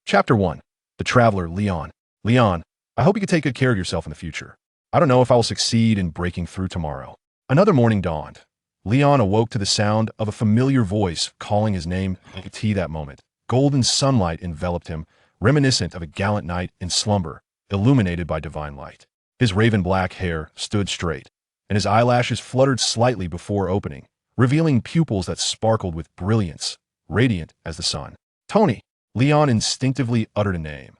Chapter 1. The Traveler, Leon. Leon, I hope you can take good care of yourself in the future. I don't know if I will succeed in breaking through tomorrow. Another morning dawned. Leon awoke to the sound of a familiar voice calling his name. That moment, golden sunlight enveloped him, reminiscent of a gallant knight in slumber, illuminated by divine light. His raven-black hair stood straight, and his eyelashes fluttered slightly before opening, revealing pupils that sparkled with brilliance, radiant as the sun. Tony! Leon instinctively uttered a name.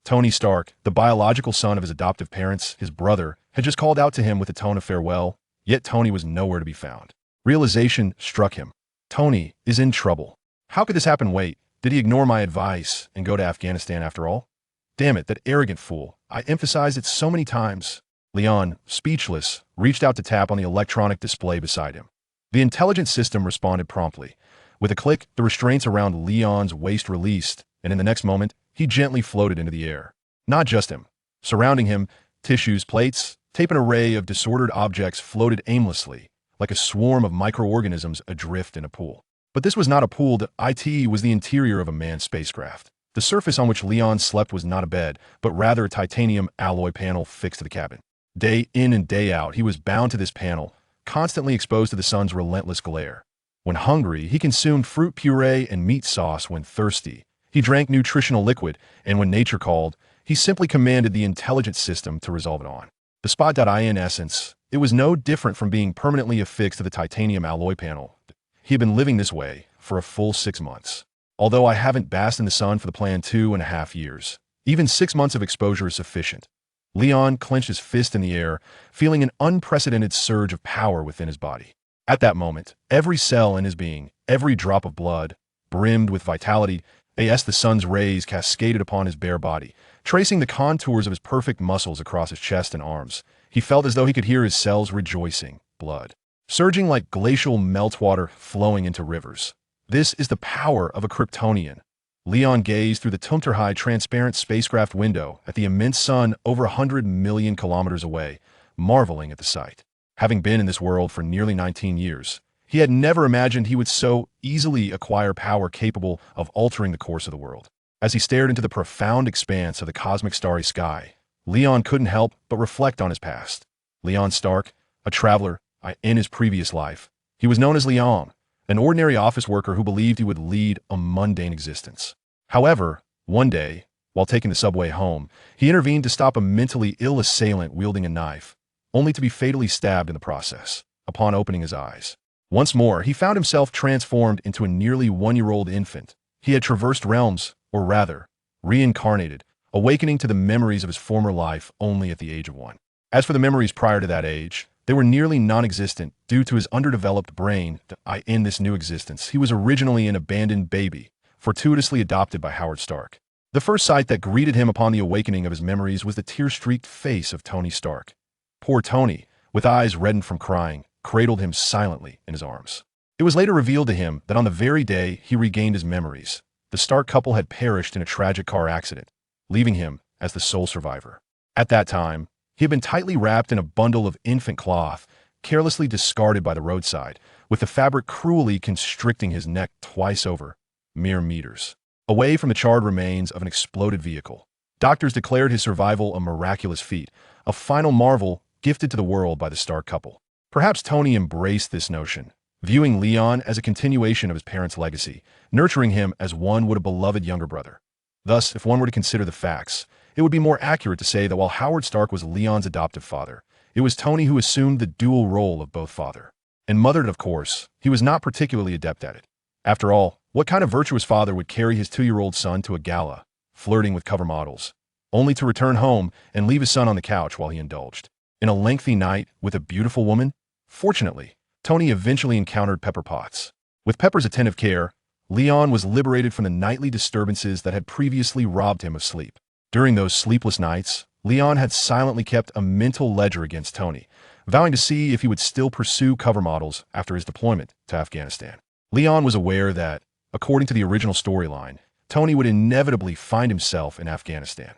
Tony Stark, the biological son of his adoptive parents, his brother, had just called out to him with a tone of farewell, yet Tony was nowhere to be found. Realization struck him. Tony is in trouble. How could this happen? Wait, did he ignore my advice and go to Afghanistan after all? Damn it, that arrogant fool. I emphasized it so many times. Leon, speechless, reached out to tap on the electronic display beside him. The intelligent system responded promptly. With a click, the restraints around Leon's waist released, and in the next moment, he gently floated into the air. Not just him. Surrounding him, tissues, plates, tape, an array of disordered objects floated aimlessly, like a swarm of microorganisms adrift in a pool. But this was not a pool. It was the interior of a manned spacecraft. The surface on which Leon slept was not a bed, but rather a titanium alloy panel fixed to the cabin. Day in and day out, he was bound to this panel, constantly exposed to the sun's relentless glare. When hungry, he consumed fruit puree and meat sauce. When thirsty, he drank nutritional liquid, and when nature called, he simply commanded the intelligent system to resolve it on. The spot. In essence, it was no different from being permanently affixed to the titanium alloy panel. He had been living this way for a full 6 months. Although I haven't basked in the sun for the planned 2.5 years, even 6 months of exposure is sufficient. Leon clenched his fist in the air, feeling an unprecedented surge of power within his body. At that moment, every cell in his being, every drop of blood, brimmed with vitality, as the sun's rays cascaded upon his bare body, tracing the contours of his perfect muscles across his chest and arms. He felt as though he could hear his cells rejoicing, blood surging like glacial meltwater flowing into rivers. This is the power of a Kryptonian. Leon gazed through the Tumterhigh transparent spacecraft window at the immense sun over 100 million kilometers away, marveling at the sight. Having been in this world for nearly 19 years, he had never imagined he would so easily acquire power capable of altering the course of the world. As he stared into the profound expanse of the cosmic starry sky, Leon couldn't help but reflect on his past. Leon Stark, a traveler, in his previous life, he was known as Leon, an ordinary office worker who believed he would lead a mundane existence. However, one day, while taking the subway home, he intervened to stop a mentally ill assailant wielding a knife, only to be fatally stabbed in the process. Upon opening his eyes, once more, he found himself transformed into a nearly 1-year-old infant. He had traversed realms, or rather, reincarnated, awakening to the memories of his former life only at the age of 1. As for the memories prior to that age, they were nearly non-existent due to his underdeveloped brain. In this new existence, he was originally an abandoned baby, fortuitously adopted by Howard Stark. The first sight that greeted him upon the awakening of his memories was the tear-streaked face of Tony Stark. Poor Tony, with eyes reddened from crying, cradled him silently in his arms. It was later revealed to him that on the very day he regained his memories, the Stark couple had perished in a tragic car accident, leaving him as the sole survivor. At that time, he had been tightly wrapped in a bundle of infant cloth, carelessly discarded by the roadside, with the fabric cruelly constricting his neck twice over, mere meters away from the charred remains of an exploded vehicle. Doctors declared his survival a miraculous feat, a final marvel gifted to the world by the Stark couple. Perhaps Tony embraced this notion, viewing Leon as a continuation of his parents' legacy, nurturing him as one would a beloved younger brother. Thus, if one were to consider the facts, it would be more accurate to say that while Howard Stark was Leon's adoptive father, it was Tony who assumed the dual role of both father and mother. Of course, he was not particularly adept at it. After all, what kind of virtuous father would carry his 2-year-old son to a gala, flirting with cover models, only to return home and leave his son on the couch while he indulged in a lengthy night with a beautiful woman? Fortunately, Tony eventually encountered Pepper Potts. With Pepper's attentive care, Leon was liberated from the nightly disturbances that had previously robbed him of sleep. During those sleepless nights, Leon had silently kept a mental ledger against Tony, vowing to see if he would still pursue cover models after his deployment to Afghanistan. Leon was aware that, according to the original storyline, Tony would inevitably find himself in Afghanistan.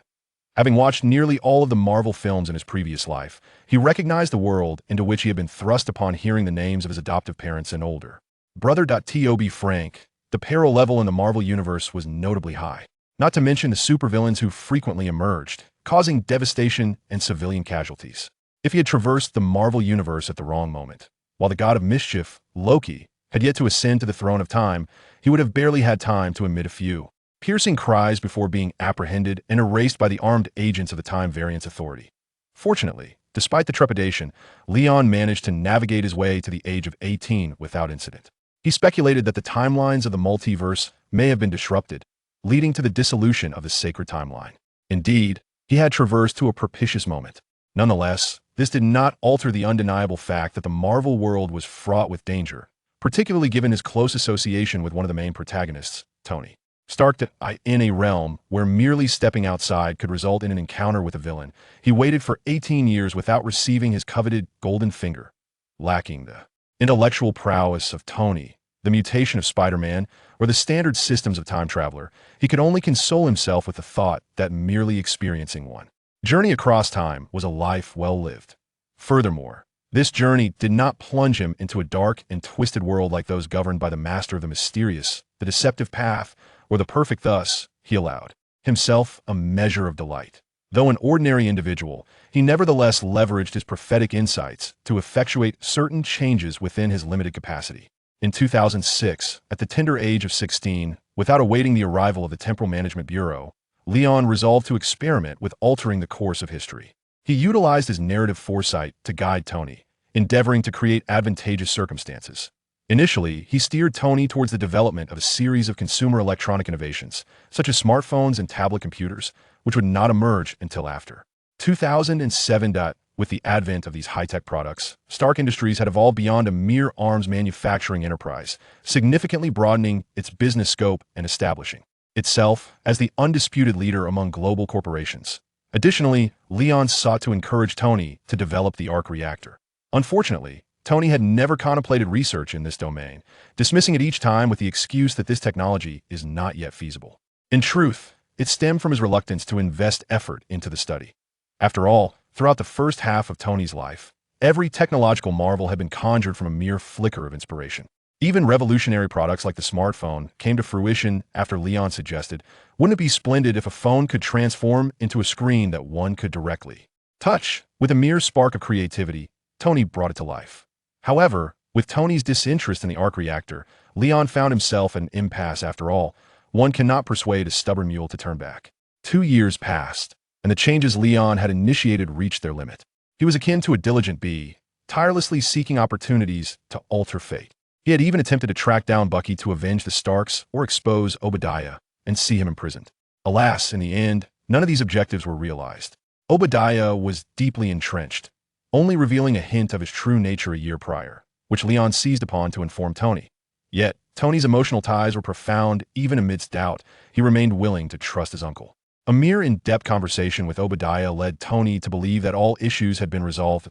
Having watched nearly all of the Marvel films in his previous life, he recognized the world into which he had been thrust upon hearing the names of his adoptive parents and older brother. To be frank, the peril level in the Marvel universe was notably high. not to mention the supervillains who frequently emerged, causing devastation and civilian casualties. If he had traversed the Marvel Universe at the wrong moment, while the god of mischief, Loki, had yet to ascend to the throne of time, he would have barely had time to emit a few piercing cries before being apprehended and erased by the armed agents of the Time Variance Authority. Fortunately, despite the trepidation, Leon managed to navigate his way to the age of 18 without incident. He speculated that the timelines of the multiverse may have been disrupted, leading to the dissolution of the sacred timeline. Indeed, he had traversed to a propitious moment. Nonetheless, this did not alter the undeniable fact that the Marvel world was fraught with danger, particularly given his close association with one of the main protagonists, Tony Stark. In a realm where merely stepping outside could result in an encounter with a villain, he waited for 18 years without receiving his coveted golden finger. Lacking the intellectual prowess of Tony, the mutation of Spider-Man, or the standard systems of time traveler, he could only console himself with the thought that merely experiencing one journey across time was a life well lived. Furthermore, this journey did not plunge him into a dark and twisted world like those governed by the master of the mysterious, the deceptive path, or the perfect. Thus, he allowed himself a measure of delight. Though an ordinary individual, he nevertheless leveraged his prophetic insights to effectuate certain changes within his limited capacity. In 2006, at the tender age of 16, without awaiting the arrival of the Temporal Management Bureau, Leon resolved to experiment with altering the course of history. He utilized his narrative foresight to guide Tony, endeavoring to create advantageous circumstances. Initially, he steered Tony towards the development of a series of consumer electronic innovations, such as smartphones and tablet computers, which would not emerge until after 2007. With the advent of these high-tech products, Stark Industries had evolved beyond a mere arms manufacturing enterprise, significantly broadening its business scope and establishing itself as the undisputed leader among global corporations. Additionally, Leon sought to encourage Tony to develop the arc reactor. Unfortunately, Tony had never contemplated research in this domain, dismissing it each time with the excuse that this technology is not yet feasible. In truth, it stemmed from his reluctance to invest effort into the study. After all, throughout the first half of Tony's life, every technological marvel had been conjured from a mere flicker of inspiration. Even revolutionary products like the smartphone came to fruition after Leon suggested, wouldn't it be splendid if a phone could transform into a screen that one could directly touch? With a mere spark of creativity, Tony brought it to life. However, with Tony's disinterest in the arc reactor, Leon found himself at an impasse. After all, one cannot persuade a stubborn mule to turn back. 2 years passed, and the changes Leon had initiated reached their limit. He was akin to a diligent bee, tirelessly seeking opportunities to alter fate. He had even attempted to track down Bucky to avenge the Starks or expose Obadiah and see him imprisoned. Alas, in the end, none of these objectives were realized. Obadiah was deeply entrenched, only revealing a hint of his true nature a year prior, which Leon seized upon to inform Tony. Yet, Tony's emotional ties were profound. Even amidst doubt, he remained willing to trust his uncle. A mere in-depth conversation with Obadiah led Tony to believe that all issues had been resolved.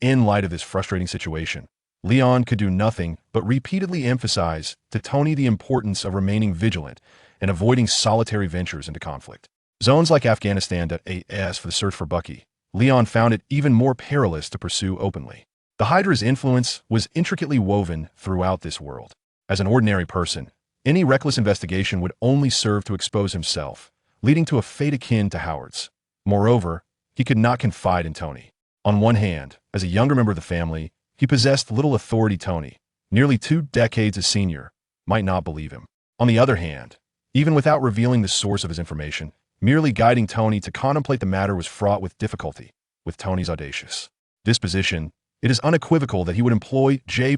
In light of this frustrating situation, Leon could do nothing but repeatedly emphasize to Tony the importance of remaining vigilant and avoiding solitary ventures into conflict zones like Afghanistan. As for the search for Bucky, Leon found it even more perilous to pursue openly. The Hydra's influence was intricately woven throughout this world. As an ordinary person, any reckless investigation would only serve to expose himself, leading to a fate akin to Howard's. Moreover, he could not confide in Tony. On one hand, as a younger member of the family, he possessed little authority. Tony, nearly 2 decades his senior, might not believe him. On the other hand, even without revealing the source of his information, merely guiding Tony to contemplate the matter was fraught with difficulty. With Tony's audacious disposition, it is unequivocal that he would employ J.A.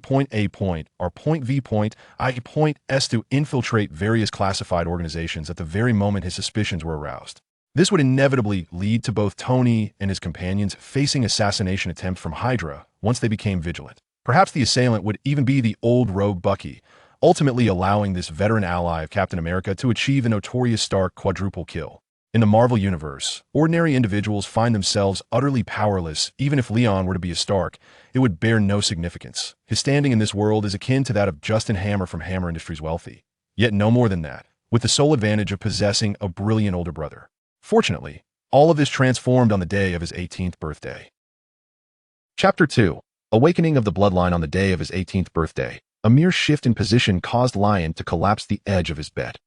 or V.I.S to infiltrate various classified organizations at the very moment his suspicions were aroused. This would inevitably lead to both Tony and his companions facing assassination attempts from Hydra once they became vigilant. Perhaps the assailant would even be the old rogue Bucky, ultimately allowing this veteran ally of Captain America to achieve the notorious Stark quadruple kill. In the Marvel Universe, ordinary individuals find themselves utterly powerless. Even if Leon were to be a Stark, it would bear no significance. His standing in this world is akin to that of Justin Hammer from Hammer Industries wealthy, yet no more than that, with the sole advantage of possessing a brilliant older brother. Fortunately, all of this transformed on the day of his 18th birthday. Chapter 2. Awakening of the Bloodline. On the day of his 18th birthday, a mere shift in position caused Lion to collapse the edge of his bed.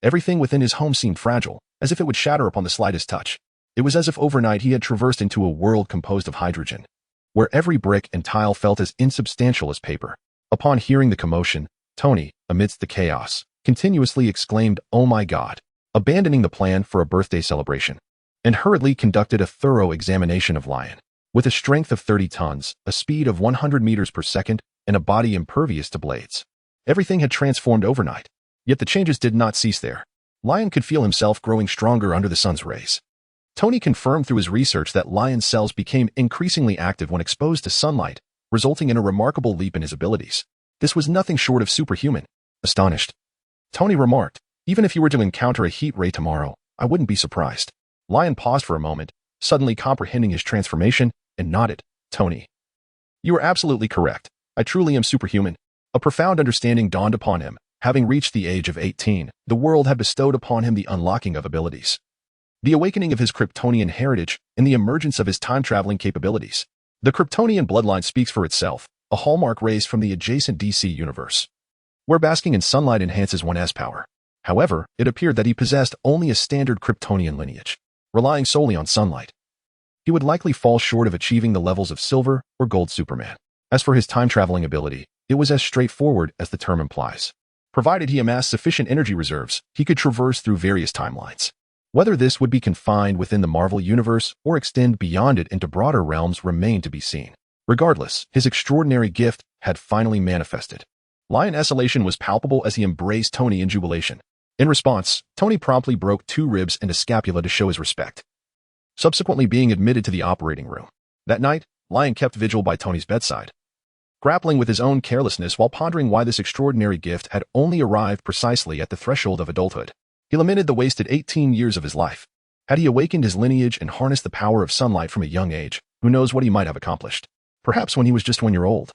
Everything within his home seemed fragile, as if it would shatter upon the slightest touch. It was as if overnight he had traversed into a world composed of hydrogen, where every brick and tile felt as insubstantial as paper. Upon hearing the commotion, Tony, amidst the chaos, continuously exclaimed, "Oh my God," abandoning the plan for a birthday celebration, and hurriedly conducted a thorough examination of Lion. With a strength of 30 tons, a speed of 100 meters per second, and a body impervious to blades, everything had transformed overnight. Yet the changes did not cease there. Lion could feel himself growing stronger under the sun's rays. Tony confirmed through his research that Lion's cells became increasingly active when exposed to sunlight, resulting in a remarkable leap in his abilities. This was nothing short of superhuman. Astonished, Tony remarked, "Even if you were to encounter a heat ray tomorrow, I wouldn't be surprised." Lion paused for a moment, suddenly comprehending his transformation, and nodded. "Tony, you are absolutely correct. I truly am superhuman." A profound understanding dawned upon him. Having reached the age of 18, the world had bestowed upon him the unlocking of abilities, the awakening of his Kryptonian heritage, and the emergence of his time-traveling capabilities. The Kryptonian bloodline speaks for itself, a hallmark raised from the adjacent DC universe, where basking in sunlight enhances one's power. However, it appeared that he possessed only a standard Kryptonian lineage, relying solely on sunlight. He would likely fall short of achieving the levels of Silver or Gold Superman. As for his time-traveling ability, it was as straightforward as the term implies. Provided he amassed sufficient energy reserves, he could traverse through various timelines. Whether this would be confined within the Marvel universe or extend beyond it into broader realms remained to be seen. Regardless, his extraordinary gift had finally manifested. Lion's elation was palpable as he embraced Tony in jubilation. In response, Tony promptly broke 2 ribs and a scapula to show his respect, subsequently being admitted to the operating room. That night, Lion kept vigil by Tony's bedside, grappling with his own carelessness while pondering why this extraordinary gift had only arrived precisely at the threshold of adulthood. He lamented the wasted 18 years of his life. Had he awakened his lineage and harnessed the power of sunlight from a young age, who knows what he might have accomplished. Perhaps when he was just 1 year old,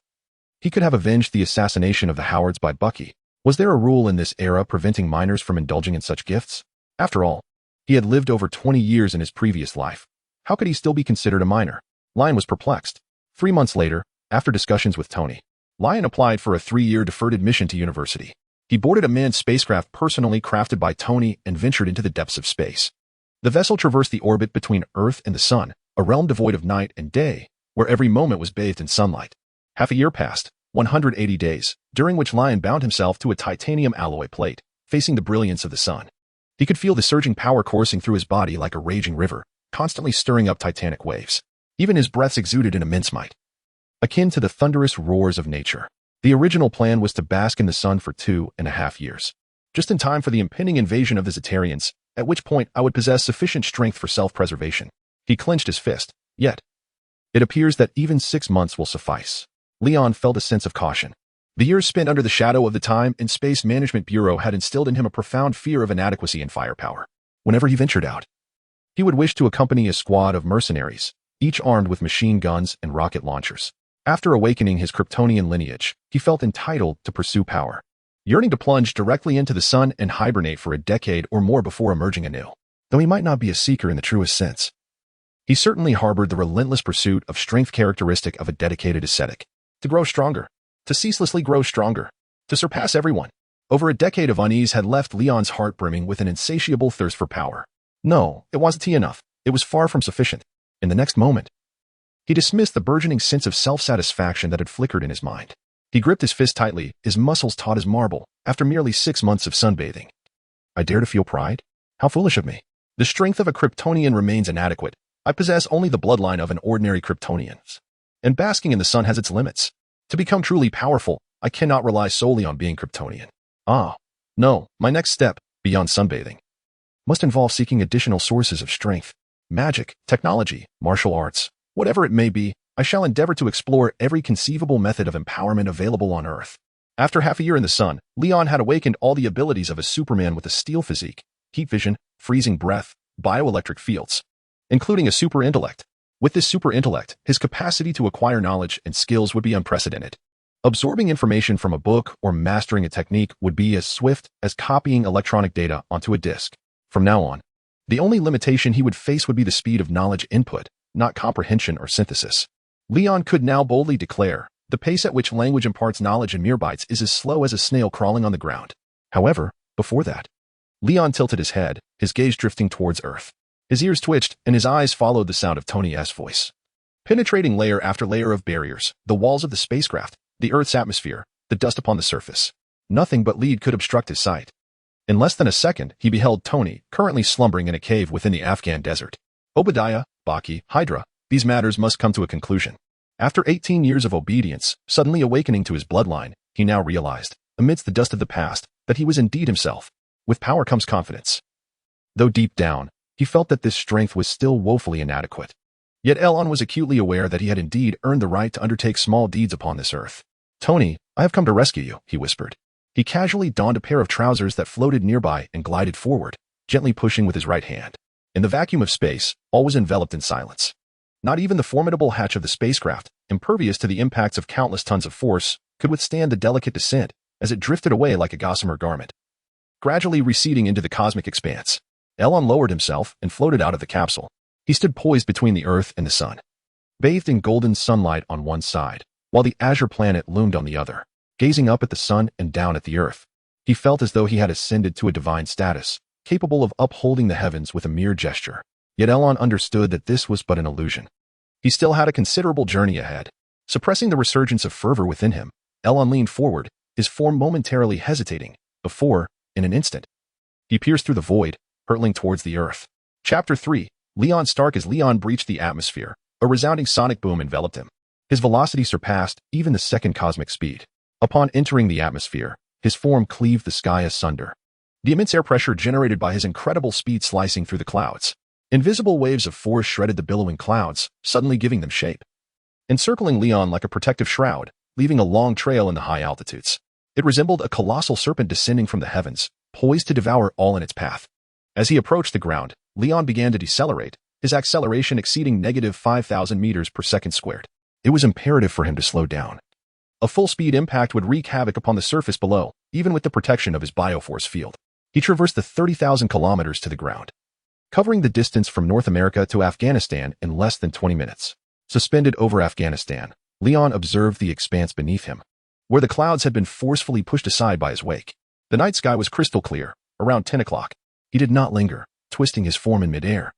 he could have avenged the assassination of the Howards by Bucky. Was there a rule in this era preventing minors from indulging in such gifts? After all, he had lived over 20 years in his previous life. How could he still be considered a minor? Lion was perplexed. 3 months later, after discussions with Tony, Lion applied for a 3-year deferred admission to university. He boarded a manned spacecraft personally crafted by Tony and ventured into the depths of space. The vessel traversed the orbit between Earth and the Sun, a realm devoid of night and day, where every moment was bathed in sunlight. Half a year passed, 180 days, during which Lion bound himself to a titanium alloy plate, facing the brilliance of the sun. He could feel the surging power coursing through his body like a raging river, constantly stirring up titanic waves. Even his breaths exuded an immense might, akin to the thunderous roars of nature. The original plan was to bask in the sun for 2.5 years, just in time for the impending invasion of the Zetarians, at which point I would possess sufficient strength for self-preservation. He clenched his fist. Yet, it appears that even 6 months will suffice. Leon felt a sense of caution. The years spent under the shadow of the Time and Space Management Bureau had instilled in him a profound fear of inadequacy and firepower. Whenever he ventured out, he would wish to accompany a squad of mercenaries, each armed with machine guns and rocket launchers. After awakening his Kryptonian lineage, he felt entitled to pursue power, yearning to plunge directly into the sun and hibernate for a decade or more before emerging anew. Though he might not be a seeker in the truest sense, he certainly harbored the relentless pursuit of strength characteristic of a dedicated ascetic. To grow stronger, to ceaselessly grow stronger, to surpass everyone. Over a decade of unease had left Leon's heart brimming with an insatiable thirst for power. No, it wasn't enough. It was far from sufficient. In the next moment, he dismissed the burgeoning sense of self-satisfaction that had flickered in his mind. He gripped his fist tightly, his muscles taut as marble, after merely 6 months of sunbathing. I dare to feel pride? How foolish of me. The strength of a Kryptonian remains inadequate. I possess only the bloodline of an ordinary Kryptonian. And basking in the sun has its limits. To become truly powerful, I cannot rely solely on being Kryptonian. No, my next step, beyond sunbathing, must involve seeking additional sources of strength. Magic, technology, martial arts, whatever it may be, I shall endeavor to explore every conceivable method of empowerment available on Earth. After half a year in the sun, Leon had awakened all the abilities of a Superman with a steel physique, heat vision, freezing breath, bioelectric fields, including a super intellect. With this super intellect, his capacity to acquire knowledge and skills would be unprecedented. Absorbing information from a book or mastering a technique would be as swift as copying electronic data onto a disk. From now on, the only limitation he would face would be the speed of knowledge input, not comprehension or synthesis. Leon could now boldly declare, the pace at which language imparts knowledge in mere bytes is as slow as a snail crawling on the ground. However, before that, Leon tilted his head, his gaze drifting towards Earth. His ears twitched, and his eyes followed the sound of Tony's voice. Penetrating layer after layer of barriers, the walls of the spacecraft, the Earth's atmosphere, the dust upon the surface. Nothing but lead could obstruct his sight. In less than a second, he beheld Tony, currently slumbering in a cave within the Afghan desert. Obadiah, Baki, Hydra, these matters must come to a conclusion. After 18 years of obedience, suddenly awakening to his bloodline, he now realized, amidst the dust of the past, that he was indeed himself. With power comes confidence. Though deep down, he felt that this strength was still woefully inadequate. Yet Elon was acutely aware that he had indeed earned the right to undertake small deeds upon this earth. Tony, I have come to rescue you, he whispered. He casually donned a pair of trousers that floated nearby and glided forward, gently pushing with his right hand. In the vacuum of space, all was enveloped in silence. Not even the formidable hatch of the spacecraft, impervious to the impacts of countless tons of force, could withstand the delicate descent as it drifted away like a gossamer garment. Gradually receding into the cosmic expanse, Elon lowered himself and floated out of the capsule. He stood poised between the Earth and the sun, bathed in golden sunlight on one side, while the azure planet loomed on the other. Gazing up at the sun and down at the Earth, he felt as though he had ascended to a divine status, capable of upholding the heavens with a mere gesture. Yet Elon understood that this was but an illusion. He still had a considerable journey ahead. Suppressing the resurgence of fervor within him, Elon leaned forward, his form momentarily hesitating, before, in an instant, he pierced through the void, hurtling towards the Earth. Chapter 3. Leon Stark. As Leon breached the atmosphere, a resounding sonic boom enveloped him. His velocity surpassed even the second cosmic speed. Upon entering the atmosphere, his form cleaved the sky asunder. The immense air pressure generated by his incredible speed slicing through the clouds. Invisible waves of force shredded the billowing clouds, suddenly giving them shape. Encircling Leon like a protective shroud, leaving a long trail in the high altitudes. It resembled a colossal serpent descending from the heavens, poised to devour all in its path. As he approached the ground, Leon began to decelerate, his acceleration exceeding negative 5,000 meters per second squared. It was imperative for him to slow down. A full-speed impact would wreak havoc upon the surface below, even with the protection of his bioforce field. He traversed the 30,000 kilometers to the ground, covering the distance from North America to Afghanistan in less than 20 minutes. Suspended over Afghanistan, Leon observed the expanse beneath him, where the clouds had been forcefully pushed aside by his wake. The night sky was crystal clear, around 10 o'clock. He did not linger, twisting his form in midair.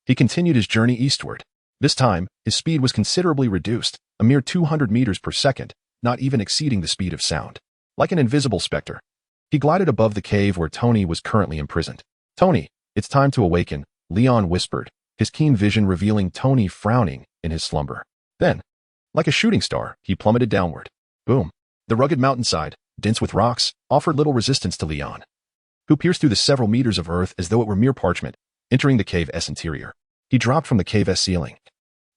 He continued his journey eastward. This time, his speed was considerably reduced, a mere 200 meters per second, not even exceeding the speed of sound. Like an invisible specter, he glided above the cave where Tony was currently imprisoned. Tony, it's time to awaken, Leon whispered, his keen vision revealing Tony frowning in his slumber. Then, like a shooting star, he plummeted downward. Boom. The rugged mountainside, dense with rocks, offered little resistance to Leon, who pierced through the several meters of earth as though it were mere parchment, entering the cave's interior. He dropped from the cave's ceiling,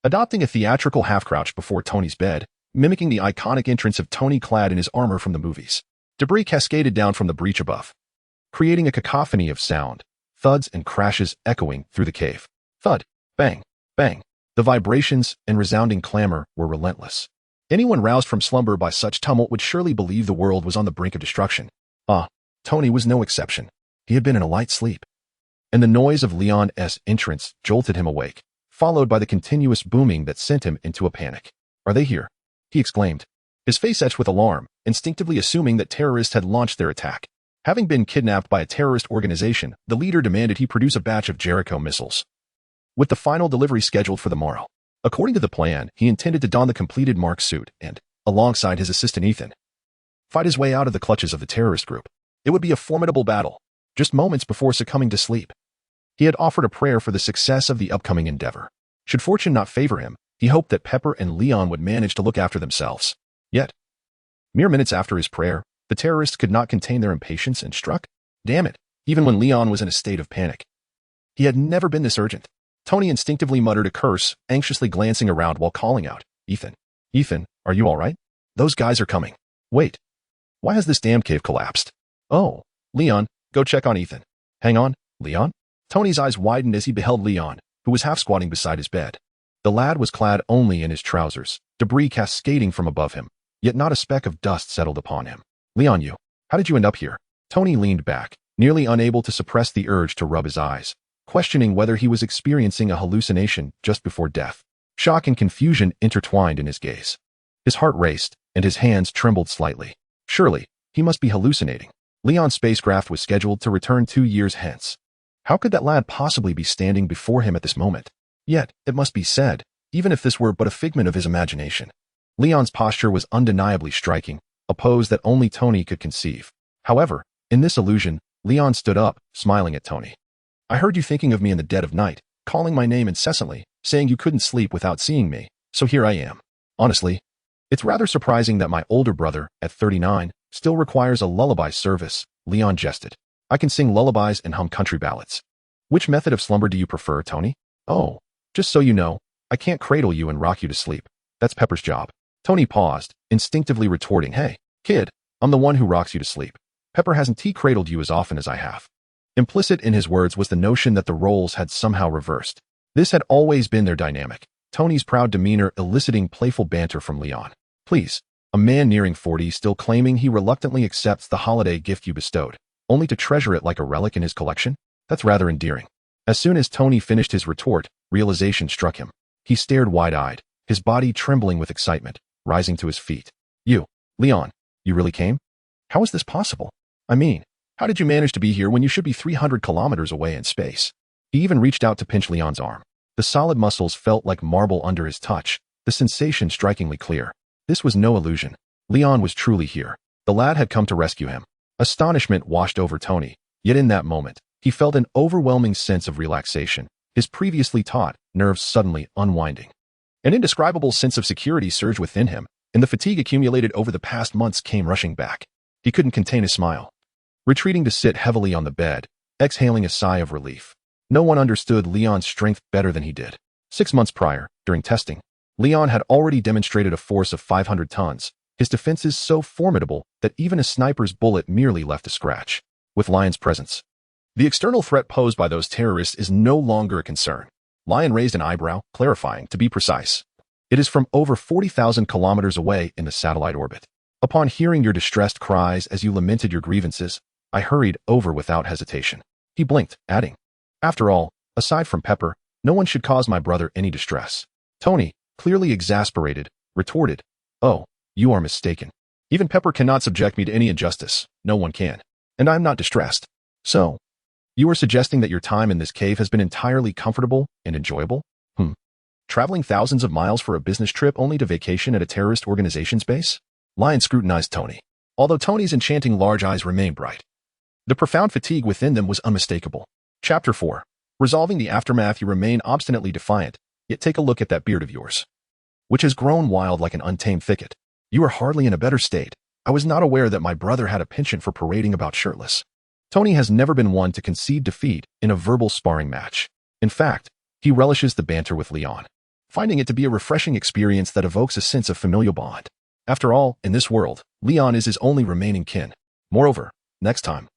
adopting a theatrical half-crouch before Tony's bed, mimicking the iconic entrance of Tony clad in his armor from the movies. Debris cascaded down from the breach above, creating a cacophony of sound, thuds and crashes echoing through the cave. Thud, bang, bang. The vibrations and resounding clamor were relentless. Anyone roused from slumber by such tumult would surely believe the world was on the brink of destruction. Tony was no exception. He had been in a light sleep, and the noise of Leon's entrance jolted him awake, followed by the continuous booming that sent him into a panic. Are they here? He exclaimed, his face etched with alarm, instinctively assuming that terrorists had launched their attack. Having been kidnapped by a terrorist organization, the leader demanded he produce a batch of Jericho missiles, with the final delivery scheduled for the morrow. According to the plan, he intended to don the completed Mark suit and, alongside his assistant Ethan, fight his way out of the clutches of the terrorist group. It would be a formidable battle, just moments before succumbing to sleep. He had offered a prayer for the success of the upcoming endeavor. Should fortune not favor him, he hoped that Pepper and Leon would manage to look after themselves. Yet, mere minutes after his prayer, the terrorists could not contain their impatience and struck. Damn it, even when Leon was in a state of panic. He had never been this urgent. Tony instinctively muttered a curse, anxiously glancing around while calling out, Ethan, Ethan, are you all right? Those guys are coming. Wait, why has this damn cave collapsed? Oh, Leon, go check on Ethan. Hang on, Leon? Tony's eyes widened as he beheld Leon, who was half squatting beside his bed. The lad was clad only in his trousers, debris cascading from above him, yet not a speck of dust settled upon him. Leon, how did you end up here? Tony leaned back, nearly unable to suppress the urge to rub his eyes, questioning whether he was experiencing a hallucination just before death. Shock and confusion intertwined in his gaze. His heart raced, and his hands trembled slightly. Surely, he must be hallucinating. Leon's spacecraft was scheduled to return 2 years hence. How could that lad possibly be standing before him at this moment? Yet, it must be said, even if this were but a figment of his imagination, Leon's posture was undeniably striking, a pose that only Tony could conceive. However, in this illusion, Leon stood up, smiling at Tony. I heard you thinking of me in the dead of night, calling my name incessantly, saying you couldn't sleep without seeing me, so here I am. Honestly, it's rather surprising that my older brother, at 39, still requires a lullaby service, Leon jested. I can sing lullabies and hum country ballads. Which method of slumber do you prefer, Tony? Oh, just so you know, I can't cradle you and rock you to sleep. That's Pepper's job. Tony paused, instinctively retorting, hey, kid, I'm the one who rocks you to sleep. Pepper hasn't tea-cradled you as often as I have. Implicit in his words was the notion that the roles had somehow reversed. This had always been their dynamic, Tony's proud demeanor eliciting playful banter from Leon. Please, a man nearing 40 still claiming he reluctantly accepts the holiday gift you bestowed, only to treasure it like a relic in his collection? That's rather endearing. As soon as Tony finished his retort, realization struck him. He stared wide-eyed, his body trembling with excitement, rising to his feet. You, Leon, you really came? How is this possible? I mean, how did you manage to be here when you should be 300 kilometers away in space? He even reached out to pinch Leon's arm. The solid muscles felt like marble under his touch, the sensation strikingly clear. This was no illusion. Leon was truly here. The lad had come to rescue him. Astonishment washed over Tony, yet in that moment, he felt an overwhelming sense of relaxation, his previously taut nerves suddenly unwinding. An indescribable sense of security surged within him, and the fatigue accumulated over the past months came rushing back. He couldn't contain a smile. Retreating to sit heavily on the bed, exhaling a sigh of relief. No one understood Leon's strength better than he did. 6 months prior, during testing, Leon had already demonstrated a force of 500 tons, his defenses so formidable that even a sniper's bullet merely left a scratch. With Lion's presence, the external threat posed by those terrorists is no longer a concern. Lion raised an eyebrow, clarifying, to be precise. It is from over 40,000 kilometers away in the satellite orbit. Upon hearing your distressed cries as you lamented your grievances, I hurried over without hesitation. He blinked, adding, after all, aside from Pepper, no one should cause my brother any distress. Tony, clearly exasperated, retorted, oh, you are mistaken. Even Pepper cannot subject me to any injustice. No one can. And I am not distressed. So, you are suggesting that your time in this cave has been entirely comfortable and enjoyable? Traveling thousands of miles for a business trip only to vacation at a terrorist organization's base? Lion scrutinized Tony. Although Tony's enchanting large eyes remained bright, the profound fatigue within them was unmistakable. Chapter 4. Resolving the aftermath, you remain obstinately defiant, yet take a look at that beard of yours, which has grown wild like an untamed thicket. You are hardly in a better state. I was not aware that my brother had a penchant for parading about shirtless. Tony has never been one to concede defeat in a verbal sparring match. In fact, he relishes the banter with Leon, finding it to be a refreshing experience that evokes a sense of familial bond. After all, in this world, Leon is his only remaining kin. Moreover, next time,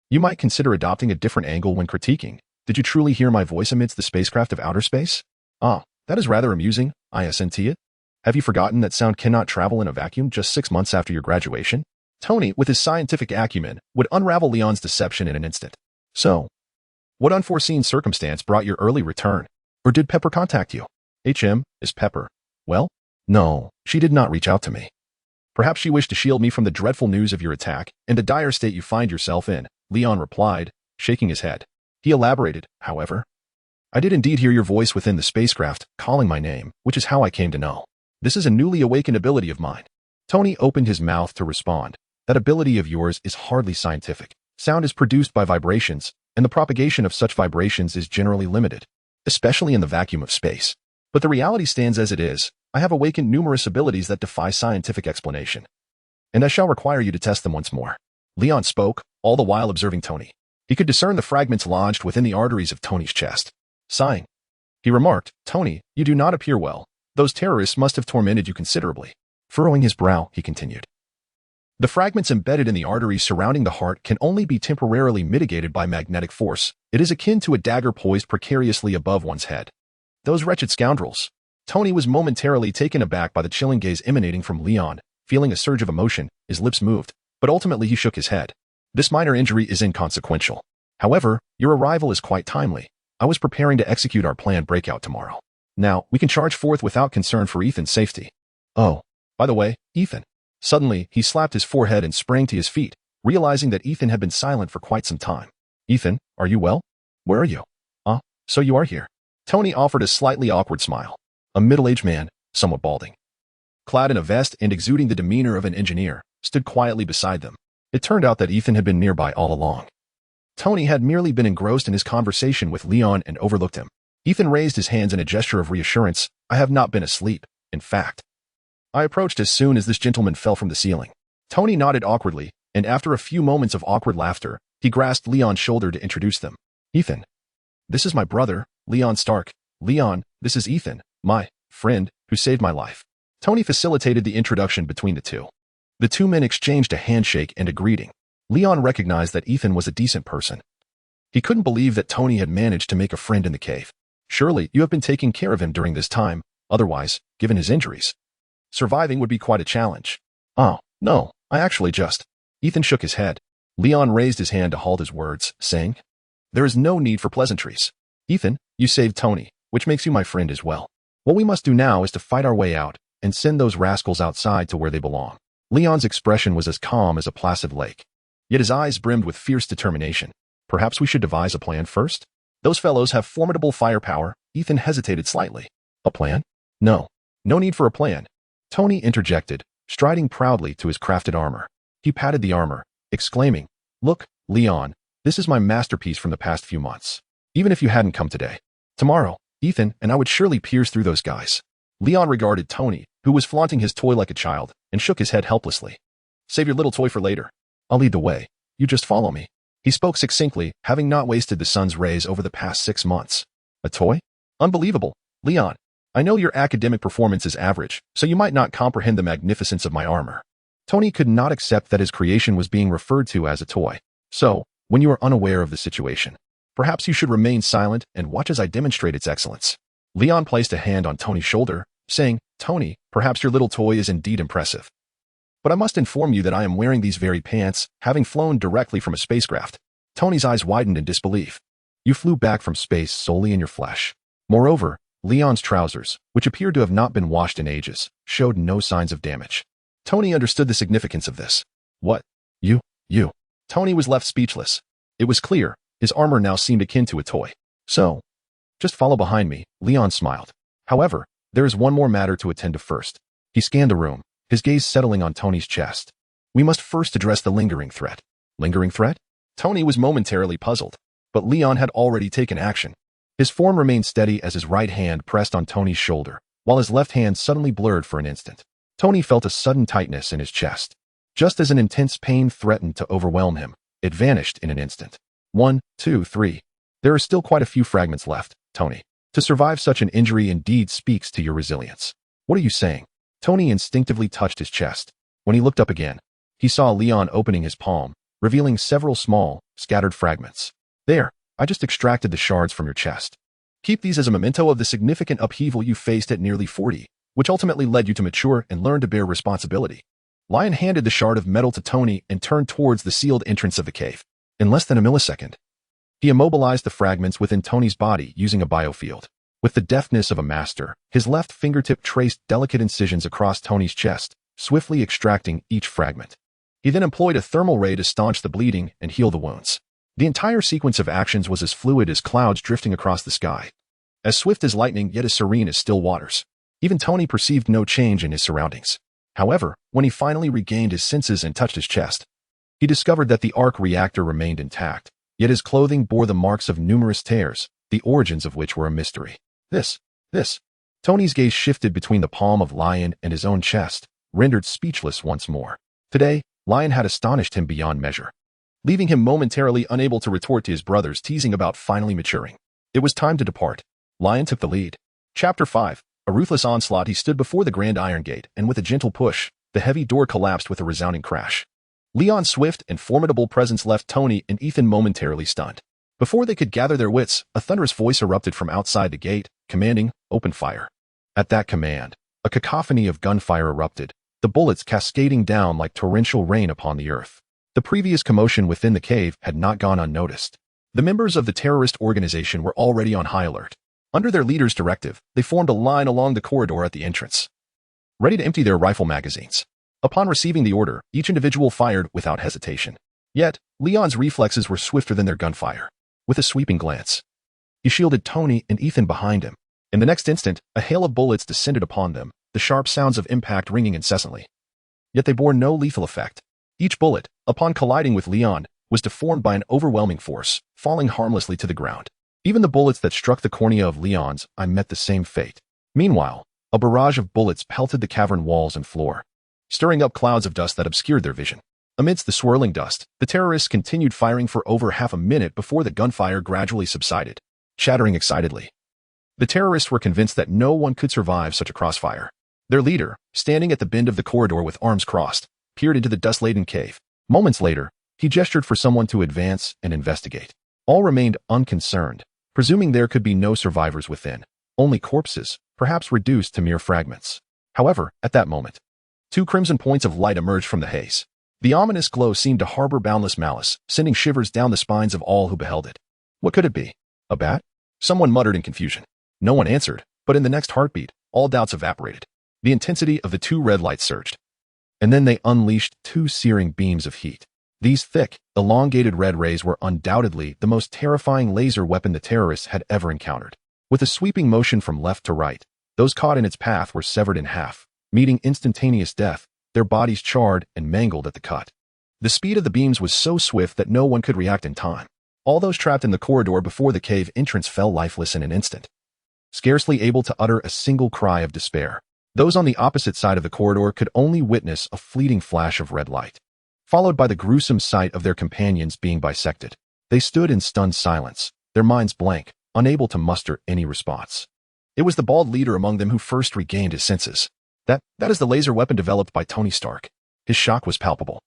you might consider adopting a different angle when critiquing. Did you truly hear my voice amidst the spacecraft of outer space? Ah, that is rather amusing, isn't it? Have you forgotten that sound cannot travel in a vacuum just 6 months after your graduation? Tony, with his scientific acumen, would unravel Leon's deception in an instant. So, what unforeseen circumstance brought your early return? Or did Pepper contact you? Is Pepper? Well, no, she did not reach out to me. Perhaps she wished to shield me from the dreadful news of your attack and the dire state you find yourself in, Leon replied, shaking his head. He elaborated, however. I did indeed hear your voice within the spacecraft, calling my name, which is how I came to know. This is a newly awakened ability of mine. Tony opened his mouth to respond. That ability of yours is hardly scientific. Sound is produced by vibrations, and the propagation of such vibrations is generally limited, especially in the vacuum of space. But the reality stands as it is. I have awakened numerous abilities that defy scientific explanation, and I shall require you to test them once more. Leon spoke, all the while observing Tony. He could discern the fragments lodged within the arteries of Tony's chest. Sighing, he remarked, Tony, you do not appear well. Those terrorists must have tormented you considerably. Furrowing his brow, he continued. The fragments embedded in the arteries surrounding the heart can only be temporarily mitigated by magnetic force. It is akin to a dagger poised precariously above one's head. Those wretched scoundrels. Tony was momentarily taken aback by the chilling gaze emanating from Leon. Feeling a surge of emotion, his lips moved, but ultimately he shook his head. This minor injury is inconsequential. However, your arrival is quite timely. I was preparing to execute our planned breakout tomorrow. Now, we can charge forth without concern for Ethan's safety. Oh, by the way, Ethan. Suddenly, he slapped his forehead and sprang to his feet, realizing that Ethan had been silent for quite some time. "Ethan, are you well? Where are you?" So you are here." Tony offered a slightly awkward smile. A middle-aged man, somewhat balding, clad in a vest and exuding the demeanor of an engineer, stood quietly beside them. It turned out that Ethan had been nearby all along. Tony had merely been engrossed in his conversation with Leon and overlooked him. Ethan raised his hands in a gesture of reassurance. "I have not been asleep. In fact, I approached as soon as this gentleman fell from the ceiling." Tony nodded awkwardly, and after a few moments of awkward laughter, he grasped Leon's shoulder to introduce them. "Ethan, this is my brother, Leon Stark. Leon, this is Ethan, my friend, who saved my life." Tony facilitated the introduction between the two. The two men exchanged a handshake and a greeting. Leon recognized that Ethan was a decent person. He couldn't believe that Tony had managed to make a friend in the cave. "Surely you have been taking care of him during this time. Otherwise, given his injuries, surviving would be quite a challenge." "Oh, no, I actually just..." Ethan shook his head. Leon raised his hand to halt his words, saying, "There is no need for pleasantries. Ethan, you saved Tony, which makes you my friend as well. What we must do now is to fight our way out and send those rascals outside to where they belong." Leon's expression was as calm as a placid lake, yet his eyes brimmed with fierce determination. "Perhaps we should devise a plan first? Those fellows have formidable firepower." Ethan hesitated slightly. "A plan? No need for a plan." Tony interjected, striding proudly to his crafted armor. He patted the armor, exclaiming, "Look, Leon, this is my masterpiece from the past few months. Even if you hadn't come today, tomorrow, Ethan and I would surely pierce through those guys." Leon regarded Tony, who was flaunting his toy like a child, and shook his head helplessly. "Save your little toy for later. I'll lead the way. You just follow me." He spoke succinctly, having not wasted the sun's rays over the past 6 months. "A toy? Unbelievable. Leon, I know your academic performance is average, so you might not comprehend the magnificence of my armor." Tony could not accept that his creation was being referred to as a toy. "So, when you are unaware of the situation, perhaps you should remain silent and watch as I demonstrate its excellence." Leon placed a hand on Tony's shoulder, saying, "Tony, perhaps your little toy is indeed impressive. But I must inform you that I am wearing these very pants, having flown directly from a spacecraft." Tony's eyes widened in disbelief. "You flew back from space solely in your flesh." Moreover, Leon's trousers, which appeared to have not been washed in ages, showed no signs of damage. Tony understood the significance of this. "What? You? Tony was left speechless. It was clear, his armor now seemed akin to a toy. "So, just follow behind me," Leon smiled. "However, there is one more matter to attend to first." He scanned the room, his gaze settling on Tony's chest. "We must first address the lingering threat." "Lingering threat?" Tony was momentarily puzzled, but Leon had already taken action. His form remained steady as his right hand pressed on Tony's shoulder, while his left hand suddenly blurred for an instant. Tony felt a sudden tightness in his chest. Just as an intense pain threatened to overwhelm him, it vanished in an instant. 1, 2, 3. "There are still quite a few fragments left, Tony. To survive such an injury indeed speaks to your resilience." "What are you saying?" Tony instinctively touched his chest. When he looked up again, he saw Leon opening his palm, revealing several small, scattered fragments. "There, I just extracted the shards from your chest. Keep these as a memento of the significant upheaval you faced at nearly 40, which ultimately led you to mature and learn to bear responsibility." Lion handed the shard of metal to Tony and turned towards the sealed entrance of the cave. In less than a millisecond, he immobilized the fragments within Tony's body using a biofield. With the deftness of a master, his left fingertip traced delicate incisions across Tony's chest, swiftly extracting each fragment. He then employed a thermal ray to staunch the bleeding and heal the wounds. The entire sequence of actions was as fluid as clouds drifting across the sky, as swift as lightning yet as serene as still waters. Even Tony perceived no change in his surroundings. However, when he finally regained his senses and touched his chest, he discovered that the arc reactor remained intact, yet his clothing bore the marks of numerous tears, the origins of which were a mystery. This. Tony's gaze shifted between the palm of Lion and his own chest, rendered speechless once more. Today, Lion had astonished him beyond measure, leaving him momentarily unable to retort to his brother's teasing about finally maturing. It was time to depart. Lion took the lead. Chapter 5. A ruthless onslaught. He stood before the grand iron gate, and with a gentle push, the heavy door collapsed with a resounding crash. Leon's swift and formidable presence left Tony and Ethan momentarily stunned. Before they could gather their wits, a thunderous voice erupted from outside the gate, commanding, "Open fire." At that command, a cacophony of gunfire erupted, the bullets cascading down like torrential rain upon the earth. The previous commotion within the cave had not gone unnoticed. The members of the terrorist organization were already on high alert. Under their leader's directive, they formed a line along the corridor at the entrance, ready to empty their rifle magazines. Upon receiving the order, each individual fired without hesitation. Yet, Leon's reflexes were swifter than their gunfire. With a sweeping glance, he shielded Tony and Ethan behind him. In the next instant, a hail of bullets descended upon them, the sharp sounds of impact ringing incessantly. Yet they bore no lethal effect. Each bullet, upon colliding with Leon, was deformed by an overwhelming force, falling harmlessly to the ground. Even the bullets that struck the cornea of Leon's eye met the same fate. Meanwhile, a barrage of bullets pelted the cavern walls and floor, stirring up clouds of dust that obscured their vision. Amidst the swirling dust, the terrorists continued firing for over half a minute before the gunfire gradually subsided. Chattering excitedly, the terrorists were convinced that no one could survive such a crossfire. Their leader, standing at the bend of the corridor with arms crossed, peered into the dust-laden cave. Moments later, he gestured for someone to advance and investigate. All remained unconcerned, presuming there could be no survivors within, only corpses, perhaps reduced to mere fragments. However, at that moment, two crimson points of light emerged from the haze. The ominous glow seemed to harbor boundless malice, sending shivers down the spines of all who beheld it. What could it be? A bat? Someone muttered in confusion. No one answered, but in the next heartbeat, all doubts evaporated. The intensity of the two red lights surged. And then they unleashed two searing beams of heat. These thick, elongated red rays were undoubtedly the most terrifying laser weapon the terrorists had ever encountered. With a sweeping motion from left to right, those caught in its path were severed in half, meeting instantaneous death, their bodies charred and mangled at the cut. The speed of the beams was so swift that no one could react in time. All those trapped in the corridor before the cave entrance fell lifeless in an instant, scarcely able to utter a single cry of despair. Those on the opposite side of the corridor could only witness a fleeting flash of red light, followed by the gruesome sight of their companions being bisected. They stood in stunned silence, their minds blank, unable to muster any response. It was the bald leader among them who first regained his senses. That is the laser weapon developed by Tony Stark. His shock was palpable,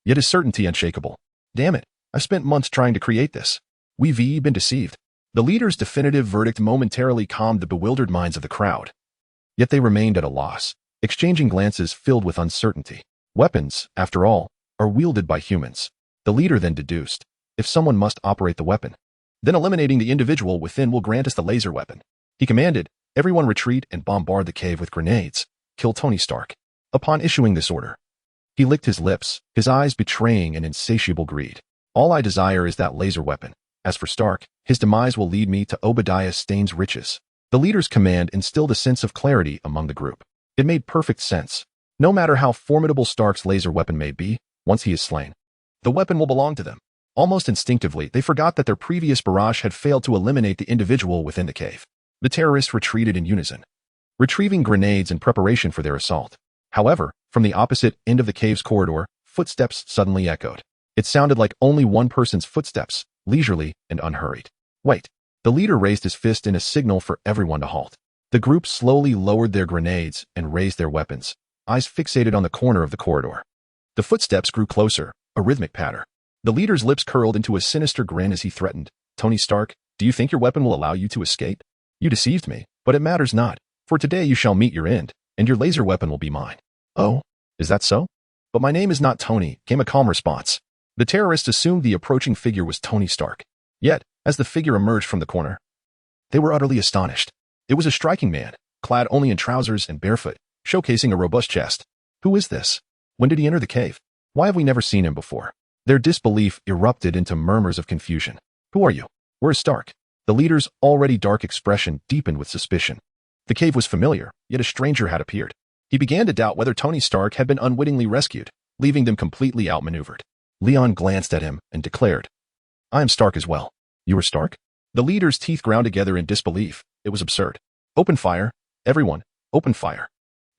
yet his certainty unshakable. Damn it, I've spent months trying to create this. We've been deceived. The leader's definitive verdict momentarily calmed the bewildered minds of the crowd. Yet they remained at a loss, exchanging glances filled with uncertainty. Weapons, after all, are wielded by humans. The leader then deduced, if someone must operate the weapon, then eliminating the individual within will grant us the laser weapon. He commanded, everyone retreat and bombard the cave with grenades. Kill Tony Stark. Upon issuing this order, he licked his lips, his eyes betraying an insatiable greed. All I desire is that laser weapon. As for Stark, his demise will lead me to Obadiah Stane's riches. The leader's command instilled a sense of clarity among the group. It made perfect sense. No matter how formidable Stark's laser weapon may be, once he is slain, the weapon will belong to them. Almost instinctively, they forgot that their previous barrage had failed to eliminate the individual within the cave. The terrorists retreated in unison, retrieving grenades in preparation for their assault. However, from the opposite end of the cave's corridor, footsteps suddenly echoed. It sounded like only one person's footsteps, leisurely and unhurried. Wait. The leader raised his fist in a signal for everyone to halt. The group slowly lowered their grenades and raised their weapons, eyes fixated on the corner of the corridor. The footsteps grew closer, a rhythmic patter. The leader's lips curled into a sinister grin as he threatened, Tony Stark, do you think your weapon will allow you to escape? You deceived me, but it matters not, for today you shall meet your end, and your laser weapon will be mine. Oh, is that so? But my name is not Tony, came a calm response. The terrorists assumed the approaching figure was Tony Stark. Yet, as the figure emerged from the corner, they were utterly astonished. It was a striking man, clad only in trousers and barefoot, showcasing a robust chest. Who is this? When did he enter the cave? Why have we never seen him before? Their disbelief erupted into murmurs of confusion. Who are you? Where is Stark? The leader's already dark expression deepened with suspicion. The cave was familiar, yet a stranger had appeared. He began to doubt whether Tony Stark had been unwittingly rescued, leaving them completely outmaneuvered. Leon glanced at him and declared, I am Stark as well. You are Stark? The leader's teeth ground together in disbelief. It was absurd. Open fire. Everyone, open fire.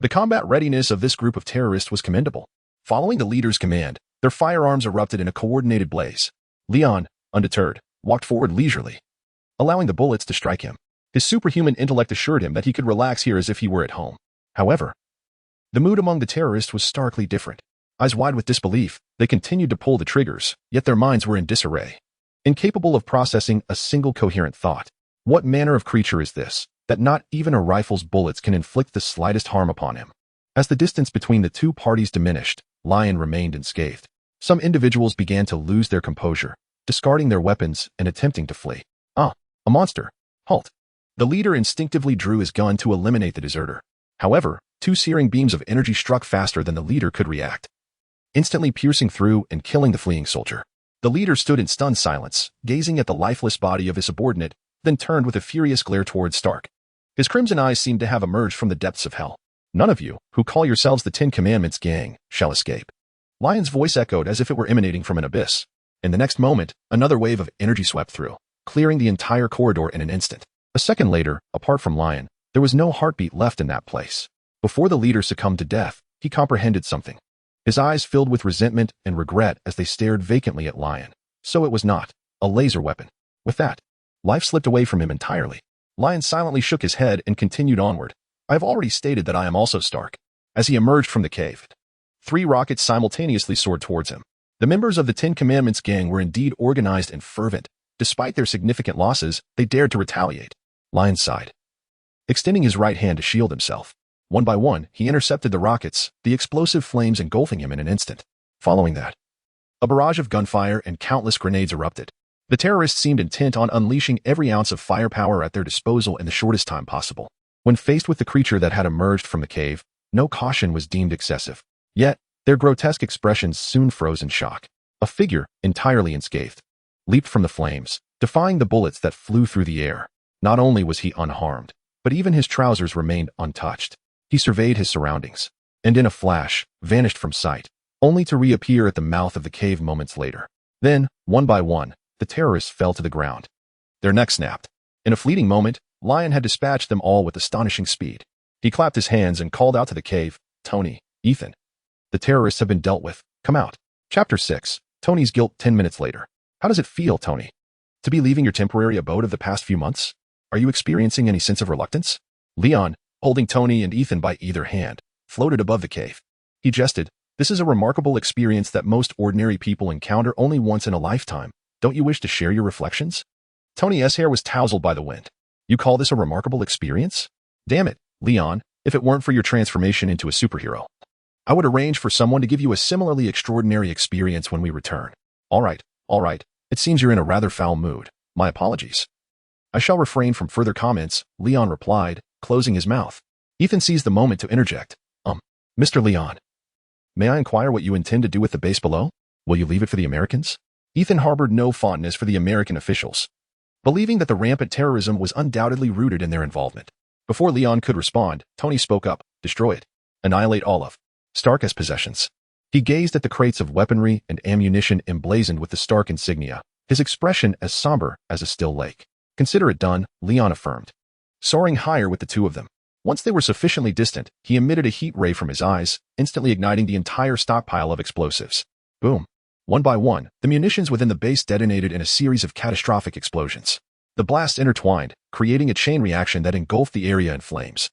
The combat readiness of this group of terrorists was commendable. Following the leader's command, their firearms erupted in a coordinated blaze. Leon, undeterred, walked forward leisurely, allowing the bullets to strike him. His superhuman intellect assured him that he could relax here as if he were at home. However, the mood among the terrorists was starkly different. Eyes wide with disbelief, they continued to pull the triggers, yet their minds were in disarray, incapable of processing a single coherent thought. What manner of creature is this, that not even a rifle's bullets can inflict the slightest harm upon him? As the distance between the two parties diminished, Lion remained unscathed. Some individuals began to lose their composure, discarding their weapons and attempting to flee. Ah, a monster. Halt. The leader instinctively drew his gun to eliminate the deserter. However, two searing beams of energy struck faster than the leader could react, instantly piercing through and killing the fleeing soldier. The leader stood in stunned silence, gazing at the lifeless body of his subordinate, then turned with a furious glare towards Stark. His crimson eyes seemed to have emerged from the depths of hell. None of you, who call yourselves the Ten Commandments gang, shall escape. Lion's voice echoed as if it were emanating from an abyss. In the next moment, another wave of energy swept through, clearing the entire corridor in an instant. A second later, apart from Lion, there was no heartbeat left in that place. Before the leader succumbed to death, he comprehended something. His eyes filled with resentment and regret as they stared vacantly at Lion. So it was not a laser weapon. With that, life slipped away from him entirely. Lion silently shook his head and continued onward. I have already stated that I am also Stark. As he emerged from the cave, 3 rockets simultaneously soared towards him. The members of the Ten Commandments gang were indeed organized and fervent. Despite their significant losses, they dared to retaliate. Lion sighed, extending his right hand to shield himself. One by one, he intercepted the rockets, the explosive flames engulfing him in an instant. Following that, a barrage of gunfire and countless grenades erupted. The terrorists seemed intent on unleashing every ounce of firepower at their disposal in the shortest time possible. When faced with the creature that had emerged from the cave, no caution was deemed excessive. Yet, their grotesque expressions soon froze in shock. A figure, entirely unscathed, leaped from the flames, defying the bullets that flew through the air. Not only was he unharmed, but even his trousers remained untouched. He surveyed his surroundings, and in a flash, vanished from sight, only to reappear at the mouth of the cave moments later. Then, one by one, the terrorists fell to the ground. Their necks snapped. In a fleeting moment, Lion had dispatched them all with astonishing speed. He clapped his hands and called out to the cave, Tony, Ethan. The terrorists have been dealt with. Come out. Chapter 6. Tony's guilt 10 minutes later. How does it feel, Tony, to be leaving your temporary abode of the past few months? Are you experiencing any sense of reluctance? Leon, holding Tony and Ethan by either hand, floated above the cave. He jested, this is a remarkable experience that most ordinary people encounter only once in a lifetime. Don't you wish to share your reflections? Tony's hair was tousled by the wind. You call this a remarkable experience? Damn it, Leon, if it weren't for your transformation into a superhero, I would arrange for someone to give you a similarly extraordinary experience when we return. All right. It seems you're in a rather foul mood. My apologies. I shall refrain from further comments, Leon replied, closing his mouth. Ethan seized the moment to interject. Mr. Leon, may I inquire what you intend to do with the base below? Will you leave it for the Americans? Ethan harbored no fondness for the American officials, believing that the rampant terrorism was undoubtedly rooted in their involvement. Before Leon could respond, Tony spoke up. Destroy it. Annihilate all of Stark's possessions. He gazed at the crates of weaponry and ammunition emblazoned with the Stark insignia, his expression as somber as a still lake. Consider it done, Leon affirmed, soaring higher with the two of them. Once they were sufficiently distant, he emitted a heat ray from his eyes, instantly igniting the entire stockpile of explosives. Boom. One by one, the munitions within the base detonated in a series of catastrophic explosions. The blasts intertwined, creating a chain reaction that engulfed the area in flames.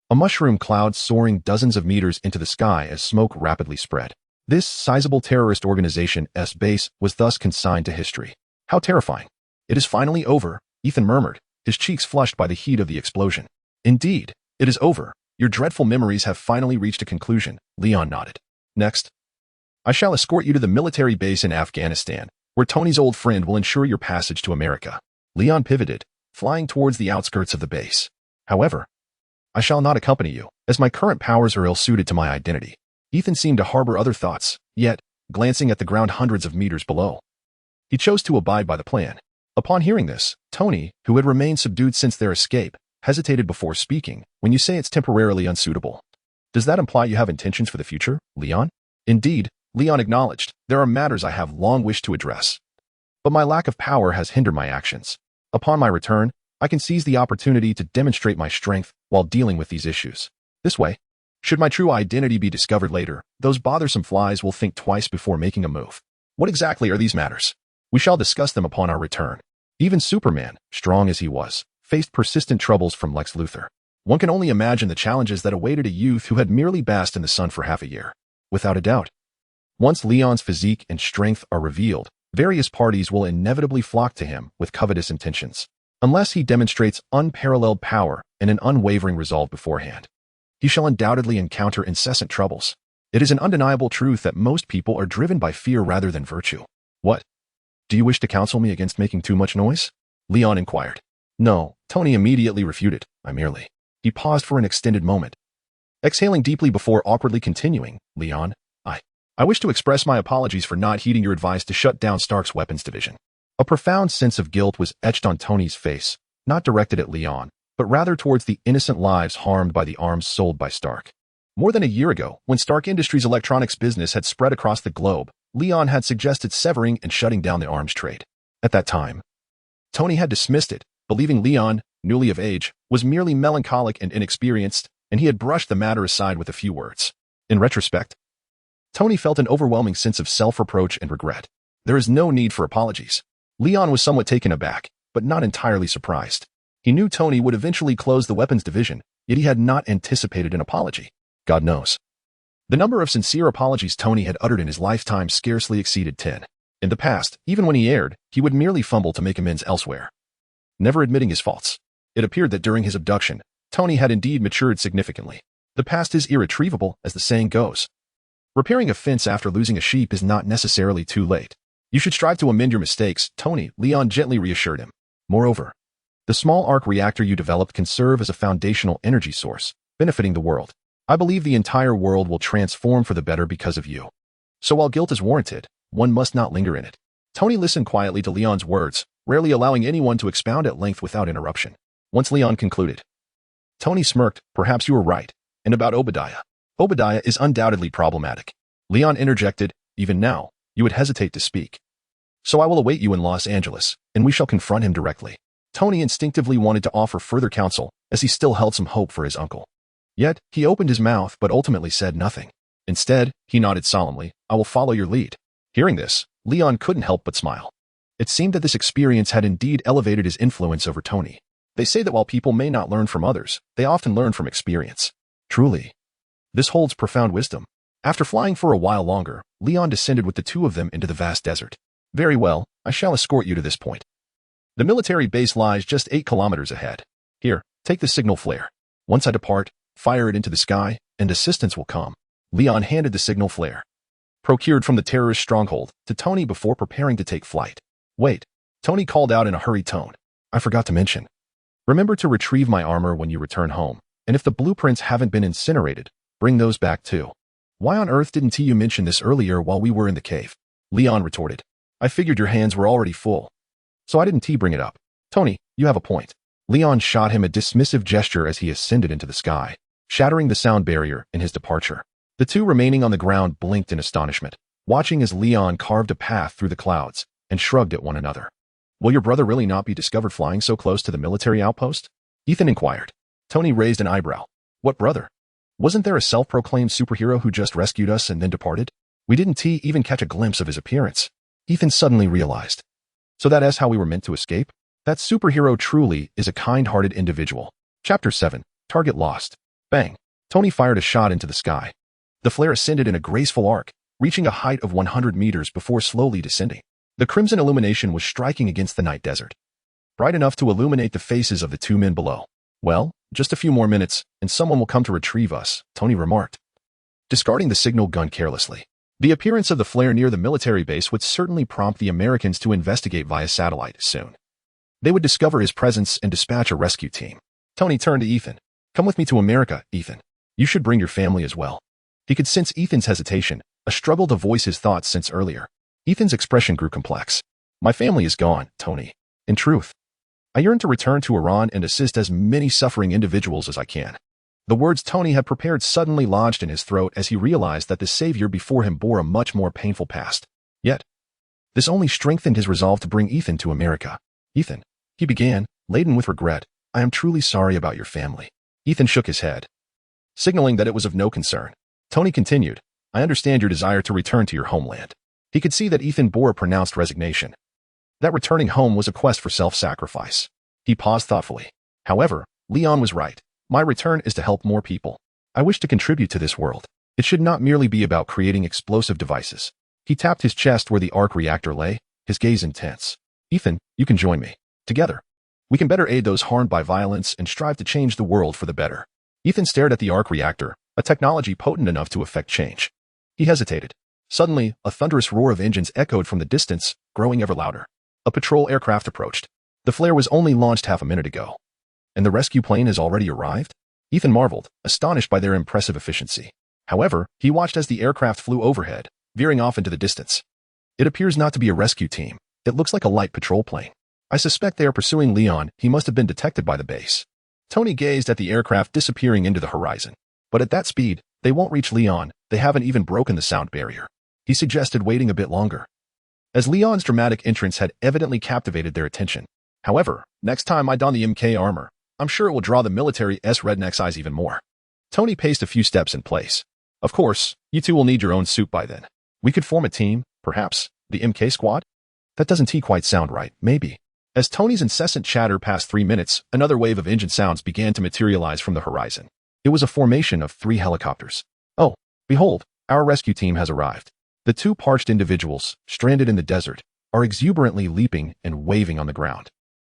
A mushroom cloud soaring dozens of meters into the sky as smoke rapidly spread. This sizable terrorist organization's base was thus consigned to history. How terrifying. It is finally over, Ethan murmured, his cheeks flushed by the heat of the explosion. Indeed, it is over. Your dreadful memories have finally reached a conclusion, Leon nodded. Next, I shall escort you to the military base in Afghanistan, where Tony's old friend will ensure your passage to America. Leon pivoted, flying towards the outskirts of the base. However, I shall not accompany you, as my current powers are ill-suited to my identity. Ethan seemed to harbor other thoughts, yet, glancing at the ground hundreds of meters below, he chose to abide by the plan. Upon hearing this, Tony, who had remained subdued since their escape, hesitated before speaking. When you say it's temporarily unsuitable, does that imply you have intentions for the future, Leon? Indeed, Leon acknowledged, there are matters I have long wished to address, but my lack of power has hindered my actions. Upon my return, I can seize the opportunity to demonstrate my strength while dealing with these issues. This way, should my true identity be discovered later, those bothersome flies will think twice before making a move. What exactly are these matters? We shall discuss them upon our return. Even Superman, strong as he was, faced persistent troubles from Lex Luthor. One can only imagine the challenges that awaited a youth who had merely basked in the sun for half a year. Without a doubt, once Leon's physique and strength are revealed, various parties will inevitably flock to him with covetous intentions. Unless he demonstrates unparalleled power and an unwavering resolve beforehand, he shall undoubtedly encounter incessant troubles. It is an undeniable truth that most people are driven by fear rather than virtue. What? Do you wish to counsel me against making too much noise? Leon inquired. No, Tony immediately refuted. I merely. He paused for an extended moment, exhaling deeply before awkwardly continuing. Leon, I wish to express my apologies for not heeding your advice to shut down Stark's weapons division. A profound sense of guilt was etched on Tony's face, not directed at Leon, but rather towards the innocent lives harmed by the arms sold by Stark. More than a year ago, when Stark Industries' electronics business had spread across the globe, Leon had suggested severing and shutting down the arms trade. At that time, Tony had dismissed it, believing Leon, newly of age, was merely melancholic and inexperienced, and he had brushed the matter aside with a few words. In retrospect, Tony felt an overwhelming sense of self-reproach and regret. There is no need for apologies. Leon was somewhat taken aback, but not entirely surprised. He knew Tony would eventually close the weapons division, yet he had not anticipated an apology. God knows. The number of sincere apologies Tony had uttered in his lifetime scarcely exceeded 10. In the past, even when he erred, he would merely fumble to make amends elsewhere, never admitting his faults. It appeared that during his abduction, Tony had indeed matured significantly. The past is irretrievable, as the saying goes. Repairing a fence after losing a sheep is not necessarily too late. You should strive to amend your mistakes, Tony, Leon gently reassured him. Moreover, the small arc reactor you developed can serve as a foundational energy source, benefiting the world. I believe the entire world will transform for the better because of you. So while guilt is warranted, one must not linger in it. Tony listened quietly to Leon's words, rarely allowing anyone to expound at length without interruption. Once Leon concluded, Tony smirked. Perhaps you were right. And about Obadiah. Obadiah is undoubtedly problematic. Leon interjected. Even now, you would hesitate to speak. So I will await you in Los Angeles, and we shall confront him directly. Tony instinctively wanted to offer further counsel, as he still held some hope for his uncle. Yet, he opened his mouth but ultimately said nothing. Instead, he nodded solemnly. I will follow your lead. Hearing this, Leon couldn't help but smile. It seemed that this experience had indeed elevated his influence over Tony. They say that while people may not learn from others, they often learn from experience. Truly, this holds profound wisdom. After flying for a while longer, Leon descended with the two of them into the vast desert. Very well, I shall escort you to this point. The military base lies just 8 kilometers ahead. Here, take the signal flare. Once I depart, fire it into the sky, and assistance will come. Leon handed the signal flare, procured from the terrorist stronghold, to Tony before preparing to take flight. Wait, Tony called out in a hurried tone. I forgot to mention. Remember to retrieve my armor when you return home, and if the blueprints haven't been incinerated, bring those back too. Why on earth didn't you mention this earlier while we were in the cave? Leon retorted. I figured your hands were already full, so I didn't bring it up. Tony, you have a point. Leon shot him a dismissive gesture as he ascended into the sky, shattering the sound barrier in his departure. The two remaining on the ground blinked in astonishment, watching as Leon carved a path through the clouds and shrugged at one another. Will your brother really not be discovered flying so close to the military outpost? Ethan inquired. Tony raised an eyebrow. What brother? Wasn't there a self-proclaimed superhero who just rescued us and then departed? We didn't even catch a glimpse of his appearance. Ethan suddenly realized. So that is how we were meant to escape? That superhero truly is a kind-hearted individual. Chapter 7. Target lost. Bang. Tony fired a shot into the sky. The flare ascended in a graceful arc, reaching a height of 100 meters before slowly descending. The crimson illumination was striking against the night desert, bright enough to illuminate the faces of the two men below. Well, just a few more minutes, and someone will come to retrieve us, Tony remarked, discarding the signal gun carelessly. The appearance of the flare near the military base would certainly prompt the Americans to investigate via satellite soon. They would discover his presence and dispatch a rescue team. Tony turned to Ethan. Come with me to America, Ethan. You should bring your family as well. He could sense Ethan's hesitation, a struggle to voice his thoughts since earlier. Ethan's expression grew complex. My family is gone, Tony. In truth, I yearn to return to Iran and assist as many suffering individuals as I can. The words Tony had prepared suddenly lodged in his throat as he realized that the savior before him bore a much more painful past. Yet, this only strengthened his resolve to bring Ethan to America. Ethan, he began, laden with regret, I am truly sorry about your family. Ethan shook his head, signaling that it was of no concern. Tony continued, I understand your desire to return to your homeland. He could see that Ethan bore a pronounced resignation. That returning home was a quest for self-sacrifice. He paused thoughtfully. However, Leon was right. My return is to help more people. I wish to contribute to this world. It should not merely be about creating explosive devices. He tapped his chest where the arc reactor lay, his gaze intense. Ethan, you can join me. Together, we can better aid those harmed by violence and strive to change the world for the better. Ethan stared at the arc reactor, a technology potent enough to effect change. He hesitated. Suddenly, a thunderous roar of engines echoed from the distance, growing ever louder. A patrol aircraft approached. The flare was only launched half a minute ago. And the rescue plane has already arrived? Ethan marveled, astonished by their impressive efficiency. However, he watched as the aircraft flew overhead, veering off into the distance. It appears not to be a rescue team. It looks like a light patrol plane. I suspect they are pursuing Leon. He must have been detected by the base. Tony gazed at the aircraft disappearing into the horizon. But at that speed, they won't reach Leon. They haven't even broken the sound barrier. He suggested waiting a bit longer, as Leon's dramatic entrance had evidently captivated their attention. However, next time I don the MK armor, I'm sure it will draw the military's redneck's eyes even more. Tony paced a few steps in place. Of course, you two will need your own suit by then. We could form a team, perhaps, the MK squad? That doesn't quite sound right, maybe. As Tony's incessant chatter passed 3 minutes, another wave of engine sounds began to materialize from the horizon. It was a formation of 3 helicopters. Oh, behold, our rescue team has arrived. The 2 parched individuals, stranded in the desert, are exuberantly leaping and waving on the ground.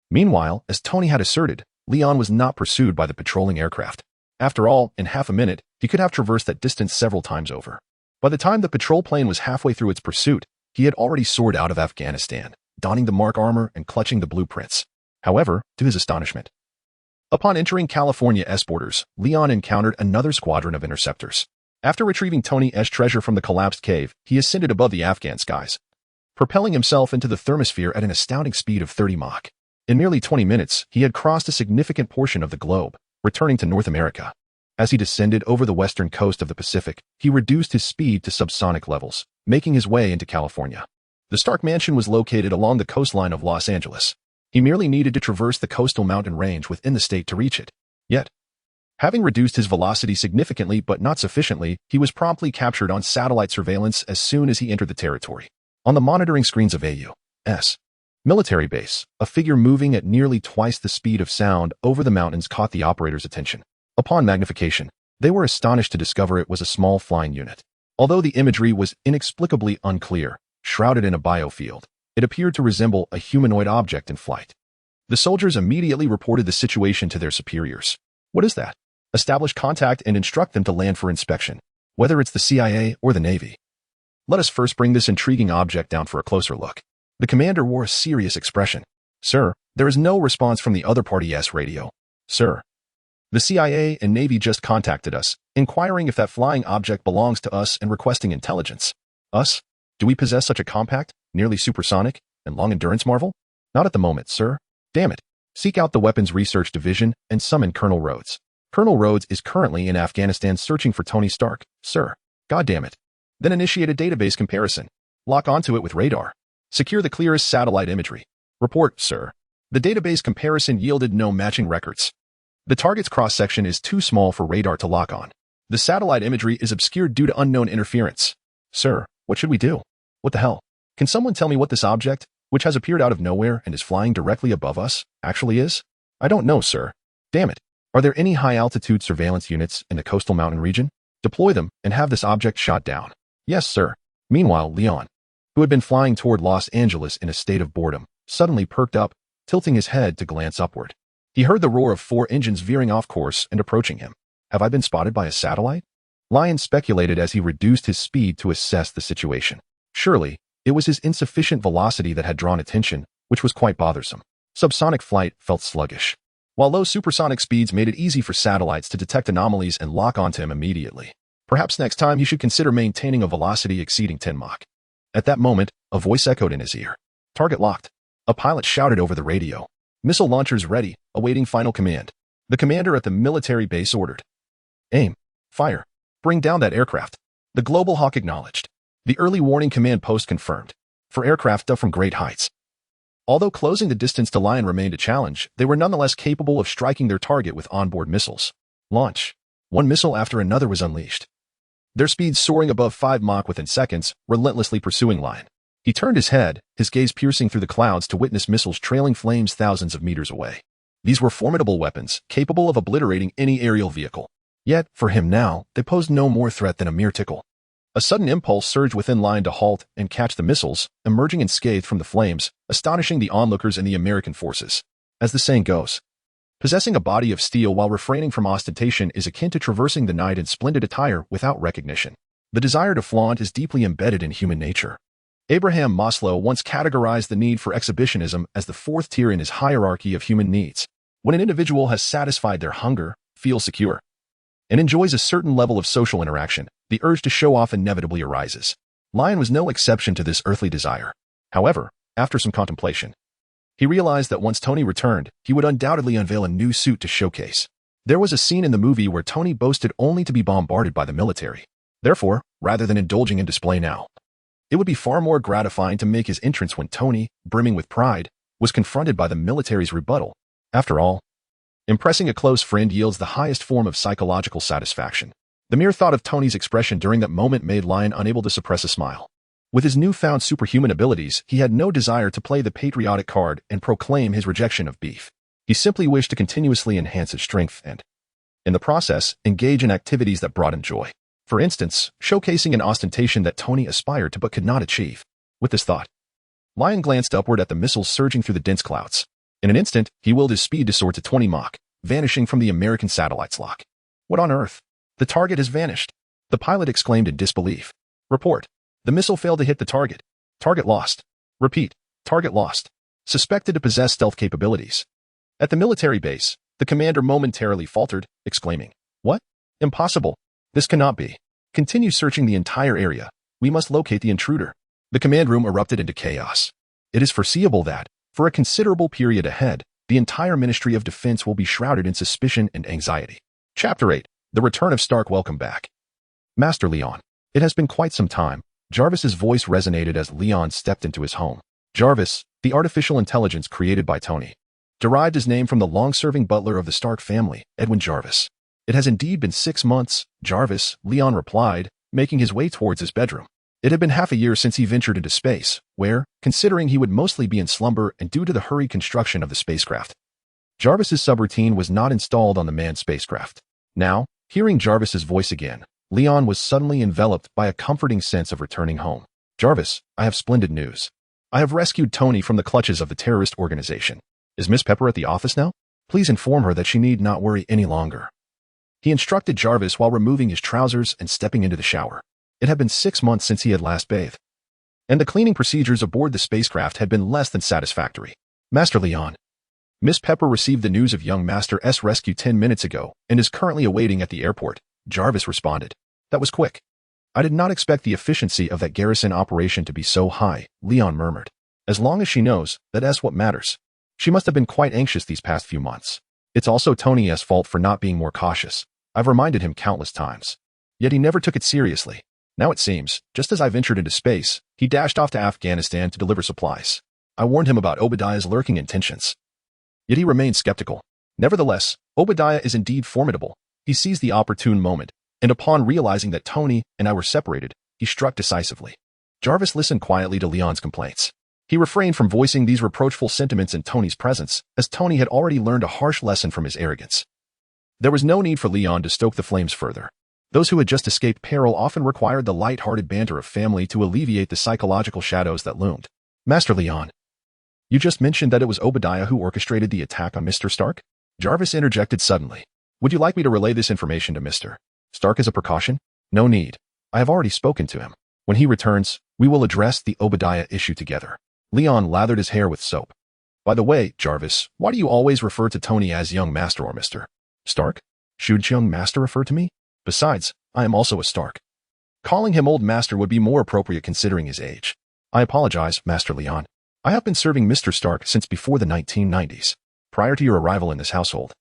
Meanwhile, as Tony had asserted, Leon was not pursued by the patrolling aircraft. After all, in half a minute, he could have traversed that distance several times over. By the time the patrol plane was halfway through its pursuit, he had already soared out of Afghanistan, donning the mark armor and clutching the blueprints. However, to his astonishment, upon entering California's borders, Leon encountered another squadron of interceptors. After retrieving Tony's treasure from the collapsed cave, he ascended above the Afghan skies, propelling himself into the thermosphere at an astounding speed of 30 Mach. In merely 20 minutes, he had crossed a significant portion of the globe, returning to North America. As he descended over the western coast of the Pacific, he reduced his speed to subsonic levels, making his way into California. The Stark mansion was located along the coastline of Los Angeles. He merely needed to traverse the coastal mountain range within the state to reach it. Yet, having reduced his velocity significantly but not sufficiently, he was promptly captured on satellite surveillance as soon as he entered the territory. On the monitoring screens of AU's military base, a figure moving at nearly twice the speed of sound over the mountains caught the operator's attention. Upon magnification, they were astonished to discover it was a small flying unit. Although the imagery was inexplicably unclear, shrouded in a biofield, it appeared to resemble a humanoid object in flight. The soldiers immediately reported the situation to their superiors. What is that? Establish contact and instruct them to land for inspection, whether it's the CIA or the Navy. Let us first bring this intriguing object down for a closer look. The commander wore a serious expression. Sir, there is no response from the other party's radio. Sir, the CIA and Navy just contacted us, inquiring if that flying object belongs to us and requesting intelligence. Us? Do we possess such a compact, nearly supersonic, and long-endurance marvel? Not at the moment, sir. Damn it. Seek out the Weapons Research Division and summon Colonel Rhodes. Colonel Rhodes is currently in Afghanistan searching for Tony Stark, sir. God damn it. Then initiate a database comparison. Lock onto it with radar. Secure the clearest satellite imagery. Report, sir. The database comparison yielded no matching records. The target's cross-section is too small for radar to lock on. The satellite imagery is obscured due to unknown interference. Sir, what should we do? What the hell? Can someone tell me what this object, which has appeared out of nowhere and is flying directly above us, actually is? I don't know, sir. Damn it. Are there any high-altitude surveillance units in the coastal mountain region? Deploy them and have this object shot down. Yes, sir. Meanwhile, Leon, who had been flying toward Los Angeles in a state of boredom, suddenly perked up, tilting his head to glance upward. He heard the roar of 4 engines veering off course and approaching him. Have I been spotted by a satellite? Lion speculated as he reduced his speed to assess the situation. Surely, it was his insufficient velocity that had drawn attention, which was quite bothersome. Subsonic flight felt sluggish, while low supersonic speeds made it easy for satellites to detect anomalies and lock onto him immediately. Perhaps next time he should consider maintaining a velocity exceeding 10 Mach. At that moment, a voice echoed in his ear. Target locked. A pilot shouted over the radio. Missile launchers ready, awaiting final command. The commander at the military base ordered. Aim. Fire. Bring down that aircraft. The Global Hawk acknowledged. The early warning command post confirmed. For aircraft up from great heights. Although closing the distance to Lion remained a challenge, they were nonetheless capable of striking their target with onboard missiles. Launch. One missile after another was unleashed. Their speed soaring above 5 Mach within seconds, relentlessly pursuing Lion. He turned his head, his gaze piercing through the clouds to witness missiles trailing flames thousands of meters away. These were formidable weapons, capable of obliterating any aerial vehicle. Yet, for him now, they posed no more threat than a mere tickle. A sudden impulse surged within Lion to halt and catch the missiles, emerging unscathed from the flames, astonishing the onlookers and the American forces. As the saying goes, possessing a body of steel while refraining from ostentation is akin to traversing the night in splendid attire without recognition. The desire to flaunt is deeply embedded in human nature. Abraham Maslow once categorized the need for exhibitionism as the 4th tier in his hierarchy of human needs. When an individual has satisfied their hunger, feels secure, and enjoys a certain level of social interaction, the urge to show off inevitably arises. Lion was no exception to this earthly desire. However, after some contemplation, he realized that once Tony returned, he would undoubtedly unveil a new suit to showcase. There was a scene in the movie where Tony boasted only to be bombarded by the military. Therefore, rather than indulging in display now, it would be far more gratifying to make his entrance when Tony, brimming with pride, was confronted by the military's rebuttal. After all, impressing a close friend yields the highest form of psychological satisfaction. The mere thought of Tony's expression during that moment made Lion unable to suppress a smile. With his newfound superhuman abilities, he had no desire to play the patriotic card and proclaim his rejection of beef. He simply wished to continuously enhance his strength and, in the process, engage in activities that brought him joy. For instance, showcasing an ostentation that Tony aspired to but could not achieve. With this thought, Lion glanced upward at the missiles surging through the dense clouds. In an instant, he willed his speed to soar to 20 Mach, vanishing from the American satellite's lock. What on earth? The target has vanished. The pilot exclaimed in disbelief. Report. The missile failed to hit the target. Target lost. Repeat. Target lost. Suspected to possess stealth capabilities. At the military base, the commander momentarily faltered, exclaiming, "What? Impossible. This cannot be. Continue searching the entire area. We must locate the intruder." The command room erupted into chaos. It is foreseeable that, for a considerable period ahead, the entire Ministry of Defense will be shrouded in suspicion and anxiety. Chapter 8. The Return of Stark. Welcome back, Master Leon. It has been quite some time. Jarvis's voice resonated as Leon stepped into his home. Jarvis, the artificial intelligence created by Tony, derived his name from the long-serving butler of the Stark family, Edwin Jarvis. It has indeed been 6 months, Jarvis, Leon replied, making his way towards his bedroom. It had been half a year since he ventured into space, where, considering he would mostly be in slumber and due to the hurried construction of the spacecraft, Jarvis's subroutine was not installed on the manned spacecraft. Now, hearing Jarvis's voice again, Leon was suddenly enveloped by a comforting sense of returning home. Jarvis, I have splendid news. I have rescued Tony from the clutches of the terrorist organization. Is Miss Pepper at the office now? Please inform her that she need not worry any longer. He instructed Jarvis while removing his trousers and stepping into the shower. It had been 6 months since he had last bathed, and the cleaning procedures aboard the spacecraft had been less than satisfactory. Master Leon, Miss Pepper received the news of young Master S rescue 10 minutes ago and is currently awaiting at the airport, Jarvis responded. That was quick. I did not expect the efficiency of that garrison operation to be so high, Leon murmured. As long as she knows, that's what matters. She must have been quite anxious these past few months. It's also Tony's fault for not being more cautious. I've reminded him countless times. Yet he never took it seriously. Now it seems, just as I ventured into space, he dashed off to Afghanistan to deliver supplies. I warned him about Obadiah's lurking intentions. Yet he remained skeptical. Nevertheless, Obadiah is indeed formidable. He seized the opportune moment, and upon realizing that Tony and I were separated, he struck decisively. Jarvis listened quietly to Leon's complaints. He refrained from voicing these reproachful sentiments in Tony's presence, as Tony had already learned a harsh lesson from his arrogance. There was no need for Leon to stoke the flames further. Those who had just escaped peril often required the light-hearted banter of family to alleviate the psychological shadows that loomed. Master Leon, you just mentioned that it was Obadiah who orchestrated the attack on Mr. Stark? Jarvis interjected suddenly. Would you like me to relay this information to Mr. Stark as a precaution? No need. I have already spoken to him. When he returns, we will address the Obadiah issue together. Leon lathered his hair with soap. By the way, Jarvis, why do you always refer to Tony as young Master or Mr. Stark? Should young Master refer to me? Besides, I am also a Stark. Calling him Old Master would be more appropriate considering his age. I apologize, Master Leon. I have been serving Mr. Stark since before the 1990s, prior to your arrival in this household.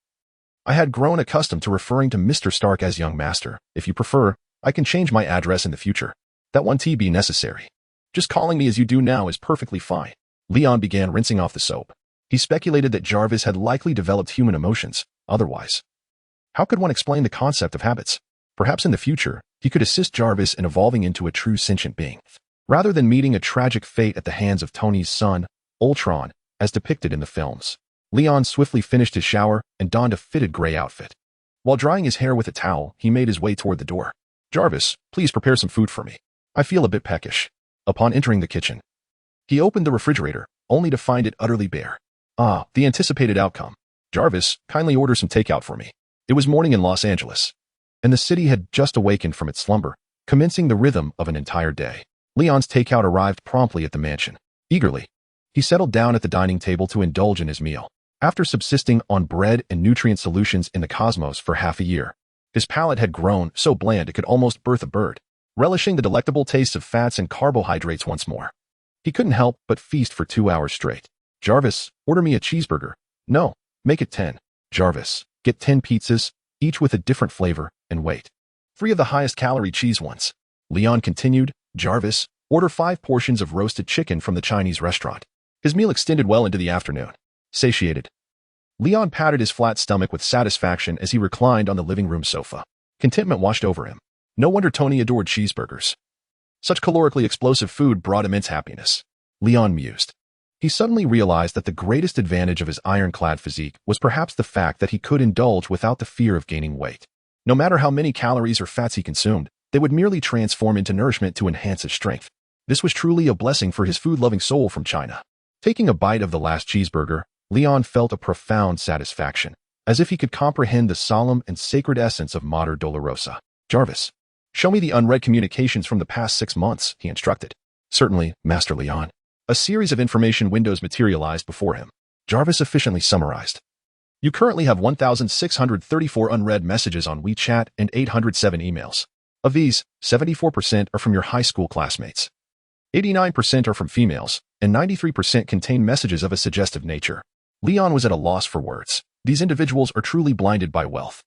I had grown accustomed to referring to Mr. Stark as young Master. If you prefer, I can change my address in the future. That won't be necessary. Just calling me as you do now is perfectly fine. Leon began rinsing off the soap. He speculated that Jarvis had likely developed human emotions. Otherwise, how could one explain the concept of habits? Perhaps in the future, he could assist Jarvis in evolving into a true sentient being, rather than meeting a tragic fate at the hands of Tony's son, Ultron, as depicted in the films. Leon swiftly finished his shower and donned a fitted gray outfit. While drying his hair with a towel, he made his way toward the door. Jarvis, please prepare some food for me. I feel a bit peckish. Upon entering the kitchen, he opened the refrigerator, only to find it utterly bare. Ah, the anticipated outcome. Jarvis, kindly order some takeout for me. It was morning in Los Angeles, and the city had just awakened from its slumber, commencing the rhythm of an entire day. Leon's takeout arrived promptly at the mansion. Eagerly, he settled down at the dining table to indulge in his meal. After subsisting on bread and nutrient solutions in the cosmos for half a year, his palate had grown so bland it could almost birth a bird. relishing the delectable taste of fats and carbohydrates once more. He couldn't help but feast for 2 hours straight. Jarvis, order me a cheeseburger. No, make it 10. Jarvis, get 10 pizzas, each with a different flavor, and wait. 3 of the highest calorie cheese ones. Leon continued, Jarvis, order 5 portions of roasted chicken from the Chinese restaurant. His meal extended well into the afternoon. Satiated, Leon patted his flat stomach with satisfaction as he reclined on the living room sofa. Contentment washed over him. No wonder Tony adored cheeseburgers. Such calorically explosive food brought immense happiness. Leon mused. He suddenly realized that the greatest advantage of his ironclad physique was perhaps the fact that he could indulge without the fear of gaining weight. No matter how many calories or fats he consumed, they would merely transform into nourishment to enhance his strength. This was truly a blessing for his food-loving soul from China. Taking a bite of the last cheeseburger, Leon felt a profound satisfaction, as if he could comprehend the solemn and sacred essence of Mater Dolorosa. Jarvis, show me the unread communications from the past 6 months, he instructed. Certainly, Master Leon. A series of information windows materialized before him. Jarvis efficiently summarized. You currently have 1,634 unread messages on WeChat and 807 emails. Of these, 74% are from your high school classmates. 89% are from females, and 93% contain messages of a suggestive nature. Leon was at a loss for words. These individuals are truly blinded by wealth.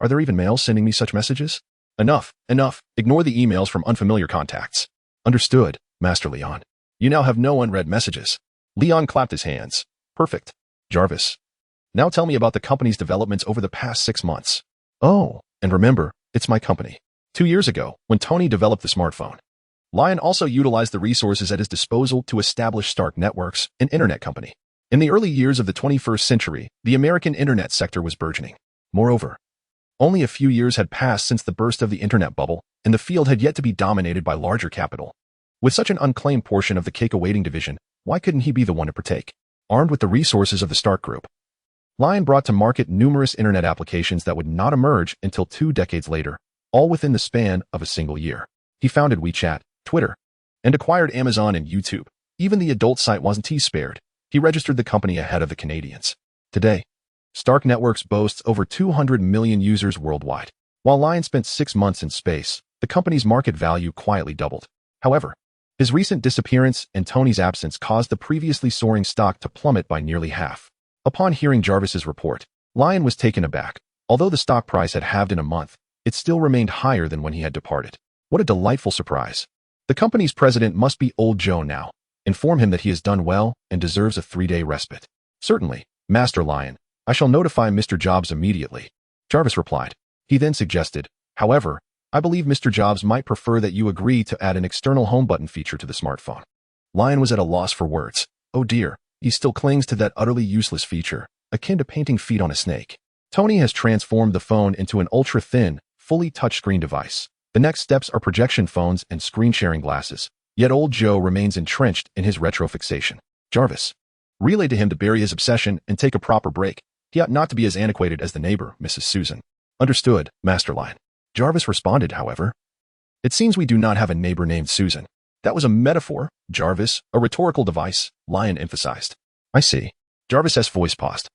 Are there even males sending me such messages? Enough, enough. Ignore the emails from unfamiliar contacts. Understood, Master Leon. You now have no unread messages. Leon clapped his hands. Perfect. Jarvis. Now tell me about the company's developments over the past 6 months. Oh, and remember, it's my company. 2 years ago, when Tony developed the smartphone, Lion also utilized the resources at his disposal to establish Stark Networks, an internet company. In the early years of the 21st century, the American internet sector was burgeoning. Moreover, only a few years had passed since the burst of the internet bubble, and the field had yet to be dominated by larger capital. With such an unclaimed portion of the cake awaiting division, why couldn't he be the one to partake? Armed with the resources of the Stark Group, Lion brought to market numerous internet applications that would not emerge until 2 decades later, all within the span of a single year. He founded WeChat, Twitter, and acquired Amazon and YouTube. Even the adult site wasn't spared. He registered the company ahead of the Canadians. Today, Stark Networks boasts over 200 million users worldwide. While Lion spent 6 months in space, the company's market value quietly doubled. However, his recent disappearance and Tony's absence caused the previously soaring stock to plummet by nearly half. Upon hearing Jarvis's report, Lion was taken aback. Although the stock price had halved in a month, it still remained higher than when he had departed. What a delightful surprise. The company's president must be Old Joe now. Inform him that he has done well and deserves a 3-day respite. Certainly, Master Lion. I shall notify Mr. Jobs immediately. Jarvis replied. He then suggested, however, I believe Mr. Jobs might prefer that you agree to add an external home button feature to the smartphone. Lion was at a loss for words. Oh dear, he still clings to that utterly useless feature, akin to painting feet on a snake. Tony has transformed the phone into an ultra-thin, fully touchscreen device. The next steps are projection phones and screen-sharing glasses. Yet Old Joe remains entrenched in his retro fixation. Jarvis. Relay to him to bury his obsession and take a proper break. He ought not to be as antiquated as the neighbor, Mrs. Susan. Understood, Master Lion. Jarvis responded, however. It seems we do not have a neighbor named Susan. That was a metaphor, Jarvis, a rhetorical device, Lion emphasized. I see. Jarvis's voice paused,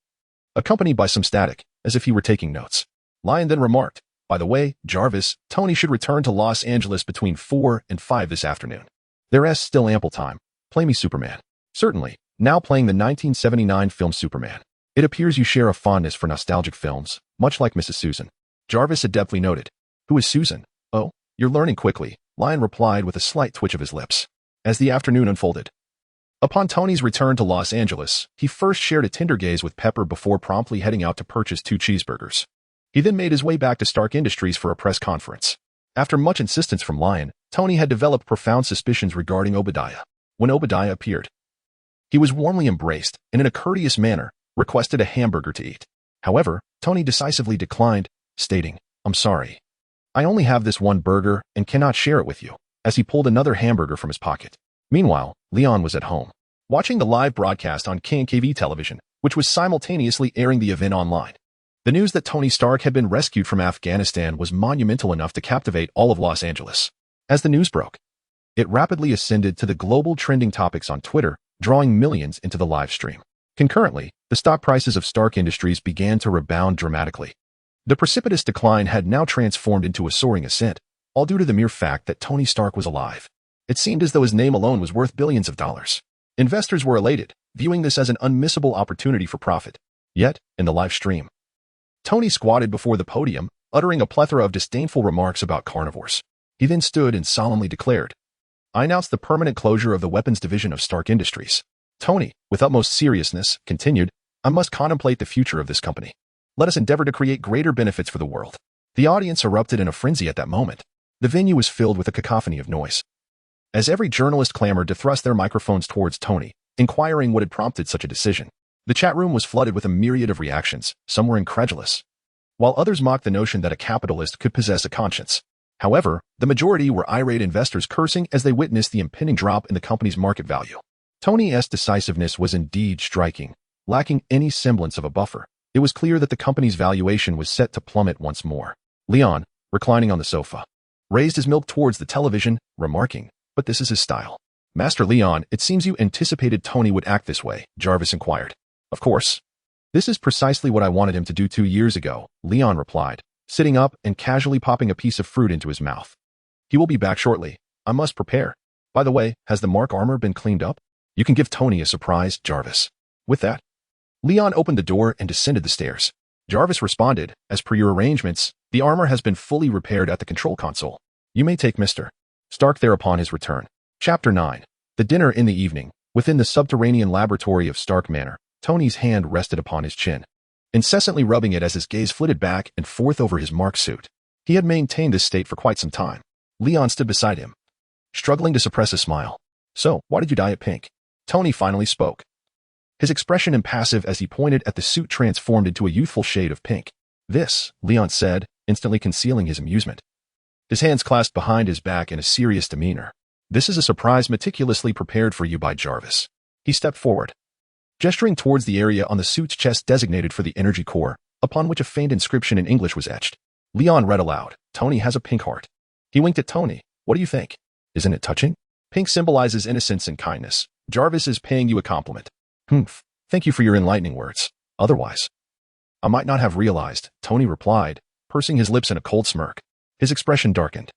accompanied by some static, as if he were taking notes. Lion then remarked, by the way, Jarvis, Tony should return to Los Angeles between 4 and 5 this afternoon. There is still ample time. Play me Superman. Certainly, now playing the 1979 film Superman. It appears you share a fondness for nostalgic films, much like Mrs. Susan. Jarvis adeptly noted. Who is Susan? Oh, you're learning quickly, Lion replied with a slight twitch of his lips. As the afternoon unfolded, upon Tony's return to Los Angeles, he first shared a tender gaze with Pepper before promptly heading out to purchase 2 cheeseburgers. He then made his way back to Stark Industries for a press conference. After much insistence from Lion, Tony had developed profound suspicions regarding Obadiah. When Obadiah appeared, he was warmly embraced and in a courteous manner requested a hamburger to eat. However, Tony decisively declined, stating, I'm sorry. I only have this one burger and cannot share it with you, as he pulled another hamburger from his pocket. Meanwhile, Leon was at home, watching the live broadcast on KNKV television, which was simultaneously airing the event online. The news that Tony Stark had been rescued from Afghanistan was monumental enough to captivate all of Los Angeles. As the news broke, it rapidly ascended to the global trending topics on Twitter, drawing millions into the live stream. Concurrently, the stock prices of Stark Industries began to rebound dramatically. The precipitous decline had now transformed into a soaring ascent, all due to the mere fact that Tony Stark was alive. It seemed as though his name alone was worth billions of dollars. Investors were elated, viewing this as an unmissable opportunity for profit. Yet, in the live stream, Tony squatted before the podium, uttering a plethora of disdainful remarks about carnivores. He then stood and solemnly declared, "I announce the permanent closure of the weapons division of Stark Industries." Tony, with utmost seriousness, continued, "I must contemplate the future of this company. Let us endeavor to create greater benefits for the world." The audience erupted in a frenzy at that moment. The venue was filled with a cacophony of noise, as every journalist clamored to thrust their microphones towards Tony, inquiring what had prompted such a decision. The chat room was flooded with a myriad of reactions. Some were incredulous, while others mocked the notion that a capitalist could possess a conscience. However, the majority were irate investors cursing as they witnessed the impending drop in the company's market value. Tony's decisiveness was indeed striking. Lacking any semblance of a buffer, it was clear that the company's valuation was set to plummet once more. Leon, reclining on the sofa, raised his milk towards the television, remarking, "But this is his style." "Master Leon, it seems you anticipated Tony would act this way," Jarvis inquired. "Of course. This is precisely what I wanted him to do 2 years ago," Leon replied, sitting up and casually popping a piece of fruit into his mouth. "He will be back shortly. I must prepare. By the way, has the Mark armor been cleaned up? You can give Tony a surprise, Jarvis." With that, Leon opened the door and descended the stairs. Jarvis responded, "As per your arrangements, the armor has been fully repaired at the control console. You may take Mr. Stark there upon his return." Chapter 9. The dinner in the evening. Within the subterranean laboratory of Stark Manor, Tony's hand rested upon his chin, incessantly rubbing it as his gaze flitted back and forth over his Mark suit. He had maintained this state for quite some time. Leon stood beside him, struggling to suppress a smile. "So, why did you dye it pink?" Tony finally spoke, his expression impassive as he pointed at the suit transformed into a youthful shade of pink. "This," Leon said, instantly concealing his amusement, his hands clasped behind his back in a serious demeanor. "This is a surprise meticulously prepared for you by Jarvis." He stepped forward, gesturing towards the area on the suit's chest designated for the energy core, upon which a faint inscription in English was etched. Leon read aloud, "Tony has a pink heart." He winked at Tony. "What do you think? Isn't it touching? Pink symbolizes innocence and kindness. Jarvis is paying you a compliment." "Humph. Thank you for your enlightening words. Otherwise, I might not have realized," Tony replied, pursing his lips in a cold smirk. His expression darkened,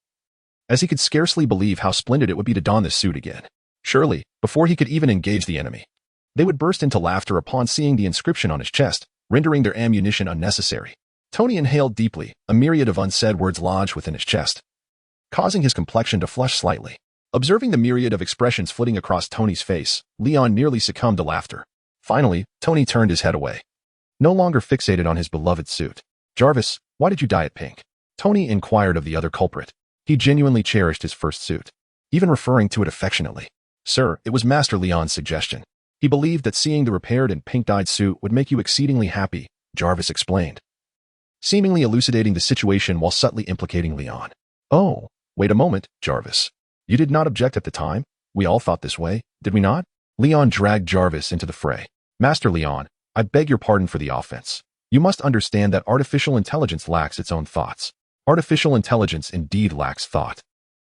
as he could scarcely believe how splendid it would be to don this suit again. Surely, before he could even engage the enemy, they would burst into laughter upon seeing the inscription on his chest, rendering their ammunition unnecessary. Tony inhaled deeply, a myriad of unsaid words lodged within his chest, causing his complexion to flush slightly. Observing the myriad of expressions flitting across Tony's face, Leon nearly succumbed to laughter. Finally, Tony turned his head away, no longer fixated on his beloved suit. "Jarvis, why did you dye it pink?" Tony inquired of the other culprit. He genuinely cherished his first suit, even referring to it affectionately. "Sir, it was Master Leon's suggestion. He believed that seeing the repaired and pink-dyed suit would make you exceedingly happy," Jarvis explained, seemingly elucidating the situation while subtly implicating Leon. "Oh, wait a moment, Jarvis. You did not object at the time? We all thought this way, did we not?" Leon dragged Jarvis into the fray. "Master Leon, I beg your pardon for the offense. You must understand that artificial intelligence lacks its own thoughts." "Artificial intelligence indeed lacks thought.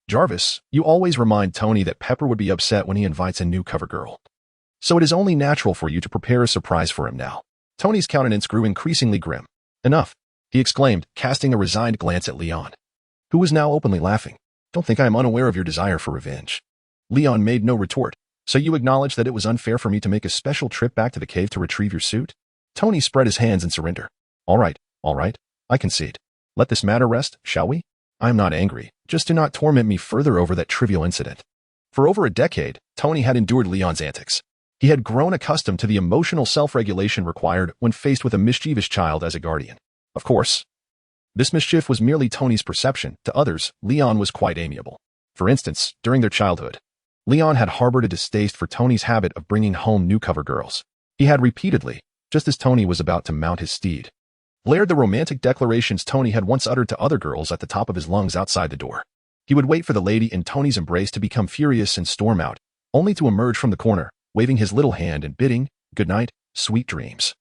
Jarvis, you always remind Tony that Pepper would be upset when he invites a new cover girl. So it is only natural for you to prepare a surprise for him now." Tony's countenance grew increasingly grim. "Enough," he exclaimed, casting a resigned glance at Leon, who was now openly laughing. "Don't think I am unaware of your desire for revenge." Leon made no retort. "So you acknowledge that it was unfair for me to make a special trip back to the cave to retrieve your suit?" Tony spread his hands in surrender. All right, I concede. Let this matter rest, shall we? I am not angry. Just do not torment me further over that trivial incident." For over a decade, Tony had endured Leon's antics. He had grown accustomed to the emotional self-regulation required when faced with a mischievous child as a guardian. Of course, this mischief was merely Tony's perception. To others, Leon was quite amiable. For instance, during their childhood, Leon had harbored a distaste for Tony's habit of bringing home new cover girls. He had repeatedly, just as Tony was about to mount his steed, blared the romantic declarations Tony had once uttered to other girls at the top of his lungs outside the door. He would wait for the lady in Tony's embrace to become furious and storm out, only to emerge from the corner, waving his little hand and bidding, "Good night, sweet dreams."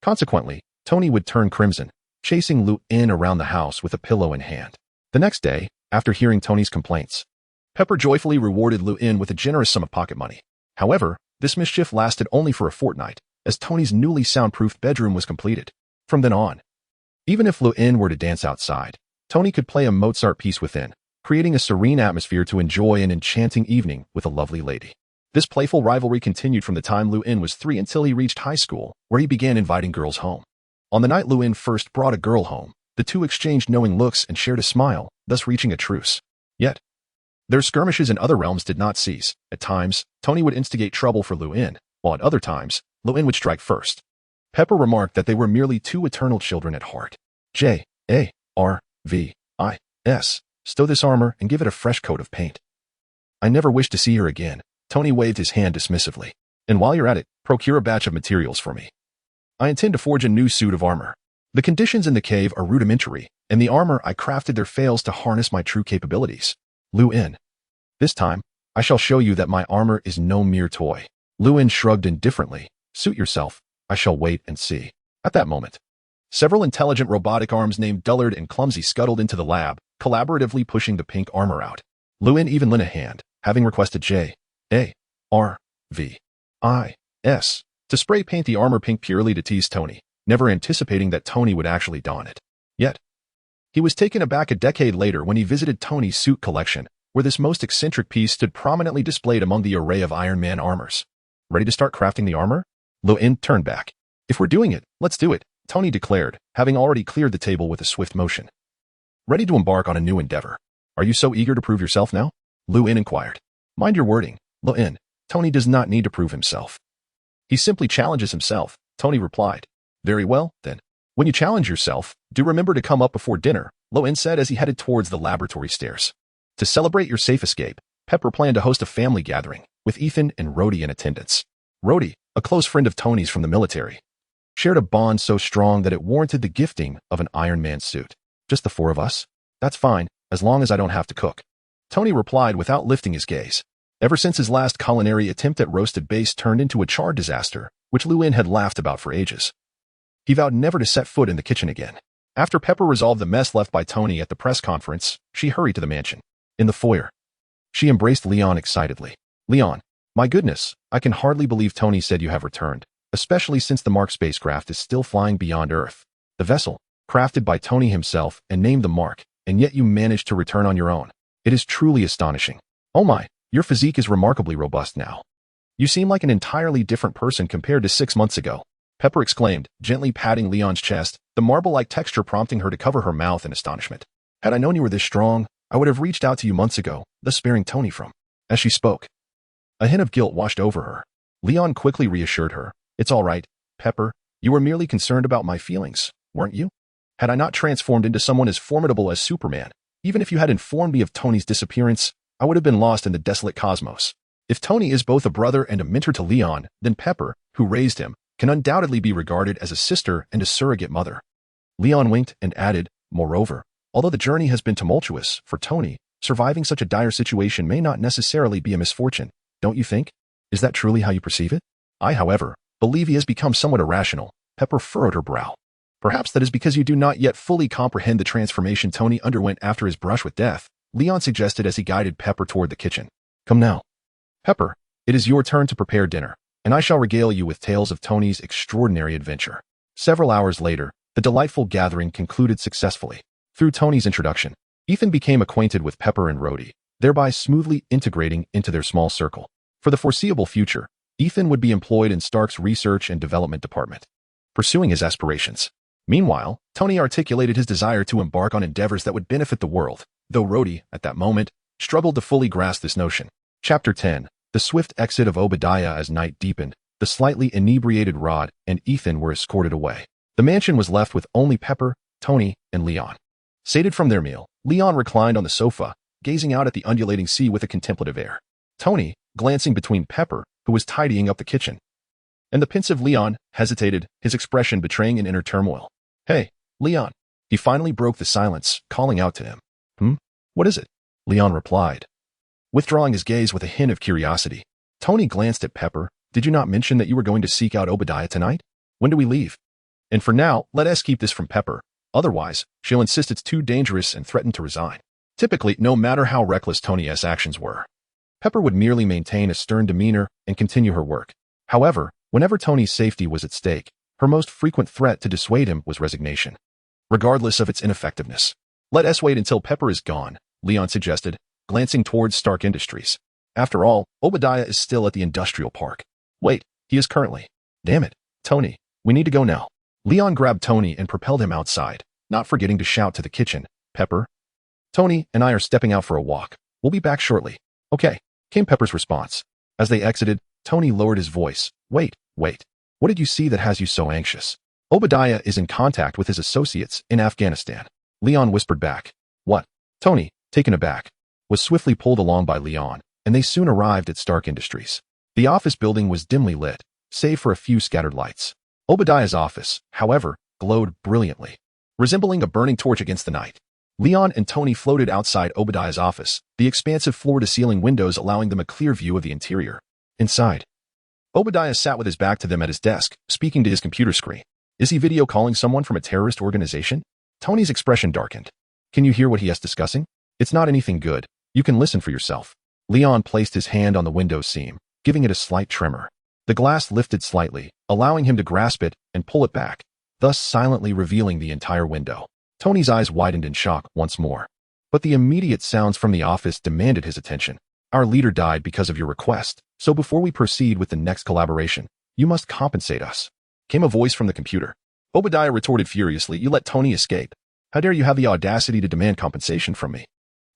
Consequently, Tony would turn crimson, chasing Lu in around the house with a pillow in hand. The next day, after hearing Tony's complaints, Pepper joyfully rewarded Lu In with a generous sum of pocket money. However, this mischief lasted only for a fortnight, as Tony's newly soundproofed bedroom was completed. From then on, even if Lu In were to dance outside, Tony could play a Mozart piece within, creating a serene atmosphere to enjoy an enchanting evening with a lovely lady. This playful rivalry continued from the time Lu-in was 3 until he reached high school, where he began inviting girls home. On the night Lu-in first brought a girl home, the two exchanged knowing looks and shared a smile, thus reaching a truce. Yet, their skirmishes in other realms did not cease. At times, Tony would instigate trouble for Lu-in, while at other times, Lu-in would strike first. Pepper remarked that they were merely two eternal children at heart. J-A-R-V-I-S. Stow this armor and give it a fresh coat of paint. I never wish to see her again. Tony waved his hand dismissively. And while you're at it, procure a batch of materials for me. I intend to forge a new suit of armor. The conditions in the cave are rudimentary, and the armor I crafted there fails to harness my true capabilities. Lu-in. This time, I shall show you that my armor is no mere toy. Lu-in shrugged indifferently. Suit yourself. I shall wait and see. At that moment, several intelligent robotic arms named Dullard and Clumsy scuttled into the lab, collaboratively pushing the pink armor out. Lu-in even lent a hand, having requested J-A-R-V-I-S to spray paint the armor pink purely to tease Tony, never anticipating that Tony would actually don it. Yet, he was taken aback a decade later when he visited Tony's suit collection, where this most eccentric piece stood prominently displayed among the array of Iron Man armors. Ready to start crafting the armor? Lu-in turned back. If we're doing it, let's do it, Tony declared, having already cleared the table with a swift motion. Ready to embark on a new endeavor. Are you so eager to prove yourself now? Lu-in inquired. Mind your wording, Lu-in. Tony does not need to prove himself. He simply challenges himself, Tony replied. Very well, then. When you challenge yourself, do remember to come up before dinner, Lu-in said as he headed towards the laboratory stairs. To celebrate your safe escape, Pepper planned to host a family gathering, with Ethan and Rhodey in attendance. Rhodey, a close friend of Tony's from the military, shared a bond so strong that it warranted the gifting of an Iron Man suit. Just the four of us? That's fine, as long as I don't have to cook. Tony replied without lifting his gaze. Ever since his last culinary attempt at roasted base turned into a charred disaster, which Lu-in had laughed about for ages, he vowed never to set foot in the kitchen again. After Pepper resolved the mess left by Tony at the press conference, she hurried to the mansion. In the foyer, she embraced Leon excitedly. Leon, my goodness, I can hardly believe Tony said you have returned, especially since the Mark spacecraft is still flying beyond Earth. The vessel, crafted by Tony himself and named the Mark, and yet you managed to return on your own. It is truly astonishing. Oh my, your physique is remarkably robust now. You seem like an entirely different person compared to 6 months ago, Pepper exclaimed, gently patting Leon's chest, the marble-like texture prompting her to cover her mouth in astonishment. Had I known you were this strong, I would have reached out to you months ago, thus sparing Tony from. As she spoke, a hint of guilt washed over her. Leon quickly reassured her. It's all right, Pepper. You were merely concerned about my feelings, weren't you? Had I not transformed into someone as formidable as Superman, even if you had informed me of Tony's disappearance, I would have been lost in the desolate cosmos. If Tony is both a brother and a mentor to Leon, then Pepper, who raised him, can undoubtedly be regarded as a sister and a surrogate mother. Leon winked and added, moreover, although the journey has been tumultuous, for Tony, surviving such a dire situation may not necessarily be a misfortune, don't you think? Is that truly how you perceive it? I, however, believe he has become somewhat irrational. Pepper furrowed her brow. Perhaps that is because you do not yet fully comprehend the transformation Tony underwent after his brush with death, Leon suggested as he guided Pepper toward the kitchen. Come now. Pepper, it is your turn to prepare dinner, and I shall regale you with tales of Tony's extraordinary adventure. Several hours later, the delightful gathering concluded successfully. Through Tony's introduction, Ethan became acquainted with Pepper and Rhodey, thereby smoothly integrating into their small circle. For the foreseeable future, Ethan would be employed in Stark's research and development department, pursuing his aspirations. Meanwhile, Tony articulated his desire to embark on endeavors that would benefit the world, though Rhodey, at that moment, struggled to fully grasp this notion. Chapter 10. The swift exit of Obadiah. As night deepened, the slightly inebriated Rod and Ethan were escorted away. The mansion was left with only Pepper, Tony, and Leon. Sated from their meal, Leon reclined on the sofa, gazing out at the undulating sea with a contemplative air. Tony, glancing between Pepper, who was tidying up the kitchen, and the pensive Leon, hesitated, his expression betraying an inner turmoil. Hey, Leon. He finally broke the silence, calling out to him. What is it? Leon replied, withdrawing his gaze with a hint of curiosity. Tony glanced at Pepper. Did you not mention that you were going to seek out Obadiah tonight? When do we leave? And for now, let us keep this from Pepper. Otherwise, she'll insist it's too dangerous and threaten to resign. Typically, no matter how reckless Tony's actions were, Pepper would merely maintain a stern demeanor and continue her work. However, whenever Tony's safety was at stake, her most frequent threat to dissuade him was resignation, regardless of its ineffectiveness. Let us wait until Pepper is gone, Leon suggested, glancing towards Stark Industries. After all, Obadiah is still at the industrial park. Wait, he is currently. Damn it, Tony, we need to go now. Leon grabbed Tony and propelled him outside, not forgetting to shout to the kitchen, Pepper. Tony and I are stepping out for a walk. We'll be back shortly. Okay, came Pepper's response. As they exited, Tony lowered his voice. Wait. What did you see that has you so anxious? Obadiah is in contact with his associates in Afghanistan. Leon whispered back. What? Tony, taken aback, was swiftly pulled along by Leon, and they soon arrived at Stark Industries. The office building was dimly lit, save for a few scattered lights. Obadiah's office, however, glowed brilliantly, resembling a burning torch against the night. Leon and Tony floated outside Obadiah's office, the expansive floor-to-ceiling windows allowing them a clear view of the interior. Inside, Obadiah sat with his back to them at his desk, speaking to his computer screen. Is he video calling someone from a terrorist organization? Tony's expression darkened. Can you hear what he is discussing? It's not anything good. You can listen for yourself. Leon placed his hand on the window seam, giving it a slight tremor. The glass lifted slightly, allowing him to grasp it and pull it back, thus silently revealing the entire window. Tony's eyes widened in shock once more. But the immediate sounds from the office demanded his attention. Our leader died because of your request, so before we proceed with the next collaboration, you must compensate us. Came a voice from the computer. Obadiah retorted furiously, you let Tony escape. How dare you have the audacity to demand compensation from me?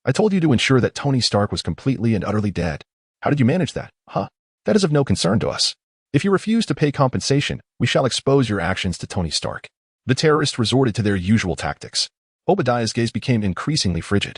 I told you to ensure that Tony Stark was completely and utterly dead. How did you manage that, huh? That is of no concern to us. If you refuse to pay compensation, we shall expose your actions to Tony Stark. The terrorists resorted to their usual tactics. Obadiah's gaze became increasingly frigid,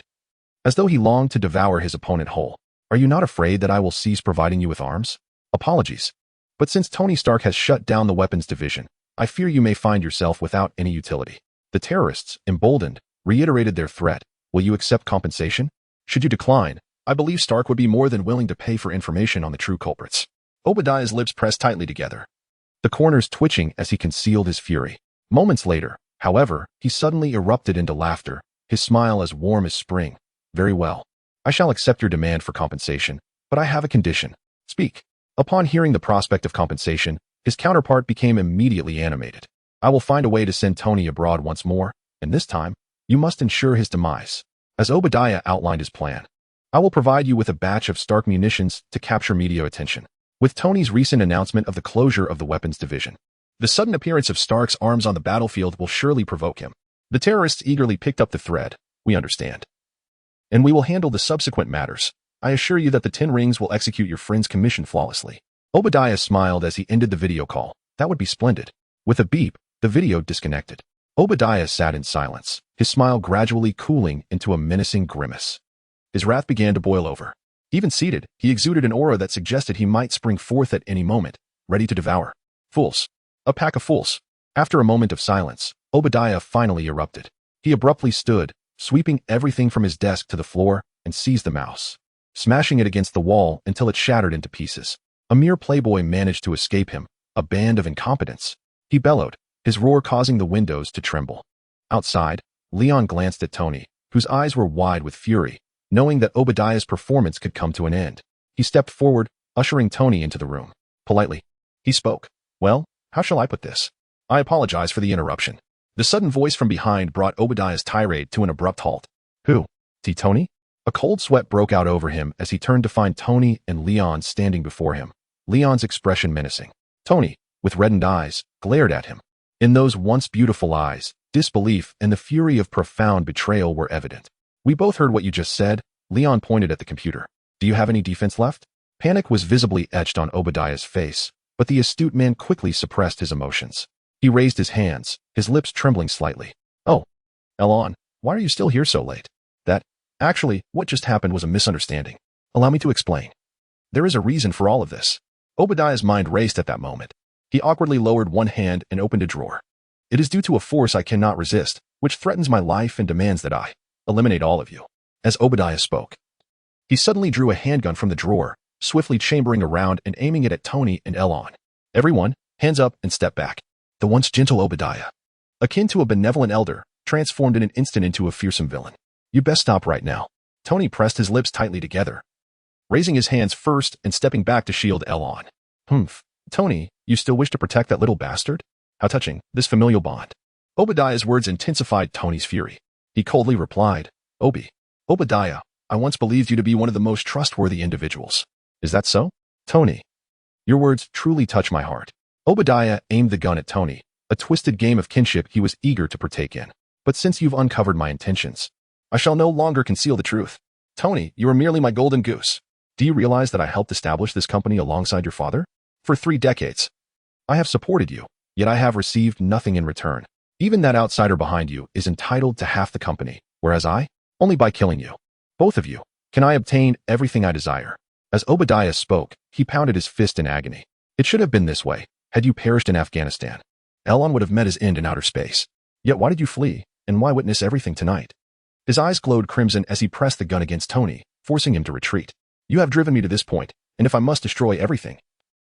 as though he longed to devour his opponent whole. Are you not afraid that I will cease providing you with arms? Apologies. But since Tony Stark has shut down the weapons division, I fear you may find yourself without any utility. The terrorists, emboldened, reiterated their threat. Will you accept compensation? Should you decline, I believe Stark would be more than willing to pay for information on the true culprits. Obadiah's lips pressed tightly together, the corners twitching as he concealed his fury. Moments later, however, he suddenly erupted into laughter, his smile as warm as spring. Very well. I shall accept your demand for compensation, but I have a condition. Speak. Upon hearing the prospect of compensation, his counterpart became immediately animated. I will find a way to send Tony abroad once more, and this time, you must ensure his demise. As Obadiah outlined his plan, I will provide you with a batch of Stark munitions to capture media attention. With Tony's recent announcement of the closure of the weapons division, the sudden appearance of Stark's arms on the battlefield will surely provoke him. The terrorists eagerly picked up the thread. We understand. And we will handle the subsequent matters. I assure you that the 10 rings will execute your friend's commission flawlessly. Obadiah smiled as he ended the video call. That would be splendid. With a beep, the video disconnected. Obadiah sat in silence, his smile gradually cooling into a menacing grimace. His wrath began to boil over. Even seated, he exuded an aura that suggested he might spring forth at any moment, ready to devour. Fools. A pack of fools. After a moment of silence, Obadiah finally erupted. He abruptly stood, sweeping everything from his desk to the floor, and seized the mouse, smashing it against the wall until it shattered into pieces. A mere playboy managed to escape him, a band of incompetents. He bellowed, his roar causing the windows to tremble. Outside, Leon glanced at Tony, whose eyes were wide with fury, knowing that Obadiah's performance could come to an end. He stepped forward, ushering Tony into the room. Politely, he spoke. Well, how shall I put this? I apologize for the interruption. The sudden voice from behind brought Obadiah's tirade to an abrupt halt. Who? Tony? A cold sweat broke out over him as he turned to find Tony and Leon standing before him, Leon's expression menacing. Tony, with reddened eyes, glared at him. In those once beautiful eyes, disbelief and the fury of profound betrayal were evident. We both heard what you just said. Leon pointed at the computer. Do you have any defense left? Panic was visibly etched on Obadiah's face, but the astute man quickly suppressed his emotions. He raised his hands, his lips trembling slightly. Oh, Elon, why are you still here so late? Actually, what just happened was a misunderstanding. Allow me to explain. There is a reason for all of this. Obadiah's mind raced at that moment. He awkwardly lowered one hand and opened a drawer. It is due to a force I cannot resist, which threatens my life and demands that I eliminate all of you. As Obadiah spoke, he suddenly drew a handgun from the drawer, swiftly chambering around and aiming it at Tony and Elon. Everyone, hands up and step back. The once gentle Obadiah, akin to a benevolent elder, transformed in an instant into a fearsome villain. You best stop right now. Tony pressed his lips tightly together, raising his hands first and stepping back to shield Elon. Humph. Tony, you still wish to protect that little bastard? How touching, this familial bond. Obadiah's words intensified Tony's fury. He coldly replied, Obadiah, I once believed you to be one of the most trustworthy individuals. Is that so? Tony, your words truly touch my heart. Obadiah aimed the gun at Tony, a twisted game of kinship he was eager to partake in. But since you've uncovered my intentions, I shall no longer conceal the truth. Tony, you are merely my golden goose. Do you realize that I helped establish this company alongside your father? For 3 decades. I have supported you, yet I have received nothing in return. Even that outsider behind you is entitled to half the company, whereas I, only by killing you. Both of you, can I obtain everything I desire? As Obadiah spoke, he pounded his fist in agony. It should have been this way. Had you perished in Afghanistan, Elon would have met his end in outer space. Yet why did you flee, and why witness everything tonight? His eyes glowed crimson as he pressed the gun against Tony, forcing him to retreat. You have driven me to this point, and if I must destroy everything,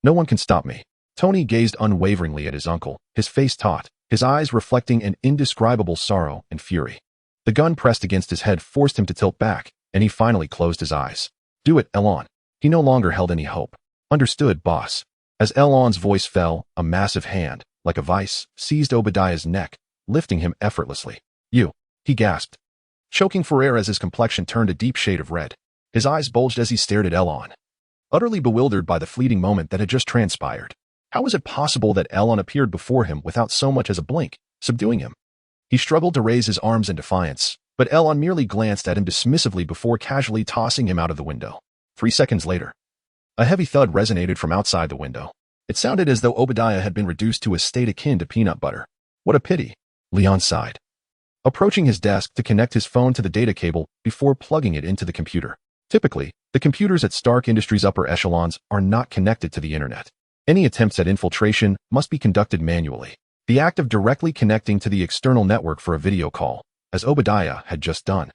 no one can stop me. Tony gazed unwaveringly at his uncle, his face taut, his eyes reflecting an indescribable sorrow and fury. The gun pressed against his head forced him to tilt back, and he finally closed his eyes. Do it, Elon. He no longer held any hope. Understood, boss. As Elon's voice fell, a massive hand, like a vice, seized Obadiah's neck, lifting him effortlessly. You, he gasped, choking for air as his complexion turned a deep shade of red. His eyes bulged as he stared at Elon, utterly bewildered by the fleeting moment that had just transpired. How was it possible that Elon appeared before him without so much as a blink, subduing him? He struggled to raise his arms in defiance, but Elon merely glanced at him dismissively before casually tossing him out of the window. 3 seconds later, a heavy thud resonated from outside the window. It sounded as though Obadiah had been reduced to a state akin to peanut butter. What a pity, Leon sighed, approaching his desk to connect his phone to the data cable before plugging it into the computer. Typically, the computers at Stark Industries' upper echelons are not connected to the internet. Any attempts at infiltration must be conducted manually. The act of directly connecting to the external network for a video call, as Obadiah had just done,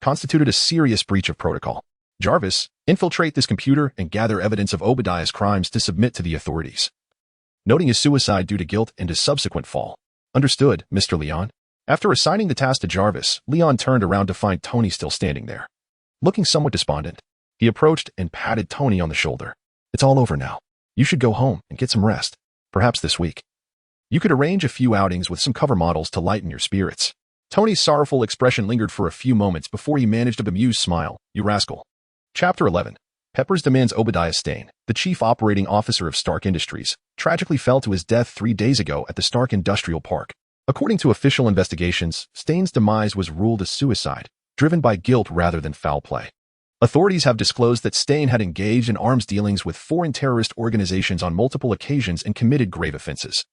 constituted a serious breach of protocol. Jarvis, infiltrate this computer and gather evidence of Obadiah's crimes to submit to the authorities. Noting his suicide due to guilt and his subsequent fall. Understood, Mr. Leon. After assigning the task to Jarvis, Leon turned around to find Tony still standing there. Looking somewhat despondent, he approached and patted Tony on the shoulder. It's all over now. You should go home and get some rest, perhaps this week. You could arrange a few outings with some cover models to lighten your spirits. Tony's sorrowful expression lingered for a few moments before he managed a bemused smile. You rascal. Chapter 11. Peppers demands Obadiah Stane, the chief operating officer of Stark Industries, tragically fell to his death 3 days ago at the Stark Industrial Park. According to official investigations, Stane's demise was ruled a suicide, driven by guilt rather than foul play. Authorities have disclosed that Stane had engaged in arms dealings with foreign terrorist organizations on multiple occasions and committed grave offenses,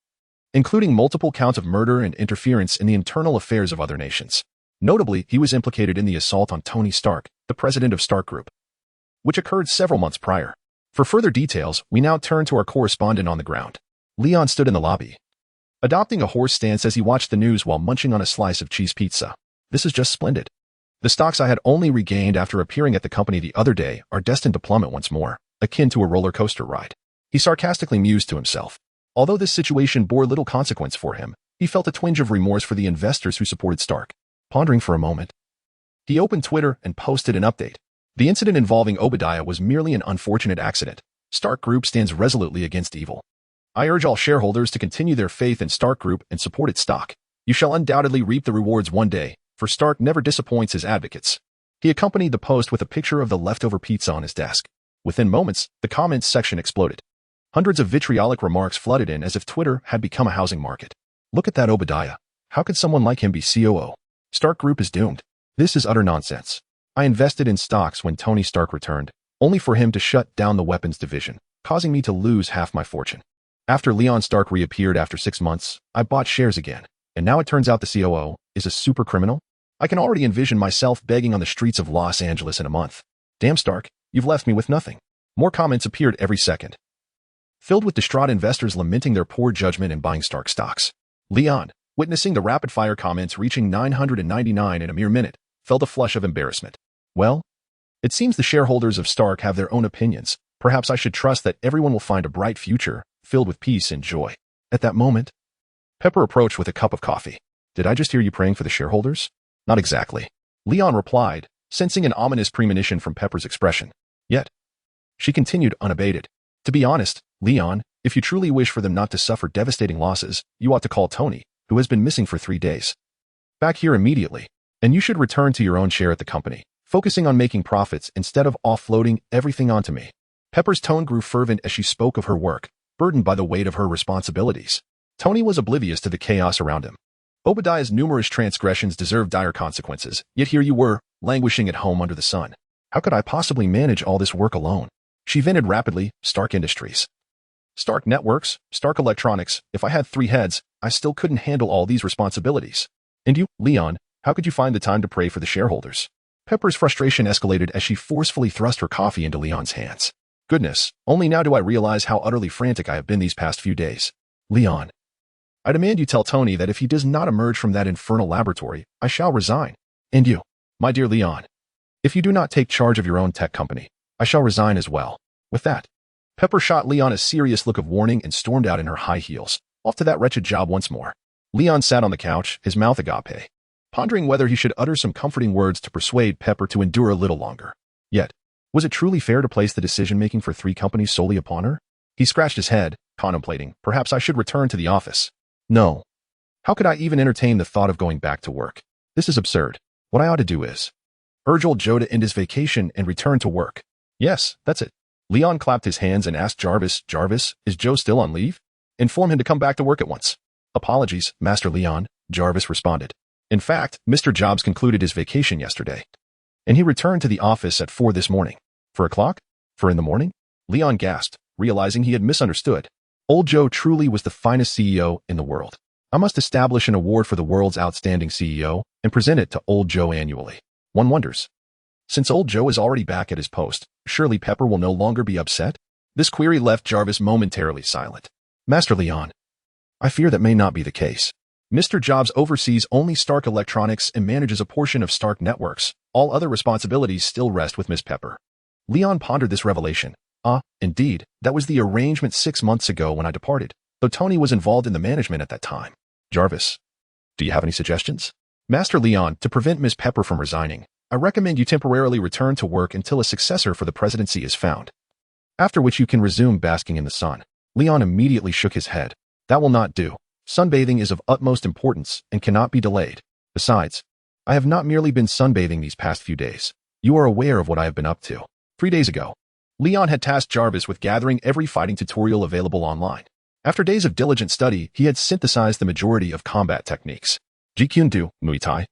including multiple counts of murder and interference in the internal affairs of other nations. Notably, he was implicated in the assault on Tony Stark, the president of Stark Group, which occurred several months prior. For further details, we now turn to our correspondent on the ground. Leon stood in the lobby, adopting a horse stance as he watched the news while munching on a slice of cheese pizza. This is just splendid. The stocks I had only regained after appearing at the company the other day are destined to plummet once more, akin to a roller coaster ride. He sarcastically mused to himself. Although this situation bore little consequence for him, he felt a twinge of remorse for the investors who supported Stark. Pondering for a moment, he opened Twitter and posted an update. The incident involving Obadiah was merely an unfortunate accident. Stark Group stands resolutely against evil. I urge all shareholders to continue their faith in Stark Group and support its stock. You shall undoubtedly reap the rewards one day, for Stark never disappoints his advocates. He accompanied the post with a picture of the leftover pizza on his desk. Within moments, the comments section exploded. Hundreds of vitriolic remarks flooded in as if Twitter had become a housing market. Look at that Obadiah. How could someone like him be COO? Stark Group is doomed. This is utter nonsense. I invested in stocks when Tony Stark returned, only for him to shut down the weapons division, causing me to lose half my fortune. After Leon Stark reappeared after 6 months, I bought shares again, and now it turns out the COO is a super criminal? I can already envision myself begging on the streets of Los Angeles in a month. Damn Stark, you've left me with nothing. More comments appeared every second, filled with distraught investors lamenting their poor judgment in buying Stark stocks. Leon, witnessing the rapid-fire comments reaching 999 in a mere minute, felt a flush of embarrassment. Well, it seems the shareholders of Stark have their own opinions. Perhaps I should trust that everyone will find a bright future, filled with peace and joy. At that moment, Pepper approached with a cup of coffee. Did I just hear you praying for the shareholders? Not exactly, Leon replied, sensing an ominous premonition from Pepper's expression. Yet, she continued unabated. To be honest, Leon, if you truly wish for them not to suffer devastating losses, you ought to call Tony, who has been missing for 3 days, back here immediately. And you should return to your own share at the company, focusing on making profits instead of offloading everything onto me. Pepper's tone grew fervent as she spoke of her work, burdened by the weight of her responsibilities. Tony was oblivious to the chaos around him. Obadiah's numerous transgressions deserved dire consequences, yet here you were, languishing at home under the sun. How could I possibly manage all this work alone? She vented rapidly. Stark Industries, Stark Networks, Stark Electronics. If I had 3 heads, I still couldn't handle all these responsibilities. And you, Leon, how could you find the time to pray for the shareholders? Pepper's frustration escalated as she forcefully thrust her coffee into Leon's hands. Goodness, only now do I realize how utterly frantic I have been these past few days. Leon, I demand you tell Tony that if he does not emerge from that infernal laboratory, I shall resign. And you, my dear Leon, if you do not take charge of your own tech company, I shall resign as well. With that, Pepper shot Leon a serious look of warning and stormed out in her high heels, off to that wretched job once more. Leon sat on the couch, his mouth agape, pondering whether he should utter some comforting words to persuade Pepper to endure a little longer. Yet, was it truly fair to place the decision-making for 3 companies solely upon her? He scratched his head, contemplating, perhaps I should return to the office. No. How could I even entertain the thought of going back to work? This is absurd. What I ought to do is urge old Joe to end his vacation and return to work. Yes, that's it. Leon clapped his hands and asked Jarvis, Jarvis, is Joe still on leave? Inform him to come back to work at once. Apologies, Master Leon, Jarvis responded. In fact, Mr. Jobs concluded his vacation yesterday, and he returned to the office at 4 this morning. 4 o'clock? 4 in the morning? Leon gasped, realizing he had misunderstood. Old Joe truly was the finest CEO in the world. I must establish an award for the world's outstanding CEO and present it to Old Joe annually. One wonders, since Old Joe is already back at his post, surely Pepper will no longer be upset? This query left Jarvis momentarily silent. Master Leon, I fear that may not be the case. Mr. Jobs oversees only Stark Electronics and manages a portion of Stark Networks. All other responsibilities still rest with Miss Pepper. Leon pondered this revelation. Indeed, that was the arrangement 6 months ago when I departed, though Tony was involved in the management at that time. Jarvis, do you have any suggestions? Master Leon, to prevent Miss Pepper from resigning, I recommend you temporarily return to work until a successor for the presidency is found, after which you can resume basking in the sun. Leon immediately shook his head. That will not do. Sunbathing is of utmost importance and cannot be delayed. Besides, I have not merely been sunbathing these past few days. You are aware of what I have been up to. 3 days ago, Leon had tasked Jarvis with gathering every fighting tutorial available online. After days of diligent study, he had synthesized the majority of combat techniques. Jeet Kune Do, Muay Thai,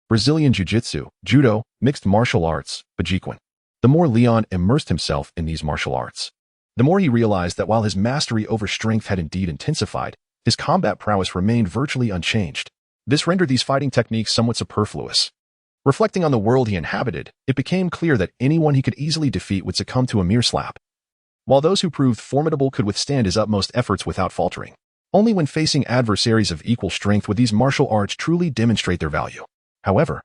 Brazilian Jiu-Jitsu, Judo, mixed martial arts, Bajikwan. The more Leon immersed himself in these martial arts, the more he realized that while his mastery over strength had indeed intensified, his combat prowess remained virtually unchanged. This rendered these fighting techniques somewhat superfluous. Reflecting on the world he inhabited, it became clear that anyone he could easily defeat would succumb to a mere slap, while those who proved formidable could withstand his utmost efforts without faltering. Only when facing adversaries of equal strength would these martial arts truly demonstrate their value. However,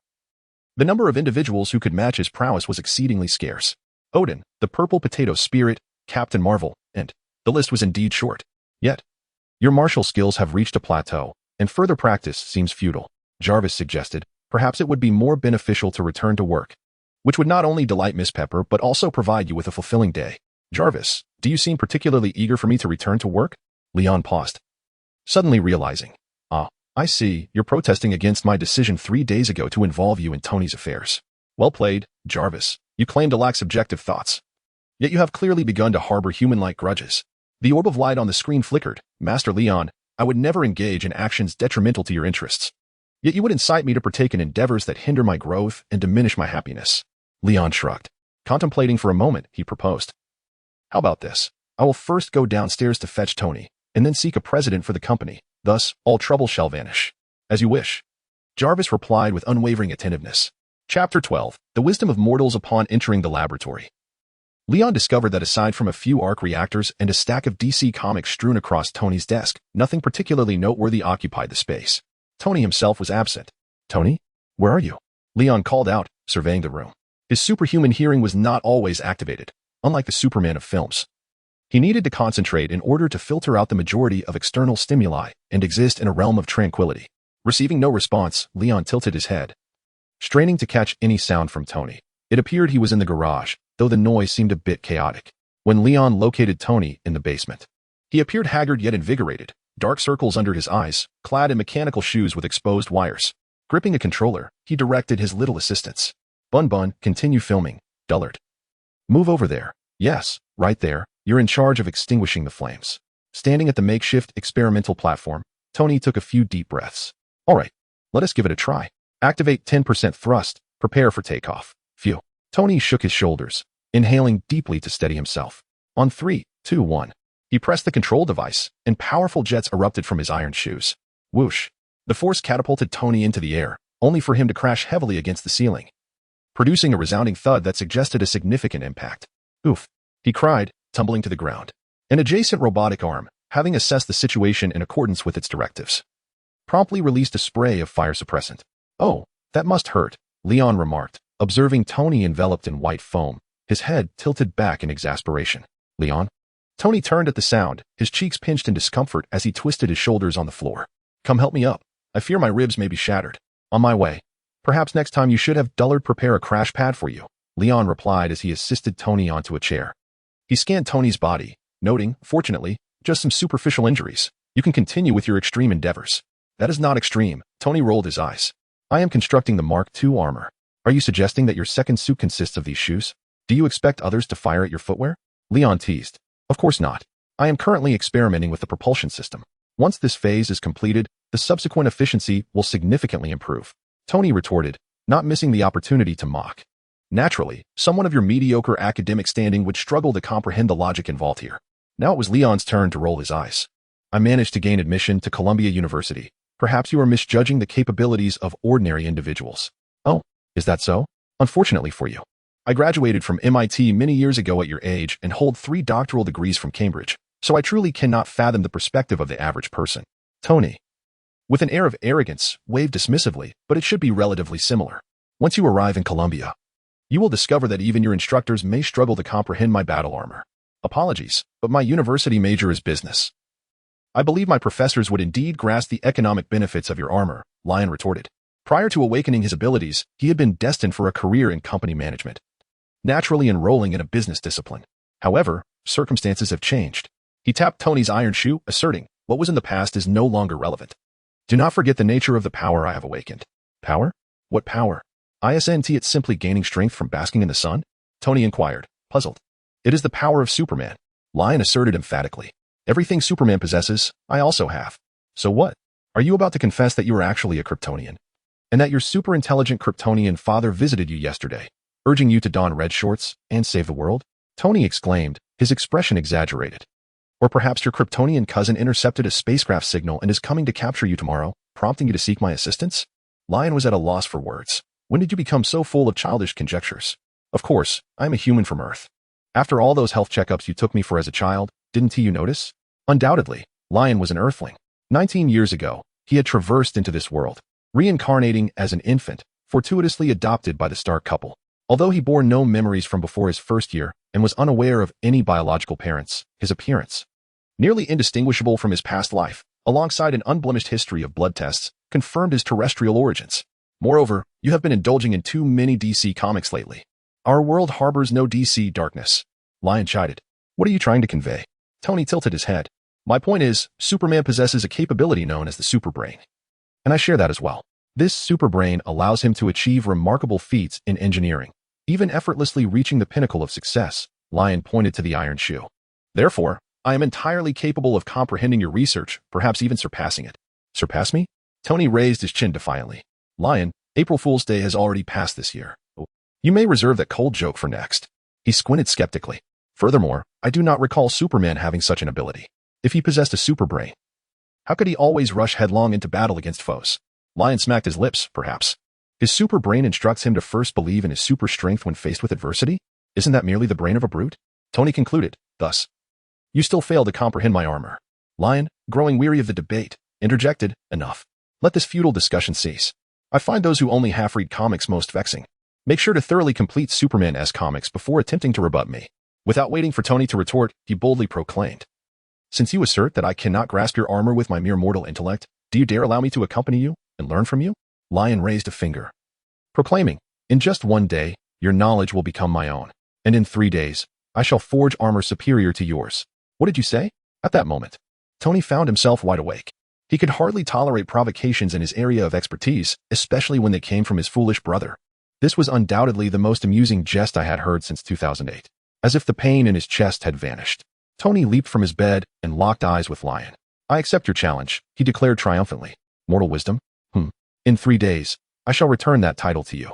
the number of individuals who could match his prowess was exceedingly scarce. Odin, the Purple Potato Spirit, Captain Marvel, and the list was indeed short. Yet, your martial skills have reached a plateau, and further practice seems futile. Jarvis suggested, perhaps it would be more beneficial to return to work, which would not only delight Miss Pepper but also provide you with a fulfilling day. Jarvis, do you seem particularly eager for me to return to work? Leon paused, suddenly realizing, I see, you're protesting against my decision 3 days ago to involve you in Tony's affairs. Well played, Jarvis. You claim to lack subjective thoughts, yet you have clearly begun to harbor human-like grudges. The orb of light on the screen flickered. Master Leon, I would never engage in actions detrimental to your interests. Yet you would incite me to partake in endeavors that hinder my growth and diminish my happiness. Leon shrugged. Contemplating for a moment, he proposed, how about this? I will first go downstairs to fetch Tony, and then seek a president for the company. Thus, all trouble shall vanish. As you wish. Jarvis replied with unwavering attentiveness. Chapter 12. The Wisdom of Mortals upon entering the laboratory. Leon discovered that aside from a few arc reactors and a stack of DC comics strewn across Tony's desk, nothing particularly noteworthy occupied the space. Tony himself was absent. Tony? Where are you? Leon called out, surveying the room. His superhuman hearing was not always activated, unlike the Superman of films. He needed to concentrate in order to filter out the majority of external stimuli and exist in a realm of tranquility. Receiving no response, Leon tilted his head, straining to catch any sound from Tony. It appeared he was in the garage, though the noise seemed a bit chaotic. When Leon located Tony in the basement, he appeared haggard yet invigorated, dark circles under his eyes, clad in mechanical shoes with exposed wires. Gripping a controller, he directed his little assistants. Bun Bun, continue filming. Dullard. Move over there. Yes, right there. You're in charge of extinguishing the flames. Standing at the makeshift experimental platform, Tony took a few deep breaths. All right, let us give it a try. Activate 10% thrust. Prepare for takeoff. Phew. Tony shook his shoulders, inhaling deeply to steady himself. On 3, 2, 1. He pressed the control device, and powerful jets erupted from his iron shoes. Whoosh. The force catapulted Tony into the air, only for him to crash heavily against the ceiling, producing a resounding thud that suggested a significant impact. Oof. He cried, tumbling to the ground. An adjacent robotic arm, having assessed the situation in accordance with its directives, promptly released a spray of fire suppressant. Oh, that must hurt, Leon remarked, observing Tony enveloped in white foam, his head tilted back in exasperation. Leon? Tony turned at the sound, his cheeks pinched in discomfort as he twisted his shoulders on the floor. Come help me up. I fear my ribs may be shattered. On my way. Perhaps next time you should have Dullard prepare a crash pad for you, Leon replied as he assisted Tony onto a chair. He scanned Tony's body, noting, fortunately, just some superficial injuries. You can continue with your extreme endeavors. That is not extreme, Tony rolled his eyes. I am constructing the Mark II armor. Are you suggesting that your second suit consists of these shoes? Do you expect others to fire at your footwear? Leon teased. Of course not. I am currently experimenting with the propulsion system. Once this phase is completed, the subsequent efficiency will significantly improve. Tony retorted, not missing the opportunity to mock. Naturally, someone of your mediocre academic standing would struggle to comprehend the logic involved here. Now it was Leon's turn to roll his eyes. I managed to gain admission to Columbia University. Perhaps you are misjudging the capabilities of ordinary individuals. Oh, is that so? Unfortunately for you. I graduated from MIT many years ago at your age and hold 3 doctoral degrees from Cambridge, so I truly cannot fathom the perspective of the average person. Tony, with an air of arrogance, waved dismissively, but it should be relatively similar. Once you arrive in Columbia, you will discover that even your instructors may struggle to comprehend my battle armor. Apologies, but my university major is business. I believe my professors would indeed grasp the economic benefits of your armor, Lion retorted. Prior to awakening his abilities, he had been destined for a career in company management, naturally enrolling in a business discipline. However, circumstances have changed. He tapped Tony's iron shoe, asserting, what was in the past is no longer relevant. Do not forget the nature of the power I have awakened. Power? What power? Isn't it simply gaining strength from basking in the sun? Tony inquired, puzzled. It is the power of Superman, Lion asserted emphatically. Everything Superman possesses, I also have. So what? Are you about to confess that you are actually a Kryptonian? And that your super-intelligent Kryptonian father visited you yesterday, urging you to don red shorts and save the world? Tony exclaimed, his expression exaggerated. Or perhaps your Kryptonian cousin intercepted a spacecraft signal and is coming to capture you tomorrow, prompting you to seek my assistance? Lion was at a loss for words. When did you become so full of childish conjectures? Of course, I am a human from Earth. After all those health checkups you took me for as a child, didn't you notice? Undoubtedly, Lion was an Earthling. 19 years ago, he had traversed into this world, reincarnating as an infant, fortuitously adopted by the Stark couple. Although he bore no memories from before his first year and was unaware of any biological parents, his appearance, nearly indistinguishable from his past life, alongside an unblemished history of blood tests, confirmed his terrestrial origins. Moreover, you have been indulging in too many DC comics lately. Our world harbors no DC darkness. Lion chided. What are you trying to convey? Tony tilted his head. My point is, Superman possesses a capability known as the superbrain. And I share that as well. This superbrain allows him to achieve remarkable feats in engineering, even effortlessly reaching the pinnacle of success. Lion pointed to the iron shoe. Therefore, I am entirely capable of comprehending your research, perhaps even surpassing it. Surpass me? Tony raised his chin defiantly. Lion, April Fool's Day has already passed this year. You may reserve that cold joke for next. He squinted skeptically. Furthermore, I do not recall Superman having such an ability. If he possessed a superbrain, how could he always rush headlong into battle against foes? Lion smacked his lips, perhaps. His superbrain instructs him to first believe in his super strength when faced with adversity? Isn't that merely the brain of a brute? Tony concluded, thus. You still fail to comprehend my armor. Lion, growing weary of the debate, interjected, enough. Let this futile discussion cease. I find those who only half-read comics most vexing. Make sure to thoroughly complete Superman-esque comics before attempting to rebut me. Without waiting for Tony to retort, he boldly proclaimed. Since you assert that I cannot grasp your armor with my mere mortal intellect, do you dare allow me to accompany you and learn from you? Lion raised a finger, proclaiming, in just one day, your knowledge will become my own, and in 3 days, I shall forge armor superior to yours. What did you say? At that moment, Tony found himself wide awake. He could hardly tolerate provocations in his area of expertise, especially when they came from his foolish brother. This was undoubtedly the most amusing jest I had heard since 2008. As if the pain in his chest had vanished, Tony leaped from his bed and locked eyes with Lion. "I accept your challenge," he declared triumphantly. "Mortal wisdom? In 3 days, I shall return that title to you.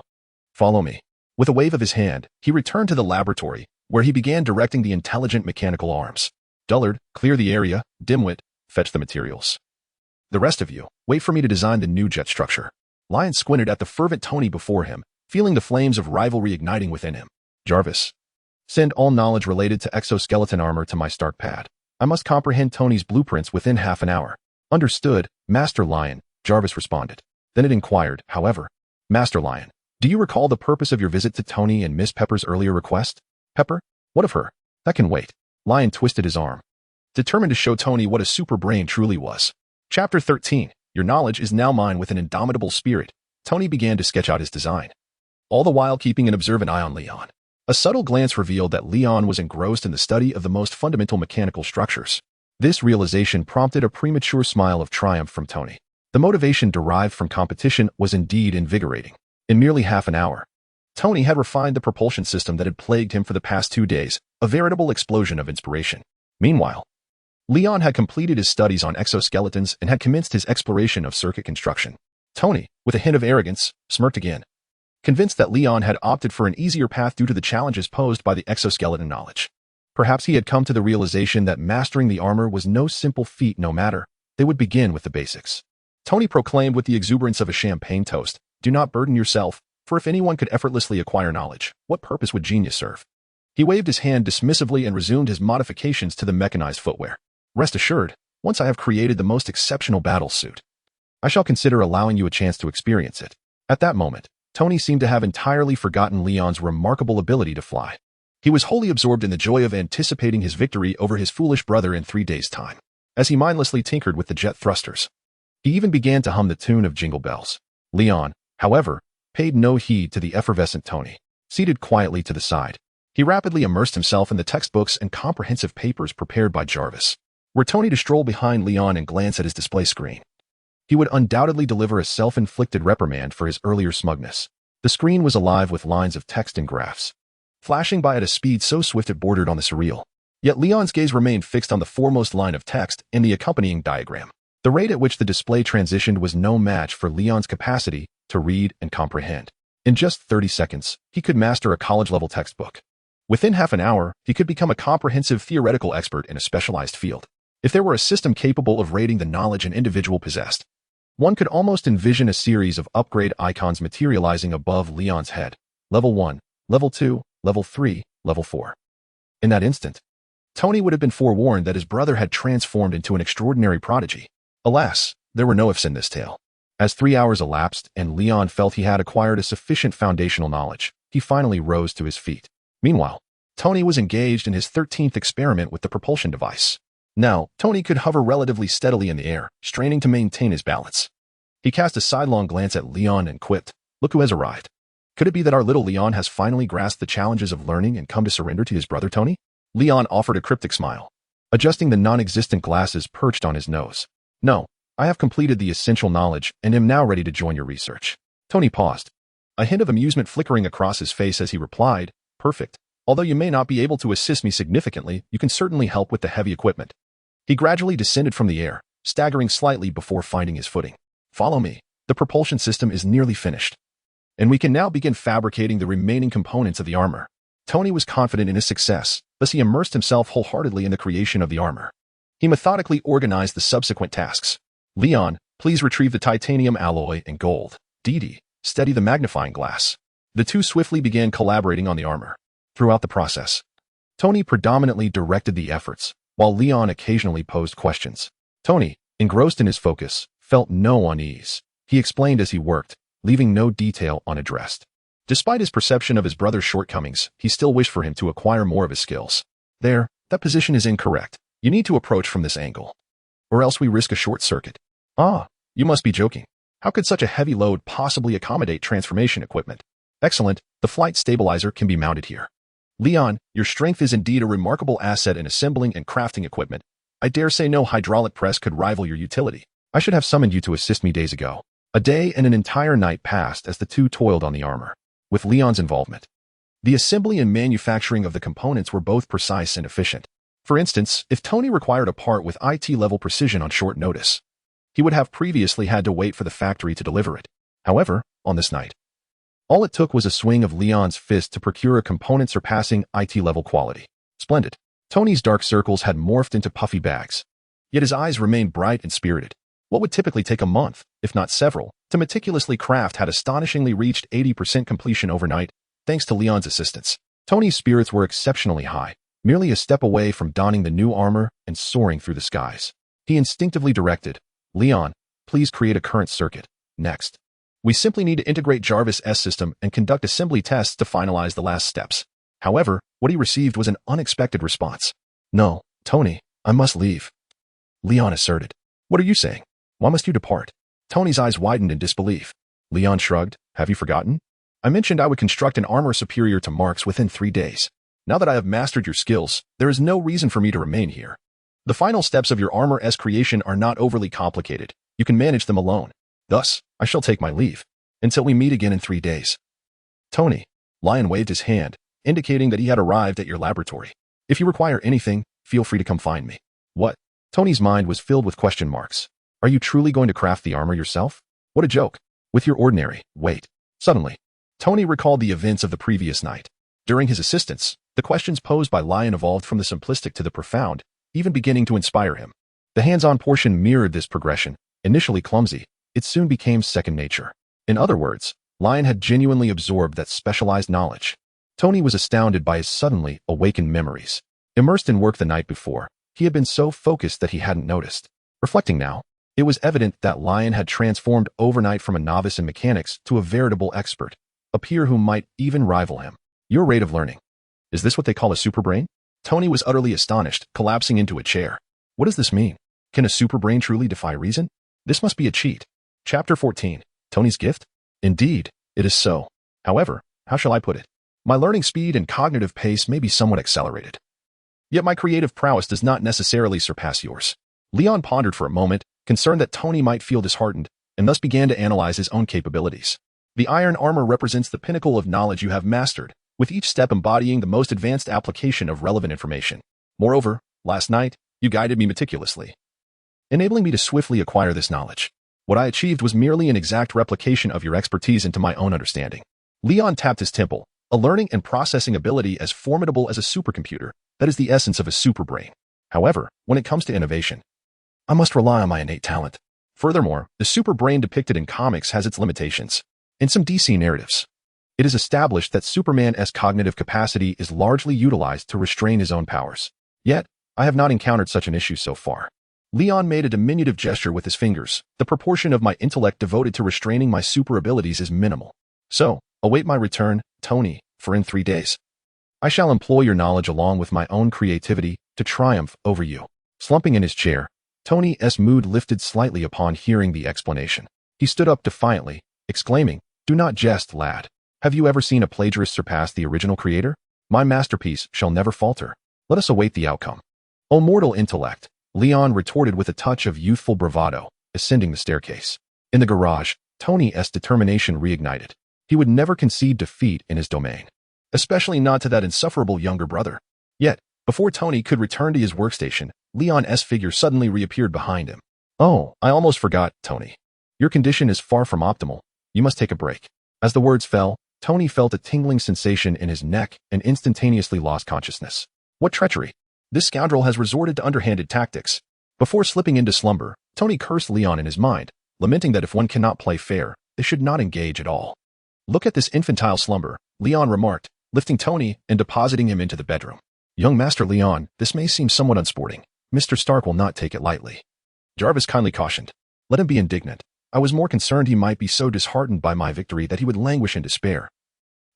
Follow me." With a wave of his hand, he returned to the laboratory, where he began directing the intelligent mechanical arms. "Dullard, clear the area. Dimwit, fetch the materials. The rest of you, wait for me to design the new jet structure." Lion squinted at the fervent Tony before him, feeling the flames of rivalry igniting within him. "Jarvis, send all knowledge related to exoskeleton armor to my Stark pad. I must comprehend Tony's blueprints within half an hour." "Understood, Master Lion," Jarvis responded. Then it inquired, however, "Master Lion, do you recall the purpose of your visit to Tony and Miss Pepper's earlier request?" "Pepper? What of her?" "That can wait." Lion twisted his arm, determined to show Tony what a super brain truly was. Chapter 13. Your knowledge is now mine. With an indomitable spirit, Tony began to sketch out his design, all the while keeping an observant eye on Leon. A subtle glance revealed that Leon was engrossed in the study of the most fundamental mechanical structures. This realization prompted a premature smile of triumph from Tony. The motivation derived from competition was indeed invigorating. In merely half an hour, Tony had refined the propulsion system that had plagued him for the past 2 days, a veritable explosion of inspiration. Meanwhile, Leon had completed his studies on exoskeletons and had commenced his exploration of circuit construction. Tony, with a hint of arrogance, smirked again, convinced that Leon had opted for an easier path due to the challenges posed by the exoskeleton knowledge. Perhaps he had come to the realization that mastering the armor was no simple feat. No matter, they would begin with the basics. Tony proclaimed with the exuberance of a champagne toast, "Do not burden yourself, for if anyone could effortlessly acquire knowledge, what purpose would genius serve?" He waved his hand dismissively and resumed his modifications to the mechanized footwear. "Rest assured, once I have created the most exceptional battle suit, I shall consider allowing you a chance to experience it." At that moment, Tony seemed to have entirely forgotten Leon's remarkable ability to fly. He was wholly absorbed in the joy of anticipating his victory over his foolish brother in 3 days' time. As he mindlessly tinkered with the jet thrusters, he even began to hum the tune of Jingle Bells. Leon, however, paid no heed to the effervescent Tony. Seated quietly to the side, he rapidly immersed himself in the textbooks and comprehensive papers prepared by Jarvis. Were Tony to stroll behind Leon and glance at his display screen, he would undoubtedly deliver a self-inflicted reprimand for his earlier smugness. The screen was alive with lines of text and graphs, flashing by at a speed so swift it bordered on the surreal. Yet Leon's gaze remained fixed on the foremost line of text and the accompanying diagram. The rate at which the display transitioned was no match for Leon's capacity to read and comprehend. In just 30 seconds, he could master a college-level textbook. Within half an hour, he could become a comprehensive theoretical expert in a specialized field. If there were a system capable of rating the knowledge an individual possessed, one could almost envision a series of upgrade icons materializing above Leon's head. Level 1, Level 2, Level 3, Level 4. In that instant, Tony would have been forewarned that his brother had transformed into an extraordinary prodigy. Alas, there were no ifs in this tale. As 3 hours elapsed and Leon felt he had acquired a sufficient foundational knowledge, he finally rose to his feet. Meanwhile, Tony was engaged in his 13th experiment with the propulsion device. Now, Tony could hover relatively steadily in the air, straining to maintain his balance. He cast a sidelong glance at Leon and quipped, "Look who has arrived. Could it be that our little Leon has finally grasped the challenges of learning and come to surrender to his brother Tony?" Leon offered a cryptic smile, adjusting the non-existent glasses perched on his nose. "No, I have completed the essential knowledge and am now ready to join your research." Tony paused, a hint of amusement flickering across his face as he replied, "Perfect. Although you may not be able to assist me significantly, you can certainly help with the heavy equipment." He gradually descended from the air, staggering slightly before finding his footing. "Follow me. The propulsion system is nearly finished, and we can now begin fabricating the remaining components of the armor." Tony was confident in his success, thus he immersed himself wholeheartedly in the creation of the armor. He methodically organized the subsequent tasks. "Leon, please retrieve the titanium alloy and gold. Dee, steady the magnifying glass." The two swiftly began collaborating on the armor. Throughout the process, Tony predominantly directed the efforts, while Leon occasionally posed questions. Tony, engrossed in his focus, felt no unease. He explained as he worked, leaving no detail unaddressed. Despite his perception of his brother's shortcomings, he still wished for him to acquire more of his skills. "There, that position is incorrect. You need to approach from this angle, or else we risk a short circuit." "Ah, you must be joking. How could such a heavy load possibly accommodate transformation equipment?" "Excellent, the flight stabilizer can be mounted here." "Leon, your strength is indeed a remarkable asset in assembling and crafting equipment. I dare say no hydraulic press could rival your utility." I should have summoned you to assist me days ago. A day and an entire night passed as the two toiled on the armor. With Leon's involvement, the assembly and manufacturing of the components were both precise and efficient. For instance, if Tony required a part with IT-level precision on short notice, he would have previously had to wait for the factory to deliver it. However, on this night, all it took was a swing of Leon's fist to procure a component surpassing IT-level quality. Splendid. Tony's dark circles had morphed into puffy bags, yet his eyes remained bright and spirited. What would typically take a month, if not several, to meticulously craft had astonishingly reached 80% completion overnight, thanks to Leon's assistance. Tony's spirits were exceptionally high, merely a step away from donning the new armor and soaring through the skies. He instinctively directed, "Leon, please create a current circuit. Next, we simply need to integrate Jarvis' system and conduct assembly tests to finalize the last steps." However, what he received was an unexpected response. "No, Tony, I must leave," Leon asserted. "What are you saying? Why must you depart?" Tony's eyes widened in disbelief. Leon shrugged. "Have you forgotten? I mentioned I would construct an armor superior to Mark's within 3 days. Now that I have mastered your skills, there is no reason for me to remain here. The final steps of your armor's creation are not overly complicated. You can manage them alone. Thus, I shall take my leave. Until we meet again in 3 days. Tony," Lion waved his hand, indicating that he had arrived at your laboratory. "If you require anything, feel free to come find me." "What?" Tony's mind was filled with question marks. "Are you truly going to craft the armor yourself? What a joke. With your ordinary weight." Suddenly, Tony recalled the events of the previous night. During his assistance, the questions posed by Lion evolved from the simplistic to the profound, even beginning to inspire him. The hands-on portion mirrored this progression. Initially clumsy, it soon became second nature. In other words, Lion had genuinely absorbed that specialized knowledge. Tony was astounded by his suddenly awakened memories. Immersed in work the night before, he had been so focused that he hadn't noticed. Reflecting now, it was evident that Lion had transformed overnight from a novice in mechanics to a veritable expert, a peer who might even rival him. "Your rate of learning. Is this what they call a superbrain?" Tony was utterly astonished, collapsing into a chair. What does this mean? Can a superbrain truly defy reason? This must be a cheat. Chapter 14. Tony's gift? Indeed, it is so. However, how shall I put it? My learning speed and cognitive pace may be somewhat accelerated. Yet my creative prowess does not necessarily surpass yours. Leon pondered for a moment, concerned that Tony might feel disheartened, and thus began to analyze his own capabilities. The iron armor represents the pinnacle of knowledge you have mastered, with each step embodying the most advanced application of relevant information. Moreover, last night, you guided me meticulously, enabling me to swiftly acquire this knowledge. What I achieved was merely an exact replication of your expertise into my own understanding. Leon tapped his temple, a learning and processing ability as formidable as a supercomputer. That is the essence of a superbrain. However, when it comes to innovation, I must rely on my innate talent. Furthermore, the superbrain depicted in comics has its limitations. In some DC narratives, it is established that Superman's cognitive capacity is largely utilized to restrain his own powers. Yet, I have not encountered such an issue so far. Leon made a diminutive gesture with his fingers. The proportion of my intellect devoted to restraining my super abilities is minimal. So, await my return, Tony, for in 3 days. I shall employ your knowledge along with my own creativity to triumph over you. Slumping in his chair, Tony's mood lifted slightly upon hearing the explanation. He stood up defiantly, exclaiming, "Do not jest, lad. Have you ever seen a plagiarist surpass the original creator? My masterpiece shall never falter. Let us await the outcome." "O mortal intellect," Leon retorted with a touch of youthful bravado, ascending the staircase. In the garage, Tony's determination reignited. He would never concede defeat in his domain, especially not to that insufferable younger brother. Yet, before Tony could return to his workstation, Leon's figure suddenly reappeared behind him. "Oh, I almost forgot, Tony. Your condition is far from optimal. You must take a break." As the words fell, Tony felt a tingling sensation in his neck and instantaneously lost consciousness. What treachery! This scoundrel has resorted to underhanded tactics. Before slipping into slumber, Tony cursed Leon in his mind, lamenting that if one cannot play fair, they should not engage at all. "Look at this infantile slumber," Leon remarked, lifting Tony and depositing him into the bedroom. "Young Master Leon, this may seem somewhat unsporting. Mr. Stark will not take it lightly." Jarvis kindly cautioned, "Let him be indignant. I was more concerned he might be so disheartened by my victory that he would languish in despair."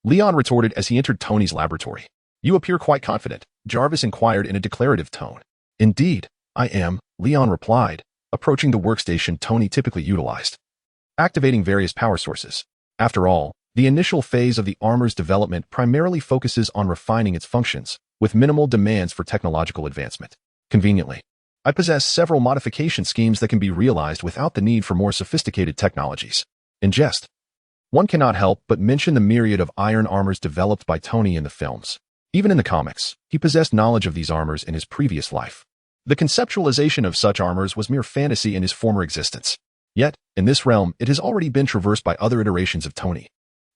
Leon retorted as he entered Tony's laboratory. "You appear quite confident," Jarvis inquired in a declarative tone. "Indeed, I am," Leon replied, approaching the workstation Tony typically utilized, activating various power sources. After all, the initial phase of the armor's development primarily focuses on refining its functions, with minimal demands for technological advancement. Conveniently, I possess several modification schemes that can be realized without the need for more sophisticated technologies. In jest, one cannot help but mention the myriad of iron armors developed by Tony in the films. Even in the comics, he possessed knowledge of these armors in his previous life. The conceptualization of such armors was mere fantasy in his former existence. Yet, in this realm, it has already been traversed by other iterations of Tony.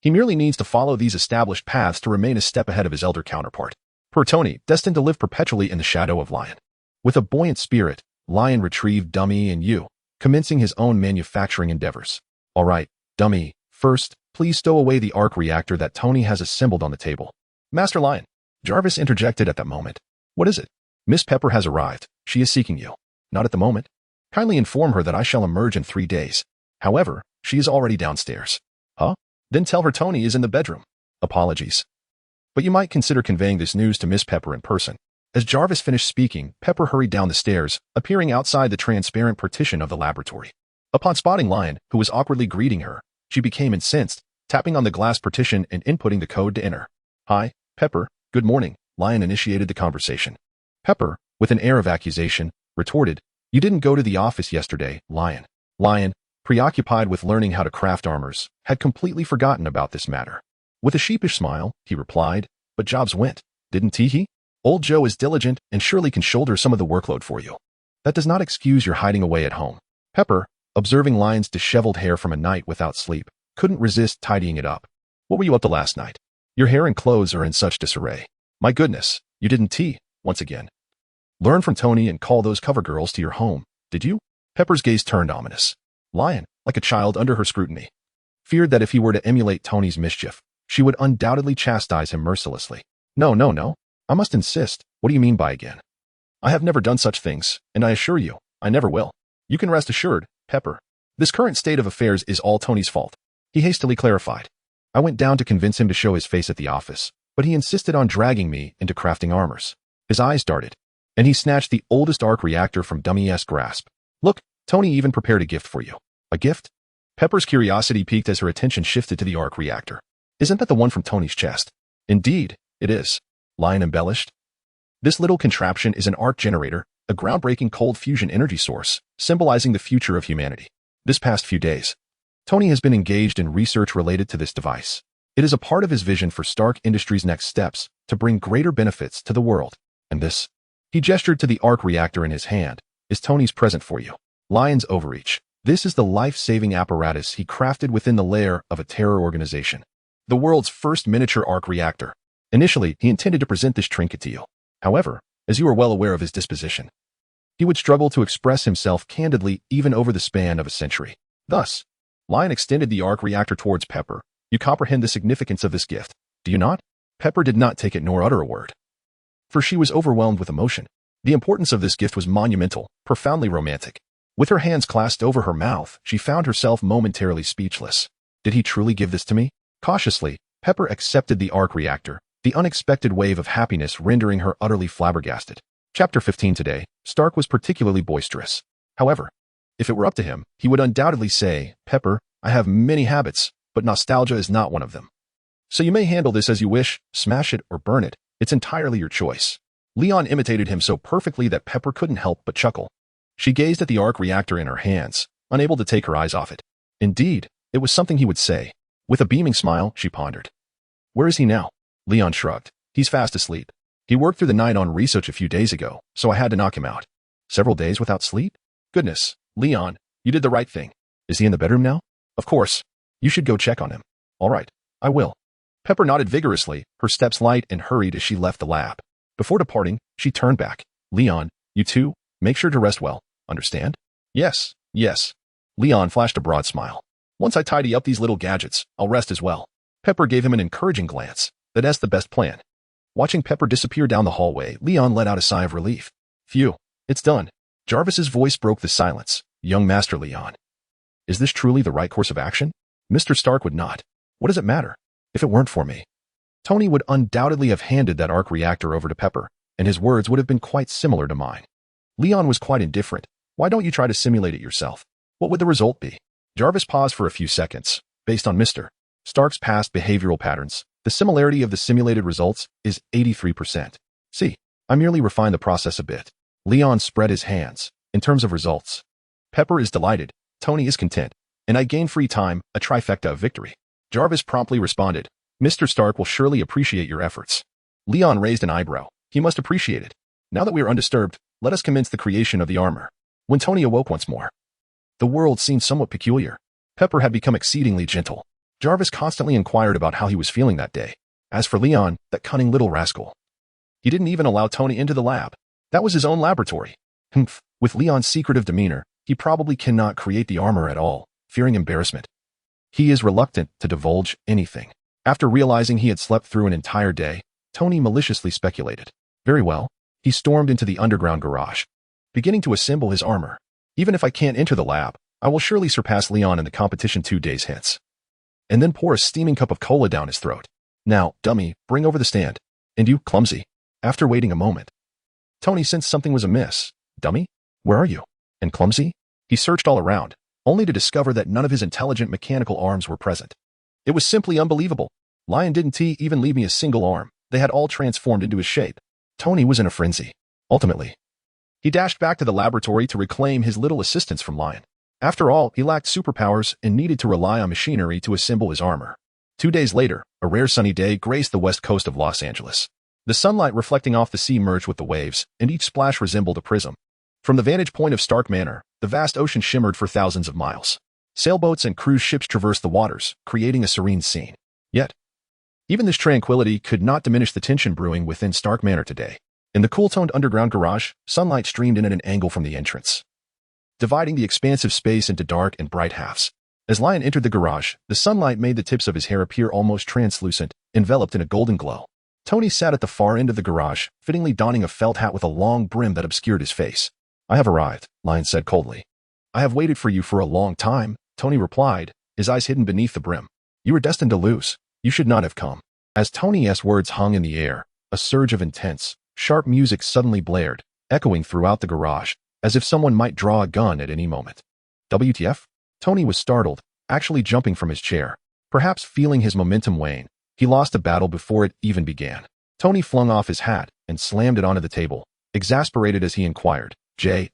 He merely needs to follow these established paths to remain a step ahead of his elder counterpart. Per Tony, destined to live perpetually in the shadow of Lion. With a buoyant spirit, Lion retrieved Dummy and you, commencing his own manufacturing endeavors. All right, Dummy, first, please stow away the arc reactor that Tony has assembled on the table. Master Lion, Jarvis interjected at that moment. What is it? Miss Pepper has arrived. She is seeking you. Not at the moment. Kindly inform her that I shall emerge in 3 days. However, she is already downstairs. Huh? Then tell her Tony is in the bedroom. Apologies. But you might consider conveying this news to Miss Pepper in person. As Jarvis finished speaking, Pepper hurried down the stairs, appearing outside the transparent partition of the laboratory. Upon spotting Lion, who was awkwardly greeting her, she became incensed, tapping on the glass partition and inputting the code to enter. Hi, Pepper. Good morning. Lion initiated the conversation. Pepper, with an air of accusation, retorted, You didn't go to the office yesterday, Lion. Lion, preoccupied with learning how to craft armors, had completely forgotten about this matter. With a sheepish smile, he replied, But jobs went, didn't he? Old Joe is diligent and surely can shoulder some of the workload for you. That does not excuse your hiding away at home. Pepper, observing Lion's disheveled hair from a night without sleep, couldn't resist tidying it up. What were you up to last night? Your hair and clothes are in such disarray. My goodness, you didn't tea, once again. Learn from Tony and call those cover girls to your home, did you? Pepper's gaze turned ominous. Lion, like a child under her scrutiny, feared that if he were to emulate Tony's mischief, she would undoubtedly chastise him mercilessly. No. I must insist. What do you mean by again? I have never done such things, and I assure you, I never will. You can rest assured, Pepper. This current state of affairs is all Tony's fault. He hastily clarified. I went down to convince him to show his face at the office, but he insisted on dragging me into crafting armors. His eyes darted, and he snatched the oldest arc reactor from Dummy's grasp. Look, Tony even prepared a gift for you. A gift? Pepper's curiosity piqued as her attention shifted to the arc reactor. Isn't that the one from Tony's chest? Indeed, it is. Lion embellished. This little contraption is an arc generator, a groundbreaking cold fusion energy source, symbolizing the future of humanity. This past few days, Tony has been engaged in research related to this device. It is a part of his vision for Stark Industries' next steps to bring greater benefits to the world. And this, he gestured to the arc reactor in his hand, is Tony's present for you. Lion's overreach. This is the life-saving apparatus he crafted within the lair of a terror organization. The world's first miniature arc reactor. Initially, he intended to present this trinket to you. However, as you are well aware of his disposition, he would struggle to express himself candidly even over the span of a century. Thus, Lion extended the arc reactor towards Pepper. You comprehend the significance of this gift, do you not? Pepper did not take it nor utter a word, for she was overwhelmed with emotion. The importance of this gift was monumental, profoundly romantic. With her hands clasped over her mouth, she found herself momentarily speechless. Did he truly give this to me? Cautiously, Pepper accepted the arc reactor, the unexpected wave of happiness rendering her utterly flabbergasted. Chapter 15 today, Stark was particularly boisterous. However, if it were up to him, he would undoubtedly say, Pepper, I have many habits, but nostalgia is not one of them. So you may handle this as you wish, smash it or burn it, it's entirely your choice. Leon imitated him so perfectly that Pepper couldn't help but chuckle. She gazed at the arc reactor in her hands, unable to take her eyes off it. Indeed, it was something he would say. With a beaming smile, she pondered. Where is he now? Leon shrugged. He's fast asleep. He worked through the night on research a few days ago, so I had to knock him out. Several days without sleep? Goodness, Leon, you did the right thing. Is he in the bedroom now? Of course. You should go check on him. All right, I will. Pepper nodded vigorously, her steps light and hurried as she left the lab. Before departing, she turned back. Leon, you too, make sure to rest well, understand? Yes. Leon flashed a broad smile. Once I tidy up these little gadgets, I'll rest as well. Pepper gave him an encouraging glance. That's the best plan. Watching Pepper disappear down the hallway, Leon let out a sigh of relief. Phew, it's done. Jarvis's voice broke the silence. Young Master Leon. Is this truly the right course of action? Mr. Stark would not. What does it matter? If it weren't for me, Tony would undoubtedly have handed that arc reactor over to Pepper, and his words would have been quite similar to mine. Leon was quite indifferent. Why don't you try to simulate it yourself? What would the result be? Jarvis paused for a few seconds. Based on Mr. Stark's past behavioral patterns, the similarity of the simulated results is 83%. See, I merely refined the process a bit. Leon spread his hands. In terms of results, Pepper is delighted, Tony is content, and I gain free time, a trifecta of victory. Jarvis promptly responded, Mr. Stark will surely appreciate your efforts. Leon raised an eyebrow. He must appreciate it. Now that we are undisturbed, let us commence the creation of the armor. When Tony awoke once more, the world seemed somewhat peculiar. Pepper had become exceedingly gentle. Jarvis constantly inquired about how he was feeling that day. As for Leon, that cunning little rascal, he didn't even allow Tony into the lab. That was his own laboratory. Humph. With Leon's secretive demeanor, he probably cannot create the armor at all, fearing embarrassment. He is reluctant to divulge anything. After realizing he had slept through an entire day, Tony maliciously speculated. Very well. He stormed into the underground garage, beginning to assemble his armor. Even if I can't enter the lab, I will surely surpass Leon in the competition 2 days hence. And then pour a steaming cup of cola down his throat. Now, dummy, bring over the stand. And you, clumsy. After waiting a moment, Tony sensed something was amiss. Dummy? Where are you? And clumsy? He searched all around, only to discover that none of his intelligent mechanical arms were present. It was simply unbelievable. Lion didn't even leave me a single arm. They had all transformed into his shape. Tony was in a frenzy. Ultimately, he dashed back to the laboratory to reclaim his little assistance from Lion. After all, he lacked superpowers and needed to rely on machinery to assemble his armor. 2 days later, a rare sunny day graced the west coast of Los Angeles. The sunlight reflecting off the sea merged with the waves, and each splash resembled a prism. From the vantage point of Stark Manor, the vast ocean shimmered for thousands of miles. Sailboats and cruise ships traversed the waters, creating a serene scene. Yet, even this tranquility could not diminish the tension brewing within Stark Manor today. In the cool-toned underground garage, sunlight streamed in at an angle from the entrance, dividing the expansive space into dark and bright halves. As Lion entered the garage, the sunlight made the tips of his hair appear almost translucent, enveloped in a golden glow. Tony sat at the far end of the garage, fittingly donning a felt hat with a long brim that obscured his face. I have arrived, Lion said coldly. I have waited for you for a long time, Tony replied, his eyes hidden beneath the brim. You were destined to lose. You should not have come. As Tony's words hung in the air, a surge of intense, sharp music suddenly blared, echoing throughout the garage, as if someone might draw a gun at any moment. WTF? Tony was startled, actually jumping from his chair. Perhaps feeling his momentum wane, he lost the battle before it even began. Tony flung off his hat and slammed it onto the table, exasperated as he inquired, Jarvis,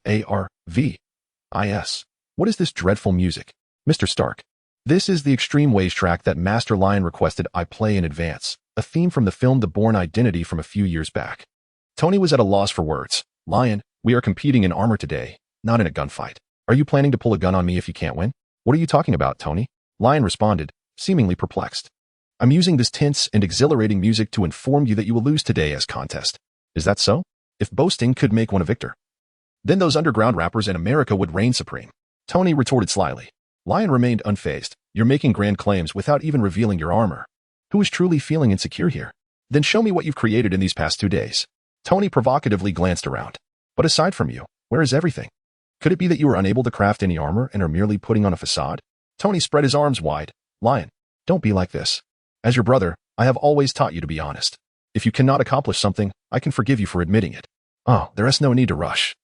what is this dreadful music? Mr. Stark. This is the extreme wage track that Master Lion requested I play in advance, a theme from the film The Bourne Identity from a few years back. Tony was at a loss for words. Lion, we are competing in armor today, not in a gunfight. Are you planning to pull a gun on me if you can't win? What are you talking about, Tony? Lion responded, seemingly perplexed. I'm using this tense and exhilarating music to inform you that you will lose today as contest. Is that so? If boasting could make one a victor, then those underground rappers in America would reign supreme. Tony retorted slyly. Lion remained unfazed. You're making grand claims without even revealing your armor. Who is truly feeling insecure here? Then show me what you've created in these past 2 days. Tony provocatively glanced around. But aside from you, where is everything? Could it be that you were unable to craft any armor and are merely putting on a facade? Tony spread his arms wide. Lion, don't be like this. As your brother, I have always taught you to be honest. If you cannot accomplish something, I can forgive you for admitting it. Oh, there is no need to rush.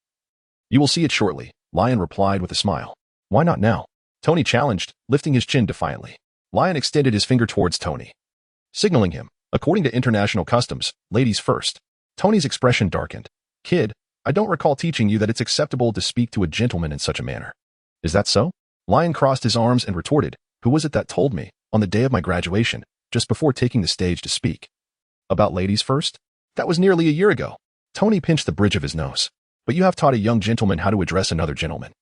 You will see it shortly, Lion replied with a smile. Why not now? Tony challenged, lifting his chin defiantly. Lion extended his finger towards Tony, signaling him, according to international customs, ladies first. Tony's expression darkened. Kid, I don't recall teaching you that it's acceptable to speak to a gentleman in such a manner. Is that so? Lion crossed his arms and retorted, who was it that told me, on the day of my graduation, just before taking the stage to speak? About ladies first? That was nearly a year ago. Tony pinched the bridge of his nose. But you have taught a young gentleman how to address another gentleman.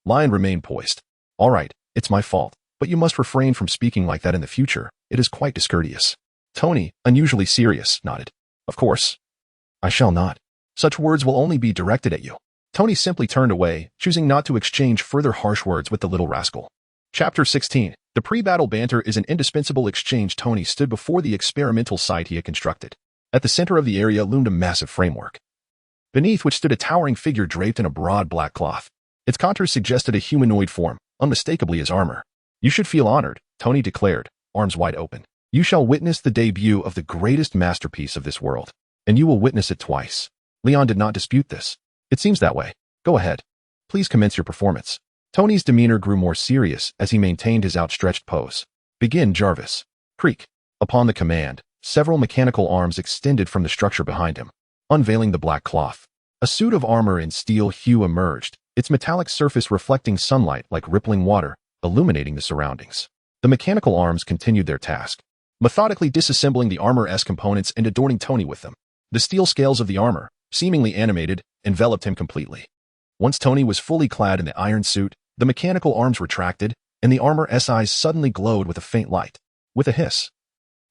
Lion remained poised. All right, it's my fault, but you must refrain from speaking like that in the future. It is quite discourteous. Tony, unusually serious, nodded. Of course. I shall not. Such words will only be directed at you. Tony simply turned away, choosing not to exchange further harsh words with the little rascal. Chapter 16. The pre-battle banter is an indispensable exchange. Tony stood before the experimental site he had constructed. At the center of the area loomed a massive framework, beneath which stood a towering figure draped in a broad black cloth. Its contours suggested a humanoid form, unmistakably his armor. You should feel honored, Tony declared, arms wide open. You shall witness the debut of the greatest masterpiece of this world, and you will witness it twice. Leon did not dispute this. It seems that way. Go ahead. Please commence your performance. Tony's demeanor grew more serious as he maintained his outstretched pose. Begin, Jarvis. Creak. Upon the command, several mechanical arms extended from the structure behind him, unveiling the black cloth. A suit of armor in steel hue emerged, its metallic surface reflecting sunlight like rippling water, illuminating the surroundings. The mechanical arms continued their task, methodically disassembling the armor-S components and adorning Tony with them. The steel scales of the armor, seemingly animated, enveloped him completely. Once Tony was fully clad in the iron suit, the mechanical arms retracted, and the armor-S eyes suddenly glowed with a faint light. With a hiss,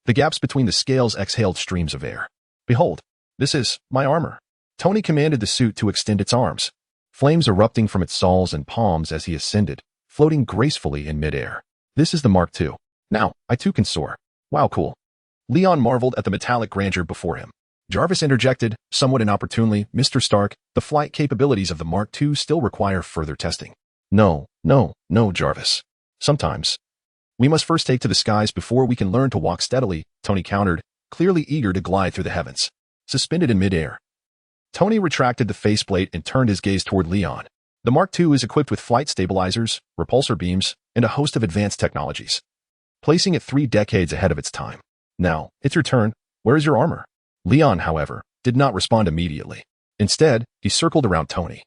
the gaps between the scales exhaled streams of air. "Behold, this is my armor." Tony commanded the suit to extend its arms, flames erupting from its soles and palms as he ascended, floating gracefully in midair. "This is the Mark II. Now, I too can soar. Wow, cool." Leon marveled at the metallic grandeur before him. Jarvis interjected, somewhat inopportunely, "Mr. Stark, the flight capabilities of the Mark II still require further testing." No, Jarvis. Sometimes. "We must first take to the skies before we can learn to walk steadily," Tony countered, clearly eager to glide through the heavens. Suspended in midair, Tony retracted the faceplate and turned his gaze toward Leon. The Mark II is equipped with flight stabilizers, repulsor beams, and a host of advanced technologies, placing it 3 decades ahead of its time. "Now, it's your turn. Where is your armor?" Leon, however, did not respond immediately. Instead, he circled around Tony,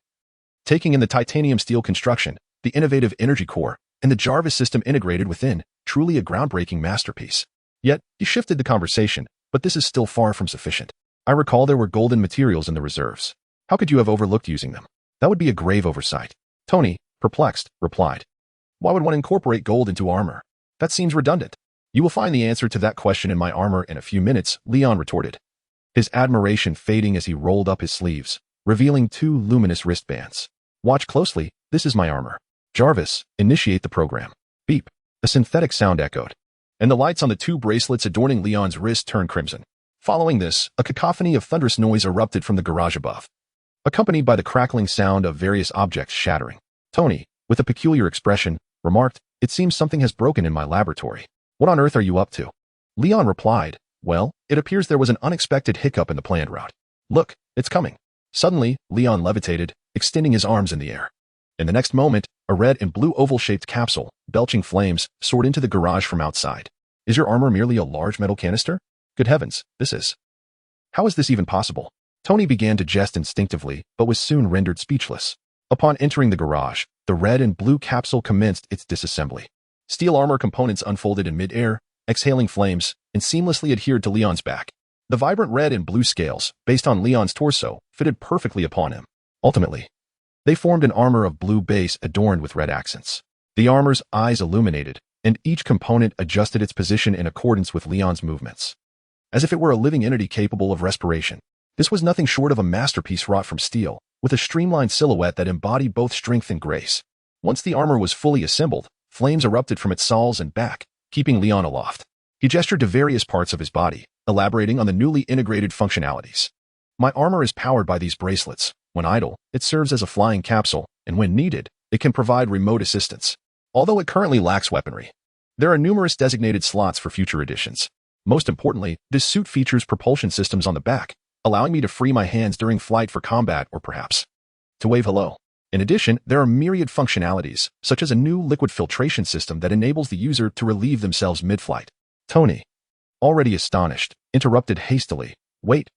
taking in the titanium steel construction, the innovative energy core, and the Jarvis system integrated within, truly a groundbreaking masterpiece. Yet, he shifted the conversation, "But this is still far from sufficient. I recall there were golden materials in the reserves. How could you have overlooked using them? That would be a grave oversight." Tony, perplexed, replied, "Why would one incorporate gold into armor? That seems redundant." "You will find the answer to that question in my armor in a few minutes," Leon retorted, his admiration fading as he rolled up his sleeves, revealing 2 luminous wristbands. "Watch closely, this is my armor." "Jarvis, initiate the program." Beep. A synthetic sound echoed, and the lights on the 2 bracelets adorning Leon's wrist turned crimson. Following this, a cacophony of thunderous noise erupted from the garage above, accompanied by the crackling sound of various objects shattering. Tony, with a peculiar expression, remarked, "It seems something has broken in my laboratory. What on earth are you up to?" Leon replied, "Well, it appears there was an unexpected hiccup in the planned route. Look, it's coming." Suddenly, Leon levitated, extending his arms in the air. In the next moment, a red and blue oval-shaped capsule, belching flames, soared into the garage from outside. "Is your armor merely a large metal canister? Good heavens, how is this even possible?" Tony began to jest instinctively, but was soon rendered speechless. Upon entering the garage, the red and blue capsule commenced its disassembly. Steel armor components unfolded in mid-air, exhaling flames, and seamlessly adhered to Leon's back. The vibrant red and blue scales, based on Leon's torso, fitted perfectly upon him. Ultimately, they formed an armor of blue base adorned with red accents. The armor's eyes illuminated, and each component adjusted its position in accordance with Leon's movements, as if it were a living entity capable of respiration. This was nothing short of a masterpiece wrought from steel, with a streamlined silhouette that embodied both strength and grace. Once the armor was fully assembled, flames erupted from its soles and back, keeping Leon aloft. He gestured to various parts of his body, elaborating on the newly integrated functionalities. "My armor is powered by these bracelets. When idle, it serves as a flying capsule, and when needed, it can provide remote assistance. Although it currently lacks weaponry, there are numerous designated slots for future editions. Most importantly, this suit features propulsion systems on the back, allowing me to free my hands during flight for combat or perhaps to wave hello. In addition, there are myriad functionalities, such as a new liquid filtration system that enables the user to relieve themselves mid-flight." Tony, already astonished, interrupted hastily. Wait,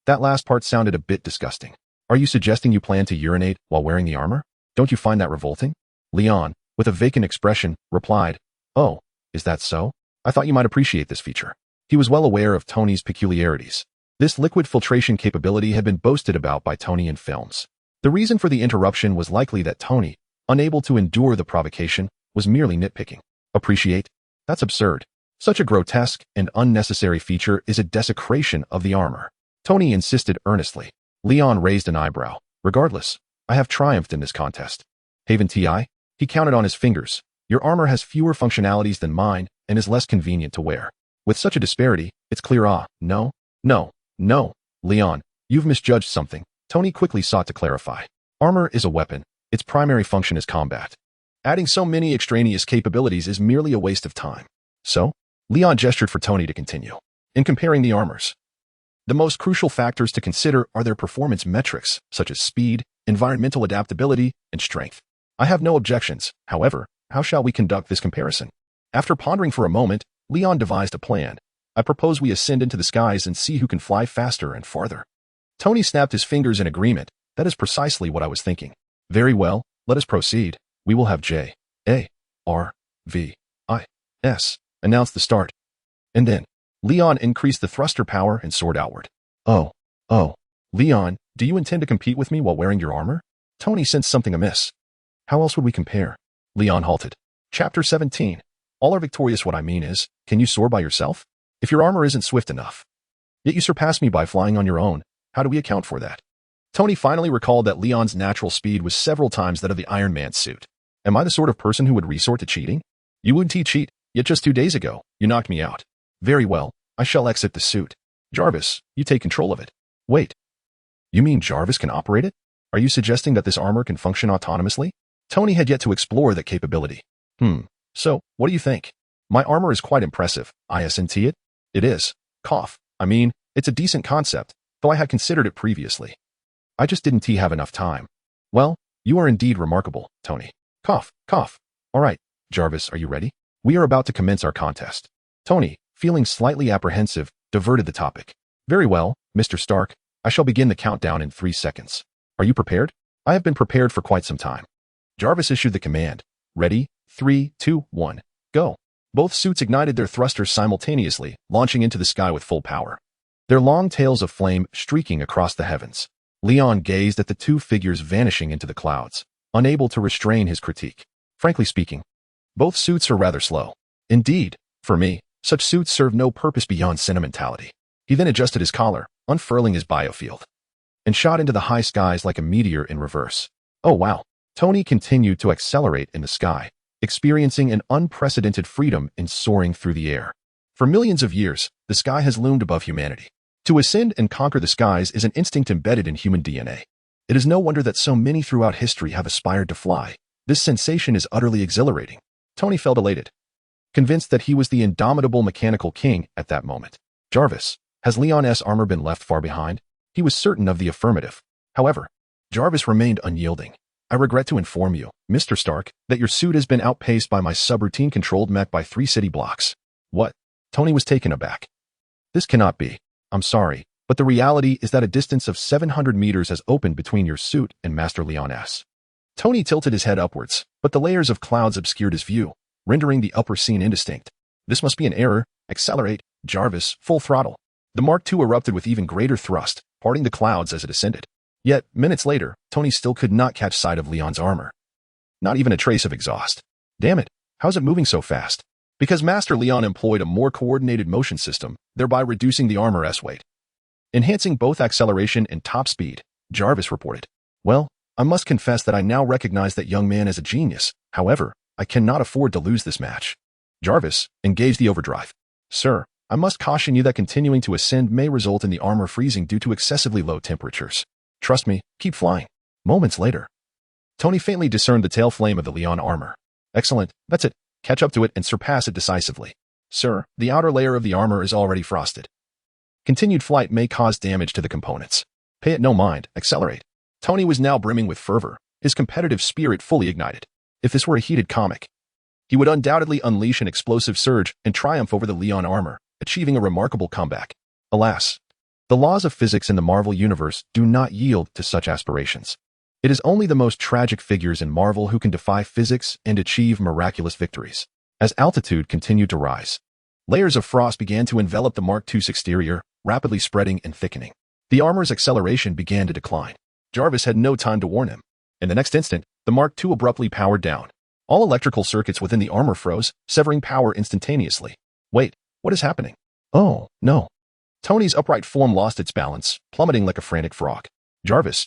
that last part sounded a bit disgusting. Are you suggesting you plan to urinate while wearing the armor? Don't you find that revolting?" Leon, with a vacant expression, replied, "Oh, is that so? I thought you might appreciate this feature." He was well aware of Tony's peculiarities. This liquid filtration capability had been boasted about by Tony in films. The reason for the interruption was likely that Tony, unable to endure the provocation, was merely nitpicking. "Appreciate? That's absurd. Such a grotesque and unnecessary feature is a desecration of the armor." Tony insisted earnestly. Leon raised an eyebrow. "Regardless, I have triumphed in this contest. Haven Ti?" He counted on his fingers. "Your armor has fewer functionalities than mine and is less convenient to wear. With such a disparity, it's clear No, Leon, you've misjudged something." Tony quickly sought to clarify. "Armor is a weapon. Its primary function is combat. Adding so many extraneous capabilities is merely a waste of time." "So?" Leon gestured for Tony to continue. "In comparing the armors, the most crucial factors to consider are their performance metrics, such as speed, environmental adaptability, and strength. I have no objections. However, how shall we conduct this comparison?" After pondering for a moment, Leon devised a plan. "I propose we ascend into the skies and see who can fly faster and farther." Tony snapped his fingers in agreement. That is precisely what I was thinking. Very well, let us proceed. We will have J, A, R, V, I, S, announce the start. And then, Leon increased the thruster power and soared outward. Oh, Leon, do you intend to compete with me while wearing your armor? Tony sensed something amiss. How else would we compare? Leon halted. Chapter 17. All are victorious. What I mean is, can you soar by yourself? If your armor isn't swift enough. Yet you surpassed me by flying on your own. How do we account for that? Tony finally recalled that Leon's natural speed was several times that of the Iron Man's suit. Am I the sort of person who would resort to cheating? You wouldn't cheat, yet just 2 days ago, you knocked me out. Very well, I shall exit the suit. Jarvis, you take control of it. Wait. You mean Jarvis can operate it? Are you suggesting that this armor can function autonomously? Tony had yet to explore that capability. So, what do you think? My armor is quite impressive. Isn't it? It is. Cough. I mean, it's a decent concept, though I had considered it previously. I just didn't have enough time. Well, you are indeed remarkable, Tony. Cough, cough. All right, Jarvis, are you ready? We are about to commence our contest. Tony, feeling slightly apprehensive, diverted the topic. Very well, Mr. Stark. I shall begin the countdown in 3 seconds. Are you prepared? I have been prepared for quite some time. Jarvis issued the command. Ready? 3, 2, 1, go. Both suits ignited their thrusters simultaneously, launching into the sky with full power. Their long tails of flame streaking across the heavens. Leon gazed at the two figures vanishing into the clouds, unable to restrain his critique. Frankly speaking, both suits are rather slow. Indeed, for me, such suits serve no purpose beyond sentimentality. He then adjusted his collar, unfurling his biofield, and shot into the high skies like a meteor in reverse. Oh wow. Tony continued to accelerate in the sky, experiencing an unprecedented freedom in soaring through the air. For millions of years, the sky has loomed above humanity. To ascend and conquer the skies is an instinct embedded in human DNA. It is no wonder that so many throughout history have aspired to fly. This sensation is utterly exhilarating. Tony felt elated, convinced that he was the indomitable mechanical king at that moment. Jarvis, has Leon's armor been left far behind? He was certain of the affirmative. However, Jarvis remained unyielding. I regret to inform you, Mr. Stark, that your suit has been outpaced by my subroutine-controlled mech by 3 city blocks. What? Tony was taken aback. This cannot be. I'm sorry, but the reality is that a distance of 700 meters has opened between your suit and Master Leon's. Tony tilted his head upwards, but the layers of clouds obscured his view, rendering the upper scene indistinct. This must be an error. Accelerate, Jarvis, full throttle. The Mark II erupted with even greater thrust, parting the clouds as it ascended. Yet, minutes later, Tony still could not catch sight of Leon's armor. Not even a trace of exhaust. Damn it, how's it moving so fast? Because Master Leon employed a more coordinated motion system, thereby reducing the armor's weight, enhancing both acceleration and top speed, Jarvis reported. Well, I must confess that I now recognize that young man as a genius. However, I cannot afford to lose this match. Jarvis, engage the overdrive. Sir, I must caution you that continuing to ascend may result in the armor freezing due to excessively low temperatures. Trust me, keep flying. Moments later, Tony faintly discerned the tail flame of the Leon armor. Excellent, that's it. Catch up to it and surpass it decisively. Sir, the outer layer of the armor is already frosted. Continued flight may cause damage to the components. Pay it no mind, accelerate. Tony was now brimming with fervor, his competitive spirit fully ignited. If this were a heated comic, he would undoubtedly unleash an explosive surge and triumph over the Leon armor, achieving a remarkable comeback. Alas, the laws of physics in the Marvel universe do not yield to such aspirations. It is only the most tragic figures in Marvel who can defy physics and achieve miraculous victories. As altitude continued to rise, layers of frost began to envelop the Mark II's exterior, rapidly spreading and thickening. The armor's acceleration began to decline. Jarvis had no time to warn him. In the next instant, the Mark II abruptly powered down. All electrical circuits within the armor froze, severing power instantaneously. Wait, what is happening? Oh, no. Tony's upright form lost its balance, plummeting like a frantic frog. Jarvis,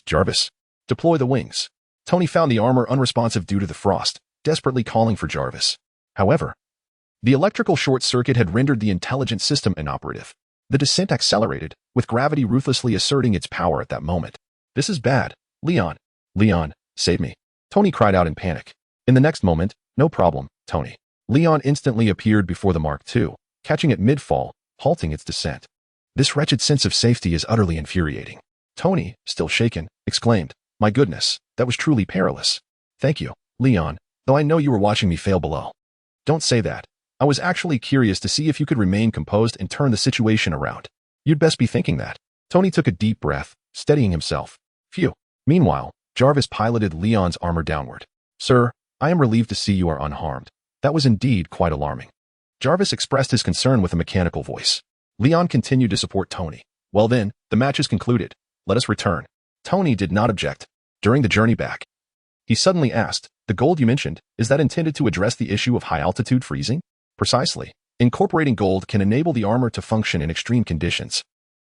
deploy the wings. Tony found the armor unresponsive due to the frost, desperately calling for Jarvis. However, the electrical short circuit had rendered the intelligent system inoperative. The descent accelerated, with gravity ruthlessly asserting its power at that moment. This is bad. Leon, save me. Tony cried out in panic. In the next moment, no problem, Tony. Leon instantly appeared before the Mark II, catching it mid-fall, halting its descent. This wretched sense of safety is utterly infuriating. Tony, still shaken, exclaimed, My goodness, that was truly perilous. Thank you, Leon, though I know you were watching me fail below. Don't say that. I was actually curious to see if you could remain composed and turn the situation around. You'd best be thinking that. Tony took a deep breath, steadying himself. Phew. Meanwhile, Jarvis piloted Leon's armor downward. Sir, I am relieved to see you are unharmed. That was indeed quite alarming. Jarvis expressed his concern with a mechanical voice. Leon continued to support Tony. Well then, the match is concluded. Let us return. Tony did not object. During the journey back, he suddenly asked, the gold you mentioned, is that intended to address the issue of high-altitude freezing? Precisely. Incorporating gold can enable the armor to function in extreme conditions.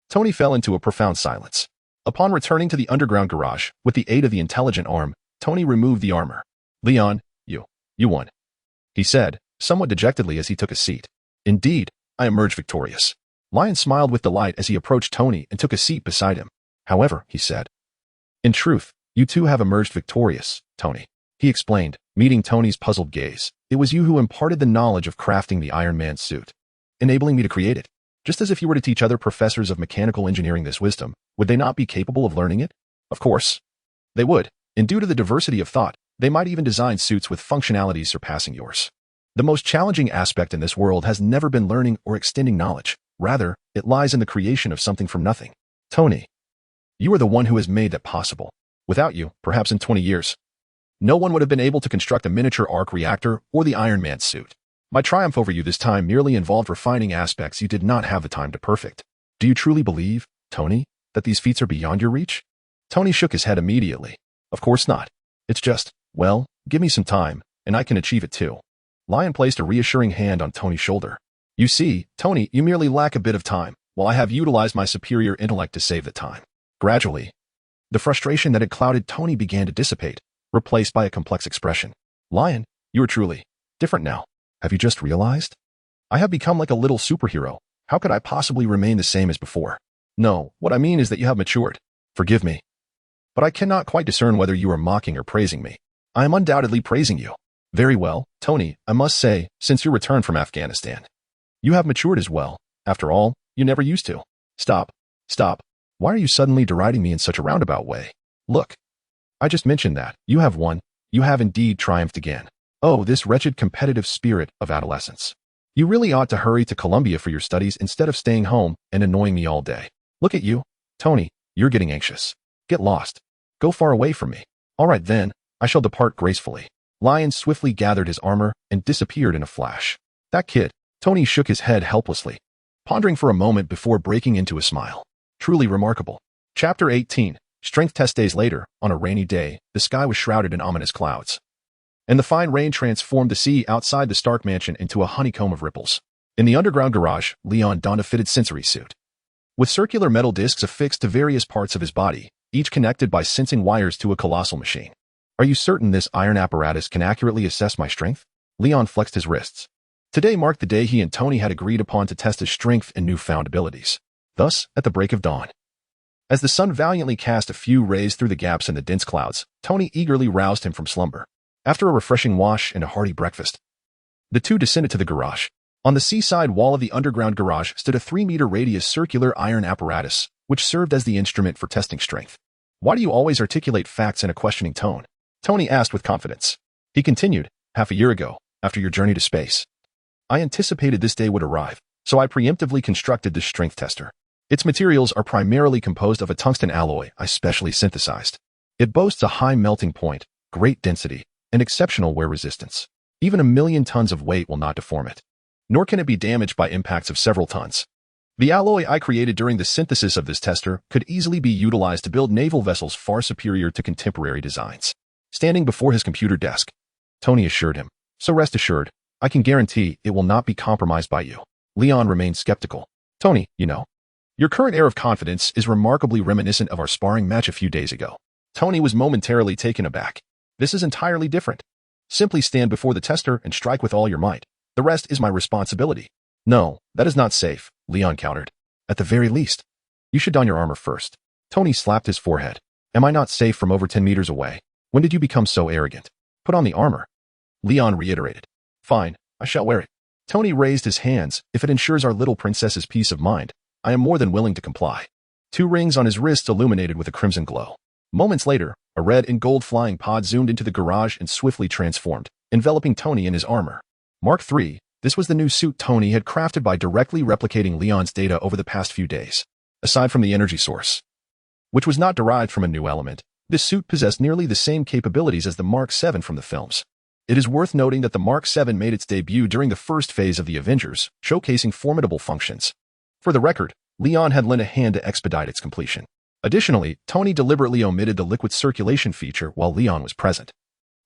Tony fell into a profound silence. Upon returning to the underground garage, with the aid of the intelligent arm, Tony removed the armor. Leon, you won, he said, somewhat dejectedly as he took a seat. Indeed, I emerged victorious. Lion smiled with delight as he approached Tony and took a seat beside him. However, he said, in truth, you two have emerged victorious, Tony. He explained, meeting Tony's puzzled gaze. It was you who imparted the knowledge of crafting the Iron Man suit, enabling me to create it. Just as if you were to teach other professors of mechanical engineering this wisdom, would they not be capable of learning it? Of course. They would, and due to the diversity of thought, they might even design suits with functionalities surpassing yours. The most challenging aspect in this world has never been learning or extending knowledge. Rather, it lies in the creation of something from nothing. Tony, you are the one who has made that possible. Without you, perhaps in 20 years, no one would have been able to construct a miniature arc reactor or the Iron Man suit. My triumph over you this time merely involved refining aspects you did not have the time to perfect. Do you truly believe, Tony, that these feats are beyond your reach? Tony shook his head immediately. Of course not. It's just, well, give me some time, and I can achieve it too. Lion placed a reassuring hand on Tony's shoulder. You see, Tony, you merely lack a bit of time, while I have utilized my superior intellect to save the time. Gradually, the frustration that had clouded Tony began to dissipate, replaced by a complex expression. Lion, you are truly different now. Have you just realized? I have become like a little superhero. How could I possibly remain the same as before? No, what I mean is that you have matured. Forgive me. But I cannot quite discern whether you are mocking or praising me. I am undoubtedly praising you. Very well, Tony, I must say, since your return from Afghanistan, you have matured as well. After all, you never used to. Stop. Why are you suddenly deriding me in such a roundabout way? Look. I just mentioned that. You have won. You have indeed triumphed again. Oh, this wretched competitive spirit of adolescence. You really ought to hurry to Columbia for your studies instead of staying home and annoying me all day. Look at you. Tony, you're getting anxious. Get lost. Go far away from me. All right then, I shall depart gracefully. Lion swiftly gathered his armor and disappeared in a flash. That kid. Tony shook his head helplessly, pondering for a moment before breaking into a smile. Truly remarkable. Chapter 18. Strength test. Days later, on a rainy day, the sky was shrouded in ominous clouds, and the fine rain transformed the sea outside the Stark mansion into a honeycomb of ripples. In the underground garage, Leon donned a fitted sensory suit, with circular metal discs affixed to various parts of his body, each connected by sensing wires to a colossal machine. Are you certain this iron apparatus can accurately assess my strength? Leon flexed his wrists. Today marked the day he and Tony had agreed upon to test his strength and newfound abilities. Thus, at the break of dawn, as the sun valiantly cast a few rays through the gaps in the dense clouds, Tony eagerly roused him from slumber. After a refreshing wash and a hearty breakfast, the two descended to the garage. On the seaside wall of the underground garage stood a 3-meter radius circular iron apparatus, which served as the instrument for testing strength. Why do you always articulate facts in a questioning tone? Tony asked with confidence. He continued, half a year ago, after your journey to space, I anticipated this day would arrive, so I preemptively constructed this strength tester. Its materials are primarily composed of a tungsten alloy I specially synthesized. It boasts a high melting point, great density, and exceptional wear resistance. Even 1,000,000 tons of weight will not deform it, nor can it be damaged by impacts of several tons. The alloy I created during the synthesis of this tester could easily be utilized to build naval vessels far superior to contemporary designs. Standing before his computer desk, Tony assured him, so rest assured, I can guarantee it will not be compromised by you. Leon remained skeptical. Tony, your current air of confidence is remarkably reminiscent of our sparring match a few days ago. Tony was momentarily taken aback. This is entirely different. Simply stand before the tester and strike with all your might. The rest is my responsibility. No, that is not safe, Leon countered. At the very least, you should don your armor first. Tony slapped his forehead. Am I not safe from over 10 meters away? When did you become so arrogant? Put on the armor. Leon reiterated. Fine, I shall wear it. Tony raised his hands. If it ensures our little princess's peace of mind, I am more than willing to comply. 2 rings on his wrists illuminated with a crimson glow. Moments later, a red and gold flying pod zoomed into the garage and swiftly transformed, enveloping Tony in his armor. Mark III, this was the new suit Tony had crafted by directly replicating Leon's data over the past few days. Aside from the energy source, which was not derived from a new element. This suit possessed nearly the same capabilities as the Mark VII from the films. It is worth noting that the Mark VII made its debut during the first phase of the Avengers, showcasing formidable functions. For the record, Leon had lent a hand to expedite its completion. Additionally, Tony deliberately omitted the liquid circulation feature while Leon was present,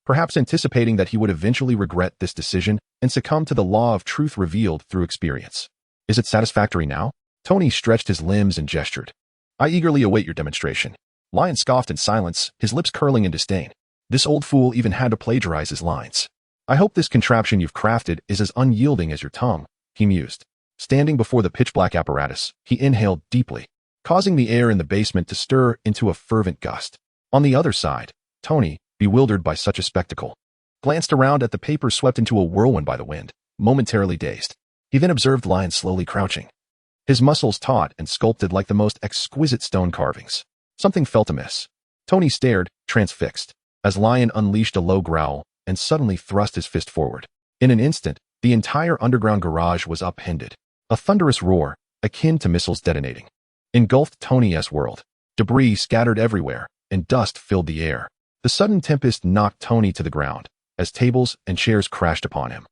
perhaps anticipating that he would eventually regret this decision and succumb to the law of truth revealed through experience. Is it satisfactory now? Tony stretched his limbs and gestured. I eagerly await your demonstration. Lion scoffed in silence, his lips curling in disdain. This old fool even had to plagiarize his lines. I hope this contraption you've crafted is as unyielding as your tongue, he mused. Standing before the pitch-black apparatus, he inhaled deeply, causing the air in the basement to stir into a fervent gust. On the other side, Tony, bewildered by such a spectacle, glanced around at the paper swept into a whirlwind by the wind, momentarily dazed. He then observed Lion slowly crouching, his muscles taut and sculpted like the most exquisite stone carvings. Something felt amiss. Tony stared, transfixed, as Lion unleashed a low growl and suddenly thrust his fist forward. In an instant, the entire underground garage was upended. A thunderous roar, akin to missiles detonating, engulfed Tony's world. Debris scattered everywhere, and dust filled the air. The sudden tempest knocked Tony to the ground, as tables and chairs crashed upon him,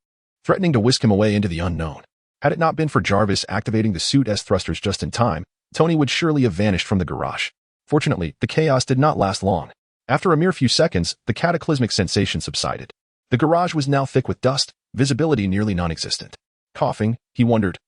threatening to whisk him away into the unknown. Had it not been for Jarvis activating the suit S thrusters just in time, Tony would surely have vanished from the garage. Fortunately, the chaos did not last long. After a mere few seconds, the cataclysmic sensation subsided. The garage was now thick with dust, visibility nearly non-existent. Coughing, he wondered,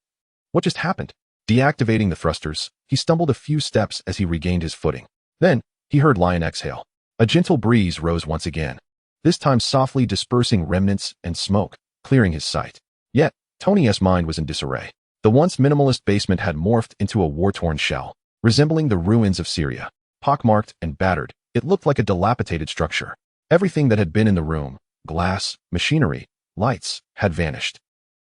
what just happened? Deactivating the thrusters, he stumbled a few steps as he regained his footing. Then, he heard Lion exhale. A gentle breeze rose once again, this time softly dispersing remnants and smoke, clearing his sight. Yet, Tony's mind was in disarray. The once minimalist basement had morphed into a war-torn shell, resembling the ruins of Syria. Pockmarked and battered, it looked like a dilapidated structure. Everything that had been in the room, glass, machinery, lights, had vanished.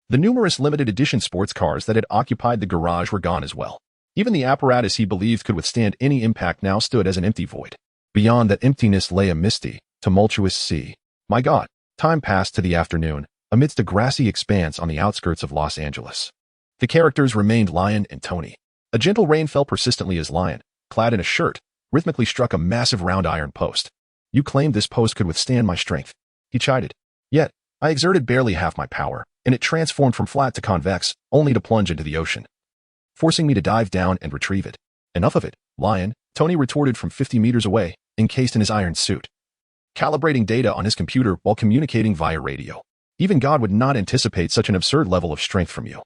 The numerous limited edition sports cars that had occupied the garage were gone as well. Even the apparatus he believed could withstand any impact now stood as an empty void. Beyond that emptiness lay a misty, tumultuous sea. My God, time passed to the afternoon, amidst a grassy expanse on the outskirts of Los Angeles. The characters remained Lion and Tony. A gentle rain fell persistently as Lion, clad in a shirt, rhythmically struck a massive round iron post. You claimed this post could withstand my strength, he chided. Yet, I exerted barely half my power, and it transformed from flat to convex, only to plunge into the ocean, forcing me to dive down and retrieve it. Enough of it, Lion, Tony retorted from 50 meters away, encased in his iron suit, calibrating data on his computer while communicating via radio. Even God would not anticipate such an absurd level of strength from you.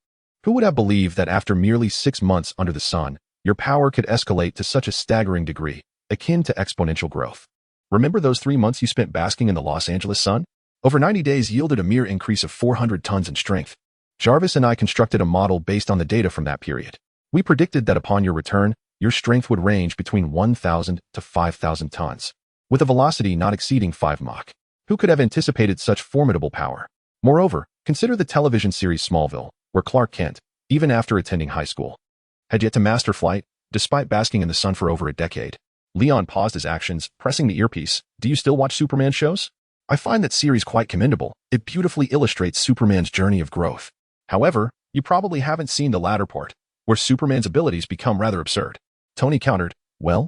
Who would have believed that after merely 6 months under the sun, your power could escalate to such a staggering degree, akin to exponential growth? Remember those 3 months you spent basking in the Los Angeles sun? Over 90 days yielded a mere increase of 400 tons in strength. Jarvis and I constructed a model based on the data from that period. We predicted that upon your return, your strength would range between 1,000 to 5,000 tons, with a velocity not exceeding 5 Mach. Who could have anticipated such formidable power? Moreover, consider the television series Smallville, where Clark Kent, even after attending high school, had yet to master flight, despite basking in the sun for over a decade. Leon paused his actions, pressing the earpiece. Do you still watch Superman shows? I find that series quite commendable. It beautifully illustrates Superman's journey of growth. However, you probably haven't seen the latter part, where Superman's abilities become rather absurd. Tony countered, well,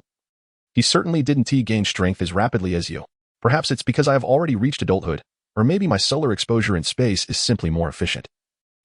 he certainly didn't gain strength as rapidly as you. Perhaps it's because I have already reached adulthood, or maybe my solar exposure in space is simply more efficient.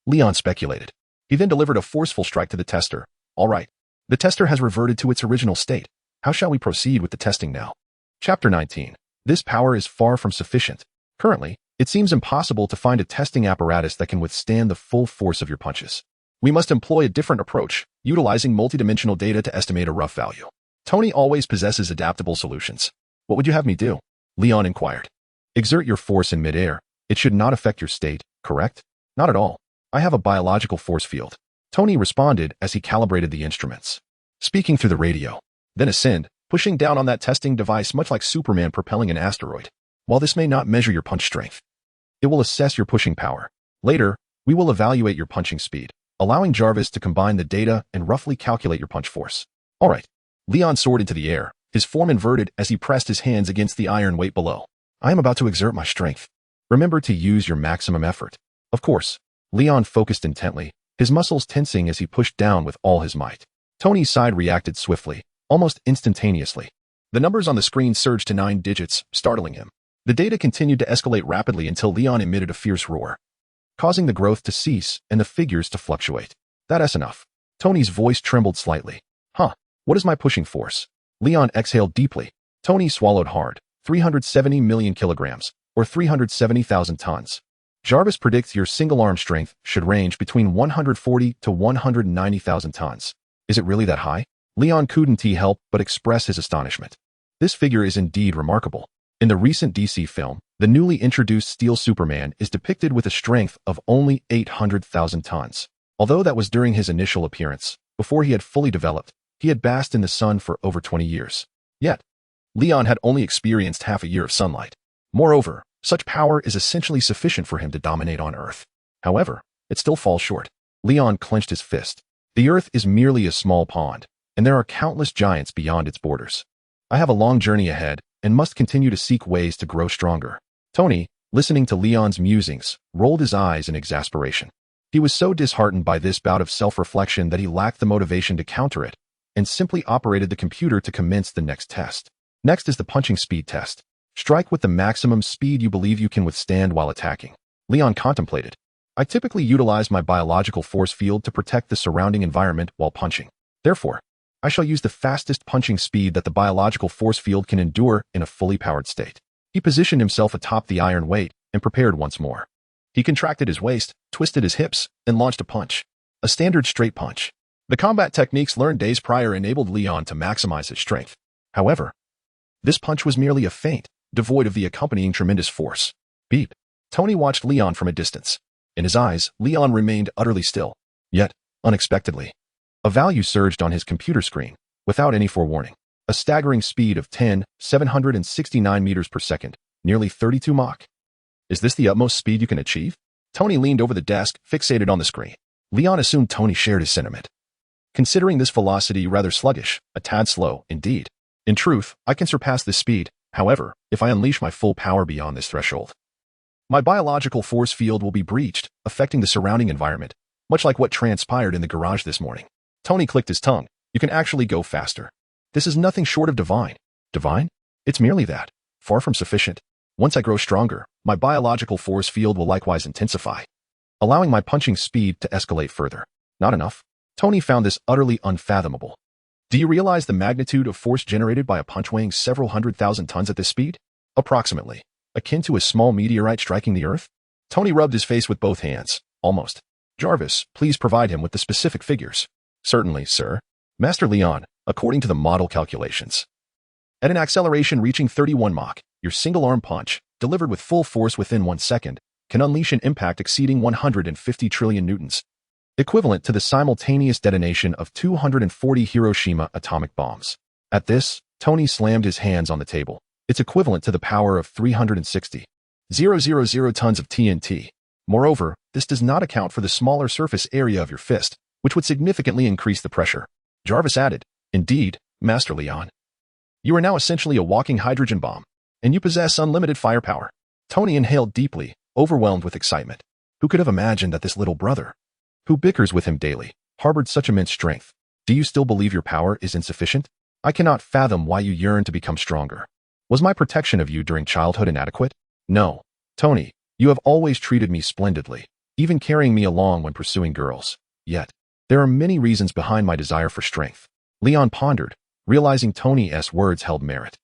Leon speculated. He then delivered a forceful strike to the tester. All right, the tester has reverted to its original state. How shall we proceed with the testing now? Chapter 19. This power is far from sufficient. Currently, it seems impossible to find a testing apparatus that can withstand the full force of your punches. We must employ a different approach, utilizing multidimensional data to estimate a rough value. Tony always possesses adaptable solutions. What would you have me do? Leon inquired. Exert your force in midair. It should not affect your state, correct? Not at all. I have a biological force field. Tony responded as he calibrated the instruments, speaking through the radio. Then ascend, pushing down on that testing device much like Superman propelling an asteroid. While this may not measure your punch strength, it will assess your pushing power. Later, we will evaluate your punching speed, allowing Jarvis to combine the data and roughly calculate your punch force. All right. Leon soared into the air, his form inverted as he pressed his hands against the iron weight below. I am about to exert my strength. Remember to use your maximum effort. Of course. Leon focused intently, his muscles tensing as he pushed down with all his might. Tony's side reacted swiftly, almost instantaneously. The numbers on the screen surged to 9 digits, startling him. The data continued to escalate rapidly until Leon emitted a fierce roar, causing the growth to cease and the figures to fluctuate. That's enough. Tony's voice trembled slightly. What is my pushing force? Leon exhaled deeply. Tony swallowed hard. 370 million kilograms, or 370,000 tons. Jarvis predicts your single-arm strength should range between 140 to 190,000 tons. Is it really that high? Leon couldn't help but express his astonishment. This figure is indeed remarkable. In the recent DC film, the newly introduced Steel Superman is depicted with a strength of only 800,000 tons. Although that was during his initial appearance, before he had fully developed, he had basked in the sun for over 20 years. Yet, Leon had only experienced half a year of sunlight. Moreover, such power is essentially sufficient for him to dominate on Earth. However, it still falls short. Leon clenched his fist. The Earth is merely a small pond, and there are countless giants beyond its borders. I have a long journey ahead and must continue to seek ways to grow stronger. Tony, listening to Leon's musings, rolled his eyes in exasperation. He was so disheartened by this bout of self-reflection that he lacked the motivation to counter it, and simply operated the computer to commence the next test. Next is the punching speed test. Strike with the maximum speed you believe you can withstand while attacking. Leon contemplated. I typically utilize my biological force field to protect the surrounding environment while punching. Therefore, I shall use the fastest punching speed that the biological force field can endure in a fully powered state. He positioned himself atop the iron weight and prepared once more. He contracted his waist, twisted his hips, and launched a punch. A standard straight punch. The combat techniques learned days prior enabled Leon to maximize his strength. However, this punch was merely a feint, devoid of the accompanying tremendous force. Beep. Tony watched Leon from a distance. In his eyes, Leon remained utterly still. Yet, unexpectedly, a value surged on his computer screen, without any forewarning. A staggering speed of 10,769 meters per second, nearly 32 Mach. Is this the utmost speed you can achieve? Tony leaned over the desk, fixated on the screen. Leon assumed Tony shared his sentiment. Considering this velocity rather sluggish, a tad slow, indeed. In truth, I can surpass this speed, however, if I unleash my full power beyond this threshold. My biological force field will be breached, affecting the surrounding environment, much like what transpired in the garage this morning. Tony clicked his tongue. You can actually go faster. This is nothing short of divine. Divine? It's merely that. Far from sufficient. Once I grow stronger, my biological force field will likewise intensify, allowing my punching speed to escalate further. Not enough. Tony found this utterly unfathomable. Do you realize the magnitude of force generated by a punch weighing several 100,000 tons at this speed? Approximately. Akin to a small meteorite striking the Earth? Tony rubbed his face with both hands. Almost. Jarvis, please provide him with the specific figures. Certainly, sir. Master Leon, according to the model calculations. At an acceleration reaching 31 Mach, your single-arm punch, delivered with full force within 1 second, can unleash an impact exceeding 150 trillion newtons, equivalent to the simultaneous detonation of 240 Hiroshima atomic bombs. At this, Tony slammed his hands on the table. It's equivalent to the power of 360,000 tons of TNT. Moreover, this does not account for the smaller surface area of your fist, which would significantly increase the pressure. Jarvis added, Indeed, Master Leon. You are now essentially a walking hydrogen bomb, and you possess unlimited firepower. Tony inhaled deeply, overwhelmed with excitement. Who could have imagined that this little brother, who bickers with him daily, harbored such immense strength? Do you still believe your power is insufficient? I cannot fathom why you yearn to become stronger. Was my protection of you during childhood inadequate? No. Tony, you have always treated me splendidly, even carrying me along when pursuing girls. Yet, there are many reasons behind my desire for strength. Leon pondered, realizing Tony's words held merit.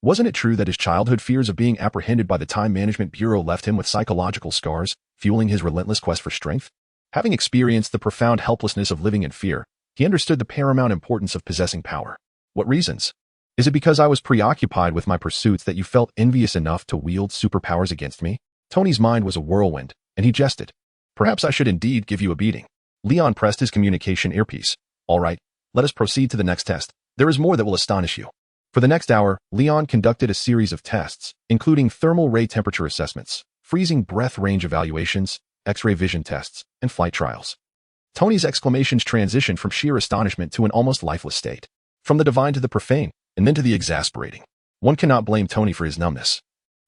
Wasn't it true that his childhood fears of being apprehended by the Time Management Bureau left him with psychological scars, fueling his relentless quest for strength? Having experienced the profound helplessness of living in fear, he understood the paramount importance of possessing power. What reasons? Is it because I was preoccupied with my pursuits that you felt envious enough to wield superpowers against me? Tony's mind was a whirlwind, and he jested. Perhaps I should indeed give you a beating. Leon pressed his communication earpiece. All right, let us proceed to the next test. There is more that will astonish you. For the next hour, Leon conducted a series of tests, including thermal ray temperature assessments, freezing breath range evaluations, X-ray vision tests, and flight trials. Tony's exclamations transitioned from sheer astonishment to an almost lifeless state. From the divine to the profane, and then to the exasperating. One cannot blame Tony for his numbness.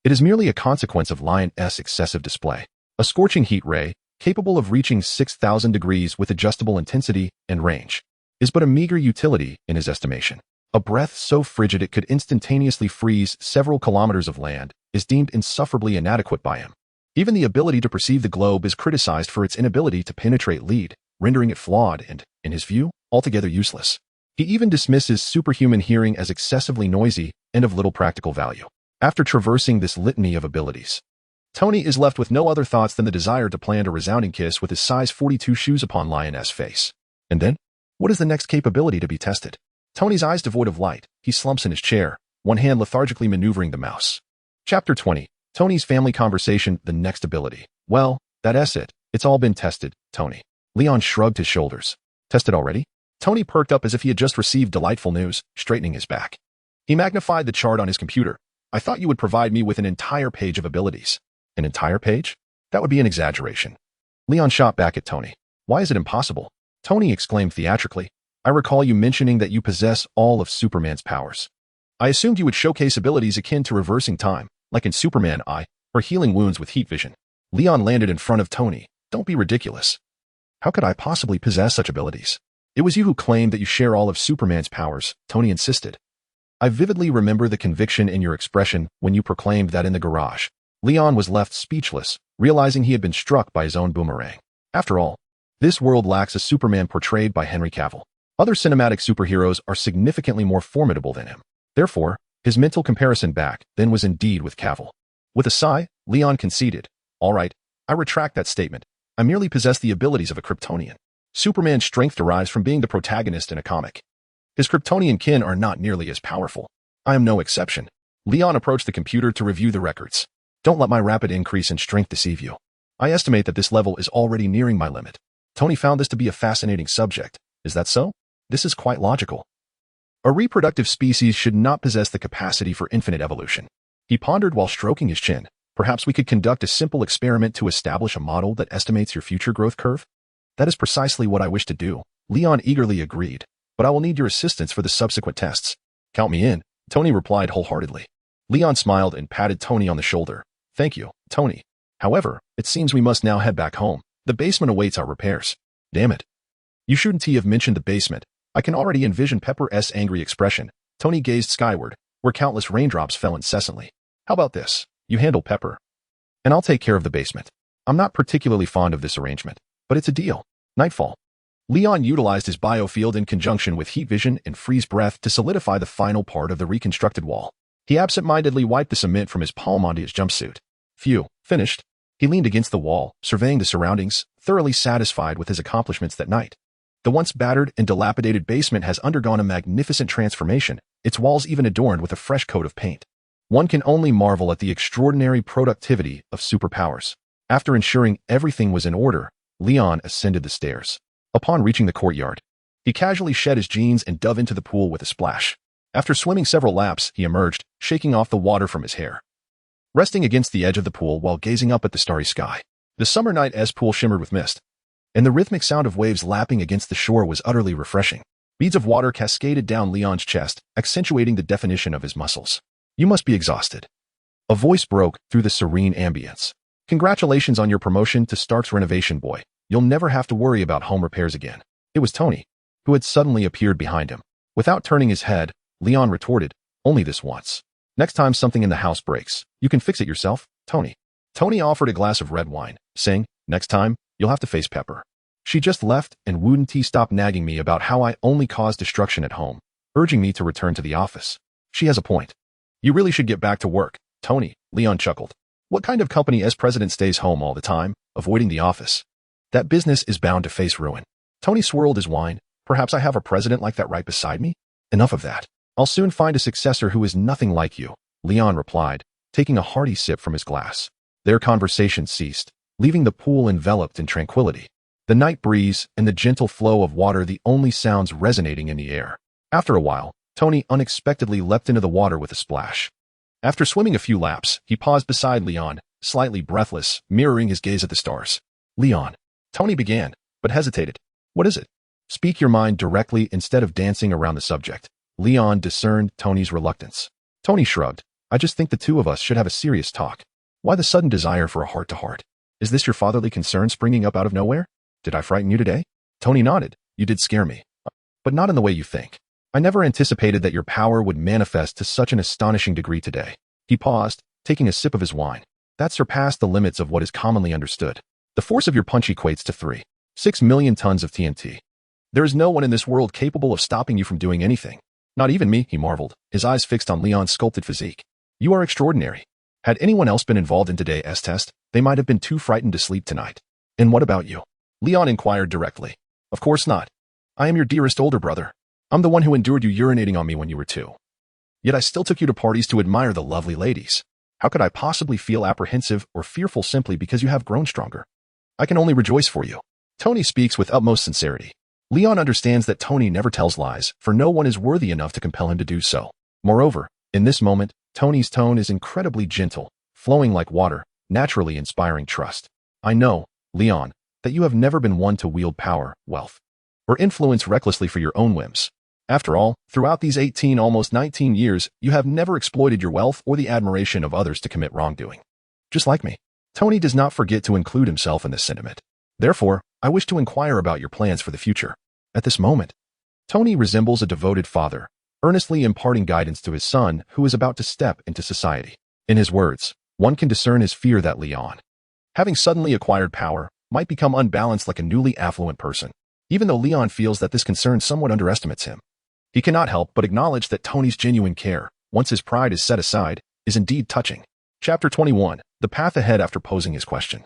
It is merely a consequence of Lion's excessive display. A scorching heat ray, capable of reaching 6,000 degrees with adjustable intensity and range, is but a meager utility in his estimation. A breath so frigid it could instantaneously freeze several kilometers of land is deemed insufferably inadequate by him. Even the ability to perceive the globe is criticized for its inability to penetrate lead, rendering it flawed and, in his view, altogether useless. He even dismisses superhuman hearing as excessively noisy and of little practical value. After traversing this litany of abilities, Tony is left with no other thoughts than the desire to plant a resounding kiss with his size 42 shoes upon Lioness' face. And then, what is the next capability to be tested? Tony's eyes devoid of light, he slumps in his chair, one hand lethargically maneuvering the mouse. Chapter 20. Tony's family conversation, the next ability. Well, that's it. It's all been tested, Tony. Leon shrugged his shoulders. Tested already? Tony perked up as if he had just received delightful news, straightening his back. He magnified the chart on his computer. I thought you would provide me with an entire page of abilities. An entire page? That would be an exaggeration. Leon shot back at Tony. Why is it impossible? Tony exclaimed theatrically. I recall you mentioning that you possess all of Superman's powers. I assumed you would showcase abilities akin to reversing time, like in Superman Eye, or healing wounds with heat vision. Leon landed in front of Tony. Don't be ridiculous. How could I possibly possess such abilities? It was you who claimed that you share all of Superman's powers, Tony insisted. I vividly remember the conviction in your expression when you proclaimed that in the garage. Leon was left speechless, realizing he had been struck by his own boomerang. After all, this world lacks a Superman portrayed by Henry Cavill. Other cinematic superheroes are significantly more formidable than him. Therefore, his mental comparison back then was indeed with Cavill. With a sigh, Leon conceded. All right, I retract that statement. I merely possess the abilities of a Kryptonian. Superman's strength derives from being the protagonist in a comic. His Kryptonian kin are not nearly as powerful. I am no exception. Leon approached the computer to review the records. Don't let my rapid increase in strength deceive you. I estimate that this level is already nearing my limit. Tony found this to be a fascinating subject. Is that so? This is quite logical. A reproductive species should not possess the capacity for infinite evolution. He pondered while stroking his chin. Perhaps we could conduct a simple experiment to establish a model that estimates your future growth curve? That is precisely what I wish to do. Leon eagerly agreed, but I will need your assistance for the subsequent tests. Count me in, Tony replied wholeheartedly. Leon smiled and patted Tony on the shoulder. Thank you, Tony. However, it seems we must now head back home. The basement awaits our repairs. Damn it. You shouldn't have mentioned the basement. I can already envision Pepper's angry expression. Tony gazed skyward, where countless raindrops fell incessantly. How about this? You handle Pepper, and I'll take care of the basement. I'm not particularly fond of this arrangement, but it's a deal. Nightfall. Leon utilized his biofield in conjunction with heat vision and freeze breath to solidify the final part of the reconstructed wall. He absent-mindedly wiped the cement from his palm onto his jumpsuit. Phew, finished. He leaned against the wall, surveying the surroundings, thoroughly satisfied with his accomplishments that night. The once battered and dilapidated basement has undergone a magnificent transformation, its walls even adorned with a fresh coat of paint. One can only marvel at the extraordinary productivity of superpowers. After ensuring everything was in order, Leon ascended the stairs. Upon reaching the courtyard, he casually shed his jeans and dove into the pool with a splash. After swimming several laps, he emerged, shaking off the water from his hair. Resting against the edge of the pool while gazing up at the starry sky, the summer night's pool shimmered with mist, and the rhythmic sound of waves lapping against the shore was utterly refreshing. Beads of water cascaded down Leon's chest, accentuating the definition of his muscles. You must be exhausted. A voice broke through the serene ambience. Congratulations on your promotion to Stark's renovation boy. You'll never have to worry about home repairs again. It was Tony, who had suddenly appeared behind him. Without turning his head, Leon retorted, only this once. Next time something in the house breaks, you can fix it yourself, Tony. Tony offered a glass of red wine, saying, next time, you'll have to face Pepper. She just left and wouldn't stop nagging me about how I only cause destruction at home, urging me to return to the office. She has a point. You really should get back to work, Tony, Leon chuckled. What kind of company as president stays home all the time, avoiding the office? That business is bound to face ruin. Tony swirled his wine. Perhaps I have a president like that right beside me? Enough of that. I'll soon find a successor who is nothing like you, Leon replied, taking a hearty sip from his glass. Their conversation ceased, leaving the pool enveloped in tranquility. The night breeze and the gentle flow of water the only sounds resonating in the air. After a while, Tony unexpectedly leapt into the water with a splash. After swimming a few laps, he paused beside Leon, slightly breathless, mirroring his gaze at the stars. Leon. Tony began, but hesitated. What is it? Speak your mind directly instead of dancing around the subject. Leon discerned Tony's reluctance. Tony shrugged. I just think the two of us should have a serious talk. Why the sudden desire for a heart-to-heart? Is this your fatherly concern springing up out of nowhere? Did I frighten you today? Tony nodded. You did scare me. But not in the way you think. I never anticipated that your power would manifest to such an astonishing degree today. He paused, taking a sip of his wine. That surpassed the limits of what is commonly understood. The force of your punch equates to 3.6 million tons of TNT. There is no one in this world capable of stopping you from doing anything. Not even me, he marveled, his eyes fixed on Leon's sculpted physique. You are extraordinary. Had anyone else been involved in today's test, they might have been too frightened to sleep tonight. And what about you? Leon inquired directly. Of course not. I am your dearest older brother. I'm the one who endured you urinating on me when you were 2. Yet I still took you to parties to admire the lovely ladies. How could I possibly feel apprehensive or fearful simply because you have grown stronger? I can only rejoice for you. Tony speaks with utmost sincerity. Leon understands that Tony never tells lies, for no one is worthy enough to compel him to do so. Moreover, in this moment, Tony's tone is incredibly gentle, flowing like water, naturally inspiring trust. I know, Leon, that you have never been one to wield power, wealth, or influence recklessly for your own whims. After all, throughout these 18, almost 19 years, you have never exploited your wealth or the admiration of others to commit wrongdoing. Just like me. Tony does not forget to include himself in this sentiment. Therefore, I wish to inquire about your plans for the future. At this moment, Tony resembles a devoted father, earnestly imparting guidance to his son who is about to step into society. In his words, one can discern his fear that Leon, having suddenly acquired power, might become unbalanced like a newly affluent person. Even though Leon feels that this concern somewhat underestimates him, he cannot help but acknowledge that Tony's genuine care, once his pride is set aside, is indeed touching. Chapter 21. The path ahead after posing his question.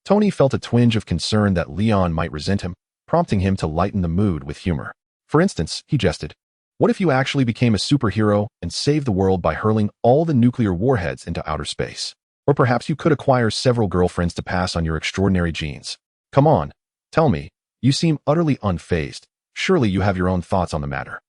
Tony felt a twinge of concern that Leon might resent him, prompting him to lighten the mood with humor. For instance, he jested, what if you actually became a superhero and saved the world by hurling all the nuclear warheads into outer space? Or perhaps you could acquire several girlfriends to pass on your extraordinary genes. Come on, tell me, you seem utterly unfazed. Surely you have your own thoughts on the matter.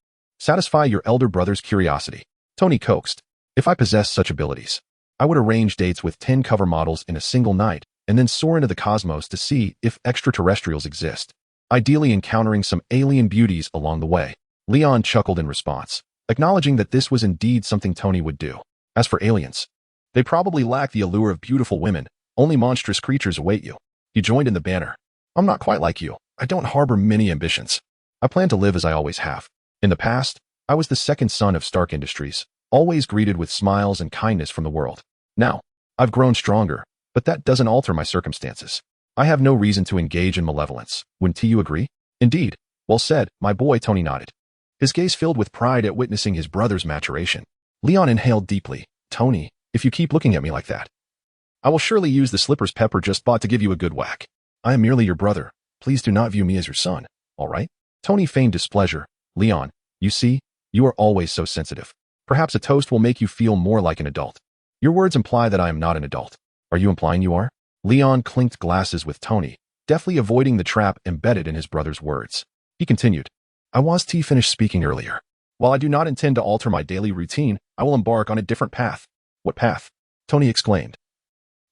Satisfy your elder brother's curiosity. Tony coaxed. If I possessed such abilities, I would arrange dates with 10 cover models in a single night and then soar into the cosmos to see if extraterrestrials exist, ideally encountering some alien beauties along the way. Leon chuckled in response, acknowledging that this was indeed something Tony would do. As for aliens, they probably lack the allure of beautiful women. Only monstrous creatures await you. He joined in the banter. I'm not quite like you. I don't harbor many ambitions. I plan to live as I always have. In the past, I was the second son of Stark Industries, always greeted with smiles and kindness from the world. Now, I've grown stronger, but that doesn't alter my circumstances. I have no reason to engage in malevolence. Wouldn't you agree? Indeed. Well said, my boy. Tony nodded, his gaze filled with pride at witnessing his brother's maturation. Leon inhaled deeply. Tony, if you keep looking at me like that, I will surely use the slippers Pepper just bought to give you a good whack. I am merely your brother. Please do not view me as your son, all right? Tony feigned displeasure. Leon, you see, you are always so sensitive. Perhaps a toast will make you feel more like an adult. Your words imply that I am not an adult. Are you implying you are? Leon clinked glasses with Tony, deftly avoiding the trap embedded in his brother's words. He continued, I was to finish speaking earlier. While I do not intend to alter my daily routine, I will embark on a different path. What path? Tony exclaimed,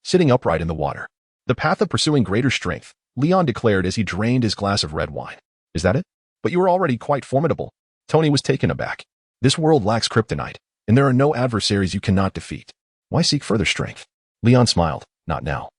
sitting upright in the water. The path of pursuing greater strength, Leon declared as he drained his glass of red wine. Is that it? But you are already quite formidable. Tony was taken aback. This world lacks kryptonite, and there are no adversaries you cannot defeat. Why seek further strength? Leon smiled. Not now.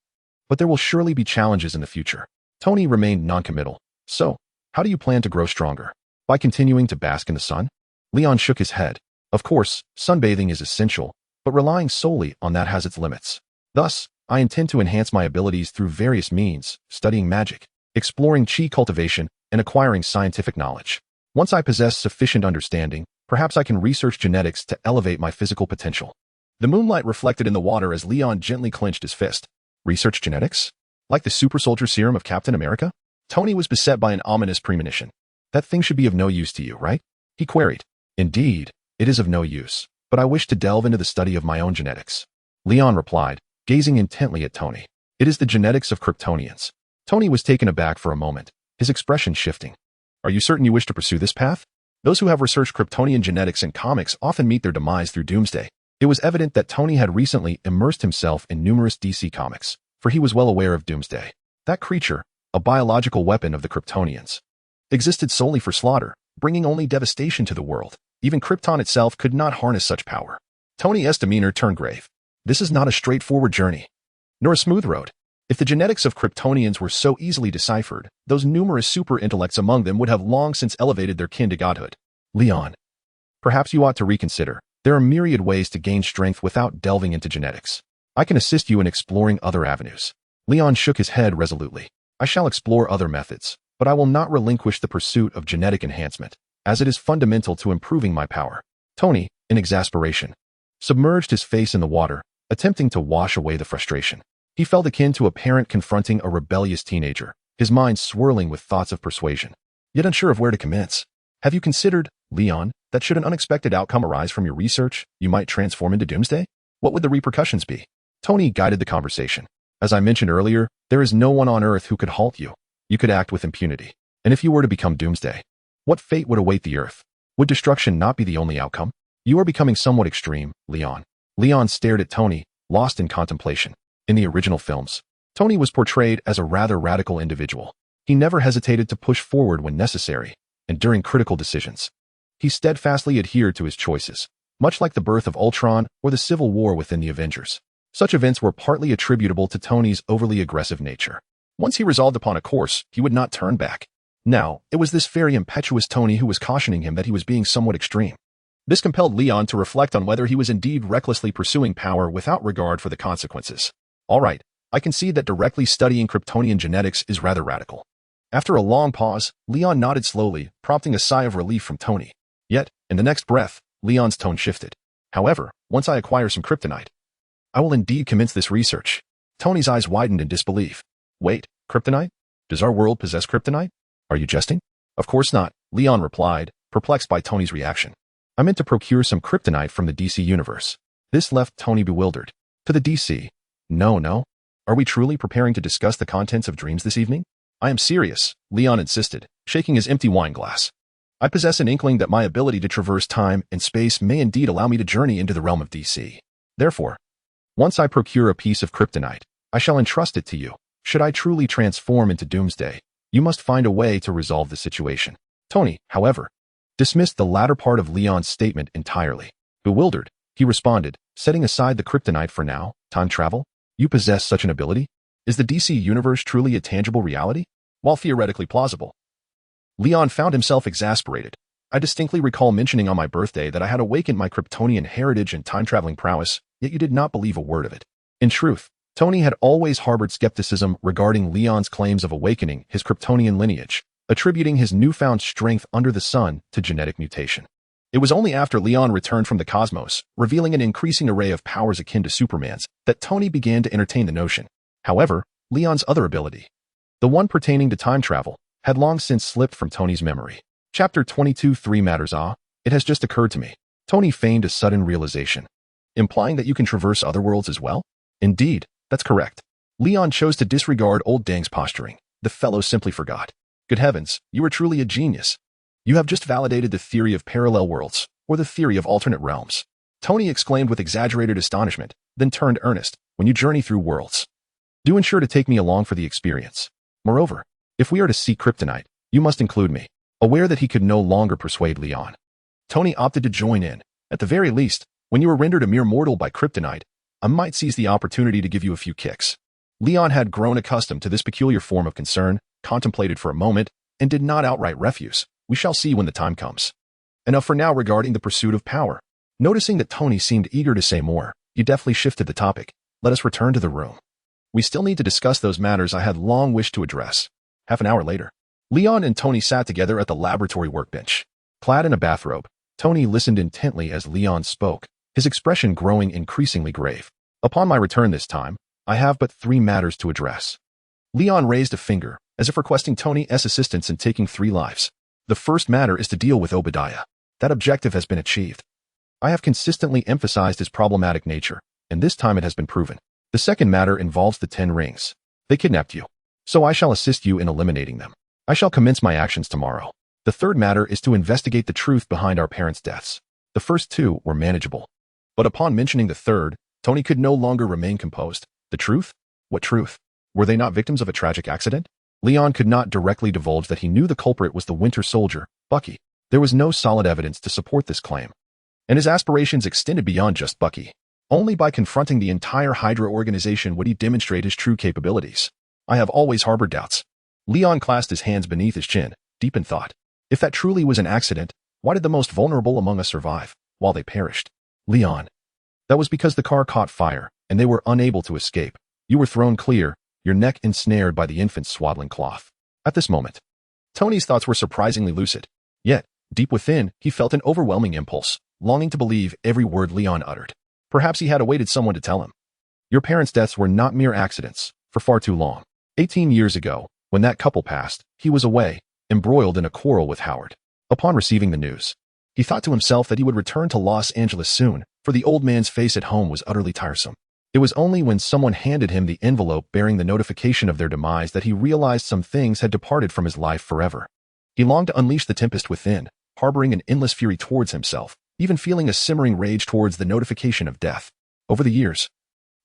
But there will surely be challenges in the future. Tony remained noncommittal. So, how do you plan to grow stronger? By continuing to bask in the sun? Leon shook his head. Of course, sunbathing is essential, but relying solely on that has its limits. Thus, I intend to enhance my abilities through various means, studying magic, exploring chi cultivation, and acquiring scientific knowledge. Once I possess sufficient understanding, perhaps I can research genetics to elevate my physical potential. The moonlight reflected in the water as Leon gently clenched his fist. Research genetics? Like the super soldier serum of Captain America? Tony was beset by an ominous premonition. That thing should be of no use to you, right? He queried. Indeed, it is of no use, but I wish to delve into the study of my own genetics. Leon replied, gazing intently at Tony. It is the genetics of Kryptonians. Tony was taken aback for a moment, his expression shifting. Are you certain you wish to pursue this path? Those who have researched Kryptonian genetics in comics often meet their demise through doomsday. It was evident that Tony had recently immersed himself in numerous DC comics, for he was well aware of doomsday. That creature, a biological weapon of the Kryptonians, existed solely for slaughter, bringing only devastation to the world. Even Krypton itself could not harness such power. Tony's demeanor turned grave. This is not a straightforward journey, nor a smooth road. If the genetics of Kryptonians were so easily deciphered, those numerous super intellects among them would have long since elevated their kin to godhood. Leon, Perhaps you ought to reconsider. There are myriad ways to gain strength without delving into genetics. I can assist you in exploring other avenues. Leon shook his head resolutely. I shall explore other methods, but I will not relinquish the pursuit of genetic enhancement, as it is fundamental to improving my power. Tony, in exasperation, submerged his face in the water, attempting to wash away the frustration. He felt akin to a parent confronting a rebellious teenager, his mind swirling with thoughts of persuasion, yet unsure of where to commence. Have you considered, Leon, that should an unexpected outcome arise from your research, you might transform into Doomsday? What would the repercussions be? Tony guided the conversation. As I mentioned earlier, there is no one on Earth who could halt you. You could act with impunity. And if you were to become Doomsday, what fate would await the Earth? Would destruction not be the only outcome? You are becoming somewhat extreme, Leon. Leon stared at Tony, lost in contemplation. In the original films, Tony was portrayed as a rather radical individual. He never hesitated to push forward when necessary, and during critical decisions. He steadfastly adhered to his choices, much like the birth of Ultron or the Civil War within the Avengers. Such events were partly attributable to Tony's overly aggressive nature. Once he resolved upon a course, he would not turn back. Now, it was this very impetuous Tony who was cautioning him that he was being somewhat extreme. This compelled Leon to reflect on whether he was indeed recklessly pursuing power without regard for the consequences. All right, I can see that directly studying Kryptonian genetics is rather radical. After a long pause, Leon nodded slowly, prompting a sigh of relief from Tony. Yet, in the next breath, Leon's tone shifted. However, once I acquire some kryptonite, I will indeed commence this research. Tony's eyes widened in disbelief. Wait, kryptonite? Does our world possess kryptonite? Are you jesting? Of course not, Leon replied, perplexed by Tony's reaction. I meant to procure some kryptonite from the DC universe. This left Tony bewildered. To the DC? No. Are we truly preparing to discuss the contents of dreams this evening? I am serious, Leon insisted, shaking his empty wine glass. I possess an inkling that my ability to traverse time and space may indeed allow me to journey into the realm of DC. Therefore, once I procure a piece of kryptonite, I shall entrust it to you. Should I truly transform into Doomsday, you must find a way to resolve the situation. Tony, however, dismissed the latter part of Leon's statement entirely. Bewildered, he responded, setting aside the kryptonite for now, time travel? You possess such an ability? Is the DC universe truly a tangible reality? While theoretically plausible, Leon found himself exasperated. I distinctly recall mentioning on my birthday that I had awakened my Kryptonian heritage and time-traveling prowess, yet you did not believe a word of it. In truth, Tony had always harbored skepticism regarding Leon's claims of awakening his Kryptonian lineage, attributing his newfound strength under the sun to genetic mutation. It was only after Leon returned from the cosmos, revealing an increasing array of powers akin to Superman's, that Tony began to entertain the notion. However, Leon's other ability, the one pertaining to time travel, had long since slipped from Tony's memory. Chapter 22 3 matters. It has just occurred to me. Tony feigned a sudden realization. Implying that you can traverse other worlds as well? Indeed, that's correct. Leon chose to disregard old Dang's posturing. The fellow simply forgot. Good heavens, you are truly a genius. You have just validated the theory of parallel worlds, or the theory of alternate realms. Tony exclaimed with exaggerated astonishment, then turned earnest. When you journey through worlds, do ensure to take me along for the experience. Moreover, if we are to seek kryptonite, you must include me. Aware that he could no longer persuade Leon, Tony opted to join in. At the very least, when you are rendered a mere mortal by kryptonite, I might seize the opportunity to give you a few kicks. Leon had grown accustomed to this peculiar form of concern, contemplated for a moment, and did not outright refuse. We shall see when the time comes. Enough for now regarding the pursuit of power. Noticing that Tony seemed eager to say more, he deftly shifted the topic. Let us return to the room. We still need to discuss those matters I had long wished to address. Half an hour later, Leon and Tony sat together at the laboratory workbench. Clad in a bathrobe, Tony listened intently as Leon spoke, his expression growing increasingly grave. Upon my return this time, I have but 3 matters to address. Leon raised a finger, as if requesting Tony's assistance in taking 3 lives. The first matter is to deal with Obadiah. That objective has been achieved. I have consistently emphasized his problematic nature, and this time it has been proven. The second matter involves the 10 rings. They kidnapped you, so I shall assist you in eliminating them. I shall commence my actions tomorrow. The third matter is to investigate the truth behind our parents' deaths. The first 2 were manageable, but upon mentioning the third, Tony could no longer remain composed. The truth? What truth? Were they not victims of a tragic accident? Leon could not directly divulge that he knew the culprit was the Winter Soldier, Bucky. There was no solid evidence to support this claim, and his aspirations extended beyond just Bucky. Only by confronting the entire Hydra organization would he demonstrate his true capabilities. I have always harbored doubts. Leon clasped his hands beneath his chin, deep in thought. If that truly was an accident, Why did the most vulnerable among us survive, while they perished? Leon. That was because the car caught fire, and they were unable to escape. You were thrown clear, your neck ensnared by the infant's swaddling cloth. At this moment, Tony's thoughts were surprisingly lucid. Yet, deep within, he felt an overwhelming impulse, longing to believe every word Leon uttered. Perhaps he had awaited someone to tell him. Your parents' deaths were not mere accidents, for far too long. 18 years ago, when that couple passed, he was away, embroiled in a quarrel with Howard. Upon receiving the news, he thought to himself that he would return to Los Angeles soon, for the old man's face at home was utterly tiresome. It was only when someone handed him the envelope bearing the notification of their demise that he realized some things had departed from his life forever. He longed to unleash the tempest within, harboring an endless fury towards himself, even feeling a simmering rage towards the notification of death. Over the years,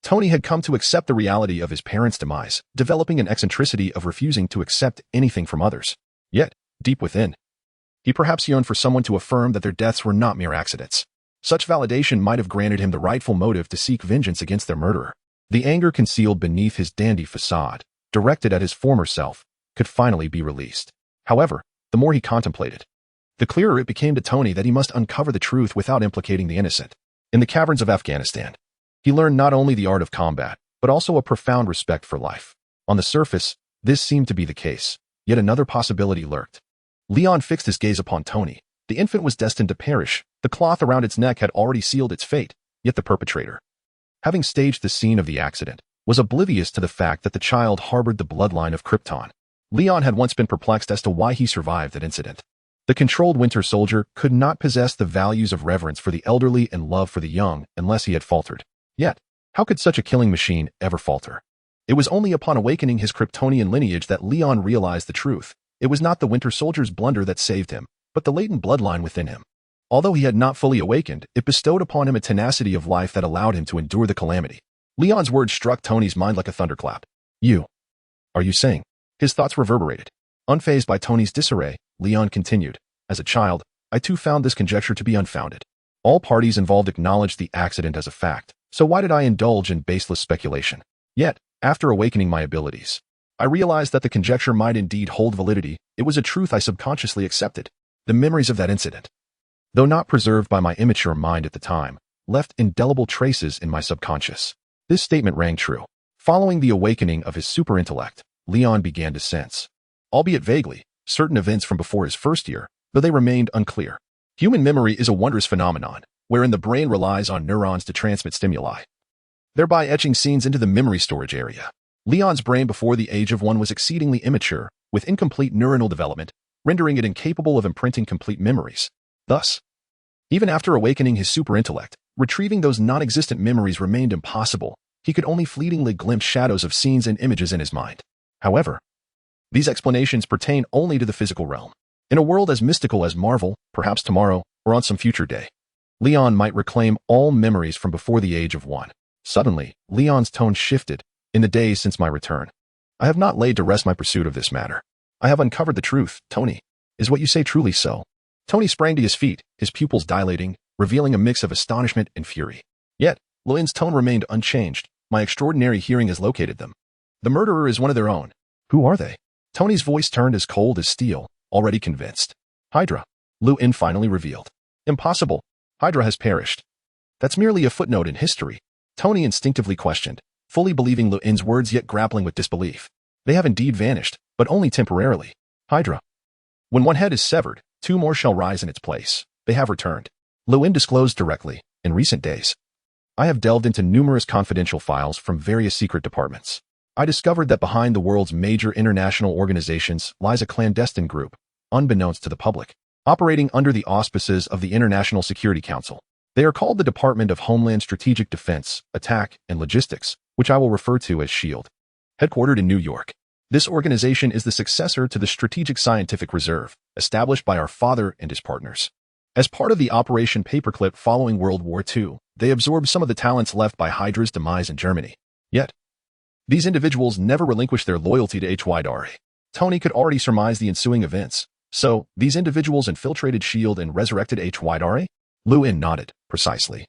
Tony had come to accept the reality of his parents' demise, developing an eccentricity of refusing to accept anything from others. Yet, deep within, he perhaps yearned for someone to affirm that their deaths were not mere accidents. Such validation might have granted him the rightful motive to seek vengeance against their murderer. The anger concealed beneath his dandy facade, directed at his former self, could finally be released. However, the more he contemplated, the clearer it became to Tony that he must uncover the truth without implicating the innocent. In the caverns of Afghanistan, he learned not only the art of combat, but also a profound respect for life. On the surface, this seemed to be the case, yet another possibility lurked. Leon fixed his gaze upon Tony. The infant was destined to perish. The cloth around its neck had already sealed its fate, yet the perpetrator, having staged the scene of the accident, was oblivious to the fact that the child harbored the bloodline of Krypton. Leon had once been perplexed as to why he survived that incident. The controlled Winter Soldier could not possess the values of reverence for the elderly and love for the young unless he had faltered. Yet, how could such a killing machine ever falter? It was only upon awakening his Kryptonian lineage that Leon realized the truth. It was not the Winter Soldier's blunder that saved him, but the latent bloodline within him. Although he had not fully awakened, it bestowed upon him a tenacity of life that allowed him to endure the calamity. Leon's words struck Tony's mind like a thunderclap. You. Are you saying? His thoughts reverberated. Unfazed by Tony's disarray, Leon continued. As a child, I too found this conjecture to be unfounded. All parties involved acknowledged the accident as a fact, so why did I indulge in baseless speculation? Yet, after awakening my abilities, I realized that the conjecture might indeed hold validity. It was a truth I subconsciously accepted. The memories of that incident, though not preserved by my immature mind at the time, left indelible traces in my subconscious. This statement rang true. Following the awakening of his superintellect, Leon began to sense, albeit vaguely, certain events from before his first year, though they remained unclear. Human memory is a wondrous phenomenon, wherein the brain relies on neurons to transmit stimuli, thereby etching scenes into the memory storage area. Leon's brain before the age of 1 was exceedingly immature, with incomplete neuronal development, rendering it incapable of imprinting complete memories. Thus, even after awakening his superintellect, retrieving those non-existent memories remained impossible. He could only fleetingly glimpse shadows of scenes and images in his mind. However, these explanations pertain only to the physical realm. In a world as mystical as Marvel, perhaps tomorrow, or on some future day, Leon might reclaim all memories from before the age of 1. Suddenly, Leon's tone shifted. In the days since my return, I have not laid to rest my pursuit of this matter. I have uncovered the truth, Tony. Is what you say truly so? Tony sprang to his feet, his pupils dilating, revealing a mix of astonishment and fury. Yet, Leon's tone remained unchanged. My extraordinary hearing has located them. The murderer is one of their own. Who are they? Tony's voice turned as cold as steel, already convinced. Hydra. Leon finally revealed. Impossible. Hydra has perished. That's merely a footnote in history. Tony instinctively questioned, fully believing Leon's words yet grappling with disbelief. They have indeed vanished, but only temporarily. Hydra. When one head is severed, 2 more shall rise in its place. They have returned. Leon disclosed directly. In recent days, I have delved into numerous confidential files from various secret departments. I discovered that behind the world's major international organizations lies a clandestine group, unbeknownst to the public, operating under the auspices of the International Security Council. They are called the Department of Homeland Strategic Defense, Attack, and Logistics, which I will refer to as SHIELD. Headquartered in New York, this organization is the successor to the Strategic Scientific Reserve, established by our father and his partners. As part of the Operation Paperclip following World War II, they absorbed some of the talents left by Hydra's demise in Germany. Yet, these individuals never relinquished their loyalty to Hydrae. Tony could already surmise the ensuing events. So, these individuals infiltrated SHIELD and resurrected Hydrae? Leon nodded. Precisely.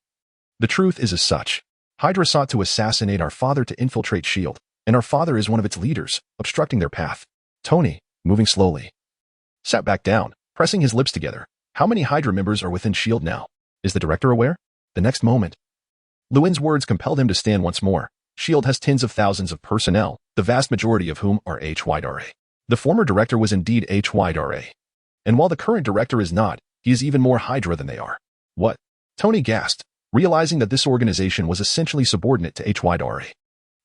The truth is as such. Hydra sought to assassinate our father to infiltrate SHIELD, and our father is one of its leaders, obstructing their path. Tony, moving slowly, sat back down, pressing his lips together. How many Hydra members are within S.H.I.E.L.D. now? Is the director aware? The next moment, Lewin's words compelled him to stand once more. S.H.I.E.L.D. has tens of thousands of personnel, the vast majority of whom are Hydra. The former director was indeed Hydra. And while the current director is not, he is even more Hydra than they are. What? Tony gasped, realizing that this organization was essentially subordinate to Hydra.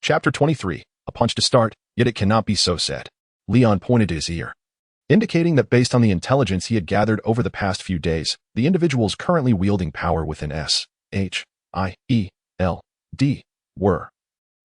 Chapter 23, a punch to start, yet it cannot be so said. Leon pointed to his ear, indicating that based on the intelligence he had gathered over the past few days, the individuals currently wielding power within S.H.I.E.L.D. were,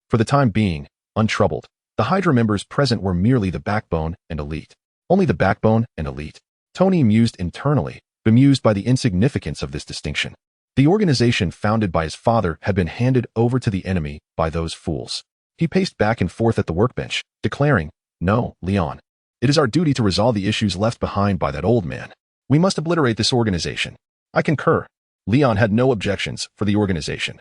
for the time being, untroubled. The Hydra members present were merely the backbone and elite. Only the backbone and elite. Tony mused internally, bemused by the insignificance of this distinction. The organization founded by his father had been handed over to the enemy by those fools. He paced back and forth at the workbench, declaring, "No, Leon. It is our duty to resolve the issues left behind by that old man. We must obliterate this organization." I concur. Leon had no objections for the organization.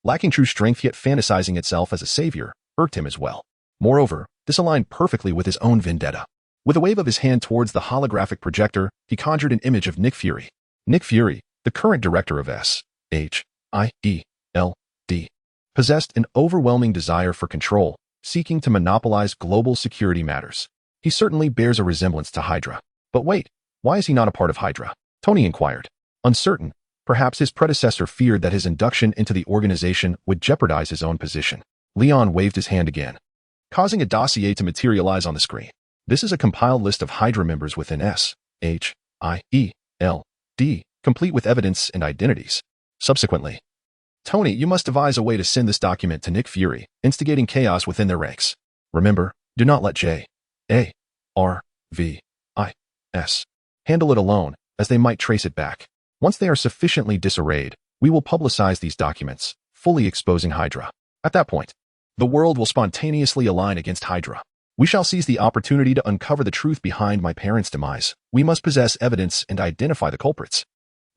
Lacking true strength yet fantasizing itself as a savior irked him as well. Moreover, this aligned perfectly with his own vendetta. With a wave of his hand towards the holographic projector, he conjured an image of Nick Fury. Nick Fury, the current director of S.H.I.E.L.D., possessed an overwhelming desire for control, seeking to monopolize global security matters. He certainly bears a resemblance to Hydra. But wait, why is he not a part of Hydra? Tony inquired. Uncertain, perhaps his predecessor feared that his induction into the organization would jeopardize his own position. Leon waved his hand again, causing a dossier to materialize on the screen. This is a compiled list of Hydra members within S.H.I.E.L.D., complete with evidence and identities. Subsequently, Tony, you must devise a way to send this document to Nick Fury, instigating chaos within their ranks. Remember, do not let J.A.R.V.I.S. handle it alone, as they might trace it back. Once they are sufficiently disarrayed, we will publicize these documents, fully exposing Hydra. At that point, the world will spontaneously align against Hydra. We shall seize the opportunity to uncover the truth behind my parents' demise. We must possess evidence and identify the culprits.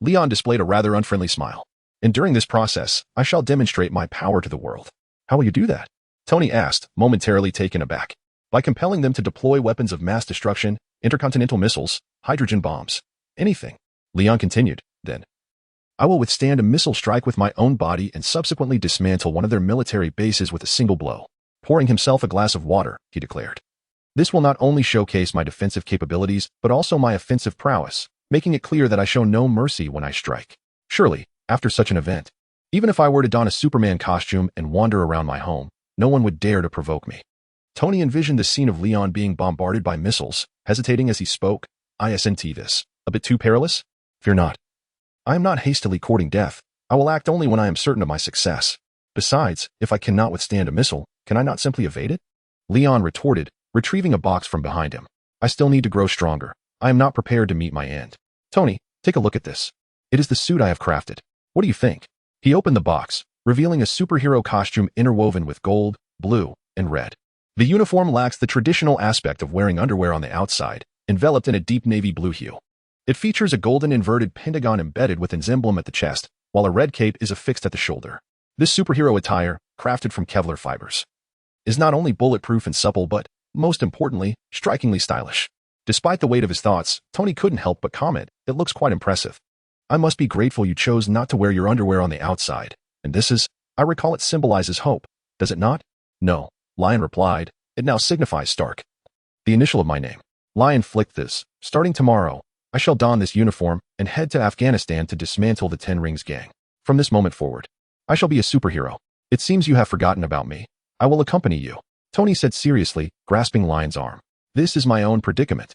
Leon displayed a rather unfriendly smile. And during this process, I shall demonstrate my power to the world. How will you do that? Tony asked, momentarily taken aback. By compelling them to deploy weapons of mass destruction, intercontinental missiles, hydrogen bombs, anything. Leon continued, then. I will withstand a missile strike with my own body and subsequently dismantle one of their military bases with a single blow. Pouring himself a glass of water, he declared. This will not only showcase my defensive capabilities, but also my offensive prowess, making it clear that I show no mercy when I strike. Surely, after such an event, even if I were to don a Superman costume and wander around my home, no one would dare to provoke me. Tony envisioned the scene of Leon being bombarded by missiles, hesitating as he spoke. Isn't this a bit too perilous? Fear not. I am not hastily courting death. I will act only when I am certain of my success. Besides, if I cannot withstand a missile, can I not simply evade it? Leon retorted, retrieving a box from behind him. I still need to grow stronger. I am not prepared to meet my end. Tony, take a look at this. It is the suit I have crafted. What do you think? He opened the box, revealing a superhero costume interwoven with gold, blue, and red. The uniform lacks the traditional aspect of wearing underwear on the outside, enveloped in a deep navy blue hue. It features a golden inverted pentagon embedded with its emblem at the chest, while a red cape is affixed at the shoulder. This superhero attire, crafted from Kevlar fibers, is not only bulletproof and supple but, most importantly, strikingly stylish. Despite the weight of his thoughts, Tony couldn't help but comment, it looks quite impressive. I must be grateful you chose not to wear your underwear on the outside, and this is, I recall it symbolizes hope, does it not? No, Lion replied, it now signifies Stark. The initial of my name. Lion flicked this, starting tomorrow, I shall don this uniform and head to Afghanistan to dismantle the Ten Rings gang. From this moment forward, I shall be a superhero. It seems you have forgotten about me. I will accompany you. Tony said seriously, grasping Lion's arm. This is my own predicament.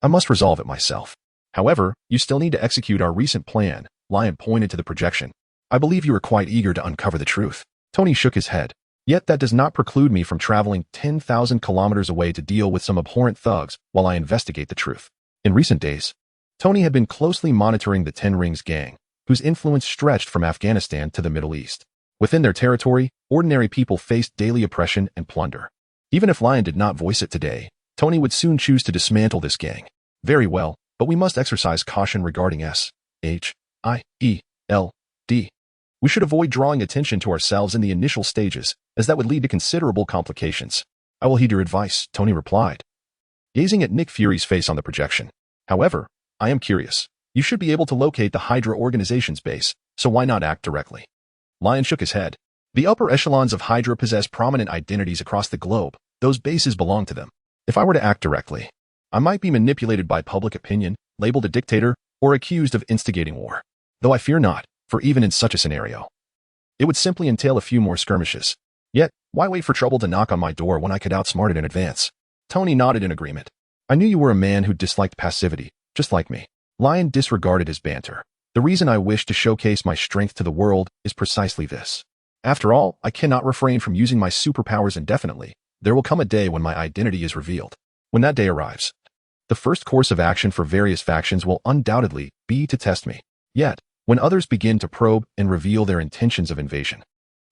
I must resolve it myself. However, you still need to execute our recent plan. Lion pointed to the projection. I believe you are quite eager to uncover the truth. Tony shook his head. Yet that does not preclude me from traveling 10,000 kilometers away to deal with some abhorrent thugs while I investigate the truth. In recent days, Tony had been closely monitoring the Ten Rings gang, whose influence stretched from Afghanistan to the Middle East. Within their territory, ordinary people faced daily oppression and plunder. Even if Lion did not voice it today, Tony would soon choose to dismantle this gang. Very well, but we must exercise caution regarding S.H.I.E.L.D. We should avoid drawing attention to ourselves in the initial stages, as that would lead to considerable complications. I will heed your advice, Tony replied, gazing at Nick Fury's face on the projection. However, I am curious. You should be able to locate the Hydra organization's base, so why not act directly? Lion shook his head. The upper echelons of Hydra possess prominent identities across the globe. Those bases belong to them. If I were to act directly, I might be manipulated by public opinion, labeled a dictator, or accused of instigating war. Though I fear not, for even in such a scenario, it would simply entail a few more skirmishes. Yet, why wait for trouble to knock on my door when I could outsmart it in advance? Tony nodded in agreement. I knew you were a man who disliked passivity, just like me. Lion disregarded his banter. The reason I wish to showcase my strength to the world is precisely this. After all, I cannot refrain from using my superpowers indefinitely. There will come a day when my identity is revealed. When that day arrives, the first course of action for various factions will undoubtedly be to test me. Yet, when others begin to probe and reveal their intentions of invasion,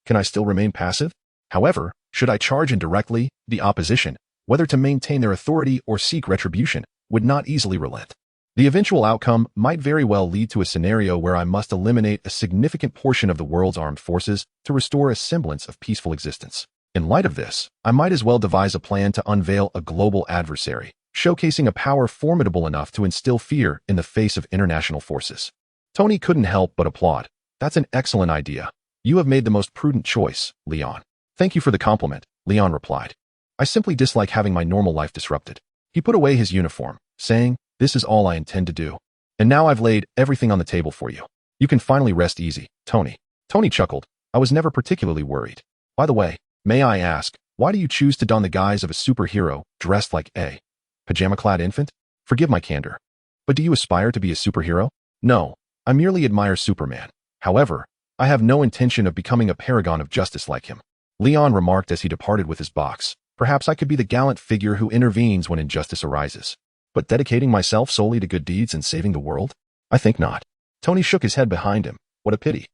can I still remain passive? However, should I charge indirectly, the opposition, whether to maintain their authority or seek retribution, would not easily relent. The eventual outcome might very well lead to a scenario where I must eliminate a significant portion of the world's armed forces to restore a semblance of peaceful existence. In light of this, I might as well devise a plan to unveil a global adversary, showcasing a power formidable enough to instill fear in the face of international forces. Tony couldn't help but applaud. That's an excellent idea. You have made the most prudent choice, Leon. Thank you for the compliment, Leon replied. I simply dislike having my normal life disrupted. He put away his uniform, saying, this is all I intend to do. And now I've laid everything on the table for you. You can finally rest easy, Tony. Tony chuckled. I was never particularly worried. By the way, may I ask, why do you choose to don the guise of a superhero dressed like a pajama-clad infant? Forgive my candor. But do you aspire to be a superhero? No, I merely admire Superman. However, I have no intention of becoming a paragon of justice like him. Leon remarked as he departed with his box. Perhaps I could be the gallant figure who intervenes when injustice arises. But dedicating myself solely to good deeds and saving the world? I think not. Tony shook his head behind him. What a pity.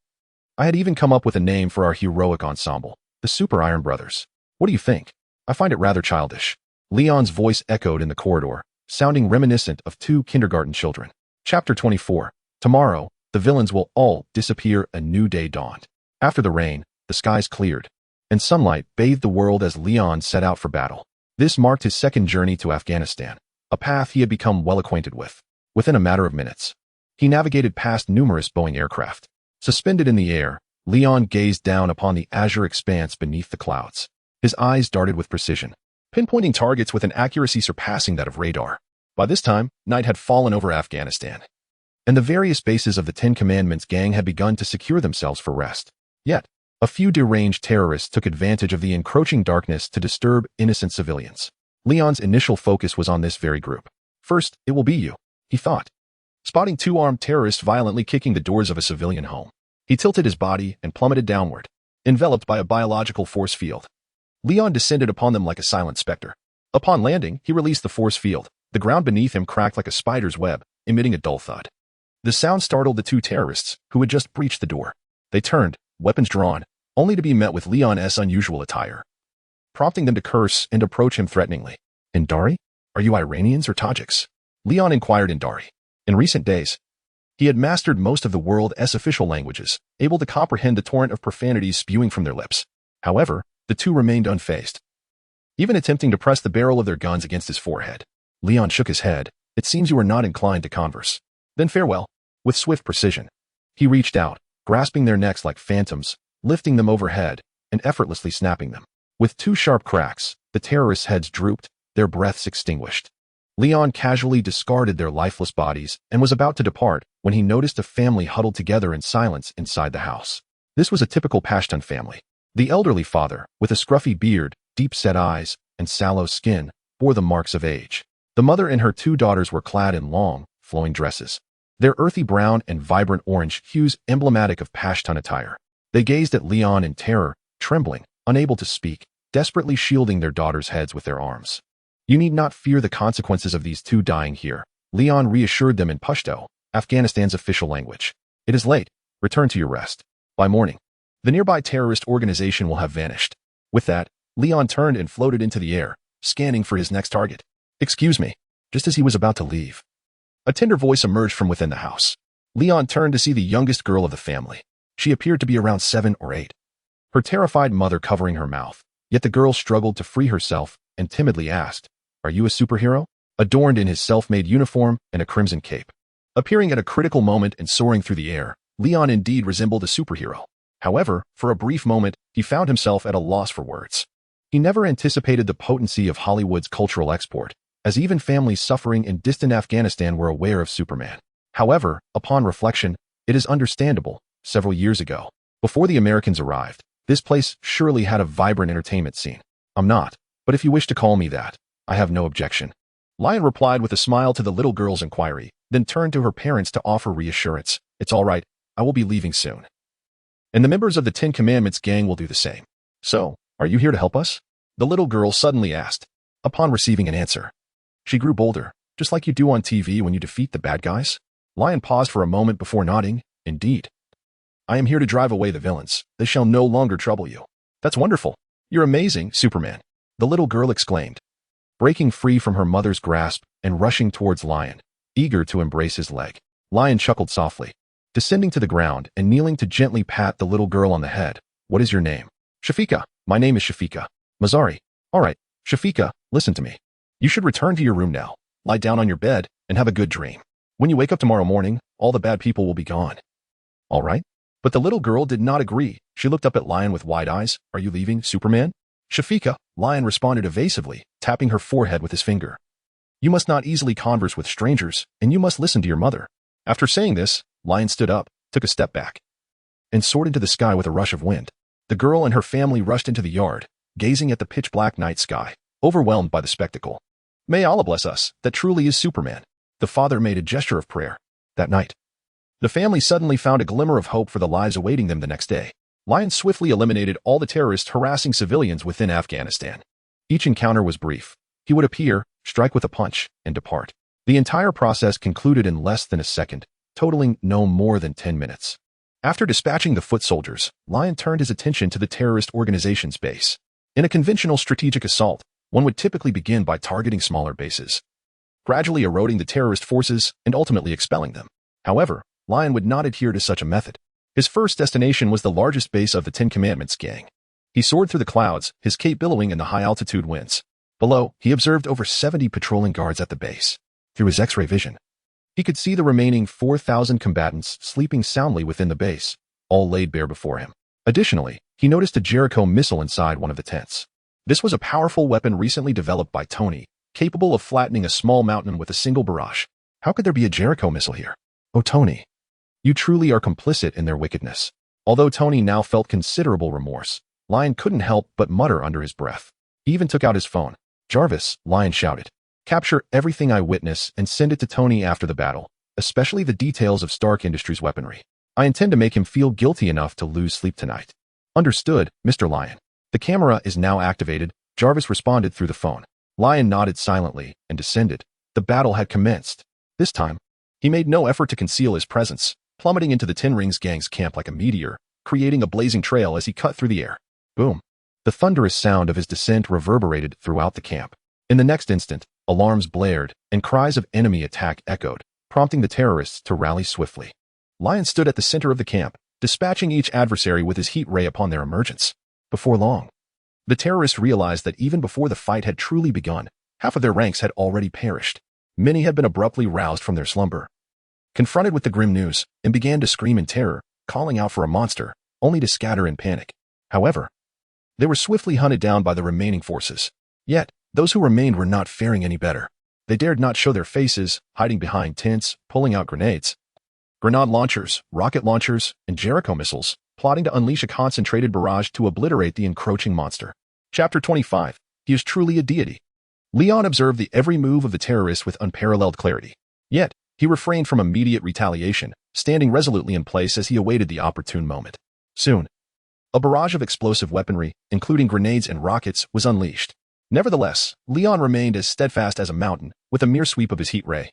I had even come up with a name for our heroic ensemble, the Super Iron Brothers. What do you think? I find it rather childish. Leon's voice echoed in the corridor, sounding reminiscent of two kindergarten children. Chapter 24. Tomorrow, the villains will all disappear. A new day dawned. After the rain, the skies cleared, and sunlight bathed the world as Leon set out for battle. This marked his second journey to Afghanistan, a path he had become well acquainted with. Within a matter of minutes, he navigated past numerous Boeing aircraft. Suspended in the air, Leon gazed down upon the azure expanse beneath the clouds. His eyes darted with precision, pinpointing targets with an accuracy surpassing that of radar. By this time, night had fallen over Afghanistan, and the various bases of the Ten Commandments gang had begun to secure themselves for rest. Yet, a few deranged terrorists took advantage of the encroaching darkness to disturb innocent civilians. Leon's initial focus was on this very group. First, it will be you, he thought. Spotting two armed terrorists violently kicking the doors of a civilian home, he tilted his body and plummeted downward, enveloped by a biological force field. Leon descended upon them like a silent specter. Upon landing, he released the force field. The ground beneath him cracked like a spider's web, emitting a dull thud. The sound startled the two terrorists, who had just breached the door. They turned, weapons drawn, only to be met with Leon's unusual attire, prompting them to curse and approach him threateningly. In Dari? Are you Iranians or Tajiks? Leon inquired in Dari. In recent days, he had mastered most of the world's official languages, able to comprehend the torrent of profanities spewing from their lips. However, the two remained unfazed, even attempting to press the barrel of their guns against his forehead. Leon shook his head. It seems you are not inclined to converse. Then farewell. With swift precision, he reached out, grasping their necks like phantoms, lifting them overhead, and effortlessly snapping them. With two sharp cracks, the terrorists' heads drooped, their breaths extinguished. Leon casually discarded their lifeless bodies and was about to depart when he noticed a family huddled together in silence inside the house. This was a typical Pashtun family. The elderly father, with a scruffy beard, deep-set eyes, and sallow skin, bore the marks of age. The mother and her two daughters were clad in long, flowing dresses, their earthy brown and vibrant orange hues emblematic of Pashtun attire. They gazed at Leon in terror, trembling, unable to speak, desperately shielding their daughters' heads with their arms. You need not fear the consequences of these two dying here, Leon reassured them in Pashto, Afghanistan's official language. It is late. Return to your rest. By morning, the nearby terrorist organization will have vanished. With that, Leon turned and floated into the air, scanning for his next target. Excuse me. Just as he was about to leave, a tender voice emerged from within the house. Leon turned to see the youngest girl of the family. She appeared to be around 7 or 8. Her terrified mother covering her mouth, yet the girl struggled to free herself and timidly asked, "Are you a superhero?" Adorned in his self-made uniform and a crimson cape, Appearing at a critical moment and soaring through the air, Leon indeed resembled a superhero. However, for a brief moment, he found himself at a loss for words. He never anticipated the potency of Hollywood's cultural export, as even families suffering in distant Afghanistan were aware of Superman. However, upon reflection, it is understandable. Several years ago, before the Americans arrived, this place surely had a vibrant entertainment scene. I'm not, but if you wish to call me that, I have no objection. Lion replied with a smile to the little girl's inquiry, then turned to her parents to offer reassurance. It's all right, I will be leaving soon. And the members of the Ten Commandments gang will do the same. So, are you here to help us? The little girl suddenly asked, upon receiving an answer. She grew bolder, just like you do on TV when you defeat the bad guys. Lion paused for a moment before nodding. Indeed. I am here to drive away the villains. They shall no longer trouble you. That's wonderful. You're amazing, Superman. The little girl exclaimed, breaking free from her mother's grasp and rushing towards Lion, eager to embrace his leg. Lion chuckled softly, descending to the ground and kneeling to gently pat the little girl on the head. What is your name? Shafika. My name is Shafika. Mazari. All right, Shafika, listen to me. You should return to your room now, lie down on your bed, and have a good dream. When you wake up tomorrow morning, all the bad people will be gone. All right? But the little girl did not agree. She looked up at Lion with wide eyes. Are you leaving, Superman? Shafika, Lion responded evasively, tapping her forehead with his finger. You must not easily converse with strangers, and you must listen to your mother. After saying this, Lion stood up, took a step back, and soared into the sky with a rush of wind. The girl and her family rushed into the yard, gazing at the pitch-black night sky, overwhelmed by the spectacle. May Allah bless us, that truly is Superman. The father made a gesture of prayer. That night, the family suddenly found a glimmer of hope for the lives awaiting them the next day. Lion swiftly eliminated all the terrorists harassing civilians within Afghanistan. Each encounter was brief. He would appear, strike with a punch, and depart. The entire process concluded in less than a second, totaling no more than 10 minutes. After dispatching the foot soldiers, Lion turned his attention to the terrorist organization's base. In a conventional strategic assault, one would typically begin by targeting smaller bases, gradually eroding the terrorist forces and ultimately expelling them. However, Lion would not adhere to such a method. His first destination was the largest base of the Ten Commandments gang. He soared through the clouds, his cape billowing in the high-altitude winds. Below, he observed over 70 patrolling guards at the base. Through his X-ray vision, he could see the remaining 4,000 combatants sleeping soundly within the base, all laid bare before him. Additionally, he noticed a Jericho missile inside one of the tents. This was a powerful weapon recently developed by Tony, capable of flattening a small mountain with a single barrage. How could there be a Jericho missile here? Oh, Tony, you truly are complicit in their wickedness. Although Tony now felt considerable remorse, Lion couldn't help but mutter under his breath. He even took out his phone. Jarvis, Lion shouted. Capture everything I witness and send it to Tony after the battle, especially the details of Stark Industries weaponry. I intend to make him feel guilty enough to lose sleep tonight. Understood, Mr. Lion. The camera is now activated, Jarvis responded through the phone. Lion nodded silently and descended. The battle had commenced. This time, he made no effort to conceal his presence, plummeting into the Ten Rings gang's camp like a meteor, creating a blazing trail as he cut through the air. Boom. The thunderous sound of his descent reverberated throughout the camp. In the next instant, alarms blared and cries of enemy attack echoed, prompting the terrorists to rally swiftly. Lion stood at the center of the camp, dispatching each adversary with his heat ray upon their emergence. Before long, the terrorists realized that even before the fight had truly begun, half of their ranks had already perished. Many had been abruptly roused from their slumber, confronted with the grim news, and began to scream in terror, calling out for a monster, only to scatter in panic. However, they were swiftly hunted down by the remaining forces. Yet, those who remained were not faring any better. They dared not show their faces, hiding behind tents, pulling out grenades, grenade launchers, rocket launchers, and Jericho missiles, plotting to unleash a concentrated barrage to obliterate the encroaching monster. Chapter 25. He is truly a deity. Leon observed the every move of the terrorists with unparalleled clarity. Yet, he refrained from immediate retaliation, standing resolutely in place as he awaited the opportune moment. Soon, a barrage of explosive weaponry, including grenades and rockets, was unleashed. Nevertheless, Leon remained as steadfast as a mountain, with a mere sweep of his heat ray.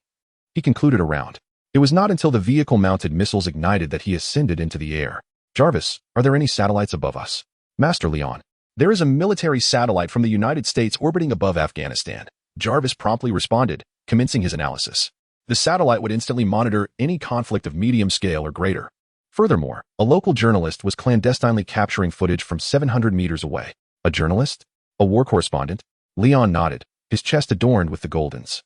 He concluded a round. It was not until the vehicle-mounted missiles ignited that he ascended into the air. Jarvis, are there any satellites above us? Master Leon, there is a military satellite from the United States orbiting above Afghanistan. Jarvis promptly responded, commencing his analysis. The satellite would instantly monitor any conflict of medium scale or greater. Furthermore, a local journalist was clandestinely capturing footage from 700 meters away. A journalist? A war correspondent? Leon nodded, his chest adorned with the goldens.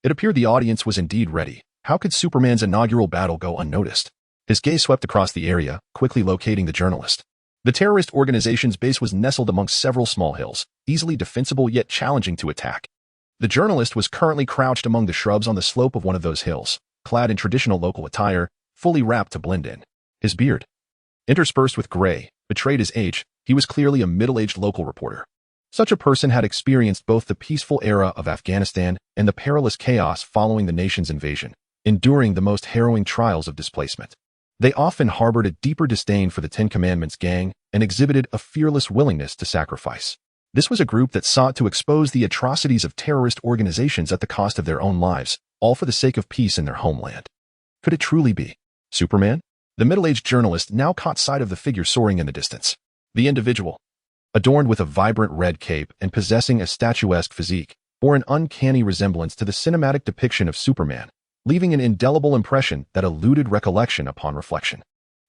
It appeared the audience was indeed ready. How could Superman's inaugural battle go unnoticed? His gaze swept across the area, quickly locating the journalist. The terrorist organization's base was nestled amongst several small hills, easily defensible yet challenging to attack. The journalist was currently crouched among the shrubs on the slope of one of those hills, clad in traditional local attire, fully wrapped to blend in. His beard, interspersed with gray, betrayed his age. He was clearly a middle-aged local reporter. Such a person had experienced both the peaceful era of Afghanistan and the perilous chaos following the nation's invasion, enduring the most harrowing trials of displacement. They often harbored a deeper disdain for the Ten Commandments gang and exhibited a fearless willingness to sacrifice. This was a group that sought to expose the atrocities of terrorist organizations at the cost of their own lives, all for the sake of peace in their homeland. Could it truly be Superman? The middle-aged journalist now caught sight of the figure soaring in the distance. The individual, adorned with a vibrant red cape and possessing a statuesque physique, bore an uncanny resemblance to the cinematic depiction of Superman, leaving an indelible impression that eluded recollection upon reflection.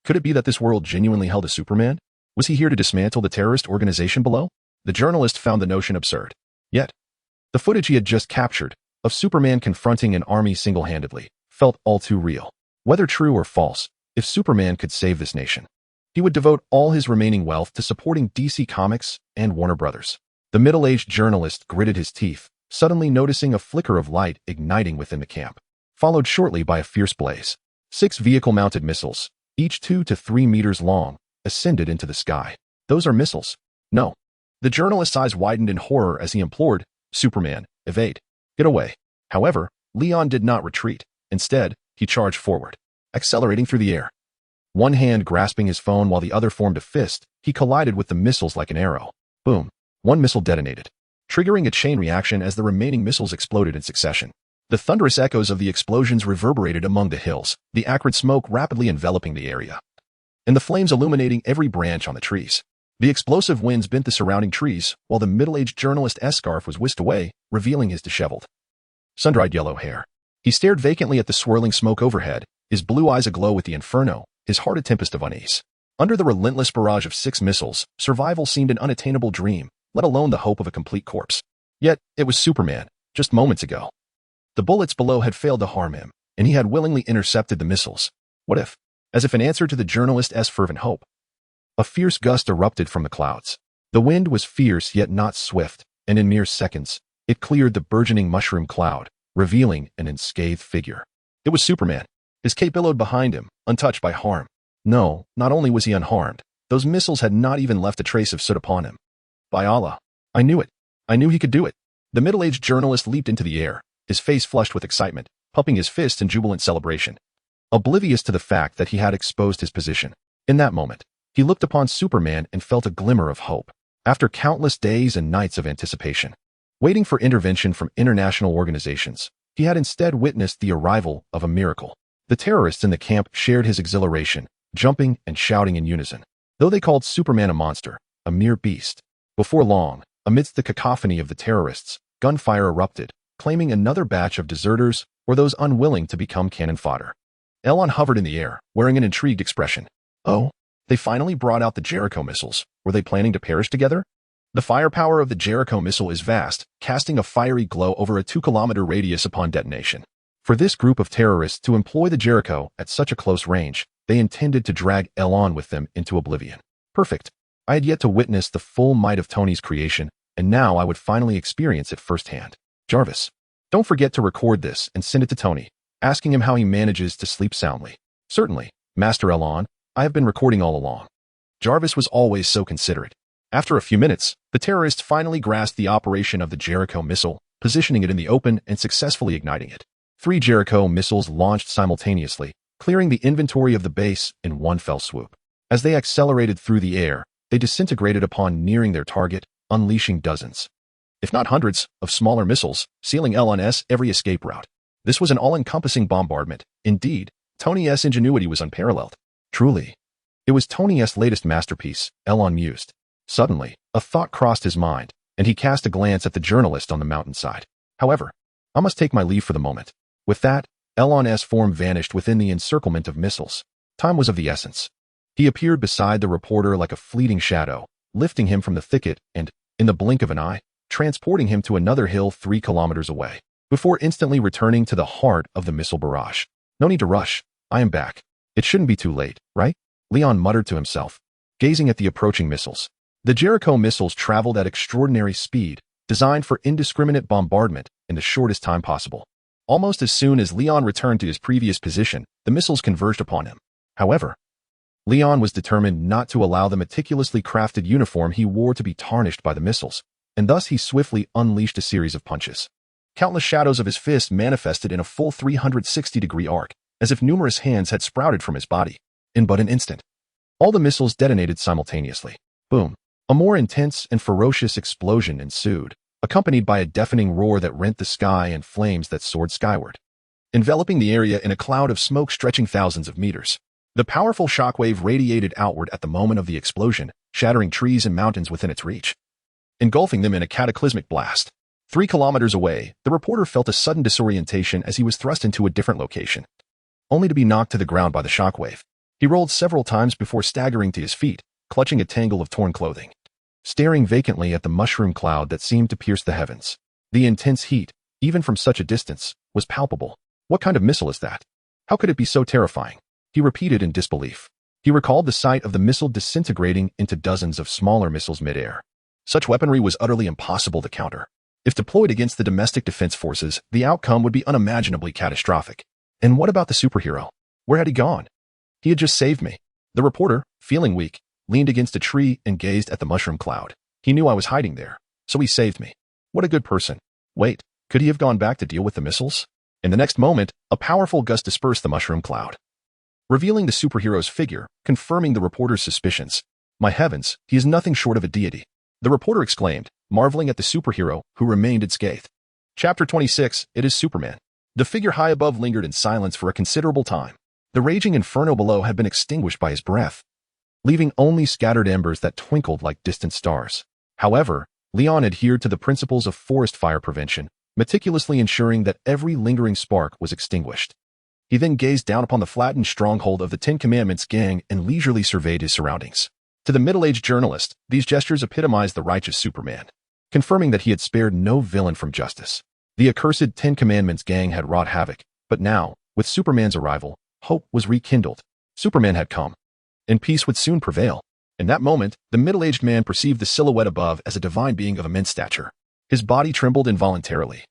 Could it be that this world genuinely held a Superman? Was he here to dismantle the terrorist organization below? The journalist found the notion absurd. Yet, the footage he had just captured, of Superman confronting an army single-handedly, felt all too real. Whether true or false, if Superman could save this nation, he would devote all his remaining wealth to supporting DC Comics and Warner Brothers. The middle-aged journalist gritted his teeth, suddenly noticing a flicker of light igniting within the camp, followed shortly by a fierce blaze. 6 vehicle-mounted missiles, each 2 to 3 meters long, ascended into the sky. Those are missiles. No. The journalist's eyes widened in horror as he implored, Superman, evade. Get away. However, Leon did not retreat. Instead, he charged forward, accelerating through the air. One hand grasping his phone while the other formed a fist, he collided with the missiles like an arrow. Boom. One missile detonated, triggering a chain reaction as the remaining missiles exploded in succession. The thunderous echoes of the explosions reverberated among the hills, the acrid smoke rapidly enveloping the area, and the flames illuminating every branch on the trees. The explosive winds bent the surrounding trees, while the middle-aged journalist's scarf was whisked away, revealing his disheveled, sun-dried yellow hair. He stared vacantly at the swirling smoke overhead, his blue eyes aglow with the inferno, his heart a tempest of unease. Under the relentless barrage of 6 missiles, survival seemed an unattainable dream, let alone the hope of a complete corpse. Yet, it was Superman, just moments ago. The bullets below had failed to harm him, and he had willingly intercepted the missiles. What if? As if in answer to the journalist's fervent hope, a fierce gust erupted from the clouds. The wind was fierce yet not swift, and in mere seconds, it cleared the burgeoning mushroom cloud, revealing an unscathed figure. It was Superman. His cape billowed behind him, untouched by harm. No, not only was he unharmed, those missiles had not even left a trace of soot upon him. By Allah, I knew it. I knew he could do it. The middle-aged journalist leaped into the air, his face flushed with excitement, pumping his fists in jubilant celebration, oblivious to the fact that he had exposed his position. In that moment, he looked upon Superman and felt a glimmer of hope. After countless days and nights of anticipation, waiting for intervention from international organizations, he had instead witnessed the arrival of a miracle. The terrorists in the camp shared his exhilaration, jumping and shouting in unison, though they called Superman a monster, a mere beast. Before long, amidst the cacophony of the terrorists, gunfire erupted, claiming another batch of deserters or those unwilling to become cannon fodder. Elon hovered in the air, wearing an intrigued expression. Oh, they finally brought out the Jericho missiles. Were they planning to perish together? The firepower of the Jericho missile is vast, casting a fiery glow over a 2-kilometer radius upon detonation. For this group of terrorists to employ the Jericho at such a close range, they intended to drag Elon with them into oblivion. Perfect. I had yet to witness the full might of Tony's creation, and now I would finally experience it firsthand. Jarvis, don't forget to record this and send it to Tony, asking him how he manages to sleep soundly. Certainly, Master Elon, I have been recording all along. Jarvis was always so considerate. After a few minutes, the terrorists finally grasped the operation of the Jericho missile, positioning it in the open and successfully igniting it. 3 Jericho missiles launched simultaneously, clearing the inventory of the base in one fell swoop. As they accelerated through the air, they disintegrated upon nearing their target, unleashing dozens, if not hundreds, of smaller missiles, sealing Elon's every escape route. This was an all-encompassing bombardment. Indeed, Tony's ingenuity was unparalleled. Truly, it was Tony's latest masterpiece, Elon mused. Suddenly, a thought crossed his mind, and he cast a glance at the journalist on the mountainside. However, I must take my leave for the moment. With that, Elon's form vanished within the encirclement of missiles. Time was of the essence. He appeared beside the reporter like a fleeting shadow, lifting him from the thicket and, in the blink of an eye, transporting him to another hill 3 kilometers away. before instantly returning to the heart of the missile barrage. No need to rush. I am back. It shouldn't be too late, right? Leon muttered to himself, gazing at the approaching missiles. The Jericho missiles traveled at extraordinary speed, designed for indiscriminate bombardment in the shortest time possible. Almost as soon as Leon returned to his previous position, the missiles converged upon him. However, Leon was determined not to allow the meticulously crafted uniform he wore to be tarnished by the missiles, and thus he swiftly unleashed a series of punches. Countless shadows of his fists manifested in a full 360-degree arc, as if numerous hands had sprouted from his body. In but an instant, all the missiles detonated simultaneously. Boom. A more intense and ferocious explosion ensued, accompanied by a deafening roar that rent the sky and flames that soared skyward, enveloping the area in a cloud of smoke stretching thousands of meters. The powerful shockwave radiated outward at the moment of the explosion, shattering trees and mountains within its reach, engulfing them in a cataclysmic blast. 3 kilometers away, the reporter felt a sudden disorientation as he was thrust into a different location, only to be knocked to the ground by the shockwave. He rolled several times before staggering to his feet, clutching a tangle of torn clothing, staring vacantly at the mushroom cloud that seemed to pierce the heavens. The intense heat, even from such a distance, was palpable. What kind of missile is that? How could it be so terrifying? He repeated in disbelief. He recalled the sight of the missile disintegrating into dozens of smaller missiles midair. Such weaponry was utterly impossible to counter. If deployed against the domestic defense forces, the outcome would be unimaginably catastrophic. And what about the superhero? Where had he gone? He had just saved me. The reporter, feeling weak, leaned against a tree and gazed at the mushroom cloud. He knew I was hiding there, so he saved me. What a good person. Wait, could he have gone back to deal with the missiles? In the next moment, a powerful gust dispersed the mushroom cloud, revealing the superhero's figure, confirming the reporter's suspicions. My heavens, he is nothing short of a deity, the reporter exclaimed, marveling at the superhero, who remained unscathed. Chapter 26, It is Superman. The figure high above lingered in silence for a considerable time. The raging inferno below had been extinguished by his breath, leaving only scattered embers that twinkled like distant stars. However, Leon adhered to the principles of forest fire prevention, meticulously ensuring that every lingering spark was extinguished. He then gazed down upon the flattened stronghold of the Ten Commandments gang and leisurely surveyed his surroundings. To the middle-aged journalist, these gestures epitomized the righteous Superman, confirming that he had spared no villain from justice. The accursed Ten Commandments gang had wrought havoc, but now, with Superman's arrival, hope was rekindled. Superman had come, and peace would soon prevail. In that moment, the middle-aged man perceived the silhouette above as a divine being of immense stature. His body trembled involuntarily,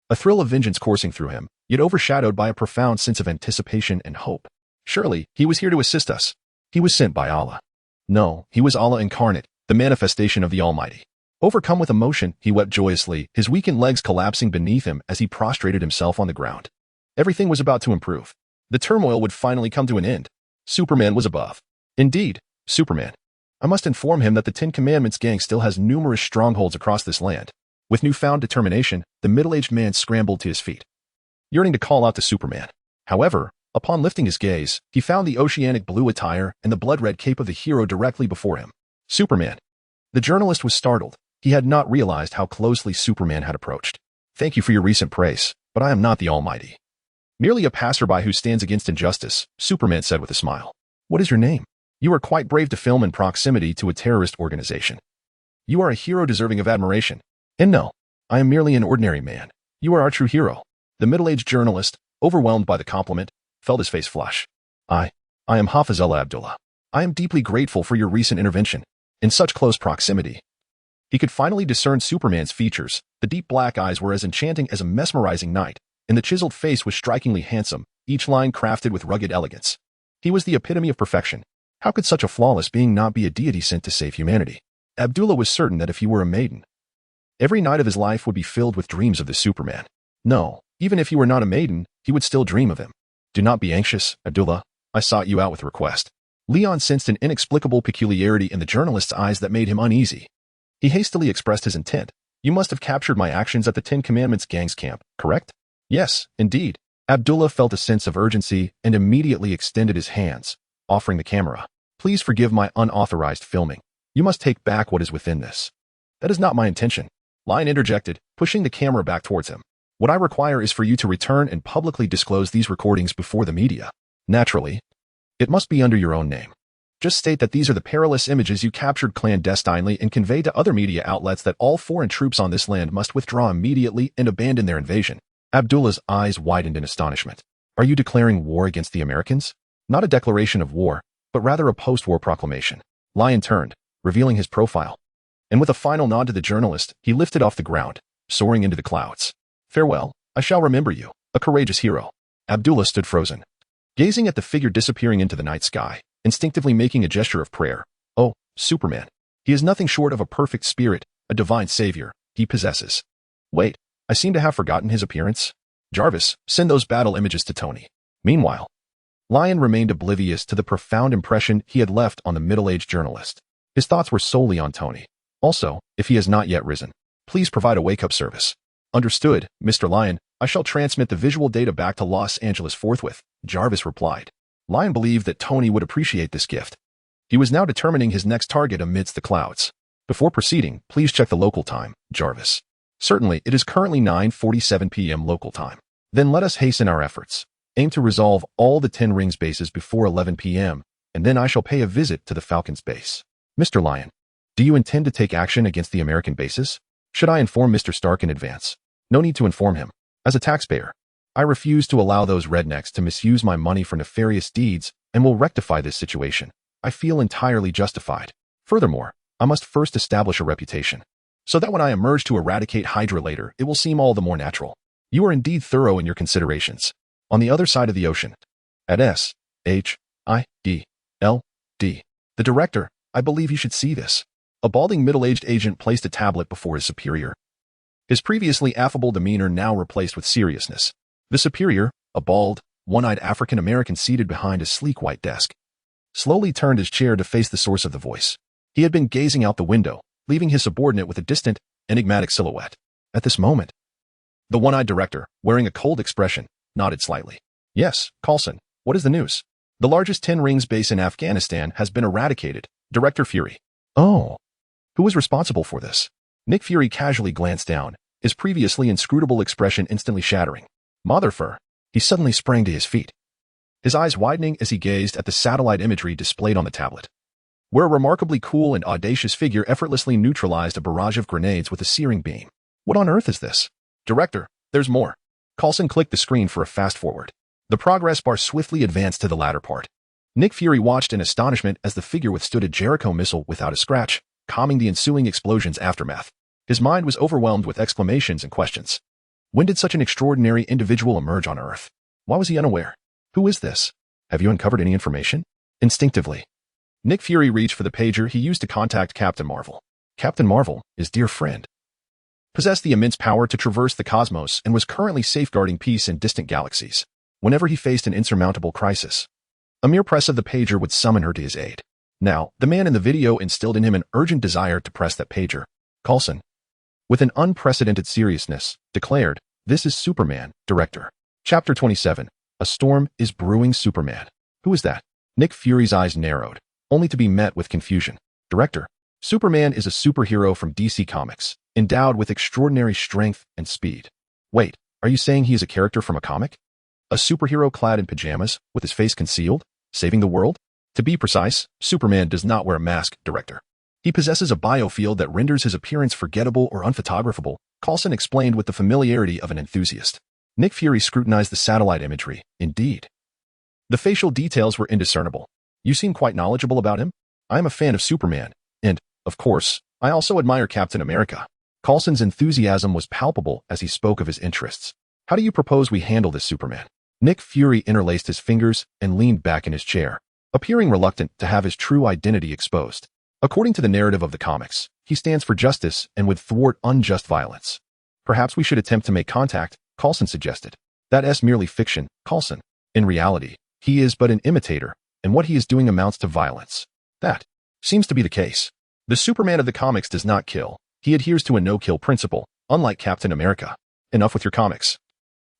a thrill of vengeance coursing through him, yet overshadowed by a profound sense of anticipation and hope. Surely, he was here to assist us. He was sent by Allah. No, he was Allah incarnate, the manifestation of the Almighty. Overcome with emotion, he wept joyously, his weakened legs collapsing beneath him as he prostrated himself on the ground. Everything was about to improve. The turmoil would finally come to an end. Superman was above. Indeed, Superman. I must inform him that the Ten Commandments gang still has numerous strongholds across this land. With newfound determination, the middle-aged man scrambled to his feet, yearning to call out to Superman. However, upon lifting his gaze, he found the oceanic blue attire and the blood-red cape of the hero directly before him. Superman. The journalist was startled. He had not realized how closely Superman had approached. Thank you for your recent praise, but I am not the Almighty. Merely a passerby who stands against injustice, Superman said with a smile. What is your name? You are quite brave to film in proximity to a terrorist organization. You are a hero deserving of admiration. And no, I am merely an ordinary man. You are our true hero. The middle-aged journalist, overwhelmed by the compliment, felt his face flush. I am Hafizullah Abdullah. I am deeply grateful for your recent intervention. In such close proximity, he could finally discern Superman's features. The deep black eyes were as enchanting as a mesmerizing night, and the chiseled face was strikingly handsome, each line crafted with rugged elegance. He was the epitome of perfection. How could such a flawless being not be a deity sent to save humanity? Abdullah was certain that if he were a maiden, every night of his life would be filled with dreams of the Superman. No, even if he were not a maiden, he would still dream of him. Do not be anxious, Abdullah. I sought you out with a request. Leon sensed an inexplicable peculiarity in the journalist's eyes that made him uneasy. He hastily expressed his intent. You must have captured my actions at the Ten Commandments gang's camp, correct? Yes, indeed. Abdullah felt a sense of urgency and immediately extended his hands, offering the camera. Please forgive my unauthorized filming. You must take back what is within this. That is not my intention. Lion interjected, pushing the camera back towards him. What I require is for you to return and publicly disclose these recordings before the media. Naturally, it must be under your own name. Just state that these are the perilous images you captured clandestinely and convey to other media outlets that all foreign troops on this land must withdraw immediately and abandon their invasion. Abdullah's eyes widened in astonishment. Are you declaring war against the Americans? Not a declaration of war, but rather a post-war proclamation. Lion turned, revealing his profile. And with a final nod to the journalist, he lifted off the ground, soaring into the clouds. Farewell, I shall remember you, a courageous hero. Abdullah stood frozen, gazing at the figure disappearing into the night sky, instinctively making a gesture of prayer. Oh, Superman. He is nothing short of a perfect spirit, a divine savior. He possesses. Wait, I seem to have forgotten his appearance. Jarvis, send those battle images to Tony. Meanwhile, Lion remained oblivious to the profound impression he had left on the middle-aged journalist. His thoughts were solely on Tony. Also, if he has not yet risen, please provide a wake-up service. Understood, Mr. Lion. I shall transmit the visual data back to Los Angeles forthwith, Jarvis replied. Lion believed that Tony would appreciate this gift. He was now determining his next target amidst the clouds. Before proceeding, please check the local time, Jarvis. Certainly, it is currently 9:47 p.m. local time. Then let us hasten our efforts. Aim to resolve all the 10 Rings bases before 11 p.m., and then I shall pay a visit to the Falcon's base. Mr. Lion, do you intend to take action against the American bases? Should I inform Mr. Stark in advance? No need to inform him. As a taxpayer, I refuse to allow those rednecks to misuse my money for nefarious deeds and will rectify this situation. I feel entirely justified. Furthermore, I must first establish a reputation, so that when I emerge to eradicate Hydra later, it will seem all the more natural. You are indeed thorough in your considerations. On the other side of the ocean, at SHIDLD, the director, I believe you should see this. A balding middle-aged agent placed a tablet before his superior. His previously affable demeanor now replaced with seriousness. The superior, a bald, one-eyed African-American seated behind a sleek white desk, slowly turned his chair to face the source of the voice. He had been gazing out the window, leaving his subordinate with a distant, enigmatic silhouette. At this moment, the one-eyed director, wearing a cold expression, nodded slightly. Yes, Coulson, what is the news? The largest 10 Rings base in Afghanistan has been eradicated, Director Fury. Oh. Who was responsible for this? Nick Fury casually glanced down, his previously inscrutable expression instantly shattering. Motherfer. He suddenly sprang to his feet, his eyes widening as he gazed at the satellite imagery displayed on the tablet, where a remarkably cool and audacious figure effortlessly neutralized a barrage of grenades with a searing beam. What on earth is this? Director, there's more. Coulson clicked the screen for a fast-forward. The progress bar swiftly advanced to the latter part. Nick Fury watched in astonishment as the figure withstood a Jericho missile without a scratch, calming the ensuing explosion's aftermath. His mind was overwhelmed with exclamations and questions. When did such an extraordinary individual emerge on Earth? Why was he unaware? Who is this? Have you uncovered any information? Instinctively, Nick Fury reached for the pager he used to contact Captain Marvel. Captain Marvel, his dear friend, possessed the immense power to traverse the cosmos and was currently safeguarding peace in distant galaxies. Whenever he faced an insurmountable crisis, a mere press of the pager would summon her to his aid. Now, the man in the video instilled in him an urgent desire to press that pager. Coulson, with an unprecedented seriousness, declared, "This is Superman, Director." Chapter 27. A storm is brewing. Superman. Who is that? Nick Fury's eyes narrowed, only to be met with confusion. Director, Superman is a superhero from DC Comics, endowed with extraordinary strength and speed. Wait, are you saying he is a character from a comic? A superhero clad in pajamas, with his face concealed, saving the world? To be precise, Superman does not wear a mask, Director. He possesses a biofield that renders his appearance forgettable or unphotographable, Coulson explained with the familiarity of an enthusiast. Nick Fury scrutinized the satellite imagery. Indeed, the facial details were indiscernible. You seem quite knowledgeable about him. I am a fan of Superman, and, of course, I also admire Captain America. Coulson's enthusiasm was palpable as he spoke of his interests. How do you propose we handle this, Superman? Nick Fury interlaced his fingers and leaned back in his chair, appearing reluctant to have his true identity exposed. According to the narrative of the comics, he stands for justice and would thwart unjust violence. Perhaps we should attempt to make contact, Coulson suggested. That's merely fiction, Coulson. In reality, he is but an imitator, and what he is doing amounts to violence. That seems to be the case. The Superman of the comics does not kill. He adheres to a no-kill principle, unlike Captain America. Enough with your comics.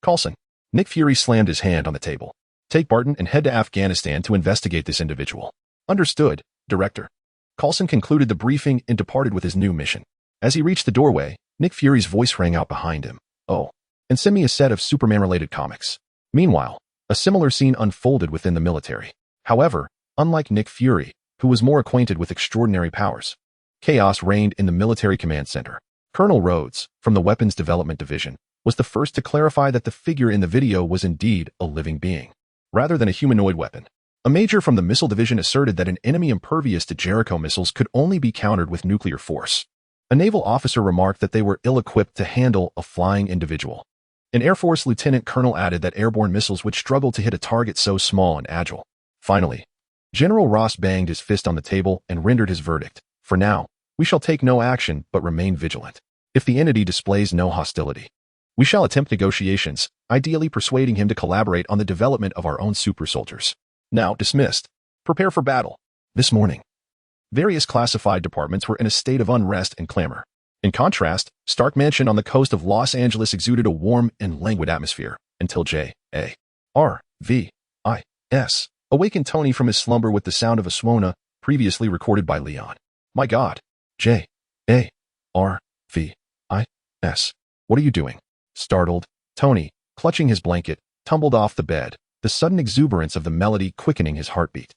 Coulson. Nick Fury slammed his hand on the table. Take Barton and head to Afghanistan to investigate this individual. Understood, Director. Coulson concluded the briefing and departed with his new mission. As he reached the doorway, Nick Fury's voice rang out behind him. Oh, and send me a set of Superman-related comics. Meanwhile, a similar scene unfolded within the military. However, unlike Nick Fury, who was more acquainted with extraordinary powers, chaos reigned in the military command center. Colonel Rhodes, from the Weapons Development Division, was the first to clarify that the figure in the video was indeed a living being, rather than a humanoid weapon. A major from the missile division asserted that an enemy impervious to Jericho missiles could only be countered with nuclear force. A naval officer remarked that they were ill-equipped to handle a flying individual. An Air Force lieutenant colonel added that airborne missiles would struggle to hit a target so small and agile. Finally, General Ross banged his fist on the table and rendered his verdict. For now, we shall take no action but remain vigilant. If the entity displays no hostility, we shall attempt negotiations, ideally persuading him to collaborate on the development of our own super soldiers. Now dismissed. Prepare for battle. This morning, various classified departments were in a state of unrest and clamor. In contrast, Stark Mansion on the coast of Los Angeles exuded a warm and languid atmosphere until J.A.R.V.I.S. awakened Tony from his slumber with the sound of a swona previously recorded by Leon. My God, J.A.R.V.I.S. What are you doing? Startled, Tony, clutching his blanket, tumbled off the bed, the sudden exuberance of the melody quickening his heartbeat,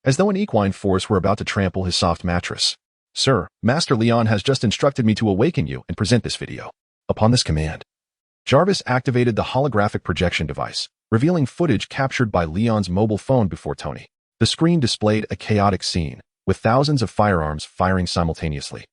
as though an equine force were about to trample his soft mattress. Sir, Master Leon has just instructed me to awaken you and present this video. Upon this command, Jarvis activated the holographic projection device, revealing footage captured by Leon's mobile phone before Tony. The screen displayed a chaotic scene, with thousands of firearms firing simultaneously,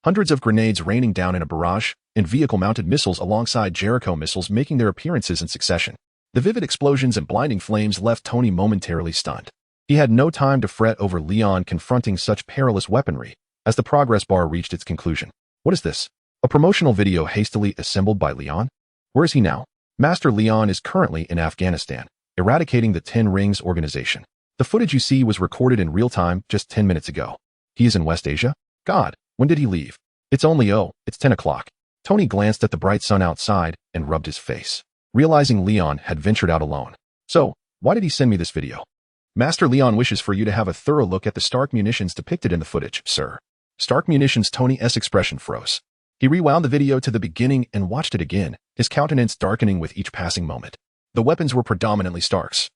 hundreds of grenades raining down in a barrage, and vehicle-mounted missiles alongside Jericho missiles making their appearances in succession. The vivid explosions and blinding flames left Tony momentarily stunned. He had no time to fret over Leon confronting such perilous weaponry, as the progress bar reached its conclusion. What is this? A promotional video hastily assembled by Leon? Where is he now? Master Leon is currently in Afghanistan, eradicating the 10 Rings organization. The footage you see was recorded in real time just 10 minutes ago. He is in West Asia? God, when did he leave? It's 10 o'clock. Tony glanced at the bright sun outside and rubbed his face, realizing Leon had ventured out alone. So, why did he send me this video? Master Leon wishes for you to have a thorough look at the Stark munitions depicted in the footage, sir. Stark munitions. Tony's expression froze. He rewound the video to the beginning and watched it again, his countenance darkening with each passing moment. The weapons were predominantly Starks.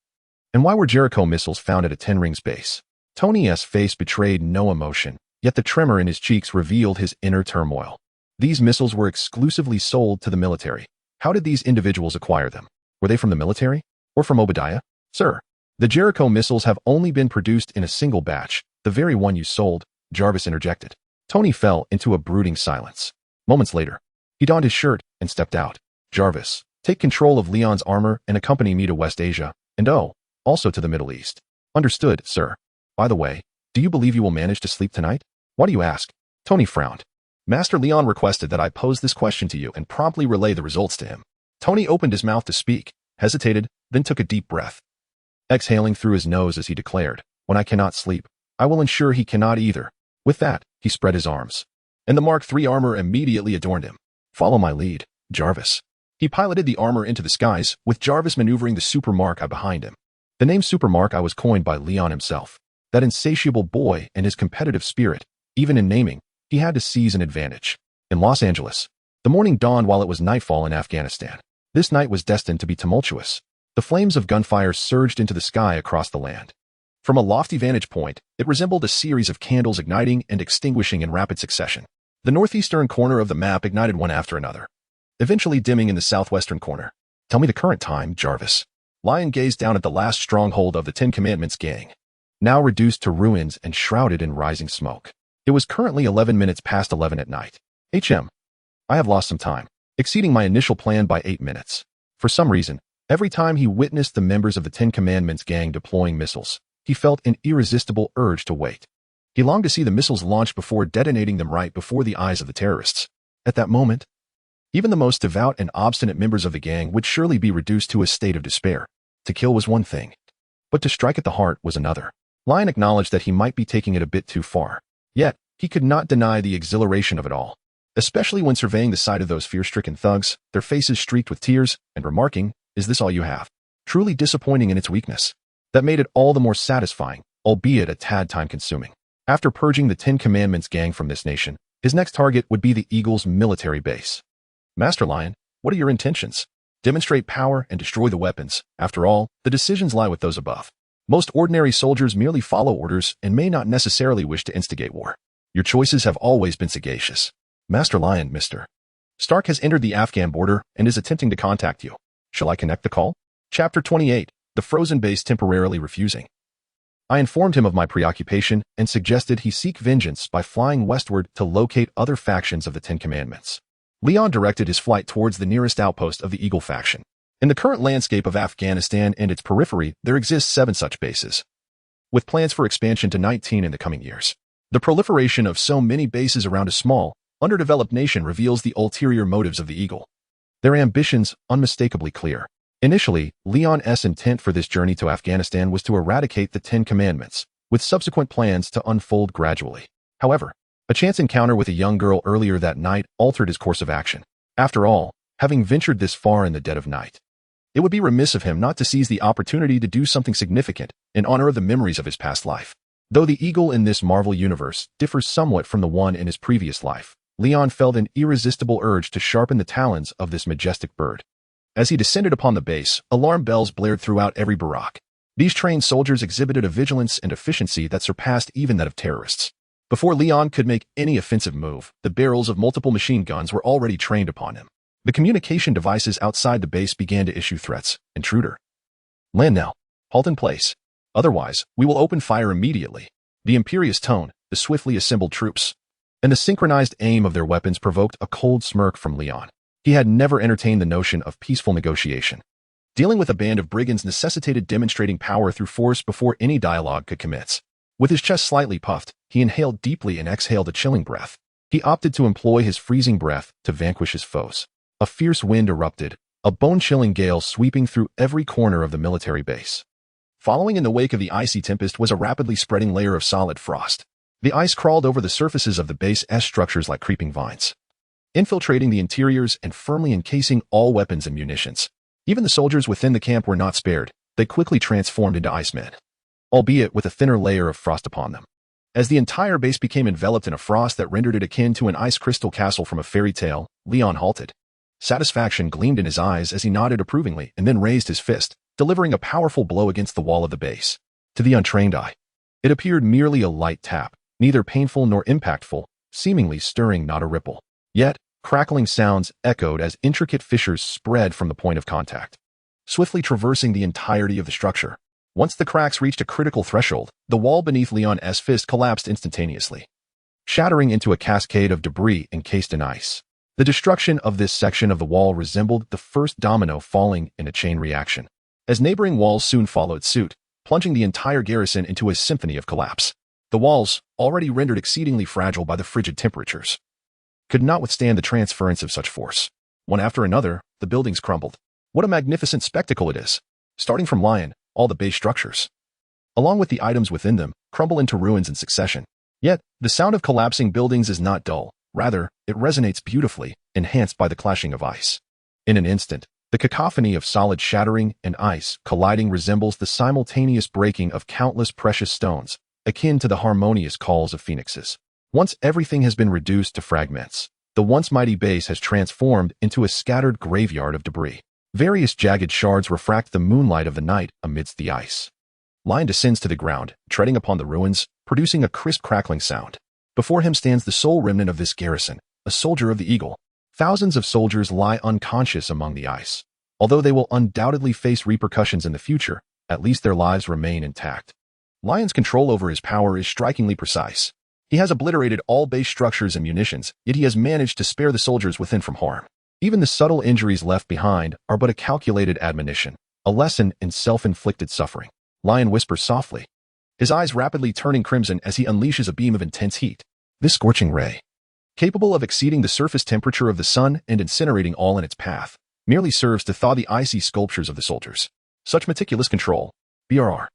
And why were Jericho missiles found at a 10 Rings base? Tony's face betrayed no emotion, yet the tremor in his cheeks revealed his inner turmoil. These missiles were exclusively sold to the military. How did these individuals acquire them? Were they from the military? Or from Obadiah? Sir, the Jericho missiles have only been produced in a single batch, the very one you sold, Jarvis interjected. Tony fell into a brooding silence. Moments later, he donned his shirt and stepped out. Jarvis, take control of Leon's armor and accompany me to West Asia, and also to the Middle East. Understood, sir. By the way, do you believe you will manage to sleep tonight? Why do you ask? Tony frowned. Master Leon requested that I pose this question to you and promptly relay the results to him. Tony opened his mouth to speak, hesitated, then took a deep breath, exhaling through his nose as he declared, when I cannot sleep, I will ensure he cannot either. With that, he spread his arms, and the Mark III armor immediately adorned him. Follow my lead, Jarvis. He piloted the armor into the skies, with Jarvis maneuvering the Super Mark I behind him. The name Super Mark I was coined by Leon himself. That insatiable boy and his competitive spirit, even in naming, he had to seize an advantage. In Los Angeles, the morning dawned while it was nightfall in Afghanistan. This night was destined to be tumultuous. The flames of gunfire surged into the sky across the land. From a lofty vantage point, it resembled a series of candles igniting and extinguishing in rapid succession. The northeastern corner of the map ignited one after another, eventually dimming in the southwestern corner. Tell me the current time, Jarvis. Lion gazed down at the last stronghold of the 10 Commandments gang, now reduced to ruins and shrouded in rising smoke. It was currently 11 minutes past 11 at night. HM. I have lost some time, exceeding my initial plan by 8 minutes. For some reason, every time he witnessed the members of the 10 Commandments gang deploying missiles, he felt an irresistible urge to wait. He longed to see the missiles launched before detonating them right before the eyes of the terrorists. At that moment, even the most devout and obstinate members of the gang would surely be reduced to a state of despair. To kill was one thing, but to strike at the heart was another. Lion acknowledged that he might be taking it a bit too far. Yet, he could not deny the exhilaration of it all, especially when surveying the sight of those fear-stricken thugs, their faces streaked with tears, and remarking, "Is this all you have?" Truly disappointing in its weakness. That made it all the more satisfying, albeit a tad time-consuming. After purging the 10 Commandments gang from this nation, his next target would be the Eagle's military base. Master Lion, what are your intentions? Demonstrate power and destroy the weapons. After all, the decisions lie with those above. Most ordinary soldiers merely follow orders and may not necessarily wish to instigate war. Your choices have always been sagacious. Master Lion, Mr. Stark has entered the Afghan border and is attempting to contact you. Shall I connect the call? Chapter 28. The frozen base temporarily refusing. I informed him of my preoccupation and suggested he seek vengeance by flying westward to locate other factions of the Ten Commandments. Leon directed his flight towards the nearest outpost of the Eagle faction. In the current landscape of Afghanistan and its periphery, there exist 7 such bases, with plans for expansion to 19 in the coming years. The proliferation of so many bases around a small, underdeveloped nation reveals the ulterior motives of the Eagle. Their ambitions unmistakably clear. Initially, Leon's intent for this journey to Afghanistan was to eradicate the 10 Commandments, with subsequent plans to unfold gradually. However, a chance encounter with a young girl earlier that night altered his course of action. After all, having ventured this far in the dead of night, it would be remiss of him not to seize the opportunity to do something significant in honor of the memories of his past life. Though the Eagle in this Marvel universe differs somewhat from the one in his previous life, Leon felt an irresistible urge to sharpen the talons of this majestic bird. As he descended upon the base, alarm bells blared throughout every barrack. These trained soldiers exhibited a vigilance and efficiency that surpassed even that of terrorists. Before Leon could make any offensive move, the barrels of multiple machine guns were already trained upon him. The communication devices outside the base began to issue threats. Intruder. Land now. Halt in place. Otherwise, we will open fire immediately. The imperious tone, the swiftly assembled troops, and the synchronized aim of their weapons provoked a cold smirk from Leon. He had never entertained the notion of peaceful negotiation. Dealing with a band of brigands necessitated demonstrating power through force before any dialogue could commence. With his chest slightly puffed, he inhaled deeply and exhaled a chilling breath. He opted to employ his freezing breath to vanquish his foes. A fierce wind erupted, a bone-chilling gale sweeping through every corner of the military base. Following in the wake of the icy tempest was a rapidly spreading layer of solid frost. The ice crawled over the surfaces of the base's structures like creeping vines, infiltrating the interiors and firmly encasing all weapons and munitions. Even the soldiers within the camp were not spared. They quickly transformed into icemen, albeit with a thinner layer of frost upon them. As the entire base became enveloped in a frost that rendered it akin to an ice crystal castle from a fairy tale, Leon halted. Satisfaction gleamed in his eyes as he nodded approvingly and then raised his fist, delivering a powerful blow against the wall of the base. To the untrained eye, it appeared merely a light tap, neither painful nor impactful, seemingly stirring not a ripple. Yet, crackling sounds echoed as intricate fissures spread from the point of contact, swiftly traversing the entirety of the structure. Once the cracks reached a critical threshold, the wall beneath Leon's fist collapsed instantaneously, shattering into a cascade of debris encased in ice. The destruction of this section of the wall resembled the first domino falling in a chain reaction, as neighboring walls soon followed suit, plunging the entire garrison into a symphony of collapse. The walls, already rendered exceedingly fragile by the frigid temperatures, could not withstand the transference of such force. One after another, the buildings crumbled. What a magnificent spectacle it is! Starting from Lion, all the base structures, along with the items within them, crumble into ruins in succession. Yet, the sound of collapsing buildings is not dull. Rather, it resonates beautifully, enhanced by the clashing of ice. In an instant, the cacophony of solid shattering and ice colliding resembles the simultaneous breaking of countless precious stones, akin to the harmonious calls of phoenixes. Once everything has been reduced to fragments, the once mighty base has transformed into a scattered graveyard of debris. Various jagged shards refract the moonlight of the night amidst the ice. Lion descends to the ground, treading upon the ruins, producing a crisp crackling sound. Before him stands the sole remnant of this garrison, a soldier of the Eagle. Thousands of soldiers lie unconscious among the ice. Although they will undoubtedly face repercussions in the future, at least their lives remain intact. Lion's control over his power is strikingly precise. He has obliterated all base structures and munitions, yet he has managed to spare the soldiers within from harm. Even the subtle injuries left behind are but a calculated admonition, a lesson in self-inflicted suffering. Lion whispers softly, his eyes rapidly turning crimson as he unleashes a beam of intense heat. This scorching ray, capable of exceeding the surface temperature of the sun and incinerating all in its path, merely serves to thaw the icy sculptures of the soldiers. Such meticulous control. BRR.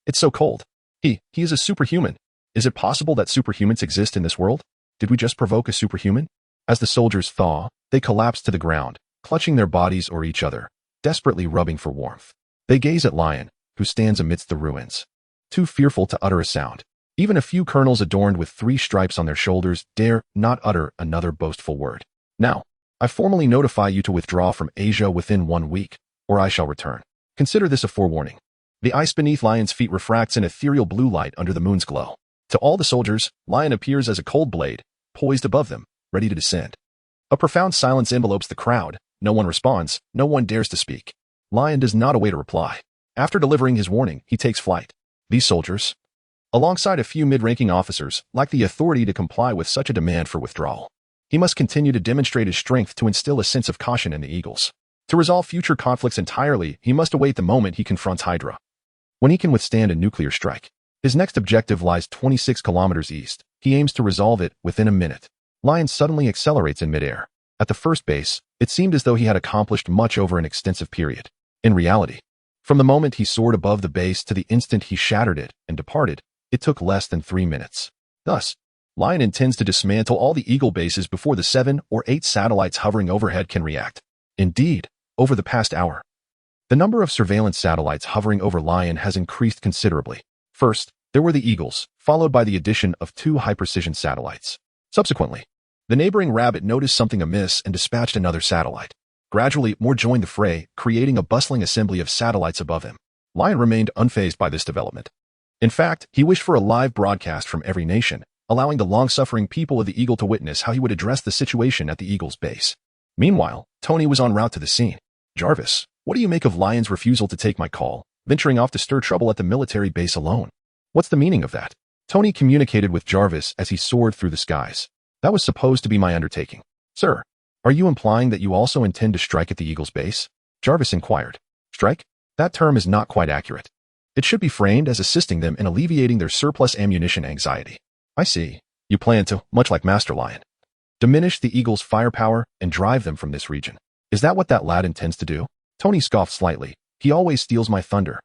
It's so cold. He is a superhuman. Is it possible that superhumans exist in this world? Did we just provoke a superhuman? As the soldiers thaw, they collapse to the ground, clutching their bodies or each other, desperately rubbing for warmth. They gaze at Lion, who stands amidst the ruins, too fearful to utter a sound. Even a few colonels adorned with 3 stripes on their shoulders dare not utter another boastful word. Now, I formally notify you to withdraw from Asia within 1 week, or I shall return. Consider this a forewarning. The ice beneath Lion's feet refracts an ethereal blue light under the moon's glow. To all the soldiers, Lion appears as a cold blade, poised above them, ready to descend. A profound silence envelopes the crowd. No one responds. No one dares to speak. Lion does not await a reply. After delivering his warning, he takes flight. These soldiers, alongside a few mid-ranking officers, lack the authority to comply with such a demand for withdrawal. He must continue to demonstrate his strength to instill a sense of caution in the Eagles. To resolve future conflicts entirely, he must await the moment he confronts Hydra. When he can withstand a nuclear strike, his next objective lies 26 kilometers east. He aims to resolve it within a minute. Lion suddenly accelerates in midair. At the first base, it seemed as though he had accomplished much over an extensive period. In reality, from the moment he soared above the base to the instant he shattered it and departed, it took less than 3 minutes. Thus, Lion intends to dismantle all the Eagle bases before the 7 or 8 satellites hovering overhead can react. Indeed, over the past hour, the number of surveillance satellites hovering over Lion has increased considerably. First, there were the Eagles, followed by the addition of 2 high-precision satellites. Subsequently, the neighboring Rabbit noticed something amiss and dispatched another satellite. Gradually, more joined the fray, creating a bustling assembly of satellites above him. Lion remained unfazed by this development. In fact, he wished for a live broadcast from every nation, allowing the long-suffering people of the Eagle to witness how he would address the situation at the Eagle's base. Meanwhile, Tony was en route to the scene. "Jarvis, what do you make of Lion's refusal to take my call, venturing off to stir trouble at the military base alone? What's the meaning of that?" Tony communicated with Jarvis as he soared through the skies. "That was supposed to be my undertaking. Sir, are you implying that you also intend to strike at the Eagle's base?" Jarvis inquired. "Strike? That term is not quite accurate. It should be framed as assisting them in alleviating their surplus ammunition anxiety." "I see. You plan to, much like Master Lion, diminish the Eagle's firepower and drive them from this region. Is that what that lad intends to do?" Tony scoffed slightly. "He always steals my thunder.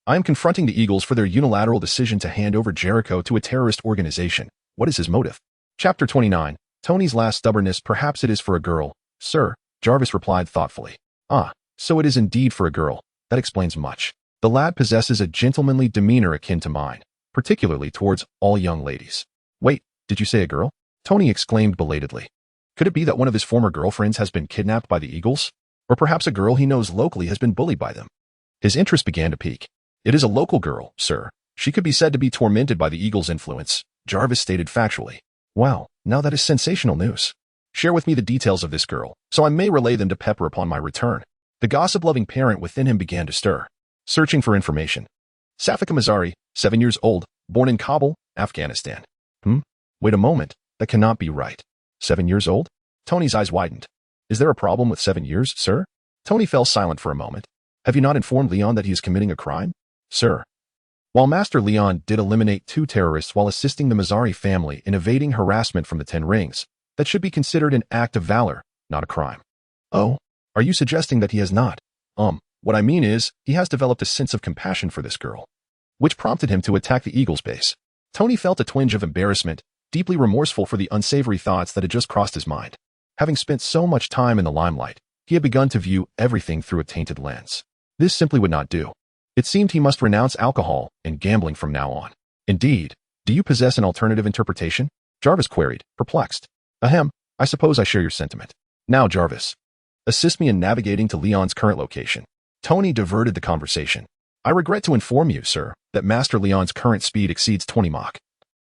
I am confronting the Eagles for their unilateral decision to hand over Jericho to a terrorist organization. What is his motive?" Chapter 29. Tony's last stubbornness. "Perhaps it is for a girl, sir," Jarvis replied thoughtfully. "Ah, so it is indeed for a girl. That explains much. The lad possesses a gentlemanly demeanor akin to mine, particularly towards all young ladies." "Wait, did you say a girl?" Tony exclaimed belatedly. Could it be that one of his former girlfriends has been kidnapped by the Eagles? Or perhaps a girl he knows locally has been bullied by them? His interest began to pique. "It is a local girl, sir. She could be said to be tormented by the Eagles' influence," Jarvis stated factually. "Wow, now that is sensational news. Share with me the details of this girl, so I may relay them to Pepper upon my return." The gossip-loving parent within him began to stir, searching for information. "Safika Mazari, 7 years old, born in Kabul, Afghanistan." Wait a moment, that cannot be right. 7 years old? Tony's eyes widened. "Is there a problem with 7 years, sir?" Tony fell silent for a moment. "Have you not informed Leon that he is committing a crime?" "Sir." While Master Leon did eliminate 2 terrorists while assisting the Mazari family in evading harassment from the 10 Rings, that should be considered an act of valor, not a crime. "Oh, are you suggesting that he has not?" What I mean is, he has developed a sense of compassion for this girl, which prompted him to attack the Eagles base." Tony felt a twinge of embarrassment, deeply remorseful for the unsavory thoughts that had just crossed his mind. Having spent so much time in the limelight, he had begun to view everything through a tainted lens. This simply would not do. It seemed he must renounce alcohol and gambling from now on. "Indeed. Do you possess an alternative interpretation?" Jarvis queried, perplexed. "Ahem, I suppose I share your sentiment. Now, Jarvis, assist me in navigating to Leon's current location." Tony diverted the conversation. "I regret to inform you, sir, that Master Leon's current speed exceeds 20 Mach,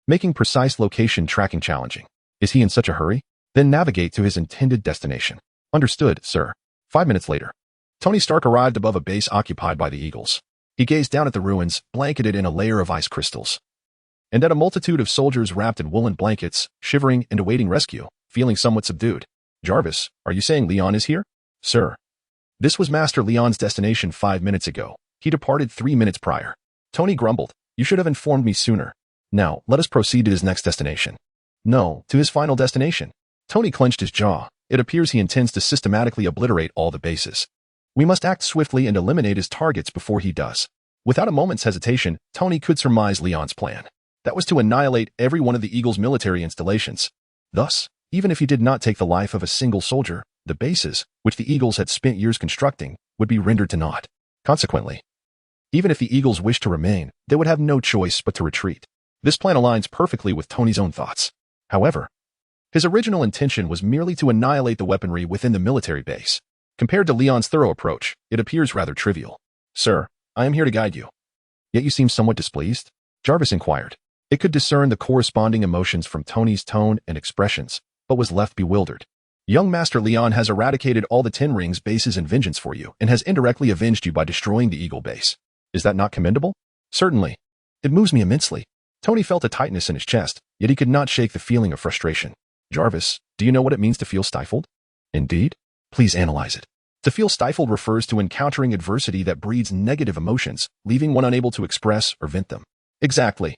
making precise location tracking challenging. Is he in such a hurry? Then navigate to his intended destination." "Understood, sir." 5 minutes later, Tony Stark arrived above a base occupied by the Eagles. He gazed down at the ruins, blanketed in a layer of ice crystals, and at a multitude of soldiers wrapped in woolen blankets, shivering and awaiting rescue, feeling somewhat subdued. "Jarvis, are you saying Leon is here?" "Sir." "This was Master Leon's destination 5 minutes ago. He departed 3 minutes prior." Tony grumbled. "You should have informed me sooner. Now, let us proceed to his next destination." "No, to his final destination." Tony clenched his jaw. It appears he intends to systematically obliterate all the bases. We must act swiftly and eliminate his targets before he does. Without a moment's hesitation, Tony could surmise Leon's plan. That was to annihilate every one of the Eagles' military installations. Thus, even if he did not take the life of a single soldier, the bases, which the Eagles had spent years constructing, would be rendered to naught. Consequently, even if the Eagles wished to remain, they would have no choice but to retreat. This plan aligns perfectly with Tony's own thoughts. However, his original intention was merely to annihilate the weaponry within the military base. Compared to Leon's thorough approach, it appears rather trivial. "Sir, I am here to guide you." "Yet you seem somewhat displeased?" Jarvis inquired. It could discern the corresponding emotions from Tony's tone and expressions, but was left bewildered. Young Master Leon has eradicated all the 10 rings bases in vengeance for you and has indirectly avenged you by destroying the Eagle base. Is that not commendable? Certainly. It moves me immensely. Tony felt a tightness in his chest, yet he could not shake the feeling of frustration. Jarvis, do you know what it means to feel stifled? Indeed? Please analyze it. To feel stifled refers to encountering adversity that breeds negative emotions, leaving one unable to express or vent them. Exactly.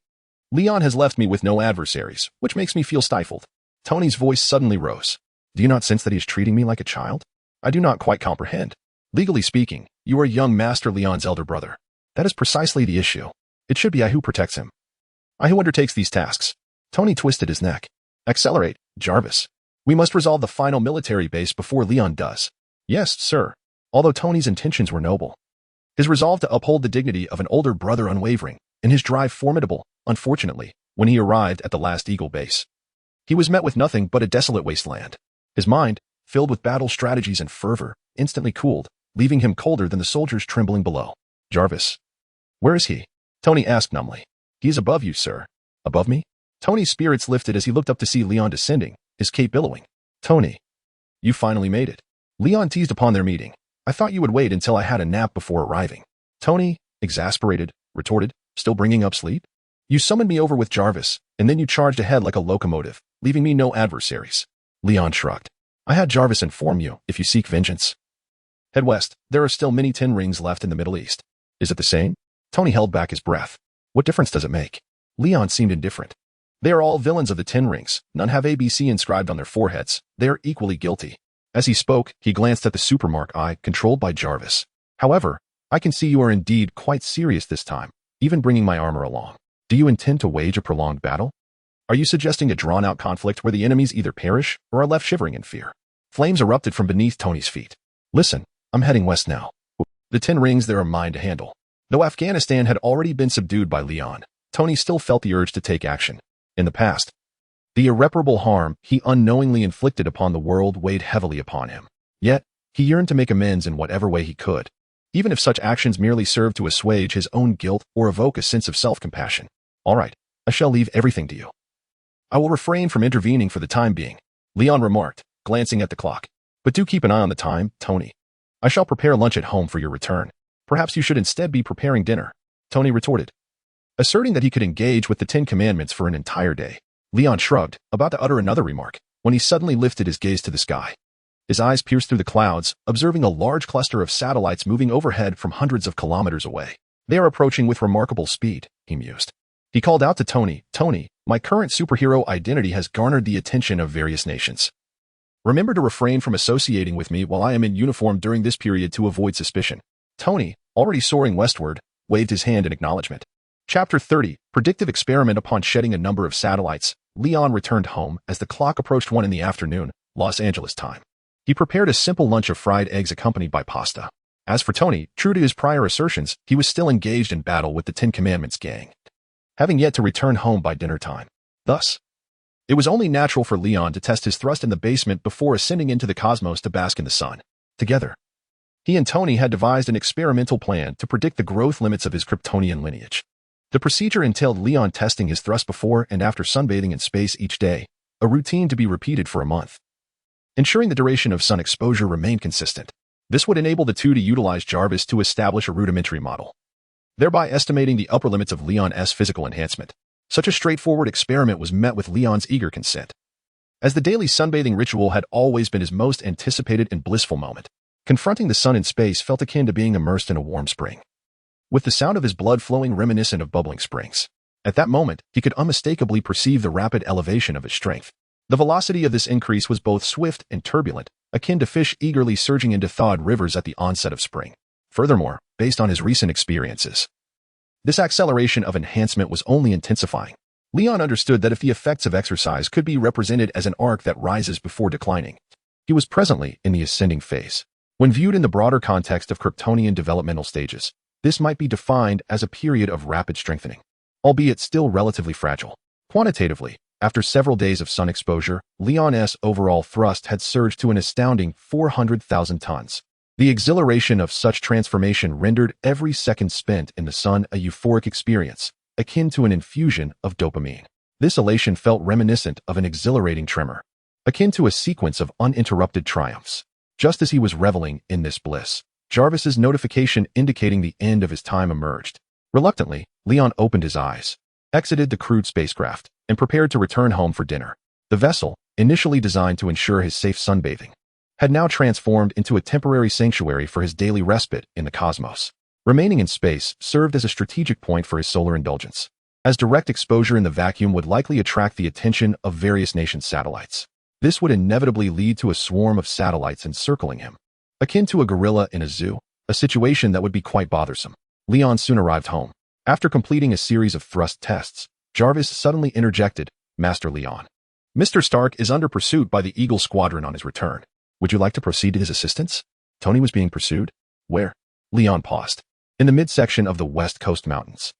Leon has left me with no adversaries, which makes me feel stifled. Tony's voice suddenly rose. Do you not sense that he is treating me like a child? I do not quite comprehend. Legally speaking, you are young Master Leon's elder brother. That is precisely the issue. It should be I who protects him. I who undertakes these tasks. Tony twisted his neck. Accelerate, Jarvis. We must resolve the final military base before Leon does. Yes, sir. Although Tony's intentions were noble, his resolve to uphold the dignity of an older brother unwavering, and his drive formidable, unfortunately, when he arrived at the last Eagle base. He was met with nothing but a desolate wasteland. His mind, filled with battle strategies and fervor, instantly cooled, leaving him colder than the soldiers trembling below. Jarvis. Where is he? Tony asked numbly. He is above you, sir. Above me? Tony's spirits lifted as he looked up to see Leon descending, his cape billowing. Tony. You finally made it. Leon teased upon their meeting. I thought you would wait until I had a nap before arriving. Tony, exasperated, retorted, still bringing up sleep? You summoned me over with Jarvis, and then you charged ahead like a locomotive, leaving me no adversaries. Leon shrugged. I had Jarvis inform you if you seek vengeance. Head west. There are still many 10 rings left in the Middle East. Is it the same? Tony held back his breath. What difference does it make? Leon seemed indifferent. They are all villains of the 10 rings. None have ABC inscribed on their foreheads. They are equally guilty. As he spoke, he glanced at the supermark eye controlled by Jarvis. However, I can see you are indeed quite serious this time, even bringing my armor along. Do you intend to wage a prolonged battle? Are you suggesting a drawn-out conflict where the enemies either perish or are left shivering in fear? Flames erupted from beneath Tony's feet. Listen, I'm heading west now. The 10 rings there are mine to handle. Though Afghanistan had already been subdued by Leon, Tony still felt the urge to take action. In the past, the irreparable harm he unknowingly inflicted upon the world weighed heavily upon him. Yet, he yearned to make amends in whatever way he could, even if such actions merely served to assuage his own guilt or evoke a sense of self-compassion. All right, I shall leave everything to you. I will refrain from intervening for the time being, Leon remarked, glancing at the clock. But do keep an eye on the time, Tony. I shall prepare lunch at home for your return. Perhaps you should instead be preparing dinner, Tony retorted. Asserting that he could engage with the 10 Commandments for an entire day, Leon shrugged, about to utter another remark, when he suddenly lifted his gaze to the sky. His eyes pierced through the clouds, observing a large cluster of satellites moving overhead from hundreds of kilometers away. They are approaching with remarkable speed, he mused. He called out to Tony, Tony, my current superhero identity has garnered the attention of various nations. Remember to refrain from associating with me while I am in uniform during this period to avoid suspicion. Tony, already soaring westward, waved his hand in acknowledgement. Chapter 30, Predictive Experiment. Upon shedding a number of satellites, Leon returned home as the clock approached 1 in the afternoon, Los Angeles time. He prepared a simple lunch of fried eggs accompanied by pasta. As for Tony, true to his prior assertions, he was still engaged in battle with the 10 Commandments gang, having yet to return home by dinner time. Thus, it was only natural for Leon to test his thrust in the basement before ascending into the cosmos to bask in the sun. Together, he and Tony had devised an experimental plan to predict the growth limits of his Kryptonian lineage. The procedure entailed Leon testing his thrust before and after sunbathing in space each day, a routine to be repeated for a month, ensuring the duration of sun exposure remained consistent. This would enable the two to utilize Jarvis to establish a rudimentary model, thereby estimating the upper limits of Leon's physical enhancement. Such a straightforward experiment was met with Leon's eager consent. As the daily sunbathing ritual had always been his most anticipated and blissful moment, confronting the sun in space felt akin to being immersed in a warm spring, with the sound of his blood flowing reminiscent of bubbling springs. At that moment, he could unmistakably perceive the rapid elevation of his strength. The velocity of this increase was both swift and turbulent, akin to fish eagerly surging into thawed rivers at the onset of spring. Furthermore, based on his recent experiences, this acceleration of enhancement was only intensifying. Leon understood that if the effects of exercise could be represented as an arc that rises before declining, he was presently in the ascending phase. When viewed in the broader context of Kryptonian developmental stages, this might be defined as a period of rapid strengthening, albeit still relatively fragile. Quantitatively, after several days of sun exposure, Leon's overall thrust had surged to an astounding 400,000 tons. The exhilaration of such transformation rendered every second spent in the sun a euphoric experience, akin to an infusion of dopamine. This elation felt reminiscent of an exhilarating tremor. akin to a sequence of uninterrupted triumphs. Just as he was reveling in this bliss, Jarvis's notification indicating the end of his time emerged. Reluctantly, Leon opened his eyes, exited the crude spacecraft, and prepared to return home for dinner. The vessel, initially designed to ensure his safe sunbathing, had now transformed into a temporary sanctuary for his daily respite in the cosmos. Remaining in space served as a strategic point for his solar indulgence, as direct exposure in the vacuum would likely attract the attention of various nations' satellites. This would inevitably lead to a swarm of satellites encircling him, akin to a gorilla in a zoo, a situation that would be quite bothersome. Leon soon arrived home. After completing a series of thrust tests, Jarvis suddenly interjected, "Master Leon, Mr. Stark is under pursuit by the Eagle Squadron on his return. Would you like to proceed to his assistance?" Tony was being pursued? Where? Leon paused. In the midsection of the West Coast Mountains.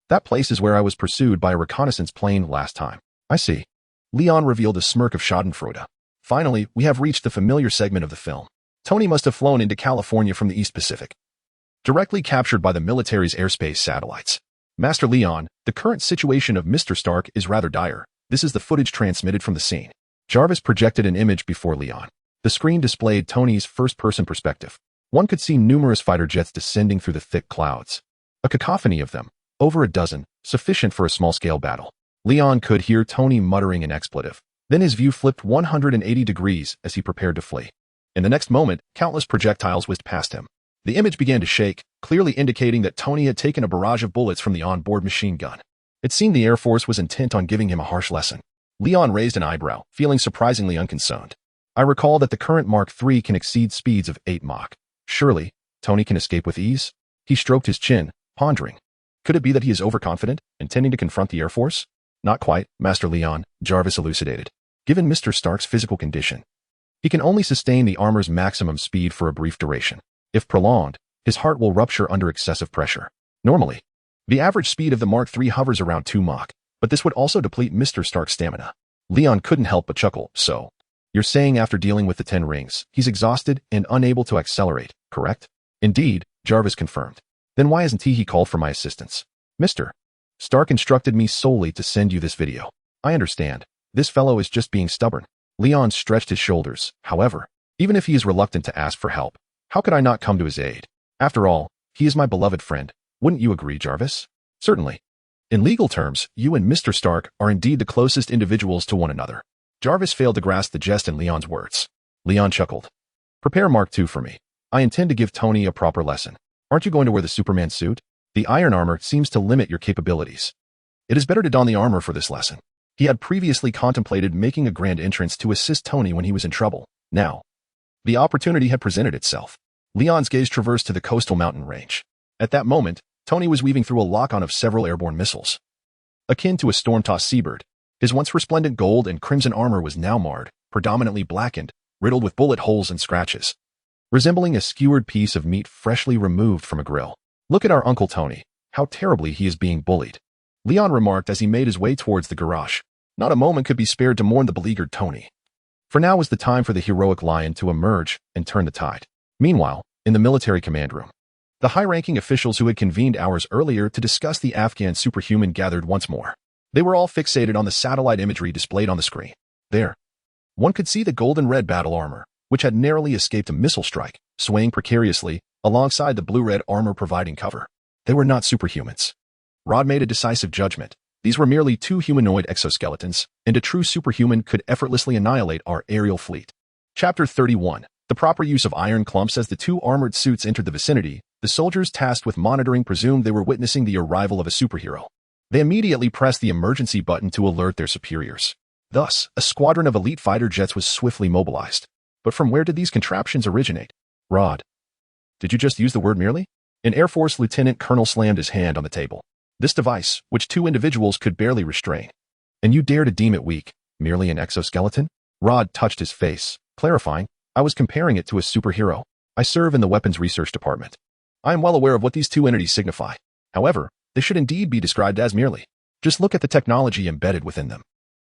That place is where I was pursued by a reconnaissance plane last time. I see. Leon revealed a smirk of schadenfreude. Finally, we have reached the familiar segment of the film. Tony must have flown into California from the East Pacific, directly captured by the military's airspace satellites. Master Leon, the current situation of Mr. Stark is rather dire. This is the footage transmitted from the scene. Jarvis projected an image before Leon. The screen displayed Tony's first-person perspective. One could see numerous fighter jets descending through the thick clouds. A cacophony of them, over a dozen, sufficient for a small-scale battle. Leon could hear Tony muttering an expletive. Then his view flipped 180 degrees as he prepared to flee. In the next moment, countless projectiles whizzed past him. The image began to shake, clearly indicating that Tony had taken a barrage of bullets from the onboard machine gun. It seemed the Air Force was intent on giving him a harsh lesson. Leon raised an eyebrow, feeling surprisingly unconcerned. I recall that the current Mark III can exceed speeds of 8 Mach. Surely, Tony can escape with ease? He stroked his chin, pondering. Could it be that he is overconfident, intending to confront the Air Force? Not quite, Master Leon, Jarvis elucidated. Given Mr. Stark's physical condition, he can only sustain the armor's maximum speed for a brief duration. If prolonged, his heart will rupture under excessive pressure. Normally, the average speed of the Mark III hovers around 2 Mach, but this would also deplete Mr. Stark's stamina. Leon couldn't help but chuckle. So, you're saying after dealing with the 10 rings, he's exhausted and unable to accelerate, correct? Indeed, Jarvis confirmed. Then why hasn't he called for my assistance? Mr. Stark instructed me solely to send you this video. I understand. This fellow is just being stubborn. Leon stretched his shoulders. However, even if he is reluctant to ask for help, how could I not come to his aid? After all, he is my beloved friend. Wouldn't you agree, Jarvis? Certainly. In legal terms, you and Mr. Stark are indeed the closest individuals to one another. Jarvis failed to grasp the jest in Leon's words. Leon chuckled. Prepare Mark II for me. I intend to give Tony a proper lesson. Aren't you going to wear the Superman suit? The iron armor seems to limit your capabilities. It is better to don the armor for this lesson. He had previously contemplated making a grand entrance to assist Tony when he was in trouble. Now, the opportunity had presented itself. Leon's gaze traversed to the coastal mountain range. At that moment, Tony was weaving through a lock-on of several airborne missiles. Akin to a storm-tossed seabird, his once resplendent gold and crimson armor was now marred, predominantly blackened, riddled with bullet holes and scratches, resembling a skewered piece of meat freshly removed from a grill. Look at our Uncle Tony. How terribly he is being bullied. Leon remarked as he made his way towards the garage. Not a moment could be spared to mourn the beleaguered Tony. For now was the time for the heroic lion to emerge and turn the tide. Meanwhile, in the military command room, the high-ranking officials who had convened hours earlier to discuss the Afghan superhuman gathered once more. They were all fixated on the satellite imagery displayed on the screen. There, one could see the golden-red battle armor, which had narrowly escaped a missile strike, swaying precariously alongside the blue-red armor providing cover. They were not superhumans. Rod made a decisive judgment. These were merely 2 humanoid exoskeletons, and a true superhuman could effortlessly annihilate our aerial fleet. Chapter 31. The proper use of iron clumps. As the 2 armored suits entered the vicinity, the soldiers tasked with monitoring presumed they were witnessing the arrival of a superhero. They immediately pressed the emergency button to alert their superiors. Thus, a squadron of elite fighter jets was swiftly mobilized. But from where did these contraptions originate? Rod, did you just use the word merely? An Air Force lieutenant colonel slammed his hand on the table. This device, which 2 individuals could barely restrain. And you dare to deem it weak, merely an exoskeleton? Rod touched his face, clarifying, I was comparing it to a superhero. I serve in the weapons research department. I am well aware of what these 2 entities signify. However, they should indeed be described as merely. Just look at the technology embedded within them.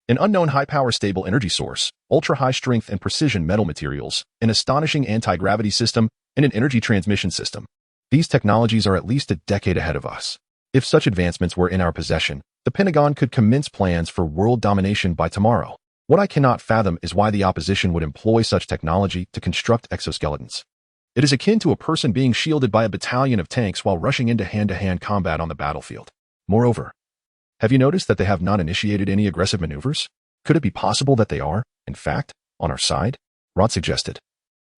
An unknown high-power stable energy source, ultra-high strength and precision metal materials, an astonishing anti-gravity system, and an energy transmission system. These technologies are at least a decade ahead of us. If such advancements were in our possession, the Pentagon could commence plans for world domination by tomorrow. What I cannot fathom is why the opposition would employ such technology to construct exoskeletons. It is akin to a person being shielded by a battalion of tanks while rushing into hand-to-hand combat on the battlefield. Moreover, have you noticed that they have not initiated any aggressive maneuvers? Could it be possible that they are, in fact, on our side? Rod suggested.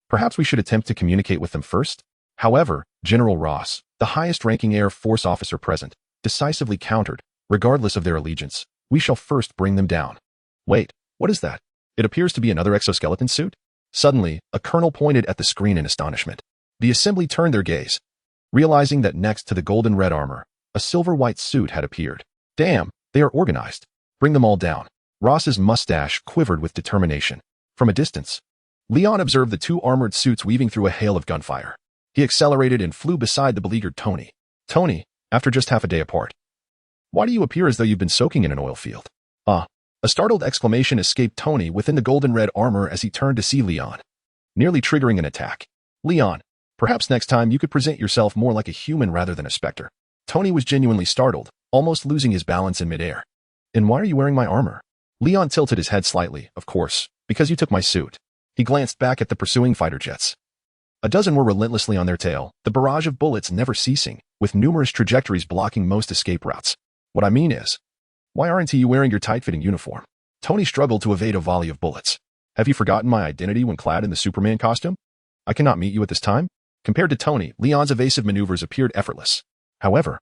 Perhaps we should attempt to communicate with them first? However, General Ross, the highest-ranking Air Force officer present, decisively countered, regardless of their allegiance, we shall first bring them down. Wait, what is that? It appears to be another exoskeleton suit? Suddenly, a colonel pointed at the screen in astonishment. The assembly turned their gaze, realizing that next to the golden-red armor, a silver-white suit had appeared. Damn, they are organized. Bring them all down. Ross's mustache quivered with determination. From a distance, Leon observed the two armored suits weaving through a hail of gunfire. He accelerated and flew beside the beleaguered Tony. Tony, after just half a day apart. Why do you appear as though you've been soaking in an oil field? A startled exclamation escaped Tony within the golden-red armor as he turned to see Leon, nearly triggering an attack. Leon, perhaps next time you could present yourself more like a human rather than a specter. Tony was genuinely startled, almost losing his balance in midair. And why are you wearing my armor? Leon tilted his head slightly, of course, because you took my suit. He glanced back at the pursuing fighter jets. A dozen were relentlessly on their tail, the barrage of bullets never ceasing, with numerous trajectories blocking most escape routes. What I mean is, why aren't you wearing your tight-fitting uniform? Tony struggled to evade a volley of bullets. Have you forgotten my identity when clad in the Superman costume? I cannot meet you at this time? Compared to Tony, Leon's evasive maneuvers appeared effortless. However,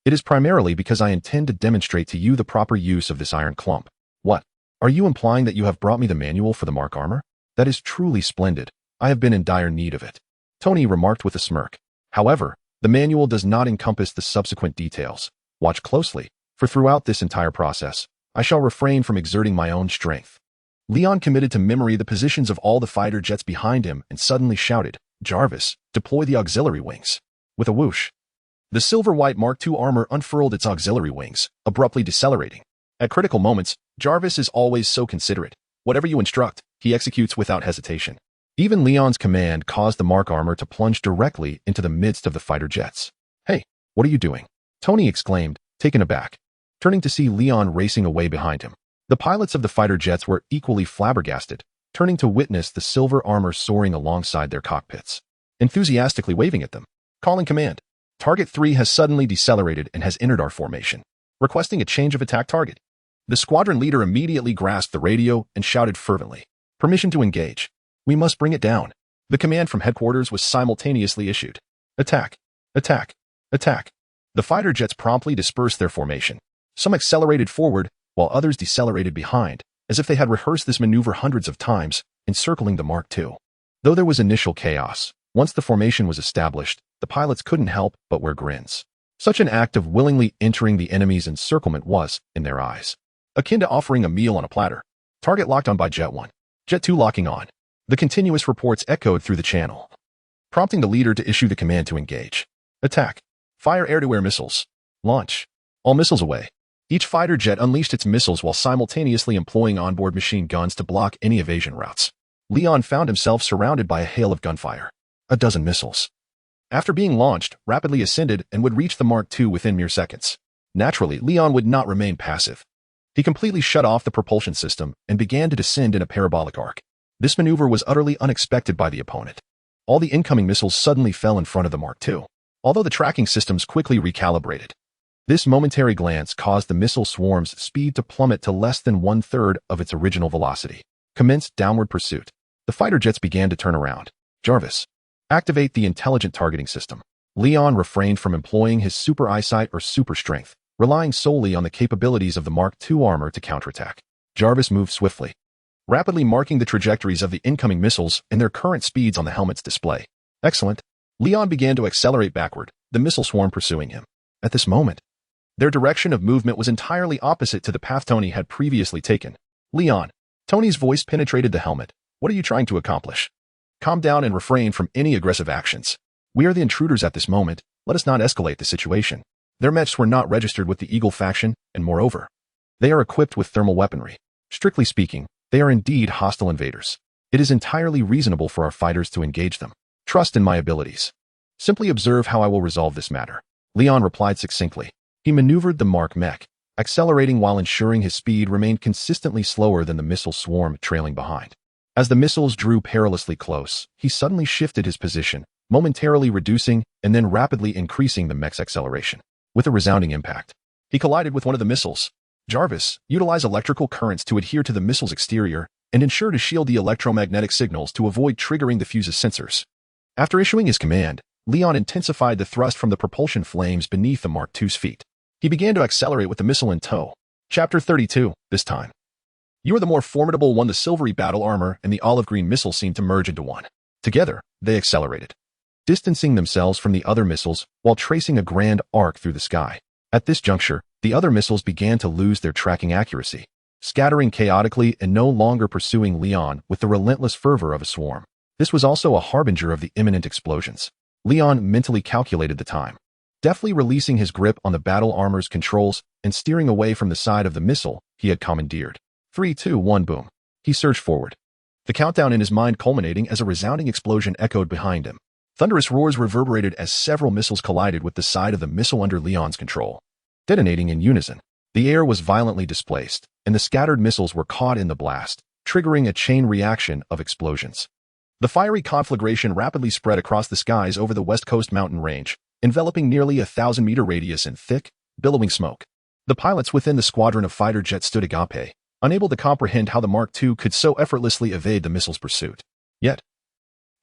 it is primarily because I intend to demonstrate to you the proper use of this iron clump. What? Are you implying that you have brought me the manual for the Mark armor? That is truly splendid. I have been in dire need of it. Tony remarked with a smirk. However, the manual does not encompass the subsequent details. Watch closely, for throughout this entire process, I shall refrain from exerting my own strength. Leon committed to memory the positions of all the fighter jets behind him and suddenly shouted, Jarvis, deploy the auxiliary wings. With a whoosh, the silver-white Mark II armor unfurled its auxiliary wings, abruptly decelerating. At critical moments, Jarvis is always so considerate. Whatever you instruct, he executes without hesitation. Even Leon's command caused the Mark armor to plunge directly into the midst of the fighter jets. Hey, what are you doing? Tony exclaimed, taken aback, turning to see Leon racing away behind him. The pilots of the fighter jets were equally flabbergasted, turning to witness the silver armor soaring alongside their cockpits, enthusiastically waving at them. Calling command. Target 3 has suddenly decelerated and has entered our formation, requesting a change of attack target. The squadron leader immediately grasped the radio and shouted fervently, permission to engage. We must bring it down. The command from headquarters was simultaneously issued. Attack! Attack! Attack! The fighter jets promptly dispersed their formation. Some accelerated forward, while others decelerated behind, as if they had rehearsed this maneuver hundreds of times, encircling the Mark II. Though there was initial chaos, once the formation was established, the pilots couldn't help but wear grins. Such an act of willingly entering the enemy's encirclement was, in their eyes, akin to offering a meal on a platter. Target locked on by Jet 1. Jet 2 locking on. The continuous reports echoed through the channel, prompting the leader to issue the command to engage. Attack. Fire air-to-air missiles. Launch. All missiles away. Each fighter jet unleashed its missiles while simultaneously employing onboard machine guns to block any evasion routes. Leon found himself surrounded by a hail of gunfire. A dozen missiles, after being launched, rapidly ascended and would reach the Mark II within mere seconds. Naturally, Leon would not remain passive. He completely shut off the propulsion system and began to descend in a parabolic arc. This maneuver was utterly unexpected by the opponent. All the incoming missiles suddenly fell in front of the Mark II, although the tracking systems quickly recalibrated. This momentary glance caused the missile swarm's speed to plummet to less than one-third of its original velocity. Commenced downward pursuit. The fighter jets began to turn around. Jarvis, activate the intelligent targeting system. Leon refrained from employing his super eyesight or super strength, relying solely on the capabilities of the Mark II armor to counterattack. Jarvis moved swiftly, rapidly marking the trajectories of the incoming missiles and their current speeds on the helmet's display. Excellent. Leon began to accelerate backward, the missile swarm pursuing him. At this moment, their direction of movement was entirely opposite to the path Tony had previously taken. Leon, Tony's voice penetrated the helmet. What are you trying to accomplish? Calm down and refrain from any aggressive actions. We are the intruders at this moment. Let us not escalate the situation. Their mechs were not registered with the Eagle faction, and moreover, they are equipped with thermal weaponry. Strictly speaking, they are indeed hostile invaders. It is entirely reasonable for our fighters to engage them. Trust in my abilities. Simply observe how I will resolve this matter. Leon replied succinctly. He maneuvered the Mark mech, accelerating while ensuring his speed remained consistently slower than the missile swarm trailing behind. As the missiles drew perilously close, he suddenly shifted his position, momentarily reducing and then rapidly increasing the mech's acceleration. With a resounding impact, he collided with one of the missiles. Jarvis utilized electrical currents to adhere to the missile's exterior and ensure to shield the electromagnetic signals to avoid triggering the fuse's sensors. After issuing his command, Leon intensified the thrust from the propulsion flames beneath the Mark II's feet. He began to accelerate with the missile in tow. Chapter 32, this time. You are the more formidable one. The silvery battle armor and the olive-green missile seemed to merge into one. Together, they accelerated, distancing themselves from the other missiles while tracing a grand arc through the sky. At this juncture, the other missiles began to lose their tracking accuracy, scattering chaotically and no longer pursuing Leon with the relentless fervor of a swarm. This was also a harbinger of the imminent explosions. Leon mentally calculated the time, deftly releasing his grip on the battle armor's controls and steering away from the side of the missile he had commandeered. 3, 2, 1, boom. He surged forward, the countdown in his mind culminating as a resounding explosion echoed behind him. Thunderous roars reverberated as several missiles collided with the side of the missile under Leon's control. Detonating in unison, the air was violently displaced, and the scattered missiles were caught in the blast, triggering a chain reaction of explosions. The fiery conflagration rapidly spread across the skies over the West Coast mountain range, enveloping nearly 1,000-meter radius in thick, billowing smoke. The pilots within the squadron of fighter jets stood agape, unable to comprehend how the Mark II could so effortlessly evade the missile's pursuit. Yet,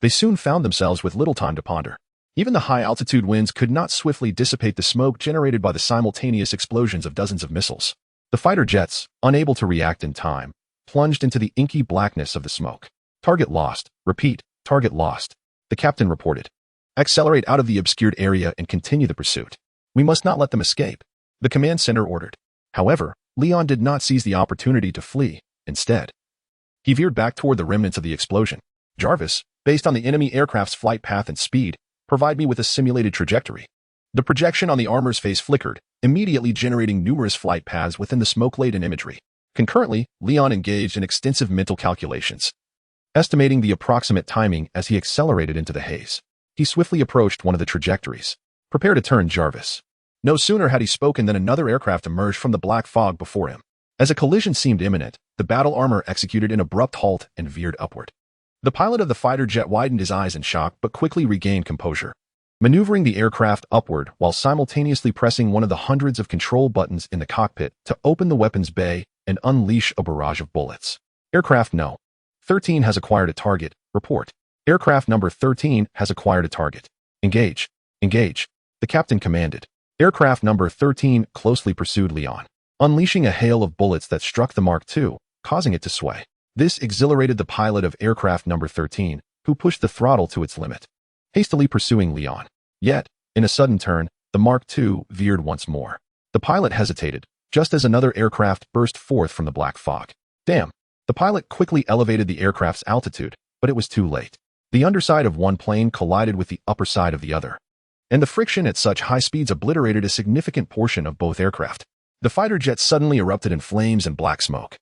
they soon found themselves with little time to ponder. Even the high-altitude winds could not swiftly dissipate the smoke generated by the simultaneous explosions of dozens of missiles. The fighter jets, unable to react in time, plunged into the inky blackness of the smoke. Target lost. Repeat, target lost. The captain reported. Accelerate out of the obscured area and continue the pursuit. We must not let them escape, the command center ordered. However, Leon did not seize the opportunity to flee. Instead, he veered back toward the remnants of the explosion. Jarvis, based on the enemy aircraft's flight path and speed, provide me with a simulated trajectory. The projection on the armor's face flickered, immediately generating numerous flight paths within the smoke-laden imagery. Concurrently, Leon engaged in extensive mental calculations, estimating the approximate timing as he accelerated into the haze. He swiftly approached one of the trajectories. Prepare to turn, Jarvis. No sooner had he spoken than another aircraft emerged from the black fog before him. As a collision seemed imminent, the battle armor executed an abrupt halt and veered upward. The pilot of the fighter jet widened his eyes in shock but quickly regained composure, maneuvering the aircraft upward while simultaneously pressing one of the hundreds of control buttons in the cockpit to open the weapons bay and unleash a barrage of bullets. Aircraft No. 13 has acquired a target. Report. Aircraft number 13 has acquired a target. Engage. Engage. The captain commanded. Aircraft number 13 closely pursued Leon, unleashing a hail of bullets that struck the Mark II, causing it to sway. This exhilarated the pilot of aircraft number 13, who pushed the throttle to its limit, hastily pursuing Leon. Yet, in a sudden turn, the Mark II veered once more. The pilot hesitated, just as another aircraft burst forth from the black fog. Damn! The pilot quickly elevated the aircraft's altitude, but it was too late. The underside of one plane collided with the upper side of the other, and the friction at such high speeds obliterated a significant portion of both aircraft. The fighter jet suddenly erupted in flames and black smoke,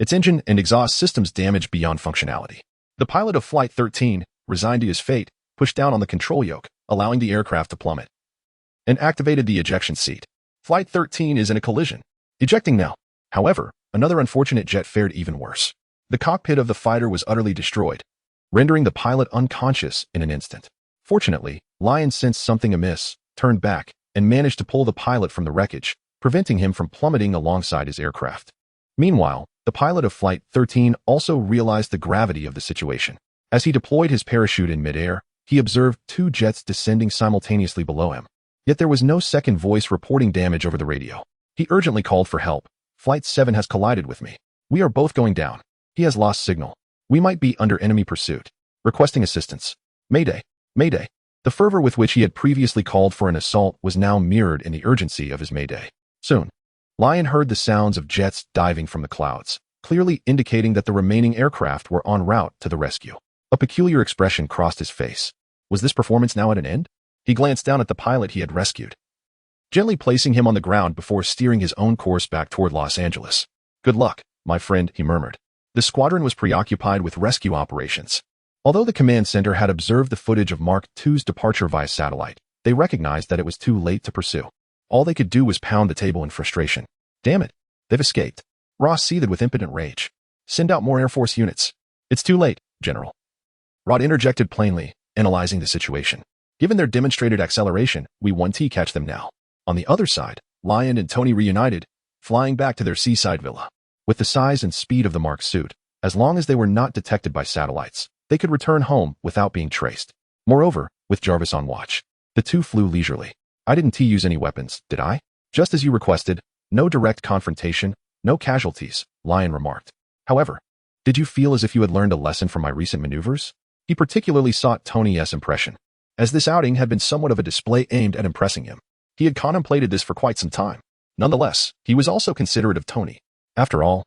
its engine and exhaust systems damaged beyond functionality. The pilot of Flight 13, resigned to his fate, pushed down on the control yoke, allowing the aircraft to plummet, and activated the ejection seat. Flight 13 is in a collision. Ejecting now. However, another unfortunate jet fared even worse. The cockpit of the fighter was utterly destroyed, rendering the pilot unconscious in an instant. Fortunately, Lion sensed something amiss, turned back, and managed to pull the pilot from the wreckage, preventing him from plummeting alongside his aircraft. Meanwhile, the pilot of Flight 13 also realized the gravity of the situation. As he deployed his parachute in midair, he observed two jets descending simultaneously below him. Yet there was no second voice reporting damage over the radio. He urgently called for help. Flight 7 has collided with me. We are both going down. He has lost signal. We might be under enemy pursuit. Requesting assistance. Mayday. Mayday. The fervor with which he had previously called for an assault was now mirrored in the urgency of his mayday. Soon, Lion heard the sounds of jets diving from the clouds, clearly indicating that the remaining aircraft were en route to the rescue. A peculiar expression crossed his face. Was this performance now at an end? He glanced down at the pilot he had rescued, gently placing him on the ground before steering his own course back toward Los Angeles. Good luck, my friend, he murmured. The squadron was preoccupied with rescue operations. Although the command center had observed the footage of Mark II's departure via satellite, they recognized that it was too late to pursue. All they could do was pound the table in frustration. Damn it. They've escaped. Ross seethed with impotent rage. Send out more Air Force units. It's too late, General. Rod interjected plainly, analyzing the situation. Given their demonstrated acceleration, we want to catch them now. On the other side, Lion and Tony reunited, flying back to their seaside villa. With the size and speed of the Mark suit, as long as they were not detected by satellites, they could return home without being traced. Moreover, with Jarvis on watch, the two flew leisurely. I didn't use any weapons, did I? Just as you requested, no direct confrontation, no casualties, Lion remarked. However, did you feel as if you had learned a lesson from my recent maneuvers? He particularly sought Tony's impression, as this outing had been somewhat of a display aimed at impressing him. He had contemplated this for quite some time. Nonetheless, he was also considerate of Tony. After all,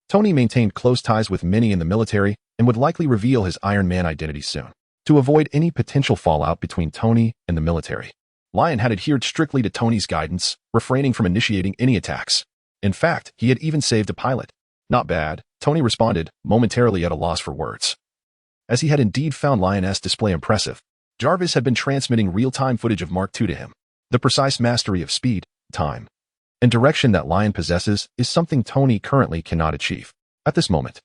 Tony maintained close ties with many in the military and would likely reveal his Iron Man identity soon. To avoid any potential fallout between Tony and the military, Lion had adhered strictly to Tony's guidance, refraining from initiating any attacks. In fact, he had even saved a pilot. Not bad, Tony responded, momentarily at a loss for words. As he had indeed found Lion's display impressive, Jarvis had been transmitting real-time footage of Mark II to him. The precise mastery of speed, time, and direction that Lion possesses is something Tony currently cannot achieve. At this moment,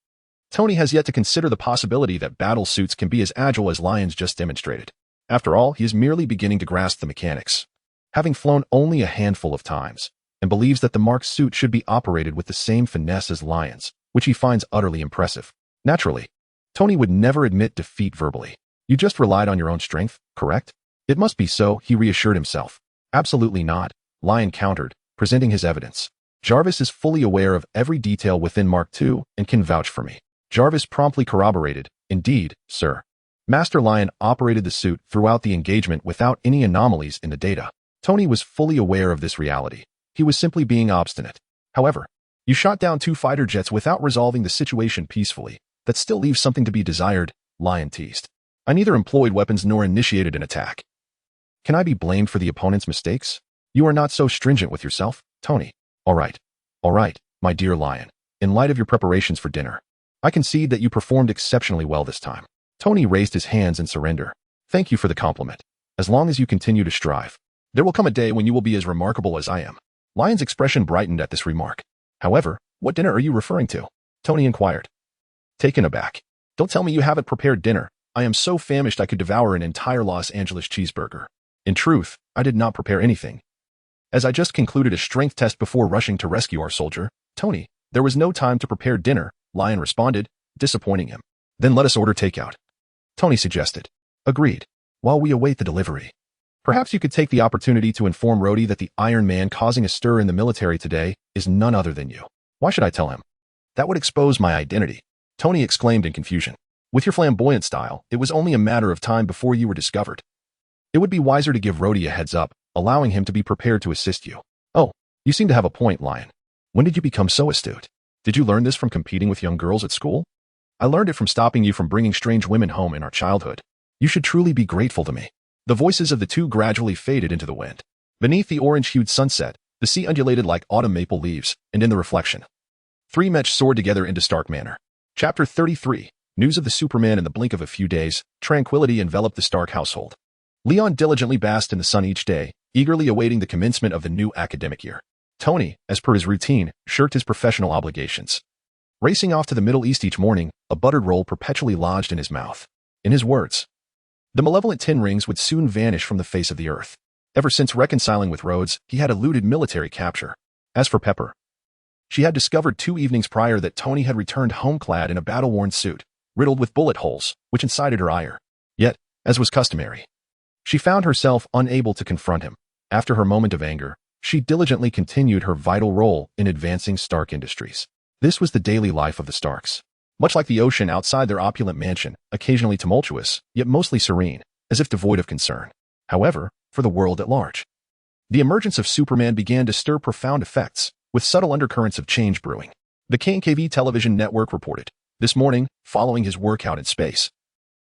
Tony has yet to consider the possibility that battle suits can be as agile as Lion's just demonstrated. After all, he is merely beginning to grasp the mechanics, having flown only a handful of times, and believes that the Mark suit should be operated with the same finesse as Lion's, which he finds utterly impressive. Naturally, Tony would never admit defeat verbally. You just relied on your own strength, correct? It must be so, he reassured himself. Absolutely not, Lion countered, presenting his evidence. Jarvis is fully aware of every detail within Mark II and can vouch for me. Jarvis promptly corroborated, indeed, sir. Master Lion operated the suit throughout the engagement without any anomalies in the data. Tony was fully aware of this reality. He was simply being obstinate. However, you shot down 2 fighter jets without resolving the situation peacefully. That still leaves something to be desired, Lion teased. I neither employed weapons nor initiated an attack. Can I be blamed for the opponent's mistakes? You are not so stringent with yourself, Tony. All right, my dear Lion. In light of your preparations for dinner, I concede that you performed exceptionally well this time. Tony raised his hands in surrender. Thank you for the compliment. As long as you continue to strive, there will come a day when you will be as remarkable as I am. Lion's expression brightened at this remark. However, what dinner are you referring to? Tony inquired. Taken aback. Don't tell me you haven't prepared dinner. I am so famished I could devour an entire Los Angeles cheeseburger. In truth, I did not prepare anything, as I just concluded a strength test before rushing to rescue our soldier. Tony, there was no time to prepare dinner, Lion responded, disappointing him. Then let us order takeout, Tony suggested. Agreed. While we await the delivery, perhaps you could take the opportunity to inform Rhodey that the Iron Man causing a stir in the military today is none other than you. Why should I tell him? That would expose my identity, Tony exclaimed in confusion. With your flamboyant style, it was only a matter of time before you were discovered. It would be wiser to give Rhodey a heads up, allowing him to be prepared to assist you. Oh, you seem to have a point, Lion. When did you become so astute? Did you learn this from competing with young girls at school? I learned it from stopping you from bringing strange women home in our childhood. You should truly be grateful to me. The voices of the two gradually faded into the wind. Beneath the orange-hued sunset, the sea undulated like autumn maple leaves, and in the reflection, 3 Mech soared together into stark manner. Chapter 33. News of the Superman. In the blink of a few days, tranquility enveloped the Stark household. Leon diligently basked in the sun each day, eagerly awaiting the commencement of the new academic year. Tony, as per his routine, shirked his professional obligations. Racing off to the Middle East each morning, a buttered roll perpetually lodged in his mouth. In his words, the malevolent tin rings would soon vanish from the face of the earth. Ever since reconciling with Rhodes, he had eluded military capture. As for Pepper, she had discovered 2 evenings prior that Tony had returned home clad in a battle-worn suit, riddled with bullet holes, which incited her ire. Yet, as was customary, she found herself unable to confront him. After her moment of anger, she diligently continued her vital role in advancing Stark Industries. This was the daily life of the Starks. Much like the ocean outside their opulent mansion, occasionally tumultuous, yet mostly serene, as if devoid of concern. However, for the world at large, the emergence of Superman began to stir profound effects, with subtle undercurrents of change brewing. The KNKV television network reported, this morning, following his workout in space,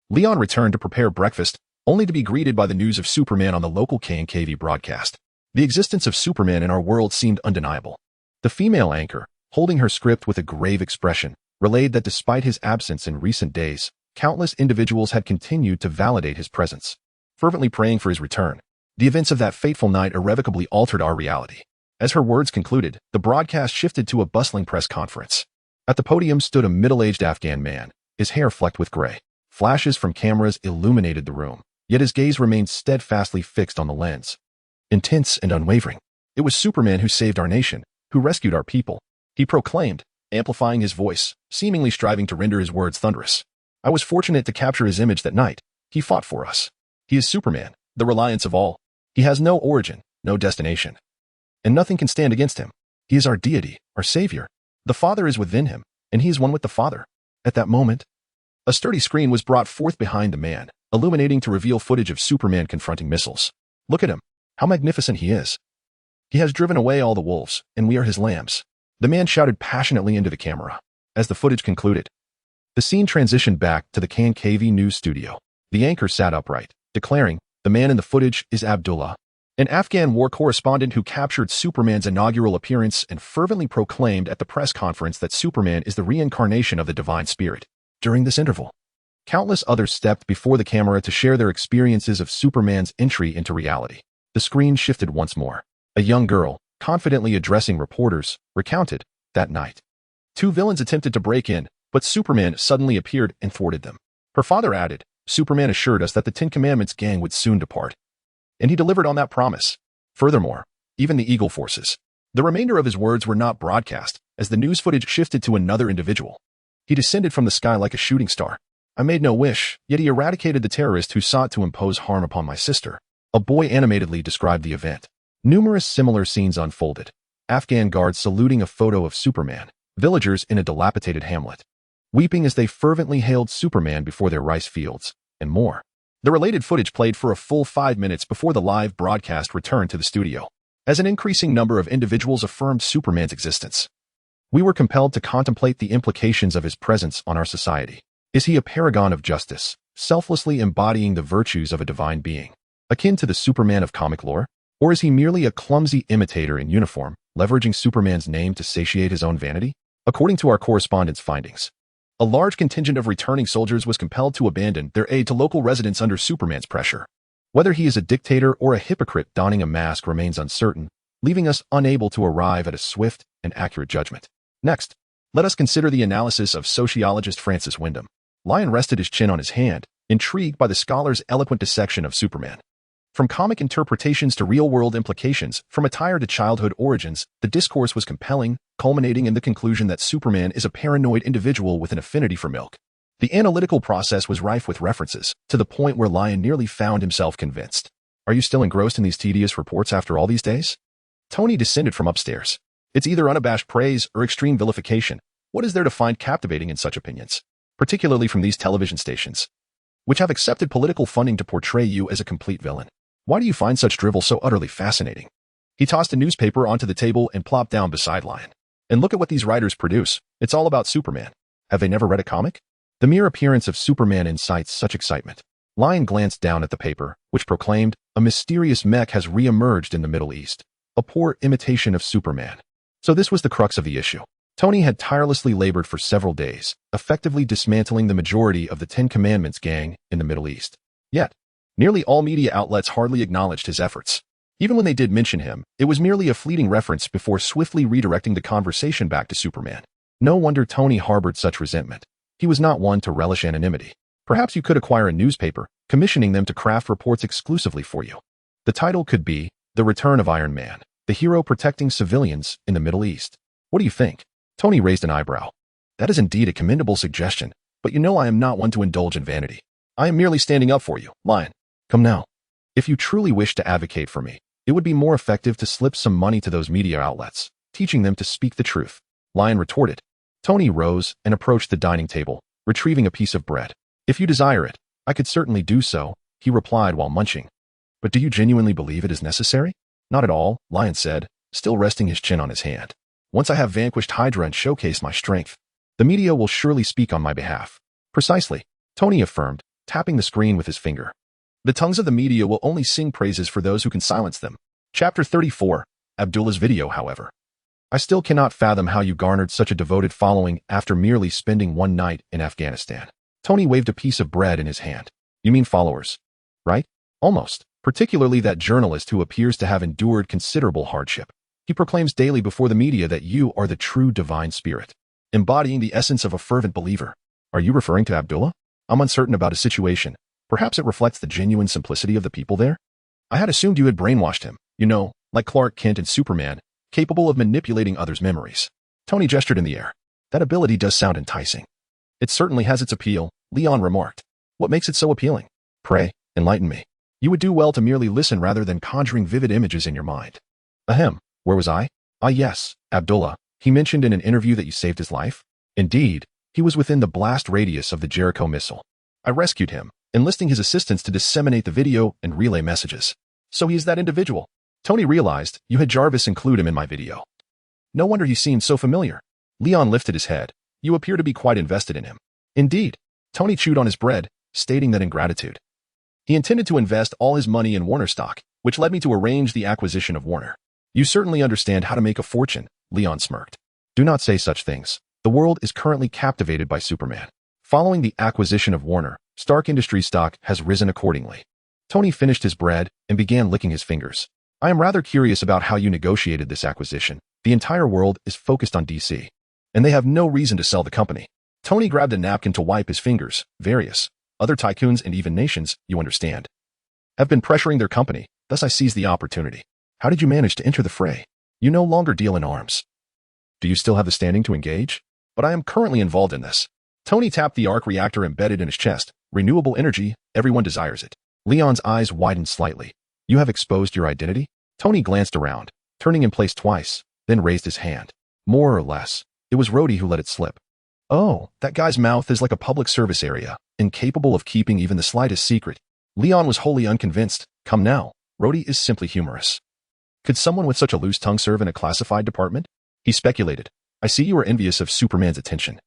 Leon returned to prepare breakfast, only to be greeted by the news of Superman on the local KNKV broadcast. The existence of Superman in our world seemed undeniable. The female anchor, holding her script with a grave expression, relayed that despite his absence in recent days, countless individuals had continued to validate his presence, fervently praying for his return. The events of that fateful night irrevocably altered our reality. As her words concluded, the broadcast shifted to a bustling press conference. At the podium stood a middle-aged Afghan man, his hair flecked with gray. Flashes from cameras illuminated the room, yet his gaze remained steadfastly fixed on the lens. Intense and unwavering. It was Superman who saved our nation, who rescued our people. He proclaimed, amplifying his voice, seemingly striving to render his words thunderous. I was fortunate to capture his image that night. He fought for us. He is Superman, the reliance of all. He has no origin, no destination. And nothing can stand against him. He is our deity, our savior. The Father is within him, and he is one with the Father. At that moment, a sturdy screen was brought forth behind the man, illuminating to reveal footage of Superman confronting missiles. Look at him. How magnificent he is. He has driven away all the wolves, and we are his lambs. The man shouted passionately into the camera. As the footage concluded, the scene transitioned back to the KNKV news studio. The anchor sat upright, declaring, the man in the footage is Abdullah, an Afghan war correspondent who captured Superman's inaugural appearance and fervently proclaimed at the press conference that Superman is the reincarnation of the divine spirit. During this interval, countless others stepped before the camera to share their experiences of Superman's entry into reality. The screen shifted once more. A young girl, confidently addressing reporters, recounted, that night, 2 villains attempted to break in, but Superman suddenly appeared and thwarted them. Her father added, Superman assured us that the 10 Commandments gang would soon depart. And he delivered on that promise. Furthermore, even the Eagle forces. The remainder of his words were not broadcast, as the news footage shifted to another individual. He descended from the sky like a shooting star. I made no wish, yet he eradicated the terrorist who sought to impose harm upon my sister. A boy animatedly described the event. Numerous similar scenes unfolded. Afghan guards saluting a photo of Superman. Villagers in a dilapidated hamlet, weeping as they fervently hailed Superman before their rice fields, and more. The related footage played for a full 5 minutes before the live broadcast returned to the studio. As an increasing number of individuals affirmed Superman's existence, we were compelled to contemplate the implications of his presence on our society. Is he a paragon of justice, selflessly embodying the virtues of a divine being, akin to the Superman of comic lore? Or is he merely a clumsy imitator in uniform, leveraging Superman's name to satiate his own vanity? According to our correspondent's findings, a large contingent of returning soldiers was compelled to abandon their aid to local residents under Superman's pressure. Whether he is a dictator or a hypocrite donning a mask remains uncertain, leaving us unable to arrive at a swift and accurate judgment. Next, let us consider the analysis of sociologist Francis Wyndham. Lyon rested his chin on his hand, intrigued by the scholar's eloquent dissection of Superman. From comic interpretations to real-world implications, from attire to childhood origins, the discourse was compelling, culminating in the conclusion that Superman is a paranoid individual with an affinity for milk. The analytical process was rife with references, to the point where Lyon nearly found himself convinced. Are you still engrossed in these tedious reports after all these days? Tony descended from upstairs. It's either unabashed praise or extreme vilification. What is there to find captivating in such opinions? Particularly from these television stations, which have accepted political funding to portray you as a complete villain. Why do you find such drivel so utterly fascinating? He tossed a newspaper onto the table and plopped down beside Lyon. And look at what these writers produce. It's all about Superman. Have they never read a comic? The mere appearance of Superman incites such excitement. Lyon glanced down at the paper, which proclaimed, a mysterious mech has re-emerged in the Middle East. A poor imitation of Superman. So this was the crux of the issue. Tony had tirelessly labored for several days, effectively dismantling the majority of the 10 Commandments gang in the Middle East. Yet, nearly all media outlets hardly acknowledged his efforts. Even when they did mention him, it was merely a fleeting reference before swiftly redirecting the conversation back to Superman. No wonder Tony harbored such resentment. He was not one to relish anonymity. Perhaps you could acquire a newspaper, commissioning them to craft reports exclusively for you. The title could be, The Return of Iron Man, the hero protecting civilians in the Middle East. What do you think? Tony raised an eyebrow. That is indeed a commendable suggestion, but you know I am not one to indulge in vanity. I am merely standing up for you, Lyon. Come now. If you truly wish to advocate for me, it would be more effective to slip some money to those media outlets, teaching them to speak the truth. Lyon retorted. Tony rose and approached the dining table, retrieving a piece of bread. If you desire it, I could certainly do so, he replied while munching. But do you genuinely believe it is necessary? Not at all, Lyon said, still resting his chin on his hand. Once I have vanquished Hydra and showcased my strength, the media will surely speak on my behalf. Precisely, Tony affirmed, tapping the screen with his finger. The tongues of the media will only sing praises for those who can silence them. Chapter 34, Abdullah's video, however. I still cannot fathom how you garnered such a devoted following after merely spending one night in Afghanistan. Tony waved a piece of bread in his hand. You mean followers, right? Almost. Particularly that journalist who appears to have endured considerable hardship. He proclaims daily before the media that you are the true divine spirit, embodying the essence of a fervent believer. Are you referring to Abdullah? I'm uncertain about his situation. Perhaps it reflects the genuine simplicity of the people there? I had assumed you had brainwashed him, like Clark Kent and Superman, capable of manipulating others' memories. Tony gestured in the air. That ability does sound enticing. It certainly has its appeal, Leon remarked. What makes it so appealing? Pray, enlighten me. You would do well to merely listen rather than conjuring vivid images in your mind. Ahem, where was I? Ah yes, Abdullah. He mentioned in an interview that you saved his life? Indeed, he was within the blast radius of the Jericho missile. I rescued him, enlisting his assistants to disseminate the video and relay messages. So he is that individual. Tony realized you had Jarvis include him in my video. No wonder he seemed so familiar. Leon lifted his head. You appear to be quite invested in him. Indeed. Tony chewed on his bread, stating that in gratitude. He intended to invest all his money in Warner stock, which led me to arrange the acquisition of Warner. You certainly understand how to make a fortune, Leon smirked. Do not say such things. The world is currently captivated by Superman. Following the acquisition of Warner, Stark Industries stock has risen accordingly. Tony finished his bread and began licking his fingers. I am rather curious about how you negotiated this acquisition. The entire world is focused on DC, and they have no reason to sell the company. Tony grabbed a napkin to wipe his fingers. Various other tycoons and even nations, you understand, have been pressuring their company, thus I seized the opportunity. How did you manage to enter the fray? You no longer deal in arms. Do you still have the standing to engage? But I am currently involved in this. Tony tapped the arc reactor embedded in his chest. Renewable energy, everyone desires it. Leon's eyes widened slightly. You have exposed your identity? Tony glanced around, turning in place twice, then raised his hand. More or less, it was Rhodey who let it slip. Oh, that guy's mouth is like a public service area, incapable of keeping even the slightest secret. Leon was wholly unconvinced. Come now, Rhodey is simply humorous. Could someone with such a loose tongue serve in a classified department? He speculated. I see you are envious of Superman's attention.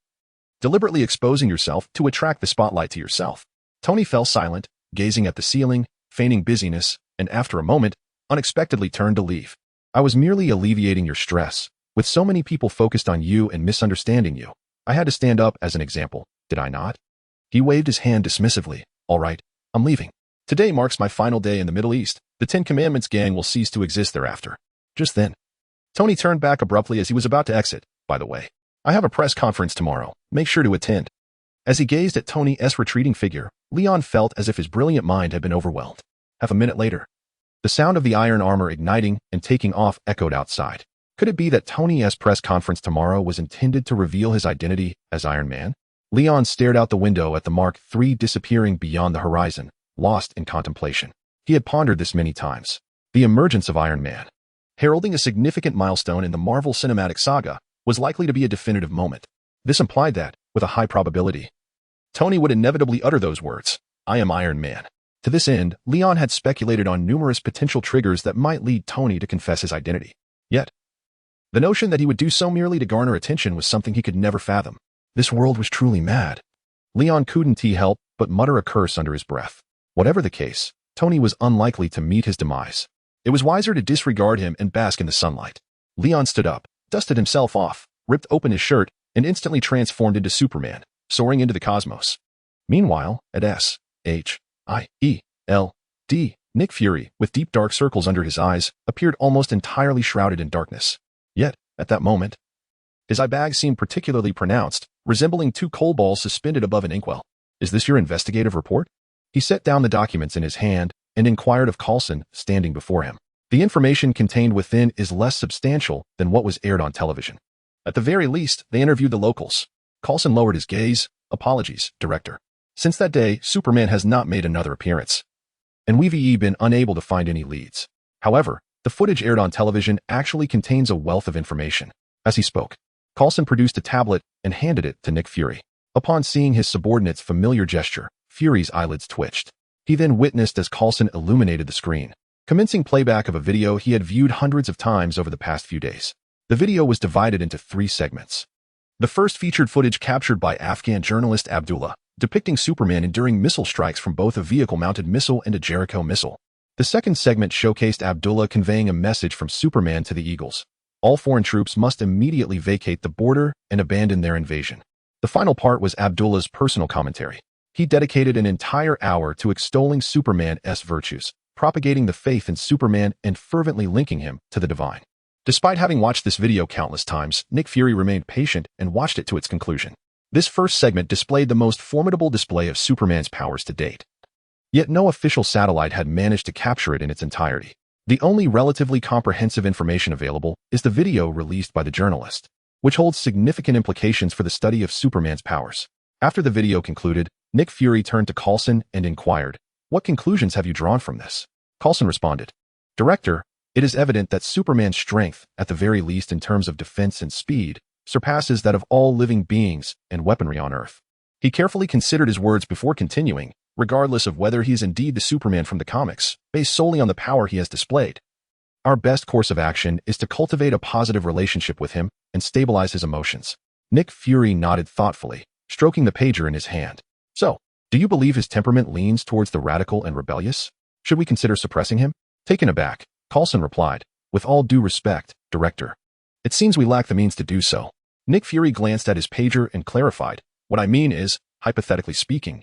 Deliberately exposing yourself to attract the spotlight to yourself. Tony fell silent, gazing at the ceiling, feigning busyness, and after a moment, unexpectedly turned to leave. I was merely alleviating your stress. With so many people focused on you and misunderstanding you, I had to stand up as an example, did I not? He waved his hand dismissively. All right, I'm leaving. Today marks my final day in the Middle East. The Ten Commandments gang will cease to exist thereafter. Just then, Tony turned back abruptly as he was about to exit. By the way, I have a press conference tomorrow. Make sure to attend. As he gazed at Tony's retreating figure, Leon felt as if his brilliant mind had been overwhelmed. Half a minute later, the sound of the iron armor igniting and taking off echoed outside. Could it be that Tony's press conference tomorrow was intended to reveal his identity as Iron Man? Leon stared out the window at the Mark III disappearing beyond the horizon, lost in contemplation. He had pondered this many times. The emergence of Iron Man, heralding a significant milestone in the Marvel Cinematic Saga, was likely to be a definitive moment. This implied that, with a high probability, Tony would inevitably utter those words, I am Iron Man. To this end, Leon had speculated on numerous potential triggers that might lead Tony to confess his identity. Yet, the notion that he would do so merely to garner attention was something he could never fathom. This world was truly mad. Leon couldn't help but mutter a curse under his breath. Whatever the case, Tony was unlikely to meet his demise. It was wiser to disregard him and bask in the sunlight. Leon stood up, dusted himself off, ripped open his shirt, and instantly transformed into Superman, soaring into the cosmos. Meanwhile, at S-H-I-E-L-D, Nick Fury, with deep dark circles under his eyes, appeared almost entirely shrouded in darkness. Yet, at that moment, his eye bags seemed particularly pronounced, resembling two coal balls suspended above an inkwell. Is this your investigative report? He set down the documents in his hand and inquired of Coulson, standing before him. The information contained within is less substantial than what was aired on television. At the very least, they interviewed the locals. Coulson lowered his gaze. Apologies, Director. Since that day, Superman has not made another appearance, and we've been unable to find any leads. However, the footage aired on television actually contains a wealth of information. As he spoke, Coulson produced a tablet and handed it to Nick Fury. Upon seeing his subordinate's familiar gesture, Fury's eyelids twitched. He then witnessed as Coulson illuminated the screen, commencing playback of a video he had viewed hundreds of times over the past few days. The video was divided into 3 segments. The first featured footage captured by Afghan journalist Abdullah, depicting Superman enduring missile strikes from both a vehicle-mounted missile and a Jericho missile. The second segment showcased Abdullah conveying a message from Superman to the Eagles. All foreign troops must immediately vacate the border and abandon their invasion. The final part was Abdullah's personal commentary. He dedicated an entire hour to extolling Superman's virtues, propagating the faith in Superman and fervently linking him to the divine. Despite having watched this video countless times, Nick Fury remained patient and watched it to its conclusion. This first segment displayed the most formidable display of Superman's powers to date. Yet no official satellite had managed to capture it in its entirety. The only relatively comprehensive information available is the video released by the journalist, which holds significant implications for the study of Superman's powers. After the video concluded, Nick Fury turned to Coulson and inquired, "What conclusions have you drawn from this?" Coulson responded, "Director, it is evident that Superman's strength, at the very least in terms of defense and speed, surpasses that of all living beings and weaponry on Earth." He carefully considered his words before continuing, regardless of whether he is indeed the Superman from the comics, based solely on the power he has displayed. Our best course of action is to cultivate a positive relationship with him and stabilize his emotions. Nick Fury nodded thoughtfully, stroking the pager in his hand. "So, do you believe his temperament leans towards the radical and rebellious? Should we consider suppressing him?" Taken aback, Coulson replied, "With all due respect, Director, it seems we lack the means to do so." Nick Fury glanced at his pager and clarified, "What I mean is, hypothetically speaking,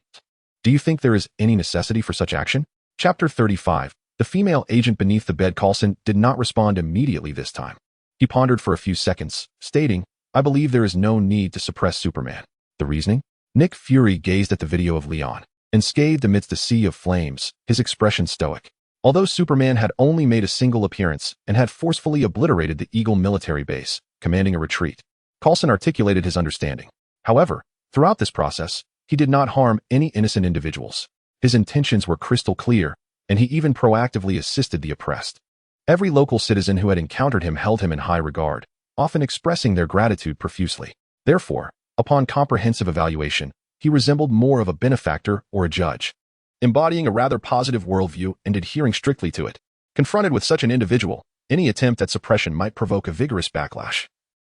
do you think there is any necessity for such action?" Chapter 35. The female agent beneath the bed. Coulson did not respond immediately this time. He pondered for a few seconds, stating, "I believe there is no need to suppress Superman." The reasoning? Nick Fury gazed at the video of Leon, unscathed amidst a sea of flames, his expression stoic. Although Superman had only made a single appearance and had forcefully obliterated the Eagle military base, commanding a retreat, Coulson articulated his understanding. However, throughout this process, he did not harm any innocent individuals. His intentions were crystal clear, and he even proactively assisted the oppressed. Every local citizen who had encountered him held him in high regard, often expressing their gratitude profusely. Therefore, upon comprehensive evaluation, he resembled more of a benefactor or a judge, embodying a rather positive worldview and adhering strictly to it. Confronted with such an individual, any attempt at suppression might provoke a vigorous backlash,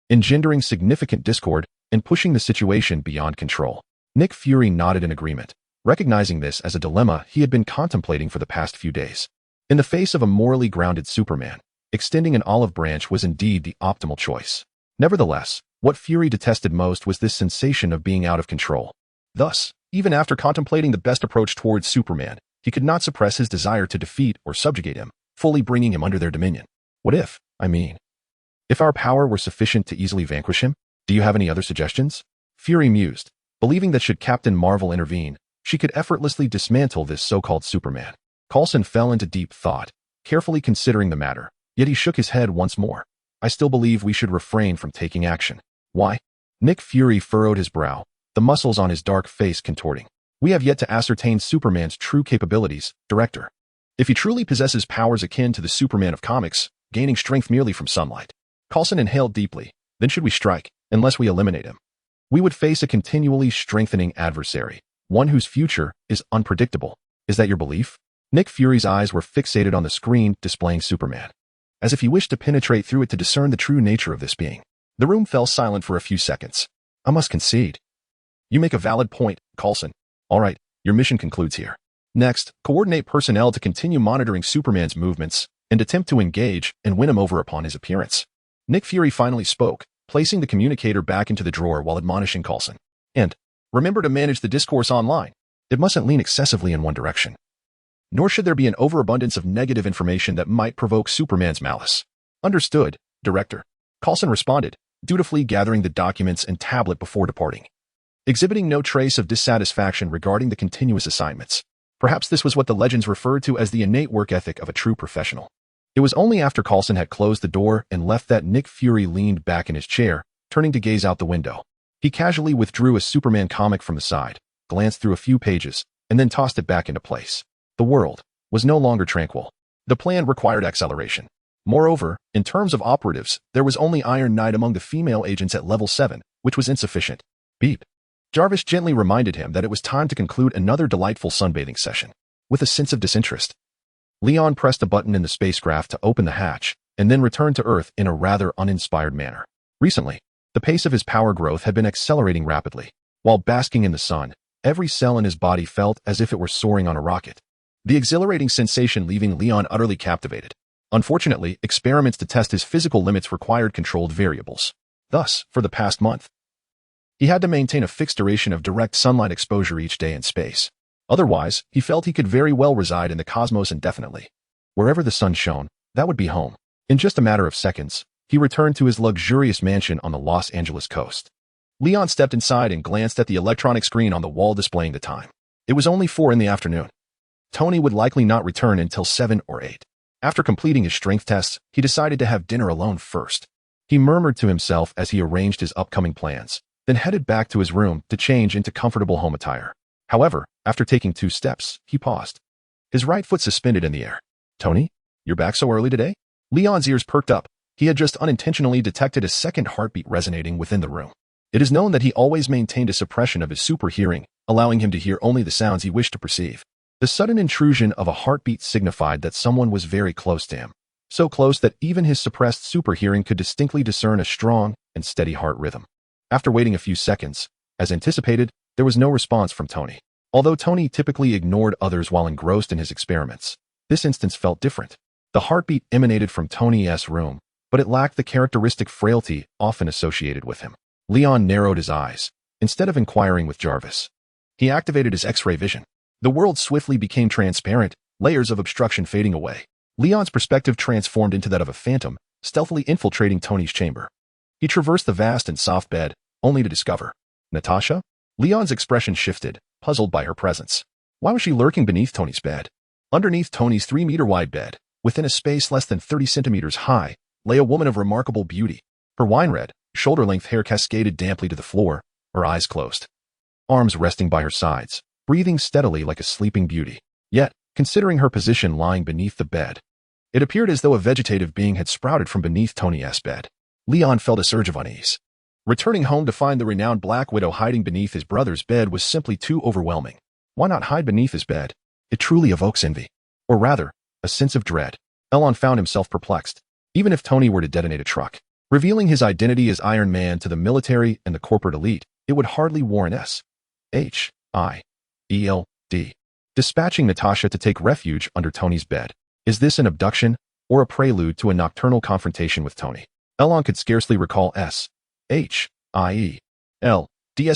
engendering significant discord and pushing the situation beyond control. Nick Fury nodded in agreement, recognizing this as a dilemma he had been contemplating for the past few days. In the face of a morally grounded Superman, extending an olive branch was indeed the optimal choice. Nevertheless, what Fury detested most was this sensation of being out of control. Thus, even after contemplating the best approach towards Superman, he could not suppress his desire to defeat or subjugate him, fully bringing him under their dominion. What if, if our power were sufficient to easily vanquish him? Do you have any other suggestions? Fury mused, believing that should Captain Marvel intervene, she could effortlessly dismantle this so-called Superman. Coulson fell into deep thought, carefully considering the matter, yet he shook his head once more. "I still believe we should refrain from taking action." "Why?" Nick Fury furrowed his brow, the muscles on his dark face contorting. "We have yet to ascertain Superman's true capabilities, Director. If he truly possesses powers akin to the Superman of comics, gaining strength merely from sunlight." Coulson inhaled deeply. "Then should we strike, unless we eliminate him? We would face a continually strengthening adversary, one whose future is unpredictable. Is that your belief?" Nick Fury's eyes were fixated on the screen displaying Superman, as if he wished to penetrate through it to discern the true nature of this being. The room fell silent for a few seconds. "I must concede. You make a valid point, Coulson. All right, your mission concludes here. Next, coordinate personnel to continue monitoring Superman's movements and attempt to engage and win him over upon his appearance." Nick Fury finally spoke, placing the communicator back into the drawer while admonishing Coulson. "And remember to manage the discourse online. It mustn't lean excessively in one direction. Nor should there be an overabundance of negative information that might provoke Superman's malice." "Understood, Director," Coulson responded, dutifully gathering the documents and tablet before departing, exhibiting no trace of dissatisfaction regarding the continuous assignments. Perhaps this was what the legends referred to as the innate work ethic of a true professional. It was only after Coulson had closed the door and left that Nick Fury leaned back in his chair, turning to gaze out the window. He casually withdrew a Superman comic from the side, glanced through a few pages, and then tossed it back into place. The world was no longer tranquil. The plan required acceleration. Moreover, in terms of operatives, there was only Iron Knight among the female agents at level 7, which was insufficient. Beep. Jarvis gently reminded him that it was time to conclude another delightful sunbathing session. With a sense of disinterest, Leon pressed a button in the spacecraft to open the hatch, and then returned to Earth in a rather uninspired manner. Recently, the pace of his power growth had been accelerating rapidly. While basking in the sun, every cell in his body felt as if it were soaring on a rocket, the exhilarating sensation leaving Leon utterly captivated. Unfortunately, experiments to test his physical limits required controlled variables. Thus, for the past month, he had to maintain a fixed duration of direct sunlight exposure each day in space. Otherwise, he felt he could very well reside in the cosmos indefinitely. Wherever the sun shone, that would be home. In just a matter of seconds, he returned to his luxurious mansion on the Los Angeles coast. Leon stepped inside and glanced at the electronic screen on the wall displaying the time. It was only 4 in the afternoon. Tony would likely not return until 7 or 8. After completing his strength tests, he decided to have dinner alone first. He murmured to himself as he arranged his upcoming plans, then headed back to his room to change into comfortable home attire. However, after taking 2 steps, he paused. His right foot suspended in the air. "Tony, you're back so early today?" Leon's ears perked up. He had just unintentionally detected a second heartbeat resonating within the room. It is known that he always maintained a suppression of his super hearing, allowing him to hear only the sounds he wished to perceive. The sudden intrusion of a heartbeat signified that someone was very close to him, so close that even his suppressed super hearing could distinctly discern a strong and steady heart rhythm. After waiting a few seconds, as anticipated, there was no response from Tony. Although Tony typically ignored others while engrossed in his experiments, this instance felt different. The heartbeat emanated from Tony's room, but it lacked the characteristic frailty often associated with him. Leon narrowed his eyes. Instead of inquiring with Jarvis, he activated his X-ray vision. The world swiftly became transparent, layers of obstruction fading away. Leon's perspective transformed into that of a phantom, stealthily infiltrating Tony's chamber. He traversed the vast and soft bed, only to discover Natasha? Leon's expression shifted, puzzled by her presence. Why was she lurking beneath Tony's bed? Underneath Tony's 3-meter-wide bed, within a space less than 30 centimeters high, lay a woman of remarkable beauty. Her wine-red, shoulder-length hair cascaded damply to the floor, her eyes closed. Arms resting by her sides, breathing steadily like a sleeping beauty. Yet, considering her position lying beneath the bed, it appeared as though a vegetative being had sprouted from beneath Tony's bed. Leon felt a surge of unease. Returning home to find the renowned Black Widow hiding beneath his brother's bed was simply too overwhelming. Why not hide beneath his bed? It truly evokes envy. Or rather, a sense of dread. Elon found himself perplexed. Even if Tony were to detonate a truck, revealing his identity as Iron Man to the military and the corporate elite, it would hardly warrant S.H.I.E.L.D. dispatching Natasha to take refuge under Tony's bed. Is this an abduction, or a prelude to a nocturnal confrontation with Tony? Elon could scarcely recall S.H.I.E.L.D.'s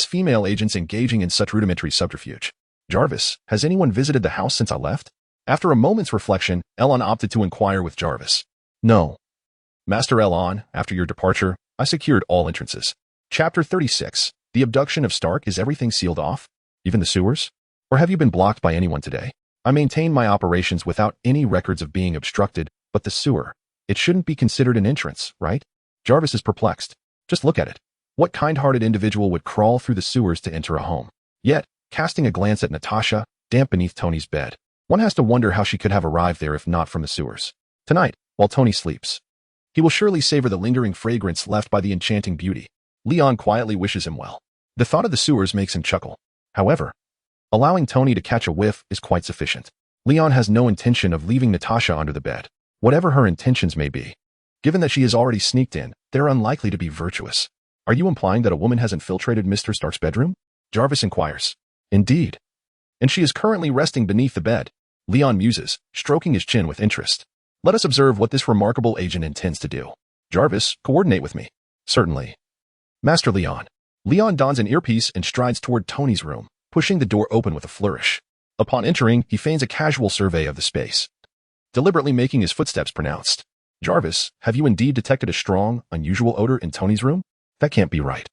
female agents engaging in such rudimentary subterfuge. Jarvis, has anyone visited the house since I left? After a moment's reflection, Elon opted to inquire with Jarvis. No. Master Elon, after your departure, I secured all entrances. Chapter 36. The abduction of Stark. Is everything sealed off? Even the sewers? Or have you been blocked by anyone today? I maintain my operations without any records of being obstructed, but the sewer. It shouldn't be considered an entrance, right? Jarvis is perplexed. Just look at it. What kind-hearted individual would crawl through the sewers to enter a home? Yet, casting a glance at Natasha, damp beneath Tony's bed, one has to wonder how she could have arrived there if not from the sewers. Tonight, while Tony sleeps, he will surely savor the lingering fragrance left by the enchanting beauty. Leon quietly wishes him well. The thought of the sewers makes him chuckle. However, allowing Tony to catch a whiff is quite sufficient. Leon has no intention of leaving Natasha under the bed, whatever her intentions may be. Given that she has already sneaked in, they're unlikely to be virtuous. Are you implying that a woman has infiltrated Mr. Stark's bedroom? Jarvis inquires. Indeed. And she is currently resting beneath the bed. Leon muses, stroking his chin with interest. Let us observe what this remarkable agent intends to do. Jarvis, coordinate with me. Certainly. Master Leon. Leon dons an earpiece and strides toward Tony's room, pushing the door open with a flourish. Upon entering, he feigns a casual survey of the space, deliberately making his footsteps pronounced. Jarvis, have you indeed detected a strong, unusual odor in Tony's room? That can't be right.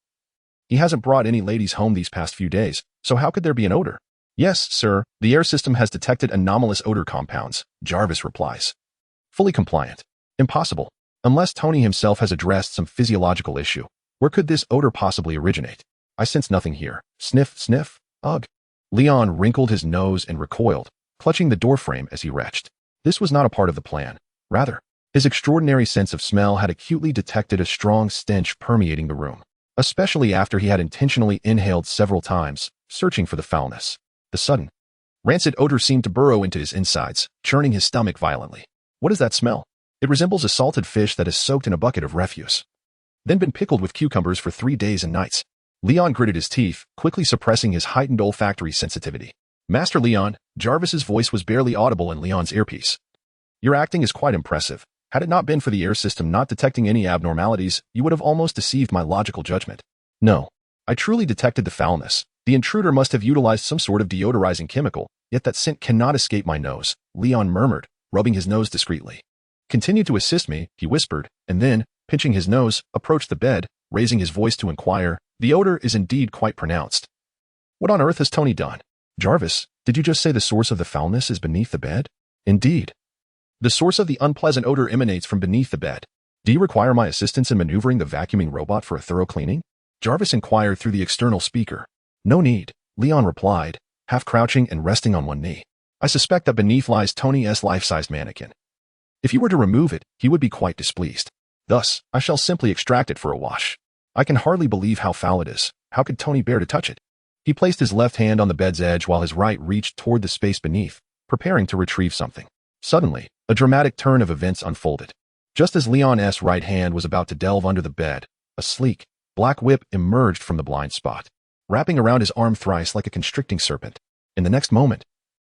He hasn't brought any ladies home these past few days, so how could there be an odor? Yes, sir, the air system has detected anomalous odor compounds, Jarvis replies. Fully compliant. Impossible. Unless Tony himself has addressed some physiological issue. Where could this odor possibly originate? I sense nothing here. Sniff, sniff. Ugh. Leon wrinkled his nose and recoiled, clutching the doorframe as he retched. This was not a part of the plan. Rather, his extraordinary sense of smell had acutely detected a strong stench permeating the room, especially after he had intentionally inhaled several times, searching for the foulness. The sudden, rancid odor seemed to burrow into his insides, churning his stomach violently. What is that smell? It resembles a salted fish that is soaked in a bucket of refuse, then been pickled with cucumbers for 3 days and nights. Leon gritted his teeth, quickly suppressing his heightened olfactory sensitivity. Master Leon, Jarvis's voice was barely audible in Leon's earpiece. Your acting is quite impressive. Had it not been for the air system not detecting any abnormalities, you would have almost deceived my logical judgment. No, I truly detected the foulness. The intruder must have utilized some sort of deodorizing chemical, yet that scent cannot escape my nose, Leon murmured, rubbing his nose discreetly. Continue to assist me, he whispered, and then, pinching his nose, approached the bed, raising his voice to inquire. The odor is indeed quite pronounced. What on earth has Tony done? Jarvis, did you just say the source of the foulness is beneath the bed? Indeed. The source of the unpleasant odor emanates from beneath the bed. Do you require my assistance in maneuvering the vacuuming robot for a thorough cleaning? Jarvis inquired through the external speaker. No need, Leon replied, half crouching and resting on one knee. I suspect that beneath lies Tony's life-sized mannequin. If you were to remove it, he would be quite displeased. Thus, I shall simply extract it for a wash. I can hardly believe how foul it is. How could Tony bear to touch it? He placed his left hand on the bed's edge while his right reached toward the space beneath, preparing to retrieve something. Suddenly, a dramatic turn of events unfolded. Just as Leon's right hand was about to delve under the bed, a sleek, black whip emerged from the blind spot, wrapping around his arm thrice like a constricting serpent. In the next moment,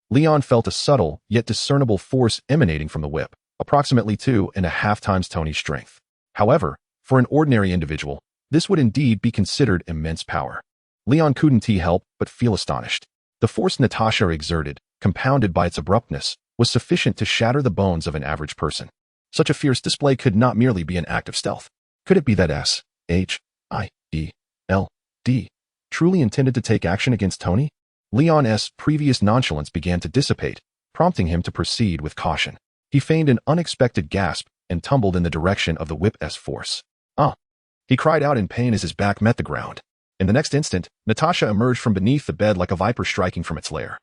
Leon felt a subtle, yet discernible force emanating from the whip, approximately 2.5 times Tony's strength. However, for an ordinary individual, this would indeed be considered immense power. Leon couldn't help but feel astonished. The force Natasha exerted, compounded by its abruptness, was sufficient to shatter the bones of an average person. Such a fierce display could not merely be an act of stealth. Could it be that S.H.I.E.L.D. truly intended to take action against Tony? Leon's previous nonchalance began to dissipate, prompting him to proceed with caution. He feigned an unexpected gasp and tumbled in the direction of the whip's force. Ah! He cried out in pain as his back met the ground. In the next instant, Natasha emerged from beneath the bed like a viper striking from its lair.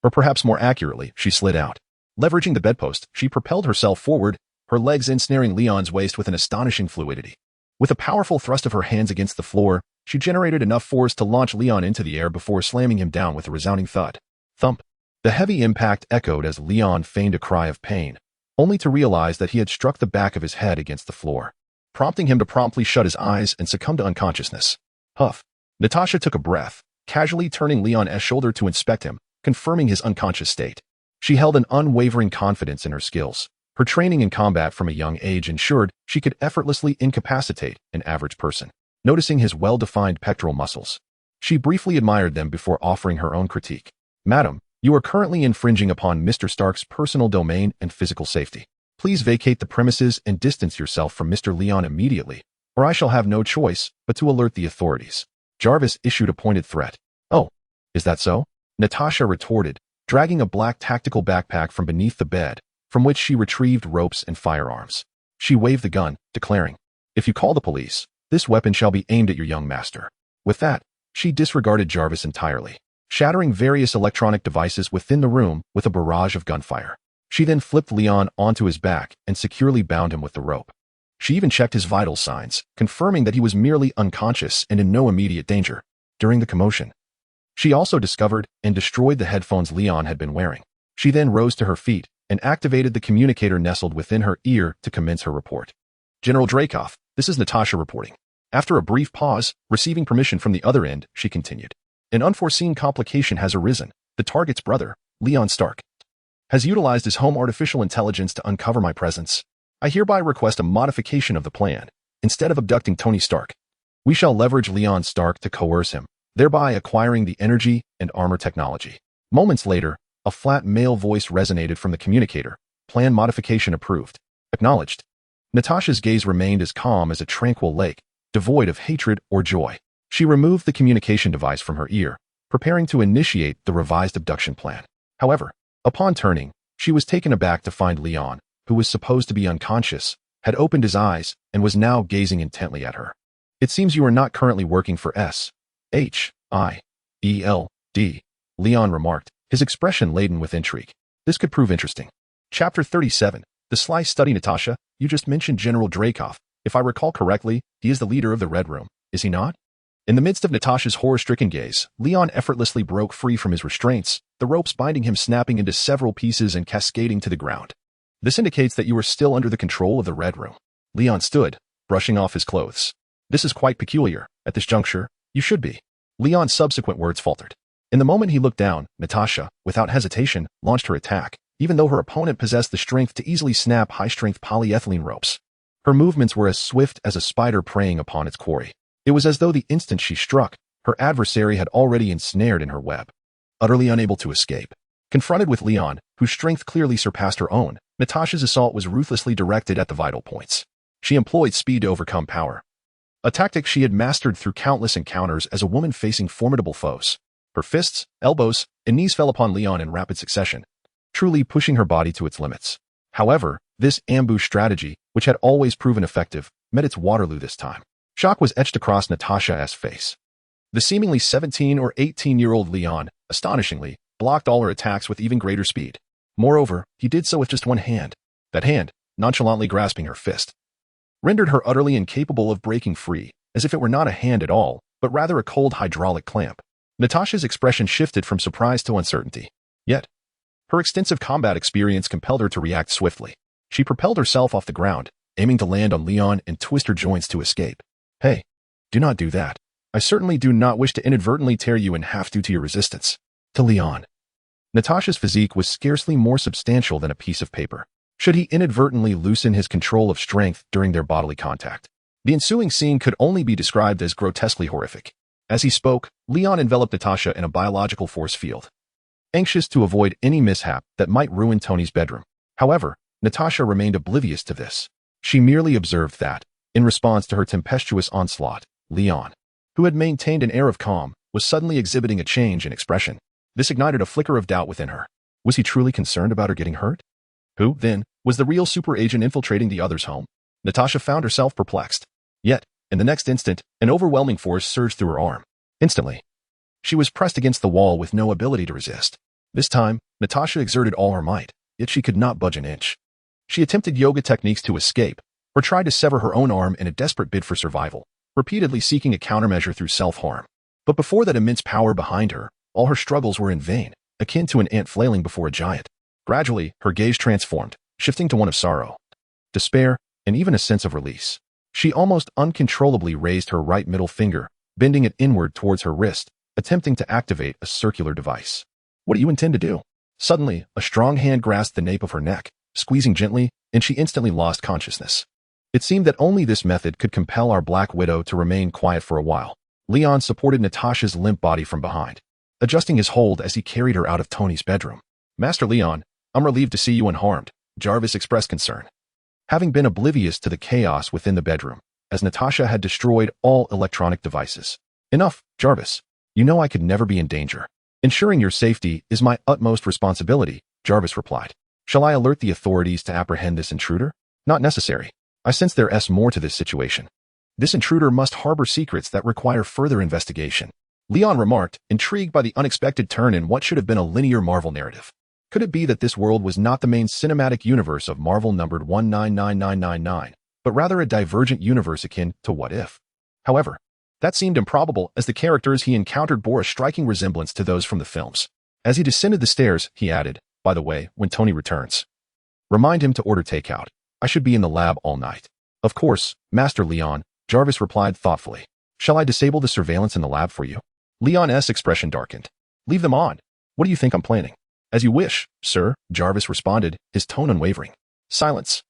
Or perhaps more accurately, she slid out. Leveraging the bedpost, she propelled herself forward, her legs ensnaring Leon's waist with an astonishing fluidity. With a powerful thrust of her hands against the floor, she generated enough force to launch Leon into the air before slamming him down with a resounding thud. Thump. The heavy impact echoed as Leon feigned a cry of pain, only to realize that he had struck the back of his head against the floor, prompting him to promptly shut his eyes and succumb to unconsciousness. Huff. Natasha took a breath, casually turning Leon's shoulder to inspect him, confirming his unconscious state. She held an unwavering confidence in her skills. Her training in combat from a young age ensured she could effortlessly incapacitate an average person. Noticing his well-defined pectoral muscles, she briefly admired them before offering her own critique. Madam, you are currently infringing upon Mr. Stark's personal domain and physical safety. Please vacate the premises and distance yourself from Mr. Leon immediately, or I shall have no choice but to alert the authorities. Jarvis issued a pointed threat. Oh, is that so? Natasha retorted, dragging a black tactical backpack from beneath the bed, from which she retrieved ropes and firearms. She waved the gun, declaring, if you call the police, this weapon shall be aimed at your young master. With that, she disregarded Jarvis entirely, shattering various electronic devices within the room with a barrage of gunfire. She then flipped Leon onto his back and securely bound him with the rope. She even checked his vital signs, confirming that he was merely unconscious and in no immediate danger. During the commotion, she also discovered and destroyed the headphones Leon had been wearing. She then rose to her feet and activated the communicator nestled within her ear to commence her report. General Dreykov, this is Natasha reporting. After a brief pause, receiving permission from the other end, she continued. An unforeseen complication has arisen. The target's brother, Leon Stark, has utilized his home artificial intelligence to uncover my presence. I hereby request a modification of the plan. Instead of abducting Tony Stark, we shall leverage Leon Stark to coerce him, thereby acquiring the energy and armor technology. Moments later, a flat male voice resonated from the communicator. Plan modification approved. Acknowledged. Natasha's gaze remained as calm as a tranquil lake, devoid of hatred or joy. She removed the communication device from her ear, preparing to initiate the revised abduction plan. However, upon turning, she was taken aback to find Leon, who was supposed to be unconscious, had opened his eyes and was now gazing intently at her. It seems you are not currently working for S.H.I.E.L.D., Leon remarked, his expression laden with intrigue. This could prove interesting. Chapter 37. The Sly Study. Natasha, you just mentioned General Dreykov. If I recall correctly, he is the leader of the Red Room, is he not? In the midst of Natasha's horror-stricken gaze, Leon effortlessly broke free from his restraints, the ropes binding him snapping into several pieces and cascading to the ground. This indicates that you are still under the control of the Red Room. Leon stood, brushing off his clothes. This is quite peculiar. At this juncture, you should be. Leon's subsequent words faltered. In the moment he looked down, Natasha, without hesitation, launched her attack, even though her opponent possessed the strength to easily snap high-strength polyethylene ropes. Her movements were as swift as a spider preying upon its quarry. It was as though the instant she struck, her adversary had already ensnared in her web. Utterly unable to escape. Confronted with Leon, whose strength clearly surpassed her own, Natasha's assault was ruthlessly directed at the vital points. She employed speed to overcome power, a tactic she had mastered through countless encounters as a woman facing formidable foes. Her fists, elbows, and knees fell upon Leon in rapid succession, truly pushing her body to its limits. However, this ambush strategy, which had always proven effective, met its Waterloo this time. Shock was etched across Natasha's face. The seemingly 17 or 18-year-old Leon, astonishingly, blocked all her attacks with even greater speed. Moreover, he did so with just one hand. That hand, nonchalantly grasping her fist, rendered her utterly incapable of breaking free, as if it were not a hand at all, but rather a cold hydraulic clamp. Natasha's expression shifted from surprise to uncertainty. Yet, her extensive combat experience compelled her to react swiftly. She propelled herself off the ground, aiming to land on Leon and twist her joints to escape. Hey, do not do that. I certainly do not wish to inadvertently tear you in half due to your resistance. To Leon. Natasha's physique was scarcely more substantial than a piece of paper. Should he inadvertently loosen his control of strength during their bodily contact? The ensuing scene could only be described as grotesquely horrific. As he spoke, Leon enveloped Natasha in a biological force field, anxious to avoid any mishap that might ruin Tony's bedroom. However, Natasha remained oblivious to this. She merely observed that, in response to her tempestuous onslaught, Leon, who had maintained an air of calm, was suddenly exhibiting a change in expression. This ignited a flicker of doubt within her. Was he truly concerned about her getting hurt? Who, then, was the real super agent infiltrating the other's home? Natasha found herself perplexed. Yet, in the next instant, an overwhelming force surged through her arm. Instantly, she was pressed against the wall with no ability to resist. This time, Natasha exerted all her might, yet she could not budge an inch. She attempted yoga techniques to escape, or tried to sever her own arm in a desperate bid for survival, repeatedly seeking a countermeasure through self-harm. But before that immense power behind her, all her struggles were in vain, akin to an ant flailing before a giant. Gradually, her gaze transformed, shifting to one of sorrow, despair, and even a sense of release. She almost uncontrollably raised her right middle finger, bending it inward towards her wrist, attempting to activate a circular device. What do you intend to do? Suddenly, a strong hand grasped the nape of her neck, squeezing gently, and she instantly lost consciousness. It seemed that only this method could compel our Black Widow to remain quiet for a while. Leon supported Natasha's limp body from behind, adjusting his hold as he carried her out of Tony's bedroom. Master Leon, I'm relieved to see you unharmed, Jarvis expressed concern, having been oblivious to the chaos within the bedroom, as Natasha had destroyed all electronic devices. Enough, Jarvis. You know I could never be in danger. Ensuring your safety is my utmost responsibility, Jarvis replied. Shall I alert the authorities to apprehend this intruder? Not necessary. I sense there's more to this situation. This intruder must harbor secrets that require further investigation, Leon remarked, intrigued by the unexpected turn in what should have been a linear Marvel narrative. Could it be that this world was not the main cinematic universe of Marvel numbered 199999, but rather a divergent universe akin to What If? However, that seemed improbable as the characters he encountered bore a striking resemblance to those from the films. As he descended the stairs, he added, by the way, when Tony returns, remind him to order takeout. I should be in the lab all night. Of course, Master Leon, Jarvis replied thoughtfully. Shall I disable the surveillance in the lab for you? Leon's expression darkened. Leave them on. What do you think I'm planning? As you wish, sir, Jarvis responded, his tone unwavering. Silence.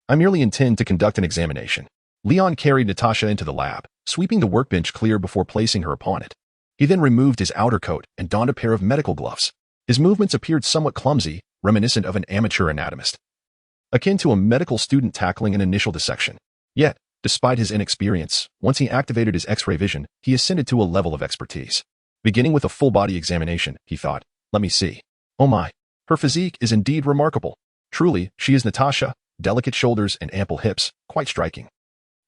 I merely intend to conduct an examination. Leon carried Natasha into the lab, sweeping the workbench clear before placing her upon it. He then removed his outer coat and donned a pair of medical gloves. His movements appeared somewhat clumsy, reminiscent of an amateur anatomist, akin to a medical student tackling an initial dissection. Yet, despite his inexperience, once he activated his X-ray vision, he ascended to a level of expertise. Beginning with a full-body examination, he thought, let me see. Oh my, her physique is indeed remarkable. Truly, she is Natasha, delicate shoulders and ample hips, quite striking.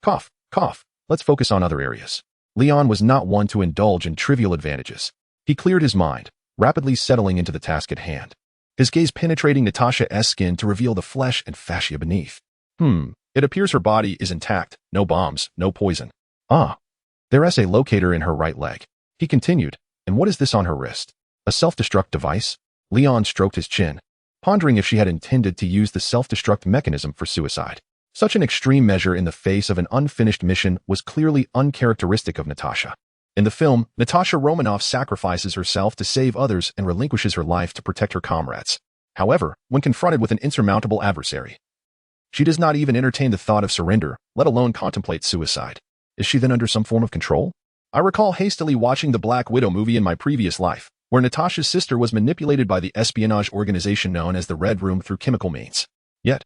Cough, cough, let's focus on other areas. Leon was not one to indulge in trivial advantages. He cleared his mind, rapidly settling into the task at hand, his gaze penetrating Natasha's skin to reveal the flesh and fascia beneath. It appears her body is intact, no bombs, no poison. Ah, there's a locator in her right leg. He continued, and what is this on her wrist? A self-destruct device? Leon stroked his chin, pondering if she had intended to use the self-destruct mechanism for suicide. Such an extreme measure in the face of an unfinished mission was clearly uncharacteristic of Natasha. In the film, Natasha Romanoff sacrifices herself to save others and relinquishes her life to protect her comrades. However, when confronted with an insurmountable adversary, she does not even entertain the thought of surrender, let alone contemplate suicide. Is she then under some form of control? I recall hastily watching the Black Widow movie in my previous life, where Natasha's sister was manipulated by the espionage organization known as the Red Room through chemical means. Yet,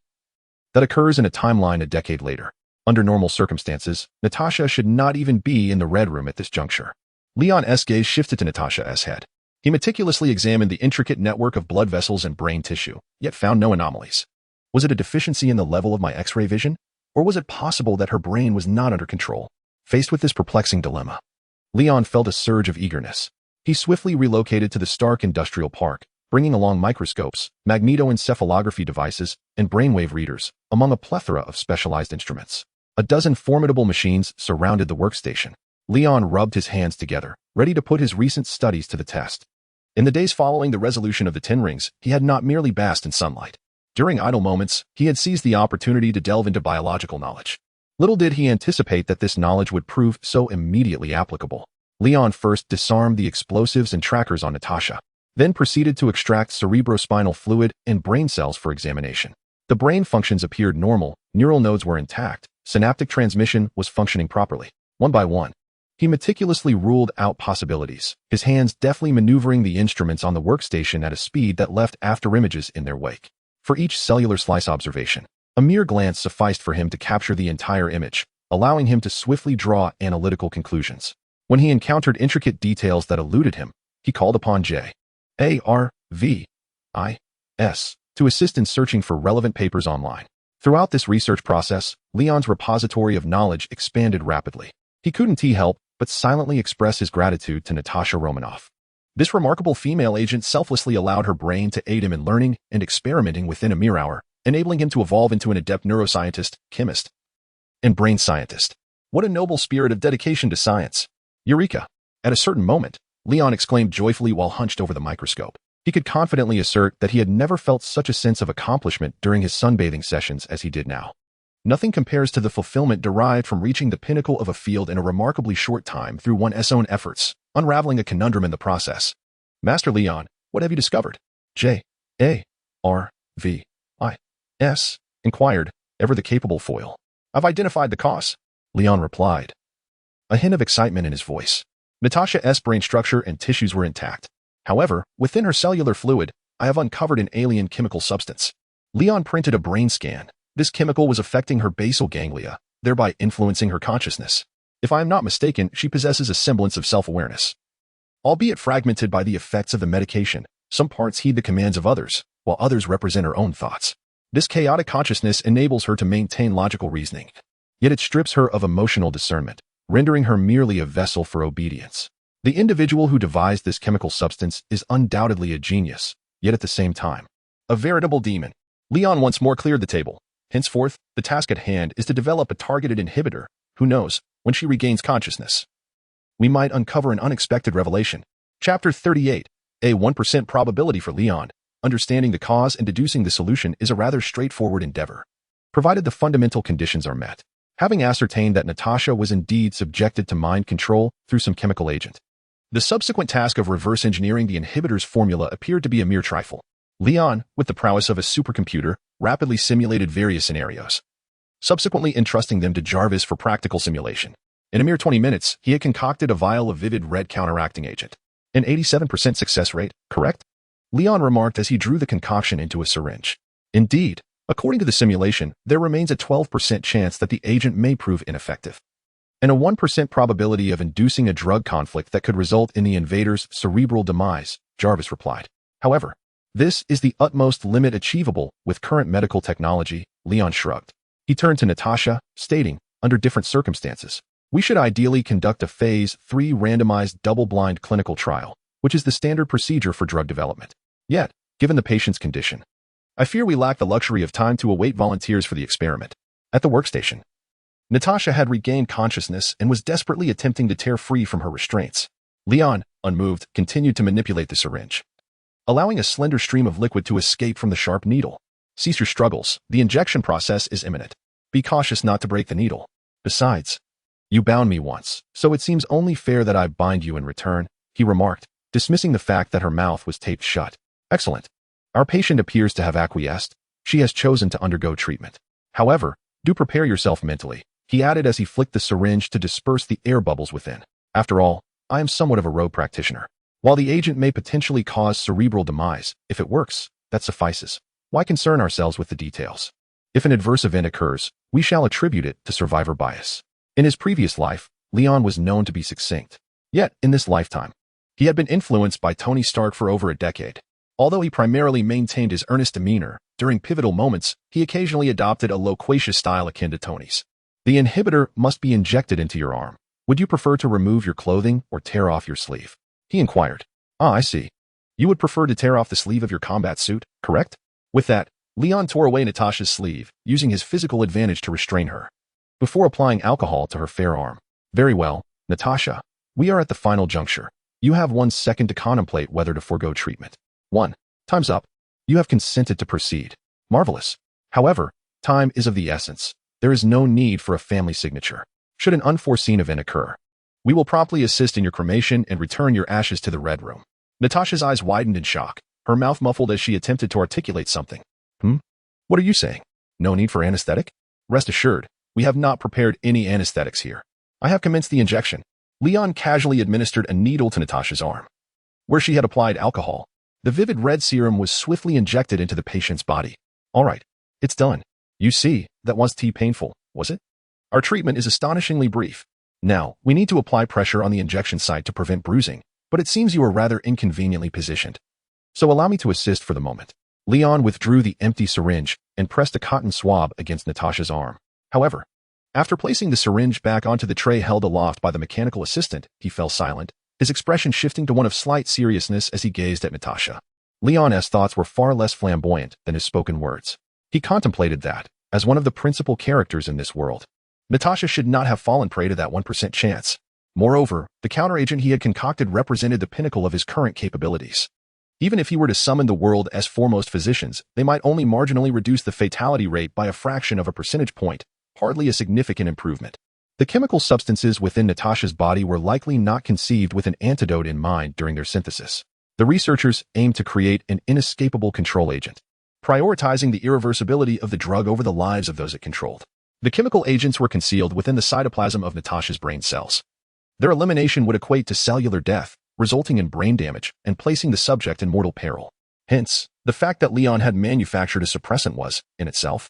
that occurs in a timeline a decade later. Under normal circumstances, Natasha should not even be in the Red Room at this juncture. Leon's gaze shifted to Natasha's head. He meticulously examined the intricate network of blood vessels and brain tissue, yet found no anomalies. Was it a deficiency in the level of my X-ray vision? Or was it possible that her brain was not under control? Faced with this perplexing dilemma, Leon felt a surge of eagerness. He swiftly relocated to the Stark Industrial Park, bringing along microscopes, magnetoencephalography devices, and brainwave readers, among a plethora of specialized instruments. A dozen formidable machines surrounded the workstation. Leon rubbed his hands together, ready to put his recent studies to the test. In the days following the resolution of the Ten Rings, he had not merely basked in sunlight. During idle moments, he had seized the opportunity to delve into biological knowledge. Little did he anticipate that this knowledge would prove so immediately applicable. Leon first disarmed the explosives and trackers on Natasha, then proceeded to extract cerebrospinal fluid and brain cells for examination. The brain functions appeared normal, neural nodes were intact, synaptic transmission was functioning properly. One by one, he meticulously ruled out possibilities, his hands deftly maneuvering the instruments on the workstation at a speed that left afterimages in their wake. For each cellular slice observation, a mere glance sufficed for him to capture the entire image, allowing him to swiftly draw analytical conclusions. When he encountered intricate details that eluded him, he called upon J.A.R.V.I.S. to assist in searching for relevant papers online. Throughout this research process, Leon's repository of knowledge expanded rapidly. He couldn't help but silently express his gratitude to Natasha Romanoff. This remarkable female agent selflessly allowed her brain to aid him in learning and experimenting within a mere hour, enabling him to evolve into an adept neuroscientist, chemist, and brain scientist. What a noble spirit of dedication to science. Eureka! At a certain moment, Leon exclaimed joyfully while hunched over the microscope. He could confidently assert that he had never felt such a sense of accomplishment during his sunbathing sessions as he did now. Nothing compares to the fulfillment derived from reaching the pinnacle of a field in a remarkably short time through one's own efforts, unraveling a conundrum in the process. Master Leon, what have you discovered? J.A.R.V.I.S. inquired, ever the capable foil. I've identified the cause, Leon replied, a hint of excitement in his voice. Natasha's brain structure and tissues were intact. However, within her cellular fluid, I have uncovered an alien chemical substance. Leon printed a brain scan. This chemical was affecting her basal ganglia, thereby influencing her consciousness. If I am not mistaken, she possesses a semblance of self-awareness. Albeit fragmented by the effects of the medication, some parts heed the commands of others, while others represent her own thoughts. This chaotic consciousness enables her to maintain logical reasoning. Yet it strips her of emotional discernment, rendering her merely a vessel for obedience. The individual who devised this chemical substance is undoubtedly a genius, yet at the same time, a veritable demon. Leon once more cleared the table. Henceforth, the task at hand is to develop a targeted inhibitor. Who knows, when she regains consciousness, we might uncover an unexpected revelation. Chapter 38. A 1% probability for Leon. Understanding the cause and deducing the solution is a rather straightforward endeavor, provided the fundamental conditions are met. Having ascertained that Natasha was indeed subjected to mind control through some chemical agent, the subsequent task of reverse engineering the inhibitor's formula appeared to be a mere trifle. Leon, with the prowess of a supercomputer, rapidly simulated various scenarios, subsequently entrusting them to Jarvis for practical simulation. In a mere 20 minutes, he had concocted a vial of vivid red counteracting agent. An 87% success rate, correct? Leon remarked as he drew the concoction into a syringe. Indeed, according to the simulation, there remains a 12% chance that the agent may prove ineffective, and a 1% probability of inducing a drug conflict that could result in the invader's cerebral demise, Jarvis replied. However, this is the utmost limit achievable with current medical technology, Leon shrugged. He turned to Natasha, stating, under different circumstances, we should ideally conduct a Phase 3 randomized double-blind clinical trial, which is the standard procedure for drug development. Yet, given the patient's condition, I fear we lack the luxury of time to await volunteers for the experiment. At the workstation, Natasha had regained consciousness and was desperately attempting to tear free from her restraints. Leon, unmoved, continued to manipulate the syringe, allowing a slender stream of liquid to escape from the sharp needle. Cease your struggles. The injection process is imminent. Be cautious not to break the needle. Besides, you bound me once, so it seems only fair that I bind you in return, he remarked, dismissing the fact that her mouth was taped shut. Excellent. Our patient appears to have acquiesced. She has chosen to undergo treatment. However, do prepare yourself mentally, he added as he flicked the syringe to disperse the air bubbles within. After all, I am somewhat of a rogue practitioner. While the agent may potentially cause cerebral demise, if it works, that suffices. Why concern ourselves with the details? If an adverse event occurs, we shall attribute it to survivor bias. In his previous life, Leon was known to be succinct. Yet, in this lifetime, he had been influenced by Tony Stark for over a decade. Although he primarily maintained his earnest demeanor, during pivotal moments, he occasionally adopted a loquacious style akin to Tony's. The inhibitor must be injected into your arm. Would you prefer to remove your clothing or tear off your sleeve? He inquired. Ah, I see. You would prefer to tear off the sleeve of your combat suit, correct? With that, Leon tore away Natasha's sleeve, using his physical advantage to restrain her. Before applying alcohol to her fair arm. Very well, Natasha. We are at the final juncture. You have 1 second to contemplate whether to forego treatment. 1. Time's up. You have consented to proceed. Marvelous. However, time is of the essence. There is no need for a family signature. Should an unforeseen event occur, we will promptly assist in your cremation and return your ashes to the Red Room. Natasha's eyes widened in shock, her mouth muffled as she attempted to articulate something. What are you saying? No need for anesthetic? Rest assured, we have not prepared any anesthetics here. I have commenced the injection. Leon casually administered a needle to Natasha's arm. Where she had applied alcohol, the vivid red serum was swiftly injected into the patient's body. All right, it's done. You see, that wasn't painful, was it? Our treatment is astonishingly brief. Now, we need to apply pressure on the injection site to prevent bruising, but it seems you are rather inconveniently positioned. So allow me to assist for the moment. Leon withdrew the empty syringe and pressed a cotton swab against Natasha's arm. However, after placing the syringe back onto the tray held aloft by the mechanical assistant, he fell silent, his expression shifting to one of slight seriousness as he gazed at Natasha. Leon's thoughts were far less flamboyant than his spoken words. He contemplated that, as one of the principal characters in this world, Natasha should not have fallen prey to that 1% chance. Moreover, the counteragent he had concocted represented the pinnacle of his current capabilities. Even if he were to summon the world's foremost physicians, they might only marginally reduce the fatality rate by a fraction of a percentage point, hardly a significant improvement. The chemical substances within Natasha's body were likely not conceived with an antidote in mind during their synthesis. The researchers aimed to create an inescapable control agent, prioritizing the irreversibility of the drug over the lives of those it controlled. The chemical agents were concealed within the cytoplasm of Natasha's brain cells. Their elimination would equate to cellular death, resulting in brain damage and placing the subject in mortal peril. Hence, the fact that Leon had manufactured a suppressant was, in itself,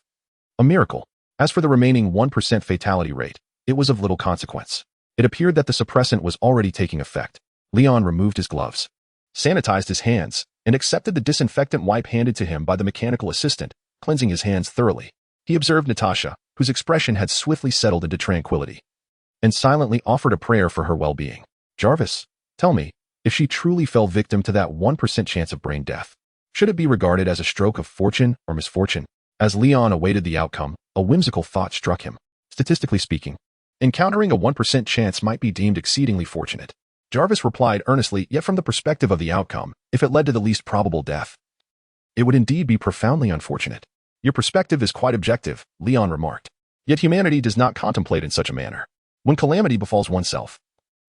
a miracle. As for the remaining 1% fatality rate, it was of little consequence. It appeared that the suppressant was already taking effect. Leon removed his gloves, sanitized his hands, and accepted the disinfectant wipe handed to him by the mechanical assistant, cleansing his hands thoroughly. He observed Natasha, whose expression had swiftly settled into tranquility, and silently offered a prayer for her well-being. Jarvis, tell me, if she truly fell victim to that 1% chance of brain death, should it be regarded as a stroke of fortune or misfortune? As Leon awaited the outcome, a whimsical thought struck him. Statistically speaking, encountering a 1% chance might be deemed exceedingly fortunate. Jarvis replied earnestly, yet from the perspective of the outcome, if it led to the least probable death, it would indeed be profoundly unfortunate. Your perspective is quite objective, Leon remarked. Yet humanity does not contemplate in such a manner. When calamity befalls oneself,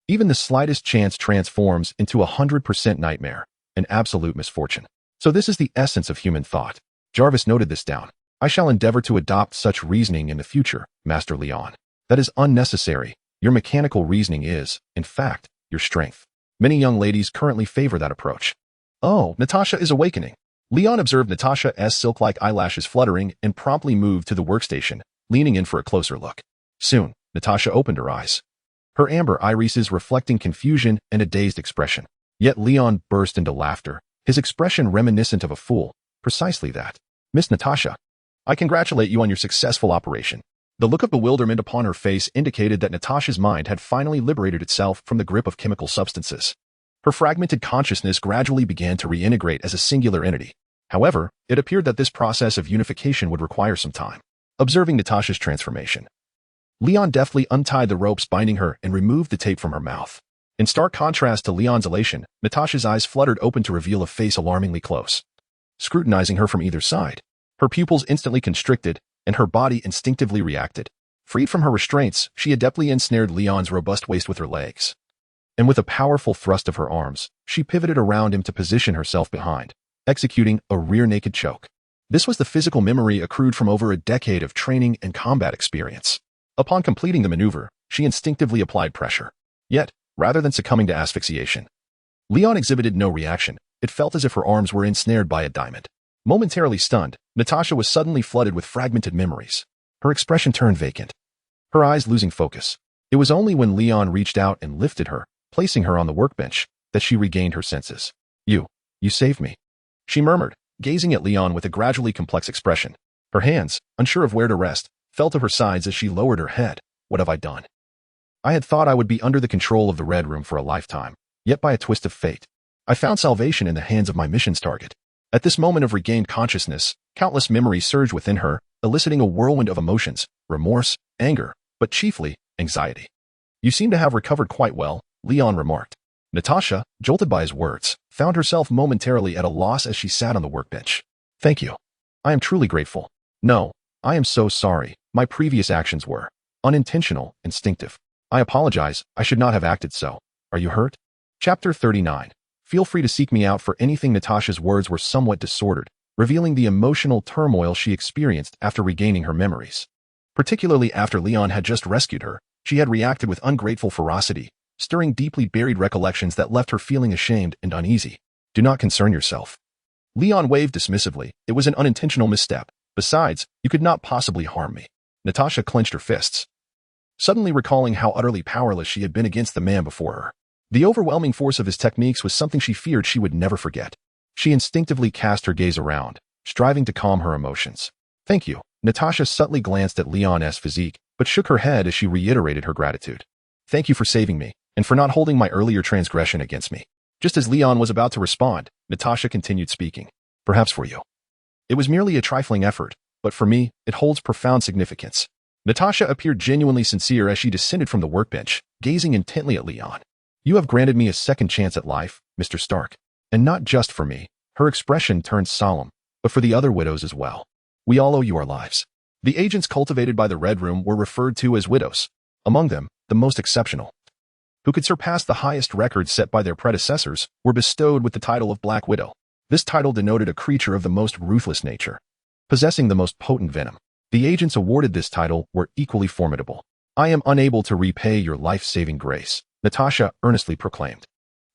even the slightest chance transforms into a 100% nightmare, an absolute misfortune. So this is the essence of human thought. Jarvis noted this down. I shall endeavor to adopt such reasoning in the future, Master Leon. That is unnecessary. Your mechanical reasoning is, in fact, your strength. Many young ladies currently favor that approach. Oh, Natasha is awakening. Leon observed Natasha's silk-like eyelashes fluttering and promptly moved to the workstation, leaning in for a closer look. Soon, Natasha opened her eyes, her amber irises reflecting confusion and a dazed expression. Yet Leon burst into laughter, his expression reminiscent of a fool. Precisely that. Miss Natasha, I congratulate you on your successful operation. The look of bewilderment upon her face indicated that Natasha's mind had finally liberated itself from the grip of chemical substances. Her fragmented consciousness gradually began to reintegrate as a singular entity. However, it appeared that this process of unification would require some time. Observing Natasha's transformation, Leon deftly untied the ropes binding her and removed the tape from her mouth. In stark contrast to Leon's elation, Natasha's eyes fluttered open to reveal a face alarmingly close, scrutinizing her from either side. Her pupils instantly constricted, and her body instinctively reacted. Freed from her restraints, she adeptly ensnared Leon's robust waist with her legs. And with a powerful thrust of her arms, she pivoted around him to position herself behind, executing a rear-naked choke. This was the physical memory accrued from over a decade of training and combat experience. Upon completing the maneuver, she instinctively applied pressure. Yet, rather than succumbing to asphyxiation, Leon exhibited no reaction. It felt as if her arms were ensnared by a diamond. Momentarily stunned, Natasha was suddenly flooded with fragmented memories. Her expression turned vacant, her eyes losing focus. It was only when Leon reached out and lifted her, placing her on the workbench, that she regained her senses. You saved me," she murmured, gazing at Leon with a gradually complex expression. Her hands, unsure of where to rest, fell to her sides as she lowered her head. "What have I done? I had thought I would be under the control of the Red Room for a lifetime, yet by a twist of fate, I found salvation in the hands of my mission's target." At this moment of regained consciousness, countless memories surged within her, eliciting a whirlwind of emotions, remorse, anger, but chiefly, anxiety. "You seem to have recovered quite well," Leon remarked. Natasha, jolted by his words, found herself momentarily at a loss as she sat on the workbench. "Thank you. I am truly grateful. No, I am so sorry. My previous actions were unintentional, instinctive. I apologize, I should not have acted so. Are you hurt?" Chapter 39. Feel free to seek me out for anything. Natasha's words were somewhat disordered, revealing the emotional turmoil she experienced after regaining her memories. Particularly after Leon had just rescued her, she had reacted with ungrateful ferocity, stirring deeply buried recollections that left her feeling ashamed and uneasy. "Do not concern yourself." Leon waved dismissively. "It was an unintentional misstep. Besides, you could not possibly harm me." Natasha clenched her fists, suddenly recalling how utterly powerless she had been against the man before her. The overwhelming force of his techniques was something she feared she would never forget. She instinctively cast her gaze around, striving to calm her emotions. "Thank you." Natasha subtly glanced at Leon's physique, but shook her head as she reiterated her gratitude. "Thank you for saving me, and for not holding my earlier transgression against me." Just as Leon was about to respond, Natasha continued speaking. "Perhaps for you, it was merely a trifling effort, but for me, it holds profound significance." Natasha appeared genuinely sincere as she descended from the workbench, gazing intently at Leon. "You have granted me a second chance at life, Mr. Stark. And not just for me." Her expression turned solemn, "but for the other widows as well. We all owe you our lives." The agents cultivated by the Red Room were referred to as widows. Among them, the most exceptional, who could surpass the highest records set by their predecessors, were bestowed with the title of Black Widow. This title denoted a creature of the most ruthless nature, possessing the most potent venom. The agents awarded this title were equally formidable. "I am unable to repay your life-saving grace," Natasha earnestly proclaimed.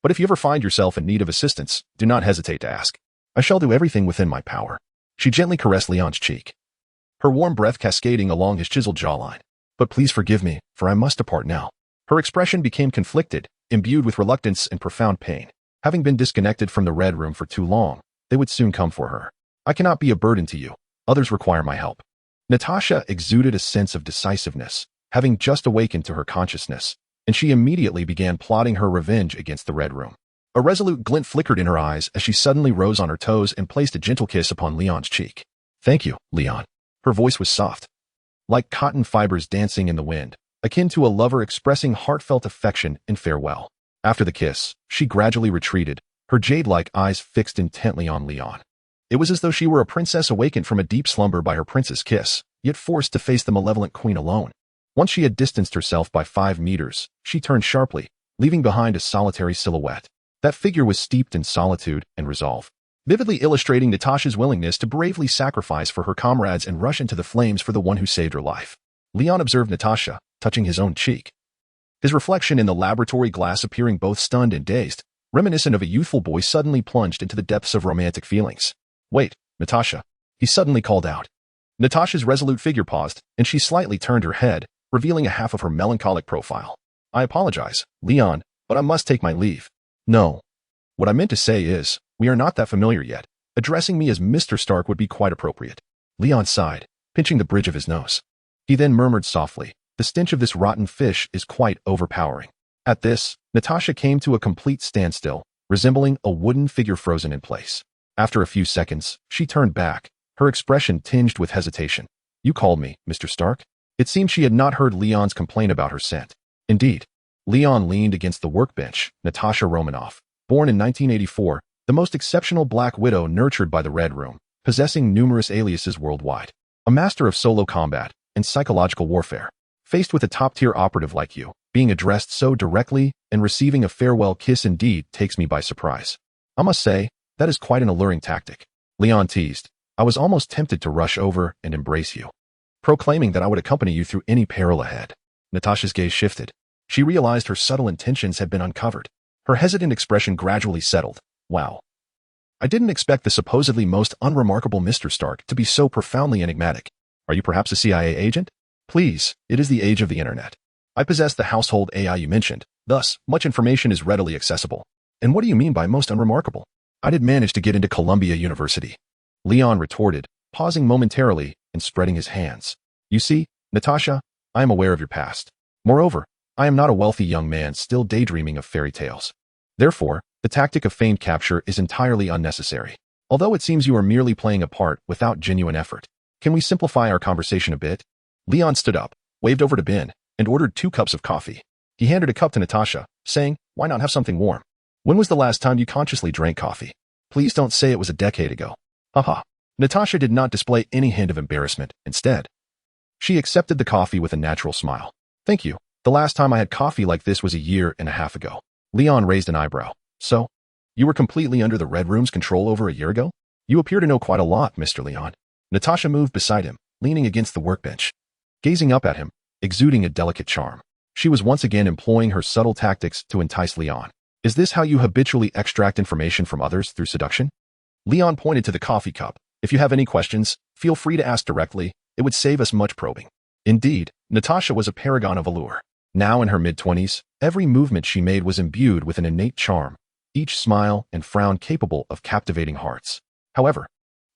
"But if you ever find yourself in need of assistance, do not hesitate to ask. I shall do everything within my power." She gently caressed Leon's cheek, her warm breath cascading along his chiseled jawline. "But please forgive me, for I must depart now." Her expression became conflicted, imbued with reluctance and profound pain. Having been disconnected from the Red Room for too long, they would soon come for her. "I cannot be a burden to you. Others require my help." Natasha exuded a sense of decisiveness, having just awakened to her consciousness, and she immediately began plotting her revenge against the Red Room. A resolute glint flickered in her eyes as she suddenly rose on her toes and placed a gentle kiss upon Leon's cheek. "Thank you, Leon." Her voice was soft, like cotton fibers dancing in the wind, akin to a lover expressing heartfelt affection and farewell. After the kiss, she gradually retreated, her jade-like eyes fixed intently on Leon. It was as though she were a princess awakened from a deep slumber by her prince's kiss, yet forced to face the malevolent queen alone. Once she had distanced herself by 5 meters, she turned sharply, leaving behind a solitary silhouette. That figure was steeped in solitude and resolve, vividly illustrating Natasha's willingness to bravely sacrifice for her comrades and rush into the flames for the one who saved her life. Leon observed Natasha, touching his own cheek, his reflection in the laboratory glass appearing both stunned and dazed, reminiscent of a youthful boy suddenly plunged into the depths of romantic feelings. "Wait, Natasha," he suddenly called out. Natasha's resolute figure paused, and she slightly turned her head, revealing a half of her melancholic profile. "I apologize, Leon, but I must take my leave." "No. What I meant to say is, we are not that familiar yet. Addressing me as Mr. Stark would be quite appropriate." Leon sighed, pinching the bridge of his nose. He then murmured softly, "The stench of this rotten fish is quite overpowering." At this, Natasha came to a complete standstill, resembling a wooden figure frozen in place. After a few seconds, she turned back, her expression tinged with hesitation. "You called me, Mr. Stark?" It seemed she had not heard Leon's complaint about her scent. Indeed, Leon leaned against the workbench. Natasha Romanoff, born in 1984, the most exceptional Black Widow nurtured by the Red Room, possessing numerous aliases worldwide, a master of solo combat and psychological warfare. Faced with a top-tier operative like you, being addressed so directly and receiving a farewell kiss indeed takes me by surprise. I must say, that is quite an alluring tactic. Leon teased. "I was almost tempted to rush over and embrace you, proclaiming that I would accompany you through any peril ahead." Natasha's gaze shifted. She realized her subtle intentions had been uncovered. Her hesitant expression gradually settled. "Wow. I didn't expect the supposedly most unremarkable Mr. Stark to be so profoundly enigmatic. Are you perhaps a CIA agent? Please, it is the age of the internet. I possess the household AI you mentioned, thus, much information is readily accessible. And what do you mean by most unremarkable? I did manage to get into Columbia University. Leon retorted, pausing momentarily and spreading his hands. You see, Natasha, I am aware of your past. Moreover, I am not a wealthy young man still daydreaming of fairy tales. Therefore, the tactic of feigned capture is entirely unnecessary. Although it seems you are merely playing a part without genuine effort. Can we simplify our conversation a bit? Leon stood up, waved over to Ben, and ordered 2 cups of coffee. He handed a cup to Natasha, saying, why not have something warm? When was the last time you consciously drank coffee? Please don't say it was a decade ago. Haha. Natasha did not display any hint of embarrassment. Instead, she accepted the coffee with a natural smile. Thank you. The last time I had coffee like this was a year and a half ago. Leon raised an eyebrow. So, you were completely under the Red Room's control over a year ago? You appear to know quite a lot, Mr. Leon. Natasha moved beside him, leaning against the workbench, gazing up at him, exuding a delicate charm. She was once again employing her subtle tactics to entice Leon. Is this how you habitually extract information from others through seduction? Leon pointed to the coffee cup. If you have any questions, feel free to ask directly. It would save us much probing. Indeed, Natasha was a paragon of allure. Now in her mid-20s, every movement she made was imbued with an innate charm, each smile and frown capable of captivating hearts. However,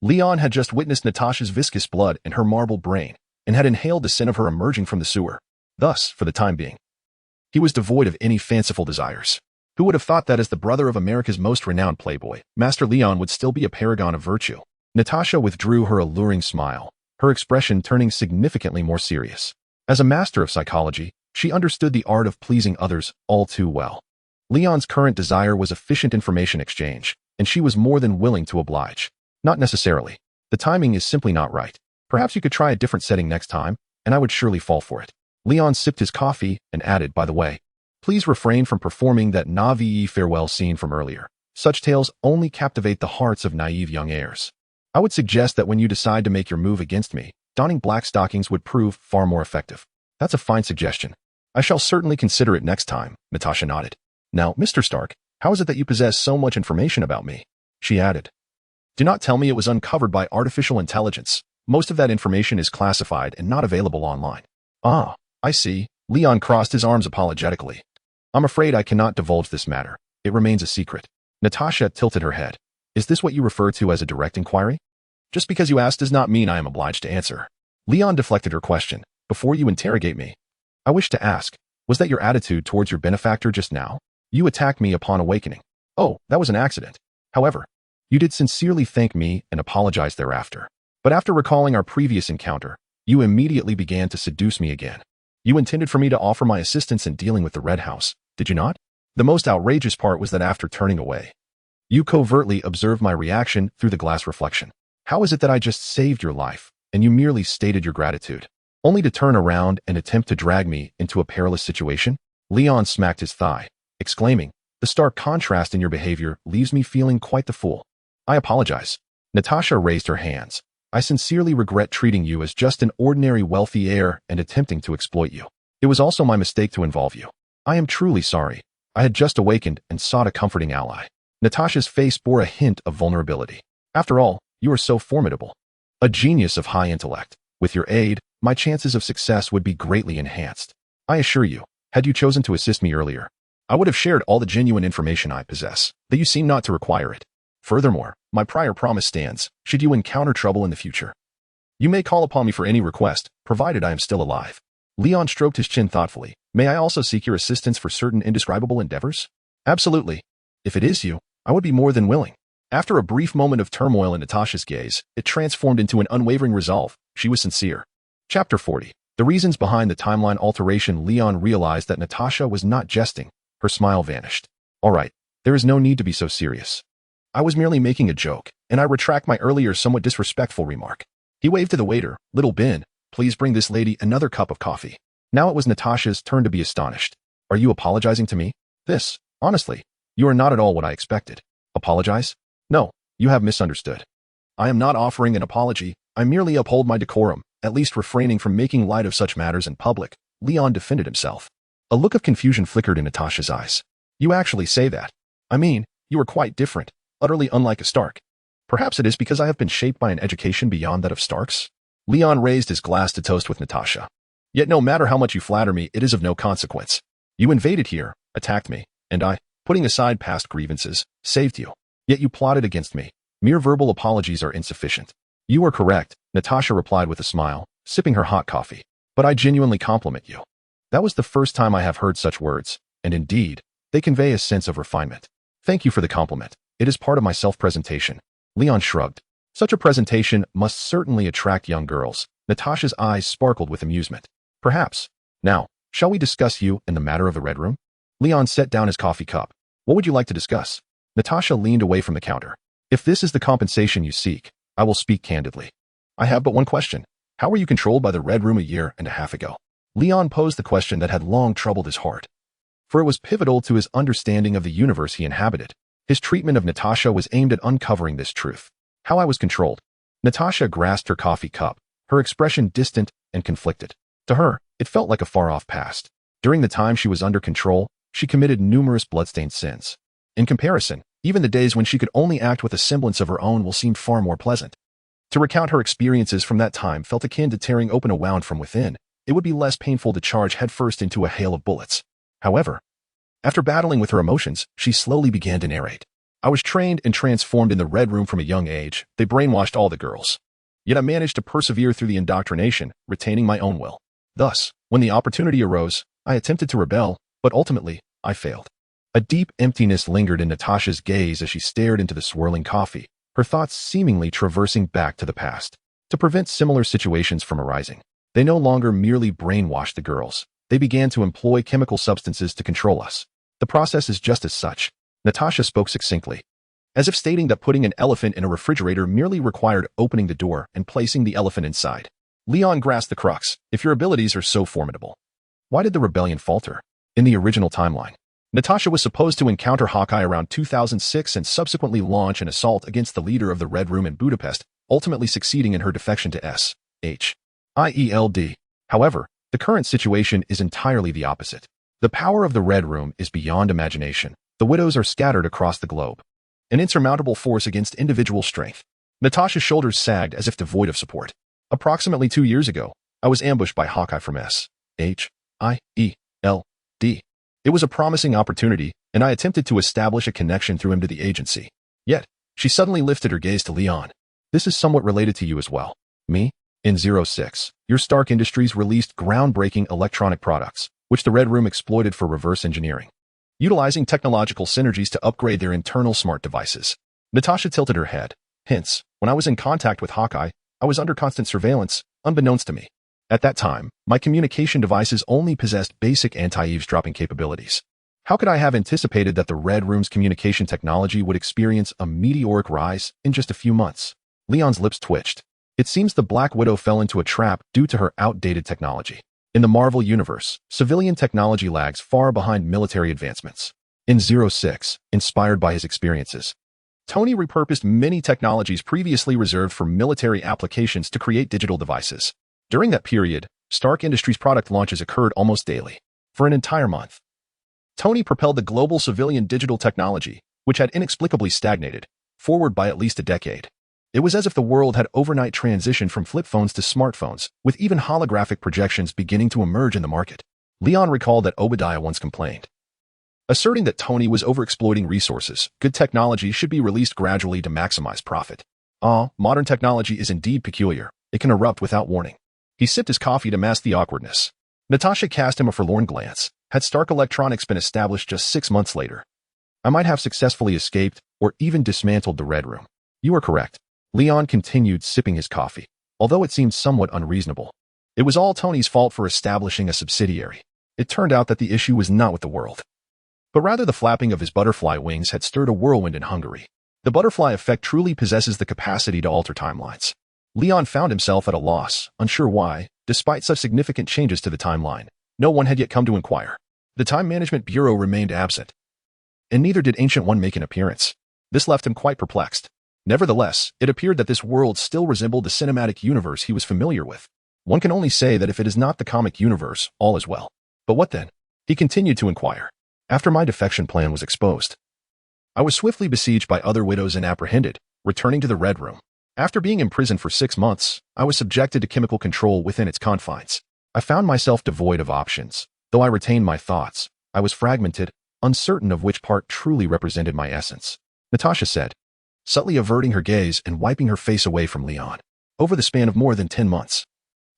Leon had just witnessed Natasha's viscous blood in her marble brain and had inhaled the scent of her emerging from the sewer. Thus, for the time being, he was devoid of any fanciful desires. Who would have thought that as the brother of America's most renowned playboy, Master Leon would still be a paragon of virtue? Natasha withdrew her alluring smile, her expression turning significantly more serious. As a master of psychology, she understood the art of pleasing others all too well. Leon's current desire was efficient information exchange, and she was more than willing to oblige. Not necessarily. The timing is simply not right. Perhaps you could try a different setting next time, and I would surely fall for it. Leon sipped his coffee and added, by the way, please refrain from performing that Na'vi farewell scene from earlier. Such tales only captivate the hearts of naive young heirs. I would suggest that when you decide to make your move against me, donning black stockings would prove far more effective. That's a fine suggestion. I shall certainly consider it next time, Natasha nodded. Now, Mr. Stark, how is it that you possess so much information about me? She added. Do not tell me it was uncovered by artificial intelligence. Most of that information is classified and not available online. Ah, I see. Leon crossed his arms apologetically. I'm afraid I cannot divulge this matter. It remains a secret. Natasha tilted her head. Is this what you refer to as a direct inquiry? Just because you asked does not mean I am obliged to answer. Leon deflected her question. Before you interrogate me, I wish to ask, was that your attitude towards your benefactor just now? You attacked me upon awakening. Oh, that was an accident. However, you did sincerely thank me and apologize thereafter. But after recalling our previous encounter, you immediately began to seduce me again. You intended for me to offer my assistance in dealing with the Red House, did you not? The most outrageous part was that after turning away, you covertly observed my reaction through the glass reflection. How is it that I just saved your life, and you merely stated your gratitude, only to turn around and attempt to drag me into a perilous situation? Leon smacked his thigh, exclaiming, the stark contrast in your behavior leaves me feeling quite the fool. I apologize. Natasha raised her hands. I sincerely regret treating you as just an ordinary wealthy heir and attempting to exploit you. It was also my mistake to involve you. I am truly sorry. I had just awakened and sought a comforting ally. Natasha's face bore a hint of vulnerability. After all, you are so formidable. A genius of high intellect. With your aid, my chances of success would be greatly enhanced. I assure you, had you chosen to assist me earlier, I would have shared all the genuine information I possess, though you seem not to require it. Furthermore, my prior promise stands, should you encounter trouble in the future. You may call upon me for any request, provided I am still alive. Leon stroked his chin thoughtfully. May I also seek your assistance for certain indescribable endeavors? Absolutely. If it is you, I would be more than willing. After a brief moment of turmoil in Natasha's gaze, it transformed into an unwavering resolve. She was sincere. Chapter 40. The reasons behind the timeline alteration. Leon realized that Natasha was not jesting. Her smile vanished. All right, there is no need to be so serious. I was merely making a joke, and I retract my earlier somewhat disrespectful remark. He waved to the waiter. Little Ben, please bring this lady another cup of coffee. Now it was Natasha's turn to be astonished. Are you apologizing to me? Honestly, you are not at all what I expected. Apologize? No, you have misunderstood. I am not offering an apology. I merely uphold my decorum, at least refraining from making light of such matters in public. Leon defended himself. A look of confusion flickered in Natasha's eyes. You actually say that? I mean, you are quite different. utterly unlike a Stark. Perhaps it is because I have been shaped by an education beyond that of Stark's? Leon raised his glass to toast with Natasha. Yet no matter how much you flatter me, it is of no consequence. You invaded here, attacked me, and I, putting aside past grievances, saved you. Yet you plotted against me. Mere verbal apologies are insufficient. You are correct, Natasha replied with a smile, sipping her hot coffee. But I genuinely compliment you. That was the first time I have heard such words, and indeed, they convey a sense of refinement. Thank you for the compliment. It is part of my self-presentation. Leon shrugged. Such a presentation must certainly attract young girls. Natasha's eyes sparkled with amusement. Perhaps. Now, shall we discuss you and the matter of the Red Room? Leon set down his coffee cup. What would you like to discuss? Natasha leaned away from the counter. If this is the compensation you seek, I will speak candidly. I have but one question. How were you controlled by the Red Room a year and a half ago? Leon posed the question that had long troubled his heart. For it was pivotal to his understanding of the universe he inhabited. His treatment of Natasha was aimed at uncovering this truth. How I was controlled. Natasha grasped her coffee cup, her expression distant and conflicted. To her, it felt like a far-off past. During the time she was under control, she committed numerous bloodstained sins. In comparison, even the days when she could only act with a semblance of her own will seem far more pleasant. To recount her experiences from that time felt akin to tearing open a wound from within. It would be less painful to charge headfirst into a hail of bullets. However, after battling with her emotions, she slowly began to narrate. I was trained and transformed in the Red Room from a young age. They brainwashed all the girls. Yet I managed to persevere through the indoctrination, retaining my own will. Thus, when the opportunity arose, I attempted to rebel, but ultimately, I failed. A deep emptiness lingered in Natasha's gaze as she stared into the swirling coffee, her thoughts seemingly traversing back to the past. To prevent similar situations from arising, they no longer merely brainwashed the girls. They began to employ chemical substances to control us. The process is just as such. Natasha spoke succinctly, as if stating that putting an elephant in a refrigerator merely required opening the door and placing the elephant inside. Leon grasped the crux. If your abilities are so formidable, why did the rebellion falter? In the original timeline, Natasha was supposed to encounter Hawkeye around 2006 and subsequently launch an assault against the leader of the Red Room in Budapest, ultimately succeeding in her defection to SHIELD. However, the current situation is entirely the opposite. The power of the Red Room is beyond imagination. The widows are scattered across the globe. An insurmountable force against individual strength. Natasha's shoulders sagged as if devoid of support. Approximately 2 years ago, I was ambushed by Hawkeye from SHIELD. It was a promising opportunity, and I attempted to establish a connection through him to the agency. Yet, she suddenly lifted her gaze to Leon. This is somewhat related to you as well. Me? In 06, your Stark Industries released groundbreaking electronic products, which the Red Room exploited for reverse engineering, utilizing technological synergies to upgrade their internal smart devices. Natasha tilted her head. Hence, when I was in contact with Hawkeye, I was under constant surveillance, unbeknownst to me. At that time, my communication devices only possessed basic anti-eavesdropping capabilities. How could I have anticipated that the Red Room's communication technology would experience a meteoric rise in just a few months? Leon's lips twitched. It seems the Black Widow fell into a trap due to her outdated technology. In the Marvel Universe, civilian technology lags far behind military advancements. In 06, inspired by his experiences, Tony repurposed many technologies previously reserved for military applications to create digital devices. During that period, Stark Industries product launches occurred almost daily. For an entire month, Tony propelled the global civilian digital technology, which had inexplicably stagnated, forward by at least a decade. It was as if the world had overnight transitioned from flip phones to smartphones, with even holographic projections beginning to emerge in the market. Leon recalled that Obadiah once complained, asserting that Tony was overexploiting resources. Good technology should be released gradually to maximize profit. Modern technology is indeed peculiar. It can erupt without warning. He sipped his coffee to mask the awkwardness. Natasha cast him a forlorn glance. Had Stark Electronics been established just 6 months later, I might have successfully escaped or even dismantled the Red Room. You are correct. Leon continued sipping his coffee, although it seemed somewhat unreasonable. It was all Tony's fault for establishing a subsidiary. It turned out that the issue was not with the world, but rather the flapping of his butterfly wings had stirred a whirlwind in Hungary. The butterfly effect truly possesses the capacity to alter timelines. Leon found himself at a loss, unsure why, despite such significant changes to the timeline, no one had yet come to inquire. The Time Management Bureau remained absent, and neither did Ancient One make an appearance. This left him quite perplexed. Nevertheless, it appeared that this world still resembled the cinematic universe he was familiar with. One can only say that if it is not the comic universe, all is well. But what then? He continued to inquire. After my defection plan was exposed, I was swiftly besieged by other widows and apprehended, returning to the Red Room. After being imprisoned for 6 months, I was subjected to chemical control within its confines. I found myself devoid of options. Though I retained my thoughts, I was fragmented, uncertain of which part truly represented my essence. Natasha said, subtly averting her gaze and wiping her face away from Leon. Over the span of more than 10 months,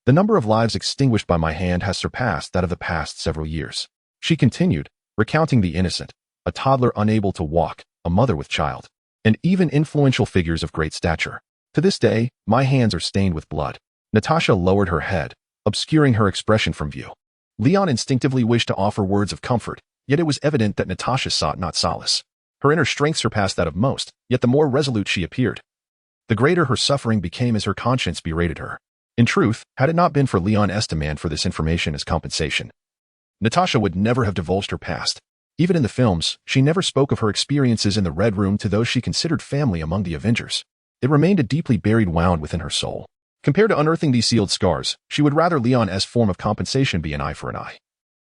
the number of lives extinguished by my hand has surpassed that of the past several years. She continued, recounting the innocent, a toddler unable to walk, a mother with child, and even influential figures of great stature. To this day, my hands are stained with blood. Natasha lowered her head, obscuring her expression from view. Leon instinctively wished to offer words of comfort, yet it was evident that Natasha sought not solace. Her inner strength surpassed that of most, yet the more resolute she appeared, the greater her suffering became as her conscience berated her. In truth, had it not been for Leon's demand for this information as compensation, Natasha would never have divulged her past. Even in the films, she never spoke of her experiences in the Red Room to those she considered family among the Avengers. It remained a deeply buried wound within her soul. Compared to unearthing these sealed scars, she would rather Leon's form of compensation be an eye for an eye,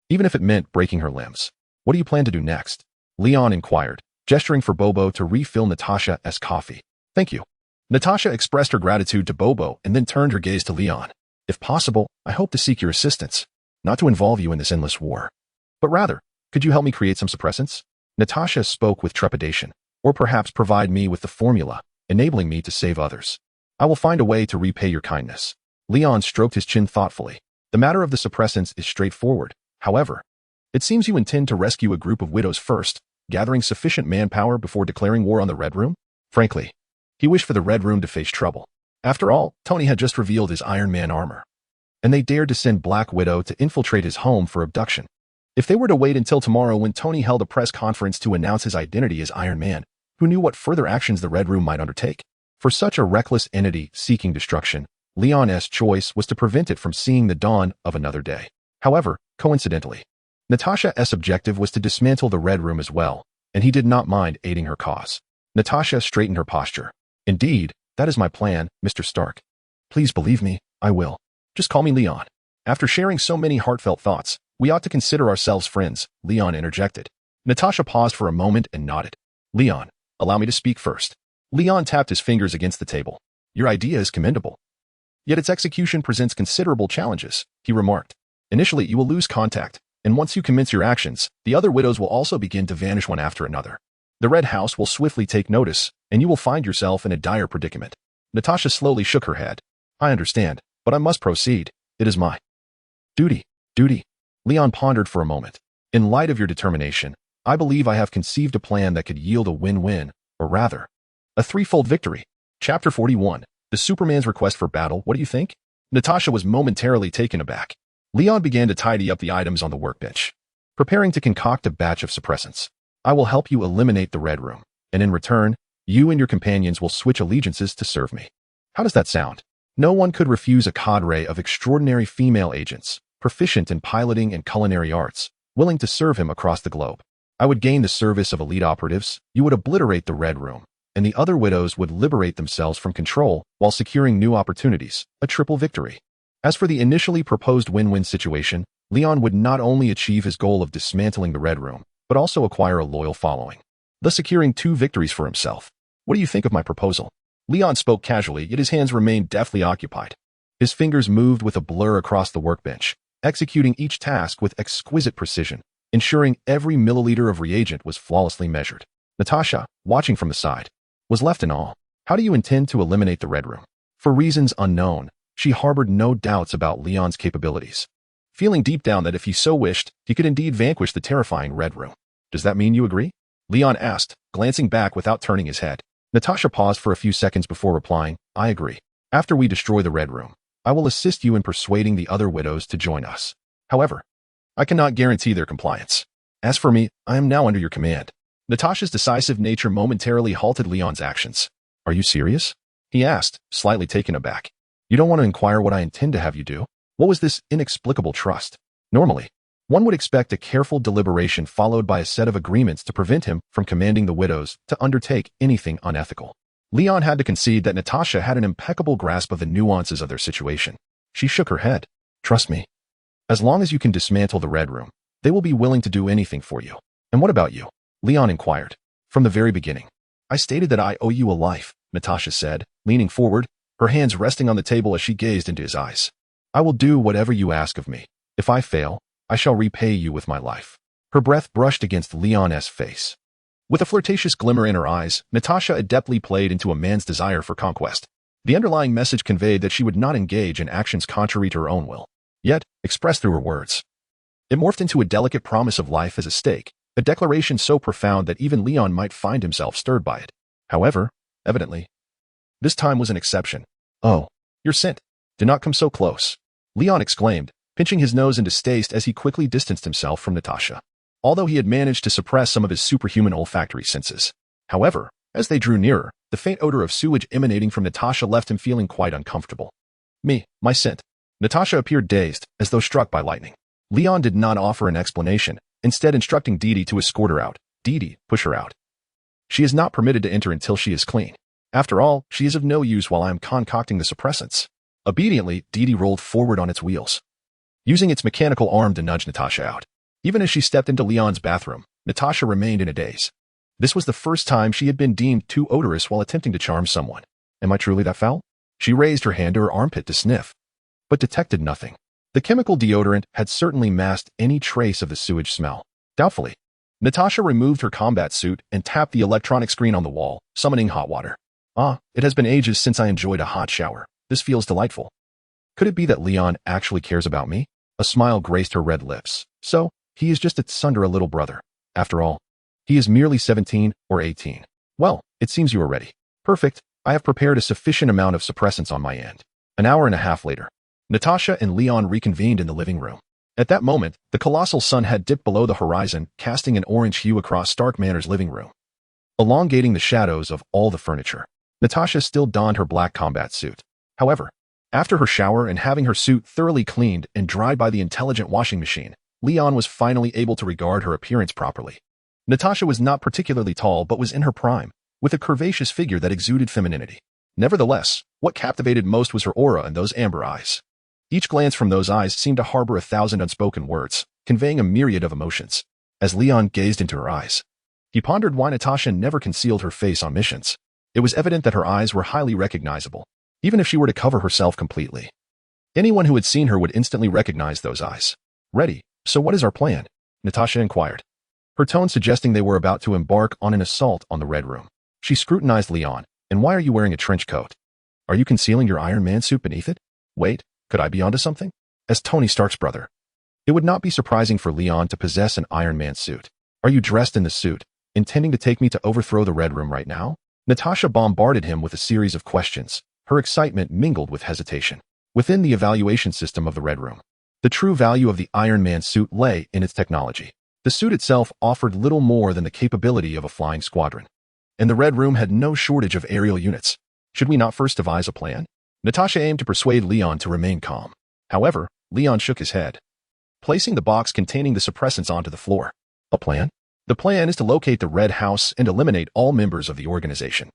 even if it meant breaking her limbs. What do you plan to do next? Leon inquired, gesturing for Bobo to refill Natasha's coffee. Thank you. Natasha expressed her gratitude to Bobo and then turned her gaze to Leon. If possible, I hope to seek your assistance, not to involve you in this endless war, but rather, could you help me create some suppressants? Natasha spoke with trepidation, or perhaps provide me with the formula, enabling me to save others. I will find a way to repay your kindness. Leon stroked his chin thoughtfully. The matter of the suppressants is straightforward. However, it seems you intend to rescue a group of widows first, gathering sufficient manpower before declaring war on the Red Room? Frankly, he wished for the Red Room to face trouble. After all, Tony had just revealed his Iron Man armor, and they dared to send Black Widow to infiltrate his home for abduction. If they were to wait until tomorrow when Tony held a press conference to announce his identity as Iron Man, who knew what further actions the Red Room might undertake? For such a reckless entity seeking destruction, Leon's choice was to prevent it from seeing the dawn of another day. However, coincidentally, Natasha's objective was to dismantle the Red Room as well, and he did not mind aiding her cause. Natasha straightened her posture. Indeed, that is my plan, Mr. Stark. Please believe me, I will. Just call me Leon. After sharing so many heartfelt thoughts, we ought to consider ourselves friends, Leon interjected. Natasha paused for a moment and nodded. Leon, allow me to speak first. Leon tapped his fingers against the table. Your idea is commendable, yet its execution presents considerable challenges, he remarked. Initially, you will lose contact, and once you commence your actions, the other widows will also begin to vanish one after another. The Red House will swiftly take notice, and you will find yourself in a dire predicament. Natasha slowly shook her head. I understand, but I must proceed. It is my duty. Leon pondered for a moment. In light of your determination, I believe I have conceived a plan that could yield a win-win, or rather, a threefold victory. Chapter 41. The Superman's Request for Battle. What do you think? Natasha was momentarily taken aback. Leon began to tidy up the items on the workbench, preparing to concoct a batch of suppressants. I will help you eliminate the Red Room, and in return, you and your companions will switch allegiances to serve me. How does that sound? No one could refuse a cadre of extraordinary female agents, proficient in piloting and culinary arts, willing to serve him across the globe. I would gain the service of elite operatives, you would obliterate the Red Room, and the other widows would liberate themselves from control while securing new opportunities, a triple victory. As for the initially proposed win-win situation, Leon would not only achieve his goal of dismantling the Red Room, but also acquire a loyal following, thus securing 2 victories for himself. What do you think of my proposal? Leon spoke casually, yet his hands remained deftly occupied. His fingers moved with a blur across the workbench, executing each task with exquisite precision, ensuring every milliliter of reagent was flawlessly measured. Natasha, watching from the side, was left in awe. How do you intend to eliminate the Red Room? For reasons unknown, she harbored no doubts about Leon's capabilities, feeling deep down that if he so wished, he could indeed vanquish the terrifying Red Room. Does that mean you agree? Leon asked, glancing back without turning his head. Natasha paused for a few seconds before replying, I agree. After we destroy the Red Room, I will assist you in persuading the other widows to join us. However, I cannot guarantee their compliance. As for me, I am now under your command. Natasha's decisive nature momentarily halted Leon's actions. Are you serious? He asked, slightly taken aback. You don't want to inquire what I intend to have you do? What was this inexplicable trust? Normally, one would expect a careful deliberation followed by a set of agreements to prevent him from commanding the widows to undertake anything unethical. Leon had to concede that Natasha had an impeccable grasp of the nuances of their situation. She shook her head. Trust me. As long as you can dismantle the Red Room, they will be willing to do anything for you. And what about you? Leon inquired. From the very beginning. I stated that I owe you a life, Natasha said, leaning forward, her hands resting on the table as she gazed into his eyes. I will do whatever you ask of me. If I fail, I shall repay you with my life. Her breath brushed against Leon's face. With a flirtatious glimmer in her eyes, Natasha adeptly played into a man's desire for conquest. The underlying message conveyed that she would not engage in actions contrary to her own will, yet expressed through her words. It morphed into a delicate promise of life as a stake, a declaration so profound that even Leon might find himself stirred by it. However, evidently, this time was an exception. Oh, you're sent. Do not come so close, Leon exclaimed, pinching his nose in distaste as he quickly distanced himself from Natasha. Although he had managed to suppress some of his superhuman olfactory senses. However, as they drew nearer, the faint odor of sewage emanating from Natasha left him feeling quite uncomfortable. My scent. Natasha appeared dazed, as though struck by lightning. Leon did not offer an explanation, instead instructing Didi to escort her out. Didi, push her out. She is not permitted to enter until she is clean. After all, she is of no use while I am concocting the suppressants. Obediently, Didi rolled forward on its wheels, using its mechanical arm to nudge Natasha out. Even as she stepped into Leon's bathroom, Natasha remained in a daze. This was the first time she had been deemed too odorous while attempting to charm someone. Am I truly that foul? She raised her hand to her armpit to sniff, but detected nothing. The chemical deodorant had certainly masked any trace of the sewage smell. Doubtfully, Natasha removed her combat suit and tapped the electronic screen on the wall, summoning hot water. It has been ages since I enjoyed a hot shower. This feels delightful. Could it be that Leon actually cares about me? A smile graced her red lips. So, he is just a Tsundere little brother. After all, he is merely 17 or 18. Well, it seems you are ready. Perfect. I have prepared a sufficient amount of suppressants on my end. An hour and a half later, Natasha and Leon reconvened in the living room. At that moment, the colossal sun had dipped below the horizon, casting an orange hue across Stark Manor's living room, elongating the shadows of all the furniture. Natasha still donned her black combat suit. However, after her shower and having her suit thoroughly cleaned and dried by the intelligent washing machine, Leon was finally able to regard her appearance properly. Natasha was not particularly tall but was in her prime, with a curvaceous figure that exuded femininity. Nevertheless, what captivated most was her aura and those amber eyes. Each glance from those eyes seemed to harbor 1,000 unspoken words, conveying a myriad of emotions. As Leon gazed into her eyes, he pondered why Natasha never concealed her face on missions. It was evident that her eyes were highly recognizable, even if she were to cover herself completely. Anyone who had seen her would instantly recognize those eyes. Ready. So what is our plan? Natasha inquired, her tone suggesting they were about to embark on an assault on the Red Room. She scrutinized Leon. And why are you wearing a trench coat? Are you concealing your Iron Man suit beneath it? Wait, could I be onto something? As Tony Stark's brother, it would not be surprising for Leon to possess an Iron Man suit. Are you dressed in the suit, intending to take me to overthrow the Red Room right now? Natasha bombarded him with a series of questions, her excitement mingled with hesitation. Within the evaluation system of the Red Room, the true value of the Iron Man suit lay in its technology. The suit itself offered little more than the capability of a flying squadron, and the Red Room had no shortage of aerial units. Should we not first devise a plan? Natasha aimed to persuade Leon to remain calm. However, Leon shook his head, placing the box containing the suppressants onto the floor. A plan? The plan is to locate the Red House and eliminate all members of the organization.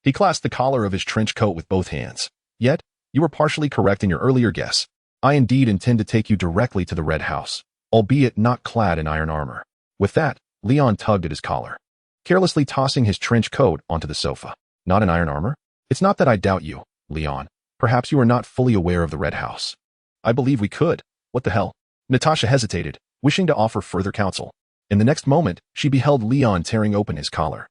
He clasped the collar of his trench coat with both hands. Yet, you were partially correct in your earlier guess. I indeed intend to take you directly to the Red House, albeit not clad in iron armor. With that, Leon tugged at his collar, carelessly tossing his trench coat onto the sofa. Not in iron armor? It's not that I doubt you, Leon. Perhaps you are not fully aware of the Red House. I believe we could. What the hell? Natasha hesitated, wishing to offer further counsel. In the next moment, she beheld Leon tearing open his collar,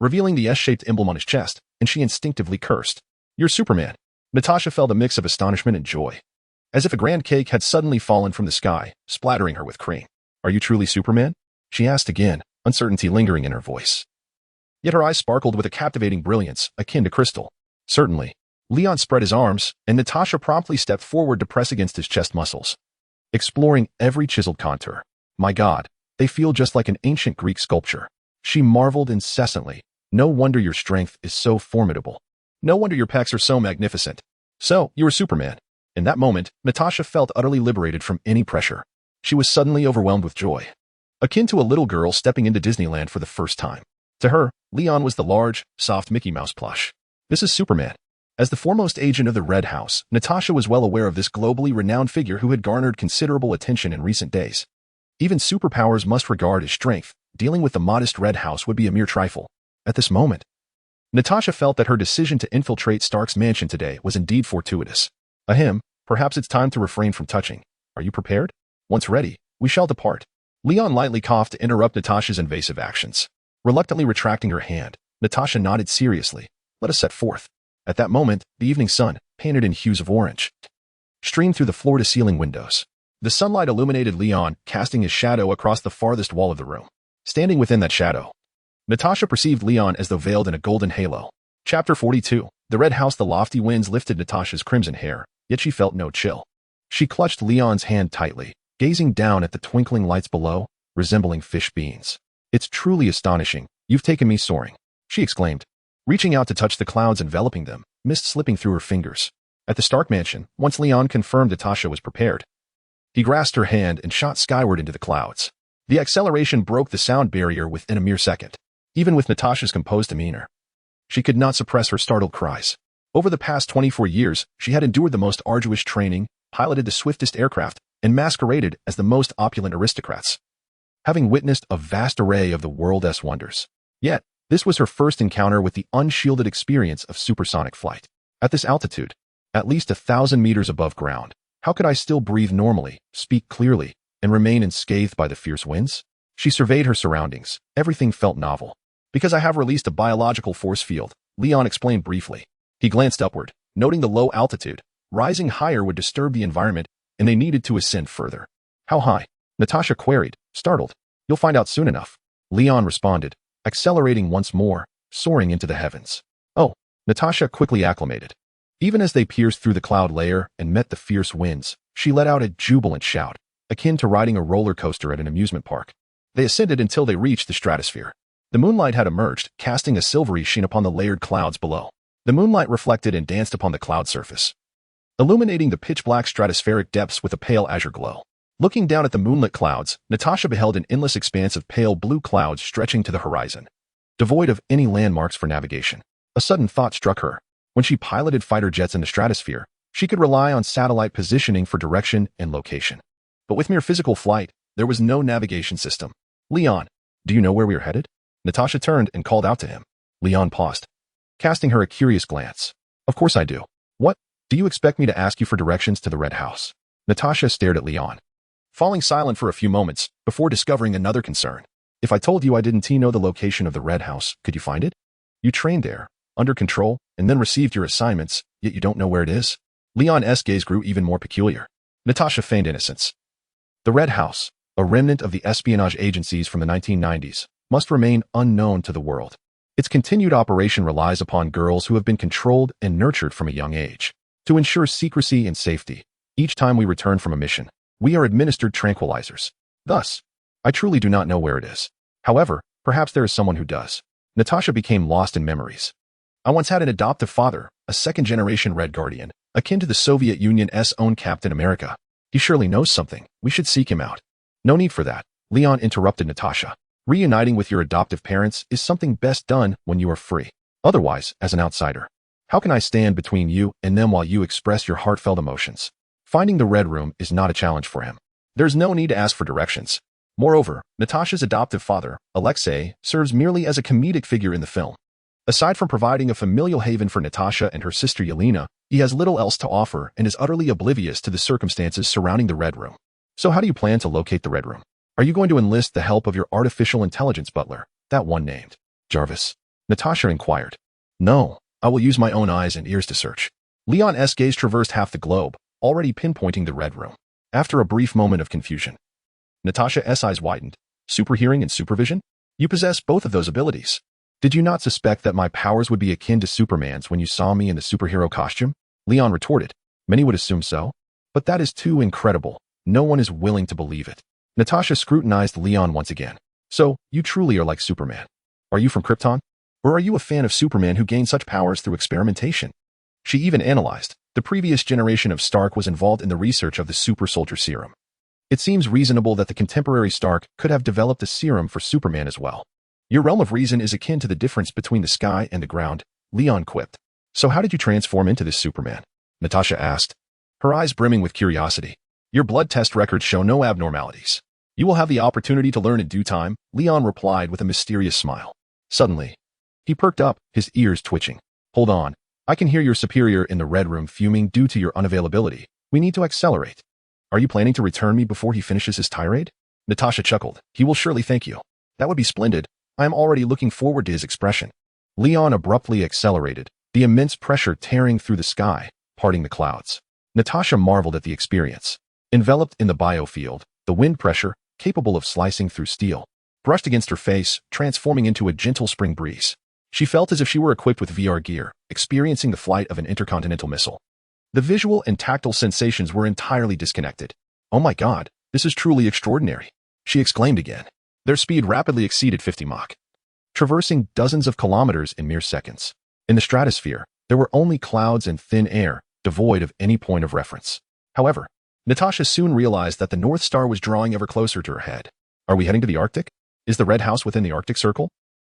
revealing the S-shaped emblem on his chest, and she instinctively cursed. You're Superman. Natasha felt a mix of astonishment and joy, as if a grand cake had suddenly fallen from the sky, splattering her with cream. Are you truly Superman? She asked again, uncertainty lingering in her voice. Yet her eyes sparkled with a captivating brilliance, akin to crystal. Certainly. Leon spread his arms, and Natasha promptly stepped forward to press against his chest muscles, exploring every chiseled contour. My God, they feel just like an ancient Greek sculpture. She marveled incessantly. No wonder your strength is so formidable. No wonder your pecs are so magnificent. So, you are Superman. In that moment, Natasha felt utterly liberated from any pressure. She was suddenly overwhelmed with joy, akin to a little girl stepping into Disneyland for the first time. To her, Leon was the large, soft Mickey Mouse plush. This is Superman. As the foremost agent of the Red House, Natasha was well aware of this globally renowned figure who had garnered considerable attention in recent days. Even superpowers must regard his strength. Dealing with the modest Red House would be a mere trifle. At this moment, Natasha felt that her decision to infiltrate Stark's mansion today was indeed fortuitous. Ahem, perhaps it's time to refrain from touching. Are you prepared? Once ready, we shall depart. Leon lightly coughed to interrupt Natasha's invasive actions. Reluctantly retracting her hand, Natasha nodded seriously. Let us set forth. At that moment, the evening sun, painted in hues of orange, streamed through the floor-to-ceiling windows. The sunlight illuminated Leon, casting his shadow across the farthest wall of the room. Standing within that shadow, Natasha perceived Leon as though veiled in a golden halo. Chapter 42. The red house. The lofty winds lifted Natasha's crimson hair, yet she felt no chill. She clutched Leon's hand tightly, gazing down at the twinkling lights below, resembling fish beans. It's truly astonishing. You've taken me soaring, she exclaimed, reaching out to touch the clouds enveloping them, mist slipping through her fingers. At the Stark mansion, once Leon confirmed Natasha was prepared, he grasped her hand and shot skyward into the clouds. The acceleration broke the sound barrier within a mere second. Even with Natasha's composed demeanor, she could not suppress her startled cries. Over the past 24 years, she had endured the most arduous training, piloted the swiftest aircraft, and masqueraded as the most opulent aristocrats, having witnessed a vast array of the world's wonders. Yet, this was her first encounter with the unshielded experience of supersonic flight. At this altitude, at least 1,000 meters above ground, how could I still breathe normally, speak clearly, and remain unscathed by the fierce winds? She surveyed her surroundings. Everything felt novel. Because I have released a biological force field, Leon explained briefly. He glanced upward, noting the low altitude. Rising higher would disturb the environment, and they needed to ascend further. How high? Natasha queried, startled. You'll find out soon enough. Leon responded, accelerating once more, soaring into the heavens. Oh, Natasha quickly acclimated. Even as they pierced through the cloud layer and met the fierce winds, she let out a jubilant shout, akin to riding a roller coaster at an amusement park. They ascended until they reached the stratosphere. The moonlight had emerged, casting a silvery sheen upon the layered clouds below. The moonlight reflected and danced upon the cloud surface, illuminating the pitch-black stratospheric depths with a pale azure glow. Looking down at the moonlit clouds, Natasha beheld an endless expanse of pale blue clouds stretching to the horizon, devoid of any landmarks for navigation. A sudden thought struck her. When she piloted fighter jets in the stratosphere, she could rely on satellite positioning for direction and location. But with mere physical flight, there was no navigation system. Leon, do you know where we are headed? Natasha turned and called out to him. Leon paused, casting her a curious glance. Of course I do. What? Do you expect me to ask you for directions to the Red House? Natasha stared at Leon, falling silent for a few moments before discovering another concern. If I told you I didn't know the location of the Red House, could you find it? You trained there, under control, and then received your assignments, yet you don't know where it is? Leon's gaze grew even more peculiar. Natasha feigned innocence. The Red House, a remnant of the espionage agencies from the 1990s, must remain unknown to the world. Its continued operation relies upon girls who have been controlled and nurtured from a young age. To ensure secrecy and safety, each time we return from a mission, we are administered tranquilizers. Thus, I truly do not know where it is. However, perhaps there is someone who does. Natasha became lost in memories. I once had an adoptive father, a second-generation Red Guardian, akin to the Soviet Union's own Captain America. He surely knows something. We should seek him out. No need for that, Leon interrupted Natasha. Reuniting with your adoptive parents is something best done when you are free. Otherwise, as an outsider, how can I stand between you and them while you express your heartfelt emotions? Finding the Red Room is not a challenge for him. There's no need to ask for directions. Moreover, Natasha's adoptive father, Alexei, serves merely as a comedic figure in the film. Aside from providing a familial haven for Natasha and her sister Yelena, he has little else to offer and is utterly oblivious to the circumstances surrounding the Red Room. So how do you plan to locate the Red Room? Are you going to enlist the help of your artificial intelligence butler, that one named Jarvis? Natasha inquired. No, I will use my own eyes and ears to search. Leon's gaze traversed half the globe, already pinpointing the Red Room. After a brief moment of confusion, Natasha's eyes widened. Superhearing and supervision? You possess both of those abilities. Did you not suspect that my powers would be akin to Superman's when you saw me in the superhero costume? Leon retorted. Many would assume so. But that is too incredible. No one is willing to believe it. Natasha scrutinized Leon once again. So, you truly are like Superman. Are you from Krypton? Or are you a fan of Superman who gained such powers through experimentation? She even analyzed. The previous generation of Stark was involved in the research of the super soldier serum. It seems reasonable that the contemporary Stark could have developed a serum for Superman as well. Your realm of reason is akin to the difference between the sky and the ground, Leon quipped. So how did you transform into this Superman? Natasha asked, her eyes brimming with curiosity. Your blood test records show no abnormalities. You will have the opportunity to learn in due time, Leon replied with a mysterious smile. Suddenly, He perked up, his ears twitching. Hold on. I can hear your superior in the red room fuming due to your unavailability. We need to accelerate. Are you planning to return me before he finishes his tirade? Natasha chuckled. He will surely thank you. That would be splendid. I am already looking forward to his expression. Leon abruptly accelerated, the immense pressure tearing through the sky, parting the clouds. Natasha marveled at the experience. Enveloped in the biofield, the wind pressure, capable of slicing through steel, brushed against her face, transforming into a gentle spring breeze. She felt as if she were equipped with VR gear, experiencing the flight of an intercontinental missile. The visual and tactile sensations were entirely disconnected. Oh my God, this is truly extraordinary, she exclaimed again. Their speed rapidly exceeded 50 Mach, traversing dozens of kilometers in mere seconds. In the stratosphere, there were only clouds and thin air, devoid of any point of reference. However, Natasha soon realized that the North Star was drawing ever closer to her head. Are we heading to the Arctic? Is the Red House within the Arctic Circle?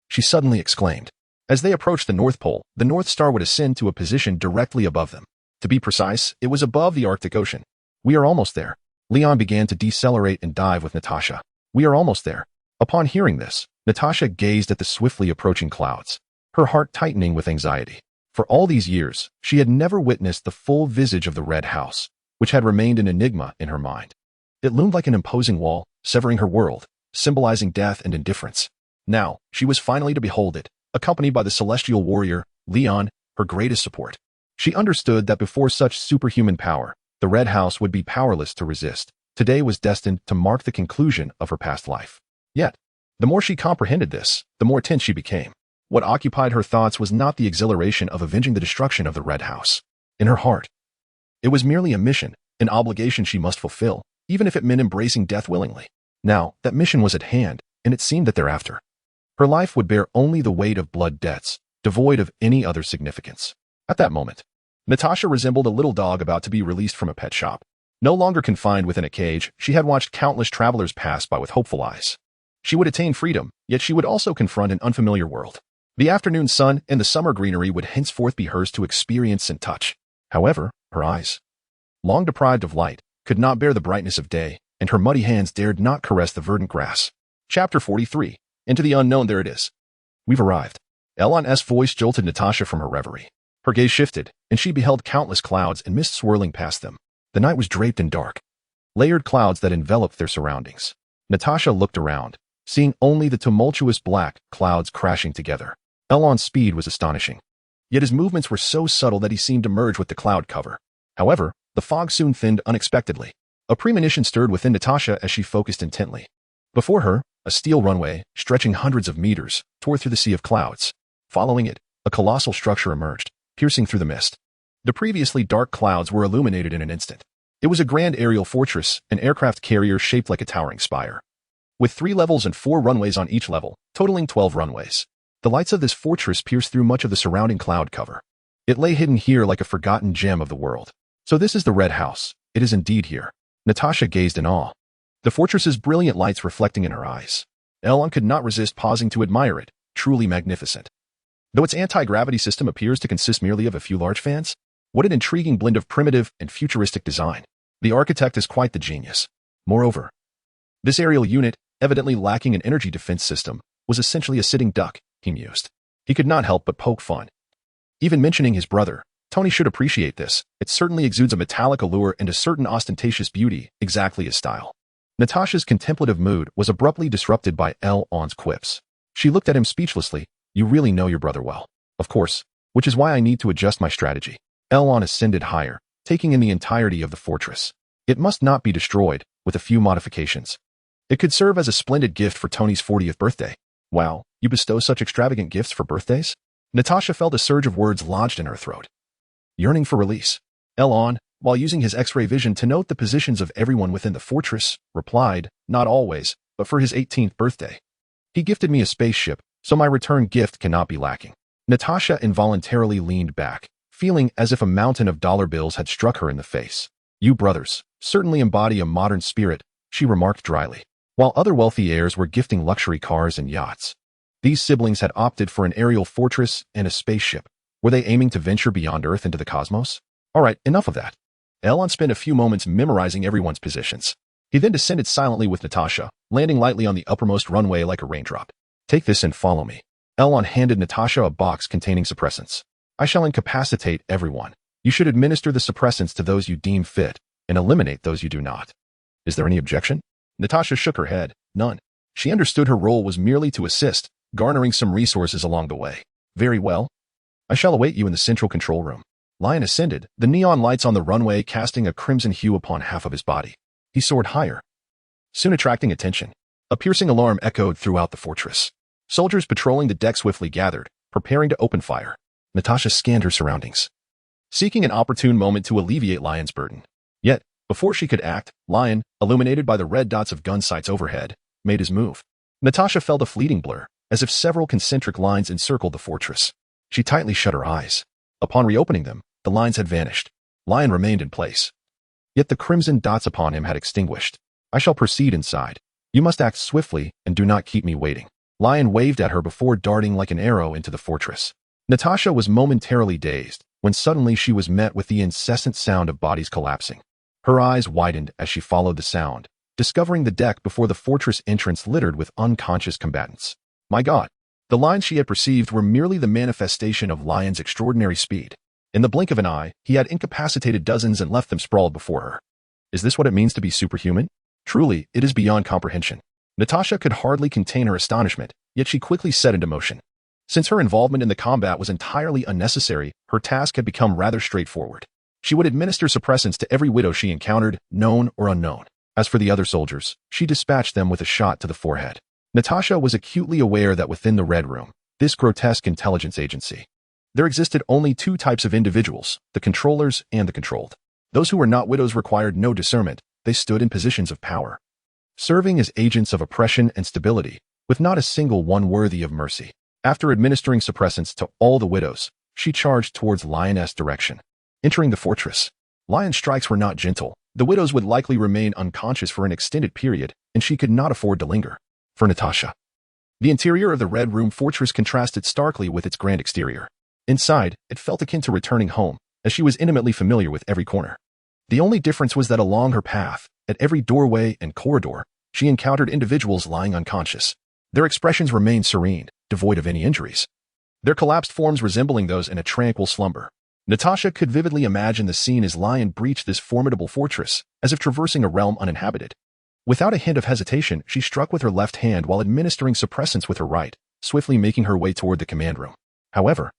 She suddenly exclaimed. As they approached the North Pole, the North Star would ascend to a position directly above them. To be precise, it was above the Arctic Ocean. We are almost there. Leon began to decelerate and dive with Natasha. We are almost there. Upon hearing this, Natasha gazed at the swiftly approaching clouds, her heart tightening with anxiety. For all these years, she had never witnessed the full visage of the Red House, which had remained an enigma in her mind. It loomed like an imposing wall, severing her world, symbolizing death and indifference. Now, she was finally to behold it, accompanied by the celestial warrior, Leon, her greatest support. She understood that before such superhuman power, the Red House would be powerless to resist. Today was destined to mark the conclusion of her past life. Yet, the more she comprehended this, the more tense she became. What occupied her thoughts was not the exhilaration of avenging the destruction of the Red House. In her heart, it was merely a mission, an obligation she must fulfill, even if it meant embracing death willingly. Now, that mission was at hand, and it seemed that thereafter, her life would bear only the weight of blood debts, devoid of any other significance. At that moment, Natasha resembled a little dog about to be released from a pet shop. No longer confined within a cage, she had watched countless travelers pass by with hopeful eyes. She would attain freedom, yet she would also confront an unfamiliar world. The afternoon sun and the summer greenery would henceforth be hers to experience and touch. However, her eyes, long deprived of light, could not bear the brightness of day, and her muddy hands dared not caress the verdant grass. Chapter 43. Into the unknown. There it is. We've arrived. Elon's voice jolted Natasha from her reverie. Her gaze shifted, and she beheld countless clouds and mist swirling past them. The night was draped in dark, layered clouds that enveloped their surroundings. Natasha looked around, seeing only the tumultuous black clouds crashing together. Elon's speed was astonishing, yet his movements were so subtle that he seemed to merge with the cloud cover. However, the fog soon thinned unexpectedly. A premonition stirred within Natasha as she focused intently. Before her, a steel runway, stretching hundreds of meters, tore through the sea of clouds. Following it, a colossal structure emerged, piercing through the mist. The previously dark clouds were illuminated in an instant. It was a grand aerial fortress, an aircraft carrier shaped like a towering spire, with 3 levels and 4 runways on each level, totaling 12 runways. The lights of this fortress pierced through much of the surrounding cloud cover. It lay hidden here like a forgotten gem of the world. So this is the Red House. It is indeed here. Natasha gazed in awe, the fortress's brilliant lights reflecting in her eyes. Elon could not resist pausing to admire it, truly magnificent. Though its anti-gravity system appears to consist merely of a few large fans, what an intriguing blend of primitive and futuristic design. The architect is quite the genius. Moreover, this aerial unit, evidently lacking an energy defense system, was essentially a sitting duck, he mused. He could not help but poke fun. Even mentioning his brother, Tony should appreciate this. It certainly exudes a metallic allure and a certain ostentatious beauty, exactly his style. Natasha's contemplative mood was abruptly disrupted by Elon's quips. She looked at him speechlessly. You really know your brother well. Of course, which is why I need to adjust my strategy. Elon ascended higher, taking in the entirety of the fortress. It must not be destroyed, with a few modifications. It could serve as a splendid gift for Tony's 40th birthday. Wow, you bestow such extravagant gifts for birthdays? Natasha felt a surge of words lodged in her throat, yearning for release. Elon, while using his X-ray vision to note the positions of everyone within the fortress, replied, not always, but for his 18th birthday. He gifted me a spaceship, so my return gift cannot be lacking. Natasha involuntarily leaned back, feeling as if a mountain of dollar bills had struck her in the face. You brothers certainly embody a modern spirit, she remarked dryly. While other wealthy heirs were gifting luxury cars and yachts, these siblings had opted for an aerial fortress and a spaceship. Were they aiming to venture beyond Earth into the cosmos? All right, enough of that. Elon spent a few moments memorizing everyone's positions. He then descended silently with Natasha, landing lightly on the uppermost runway like a raindrop. Take this and follow me. Elon handed Natasha a box containing suppressants. I shall incapacitate everyone. You should administer the suppressants to those you deem fit and eliminate those you do not. Is there any objection? Natasha shook her head. None. She understood her role was merely to assist, garnering some resources along the way. Very well. I shall await you in the central control room. Lion ascended, the neon lights on the runway casting a crimson hue upon half of his body. He soared higher, soon attracting attention. A piercing alarm echoed throughout the fortress. Soldiers patrolling the deck swiftly gathered, preparing to open fire. Natasha scanned her surroundings, seeking an opportune moment to alleviate Lion's burden. Yet, before she could act, Lion, illuminated by the red dots of gun sights overhead, made his move. Natasha felt a fleeting blur, as if several concentric lines encircled the fortress. She tightly shut her eyes. Upon reopening them, the lines had vanished. Lion remained in place. Yet the crimson dots upon him had extinguished. I shall proceed inside. You must act swiftly and do not keep me waiting. Lion waved at her before darting like an arrow into the fortress. Natasha was momentarily dazed, when suddenly she was met with the incessant sound of bodies collapsing. Her eyes widened as she followed the sound, discovering the deck before the fortress entrance littered with unconscious combatants. My God! The lines she had perceived were merely the manifestation of Lion's extraordinary speed. In the blink of an eye, he had incapacitated dozens and left them sprawled before her. Is this what it means to be superhuman? Truly, it is beyond comprehension. Natasha could hardly contain her astonishment, yet she quickly set into motion. Since her involvement in the combat was entirely unnecessary, her task had become rather straightforward. She would administer suppressants to every widow she encountered, known or unknown. As for the other soldiers, she dispatched them with a shot to the forehead. Natasha was acutely aware that within the Red Room, this grotesque intelligence agency, there existed only two types of individuals, the controllers and the controlled. Those who were not widows required no discernment, they stood in positions of power, serving as agents of oppression and stability, with not a single one worthy of mercy. After administering suppressants to all the widows, she charged towards Lion's direction. Entering the fortress, Lion's strikes were not gentle. The widows would likely remain unconscious for an extended period, and she could not afford to linger. For Natasha, the interior of the Red Room fortress contrasted starkly with its grand exterior. Inside, it felt akin to returning home, as she was intimately familiar with every corner. The only difference was that along her path, at every doorway and corridor, she encountered individuals lying unconscious. Their expressions remained serene, devoid of any injuries, their collapsed forms resembling those in a tranquil slumber. Natasha could vividly imagine the scene as Lion breached this formidable fortress, as if traversing a realm uninhabited. Without a hint of hesitation, she struck with her left hand while administering suppressants with her right, swiftly making her way toward the command room. However,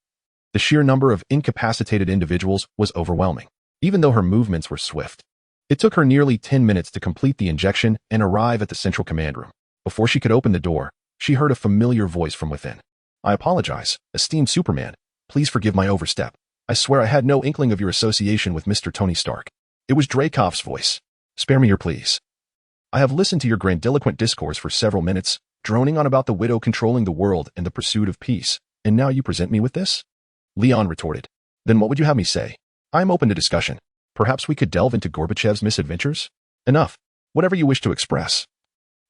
the sheer number of incapacitated individuals was overwhelming, even though her movements were swift. It took her nearly 10 minutes to complete the injection and arrive at the central command room. Before she could open the door, she heard a familiar voice from within. I apologize, esteemed Superman. Please forgive my overstep. I swear I had no inkling of your association with Mr. Tony Stark. It was Dreykov's voice. Spare me your pleas. I have listened to your grandiloquent discourse for several minutes, droning on about the widow controlling the world and the pursuit of peace, and now you present me with this? Leon retorted. Then what would you have me say? I am open to discussion. Perhaps we could delve into Gorbachev's misadventures? Enough. Whatever you wish to express.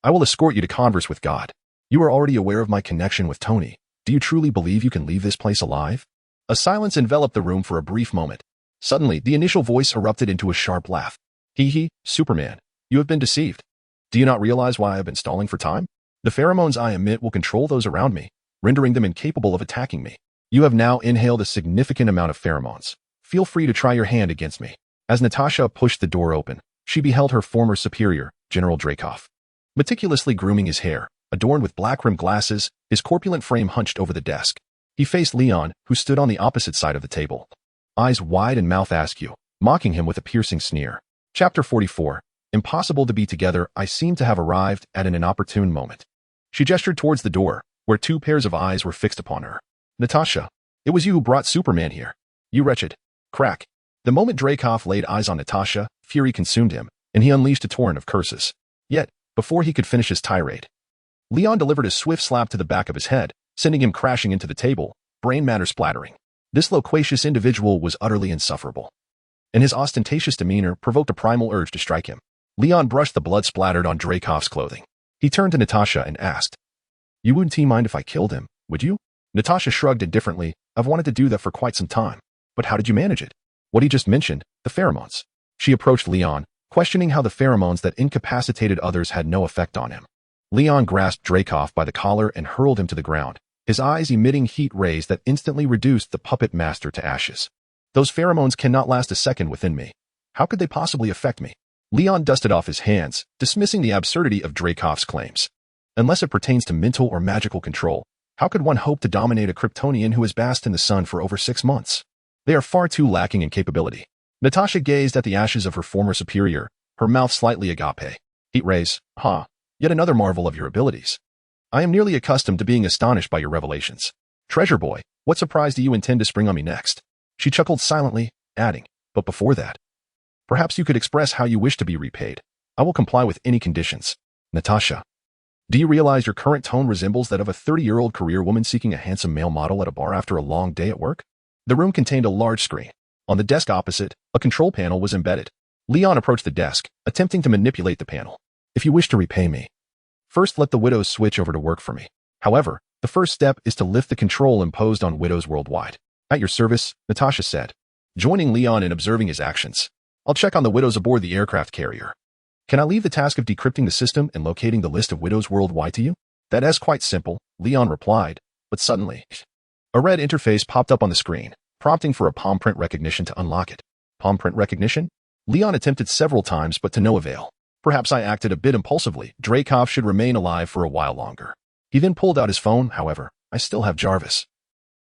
I will escort you to converse with God. You are already aware of my connection with Tony. Do you truly believe you can leave this place alive? A silence enveloped the room for a brief moment. Suddenly, the initial voice erupted into a sharp laugh. Hee, Superman. You have been deceived. Do you not realize why I have been stalling for time? The pheromones I emit will control those around me, rendering them incapable of attacking me. You have now inhaled a significant amount of pheromones. Feel free to try your hand against me. As Natasha pushed the door open, she beheld her former superior, General Dreykov, meticulously grooming his hair, adorned with black-rimmed glasses, his corpulent frame hunched over the desk. He faced Leon, who stood on the opposite side of the table, eyes wide and mouth askew, mocking him with a piercing sneer. Chapter 44. Impossible to be together. I seem to have arrived at an inopportune moment. She gestured towards the door, where two pairs of eyes were fixed upon her. Natasha, it was you who brought Superman here. You wretched. Crack. The moment Dreykov laid eyes on Natasha, fury consumed him, and he unleashed a torrent of curses. Yet, before he could finish his tirade, Leon delivered a swift slap to the back of his head, sending him crashing into the table, brain matter splattering. This loquacious individual was utterly insufferable, and his ostentatious demeanor provoked a primal urge to strike him. Leon brushed the blood splattered on Dreykov's clothing. He turned to Natasha and asked, You wouldn't mind if I killed him, would you? Natasha shrugged indifferently. I've wanted to do that for quite some time. But how did you manage it? What he just mentioned, the pheromones. She approached Leon, questioning how the pheromones that incapacitated others had no effect on him. Leon grasped Dreykov by the collar and hurled him to the ground, his eyes emitting heat rays that instantly reduced the puppet master to ashes. Those pheromones cannot last a second within me. How could they possibly affect me? Leon dusted off his hands, dismissing the absurdity of Dreykov's claims. Unless it pertains to mental or magical control, how could one hope to dominate a Kryptonian who has basked in the sun for over 6 months? They are far too lacking in capability. Natasha gazed at the ashes of her former superior, her mouth slightly agape. Heat rays, yet another marvel of your abilities. I am nearly accustomed to being astonished by your revelations. Treasure boy, what surprise do you intend to spring on me next? She chuckled silently, adding, but before that, perhaps you could express how you wish to be repaid. I will comply with any conditions. Natasha, do you realize your current tone resembles that of a 30-year-old career woman seeking a handsome male model at a bar after a long day at work? The room contained a large screen. On the desk opposite, a control panel was embedded. Leon approached the desk, attempting to manipulate the panel. If you wish to repay me, first let the widows switch over to work for me. However, the first step is to lift the control imposed on widows worldwide. At your service, Natasha said, joining Leon in observing his actions. I'll check on the widows aboard the aircraft carrier. Can I leave the task of decrypting the system and locating the list of widows worldwide to you? That is quite simple, Leon replied, but suddenly, a red interface popped up on the screen, prompting for a palm print recognition to unlock it. Palm print recognition? Leon attempted several times, but to no avail. Perhaps I acted a bit impulsively. Dreykov should remain alive for a while longer. He then pulled out his phone, however. I still have Jarvis.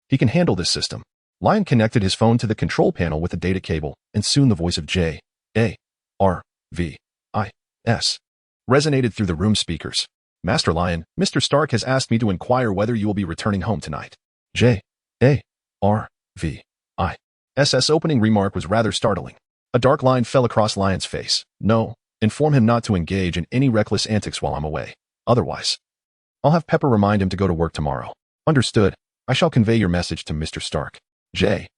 He can handle this system. Lion connected his phone to the control panel with a data cable, and soon the voice of J.A.R.V.I.S. resonated through the room speakers. Master Lion, Mr. Stark has asked me to inquire whether you will be returning home tonight. J.A.R.V.I.S.'s opening remark was rather startling. A dark line fell across Lion's face. No, inform him not to engage in any reckless antics while I'm away. Otherwise, I'll have Pepper remind him to go to work tomorrow. Understood. I shall convey your message to Mr. Stark. J.A.R.V.I.S.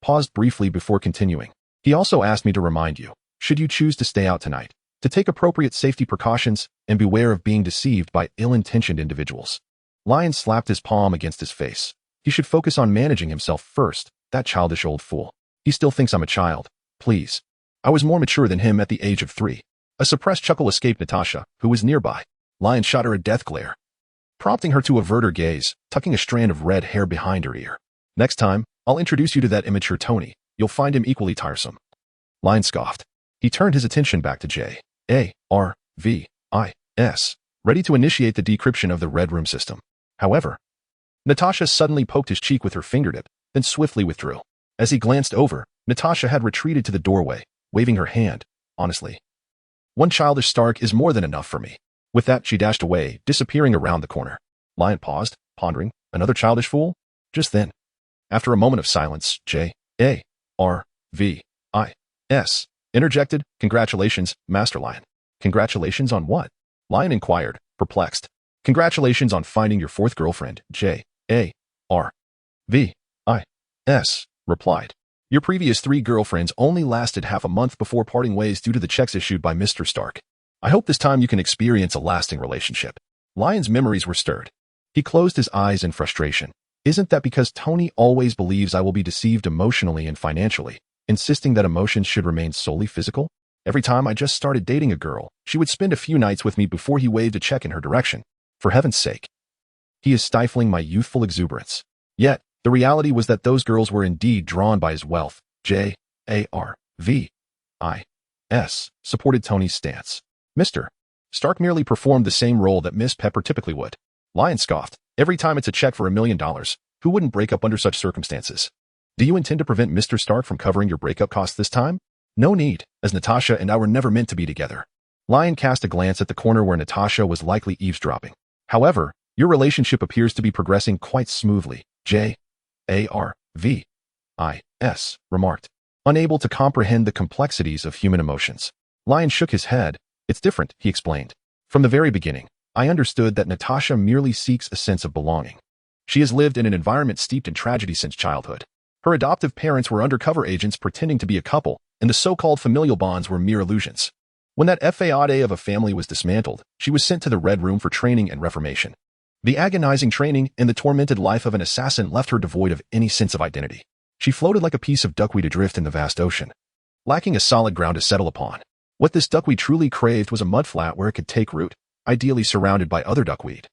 paused briefly before continuing. He also asked me to remind you, should you choose to stay out tonight, to take appropriate safety precautions and beware of being deceived by ill-intentioned individuals. Lion slapped his palm against his face. He should focus on managing himself first, that childish old fool. He still thinks I'm a child. Please. I was more mature than him at the age of 3. A suppressed chuckle escaped Natasha, who was nearby. Lion shot her a death glare, prompting her to avert her gaze, tucking a strand of red hair behind her ear. Next time, I'll introduce you to that immature Tony. You'll find him equally tiresome. Lion scoffed. He turned his attention back to J.A.R.V.I.S., ready to initiate the decryption of the Red Room system. However, Natasha suddenly poked his cheek with her fingertip, then swiftly withdrew. As he glanced over, Natasha had retreated to the doorway, waving her hand. Honestly, one childish Stark is more than enough for me. With that, she dashed away, disappearing around the corner. Lion paused, pondering. Another childish fool? Just then, after a moment of silence, J.A.R.V.I.S. interjected, Congratulations, Master Lion. Congratulations on what? Lion inquired, perplexed. Congratulations on finding your 4th girlfriend, J.A.R.V.I.S. replied. Your previous 3 girlfriends only lasted half a month before parting ways due to the checks issued by Mr. Stark. I hope this time you can experience a lasting relationship. Lion's memories were stirred. He closed his eyes in frustration. Isn't that because Tony always believes I will be deceived emotionally and financially, insisting that emotions should remain solely physical? Every time I just started dating a girl, she would spend a few nights with me before he waved a check in her direction. For heaven's sake. He is stifling my youthful exuberance. Yet, the reality was that those girls were indeed drawn by his wealth. J.A.R.V.I.S. supported Tony's stance. Mr. Stark merely performed the same role that Miss Pepper typically would. Lion scoffed. Every time it's a check for $1 million, who wouldn't break up under such circumstances? Do you intend to prevent Mr. Stark from covering your breakup costs this time? No need, as Natasha and I were never meant to be together. Lion cast a glance at the corner where Natasha was likely eavesdropping. However, your relationship appears to be progressing quite smoothly, J.A.R.V.I.S. remarked, unable to comprehend the complexities of human emotions. Lion shook his head. It's different, he explained. From the very beginning, I understood that Natasha merely seeks a sense of belonging. She has lived in an environment steeped in tragedy since childhood. Her adoptive parents were undercover agents pretending to be a couple, and the so-called familial bonds were mere illusions. When that fade of a family was dismantled, she was sent to the Red Room for training and reformation. The agonizing training and the tormented life of an assassin left her devoid of any sense of identity. She floated like a piece of duckweed adrift in the vast ocean, lacking a solid ground to settle upon. What this duckweed truly craved was a mudflat where it could take root, ideally surrounded by other duckweed.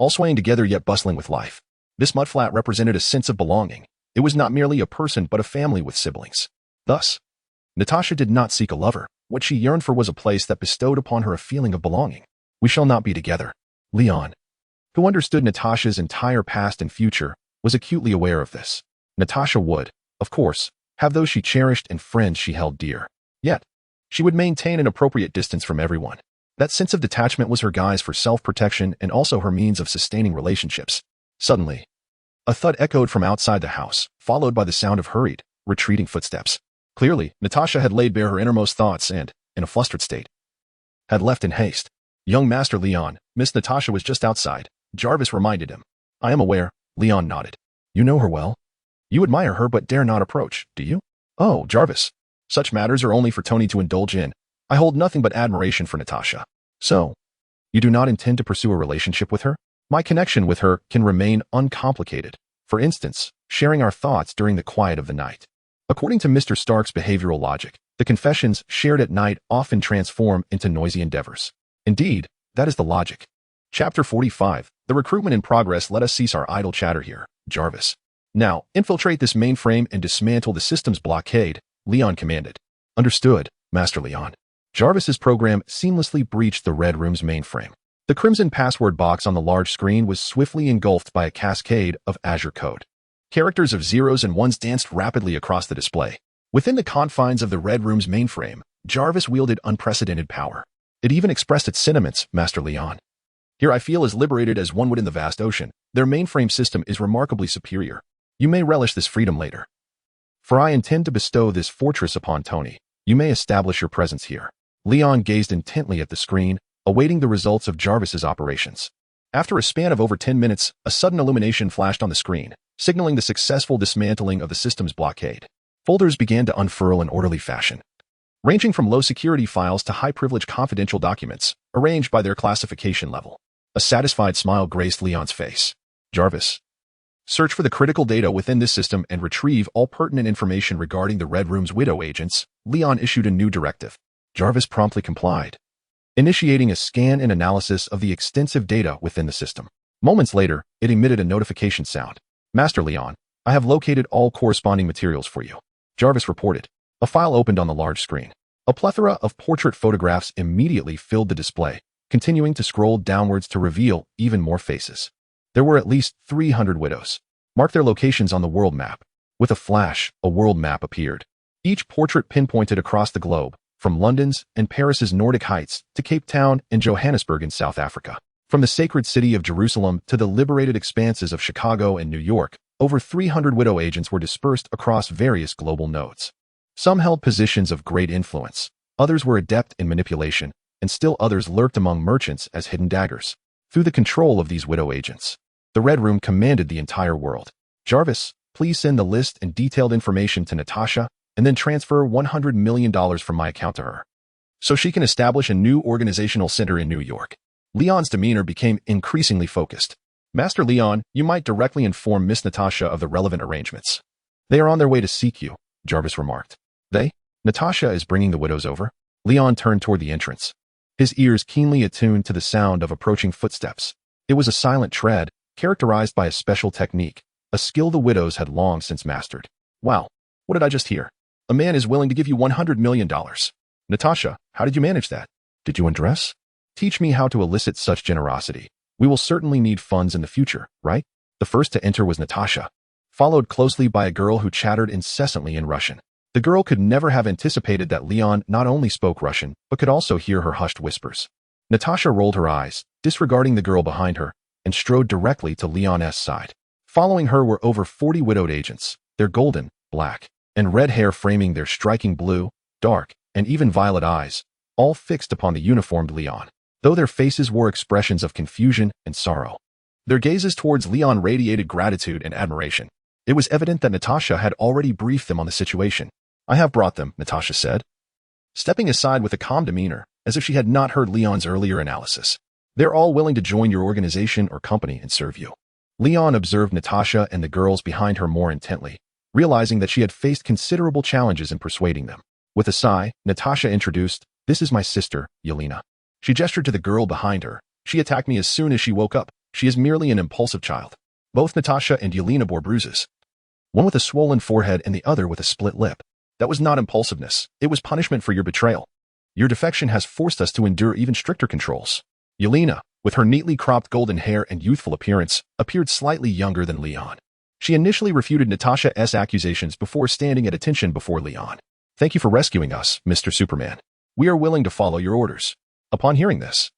all swaying together yet bustling with life. This mudflat represented a sense of belonging. It was not merely a person but a family with siblings. Thus, Natasha did not seek a lover. What she yearned for was a place that bestowed upon her a feeling of belonging. We shall not be together. Leon, who understood Natasha's entire past and future, was acutely aware of this. Natasha would, of course, have those she cherished and friends she held dear. Yet, she would maintain an appropriate distance from everyone. That sense of detachment was her guise for self-protection and also her means of sustaining relationships. Suddenly, a thud echoed from outside the house, followed by the sound of hurried, retreating footsteps. Clearly, Natasha had laid bare her innermost thoughts and, in a flustered state, had left in haste. Young Master Leon, Miss Natasha was just outside, Jarvis reminded him. I am aware, Leon nodded. You know her well? You admire her but dare not approach, do you? Oh, Jarvis. Such matters are only for Tony to indulge in. I hold nothing but admiration for Natasha. So, you do not intend to pursue a relationship with her? My connection with her can remain uncomplicated. For instance, sharing our thoughts during the quiet of the night. According to Mr. Stark's behavioral logic, the confessions shared at night often transform into noisy endeavors. Indeed, that is the logic. Chapter 45, the recruitment in progress. Let us cease our idle chatter here, Jarvis. Now, infiltrate this mainframe and dismantle the system's blockade, Leon commanded. Understood, Master Leon. Jarvis's program seamlessly breached the Red Room's mainframe. The crimson password box on the large screen was swiftly engulfed by a cascade of Azure code. Characters of zeros and ones danced rapidly across the display. Within the confines of the Red Room's mainframe, Jarvis wielded unprecedented power. It even expressed its sentiments, Master Leon. Here I feel as liberated as one would in the vast ocean. Their mainframe system is remarkably superior. You may relish this freedom later. For I intend to bestow this fortress upon Tony. You may establish your presence here. Leon gazed intently at the screen, awaiting the results of Jarvis's operations. After a span of over 10 minutes, a sudden illumination flashed on the screen, signaling the successful dismantling of the system's blockade. Folders began to unfurl in orderly fashion, ranging from low-security files to high-privilege confidential documents, arranged by their classification level. A satisfied smile graced Leon's face. Jarvis, search for the critical data within this system and retrieve all pertinent information regarding the Red Room's widow agents. Leon issued a new directive. Jarvis promptly complied, initiating a scan and analysis of the extensive data within the system. Moments later, it emitted a notification sound. Master Leon, I have located all corresponding materials for you. Jarvis reported. A file opened on the large screen. A plethora of portrait photographs immediately filled the display, continuing to scroll downwards to reveal even more faces. There were at least 300 widows. Mark their locations on the world map. With a flash, a world map appeared. Each portrait pinpointed across the globe, from London's and Paris's Nordic Heights to Cape Town and Johannesburg in South Africa. From the sacred city of Jerusalem to the liberated expanses of Chicago and New York, over 300 widow agents were dispersed across various global nodes. Some held positions of great influence, others were adept in manipulation, and still others lurked among merchants as hidden daggers. Through the control of these widow agents, the Red Room commanded the entire world. Jarvis, please send the list and detailed information to Natasha, and then transfer $100 million from my account to her, so she can establish a new organizational center in New York. Leon's demeanor became increasingly focused. Master Leon, you might directly inform Miss Natasha of the relevant arrangements. They are on their way to seek you, Jarvis remarked. They? Natasha is bringing the widows over? Leon turned toward the entrance, his ears keenly attuned to the sound of approaching footsteps. It was a silent tread, characterized by a special technique, a skill the widows had long since mastered. Wow, what did I just hear? A man is willing to give you $100 million. Natasha, how did you manage that? Did you undress? Teach me how to elicit such generosity. We will certainly need funds in the future, right? The first to enter was Natasha, followed closely by a girl who chattered incessantly in Russian. The girl could never have anticipated that Leon not only spoke Russian, but could also hear her hushed whispers. Natasha rolled her eyes, disregarding the girl behind her, and strode directly to Leon's side. Following her were over 40 widowed agents, their golden, black, and red hair framing their striking blue, dark, and even violet eyes, all fixed upon the uniformed Leon, though their faces wore expressions of confusion and sorrow. Their gazes towards Leon radiated gratitude and admiration. It was evident that Natasha had already briefed them on the situation. I have brought them, Natasha said, stepping aside with a calm demeanor, as if she had not heard Leon's earlier analysis. They're all willing to join your organization or company and serve you. Leon observed Natasha and the girls behind her more intently, realizing that she had faced considerable challenges in persuading them. With a sigh, Natasha introduced, "This is my sister, Yelena." She gestured to the girl behind her. "She attacked me as soon as she woke up. She is merely an impulsive child. Both Natasha and Yelena bore bruises, one with a swollen forehead and the other with a split lip. That was not impulsiveness. It was punishment for your betrayal. Your defection has forced us to endure even stricter controls. Yelena, with her neatly cropped golden hair and youthful appearance, appeared slightly younger than Leon. She initially refuted Natasha's accusations before standing at attention before Leon. Thank you for rescuing us, Mr. Superman. We are willing to follow your orders. Upon hearing this,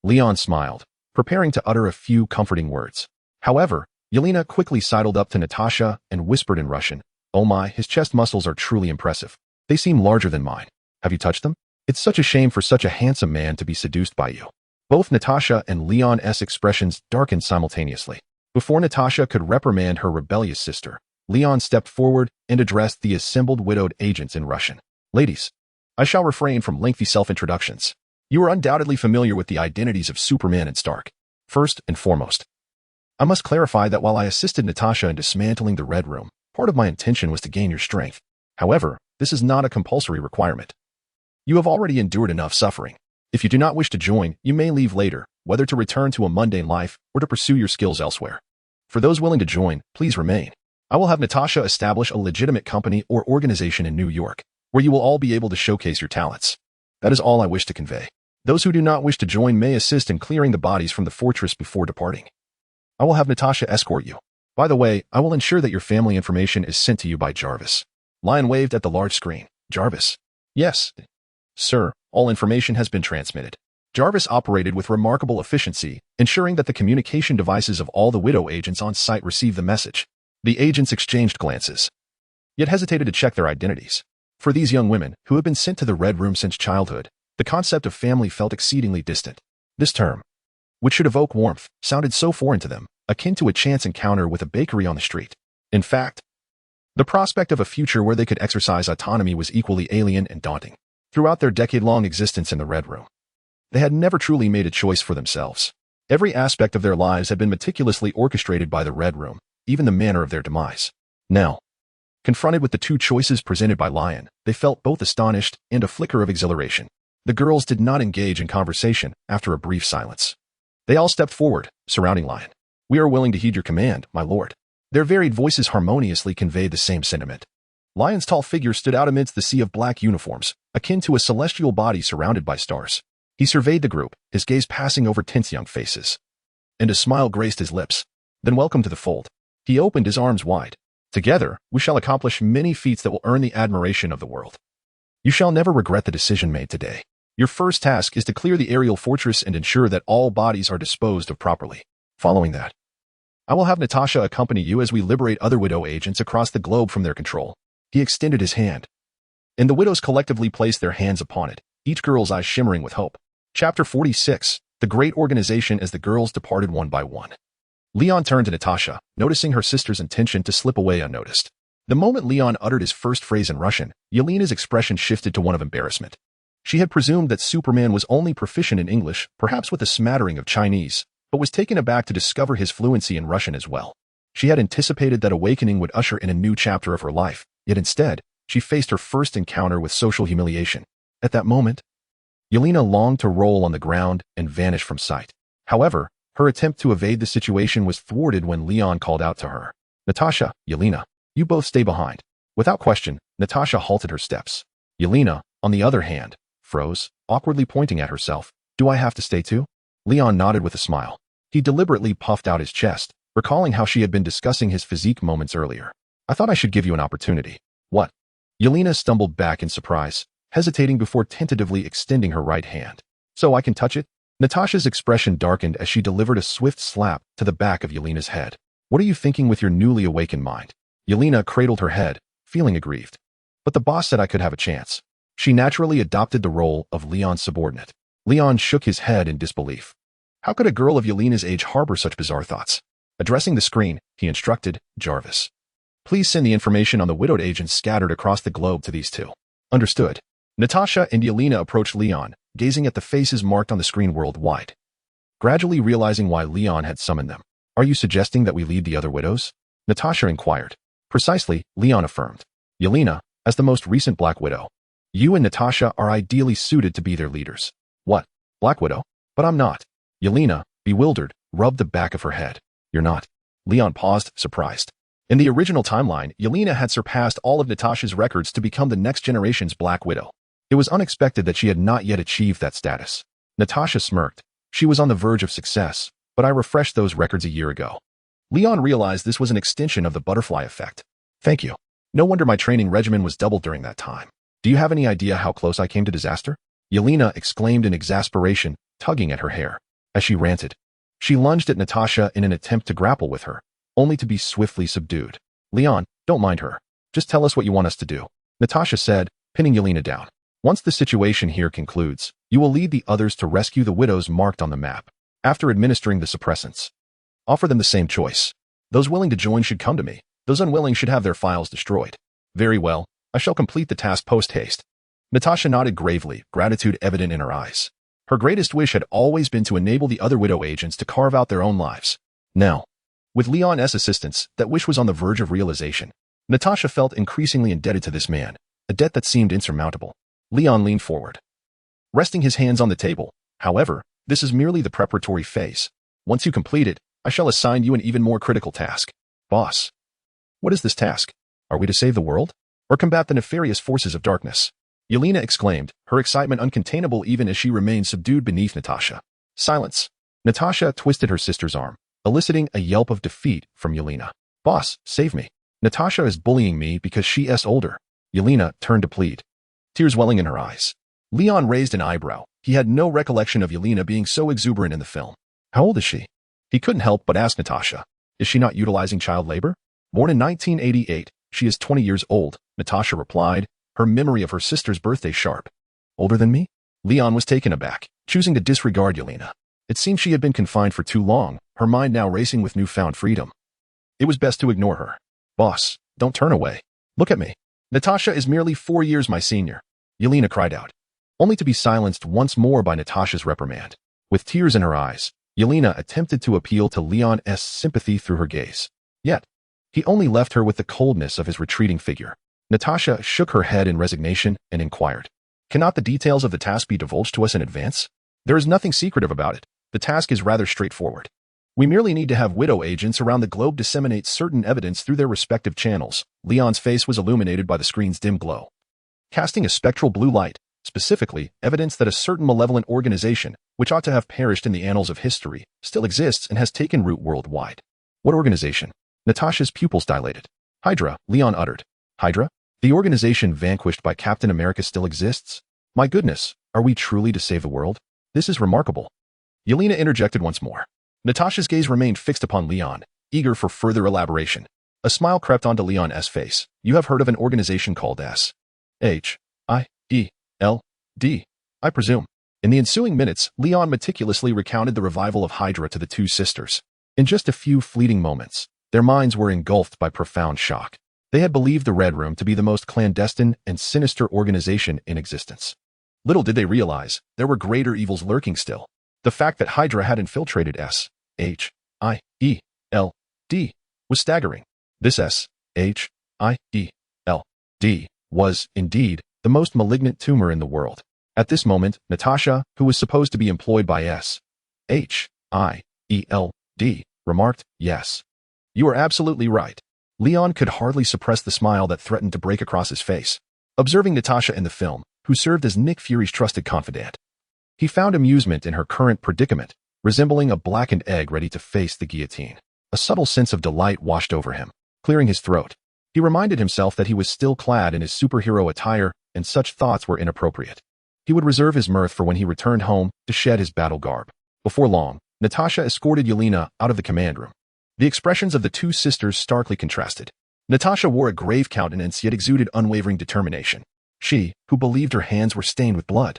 Leon smiled, preparing to utter a few comforting words. However, Yelena quickly sidled up to Natasha and whispered in Russian, "Oh my, his chest muscles are truly impressive. They seem larger than mine. Have you touched them? It's such a shame for such a handsome man to be seduced by you." Both Natasha and Leon's expressions darkened simultaneously. Before Natasha could reprimand her rebellious sister, Leon stepped forward and addressed the assembled widowed agents in Russian. "Ladies, I shall refrain from lengthy self-introductions. You are undoubtedly familiar with the identities of Superman and Stark. First and foremost, I must clarify that while I assisted Natasha in dismantling the Red Room, part of my intention was to gain your strength. However, this is not a compulsory requirement. You have already endured enough suffering. If you do not wish to join, you may leave later, whether to return to a mundane life or to pursue your skills elsewhere. For those willing to join, please remain. I will have Natasha establish a legitimate company or organization in New York, where you will all be able to showcase your talents. That is all I wish to convey. Those who do not wish to join may assist in clearing the bodies from the fortress before departing. I will have Natasha escort you. By the way, I will ensure that your family information is sent to you by Jarvis." Lion waved at the large screen. "Jarvis?" "Yes, sir, all information has been transmitted." Jarvis operated with remarkable efficiency, ensuring that the communication devices of all the Widow agents on site received the message. The agents exchanged glances, yet hesitated to check their identities. For these young women, who had been sent to the Red Room since childhood, the concept of family felt exceedingly distant. This term, which should evoke warmth, sounded so foreign to them, akin to a chance encounter with a bakery on the street. In fact, the prospect of a future where they could exercise autonomy was equally alien and daunting. Throughout their decade-long existence in the Red Room, they had never truly made a choice for themselves. Every aspect of their lives had been meticulously orchestrated by the Red Room, even the manner of their demise. Now, confronted with the two choices presented by Lion, they felt both astonished and a flicker of exhilaration. The girls did not engage in conversation after a brief silence. They all stepped forward, surrounding Lion. "We are willing to heed your command, my lord." Their varied voices harmoniously conveyed the same sentiment. Lion's tall figure stood out amidst the sea of black uniforms, akin to a celestial body surrounded by stars. He surveyed the group, his gaze passing over tense young faces. And a smile graced his lips. "Then welcome to the fold." He opened his arms wide. "Together, we shall accomplish many feats that will earn the admiration of the world. You shall never regret the decision made today. Your first task is to clear the aerial fortress and ensure that all bodies are disposed of properly. Following that, I will have Natasha accompany you as we liberate other Widow agents across the globe from their control." He extended his hand, and the Widows collectively placed their hands upon it, each girl's eyes shimmering with hope. Chapter 46, The Great Organization. As the girls departed one by one, Leon turned to Natasha, noticing her sister's intention to slip away unnoticed. The moment Leon uttered his first phrase in Russian, Yelena's expression shifted to one of embarrassment. She had presumed that Superman was only proficient in English, perhaps with a smattering of Chinese, but was taken aback to discover his fluency in Russian as well. She had anticipated that awakening would usher in a new chapter of her life, yet instead, she faced her first encounter with social humiliation. At that moment, Yelena longed to roll on the ground and vanish from sight. However, her attempt to evade the situation was thwarted when Leon called out to her. "Natasha, Yelena, you both stay behind." Without question, Natasha halted her steps. Yelena, on the other hand, froze, awkwardly pointing at herself. "Do I have to stay too?" Leon nodded with a smile. He deliberately puffed out his chest, recalling how she had been discussing his physique moments earlier. "I thought I should give you an opportunity." "What?" Yelena stumbled back in surprise, hesitating before tentatively extending her right hand. "So I can touch it?" Natasha's expression darkened as she delivered a swift slap to the back of Yelena's head. "What are you thinking with your newly awakened mind?" Yelena cradled her head, feeling aggrieved. "But the boss said I could have a chance." She naturally adopted the role of Leon's subordinate. Leon shook his head in disbelief. How could a girl of Yelena's age harbor such bizarre thoughts? Addressing the screen, he instructed Jarvis, "Please send the information on the widowed agents scattered across the globe to these two." "Understood." Natasha and Yelena approached Leon, gazing at the faces marked on the screen worldwide. Gradually realizing why Leon had summoned them. "Are you suggesting that we lead the other widows?" Natasha inquired. "Precisely," Leon affirmed. "Yelena, as the most recent Black Widow, you and Natasha are ideally suited to be their leaders." "What? Black Widow? But I'm not." Yelena, bewildered, rubbed the back of her head. You're not. Leon paused, surprised. In the original timeline, Yelena had surpassed all of Natasha's records to become the next generation's Black Widow. It was unexpected that she had not yet achieved that status. Natasha smirked. She was on the verge of success, but I refreshed those records a year ago. Leon realized this was an extension of the butterfly effect. Thank you. No wonder my training regimen was doubled during that time. Do you have any idea how close I came to disaster? Yelena exclaimed in exasperation, tugging at her hair. As she ranted, she lunged at Natasha in an attempt to grapple with her, only to be swiftly subdued. Leon, don't mind her. Just tell us what you want us to do, Natasha said, pinning Yelena down. Once the situation here concludes, you will lead the others to rescue the widows marked on the map. After administering the suppressants, offer them the same choice. Those willing to join should come to me. Those unwilling should have their files destroyed. Very well, I shall complete the task post-haste. Natasha nodded gravely, gratitude evident in her eyes. Her greatest wish had always been to enable the other widow agents to carve out their own lives. Now, with Leon's assistance, that wish was on the verge of realization. Natasha felt increasingly indebted to this man, a debt that seemed insurmountable. Leon leaned forward, resting his hands on the table. However, this is merely the preparatory phase. Once you complete it, I shall assign you an even more critical task. Boss, what is this task? Are we to save the world? Or combat the nefarious forces of darkness? Yelena exclaimed, her excitement uncontainable even as she remained subdued beneath Natasha. Silence. Natasha twisted her sister's arm, eliciting a yelp of defeat from Yelena. Boss, save me. Natasha is bullying me because she's older. Yelena turned to plead, tears welling in her eyes. Leon raised an eyebrow. He had no recollection of Yelena being so exuberant in the film. How old is she? He couldn't help but ask Natasha. Is she not utilizing child labor? Born in 1988, she is 20 years old, Natasha replied, her memory of her sister's birthday sharp. Older than me? Leon was taken aback, choosing to disregard Yelena. It seemed she had been confined for too long, her mind now racing with newfound freedom. It was best to ignore her. Boss, don't turn away. Look at me. Natasha is merely 4 years my senior. Yelena cried out, only to be silenced once more by Natasha's reprimand. With tears in her eyes, Yelena attempted to appeal to Leon's sympathy through her gaze. Yet, he only left her with the coldness of his retreating figure. Natasha shook her head in resignation and inquired, cannot the details of the task be divulged to us in advance? There is nothing secretive about it. The task is rather straightforward. We merely need to have widow agents around the globe disseminate certain evidence through their respective channels. Leon's face was illuminated by the screen's dim glow, casting a spectral blue light, specifically evidence that a certain malevolent organization, which ought to have perished in the annals of history, still exists and has taken root worldwide. What organization? Natasha's pupils dilated. Hydra, Leon uttered. Hydra? The organization vanquished by Captain America still exists? My goodness, are we truly to save the world? This is remarkable. Yelena interjected once more. Natasha's gaze remained fixed upon Leon, eager for further elaboration. A smile crept onto Leon's face. You have heard of an organization called S.H.I.E.L.D., I presume. In the ensuing minutes, Leon meticulously recounted the revival of Hydra to the two sisters. In just a few fleeting moments, their minds were engulfed by profound shock. They had believed the Red Room to be the most clandestine and sinister organization in existence. Little did they realize, there were greater evils lurking still. The fact that Hydra had infiltrated S.H.I.E.L.D. was staggering. This S.H.I.E.L.D. was, indeed, the most malignant tumor in the world. At this moment, Natasha, who was supposed to be employed by S.H.I.E.L.D., remarked, yes. You are absolutely right. Leon could hardly suppress the smile that threatened to break across his face. Observing Natasha in the film, who served as Nick Fury's trusted confidant, he found amusement in her current predicament, resembling a blackened egg ready to face the guillotine. A subtle sense of delight washed over him, clearing his throat. He reminded himself that he was still clad in his superhero attire, and such thoughts were inappropriate. He would reserve his mirth for when he returned home to shed his battle garb. Before long, Natasha escorted Yelena out of the command room. The expressions of the two sisters starkly contrasted. Natasha wore a grave countenance yet exuded unwavering determination. She, who believed her hands were stained with blood,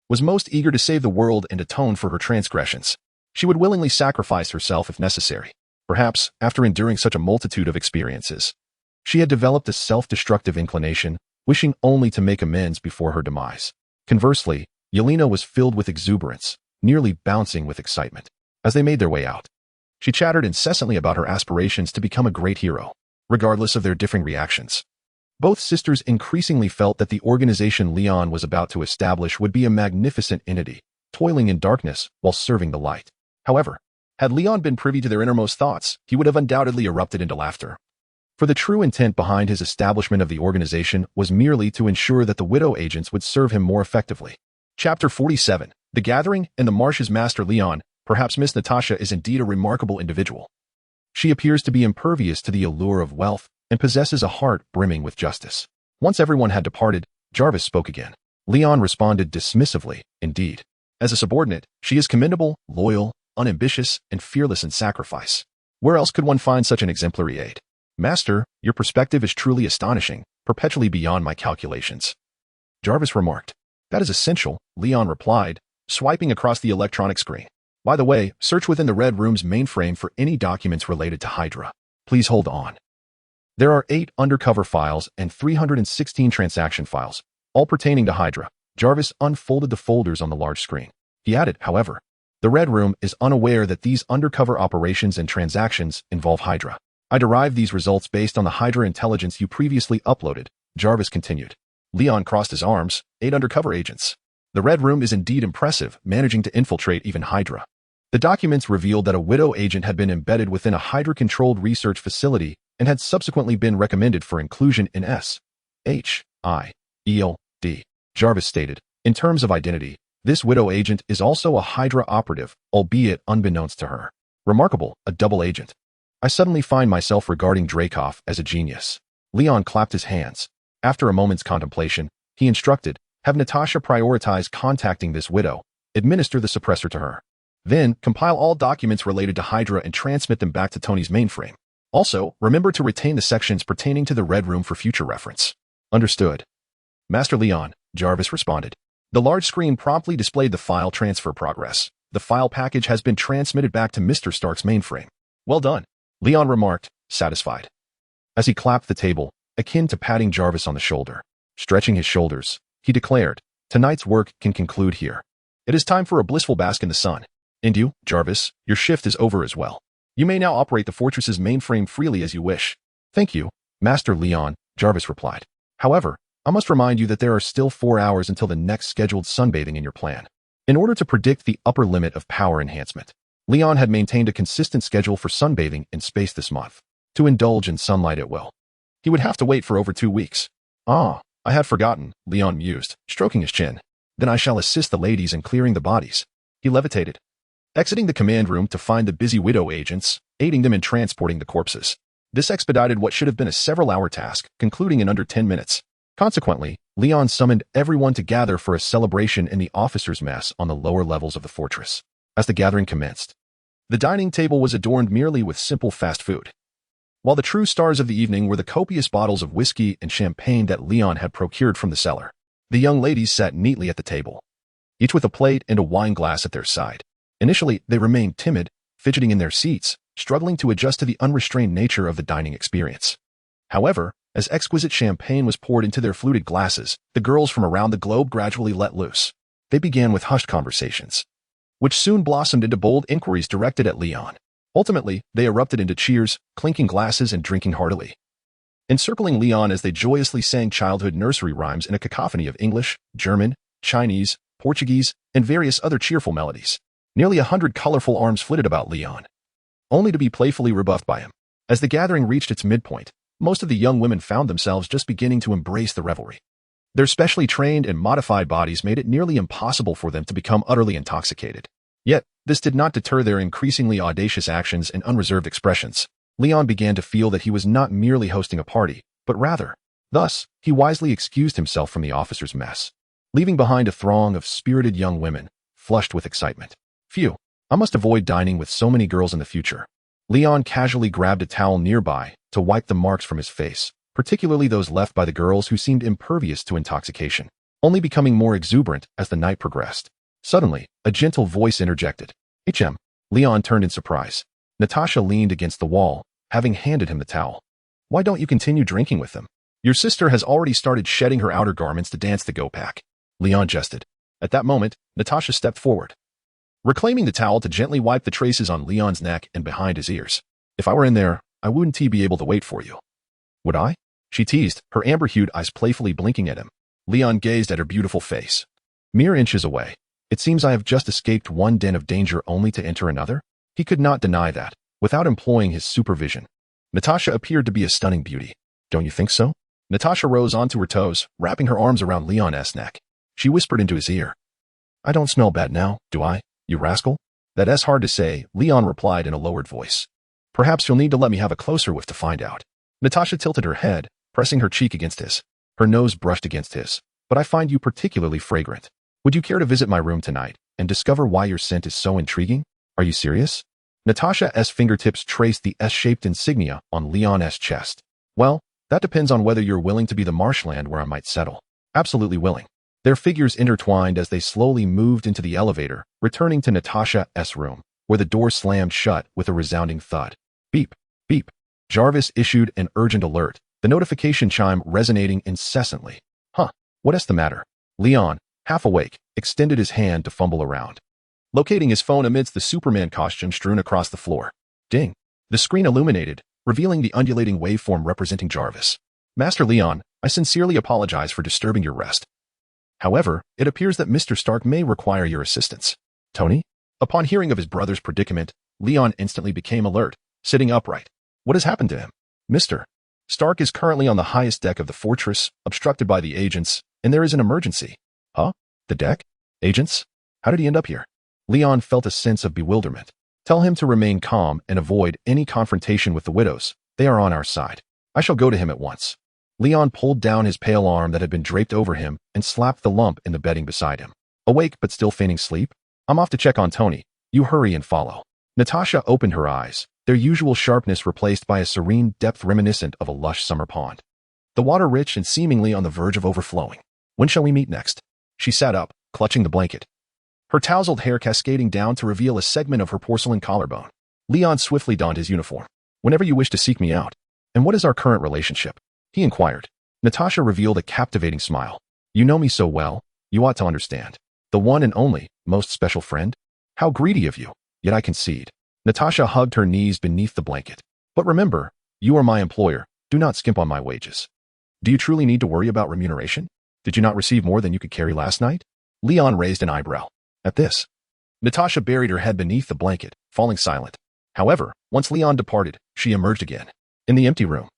was most eager to save the world and atone for her transgressions. She would willingly sacrifice herself if necessary. Perhaps, after enduring such a multitude of experiences, she had developed a self-destructive inclination, wishing only to make amends before her demise. Conversely, Yelena was filled with exuberance, nearly bouncing with excitement. As they made their way out, she chattered incessantly about her aspirations to become a great hero, regardless of their differing reactions. Both sisters increasingly felt that the organization Leon was about to establish would be a magnificent entity, toiling in darkness while serving the light. However, had Leon been privy to their innermost thoughts, he would have undoubtedly erupted into laughter. For the true intent behind his establishment of the organization was merely to ensure that the Widow agents would serve him more effectively. Chapter 47. The Gathering and the Marsh's Master Leon. Perhaps Miss Natasha is indeed a remarkable individual. She appears to be impervious to the allure of wealth and possesses a heart brimming with justice. Once everyone had departed, Jarvis spoke again. Leon responded dismissively, indeed. As a subordinate, she is commendable, loyal, unambitious, and fearless in sacrifice. Where else could one find such an exemplary aide? Master, your perspective is truly astonishing, perpetually beyond my calculations. Jarvis remarked. That is essential, Leon replied, swiping across the electronic screen. By the way, search within the Red Room's mainframe for any documents related to Hydra. Please hold on. There are 8 undercover files and 316 transaction files, all pertaining to Hydra. Jarvis unfolded the folders on the large screen. He added, however, the Red Room is unaware that these undercover operations and transactions involve Hydra. I derived these results based on the Hydra intelligence you previously uploaded, Jarvis continued. Leon crossed his arms. 8 undercover agents. The Red Room is indeed impressive, managing to infiltrate even Hydra. The documents revealed that a Widow agent had been embedded within a Hydra-controlled research facility and had subsequently been recommended for inclusion in S.H.I.E.L.D. Jarvis stated. In terms of identity, this Widow agent is also a Hydra operative, albeit unbeknownst to her. Remarkable, a double agent. I suddenly find myself regarding Dreykov as a genius. Leon clapped his hands. After a moment's contemplation, he instructed, have Natasha prioritize contacting this Widow, administer the suppressor to her. Then, compile all documents related to Hydra and transmit them back to Tony's mainframe. Also, remember to retain the sections pertaining to the Red Room for future reference. Understood. Master Leon, Jarvis responded. The large screen promptly displayed the file transfer progress. The file package has been transmitted back to Mr. Stark's mainframe. Well done, Leon remarked, satisfied. As he clapped the table, akin to patting Jarvis on the shoulder. Stretching his shoulders, he declared, tonight's work can conclude here. It is time for a blissful bask in the sun. And you, Jarvis, your shift is over as well. You may now operate the fortress's mainframe freely as you wish. Thank you, Master Leon, Jarvis replied. However, I must remind you that there are still 4 hours until the next scheduled sunbathing in your plan. In order to predict the upper limit of power enhancement, Leon had maintained a consistent schedule for sunbathing in space this month. To indulge in sunlight at will, he would have to wait for over 2 weeks. Ah, I had forgotten, Leon mused, stroking his chin. Then I shall assist the ladies in clearing the bodies. He levitated, exiting the command room to find the busy Widow agents, aiding them in transporting the corpses. This expedited what should have been a several-hour task, concluding in under 10 minutes. Consequently, Leon summoned everyone to gather for a celebration in the officers' mess on the lower levels of the fortress. As the gathering commenced, the dining table was adorned merely with simple fast food, while the true stars of the evening were the copious bottles of whiskey and champagne that Leon had procured from the cellar. The young ladies sat neatly at the table, each with a plate and a wine glass at their side. Initially, they remained timid, fidgeting in their seats, struggling to adjust to the unrestrained nature of the dining experience. However, as exquisite champagne was poured into their fluted glasses, the girls from around the globe gradually let loose. They began with hushed conversations, which soon blossomed into bold inquiries directed at Leon. Ultimately, they erupted into cheers, clinking glasses and drinking heartily, encircling Leon as they joyously sang childhood nursery rhymes in a cacophony of English, German, Chinese, Portuguese, and various other cheerful melodies. Nearly 100 colorful arms flitted about Leon, only to be playfully rebuffed by him. As the gathering reached its midpoint, most of the young women found themselves just beginning to embrace the revelry. Their specially trained and modified bodies made it nearly impossible for them to become utterly intoxicated. Yet, this did not deter their increasingly audacious actions and unreserved expressions. Leon began to feel that he was not merely hosting a party, but rather. Thus, he wisely excused himself from the officers' mess, leaving behind a throng of spirited young women, flushed with excitement. Phew, I must avoid dining with so many girls in the future. Leon casually grabbed a towel nearby to wipe the marks from his face, particularly those left by the girls who seemed impervious to intoxication, only becoming more exuberant as the night progressed. Suddenly, a gentle voice interjected. "HM." Leon turned in surprise. Natasha leaned against the wall, having handed him the towel. "Why don't you continue drinking with them? Your sister has already started shedding her outer garments to dance the go-pack." Leon jested. At that moment, Natasha stepped forward, reclaiming the towel to gently wipe the traces on Leon's neck and behind his ears. "If I were in there, I wouldn't be able to wait for you." "Would I?" she teased, her amber-hued eyes playfully blinking at him. Leon gazed at her beautiful face. Mere inches away, It seems I have just escaped one den of danger only to enter another. He could not deny that, without employing his supervision. Natasha appeared to be a stunning beauty. Don't you think so? Natasha rose onto her toes, wrapping her arms around Leon's neck. She whispered into his ear. I don't smell bad now, do I, you rascal? That's hard to say, Leon replied in a lowered voice. Perhaps you'll need to let me have a closer whiff to find out. Natasha tilted her head, pressing her cheek against his. Her nose brushed against his. But I find you particularly fragrant. Would you care to visit my room tonight and discover why your scent is so intriguing? Are you serious? Natasha's fingertips traced the S-shaped insignia on Leon's chest. Well, that depends on whether you're willing to be the marshland where I might settle. Absolutely willing. Their figures intertwined as they slowly moved into the elevator, returning to Natasha's room, where the door slammed shut with a resounding thud. Beep, beep. Jarvis issued an urgent alert, the notification chime resonating incessantly. What's the matter? Leon, half awake, extended his hand to fumble around, locating his phone amidst the Superman costume strewn across the floor. Ding. The screen illuminated, revealing the undulating waveform representing Jarvis. Master Leon, I sincerely apologize for disturbing your rest. However, it appears that Mr. Stark may require your assistance. Tony? Upon hearing of his brother's predicament, Leon instantly became alert, sitting upright. What has happened to him? Mr. Stark is currently on the highest deck of the fortress, obstructed by the agents, and there is an emergency. Huh? The deck? Agents? How did he end up here? Leon felt a sense of bewilderment. Tell him to remain calm and avoid any confrontation with the widows. They are on our side. I shall go to him at once. Leon pulled down his pale arm that had been draped over him and slapped the lump in the bedding beside him. Awake but still feigning sleep? I'm off to check on Tony. You hurry and follow. Natasha opened her eyes, their usual sharpness replaced by a serene depth reminiscent of a lush summer pond. The water rich and seemingly on the verge of overflowing. When shall we meet next? She sat up, clutching the blanket, her tousled hair cascading down to reveal a segment of her porcelain collarbone. Leon swiftly donned his uniform. Whenever you wish to seek me out. And what is our current relationship? He inquired. Natasha revealed a captivating smile. You know me so well, you ought to understand. The one and only, most special friend? How greedy of you, yet I concede. Natasha hugged her knees beneath the blanket. But remember, you are my employer, do not skimp on my wages. Do you truly need to worry about remuneration? Did you not receive more than you could carry last night? Leon raised an eyebrow. At this, Natasha buried her head beneath the blanket, falling silent. However, once Leon departed, she emerged again. In the empty room,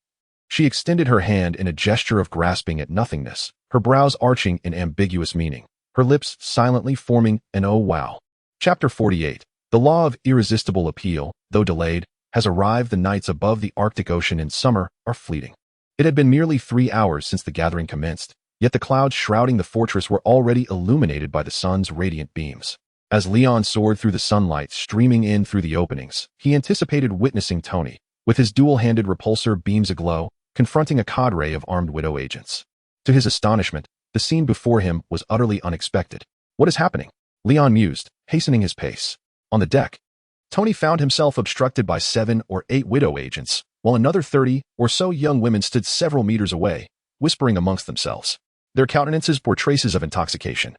she extended her hand in a gesture of grasping at nothingness, her brows arching in ambiguous meaning, her lips silently forming an oh wow. Chapter 48. The law of irresistible appeal, though delayed, has arrived. The nights above the Arctic Ocean in summer are fleeting. It had been merely 3 hours since the gathering commenced, yet the clouds shrouding the fortress were already illuminated by the sun's radiant beams. As Leon soared through the sunlight streaming in through the openings, he anticipated witnessing Tony, with his dual-handed repulsor beams aglow, confronting a cadre of armed widow agents. To his astonishment, the scene before him was utterly unexpected. What is happening? Leon mused, hastening his pace. On the deck, Tony found himself obstructed by 7 or 8 widow agents, while another 30 or so young women stood several meters away, whispering amongst themselves. Their countenances bore traces of intoxication,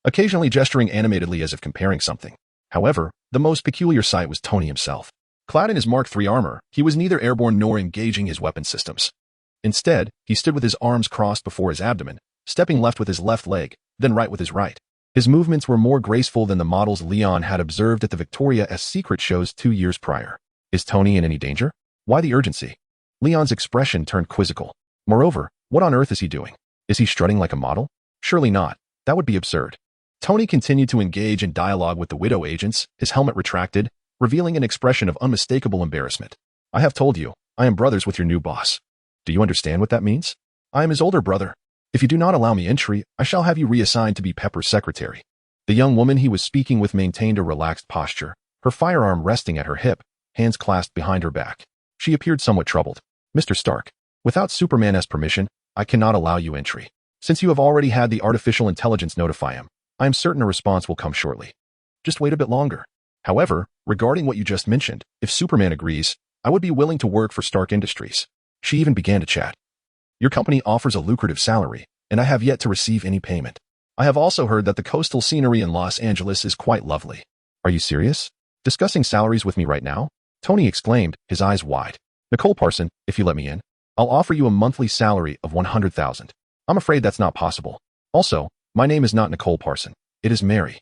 occasionally gesturing animatedly as if comparing something. However, the most peculiar sight was Tony himself. Clad in his Mark III armor, he was neither airborne nor engaging his weapon systems. Instead, he stood with his arms crossed before his abdomen, stepping left with his left leg, then right with his right. His movements were more graceful than the models Leon had observed at the Victoria's Secret shows 2 years prior. Is Tony in any danger? Why the urgency? Leon's expression turned quizzical. Moreover, what on earth is he doing? Is he strutting like a model? Surely not. That would be absurd. Tony continued to engage in dialogue with the widow agents, his helmet retracted, revealing an expression of unmistakable embarrassment. I have told you, I am brothers with your new boss. Do you understand what that means? I am his older brother. If you do not allow me entry, I shall have you reassigned to be Pepper's secretary. The young woman he was speaking with maintained a relaxed posture, her firearm resting at her hip, hands clasped behind her back. She appeared somewhat troubled. Mr. Stark, without Superman's permission, I cannot allow you entry. Since you have already had the artificial intelligence notify him, I am certain a response will come shortly. Just wait a bit longer. However, regarding what you just mentioned, if Superman agrees, I would be willing to work for Stark Industries. She even began to chat. Your company offers a lucrative salary, and I have yet to receive any payment. I have also heard that the coastal scenery in Los Angeles is quite lovely. Are you serious? Discussing salaries with me right now? Tony exclaimed, his eyes wide. Nicole Parson, if you let me in, I'll offer you a monthly salary of $100,000. I'm afraid that's not possible. Also, my name is not Nicole Parson. It is Mary.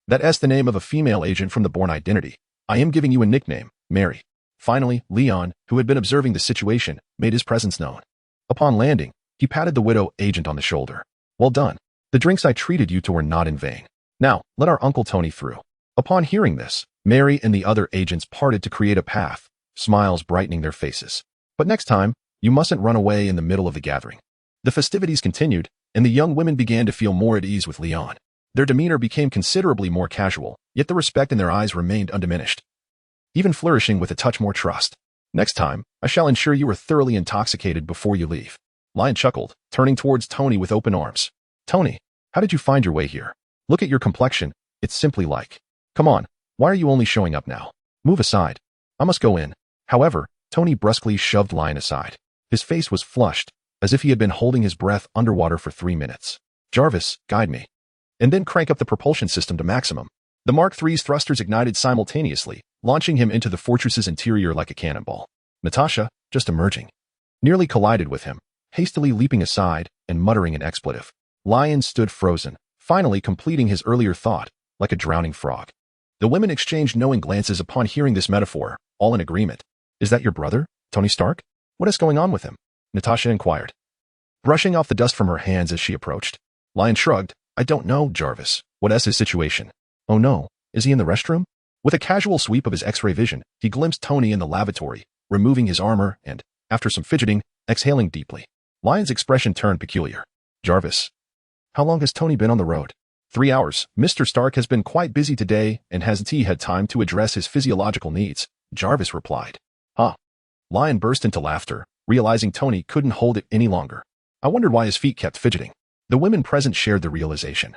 That's the name of a female agent from the Bourne Identity. I am giving you a nickname, Mary. Finally, Leon, who had been observing the situation, made his presence known. Upon landing, he patted the widow agent on the shoulder. Well done. The drinks I treated you to were not in vain. Now, let our Uncle Tony through. Upon hearing this, Mary and the other agents parted to create a path, smiles brightening their faces. But next time, you mustn't run away in the middle of the gathering. The festivities continued, and the young women began to feel more at ease with Leon. Their demeanor became considerably more casual, yet the respect in their eyes remained undiminished, even flourishing with a touch more trust. Next time, I shall ensure you are thoroughly intoxicated before you leave. Lion chuckled, turning towards Tony with open arms. Tony, how did you find your way here? Look at your complexion, it's simply like. Come on, why are you only showing up now? Move aside. I must go in. However, Tony brusquely shoved Lion aside. His face was flushed, as if he had been holding his breath underwater for 3 minutes. Jarvis, guide me. And then crank up the propulsion system to maximum. The Mark III's thrusters ignited simultaneously, launching him into the fortress's interior like a cannonball. Natasha, just emerging, nearly collided with him, hastily leaping aside and muttering an expletive. Lion stood frozen, finally completing his earlier thought, like a drowning frog. The women exchanged knowing glances upon hearing this metaphor, all in agreement. Is that your brother, Tony Stark? What is going on with him? Natasha inquired, brushing off the dust from her hands as she approached. Lion shrugged. I don't know, Jarvis. What's his situation? Oh no, is he in the restroom? With a casual sweep of his X-ray vision, he glimpsed Tony in the lavatory, removing his armor and, after some fidgeting, exhaling deeply. Lion's expression turned peculiar. Jarvis, how long has Tony been on the road? 3 hours. Mr. Stark has been quite busy today and hasn't he had time to address his physiological needs, Jarvis replied. Huh. Lion burst into laughter, realizing Tony couldn't hold it any longer. I wondered why his feet kept fidgeting. The women present shared the realization,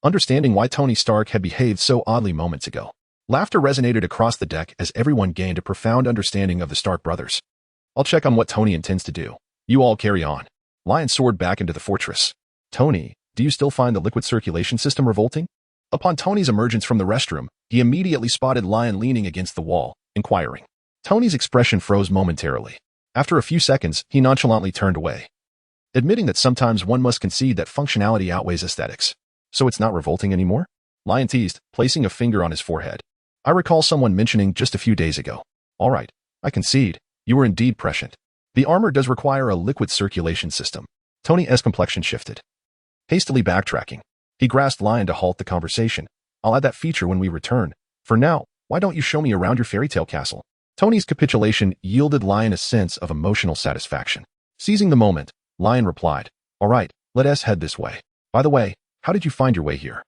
understanding why Tony Stark had behaved so oddly moments ago. Laughter resonated across the deck as everyone gained a profound understanding of the Stark brothers. I'll check on what Tony intends to do. You all carry on. Lion soared back into the fortress. Tony, do you still find the liquid circulation system revolting? Upon Tony's emergence from the restroom, he immediately spotted Lion leaning against the wall, inquiring. Tony's expression froze momentarily. After a few seconds, he nonchalantly turned away, admitting that sometimes one must concede that functionality outweighs aesthetics. So it's not revolting anymore? Lion teased, placing a finger on his forehead. I recall someone mentioning just a few days ago. All right, I concede. You were indeed prescient. The armor does require a liquid circulation system. Tony's complexion shifted. Hastily backtracking, he grasped Lion to halt the conversation. I'll add that feature when we return. For now, why don't you show me around your fairy tale castle? Tony's capitulation yielded Lion a sense of emotional satisfaction. Seizing the moment, Lion replied, all right, let us head this way. By the way, how did you find your way here?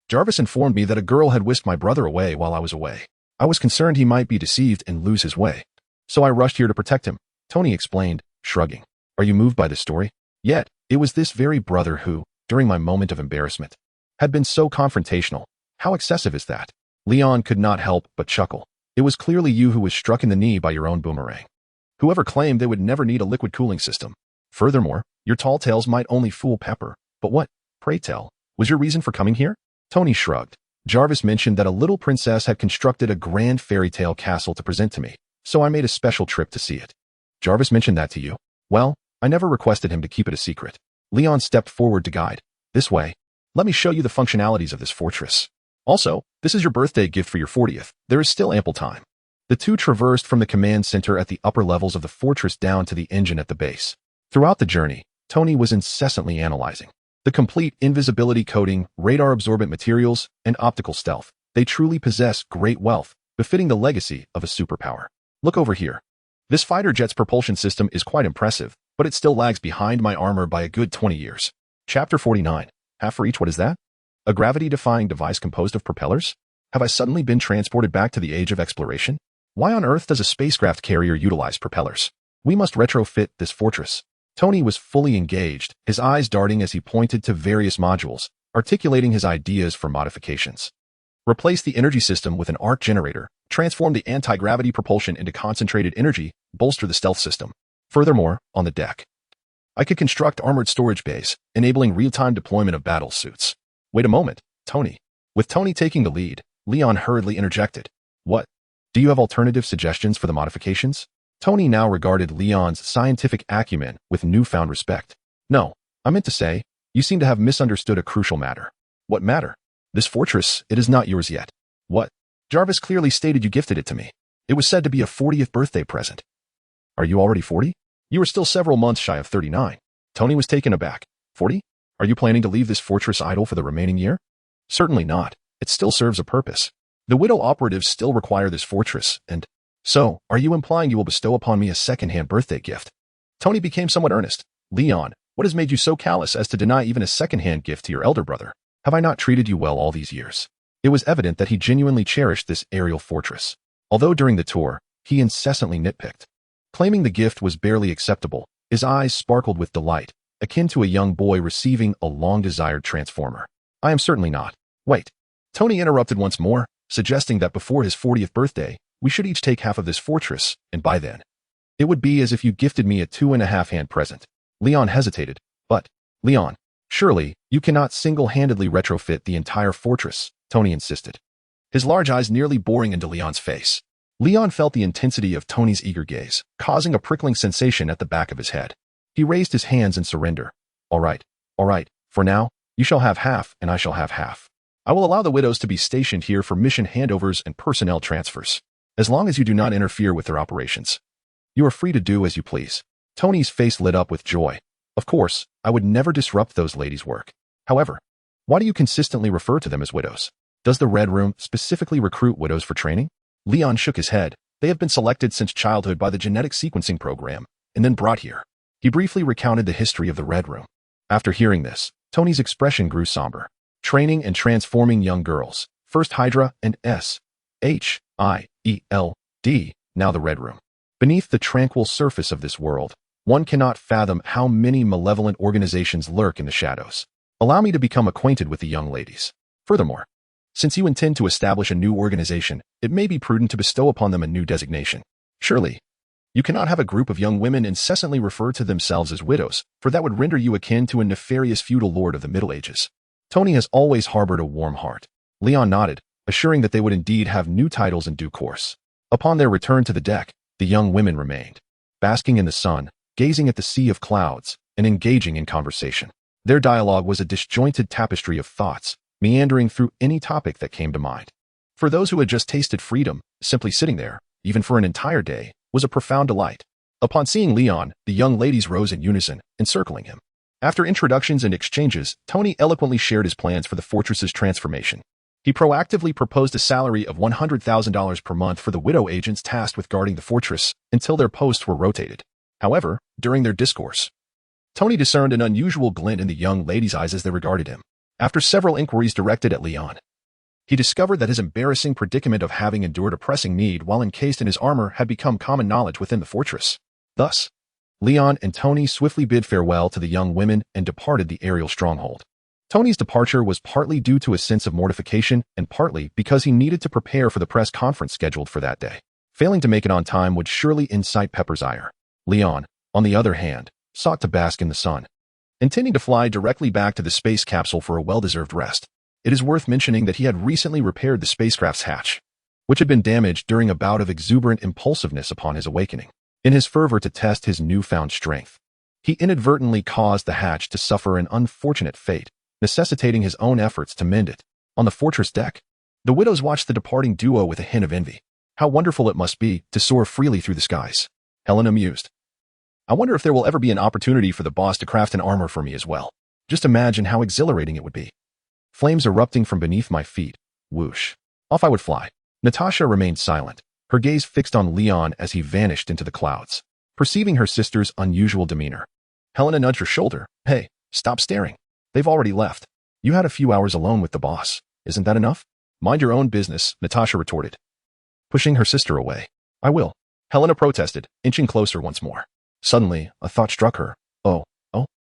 Jarvis informed me that a girl had whisked my brother away while I was away. I was concerned he might be deceived and lose his way. So I rushed here to protect him, Tony explained, shrugging. Are you moved by this story? Yet, it was this very brother who, during my moment of embarrassment, had been so confrontational. How excessive is that? Leon could not help but chuckle. It was clearly you who was struck in the knee by your own boomerang. Whoever claimed they would never need a liquid cooling system. Furthermore, your tall tales might only fool Pepper. But what, pray tell, was your reason for coming here? Tony shrugged. Jarvis mentioned that a little princess had constructed a grand fairy tale castle to present to me, so I made a special trip to see it. Jarvis mentioned that to you? Well, I never requested him to keep it a secret. Leon stepped forward to guide. This way. Let me show you the functionalities of this fortress. Also, this is your birthday gift for your 40th. There is still ample time. The two traversed from the command center at the upper levels of the fortress down to the engine at the base. Throughout the journey, Tony was incessantly analyzing the complete invisibility coating, radar-absorbent materials, and optical stealth. They truly possess great wealth, befitting the legacy of a superpower. Look over here. This fighter jet's propulsion system is quite impressive, but it still lags behind my armor by a good 20 years. Chapter 49. Half for each. What is that? A gravity-defying device composed of propellers? Have I suddenly been transported back to the age of exploration? Why on earth does a spacecraft carrier utilize propellers? We must retrofit this fortress. Tony was fully engaged, his eyes darting as he pointed to various modules, articulating his ideas for modifications. Replace the energy system with an arc generator, transform the anti-gravity propulsion into concentrated energy, bolster the stealth system. Furthermore, on the deck, I could construct armored storage bays, enabling real-time deployment of battle suits. Wait a moment, Tony. With Tony taking the lead, Leon hurriedly interjected. What? Do you have alternative suggestions for the modifications? Tony now regarded Leon's scientific acumen with newfound respect. No, I meant to say, you seem to have misunderstood a crucial matter. What matter? This fortress, it is not yours yet. What? Jarvis clearly stated you gifted it to me. It was said to be a 40th birthday present. Are you already 40? You are still several months shy of 39. Tony was taken aback. 40? Are you planning to leave this fortress idle for the remaining year? Certainly not. It still serves a purpose. The widow operatives still require this fortress, and so, are you implying you will bestow upon me a second-hand birthday gift? Tony became somewhat earnest. Leon, what has made you so callous as to deny even a second-hand gift to your elder brother? Have I not treated you well all these years? It was evident that he genuinely cherished this aerial fortress. Although during the tour, he incessantly nitpicked. Claiming the gift was barely acceptable, his eyes sparkled with delight, akin to a young boy receiving a long-desired transformer. I am certainly not. Wait. Tony interrupted once more, suggesting that before his 40th birthday, we should each take half of this fortress, and by then, it would be as if you gifted me a 2.5-hand present. Leon hesitated. But, Leon, surely, you cannot single-handedly retrofit the entire fortress, Tony insisted. His large eyes nearly boring into Leon's face. Leon felt the intensity of Tony's eager gaze, causing a prickling sensation at the back of his head. He raised his hands in surrender. All right, for now, you shall have half and I shall have half. I will allow the widows to be stationed here for mission handovers and personnel transfers, as long as you do not interfere with their operations. You are free to do as you please. Tony's face lit up with joy. Of course, I would never disrupt those ladies' work. However, why do you consistently refer to them as widows? Does the Red Room specifically recruit widows for training? Leon shook his head. They have been selected since childhood by the genetic sequencing program, and then brought here. He briefly recounted the history of the Red Room. After hearing this, Tony's expression grew somber. Training and transforming young girls. First Hydra and SHIELD, now the Red Room. Beneath the tranquil surface of this world, one cannot fathom how many malevolent organizations lurk in the shadows. Allow me to become acquainted with the young ladies. Furthermore, since you intend to establish a new organization, it may be prudent to bestow upon them a new designation. Surely, you cannot have a group of young women incessantly refer to themselves as widows, for that would render you akin to a nefarious feudal lord of the Middle Ages. Tony has always harbored a warm heart. Leon nodded, assuring that they would indeed have new titles in due course. Upon their return to the deck, the young women remained, basking in the sun, gazing at the sea of clouds, and engaging in conversation. Their dialogue was a disjointed tapestry of thoughts, meandering through any topic that came to mind. For those who had just tasted freedom, simply sitting there, even for an entire day, was a profound delight. Upon seeing Leon, the young ladies rose in unison, encircling him. After introductions and exchanges, Tony eloquently shared his plans for the fortress's transformation. He proactively proposed a salary of $100,000 per month for the widow agents tasked with guarding the fortress until their posts were rotated. However, during their discourse, Tony discerned an unusual glint in the young ladies' eyes as they regarded him. After several inquiries directed at Leon, he discovered that his embarrassing predicament of having endured a pressing need while encased in his armor had become common knowledge within the fortress. Thus, Leon and Tony swiftly bid farewell to the young women and departed the aerial stronghold. Tony's departure was partly due to a sense of mortification and partly because he needed to prepare for the press conference scheduled for that day. Failing to make it on time would surely incite Pepper's ire. Leon, on the other hand, sought to bask in the sun, intending to fly directly back to the space capsule for a well-deserved rest. It is worth mentioning that he had recently repaired the spacecraft's hatch, which had been damaged during a bout of exuberant impulsiveness upon his awakening. In his fervor to test his newfound strength, he inadvertently caused the hatch to suffer an unfortunate fate, necessitating his own efforts to mend it. On the fortress deck, the widows watched the departing duo with a hint of envy. How wonderful it must be to soar freely through the skies. Helena mused. I wonder if there will ever be an opportunity for the boss to craft an armor for me as well. Just imagine how exhilarating it would be. Flames erupting from beneath my feet. Whoosh. Off I would fly. Natasha remained silent, her gaze fixed on Leon as he vanished into the clouds. Perceiving her sister's unusual demeanor, Helena nudged her shoulder. Hey, stop staring. They've already left. You had a few hours alone with the boss. Isn't that enough? Mind your own business, Natasha retorted, pushing her sister away. I will. Helena protested, inching closer once more. Suddenly, a thought struck her. Oh,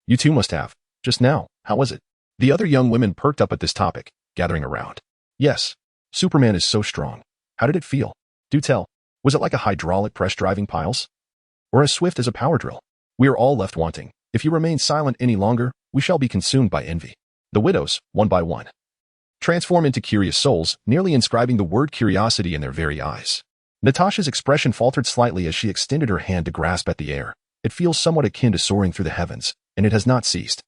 you too must have. Just now, how was it? The other young women perked up at this topic, gathering around. Yes, Superman is so strong. How did it feel? Do tell. Was it like a hydraulic press driving piles? Or as swift as a power drill? We are all left wanting. If you remain silent any longer, we shall be consumed by envy. The widows, one by one, transform into curious souls, nearly inscribing the word curiosity in their very eyes. Natasha's expression faltered slightly as she extended her hand to grasp at the air. It feels somewhat akin to soaring through the heavens, and it has not ceased.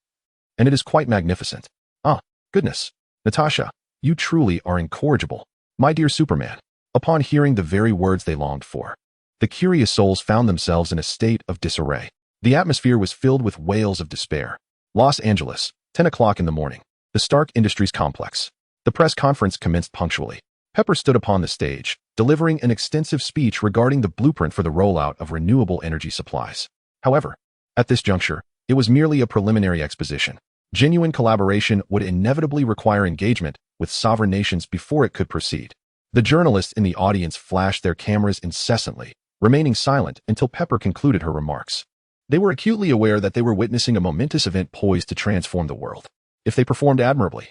And it is quite magnificent. Ah, goodness. Natasha, you truly are incorrigible, my dear Superman." Upon hearing the very words they longed for, the curious souls found themselves in a state of disarray. The atmosphere was filled with wails of despair. Los Angeles, 10 o'clock in the morning. The Stark Industries complex. The press conference commenced punctually. Pepper stood upon the stage, delivering an extensive speech regarding the blueprint for the rollout of renewable energy supplies. However, at this juncture, it was merely a preliminary exposition. Genuine collaboration would inevitably require engagement with sovereign nations before it could proceed. The journalists in the audience flashed their cameras incessantly, remaining silent until Pepper concluded her remarks. They were acutely aware that they were witnessing a momentous event poised to transform the world. If they performed admirably,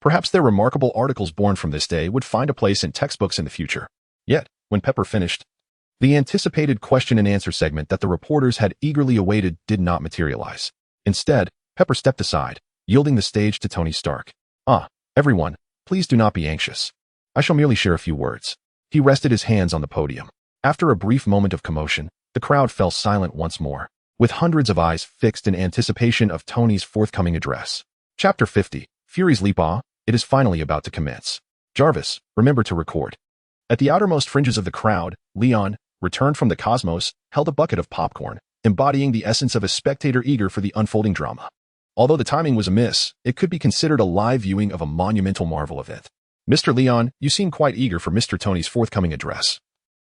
perhaps their remarkable articles born from this day would find a place in textbooks in the future. Yet, when Pepper finished, the anticipated question and answer segment that the reporters had eagerly awaited did not materialize. Instead, Pepper stepped aside, yielding the stage to Tony Stark. Everyone, please do not be anxious. I shall merely share a few words." He rested his hands on the podium. After a brief moment of commotion, the crowd fell silent once more, with hundreds of eyes fixed in anticipation of Tony's forthcoming address. Chapter 50, Fury's Leap. It is finally about to commence. Jarvis, remember to record. At the outermost fringes of the crowd, Leon, returned from the cosmos, held a bucket of popcorn, embodying the essence of a spectator eager for the unfolding drama. Although the timing was amiss, it could be considered a live viewing of a monumental Marvel event. "Mr. Leon, you seem quite eager for Mr. Tony's forthcoming address."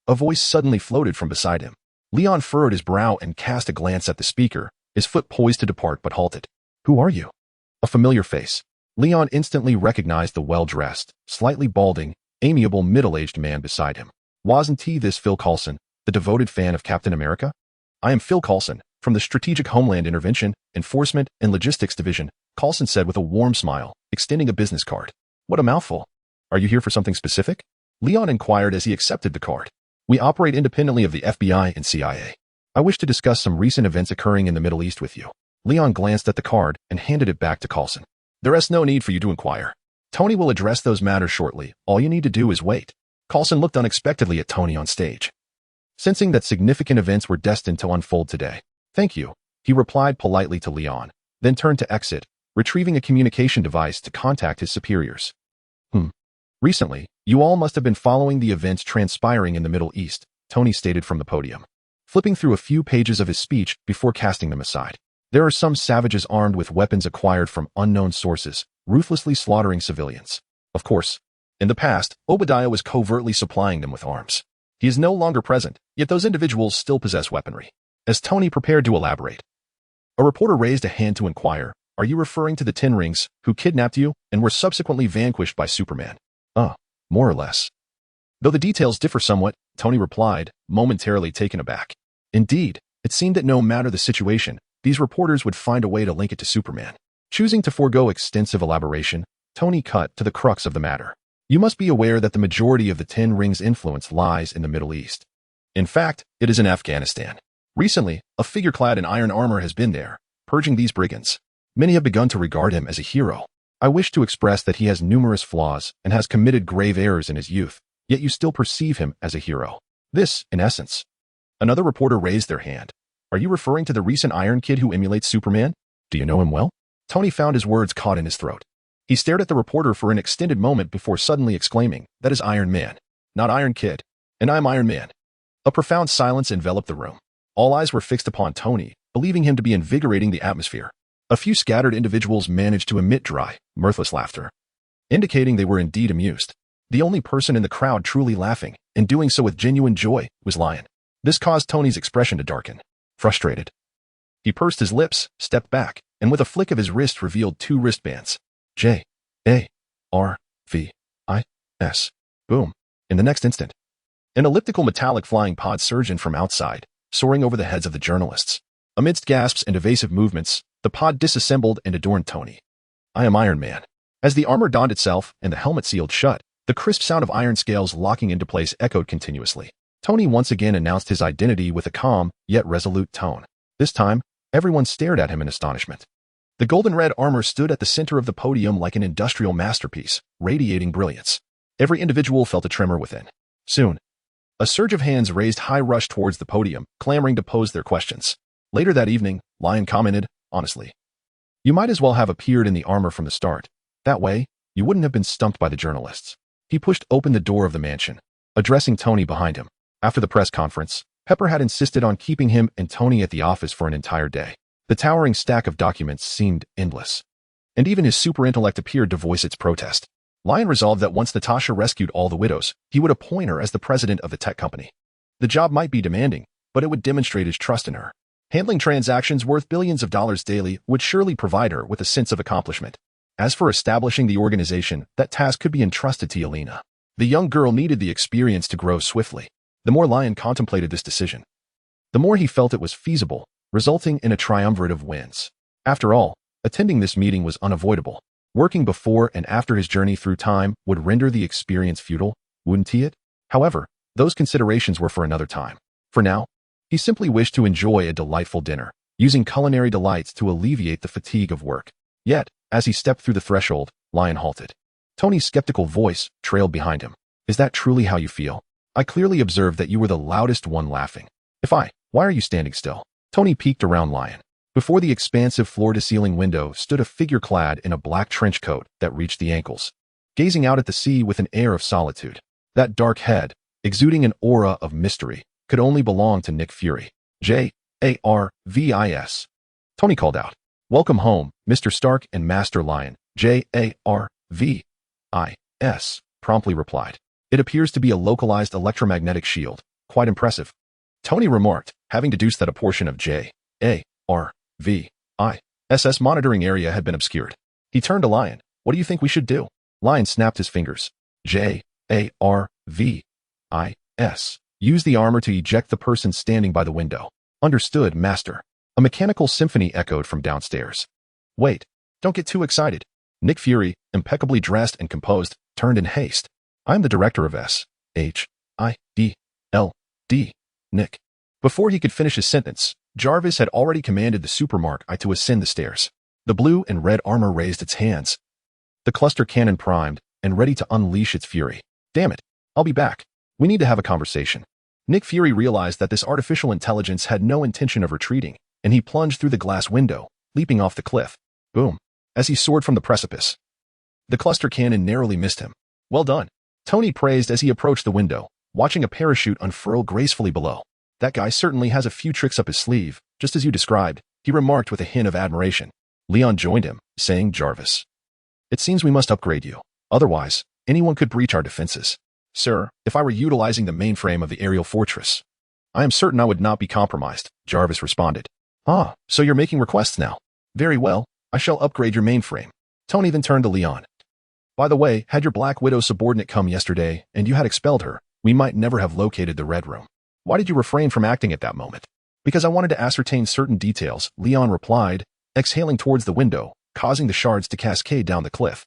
A voice suddenly floated from beside him. Leon furrowed his brow and cast a glance at the speaker, his foot poised to depart but halted. "Who are you?" A familiar face. Leon instantly recognized the well-dressed, slightly balding, amiable middle-aged man beside him. "Wasn't he this Phil Coulson, the devoted fan of Captain America?" "I am Phil Coulson, from the Strategic Homeland Intervention, Enforcement, and Logistics Division," Coulson said with a warm smile, extending a business card. "What a mouthful. Are you here for something specific?" Leon inquired as he accepted the card. "We operate independently of the FBI and CIA. I wish to discuss some recent events occurring in the Middle East with you." Leon glanced at the card and handed it back to Coulson. "There is no need for you to inquire. Tony will address those matters shortly. All you need to do is wait." Coulson looked unexpectedly at Tony on stage, sensing that significant events were destined to unfold today. "Thank you," he replied politely to Leon, then turned to exit, retrieving a communication device to contact his superiors. Recently, you all must have been following the events transpiring in the Middle East," Tony stated from the podium, flipping through a few pages of his speech before casting them aside. "There are some savages armed with weapons acquired from unknown sources, ruthlessly slaughtering civilians. Of course, in the past, Obadiah was covertly supplying them with arms. He is no longer present, yet those individuals still possess weaponry." As Tony prepared to elaborate, a reporter raised a hand to inquire, "Are you referring to the Ten Rings, who kidnapped you and were subsequently vanquished by Superman?" More or less. Though the details differ somewhat, Tony replied, momentarily taken aback. Indeed, it seemed that no matter the situation, these reporters would find a way to link it to Superman. Choosing to forego extensive elaboration, Tony cut to the crux of the matter. "You must be aware that the majority of the Ten Rings' influence lies in the Middle East. In fact, it is in Afghanistan. Recently, a figure clad in iron armor has been there, purging these brigands. Many have begun to regard him as a hero. I wish to express that he has numerous flaws and has committed grave errors in his youth, yet you still perceive him as a hero. This, in essence." Another reporter raised their hand. "Are you referring to the recent Iron Kid who emulates Superman? Do you know him well?" Tony found his words caught in his throat. He stared at the reporter for an extended moment before suddenly exclaiming, "That is Iron Man, not Iron Kid, and I am Iron Man." A profound silence enveloped the room. All eyes were fixed upon Tony, believing him to be invigorating the atmosphere. A few scattered individuals managed to emit dry, mirthless laughter, indicating they were indeed amused. The only person in the crowd truly laughing, and doing so with genuine joy, was Lion. This caused Tony's expression to darken. Frustrated, he pursed his lips, stepped back, and with a flick of his wrist revealed two wristbands. J-A-R-V-I-S. Boom. In the next instant, an elliptical metallic flying pod surged in from outside, soaring over the heads of the journalists. Amidst gasps and evasive movements, the pod disassembled and adorned Tony. "I am Iron Man." As the armor donned itself and the helmet sealed shut, the crisp sound of iron scales locking into place echoed continuously. Tony once again announced his identity with a calm, yet resolute tone. This time, everyone stared at him in astonishment. The golden-red armor stood at the center of the podium like an industrial masterpiece, radiating brilliance. Every individual felt a tremor within. Soon, a surge of hands raised high rushed towards the podium, clamoring to pose their questions. Later that evening, Lion commented, "Honestly, you might as well have appeared in the armor from the start. That way, you wouldn't have been stumped by the journalists. He pushed open the door of the mansion, addressing Tony behind him. After the press conference, Pepper had insisted on keeping him and Tony at the office for an entire day. The towering stack of documents seemed endless, and even his super-intellect appeared to voice its protest. Lion resolved that once Natasha rescued all the widows, he would appoint her as the president of the tech company. The job might be demanding, but it would demonstrate his trust in her. Handling transactions worth billions of dollars daily would surely provide her with a sense of accomplishment. As for establishing the organization, that task could be entrusted to Yelena. The young girl needed the experience to grow swiftly. The more Lion contemplated this decision, the more he felt it was feasible, resulting in a triumvirate of wins. After all, attending this meeting was unavoidable. Working before and after his journey through time would render the experience futile, wouldn't it? However, those considerations were for another time. For now, he simply wished to enjoy a delightful dinner, using culinary delights to alleviate the fatigue of work. Yet, as he stepped through the threshold, Lion halted. Tony's skeptical voice trailed behind him. Is that truly how you feel? I clearly observed that you were the loudest one laughing. Why are you standing still? Tony peeked around Lion. Before the expansive floor-to-ceiling window stood a figure clad in a black trench coat that reached the ankles, gazing out at the sea with an air of solitude. That dark head, exuding an aura of mystery, could only belong to Nick Fury. J.A.R.V.I.S. Tony called out. Welcome home, Mr. Stark and Master Lion. J.A.R.V.I.S. promptly replied. It appears to be a localized electromagnetic shield. Quite impressive. Tony remarked, having deduced that a portion of J.A.R.V.I.S.'s monitoring area had been obscured. He turned to Lion. What do you think we should do? Lion snapped his fingers. J.A.R.V.I.S. Use the armor to eject the person standing by the window. Understood, Master. A mechanical symphony echoed from downstairs. Wait, don't get too excited. Nick Fury, impeccably dressed and composed, turned in haste. I'm the director of S.H.I.D.L.D. Nick. Before he could finish his sentence, Jarvis had already commanded the Supermark I to ascend the stairs. The blue and red armor raised its hands. The cluster cannon primed and ready to unleash its fury. Damn it, I'll be back. We need to have a conversation. Nick Fury realized that this artificial intelligence had no intention of retreating, and he plunged through the glass window, leaping off the cliff. Boom. As he soared from the precipice, the cluster cannon narrowly missed him. Well done, Tony praised as he approached the window, watching a parachute unfurl gracefully below. That guy certainly has a few tricks up his sleeve, just as you described, he remarked with a hint of admiration. Leon joined him, saying, Jarvis, it seems we must upgrade you. Otherwise, anyone could breach our defenses. Sir, if I were utilizing the mainframe of the aerial fortress, I am certain I would not be compromised, Jarvis responded. Ah, so you're making requests now. Very well, I shall upgrade your mainframe. Tony then turned to Leon. By the way, had your Black Widow subordinate come yesterday and you had expelled her, we might never have located the Red Room. Why did you refrain from acting at that moment? Because I wanted to ascertain certain details, Leon replied, exhaling towards the window, causing the shards to cascade down the cliff.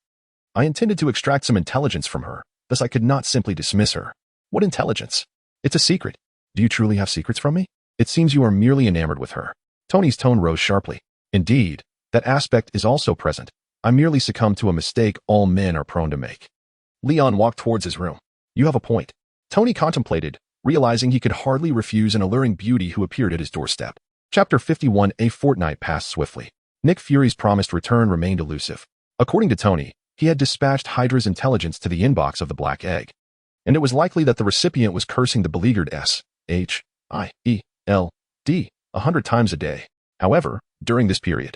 I intended to extract some intelligence from her, thus I could not simply dismiss her. What intelligence? It's a secret. Do you truly have secrets from me? It seems you are merely enamored with her. Tony's tone rose sharply. Indeed, that aspect is also present. I merely succumbed to a mistake all men are prone to make. Leon walked towards his room. You have a point. Tony contemplated, realizing he could hardly refuse an alluring beauty who appeared at his doorstep. Chapter 51. A fortnight passed swiftly. Nick Fury's promised return remained elusive. According to Tony, he had dispatched Hydra's intelligence to the inbox of the Black Egg, and it was likely that the recipient was cursing the beleaguered S.H.I.E.L.D. 100 times a day. However, during this period,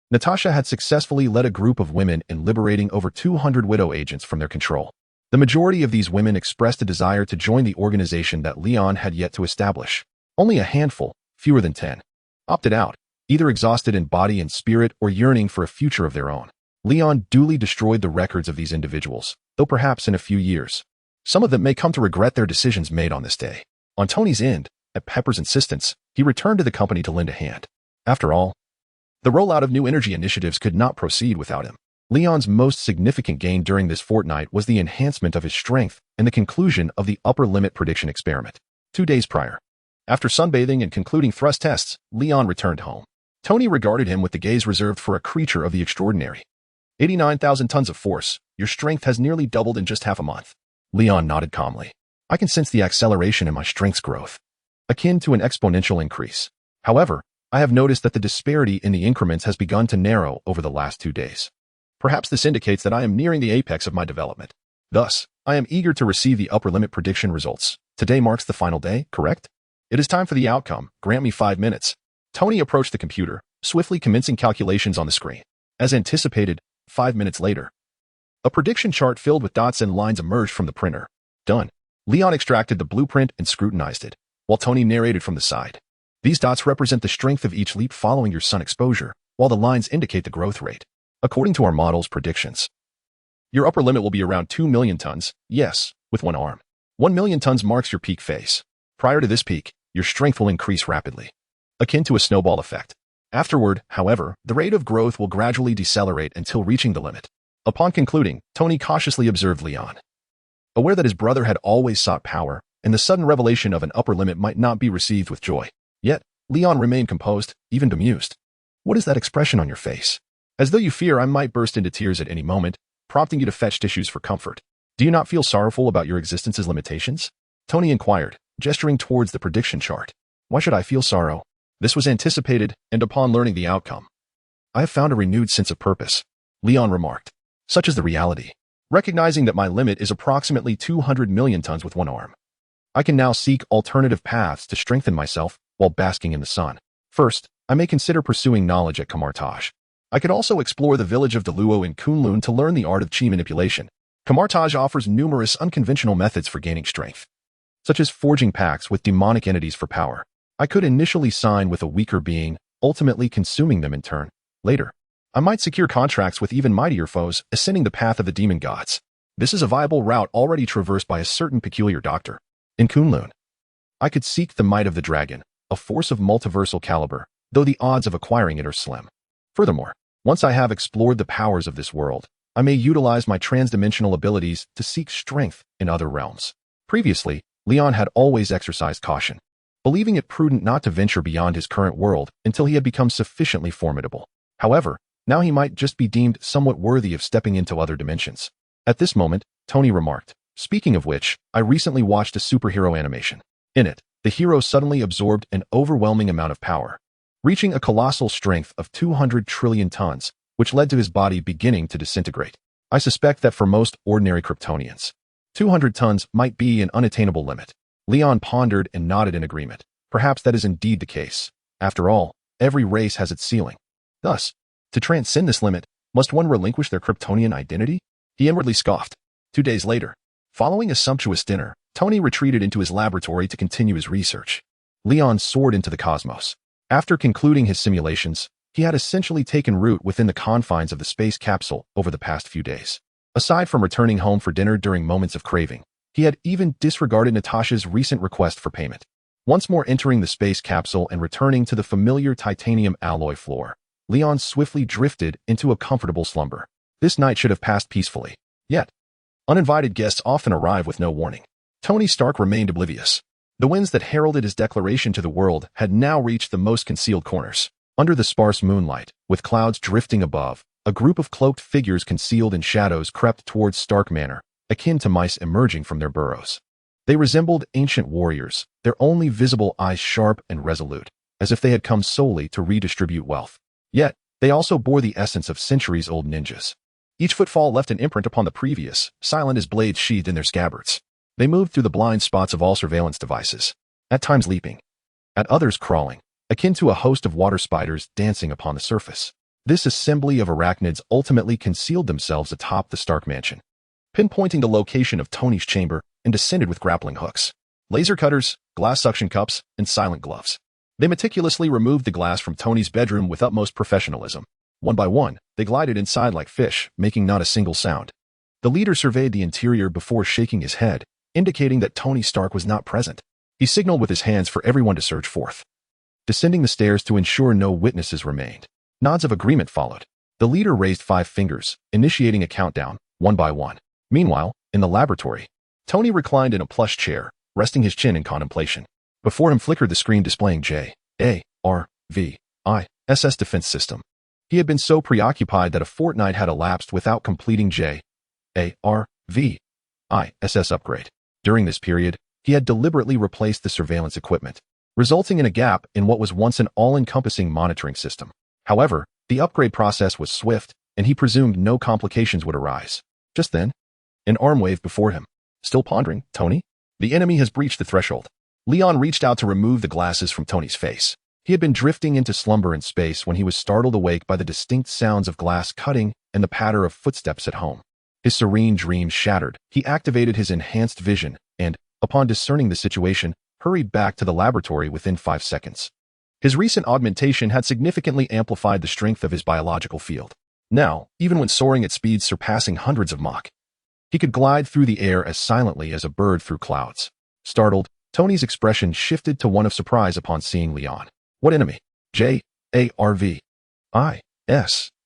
Natasha had successfully led a group of women in liberating over 200 widow agents from their control. The majority of these women expressed a desire to join the organization that Leon had yet to establish. Only a handful, fewer than 10, opted out, either exhausted in body and spirit or yearning for a future of their own. Leon duly destroyed the records of these individuals, though perhaps in a few years, some of them may come to regret their decisions made on this day. On Tony's end, at Pepper's insistence, he returned to the company to lend a hand. After all, the rollout of new energy initiatives could not proceed without him. Leon's most significant gain during this fortnight was the enhancement of his strength and the conclusion of the upper limit prediction experiment. 2 days prior, after sunbathing and concluding thrust tests, Leon returned home. Tony regarded him with the gaze reserved for a creature of the extraordinary. 89,000 tons of force. Your strength has nearly doubled in just half a month. Leon nodded calmly. I can sense the acceleration in my strength's growth, akin to an exponential increase. However, I have noticed that the disparity in the increments has begun to narrow over the last 2 days. Perhaps this indicates that I am nearing the apex of my development. Thus, I am eager to receive the upper limit prediction results. Today marks the final day, correct? It is time for the outcome. Grant me 5 minutes. Tony approached the computer, swiftly commencing calculations on the screen. As anticipated, 5 minutes later, a prediction chart filled with dots and lines emerged from the printer. Done. Leon extracted the blueprint and scrutinized it, while Tony narrated from the side. These dots represent the strength of each leap following your sun exposure, while the lines indicate the growth rate. According to our model's predictions, your upper limit will be around 2 million tons, yes, with 1 arm. 1 million tons marks your peak phase. Prior to this peak, your strength will increase rapidly, akin to a snowball effect. Afterward, however, the rate of growth will gradually decelerate until reaching the limit. Upon concluding, Tony cautiously observed Leon. Aware that his brother had always sought power, and the sudden revelation of an upper limit might not be received with joy. Yet, Leon remained composed, even bemused. What is that expression on your face? As though you fear I might burst into tears at any moment, prompting you to fetch tissues for comfort. Do you not feel sorrowful about your existence's limitations? Tony inquired, gesturing towards the prediction chart. Why should I feel sorrow? This was anticipated, and upon learning the outcome, I have found a renewed sense of purpose, Leon remarked. Such is the reality. Recognizing that my limit is approximately 200 million tons with 1 arm, I can now seek alternative paths to strengthen myself while basking in the sun. First, I may consider pursuing knowledge at Kamartaj. I could also explore the village of Deluo in Kunlun to learn the art of chi manipulation. Kamartaj offers numerous unconventional methods for gaining strength, such as forging pacts with demonic entities for power. I could initially sign with a weaker being, ultimately consuming them in turn. Later, I might secure contracts with even mightier foes, ascending the path of the demon gods. This is a viable route already traversed by a certain peculiar doctor. In Kunlun, I could seek the might of the dragon, a force of multiversal caliber, though the odds of acquiring it are slim. Furthermore, once I have explored the powers of this world, I may utilize my transdimensional abilities to seek strength in other realms. Previously, Leon had always exercised caution, believing it prudent not to venture beyond his current world until he had become sufficiently formidable. However, now he might just be deemed somewhat worthy of stepping into other dimensions. At this moment, Tony remarked, speaking of which, I recently watched a superhero animation. In it, the hero suddenly absorbed an overwhelming amount of power, reaching a colossal strength of 200 trillion tons, which led to his body beginning to disintegrate. I suspect that for most ordinary Kryptonians, 200 tons might be an unattainable limit. Leon pondered and nodded in agreement. Perhaps that is indeed the case. After all, every race has its ceiling. Thus, to transcend this limit, must one relinquish their Kryptonian identity? He inwardly scoffed. 2 days later, following a sumptuous dinner, Tony retreated into his laboratory to continue his research. Leon soared into the cosmos. After concluding his simulations, he had essentially taken root within the confines of the space capsule over the past few days. Aside from returning home for dinner during moments of craving, he had even disregarded Natasha's recent request for payment. Once more entering the space capsule and returning to the familiar titanium alloy floor, Leon swiftly drifted into a comfortable slumber. This night should have passed peacefully. Yet, uninvited guests often arrive with no warning. Tony Stark remained oblivious. The winds that heralded his declaration to the world had now reached the most concealed corners. Under the sparse moonlight, with clouds drifting above, a group of cloaked figures concealed in shadows crept towards Stark Manor, akin to mice emerging from their burrows. They resembled ancient warriors, their only visible eyes sharp and resolute, as if they had come solely to redistribute wealth. Yet, they also bore the essence of centuries-old ninjas. Each footfall left an imprint upon the previous, silent as blades sheathed in their scabbards. They moved through the blind spots of all surveillance devices, at times leaping, at others crawling, akin to a host of water spiders dancing upon the surface. This assembly of arachnids ultimately concealed themselves atop the Stark mansion, pinpointing the location of Tony's chamber and descended with grappling hooks, laser cutters, glass suction cups, and silent gloves. They meticulously removed the glass from Tony's bedroom with utmost professionalism. One by one, they glided inside like fish, making not a single sound. The leader surveyed the interior before shaking his head, indicating that Tony Stark was not present. He signaled with his hands for everyone to surge forth, descending the stairs to ensure no witnesses remained. Nods of agreement followed. The leader raised 5 fingers, initiating a countdown, one by one. Meanwhile, in the laboratory, Tony reclined in a plush chair, resting his chin in contemplation. Before him flickered the screen displaying J.A.R.V.I.S.S. defense system. He had been so preoccupied that a fortnight had elapsed without completing J.A.R.V.I.S.S. upgrade. During this period, he had deliberately replaced the surveillance equipment, resulting in a gap in what was once an all-encompassing monitoring system. However, the upgrade process was swift, and he presumed no complications would arise. Just then, an arm waved before him. Still pondering, Tony? The enemy has breached the threshold. Leon reached out to remove the glasses from Tony's face. He had been drifting into slumber in space when he was startled awake by the distinct sounds of glass cutting and the patter of footsteps at home. His serene dreams shattered. He activated his enhanced vision and, upon discerning the situation, hurried back to the laboratory within 5 seconds. His recent augmentation had significantly amplified the strength of his biological field. Now, even when soaring at speeds surpassing hundreds of Mach, he could glide through the air as silently as a bird through clouds. Startled, Tony's expression shifted to one of surprise upon seeing Leon. What enemy? J-A-R-V-I-S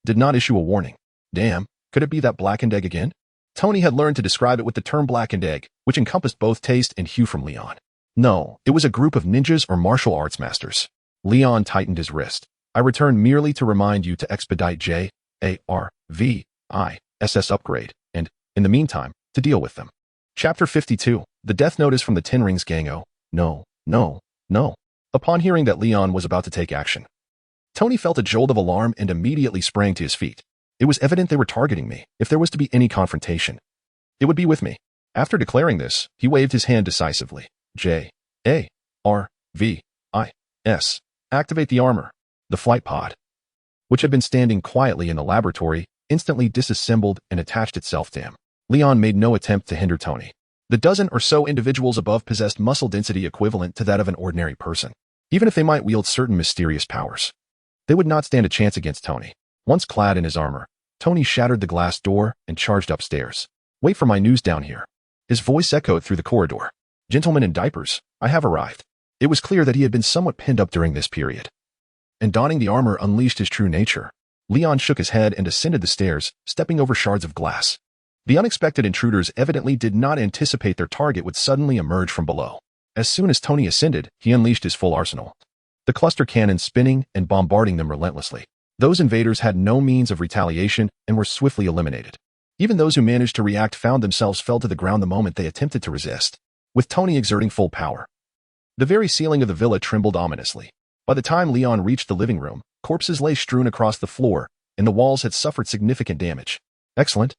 did not issue a warning. Damn, could it be that blackened egg again? Tony had learned to describe it with the term blackened egg, which encompassed both taste and hue from Leon. No, it was a group of ninjas or martial arts masters. Leon tightened his wrist. I returned merely to remind you to expedite J-A-R-V-I-S-S upgrade, and, in the meantime, to deal with them. Chapter 52. The Death Notice from the Ten Rings Gang. Oh, no, no, no. Upon hearing that Leon was about to take action, Tony felt a jolt of alarm and immediately sprang to his feet. It was evident they were targeting me. If there was to be any confrontation, it would be with me. After declaring this, he waved his hand decisively. J-A-R-V-I-S. Activate the armor. The flight pod, which had been standing quietly in the laboratory, instantly disassembled and attached itself to him. Leon made no attempt to hinder Tony. The dozen or so individuals above possessed muscle density equivalent to that of an ordinary person. Even if they might wield certain mysterious powers, they would not stand a chance against Tony. Once clad in his armor, Tony shattered the glass door and charged upstairs. Wait for my news down here. His voice echoed through the corridor. Gentlemen in diapers, I have arrived. It was clear that he had been somewhat pinned up during this period, and donning the armor unleashed his true nature. Leon shook his head and ascended the stairs, stepping over shards of glass. The unexpected intruders evidently did not anticipate their target would suddenly emerge from below. As soon as Tony ascended, he unleashed his full arsenal, the cluster cannon spinning and bombarding them relentlessly. Those invaders had no means of retaliation and were swiftly eliminated. Even those who managed to react found themselves fell to the ground the moment they attempted to resist. With Tony exerting full power, the very ceiling of the villa trembled ominously. By the time Leon reached the living room, corpses lay strewn across the floor, and the walls had suffered significant damage. Excellent.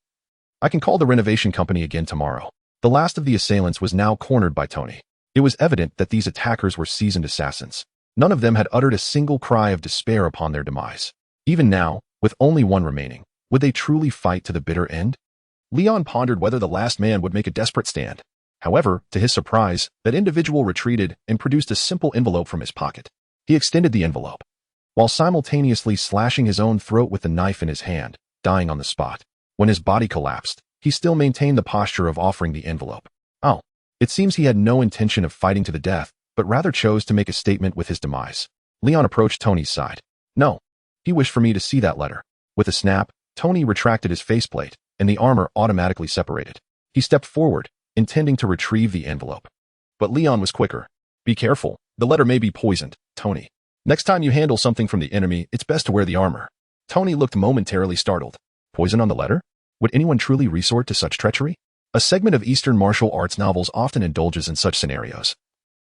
I can call the renovation company again tomorrow. The last of the assailants was now cornered by Tony. It was evident that these attackers were seasoned assassins. None of them had uttered a single cry of despair upon their demise. Even now, with only one remaining, would they truly fight to the bitter end? Leon pondered whether the last man would make a desperate stand. However, to his surprise, that individual retreated and produced a simple envelope from his pocket. He extended the envelope, while simultaneously slashing his own throat with the knife in his hand, dying on the spot. When his body collapsed, he still maintained the posture of offering the envelope. Oh, it seems he had no intention of fighting to the death, but rather chose to make a statement with his demise. Leon approached Tony's side. No, he wished for me to see that letter. With a snap, Tony retracted his faceplate, and the armor automatically separated. He stepped forward, intending to retrieve the envelope. But Leon was quicker. Be careful, the letter may be poisoned, Tony. Next time you handle something from the enemy, it's best to wear the armor. Tony looked momentarily startled. Poison on the letter? Would anyone truly resort to such treachery? A segment of Eastern martial arts novels often indulges in such scenarios,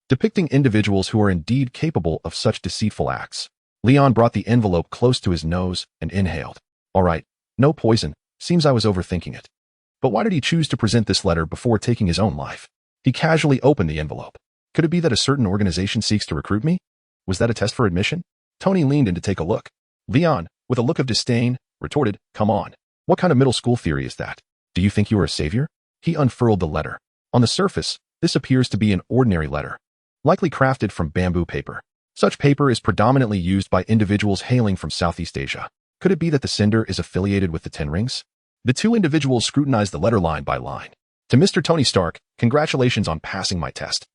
depicting individuals who are indeed capable of such deceitful acts. Leon brought the envelope close to his nose and inhaled. All right, no poison. Seems I was overthinking it. But why did he choose to present this letter before taking his own life? He casually opened the envelope. Could it be that a certain organization seeks to recruit me? Was that a test for admission? Tony leaned in to take a look. Leon, with a look of disdain, retorted, come on. What kind of middle school theory is that? Do you think you are a savior? He unfurled the letter. On the surface, this appears to be an ordinary letter, likely crafted from bamboo paper. Such paper is predominantly used by individuals hailing from Southeast Asia. Could it be that the sender is affiliated with the Ten Rings? The two individuals scrutinized the letter line by line. To Mr. Tony Stark, congratulations on passing my test.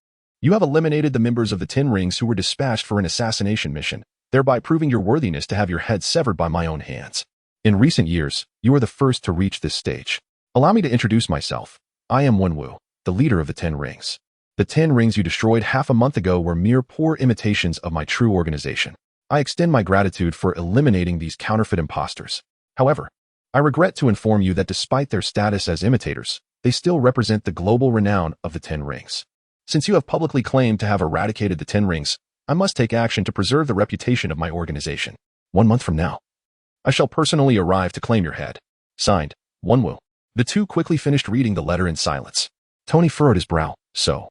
You have eliminated the members of the Ten Rings who were dispatched for an assassination mission, thereby proving your worthiness to have your head severed by my own hands. In recent years, you are the first to reach this stage. Allow me to introduce myself. I am Wenwu, the leader of the Ten Rings. The 10 rings you destroyed half a month ago were mere poor imitations of my true organization. I extend my gratitude for eliminating these counterfeit imposters. However, I regret to inform you that despite their status as imitators, they still represent the global renown of the 10 rings. Since you have publicly claimed to have eradicated the 10 rings, I must take action to preserve the reputation of my organization. 1 month from now, I shall personally arrive to claim your head. Signed, Wonwu. The two quickly finished reading the letter in silence. Tony furrowed his brow. So,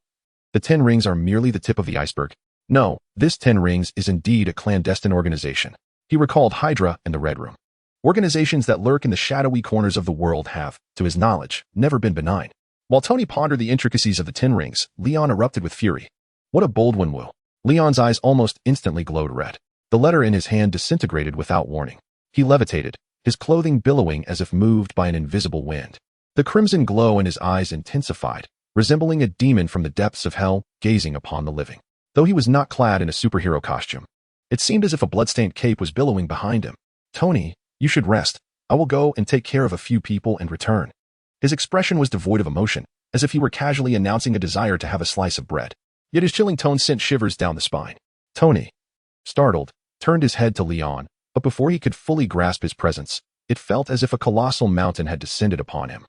the 10 Rings are merely the tip of the iceberg? No, this 10 Rings is indeed a clandestine organization. He recalled Hydra and the Red Room. Organizations that lurk in the shadowy corners of the world have, to his knowledge, never been benign. While Tony pondered the intricacies of the 10 Rings, Leon erupted with fury. What a bold Wonwu. Leon's eyes almost instantly glowed red. The letter in his hand disintegrated without warning. He levitated, his clothing billowing as if moved by an invisible wind. The crimson glow in his eyes intensified, resembling a demon from the depths of hell gazing upon the living. Though he was not clad in a superhero costume, it seemed as if a bloodstained cape was billowing behind him. Tony, you should rest. I will go and take care of a few people and return. His expression was devoid of emotion, as if he were casually announcing a desire to have a slice of bread. Yet his chilling tone sent shivers down the spine. Tony, startled, turned his head to Leon, but before he could fully grasp his presence, it felt as if a colossal mountain had descended upon him,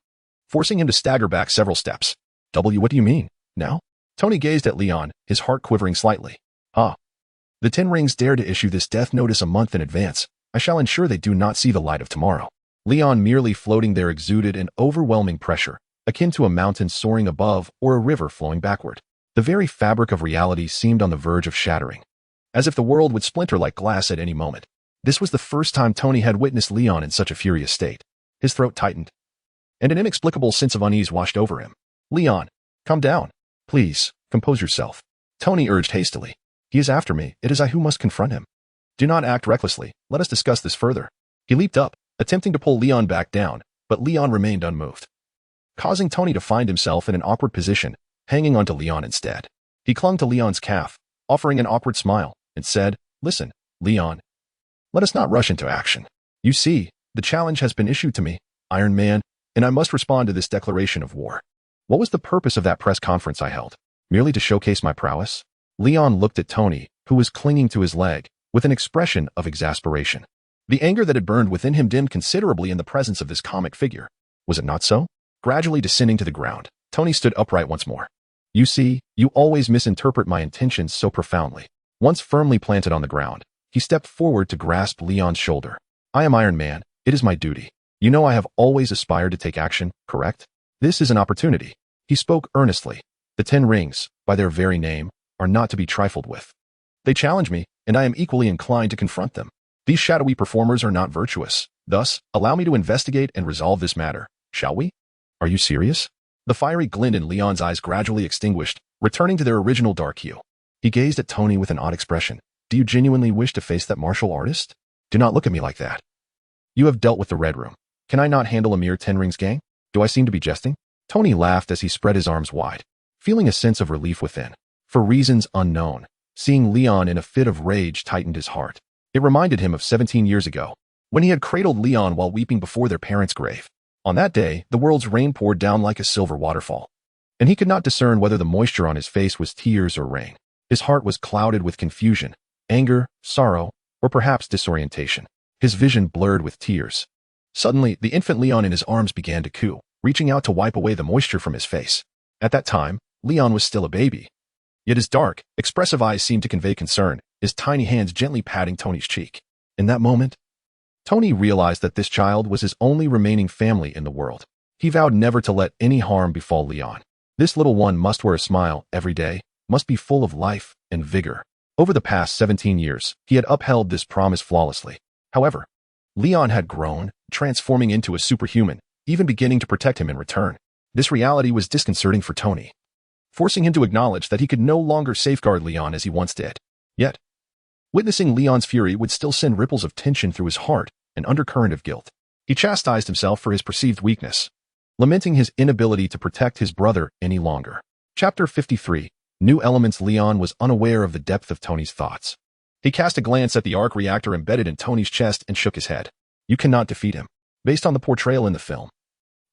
forcing him to stagger back several steps. What do you mean? Now? Tony gazed at Leon, his heart quivering slightly. Ah. The 10 Rings dare to issue this death notice a month in advance. I shall ensure they do not see the light of tomorrow. Leon merely floating there exuded an overwhelming pressure, akin to a mountain soaring above or a river flowing backward. The very fabric of reality seemed on the verge of shattering, as if the world would splinter like glass at any moment. This was the first time Tony had witnessed Leon in such a furious state. His throat tightened, and an inexplicable sense of unease washed over him. Leon, calm down. Please, compose yourself. Tony urged hastily. He is after me. It is I who must confront him. Do not act recklessly. Let us discuss this further. He leaped up, attempting to pull Leon back down, but Leon remained unmoved, causing Tony to find himself in an awkward position, hanging onto Leon instead. He clung to Leon's calf, offering an awkward smile, and said, Listen, Leon, let us not rush into action. You see, the challenge has been issued to me, Iron Man, and I must respond to this declaration of war. What was the purpose of that press conference I held? Merely to showcase my prowess? Leon looked at Tony, who was clinging to his leg, with an expression of exasperation. The anger that had burned within him dimmed considerably in the presence of this comic figure. Was it not so? Gradually descending to the ground, Tony stood upright once more. You see, you always misinterpret my intentions so profoundly. Once firmly planted on the ground, he stepped forward to grasp Leon's shoulder. I am Iron Man. It is my duty. You know I have always aspired to take action, correct? This is an opportunity. He spoke earnestly. The 10 Rings, by their very name, are not to be trifled with. They challenge me, and I am equally inclined to confront them. These shadowy performers are not virtuous. Thus, allow me to investigate and resolve this matter, shall we? Are you serious? The fiery glint in Leon's eyes gradually extinguished, returning to their original dark hue. He gazed at Tony with an odd expression. Do you genuinely wish to face that martial artist? Do not look at me like that. You have dealt with the Red Room. Can I not handle a mere 10 Rings gang? Do I seem to be jesting? Tony laughed as he spread his arms wide, feeling a sense of relief within. For reasons unknown, seeing Leon in a fit of rage tightened his heart. It reminded him of 17 years ago, when he had cradled Leon while weeping before their parents' grave. On that day, the world's rain poured down like a silver waterfall, and he could not discern whether the moisture on his face was tears or rain. His heart was clouded with confusion, anger, sorrow, or perhaps disorientation. His vision blurred with tears. Suddenly, the infant Leon in his arms began to coo, reaching out to wipe away the moisture from his face. At that time, Leon was still a baby. Yet his dark, expressive eyes seemed to convey concern, his tiny hands gently patting Tony's cheek. In that moment, Tony realized that this child was his only remaining family in the world. He vowed never to let any harm befall Leon. This little one must wear a smile every day, must be full of life and vigor. Over the past 17 years, he had upheld this promise flawlessly. However, Leon had grown, transforming into a superhuman, even beginning to protect him in return. This reality was disconcerting for Tony, forcing him to acknowledge that he could no longer safeguard Leon as he once did. Yet, witnessing Leon's fury would still send ripples of tension through his heart, an undercurrent of guilt. He chastised himself for his perceived weakness, lamenting his inability to protect his brother any longer. Chapter 53. New Elements. Leon was unaware of the depth of Tony's thoughts. He cast a glance at the arc reactor embedded in Tony's chest and shook his head. You cannot defeat him. Based on the portrayal in the film,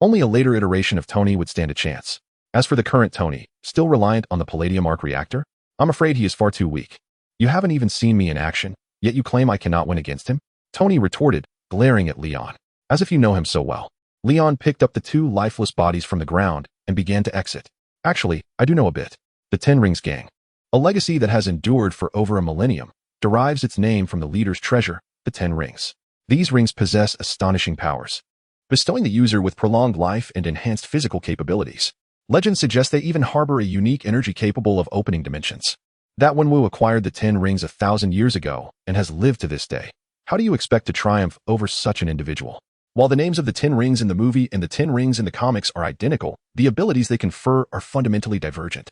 only a later iteration of Tony would stand a chance. As for the current Tony, still reliant on the palladium arc reactor, I'm afraid he is far too weak. You haven't even seen me in action, yet you claim I cannot win against him? Tony retorted, glaring at Leon. As if you know him so well. Leon picked up the two lifeless bodies from the ground and began to exit. Actually, I do know a bit. The 10 Rings gang, a legacy that has endured for over a millennium, derives its name from the leader's treasure, the 10 Rings. These rings possess astonishing powers, bestowing the user with prolonged life and enhanced physical capabilities. Legends suggest they even harbor a unique energy capable of opening dimensions. That Wenwu acquired the 10 rings 1,000 years ago and has lived to this day. How do you expect to triumph over such an individual? While the names of the 10 rings in the movie and the 10 rings in the comics are identical, the abilities they confer are fundamentally divergent.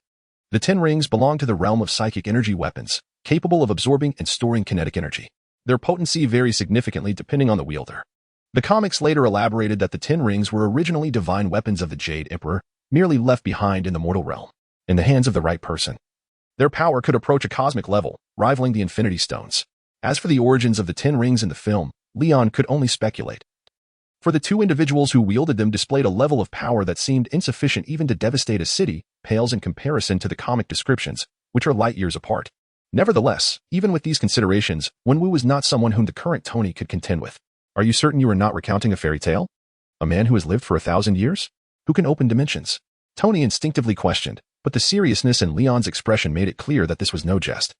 The 10 rings belong to the realm of psychic energy weapons, capable of absorbing and storing kinetic energy. Their potency varies significantly depending on the wielder. The comics later elaborated that the 10 rings were originally divine weapons of the Jade Emperor, merely left behind in the mortal realm. In the hands of the right person, their power could approach a cosmic level, rivaling the Infinity Stones. As for the origins of the 10 rings in the film, Leon could only speculate. For the two individuals who wielded them displayed a level of power that seemed insufficient even to devastate a city, pales in comparison to the comic descriptions, which are light years apart. Nevertheless, even with these considerations, Wenwu was not someone whom the current Tony could contend with. Are you certain you are not recounting a fairy tale? A man who has lived for 1,000 years? Who can open dimensions? Tony instinctively questioned, but the seriousness in Leon's expression made it clear that this was no jest.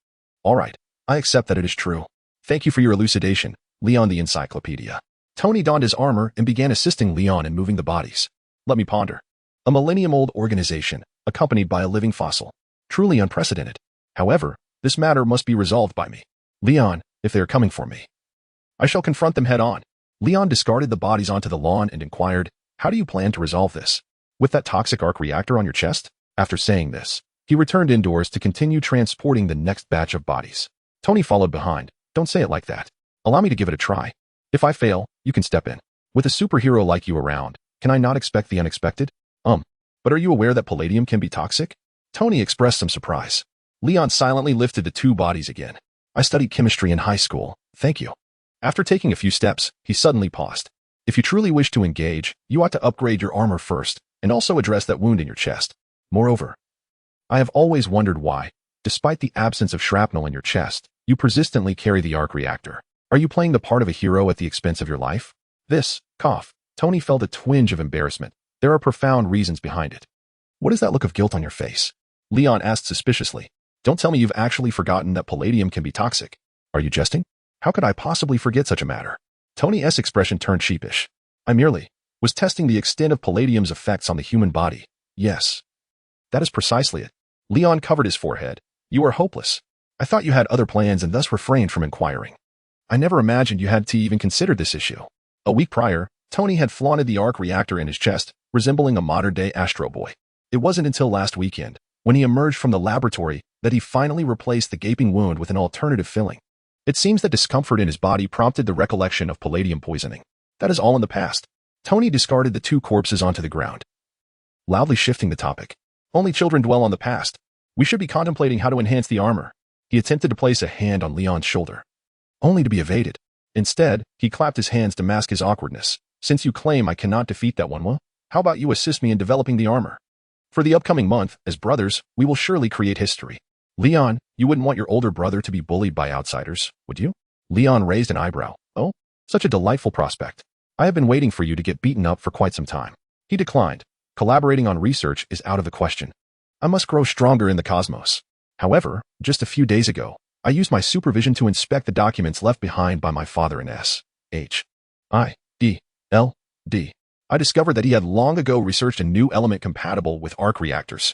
All right, I accept that it is true. Thank you for your elucidation, Leon the Encyclopedia. Tony donned his armor and began assisting Leon in moving the bodies. Let me ponder. A millennium-old organization, accompanied by a living fossil. Truly unprecedented. However, this matter must be resolved by me. Leon, if they are coming for me, I shall confront them head-on. Leon discarded the bodies onto the lawn and inquired, how do you plan to resolve this? With that toxic arc reactor on your chest? After saying this, he returned indoors to continue transporting the next batch of bodies. Tony followed behind. Don't say it like that. Allow me to give it a try. If I fail, you can step in. With a superhero like you around, can I not expect the unexpected? But are you aware that palladium can be toxic? Tony expressed some surprise. Leon silently lifted the two bodies again. I studied chemistry in high school, thank you. After taking a few steps, he suddenly paused. If you truly wish to engage, you ought to upgrade your armor first, and also address that wound in your chest. Moreover, I have always wondered why, despite the absence of shrapnel in your chest, you persistently carry the arc reactor. Are you playing the part of a hero at the expense of your life? Tony felt a twinge of embarrassment. There are profound reasons behind it. What is that look of guilt on your face? Leon asked suspiciously. Don't tell me you've actually forgotten that palladium can be toxic. Are you jesting? How could I possibly forget such a matter? Tony's expression turned sheepish. I merely was testing the extent of palladium's effects on the human body. Yes. That is precisely it. Leon covered his forehead. You are hopeless. I thought you had other plans and thus refrained from inquiring. I never imagined you had to even consider this issue. A week prior, Tony had flaunted the arc reactor in his chest, resembling a modern-day Astro Boy. It wasn't until last weekend, when he emerged from the laboratory, that he finally replaced the gaping wound with an alternative filling. It seems that discomfort in his body prompted the recollection of palladium poisoning. That is all in the past. Tony discarded the two corpses onto the ground, loudly shifting the topic. Only children dwell on the past. We should be contemplating how to enhance the armor. He attempted to place a hand on Leon's shoulder, only to be evaded. Instead, he clapped his hands to mask his awkwardness. Since you claim I cannot defeat that one, how about you assist me in developing the armor? For the upcoming month, as brothers, we will surely create history. Leon, you wouldn't want your older brother to be bullied by outsiders, would you? Leon raised an eyebrow. Oh, such a delightful prospect. I have been waiting for you to get beaten up for quite some time. He declined. Collaborating on research is out of the question. I must grow stronger in the cosmos. However, just a few days ago, I used my supervision to inspect the documents left behind by my father in S.H.I.D.L.D. I discovered that he had long ago researched a new element compatible with arc reactors.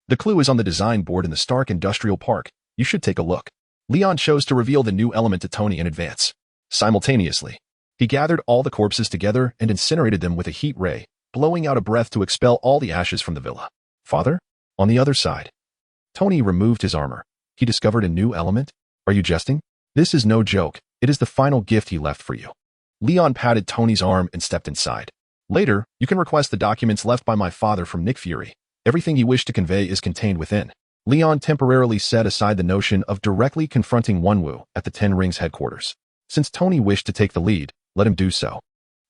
The clue is on the design board in the Stark Industrial Park. You should take a look. Leon chose to reveal the new element to Tony in advance. Simultaneously, he gathered all the corpses together and incinerated them with a heat ray, blowing out a breath to expel all the ashes from the villa. Father? On the other side. Tony removed his armor. He discovered a new element? Are you jesting? This is no joke. It is the final gift he left for you. Leon patted Tony's arm and stepped inside. Later, you can request the documents left by my father from Nick Fury. Everything he wished to convey is contained within. Leon temporarily set aside the notion of directly confronting Wenwu at the Ten Rings headquarters. Since Tony wished to take the lead, let him do so.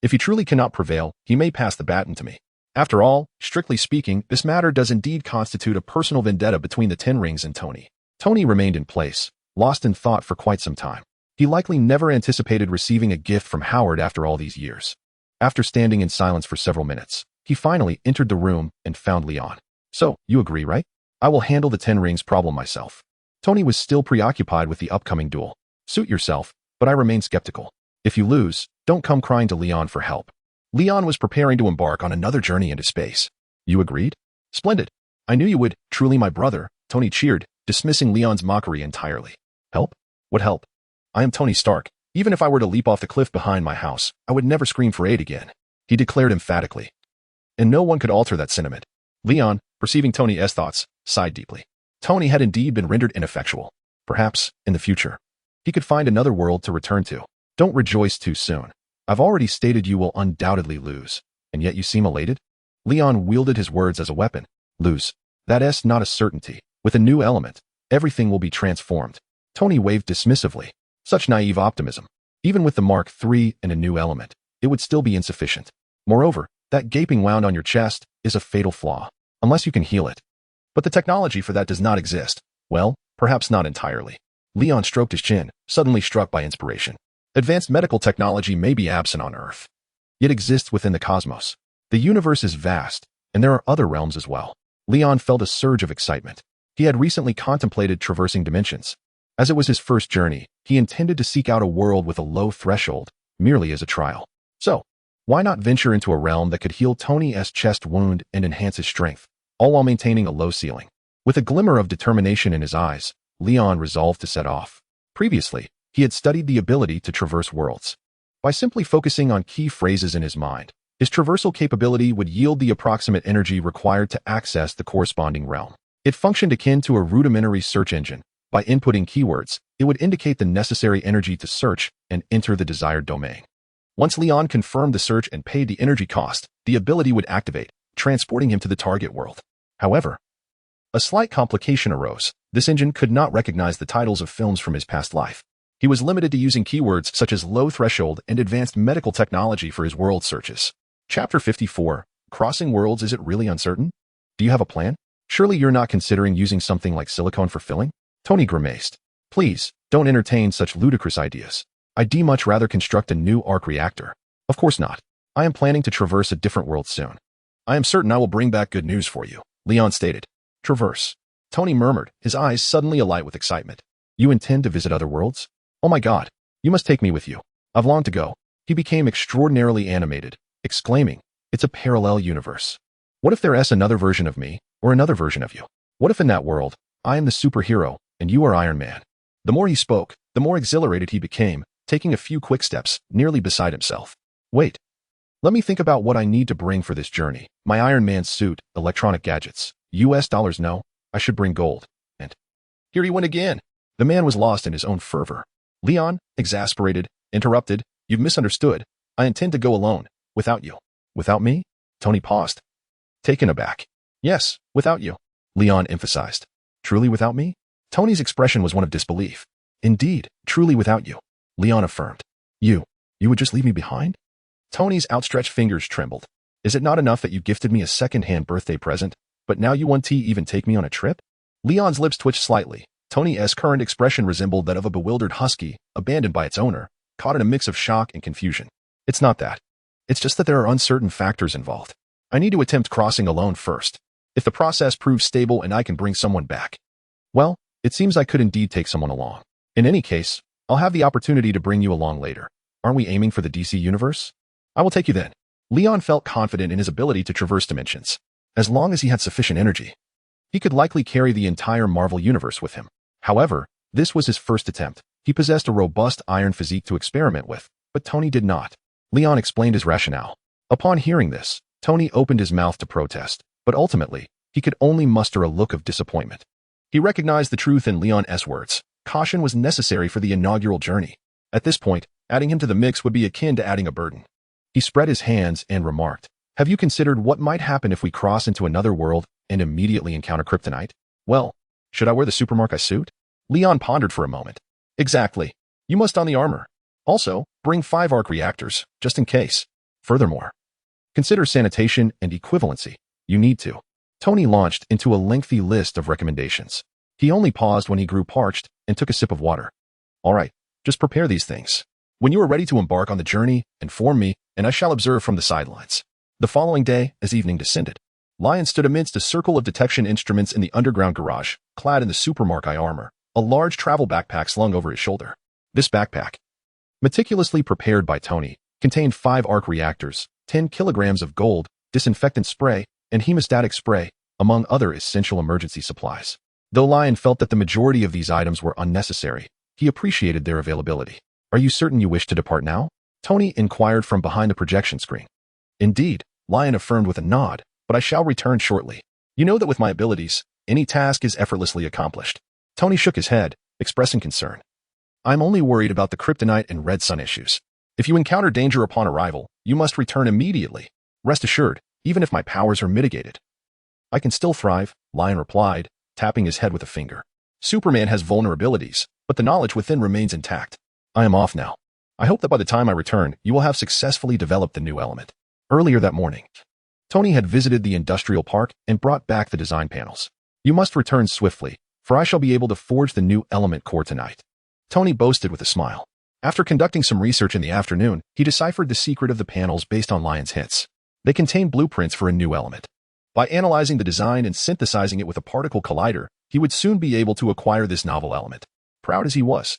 If he truly cannot prevail, he may pass the baton to me. After all, strictly speaking, this matter does indeed constitute a personal vendetta between the Ten Rings and Tony. Tony remained in place, lost in thought for quite some time. He likely never anticipated receiving a gift from Howard after all these years. After standing in silence for several minutes, he finally entered the room and found Leon. So, you agree, right? I will handle the Ten Rings problem myself. Tony was still preoccupied with the upcoming duel. Suit yourself, but I remain skeptical. If you lose, don't come crying to Leon for help. Leon was preparing to embark on another journey into space. You agreed? Splendid. I knew you would. Truly my brother, Tony cheered, dismissing Leon's mockery entirely. Help? What help? I am Tony Stark. Even if I were to leap off the cliff behind my house, I would never scream for aid again, he declared emphatically. And no one could alter that sentiment. Leon, perceiving Tony's thoughts, sighed deeply. Tony had indeed been rendered ineffectual. Perhaps, in the future, he could find another world to return to. Don't rejoice too soon. I've already stated you will undoubtedly lose, and yet you seem elated? Leon wielded his words as a weapon. Lose. That's not a certainty. With a new element, everything will be transformed. Tony waved dismissively. Such naive optimism. Even with the Mark III and a new element, it would still be insufficient. Moreover, that gaping wound on your chest is a fatal flaw, unless you can heal it. But the technology for that does not exist. Well, perhaps not entirely. Leon stroked his chin, suddenly struck by inspiration. Advanced medical technology may be absent on Earth, yet exists within the cosmos. The universe is vast, and there are other realms as well. Leon felt a surge of excitement. He had recently contemplated traversing dimensions. As it was his first journey, he intended to seek out a world with a low threshold, merely as a trial. So, why not venture into a realm that could heal Tony's chest wound and enhance his strength, all while maintaining a low ceiling? With a glimmer of determination in his eyes, Leon resolved to set off. Previously, he had studied the ability to traverse worlds. By simply focusing on key phrases in his mind, his traversal capability would yield the approximate energy required to access the corresponding realm. It functioned akin to a rudimentary search engine. By inputting keywords, it would indicate the necessary energy to search and enter the desired domain. Once Leon confirmed the search and paid the energy cost, the ability would activate, transporting him to the target world. However, a slight complication arose. This engine could not recognize the titles of films from his past life. He was limited to using keywords such as low threshold and advanced medical technology for his world searches. Chapter 54. Crossing worlds. Is it really uncertain? Do you have a plan? Surely you're not considering using something like silicone for filling? Tony grimaced. Please, don't entertain such ludicrous ideas. I'd much rather construct a new arc reactor. Of course not. I am planning to traverse a different world soon. I am certain I will bring back good news for you, Leon stated. Traverse. Tony murmured, his eyes suddenly alight with excitement. You intend to visit other worlds? Oh my God, you must take me with you. I've longed to go. He became extraordinarily animated, exclaiming, it's a parallel universe. What if there's another version of me, or another version of you? What if in that world, I am the superhero, and you are Iron Man? The more he spoke, the more exhilarated he became, taking a few quick steps, nearly beside himself. Wait. Let me think about what I need to bring for this journey. My Iron Man suit, electronic gadgets, US dollars no, I should bring gold. And here he went again. The man was lost in his own fervor. Leon, exasperated, interrupted, you've misunderstood. I intend to go alone, without you. Without me? Tony paused, taken aback. Yes, without you, Leon emphasized. Truly without me? Tony's expression was one of disbelief. Indeed, truly without you, Leon affirmed. You would just leave me behind? Tony's outstretched fingers trembled. Is it not enough that you gifted me a second-hand birthday present, but now you want to even take me on a trip? Leon's lips twitched slightly. Tony's current expression resembled that of a bewildered husky, abandoned by its owner, caught in a mix of shock and confusion. It's not that. It's just that there are uncertain factors involved. I need to attempt crossing alone first. If the process proves stable and I can bring someone back, well, it seems I could indeed take someone along. In any case, I'll have the opportunity to bring you along later. Aren't we aiming for the DC universe? I will take you then. Leon felt confident in his ability to traverse dimensions. As long as he had sufficient energy, he could likely carry the entire Marvel universe with him. However, this was his first attempt. He possessed a robust iron physique to experiment with, but Tony did not. Leon explained his rationale. Upon hearing this, Tony opened his mouth to protest, but ultimately, he could only muster a look of disappointment. He recognized the truth in Leon's words. Caution was necessary for the inaugural journey. At this point, adding him to the mix would be akin to adding a burden. He spread his hands and remarked, have you considered what might happen if we cross into another world and immediately encounter kryptonite? Well, should I wear the supermarket suit? Leon pondered for a moment. Exactly. You must don the armor. Also, bring 5 arc reactors, just in case. Furthermore, consider sanitation and equivalency. You need to. Tony launched into a lengthy list of recommendations. He only paused when he grew parched and took a sip of water. All right, just prepare these things. When you are ready to embark on the journey, inform me, and I shall observe from the sidelines. The following day, as evening descended, Lion stood amidst a circle of detection instruments in the underground garage, clad in the supermarket armor, a large travel backpack slung over his shoulder. This backpack, meticulously prepared by Tony, contained 5 arc reactors, 10 kilograms of gold, disinfectant spray, and hemostatic spray, among other essential emergency supplies. Though Lion felt that the majority of these items were unnecessary, he appreciated their availability. "Are you certain you wish to depart now?" Tony inquired from behind the projection screen. "Indeed," Lion affirmed with a nod, "but I shall return shortly. You know that with my abilities, any task is effortlessly accomplished." Tony shook his head, expressing concern. "I'm only worried about the kryptonite and red sun issues. If you encounter danger upon arrival, you must return immediately. Rest assured, even if my powers are mitigated." "I can still thrive," Lion replied, tapping his head with a finger. "Superman has vulnerabilities, but the knowledge within remains intact. I am off now. I hope that by the time I return, you will have successfully developed the new element." Earlier that morning, Tony had visited the industrial park and brought back the design panels. "You must return swiftly, for I shall be able to forge the new element core tonight," Tony boasted with a smile. After conducting some research in the afternoon, he deciphered the secret of the panels based on Lion's hints. They contained blueprints for a new element. By analyzing the design and synthesizing it with a particle collider, he would soon be able to acquire this novel element. Proud as he was,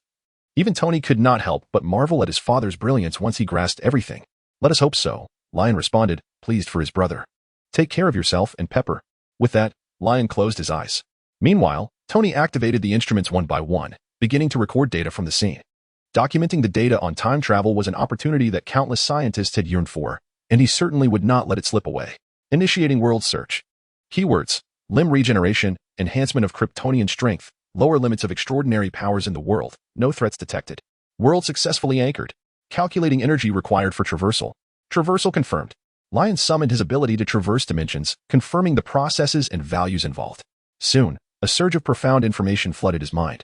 even Tony could not help but marvel at his father's brilliance once he grasped everything. "Let us hope so," Lion responded, pleased for his brother. "Take care of yourself and Pepper." With that, Lion closed his eyes. Meanwhile, Tony activated the instruments one by one, beginning to record data from the scene. Documenting the data on time travel was an opportunity that countless scientists had yearned for, and he certainly would not let it slip away. Initiating world search. Keywords: limb regeneration, enhancement of Kryptonian strength, lower limits of extraordinary powers in the world, no threats detected. World successfully anchored. Calculating energy required for traversal. Traversal confirmed. Lion summoned his ability to traverse dimensions, confirming the processes and values involved. Soon, a surge of profound information flooded his mind,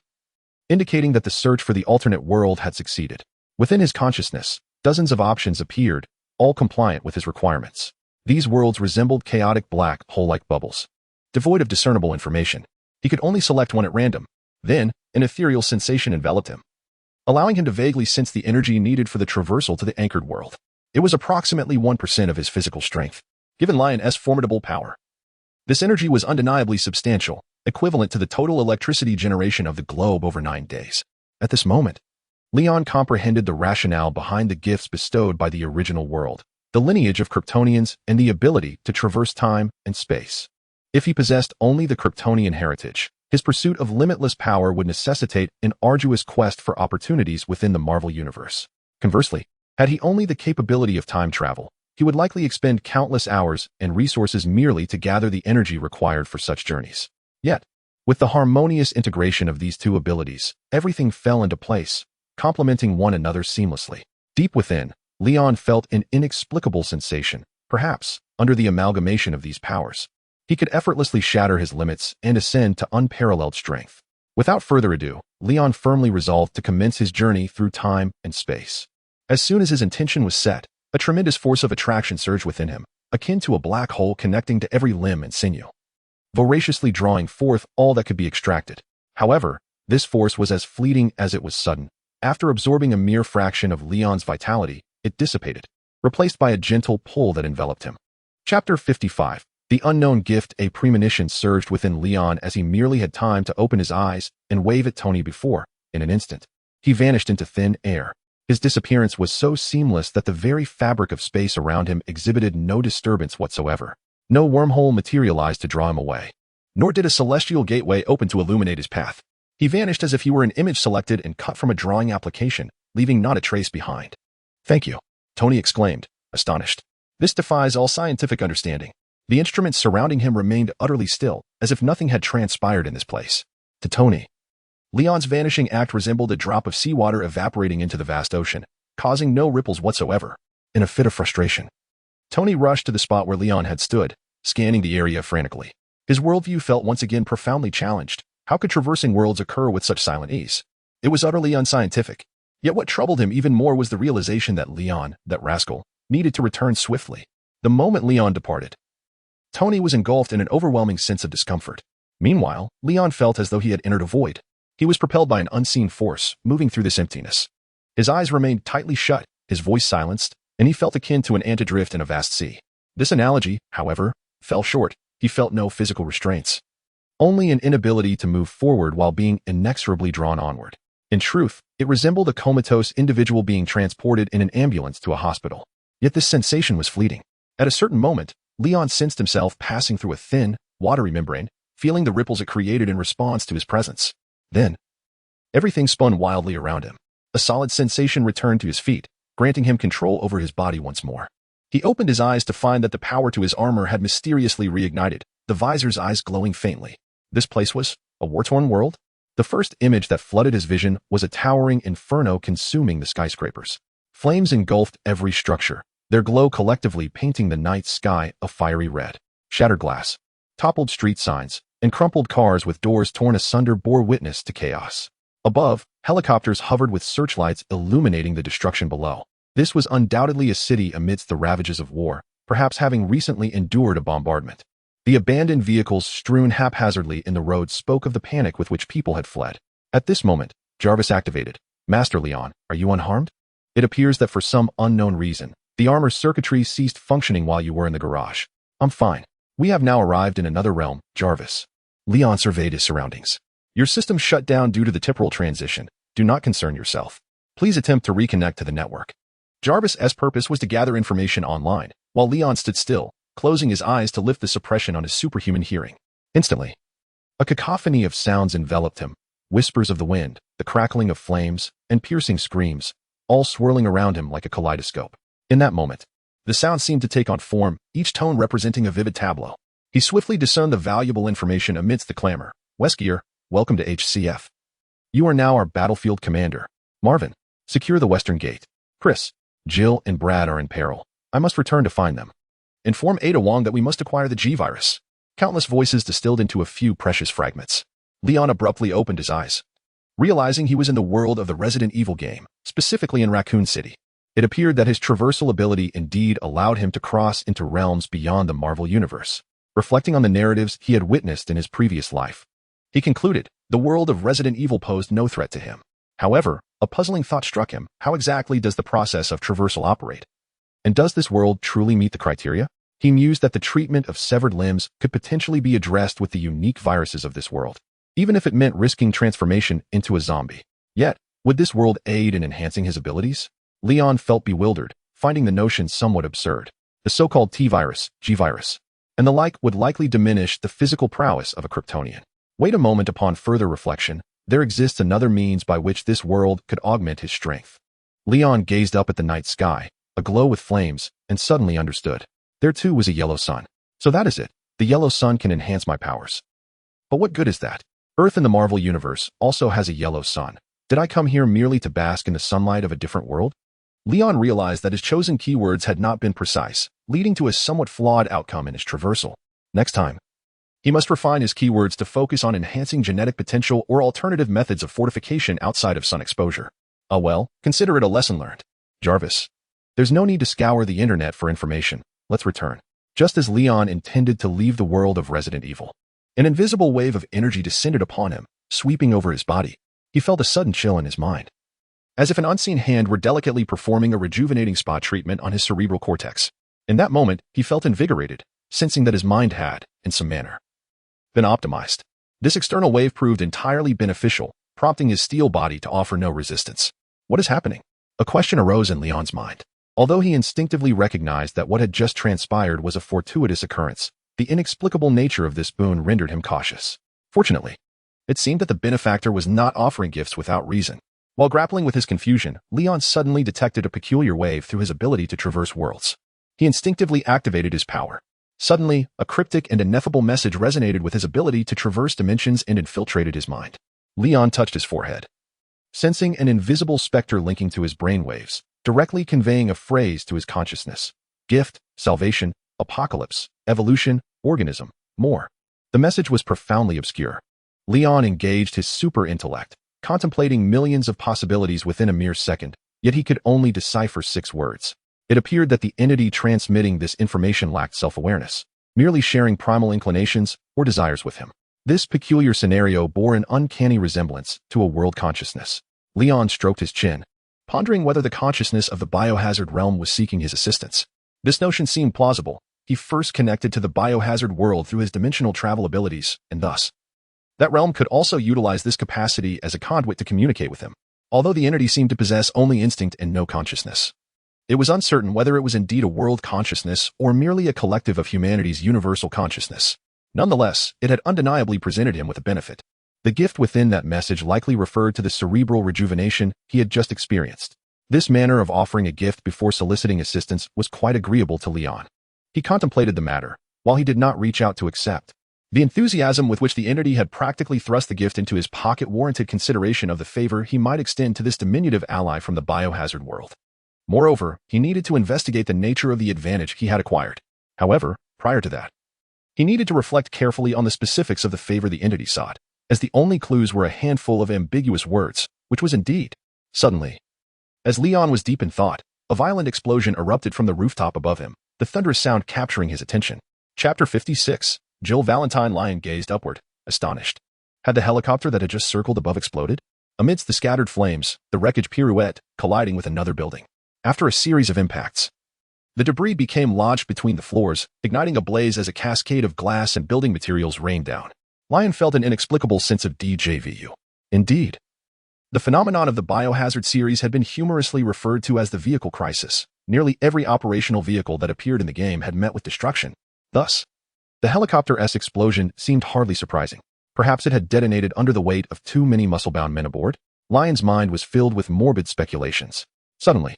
indicating that the search for the alternate world had succeeded. Within his consciousness, dozens of options appeared, all compliant with his requirements. These worlds resembled chaotic black hole-like bubbles, devoid of discernible information. He could only select one at random. Then, an ethereal sensation enveloped him, allowing him to vaguely sense the energy needed for the traversal to the anchored world. It was approximately 1% of his physical strength, given Lion's formidable power. This energy was undeniably substantial, equivalent to the total electricity generation of the globe over 9 days. At this moment, Leon comprehended the rationale behind the gifts bestowed by the original world, the lineage of Kryptonians, and the ability to traverse time and space. If he possessed only the Kryptonian heritage, his pursuit of limitless power would necessitate an arduous quest for opportunities within the Marvel Universe. Conversely, had he only the capability of time travel, he would likely expend countless hours and resources merely to gather the energy required for such journeys. Yet, with the harmonious integration of these two abilities, everything fell into place, complementing one another seamlessly. Deep within, Leon felt an inexplicable sensation. Perhaps, under the amalgamation of these powers, he could effortlessly shatter his limits and ascend to unparalleled strength. Without further ado, Leon firmly resolved to commence his journey through time and space. As soon as his intention was set, a tremendous force of attraction surged within him, akin to a black hole connecting to every limb and sinew, voraciously drawing forth all that could be extracted. However, this force was as fleeting as it was sudden. After absorbing a mere fraction of Leon's vitality, it dissipated, replaced by a gentle pull that enveloped him. Chapter 55. The unknown gift. A premonition surged within Leon as he merely had time to open his eyes and wave at Tony before, in an instant, he vanished into thin air. His disappearance was so seamless that the very fabric of space around him exhibited no disturbance whatsoever. No wormhole materialized to draw him away, nor did a celestial gateway open to illuminate his path. He vanished as if he were an image selected and cut from a drawing application, leaving not a trace behind. "Thank you," Tony exclaimed, astonished. "This defies all scientific understanding." The instruments surrounding him remained utterly still, as if nothing had transpired in this place. To Tony, Leon's vanishing act resembled a drop of seawater evaporating into the vast ocean, causing no ripples whatsoever. In a fit of frustration, Tony rushed to the spot where Leon had stood, scanning the area frantically. His worldview felt once again profoundly challenged. How could traversing worlds occur with such silent ease? It was utterly unscientific. Yet what troubled him even more was the realization that Leon, that rascal, needed to return swiftly. The moment Leon departed, Tony was engulfed in an overwhelming sense of discomfort. Meanwhile, Leon felt as though he had entered a void. He was propelled by an unseen force, moving through this emptiness. His eyes remained tightly shut, his voice silenced, and he felt akin to an ant adrift in a vast sea. This analogy, however, fell short. He felt no physical restraints, only an inability to move forward while being inexorably drawn onward. In truth, it resembled a comatose individual being transported in an ambulance to a hospital. Yet this sensation was fleeting. At a certain moment, Leon sensed himself passing through a thin, watery membrane, feeling the ripples it created in response to his presence. Then, everything spun wildly around him. A solid sensation returned to his feet, granting him control over his body once more. He opened his eyes to find that the power to his armor had mysteriously reignited, the visor's eyes glowing faintly. This place was a war-torn world? The first image that flooded his vision was a towering inferno consuming the skyscrapers. Flames engulfed every structure, their glow collectively painting the night sky a fiery red. Shattered glass, toppled street signs, and crumpled cars with doors torn asunder bore witness to chaos. Above, helicopters hovered with searchlights illuminating the destruction below. This was undoubtedly a city amidst the ravages of war, perhaps having recently endured a bombardment. The abandoned vehicles strewn haphazardly in the road spoke of the panic with which people had fled. At this moment, Jarvis activated. Master Leon, are you unharmed? It appears that for some unknown reason, the armor circuitry ceased functioning while you were in the garage. I'm fine. We have now arrived in another realm, Jarvis. Leon surveyed his surroundings. Your system shut down due to the temporal transition. Do not concern yourself. Please attempt to reconnect to the network. Jarvis's purpose was to gather information online, while Leon stood still, closing his eyes to lift the suppression on his superhuman hearing. Instantly, a cacophony of sounds enveloped him, whispers of the wind, the crackling of flames, and piercing screams, all swirling around him like a kaleidoscope. In that moment, the sounds seemed to take on form, each tone representing a vivid tableau. He swiftly discerned the valuable information amidst the clamor. Weskier, welcome to HCF. You are now our battlefield commander. Marvin, secure the western gate. Chris, Jill, and Brad are in peril. I must return to find them. Inform Ada Wong that we must acquire the G-virus. Countless voices distilled into a few precious fragments. Leon abruptly opened his eyes, realizing he was in the world of the Resident Evil game, specifically in Raccoon City. It appeared that his traversal ability indeed allowed him to cross into realms beyond the Marvel Universe. Reflecting on the narratives he had witnessed in his previous life, he concluded the world of Resident Evil posed no threat to him. However, a puzzling thought struck him. How exactly does the process of traversal operate? And does this world truly meet the criteria? He mused that the treatment of severed limbs could potentially be addressed with the unique viruses of this world, even if it meant risking transformation into a zombie. Yet, would this world aid in enhancing his abilities? Leon felt bewildered, finding the notion somewhat absurd. The so-called T-virus, G-virus, and the like would likely diminish the physical prowess of a Kryptonian. Wait a moment. Upon further reflection, there exists another means by which this world could augment his strength. Leon gazed up at the night sky, aglow with flames, and suddenly understood. There too was a yellow sun. So that is it. The yellow sun can enhance my powers. But what good is that? Earth in the Marvel Universe also has a yellow sun. Did I come here merely to bask in the sunlight of a different world? Leon realized that his chosen keywords had not been precise, leading to a somewhat flawed outcome in his traversal. Next time, he must refine his keywords to focus on enhancing genetic potential or alternative methods of fortification outside of sun exposure. Oh well, consider it a lesson learned. Jarvis, there's no need to scour the internet for information. Let's return. Just as Leon intended to leave the world of Resident Evil, an invisible wave of energy descended upon him, sweeping over his body. He felt a sudden chill in his mind, as if an unseen hand were delicately performing a rejuvenating spot treatment on his cerebral cortex. In that moment, he felt invigorated, sensing that his mind had, in some manner, been optimized. This external wave proved entirely beneficial, prompting his steel body to offer no resistance. What is happening? A question arose in Leon's mind. Although he instinctively recognized that what had just transpired was a fortuitous occurrence, the inexplicable nature of this boon rendered him cautious. Fortunately, it seemed that the benefactor was not offering gifts without reason. While grappling with his confusion, Leon suddenly detected a peculiar wave through his ability to traverse worlds. He instinctively activated his power. Suddenly, a cryptic and ineffable message resonated with his ability to traverse dimensions and infiltrated his mind. Leon touched his forehead, sensing an invisible specter linking to his brainwaves, directly conveying a phrase to his consciousness. Gift, salvation, apocalypse, evolution, organism, more. The message was profoundly obscure. Leon engaged his super intellect, contemplating millions of possibilities within a mere second, yet he could only decipher 6 words. It appeared that the entity transmitting this information lacked self-awareness, merely sharing primal inclinations or desires with him. This peculiar scenario bore an uncanny resemblance to a world consciousness. Leon stroked his chin, pondering whether the consciousness of the biohazard realm was seeking his assistance. This notion seemed plausible. He first connected to the biohazard world through his dimensional travel abilities, and thus, that realm could also utilize this capacity as a conduit to communicate with him. although the entity seemed to possess only instinct and no consciousness. It was uncertain whether it was indeed a world consciousness or merely a collective of humanity's universal consciousness. Nonetheless, it had undeniably presented him with a benefit. The gift within that message likely referred to the cerebral rejuvenation he had just experienced. This manner of offering a gift before soliciting assistance was quite agreeable to Leon. He contemplated the matter, while he did not reach out to accept. The enthusiasm with which the entity had practically thrust the gift into his pocket warranted consideration of the favor he might extend to this diminutive ally from the biohazard world. Moreover, he needed to investigate the nature of the advantage he had acquired. However, prior to that, he needed to reflect carefully on the specifics of the favor the entity sought, as the only clues were a handful of ambiguous words, which was indeed. Suddenly, as Leon was deep in thought, a violent explosion erupted from the rooftop above him, the thunderous sound capturing his attention. Chapter 56. Jill Valentine Lyon gazed upward, astonished. Had the helicopter that had just circled above exploded? Amidst the scattered flames, the wreckage pirouetted, colliding with another building. After a series of impacts, the debris became lodged between the floors, igniting a blaze as a cascade of glass and building materials rained down. Lyon felt an inexplicable sense of déjà vu. Indeed, the phenomenon of the biohazard series had been humorously referred to as the vehicle crisis. Nearly every operational vehicle that appeared in the game had met with destruction. Thus, the helicopter-esque explosion seemed hardly surprising. Perhaps it had detonated under the weight of too many muscle-bound men aboard? Lyon's mind was filled with morbid speculations. Suddenly,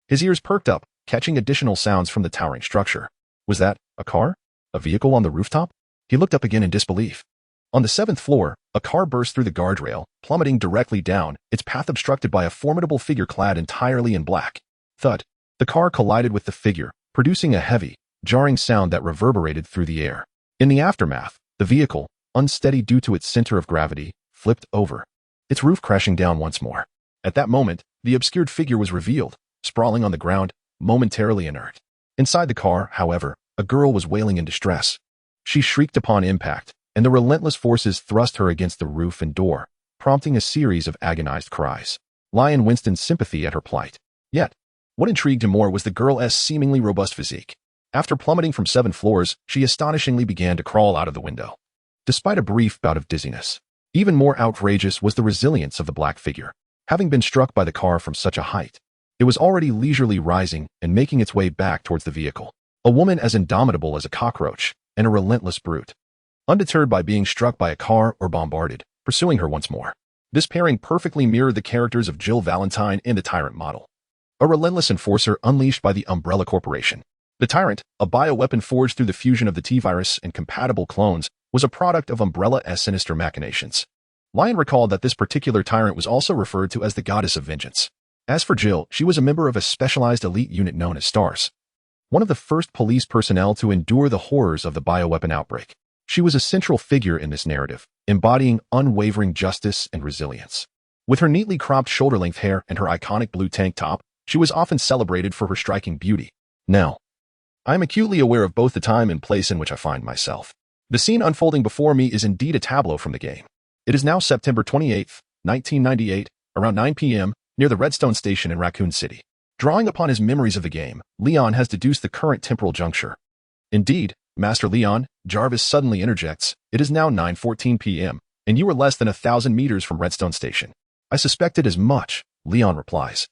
his ears perked up, catching additional sounds from the towering structure. Was that a car? A vehicle on the rooftop? He looked up again in disbelief. On the 7th floor, a car burst through the guardrail, plummeting directly down, its path obstructed by a formidable figure clad entirely in black. Thud. The car collided with the figure, producing a heavy, jarring sound that reverberated through the air. In the aftermath, the vehicle, unsteady due to its center of gravity, flipped over, its roof crashing down once more. At that moment, the obscured figure was revealed, sprawling on the ground, momentarily inert. Inside the car, however, a girl was wailing in distress. She shrieked upon impact, and the relentless forces thrust her against the roof and door, prompting a series of agonized cries. Lyon winced in sympathy at her plight. Yet, what intrigued him more was the girl's seemingly robust physique. After plummeting from 7 floors, she astonishingly began to crawl out of the window. Despite a brief bout of dizziness, even more outrageous was the resilience of the black figure. Having been struck by the car from such a height, it was already leisurely rising and making its way back towards the vehicle. A woman as indomitable as a cockroach, and a relentless brute. Undeterred by being struck by a car or bombarded, pursuing her once more. This pairing perfectly mirrored the characters of Jill Valentine and the Tyrant model. A relentless enforcer unleashed by the Umbrella Corporation. The Tyrant, a bioweapon forged through the fusion of the T-virus and compatible clones, was a product of Umbrella's sinister machinations. Lyon recalled that this particular Tyrant was also referred to as the Goddess of Vengeance. As for Jill, she was a member of a specialized elite unit known as STARS, one of the first police personnel to endure the horrors of the bioweapon outbreak. She was a central figure in this narrative, embodying unwavering justice and resilience. With her neatly cropped shoulder-length hair and her iconic blue tank top, she was often celebrated for her striking beauty. Now, I am acutely aware of both the time and place in which I find myself. The scene unfolding before me is indeed a tableau from the game. It is now September 28th, 1998, around 9 p.m., near the Redstone Station in Raccoon City. Drawing upon his memories of the game, Leon has deduced the current temporal juncture. Indeed, Master Leon, Jarvis suddenly interjects, it is now 9:14 p.m., and you are less than 1,000 meters from Redstone Station. I suspected as much, Leon replies,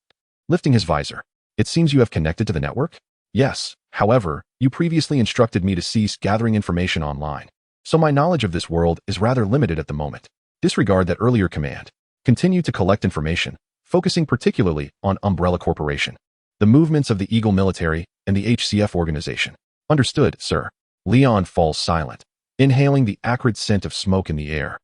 lifting his visor. It seems you have connected to the network? Yes, however, you previously instructed me to cease gathering information online, so my knowledge of this world is rather limited at the moment. Disregard that earlier command. Continue to collect information, focusing particularly on Umbrella Corporation, the movements of the Eagle military, and the HCF organization. Understood, sir. Leon falls silent, inhaling the acrid scent of smoke in the air,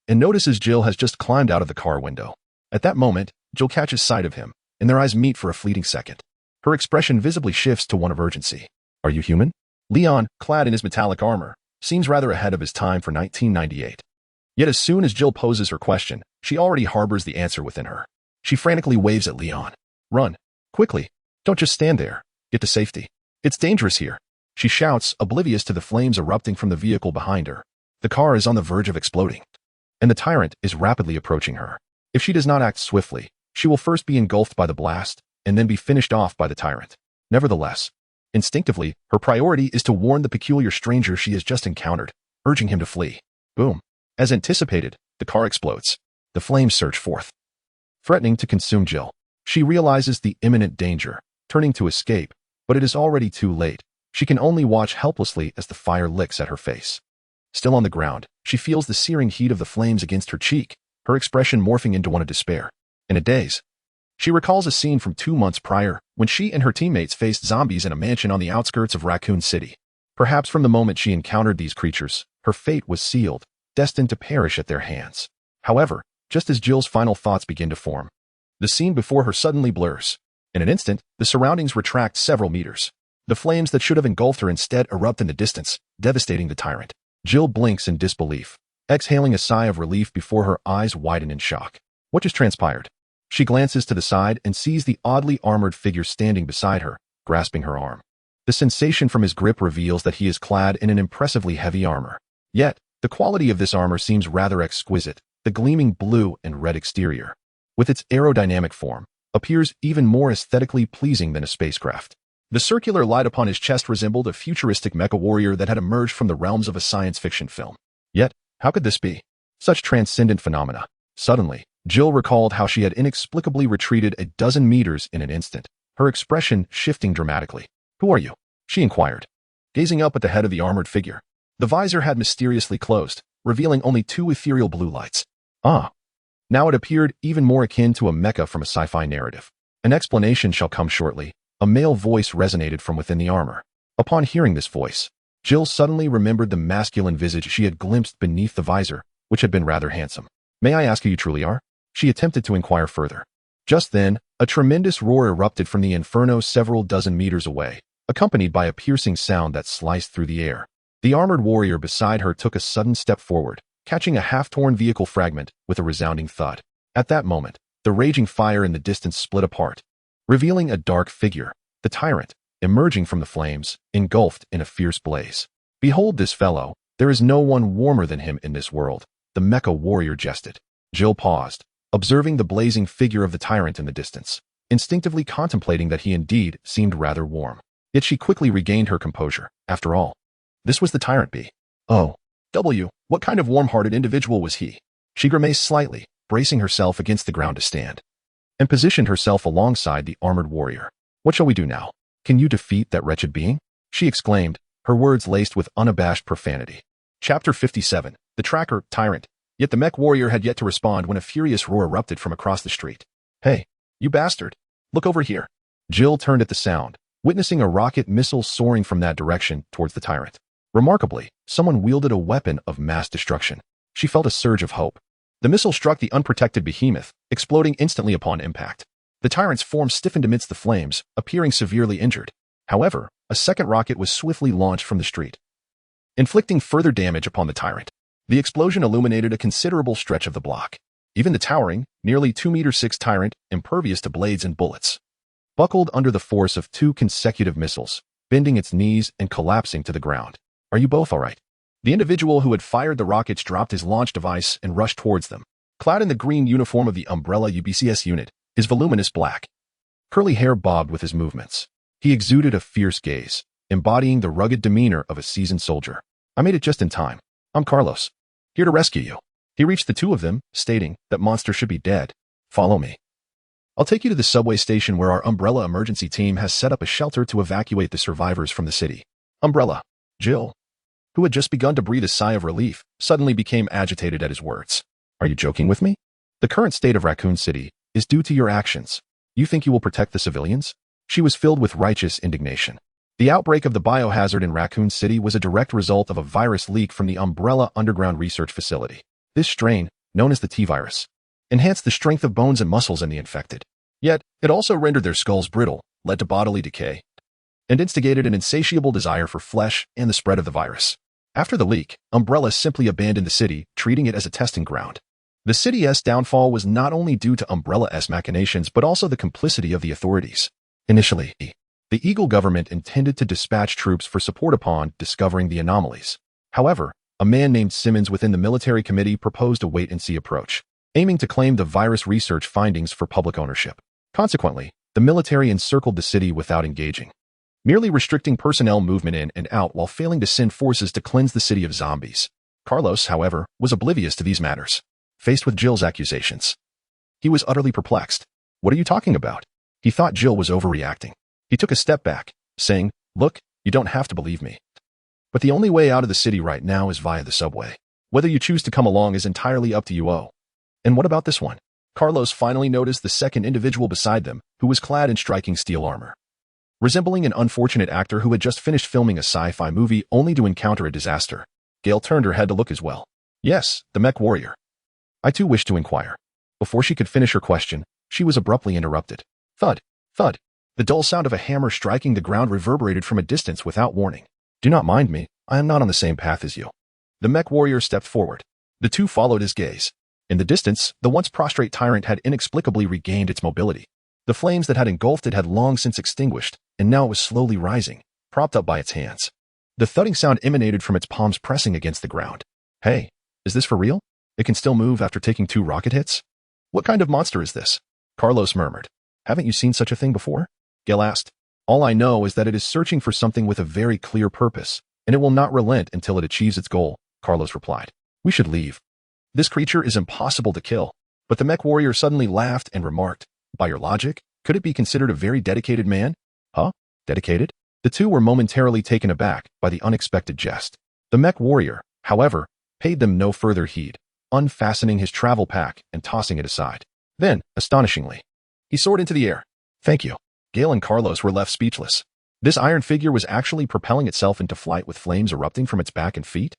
and notices Jill has just climbed out of the car window. At that moment, Jill catches sight of him, and their eyes meet for a fleeting second. Her expression visibly shifts to one of urgency. Are you human? Leon, clad in his metallic armor, seems rather ahead of his time for 1998. Yet as soon as Jill poses her question, she already harbors the answer within her. She frantically waves at Leon. Run. Quickly. Don't just stand there. Get to safety. It's dangerous here. She shouts, oblivious to the flames erupting from the vehicle behind her. The car is on the verge of exploding, and the Tyrant is rapidly approaching her. If she does not act swiftly, she will first be engulfed by the blast, and then be finished off by the Tyrant. Nevertheless, instinctively, her priority is to warn the peculiar stranger she has just encountered, urging him to flee. Boom. As anticipated, the car explodes. The flames surge forth, threatening to consume Jill. She realizes the imminent danger, turning to escape, but it is already too late. She can only watch helplessly as the fire licks at her face. Still on the ground, she feels the searing heat of the flames against her cheek, her expression morphing into one of despair. In a daze, she recalls a scene from 2 months prior when she and her teammates faced zombies in a mansion on the outskirts of Raccoon City. Perhaps from the moment she encountered these creatures, her fate was sealed, destined to perish at their hands. However, just as Jill's final thoughts begin to form, the scene before her suddenly blurs. In an instant, the surroundings retract several meters. The flames that should have engulfed her instead erupt in the distance, devastating the tyrant. Jill blinks in disbelief, exhaling a sigh of relief before her eyes widen in shock. What just transpired? She glances to the side and sees the oddly armored figure standing beside her, grasping her arm. The sensation from his grip reveals that he is clad in an impressively heavy armor. Yet, the quality of this armor seems rather exquisite. The gleaming blue and red exterior, with its aerodynamic form, appears even more aesthetically pleasing than a spacecraft. The circular light upon his chest resembled a futuristic mecha warrior that had emerged from the realms of a science fiction film. Yet, how could this be? Such transcendent phenomena. Suddenly, Jill recalled how she had inexplicably retreated a dozen meters in an instant, her expression shifting dramatically. "Who are you?" she inquired, gazing up at the head of the armored figure. The visor had mysteriously closed, revealing only 2 ethereal blue lights. Ah. Now it appeared even more akin to a mecha from a sci-fi narrative. "An explanation shall come shortly," a male voice resonated from within the armor. Upon hearing this voice, Jill suddenly remembered the masculine visage she had glimpsed beneath the visor, which had been rather handsome. "May I ask who you truly are?" she attempted to inquire further. Just then, a tremendous roar erupted from the inferno several dozen meters away, accompanied by a piercing sound that sliced through the air. The armored warrior beside her took a sudden step forward, catching a half-torn vehicle fragment with a resounding thud. At that moment, the raging fire in the distance split apart, revealing a dark figure, the tyrant, emerging from the flames, engulfed in a fierce blaze. "Behold this fellow, there is no one warmer than him in this world," the mecha warrior jested. Jill paused, observing the blazing figure of the tyrant in the distance, instinctively contemplating that he indeed seemed rather warm. Yet she quickly regained her composure. After all, this was the tyrant B. Oh, what kind of warm-hearted individual was he? She grimaced slightly, bracing herself against the ground to stand, and positioned herself alongside the armored warrior. "What shall we do now? Can you defeat that wretched being?" she exclaimed, her words laced with unabashed profanity. Chapter 57. The Tracker, Tyrant. Yet the mech warrior had yet to respond when a furious roar erupted from across the street. "Hey, you bastard! Look over here!" Jill turned at the sound, witnessing a rocket missile soaring from that direction towards the tyrant. Remarkably, someone wielded a weapon of mass destruction. She felt a surge of hope. The missile struck the unprotected behemoth, exploding instantly upon impact. The tyrant's form stiffened amidst the flames, appearing severely injured. However, a second rocket was swiftly launched from the street, inflicting further damage upon the tyrant. The explosion illuminated a considerable stretch of the block. Even the towering, nearly 2-meter-6 tyrant, impervious to blades and bullets, buckled under the force of 2 consecutive missiles, bending its knees and collapsing to the ground. "Are you both all right?" The individual who had fired the rockets dropped his launch device and rushed towards them. Clad in the green uniform of the Umbrella UBCS unit, his voluminous black, curly hair bobbed with his movements. He exuded a fierce gaze, embodying the rugged demeanor of a seasoned soldier. "I made it just in time. I'm Carlos, here to rescue you." He reached the 2 of them, stating that monster should be dead. "Follow me. I'll take you to the subway station where our Umbrella emergency team has set up a shelter to evacuate the survivors from the city." Umbrella. Jill, who had just begun to breathe a sigh of relief, suddenly became agitated at his words. "Are you joking with me? The current state of Raccoon City is due to your actions. You think you will protect the civilians?" She was filled with righteous indignation. The outbreak of the biohazard in Raccoon City was a direct result of a virus leak from the Umbrella underground research facility. This strain, known as the T-virus, enhanced the strength of bones and muscles in the infected. Yet, it also rendered their skulls brittle, led to bodily decay, and instigated an insatiable desire for flesh and the spread of the virus. After the leak, Umbrella simply abandoned the city, treating it as a testing ground. The city's downfall was not only due to Umbrella's machinations but also the complicity of the authorities. Initially, the Eagle government intended to dispatch troops for support upon discovering the anomalies. However, a man named Simmons within the military committee proposed a wait-and-see approach, aiming to claim the virus research findings for public ownership. Consequently, the military encircled the city without engaging, merely restricting personnel movement in and out while failing to send forces to cleanse the city of zombies. Carlos, however, was oblivious to these matters. Faced with Jill's accusations, He was utterly perplexed. What are you talking about? He thought Jill was overreacting. He took a step back, saying, look, you don't have to believe me. But the only way out of the city right now is via the subway. Whether you choose to come along is entirely up to you. Oh. And what about this one? Carlos finally noticed the second individual beside them, who was clad in striking steel armor. Resembling an unfortunate actor who had just finished filming a sci-fi movie only to encounter a disaster, Gail turned her head to look as well. Yes, the mech warrior. I too wish to inquire. Before she could finish her question, she was abruptly interrupted. Thud, thud. The dull sound of a hammer striking the ground reverberated from a distance without warning. Do not mind me, I am not on the same path as you. The mech warrior stepped forward. The two followed his gaze. In the distance, the once prostrate tyrant had inexplicably regained its mobility. The flames that had engulfed it had long since extinguished, and now it was slowly rising, propped up by its hands. The thudding sound emanated from its palms pressing against the ground. Hey, is this for real? It can still move after taking 2 rocket hits? What kind of monster is this? Carlos murmured. Haven't you seen such a thing before? Gail asked. All I know is that it is searching for something with a very clear purpose, and it will not relent until it achieves its goal, Carlos replied. We should leave. This creature is impossible to kill. But the mech warrior suddenly laughed and remarked, by your logic, could it be considered a very dedicated man? Huh? Dedicated? The two were momentarily taken aback by the unexpected jest. The mech warrior, however, paid them no further heed, unfastening his travel pack and tossing it aside. Then, astonishingly, he soared into the air. Thank you. Gail and Carlos were left speechless. This iron figure was actually propelling itself into flight with flames erupting from its back and feet?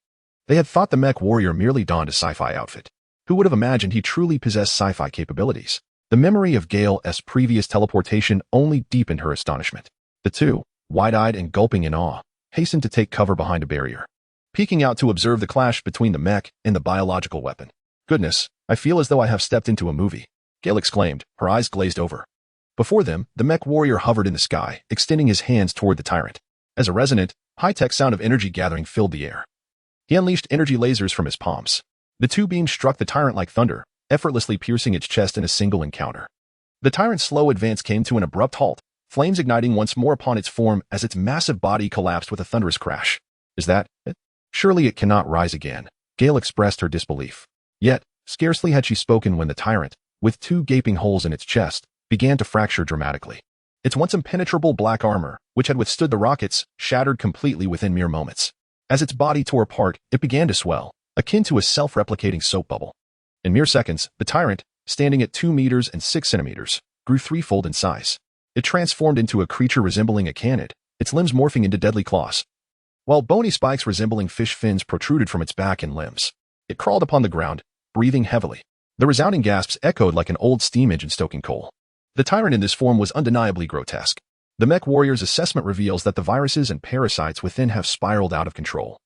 They had thought the mech warrior merely donned a sci-fi outfit. Who would have imagined he truly possessed sci-fi capabilities? The memory of Gail's previous teleportation only deepened her astonishment. The two, wide-eyed and gulping in awe, hastened to take cover behind a barrier, peeking out to observe the clash between the mech and the biological weapon. Goodness, I feel as though I have stepped into a movie, Gail exclaimed, her eyes glazed over. Before them, the mech warrior hovered in the sky, extending his hands toward the tyrant. As a resonant, high-tech sound of energy gathering filled the air. He unleashed energy lasers from his palms. The two beams struck the tyrant like thunder, effortlessly piercing its chest in a single encounter. The tyrant's slow advance came to an abrupt halt, flames igniting once more upon its form as its massive body collapsed with a thunderous crash. Is that it? Surely it cannot rise again, Gail expressed her disbelief. Yet, scarcely had she spoken when the tyrant, with 2 gaping holes in its chest, began to fracture dramatically. Its once impenetrable black armor, which had withstood the rockets, shattered completely within mere moments. As its body tore apart, it began to swell, akin to a self-replicating soap bubble. In mere seconds, the tyrant, standing at 2 meters and 6 centimeters, grew threefold in size. It transformed into a creature resembling a canid, its limbs morphing into deadly claws, while bony spikes resembling fish fins protruded from its back and limbs. It crawled upon the ground, breathing heavily. The resounding gasps echoed like an old steam engine stoking coal. The tyrant in this form was undeniably grotesque. The mech warrior's assessment reveals that the viruses and parasites within have spiraled out of control,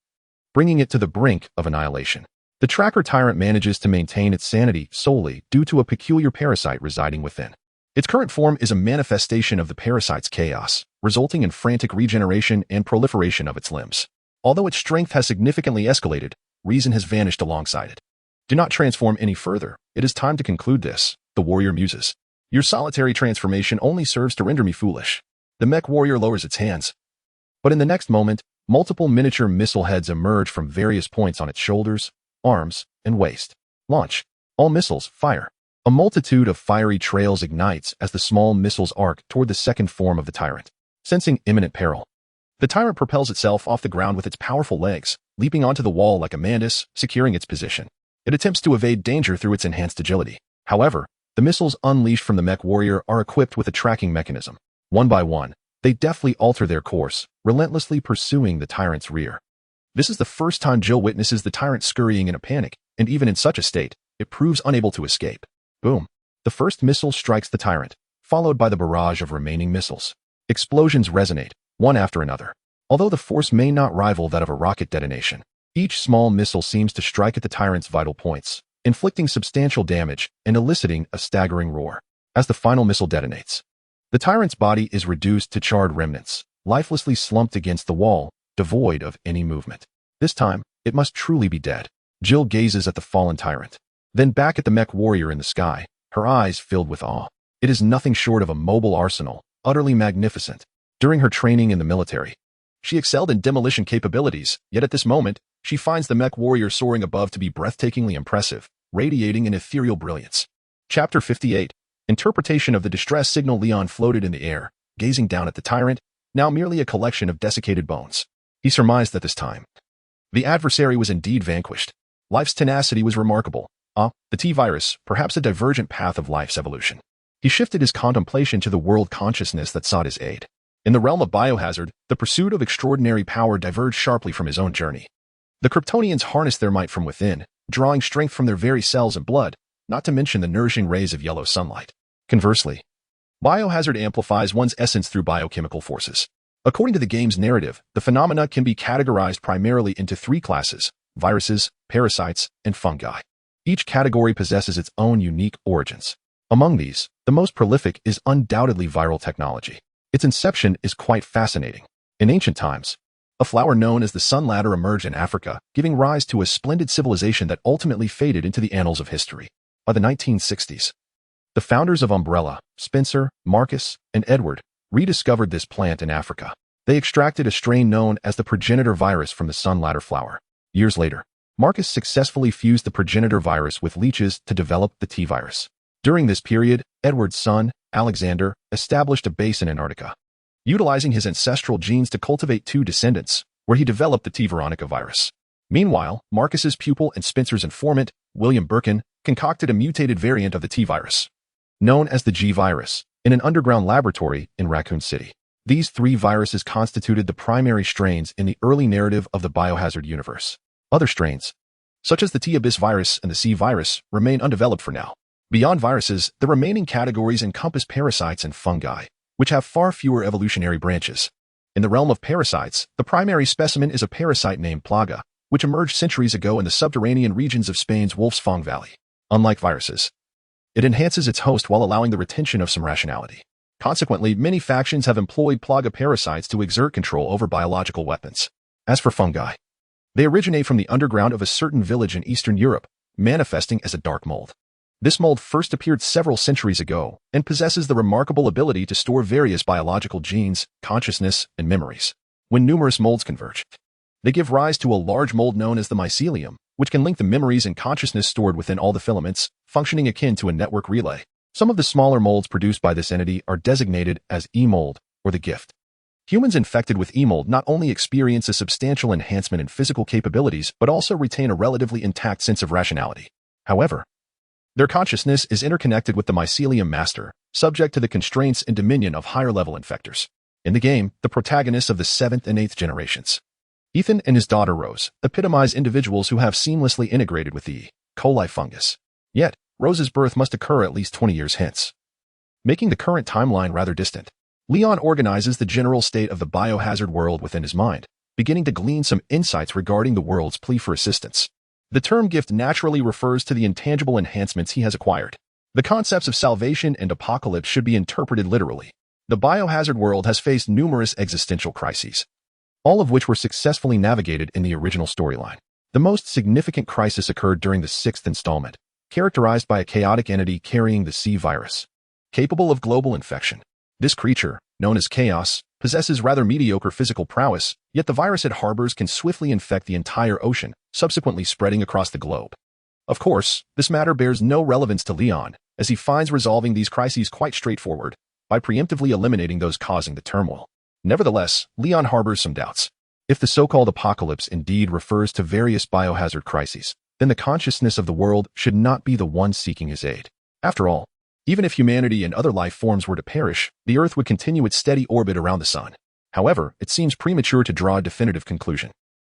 bringing it to the brink of annihilation. The tracker tyrant manages to maintain its sanity solely due to a peculiar parasite residing within. Its current form is a manifestation of the parasite's chaos, resulting in frantic regeneration and proliferation of its limbs. Although its strength has significantly escalated, reason has vanished alongside it. Do not transform any further. It is time to conclude this, the warrior muses. Your solitary transformation only serves to render me foolish. The mech warrior lowers its hands. But in the next moment, multiple miniature missile heads emerge from various points on its shoulders, arms, and waist. Launch. All missiles, fire. A multitude of fiery trails ignites as the small missiles arc toward the second form of the tyrant. Sensing imminent peril, the tyrant propels itself off the ground with its powerful legs, leaping onto the wall like a mantis, securing its position. It attempts to evade danger through its enhanced agility. However, the missiles unleashed from the mech warrior are equipped with a tracking mechanism. One by one, they deftly alter their course, relentlessly pursuing the tyrant's rear. This is the first time Jill witnesses the tyrant scurrying in a panic, and even in such a state, it proves unable to escape. Boom. The first missile strikes the tyrant, followed by the barrage of remaining missiles. Explosions resonate, one after another. Although the force may not rival that of a rocket detonation, each small missile seems to strike at the tyrant's vital points, inflicting substantial damage and eliciting a staggering roar. As the final missile detonates, the tyrant's body is reduced to charred remnants, lifelessly slumped against the wall, devoid of any movement. This time, it must truly be dead. Jill gazes at the fallen tyrant, then back at the mech warrior in the sky, her eyes filled with awe. It is nothing short of a mobile arsenal, utterly magnificent. During her training in the military, she excelled in demolition capabilities, yet at this moment, she finds the mech warrior soaring above to be breathtakingly impressive, radiating an ethereal brilliance. Chapter 58. Interpretation of the distress signal. Leon floated in the air, gazing down at the tyrant, now merely a collection of desiccated bones. He surmised that this time the adversary was indeed vanquished. Life's tenacity was remarkable. The T-virus, perhaps a divergent path of life's evolution. He shifted his contemplation to the world consciousness that sought his aid. In the realm of biohazard, the pursuit of extraordinary power diverged sharply from his own journey. The Kryptonians harnessed their might from within, drawing strength from their very cells and blood, not to mention the nourishing rays of yellow sunlight. Conversely, biohazard amplifies one's essence through biochemical forces. According to the game's narrative, the phenomena can be categorized primarily into three classes: viruses, parasites, and fungi. Each category possesses its own unique origins. Among these, the most prolific is undoubtedly viral technology. Its inception is quite fascinating. In ancient times, a flower known as the sun ladder emerged in Africa, giving rise to a splendid civilization that ultimately faded into the annals of history. By the 1960s, the founders of Umbrella, Spencer, Marcus, and Edward, rediscovered this plant in Africa. They extracted a strain known as the progenitor virus from the sun ladder flower. Years later, Marcus successfully fused the progenitor virus with leeches to develop the T-virus. During this period, Edward's son, Alexander, established a base in Antarctica, utilizing his ancestral genes to cultivate two descendants, where he developed the T. veronica virus. Meanwhile, Marcus's pupil and Spencer's informant, William Birkin, concocted a mutated variant of the T-virus, known as the G virus, in an underground laboratory in Raccoon City. These three viruses constituted the primary strains in the early narrative of the biohazard universe. Other strains, such as the T. abyss virus and the C virus, remain undeveloped for now. Beyond viruses, the remaining categories encompass parasites and fungi, which have far fewer evolutionary branches. In the realm of parasites, the primary specimen is a parasite named Plaga, which emerged centuries ago in the subterranean regions of Spain's Wolfsfang Valley. Unlike viruses, it enhances its host while allowing the retention of some rationality. Consequently, many factions have employed Plaga parasites to exert control over biological weapons. As for fungi, they originate from the underground of a certain village in Eastern Europe, manifesting as a dark mold. This mold first appeared several centuries ago and possesses the remarkable ability to store various biological genes, consciousness, and memories. When numerous molds converge, they give rise to a large mold known as the mycelium, which can link the memories and consciousness stored within all the filaments, functioning akin to a network relay. Some of the smaller molds produced by this entity are designated as E-mold, or the gift. Humans infected with E-mold not only experience a substantial enhancement in physical capabilities, but also retain a relatively intact sense of rationality. However, their consciousness is interconnected with the mycelium master, subject to the constraints and dominion of higher-level infectors. In the game, the protagonists of the 7th and 8th generations, Ethan and his daughter Rose, epitomize individuals who have seamlessly integrated with the E. coli fungus. Yet, Rose's birth must occur at least 20 years hence, making the current timeline rather distant. Leon organizes the general state of the biohazard world within his mind, beginning to glean some insights regarding the world's plea for assistance. The term gift naturally refers to the intangible enhancements he has acquired. The concepts of salvation and apocalypse should be interpreted literally. The biohazard world has faced numerous existential crises, all of which were successfully navigated in the original storyline. The most significant crisis occurred during the 6th installment, characterized by a chaotic entity carrying the C virus, capable of global infection. This creature, known as Chaos, possesses rather mediocre physical prowess, yet the virus it harbors can swiftly infect the entire ocean, subsequently spreading across the globe. Of course, this matter bears no relevance to Leon, as he finds resolving these crises quite straightforward, by preemptively eliminating those causing the turmoil. Nevertheless, Leon harbors some doubts. If the so-called apocalypse indeed refers to various biohazard crises, then the consciousness of the world should not be the one seeking his aid. After all, even if humanity and other life forms were to perish, the Earth would continue its steady orbit around the Sun. However, it seems premature to draw a definitive conclusion.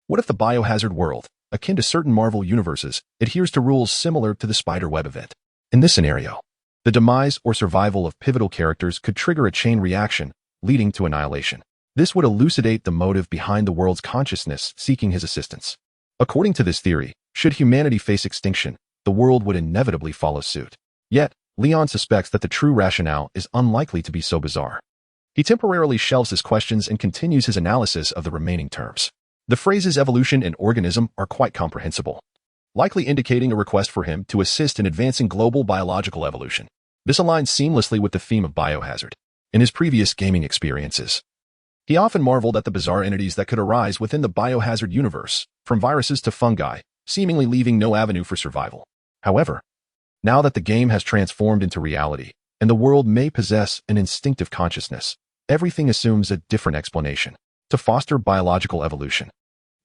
What if the biohazard world, akin to certain Marvel universes, adheres to rules similar to the Spider-Web event? In this scenario, the demise or survival of pivotal characters could trigger a chain reaction, leading to annihilation. This would elucidate the motive behind the world's consciousness seeking his assistance. According to this theory, should humanity face extinction, the world would inevitably follow suit. Yet, Leon suspects that the true rationale is unlikely to be so bizarre. He temporarily shelves his questions and continues his analysis of the remaining terms. The phrases evolution and organism are quite comprehensible, likely indicating a request for him to assist in advancing global biological evolution. This aligns seamlessly with the theme of biohazard. In his previous gaming experiences, he often marveled at the bizarre entities that could arise within the biohazard universe, from viruses to fungi, seemingly leaving no avenue for survival. However, Now that the game has transformed into reality, and the world may possess an instinctive consciousness, everything assumes a different explanation. To foster biological evolution,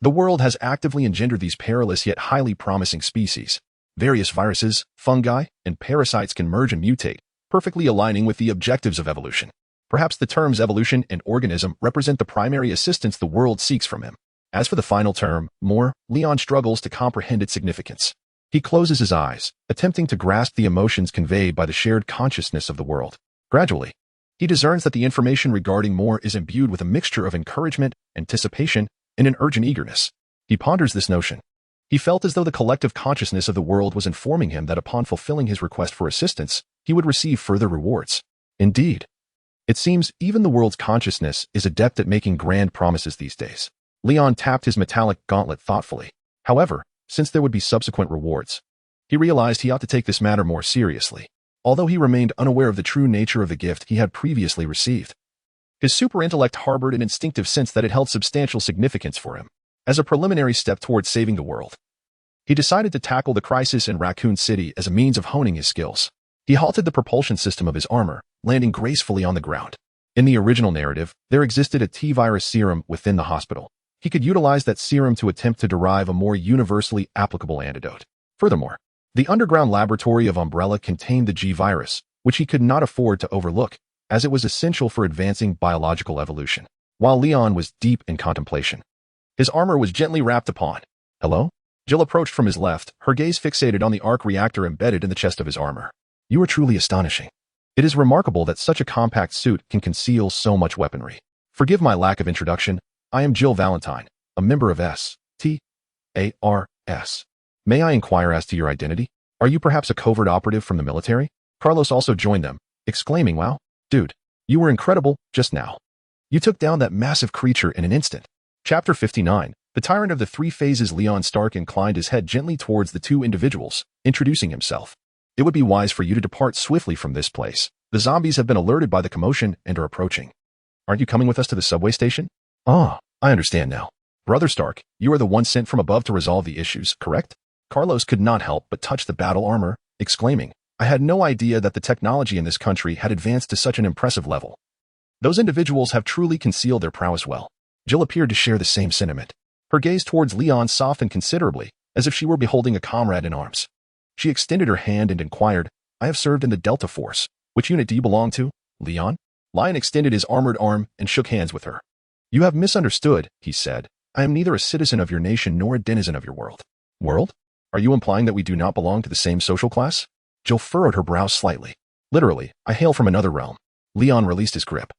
the world has actively engendered these perilous yet highly promising species. Various viruses, fungi, and parasites can merge and mutate, perfectly aligning with the objectives of evolution. Perhaps the terms evolution and organism represent the primary assistance the world seeks from him. As for the final term, more, Leon struggles to comprehend its significance. He closes his eyes, attempting to grasp the emotions conveyed by the shared consciousness of the world. Gradually, he discerns that the information regarding more is imbued with a mixture of encouragement, anticipation, and an urgent eagerness. He ponders this notion. He felt as though the collective consciousness of the world was informing him that upon fulfilling his request for assistance, he would receive further rewards. Indeed, it seems even the world's consciousness is adept at making grand promises these days. Leon tapped his metallic gauntlet thoughtfully. However, since there would be subsequent rewards, he realized he ought to take this matter more seriously. Although he remained unaware of the true nature of the gift he had previously received, his super-intellect harbored an instinctive sense that it held substantial significance for him. As a preliminary step towards saving the world, he decided to tackle the crisis in Raccoon City as a means of honing his skills. He halted the propulsion system of his armor, landing gracefully on the ground. In the original narrative, there existed a T-virus serum within the hospital. He could utilize that serum to attempt to derive a more universally applicable antidote. Furthermore, the underground laboratory of Umbrella contained the G-virus, which he could not afford to overlook, as it was essential for advancing biological evolution. While Leon was deep in contemplation, his armor was gently wrapped upon. Hello? Jill approached from his left, her gaze fixated on the arc reactor embedded in the chest of his armor. You are truly astonishing. It is remarkable that such a compact suit can conceal so much weaponry. Forgive my lack of introduction. I am Jill Valentine, a member of S.T.A.R.S. May I inquire as to your identity? Are you perhaps a covert operative from the military? Carlos also joined them, exclaiming, wow, dude, you were incredible just now. You took down that massive creature in an instant. Chapter 59. The Tyrant of the Three Phases. Leon Stark inclined his head gently towards the two individuals, introducing himself. It would be wise for you to depart swiftly from this place. The zombies have been alerted by the commotion and are approaching. Aren't you coming with us to the subway station? Ah, I understand now. Brother Stark, you are the one sent from above to resolve the issues, correct? Carlos could not help but touch the battle armor, exclaiming, I had no idea that the technology in this country had advanced to such an impressive level. Those individuals have truly concealed their prowess well. Jill appeared to share the same sentiment. Her gaze towards Leon softened considerably, as if she were beholding a comrade in arms. She extended her hand and inquired, I have served in the Delta Force. Which unit do you belong to, Leon? Lion extended his armored arm and shook hands with her. You have misunderstood, he said. I am neither a citizen of your nation nor a denizen of your world. World? Are you implying that we do not belong to the same social class? Jill furrowed her brows slightly. Literally, I hail from another realm. Leon released his grip,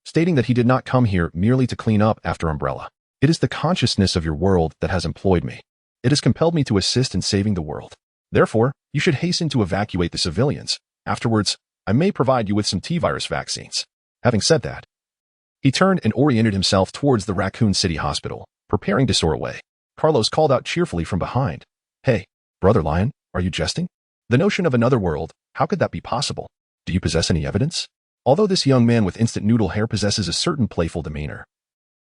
stating that he did not come here merely to clean up after Umbrella. It is the consciousness of your world that has employed me. It has compelled me to assist in saving the world. Therefore, you should hasten to evacuate the civilians. Afterwards, I may provide you with some T-virus vaccines. Having said that, he turned and oriented himself towards the Raccoon City Hospital, preparing to soar away. Carlos called out cheerfully from behind. Hey, Brother Lion, are you jesting? The notion of another world, how could that be possible? Do you possess any evidence? Although this young man with instant noodle hair possesses a certain playful demeanor,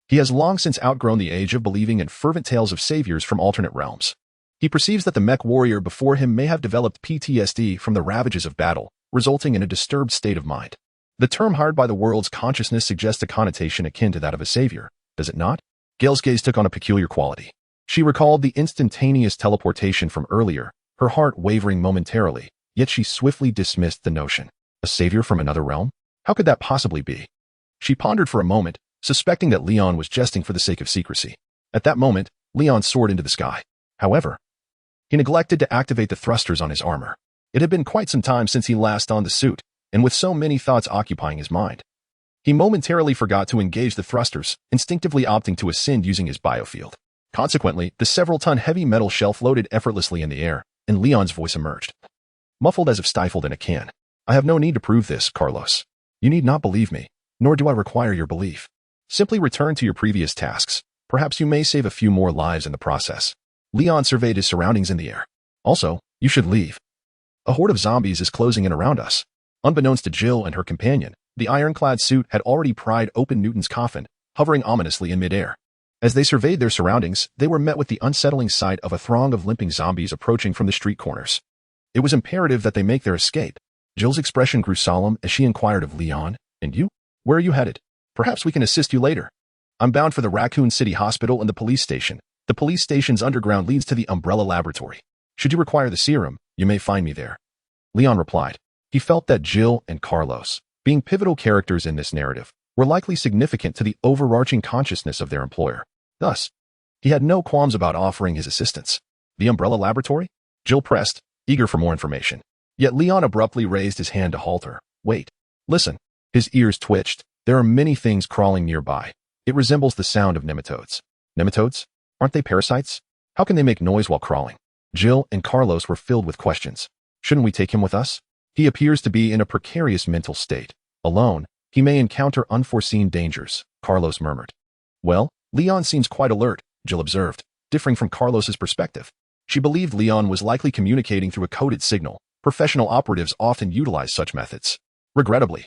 he has long since outgrown the age of believing in fervent tales of saviors from alternate realms. He perceives that the mech warrior before him may have developed PTSD from the ravages of battle, resulting in a disturbed state of mind. The term hired by the world's consciousness suggests a connotation akin to that of a savior, does it not? Gail's gaze took on a peculiar quality. She recalled the instantaneous teleportation from earlier, her heart wavering momentarily, yet she swiftly dismissed the notion. A savior from another realm? How could that possibly be? She pondered for a moment, suspecting that Leon was jesting for the sake of secrecy. At that moment, Leon soared into the sky. However, he neglected to activate the thrusters on his armor. It had been quite some time since he last donned the suit, and with so many thoughts occupying his mind, he momentarily forgot to engage the thrusters, instinctively opting to ascend using his biofield. Consequently, the several-ton heavy metal shell floated effortlessly in the air, and Leon's voice emerged, muffled as if stifled in a can. I have no need to prove this, Carlos. You need not believe me, nor do I require your belief. Simply return to your previous tasks. Perhaps you may save a few more lives in the process. Leon surveyed his surroundings in the air. Also, you should leave. A horde of zombies is closing in around us. Unbeknownst to Jill and her companion, the ironclad suit had already pried open Newton's coffin, hovering ominously in midair. As they surveyed their surroundings, they were met with the unsettling sight of a throng of limping zombies approaching from the street corners. It was imperative that they make their escape. Jill's expression grew solemn as she inquired of Leon, "And you? Where are you headed? Perhaps we can assist you later." "I'm bound for the Raccoon City Hospital and the police station. The police station's underground leads to the Umbrella Laboratory. Should you require the serum, you may find me there," Leon replied. He felt that Jill and Carlos, being pivotal characters in this narrative, were likely significant to the overarching consciousness of their employer. Thus, he had no qualms about offering his assistance. "The Umbrella Laboratory?" Jill pressed, eager for more information. Yet Leon abruptly raised his hand to halt her. "Wait. Listen." His ears twitched. "There are many things crawling nearby. It resembles the sound of nematodes." "Nematodes? Aren't they parasites? How can they make noise while crawling?" Jill and Carlos were filled with questions. "Shouldn't we take him with us? He appears to be in a precarious mental state. Alone, he may encounter unforeseen dangers," Carlos murmured. "Well, Leon seems quite alert," Jill observed, differing from Carlos's perspective. She believed Leon was likely communicating through a coded signal. Professional operatives often utilize such methods. Regrettably,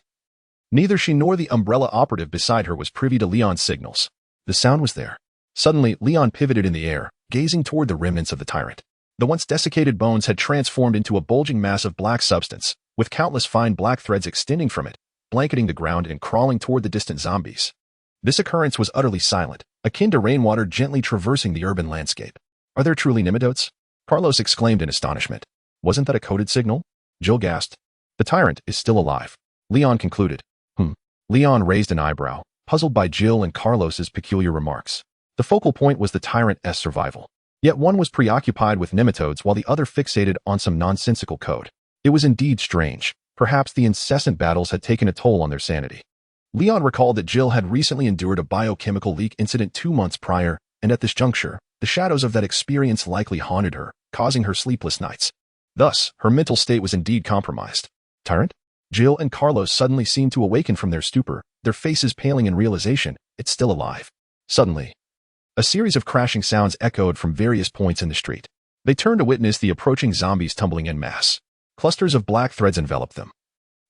neither she nor the Umbrella operative beside her was privy to Leon's signals. The sound was there. Suddenly, Leon pivoted in the air, gazing toward the remnants of the tyrant. The once desiccated bones had transformed into a bulging mass of black substance, with countless fine black threads extending from it, blanketing the ground and crawling toward the distant zombies. This occurrence was utterly silent, akin to rainwater gently traversing the urban landscape. "Are there truly nematodes?" Carlos exclaimed in astonishment. "Wasn't that a coded signal?" Jill gasped. "The tyrant is still alive," Leon concluded. Leon raised an eyebrow, puzzled by Jill and Carlos's peculiar remarks. The focal point was the tyrant's survival. Yet one was preoccupied with nematodes while the other fixated on some nonsensical code. It was indeed strange. Perhaps the incessant battles had taken a toll on their sanity. Leon recalled that Jill had recently endured a biochemical leak incident 2 months prior, and at this juncture, the shadows of that experience likely haunted her, causing her sleepless nights. Thus, her mental state was indeed compromised. Tyrant? Jill and Carlos suddenly seemed to awaken from their stupor, their faces paling in realization, it's still alive. Suddenly, a series of crashing sounds echoed from various points in the street. They turned to witness the approaching zombies tumbling en masse. Clusters of black threads enveloped them,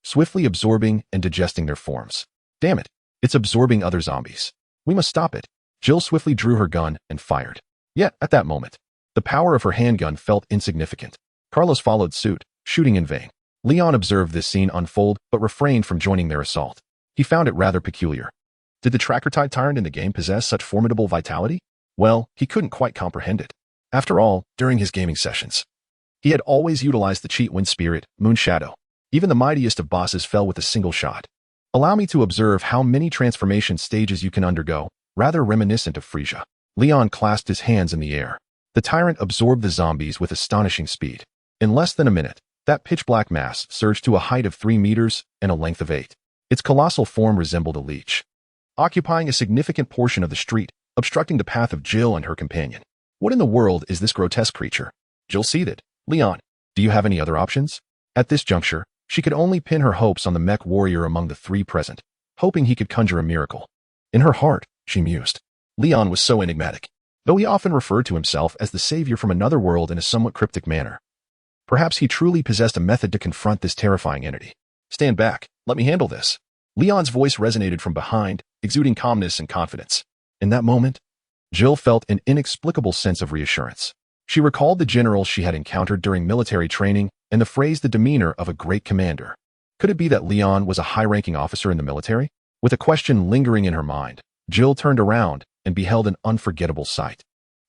swiftly absorbing and digesting their forms. "Damn it, it's absorbing other zombies. We must stop it." Jill swiftly drew her gun and fired. Yet, at that moment, the power of her handgun felt insignificant. Carlos followed suit, shooting in vain. Leon observed this scene unfold but refrained from joining their assault. He found it rather peculiar. Did the tracker-type tyrant in the game possess such formidable vitality? Well, he couldn't quite comprehend it. After all, during his gaming sessions, he had always utilized the cheat Wind Spirit, Moon Shadow. Even the mightiest of bosses fell with a single shot. "Allow me to observe how many transformation stages you can undergo," rather reminiscent of Frisia. Leon clasped his hands in the air. The tyrant absorbed the zombies with astonishing speed. In less than a minute, that pitch-black mass surged to a height of 3 meters and a length of 8. Its colossal form resembled a leech, occupying a significant portion of the street, obstructing the path of Jill and her companion. What in the world is this grotesque creature? Jill seethed. "Leon, do you have any other options?" At this juncture, she could only pin her hopes on the mech warrior among the 3 present, hoping he could conjure a miracle. In her heart, she mused. Leon was so enigmatic, though he often referred to himself as the savior from another world in a somewhat cryptic manner. Perhaps he truly possessed a method to confront this terrifying entity. "Stand back. Let me handle this." Leon's voice resonated from behind, exuding calmness and confidence. In that moment, Jill felt an inexplicable sense of reassurance. She recalled the generals she had encountered during military training and the phrase the demeanor of a great commander. Could it be that Leon was a high-ranking officer in the military? With a question lingering in her mind, Jill turned around and beheld an unforgettable sight.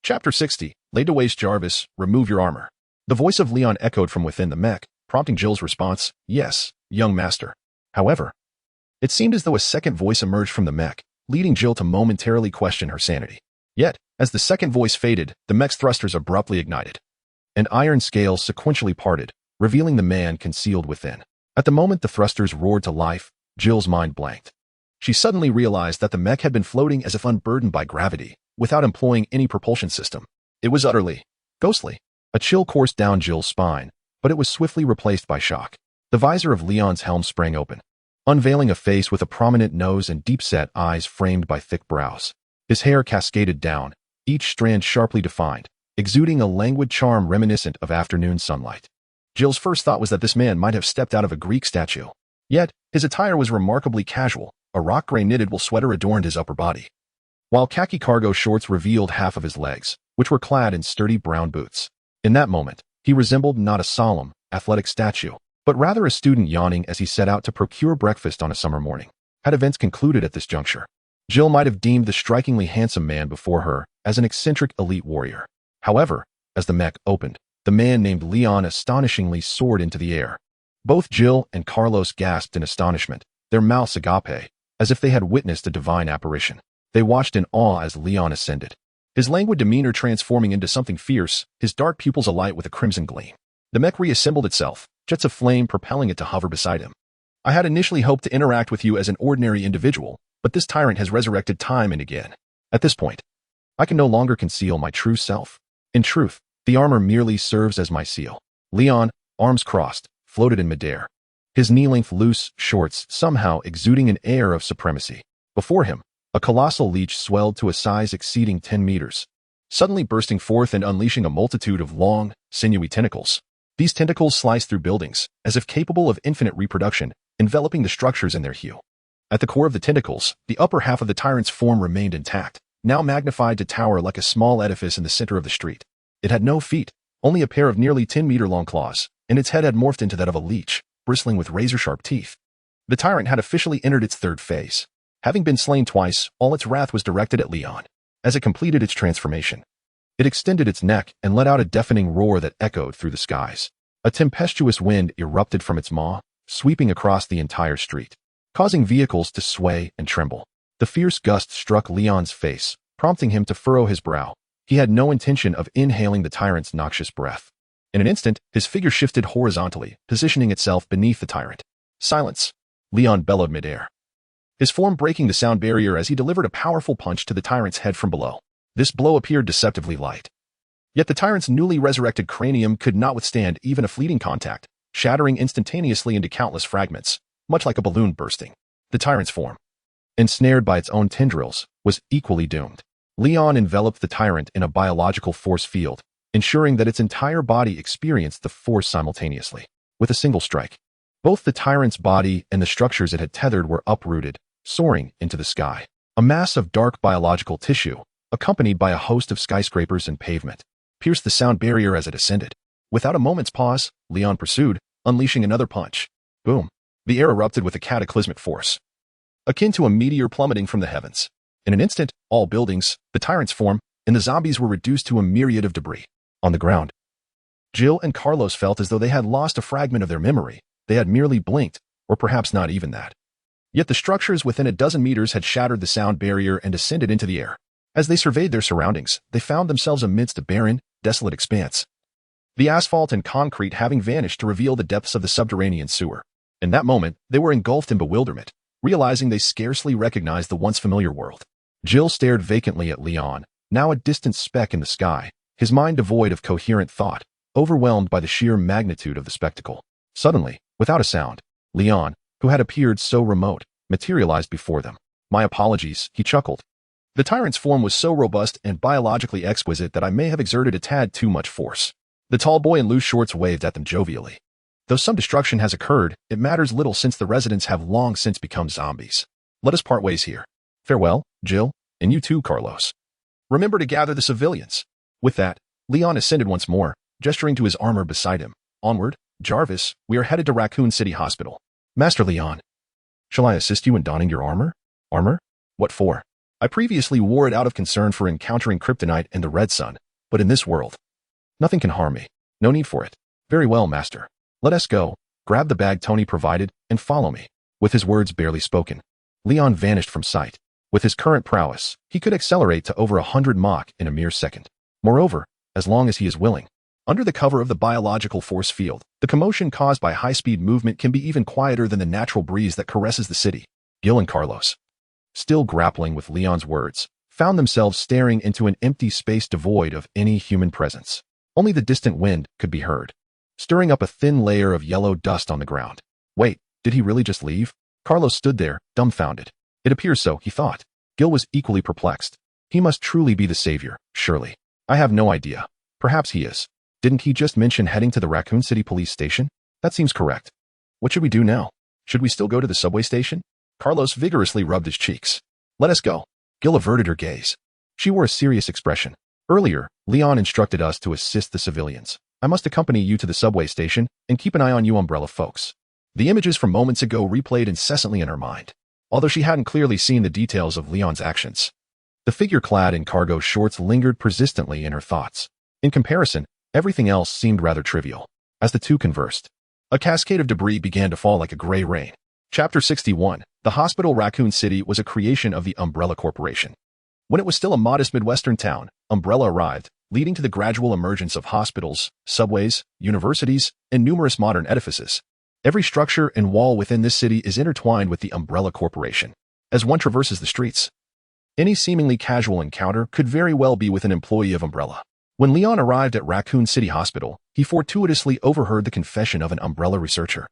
Chapter 60, Laid to Waste Jarvis, Remove Your Armor. The voice of Leon echoed from within the mech, prompting Jill's response, "Yes, young master." However, it seemed as though a second voice emerged from the mech, leading Jill to momentarily question her sanity. Yet, as the second voice faded, the mech's thrusters abruptly ignited. An iron scale sequentially parted, revealing the man concealed within. At the moment the thrusters roared to life, Jill's mind blanked. She suddenly realized that the mech had been floating as if unburdened by gravity, without employing any propulsion system. It was utterly ghostly. A chill coursed down Jill's spine, but it was swiftly replaced by shock. The visor of Leon's helm sprang open, unveiling a face with a prominent nose and deep-set eyes framed by thick brows. His hair cascaded down, each strand sharply defined, exuding a languid charm reminiscent of afternoon sunlight. Jill's first thought was that this man might have stepped out of a Greek statue. Yet, his attire was remarkably casual. A rock-gray knitted wool sweater adorned his upper body, while khaki cargo shorts revealed half of his legs, which were clad in sturdy brown boots. In that moment, He resembled not a solemn, athletic statue, but rather a student yawning as he set out to procure breakfast on a summer morning. Had events concluded at this juncture, Jill might have deemed the strikingly handsome man before her as an eccentric elite warrior. However, as the mech opened, the man named Leon astonishingly soared into the air. Both Jill and Carlos gasped in astonishment, their mouths agape, as if they had witnessed a divine apparition. They watched in awe as Leon ascended, his languid demeanor transforming into something fierce, his dark pupils alight with a crimson gleam. The mech reassembled itself, jets of flame propelling it to hover beside him. I had initially hoped to interact with you as an ordinary individual, but this tyrant has resurrected time and again. At this point, I can no longer conceal my true self. In truth, the armor merely serves as my seal. Leon, arms crossed, floated in midair, his knee-length loose shorts somehow exuding an air of supremacy. Before him, a colossal leech swelled to a size exceeding 10 meters, suddenly bursting forth and unleashing a multitude of long, sinewy tentacles. These tentacles sliced through buildings, as if capable of infinite reproduction, enveloping the structures in their hue. At the core of the tentacles, the upper half of the tyrant's form remained intact, now magnified to tower like a small edifice in the center of the street. It had no feet, only a pair of nearly 10-meter-long claws, and its head had morphed into that of a leech, bristling with razor-sharp teeth. The tyrant had officially entered its third phase. Having been slain twice, all its wrath was directed at Leon. As it completed its transformation, it extended its neck and let out a deafening roar that echoed through the skies. A tempestuous wind erupted from its maw, sweeping across the entire street, causing vehicles to sway and tremble. The fierce gust struck Leon's face, prompting him to furrow his brow. He had no intention of inhaling the tyrant's noxious breath. In an instant, his figure shifted horizontally, positioning itself beneath the tyrant. Silence! Leon bellowed midair, his form breaking the sound barrier as he delivered a powerful punch to the tyrant's head from below. This blow appeared deceptively light. Yet the tyrant's newly resurrected cranium could not withstand even a fleeting contact, shattering instantaneously into countless fragments, much like a balloon bursting. The tyrant's form, ensnared by its own tendrils, was equally doomed. Leon enveloped the tyrant in a biological force field, ensuring that its entire body experienced the force simultaneously. With a single strike, both the tyrant's body and the structures it had tethered were uprooted, soaring into the sky. A mass of dark biological tissue, accompanied by a host of skyscrapers and pavement, pierced the sound barrier as it ascended. Without a moment's pause, Leon pursued, unleashing another punch. Boom! The air erupted with a cataclysmic force, akin to a meteor plummeting from the heavens. In an instant, all buildings, the tyrant's form, and the zombies were reduced to a myriad of debris. On the ground, Jill and Carlos felt as though they had lost a fragment of their memory. They had merely blinked, or perhaps not even that. Yet the structures within a dozen meters had shattered the sound barrier and ascended into the air. As they surveyed their surroundings, they found themselves amidst a barren, desolate expanse, the asphalt and concrete having vanished to reveal the depths of the subterranean sewer. In that moment, they were engulfed in bewilderment, realizing they scarcely recognized the once familiar world. Jill stared vacantly at Leon, now a distant speck in the sky, his mind devoid of coherent thought, overwhelmed by the sheer magnitude of the spectacle. Suddenly, without a sound, Leon, who had appeared so remote, materialized before them. My apologies, he chuckled. The tyrant's form was so robust and biologically exquisite that I may have exerted a tad too much force. The tall boy in loose shorts waved at them jovially. Though some destruction has occurred, it matters little since the residents have long since become zombies. Let us part ways here. Farewell, Jill, and you too, Carlos. Remember to gather the civilians. With that, Leon ascended once more, gesturing to his armor beside him. Onward, Jarvis, we are headed to Raccoon City Hospital. Master Leon, shall I assist you in donning your armor? Armor? What for? I previously wore it out of concern for encountering kryptonite and the Red Sun, but in this world, nothing can harm me. No need for it. Very well, Master. Let us go. Grab the bag Tony provided and follow me. With his words barely spoken, Leon vanished from sight. With his current prowess, he could accelerate to over 100 Mach in a mere second. Moreover, as long as he is willing, under the cover of the biological force field, the commotion caused by high-speed movement can be even quieter than the natural breeze that caresses the city. Gil and Carlos, still grappling with Leon's words, found themselves staring into an empty space devoid of any human presence. Only the distant wind could be heard, stirring up a thin layer of yellow dust on the ground. Wait, did he really just leave? Carlos stood there, dumbfounded. It appears so, he thought. Gil was equally perplexed. He must truly be the savior, surely. I have no idea. Perhaps he is. Didn't he just mention heading to the Raccoon City police station? That seems correct. What should we do now? Should we still go to the subway station? Carlos vigorously rubbed his cheeks. Let us go. Gil averted her gaze. She wore a serious expression. Earlier, Leon instructed us to assist the civilians. I must accompany you to the subway station and keep an eye on you umbrella folks. The images from moments ago replayed incessantly in her mind, although she hadn't clearly seen the details of Leon's actions. The figure clad in cargo shorts lingered persistently in her thoughts. In comparison, everything else seemed rather trivial. As the two conversed, a cascade of debris began to fall like a gray rain. Chapter 61. The hospital Raccoon City was a creation of the Umbrella Corporation. When it was still a modest Midwestern town, Umbrella arrived, leading to the gradual emergence of hospitals, subways, universities, and numerous modern edifices. Every structure and wall within this city is intertwined with the Umbrella Corporation. As one traverses the streets, any seemingly casual encounter could very well be with an employee of Umbrella. When Leon arrived at Raccoon City Hospital, he fortuitously overheard the confession of an Umbrella researcher.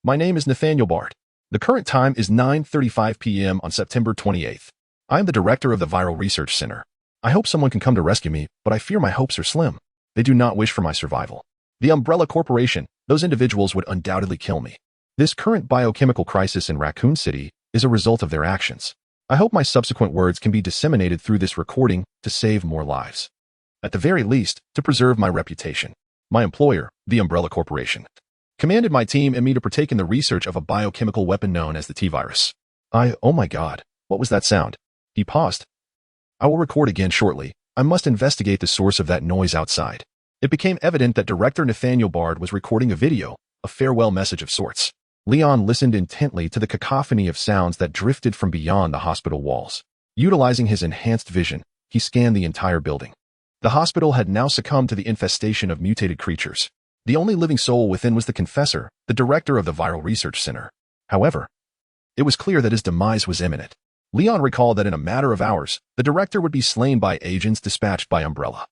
My name is Nathaniel Bard. The current time is 9:35 p.m. on September 28th. I am the director of the Viral Research Center. I hope someone can come to rescue me, but I fear my hopes are slim. They do not wish for my survival. The Umbrella Corporation, those individuals would undoubtedly kill me. This current biochemical crisis in Raccoon City is a result of their actions. I hope my subsequent words can be disseminated through this recording to save more lives. At the very least, to preserve my reputation. My employer, the Umbrella Corporation, commanded my team and me to partake in the research of a biochemical weapon known as the T-virus. Oh my God, what was that sound? He paused. I will record again shortly. I must investigate the source of that noise outside. It became evident that director Nathaniel Bard was recording a video, a farewell message of sorts. Leon listened intently to the cacophony of sounds that drifted from beyond the hospital walls. Utilizing his enhanced vision, he scanned the entire building. The hospital had now succumbed to the infestation of mutated creatures. The only living soul within was the confessor, the director of the Viral Research Center. However, it was clear that his demise was imminent. Leon recalled that in a matter of hours, the director would be slain by agents dispatched by Umbrella,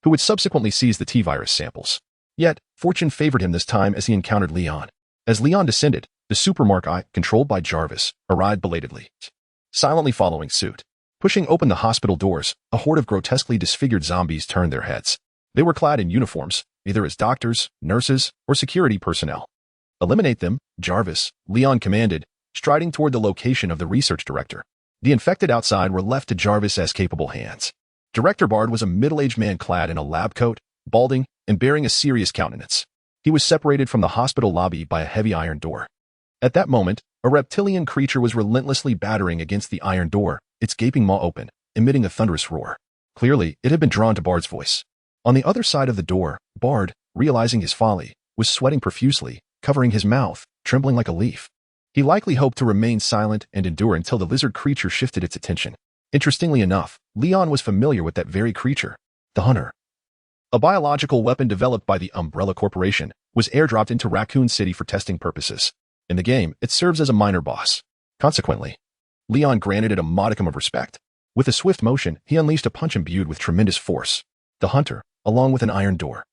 who would subsequently seize the T-virus samples. Yet, fortune favored him this time as he encountered Leon. As Leon descended, the Supermark Eye, controlled by Jarvis, arrived belatedly, silently following suit. Pushing open the hospital doors, a horde of grotesquely disfigured zombies turned their heads. They were clad in uniforms, either as doctors, nurses, or security personnel. Eliminate them, Jarvis, Leon commanded, striding toward the location of the research director. The infected outside were left to Jarvis's capable hands. Director Bard was a middle-aged man clad in a lab coat, balding, and bearing a serious countenance. He was separated from the hospital lobby by a heavy iron door. At that moment, a reptilian creature was relentlessly battering against the iron door, its gaping maw open, emitting a thunderous roar. Clearly, it had been drawn to Bard's voice. On the other side of the door, Bard, realizing his folly, was sweating profusely, covering his mouth, trembling like a leaf. He likely hoped to remain silent and endure until the lizard creature shifted its attention. Interestingly enough, Leon was familiar with that very creature, the Hunter. A biological weapon developed by the Umbrella Corporation was airdropped into Raccoon City for testing purposes. In the game, it serves as a minor boss. Consequently, Leon granted it a modicum of respect. With a swift motion, he unleashed a punch imbued with tremendous force. The Hunter, along with an iron door,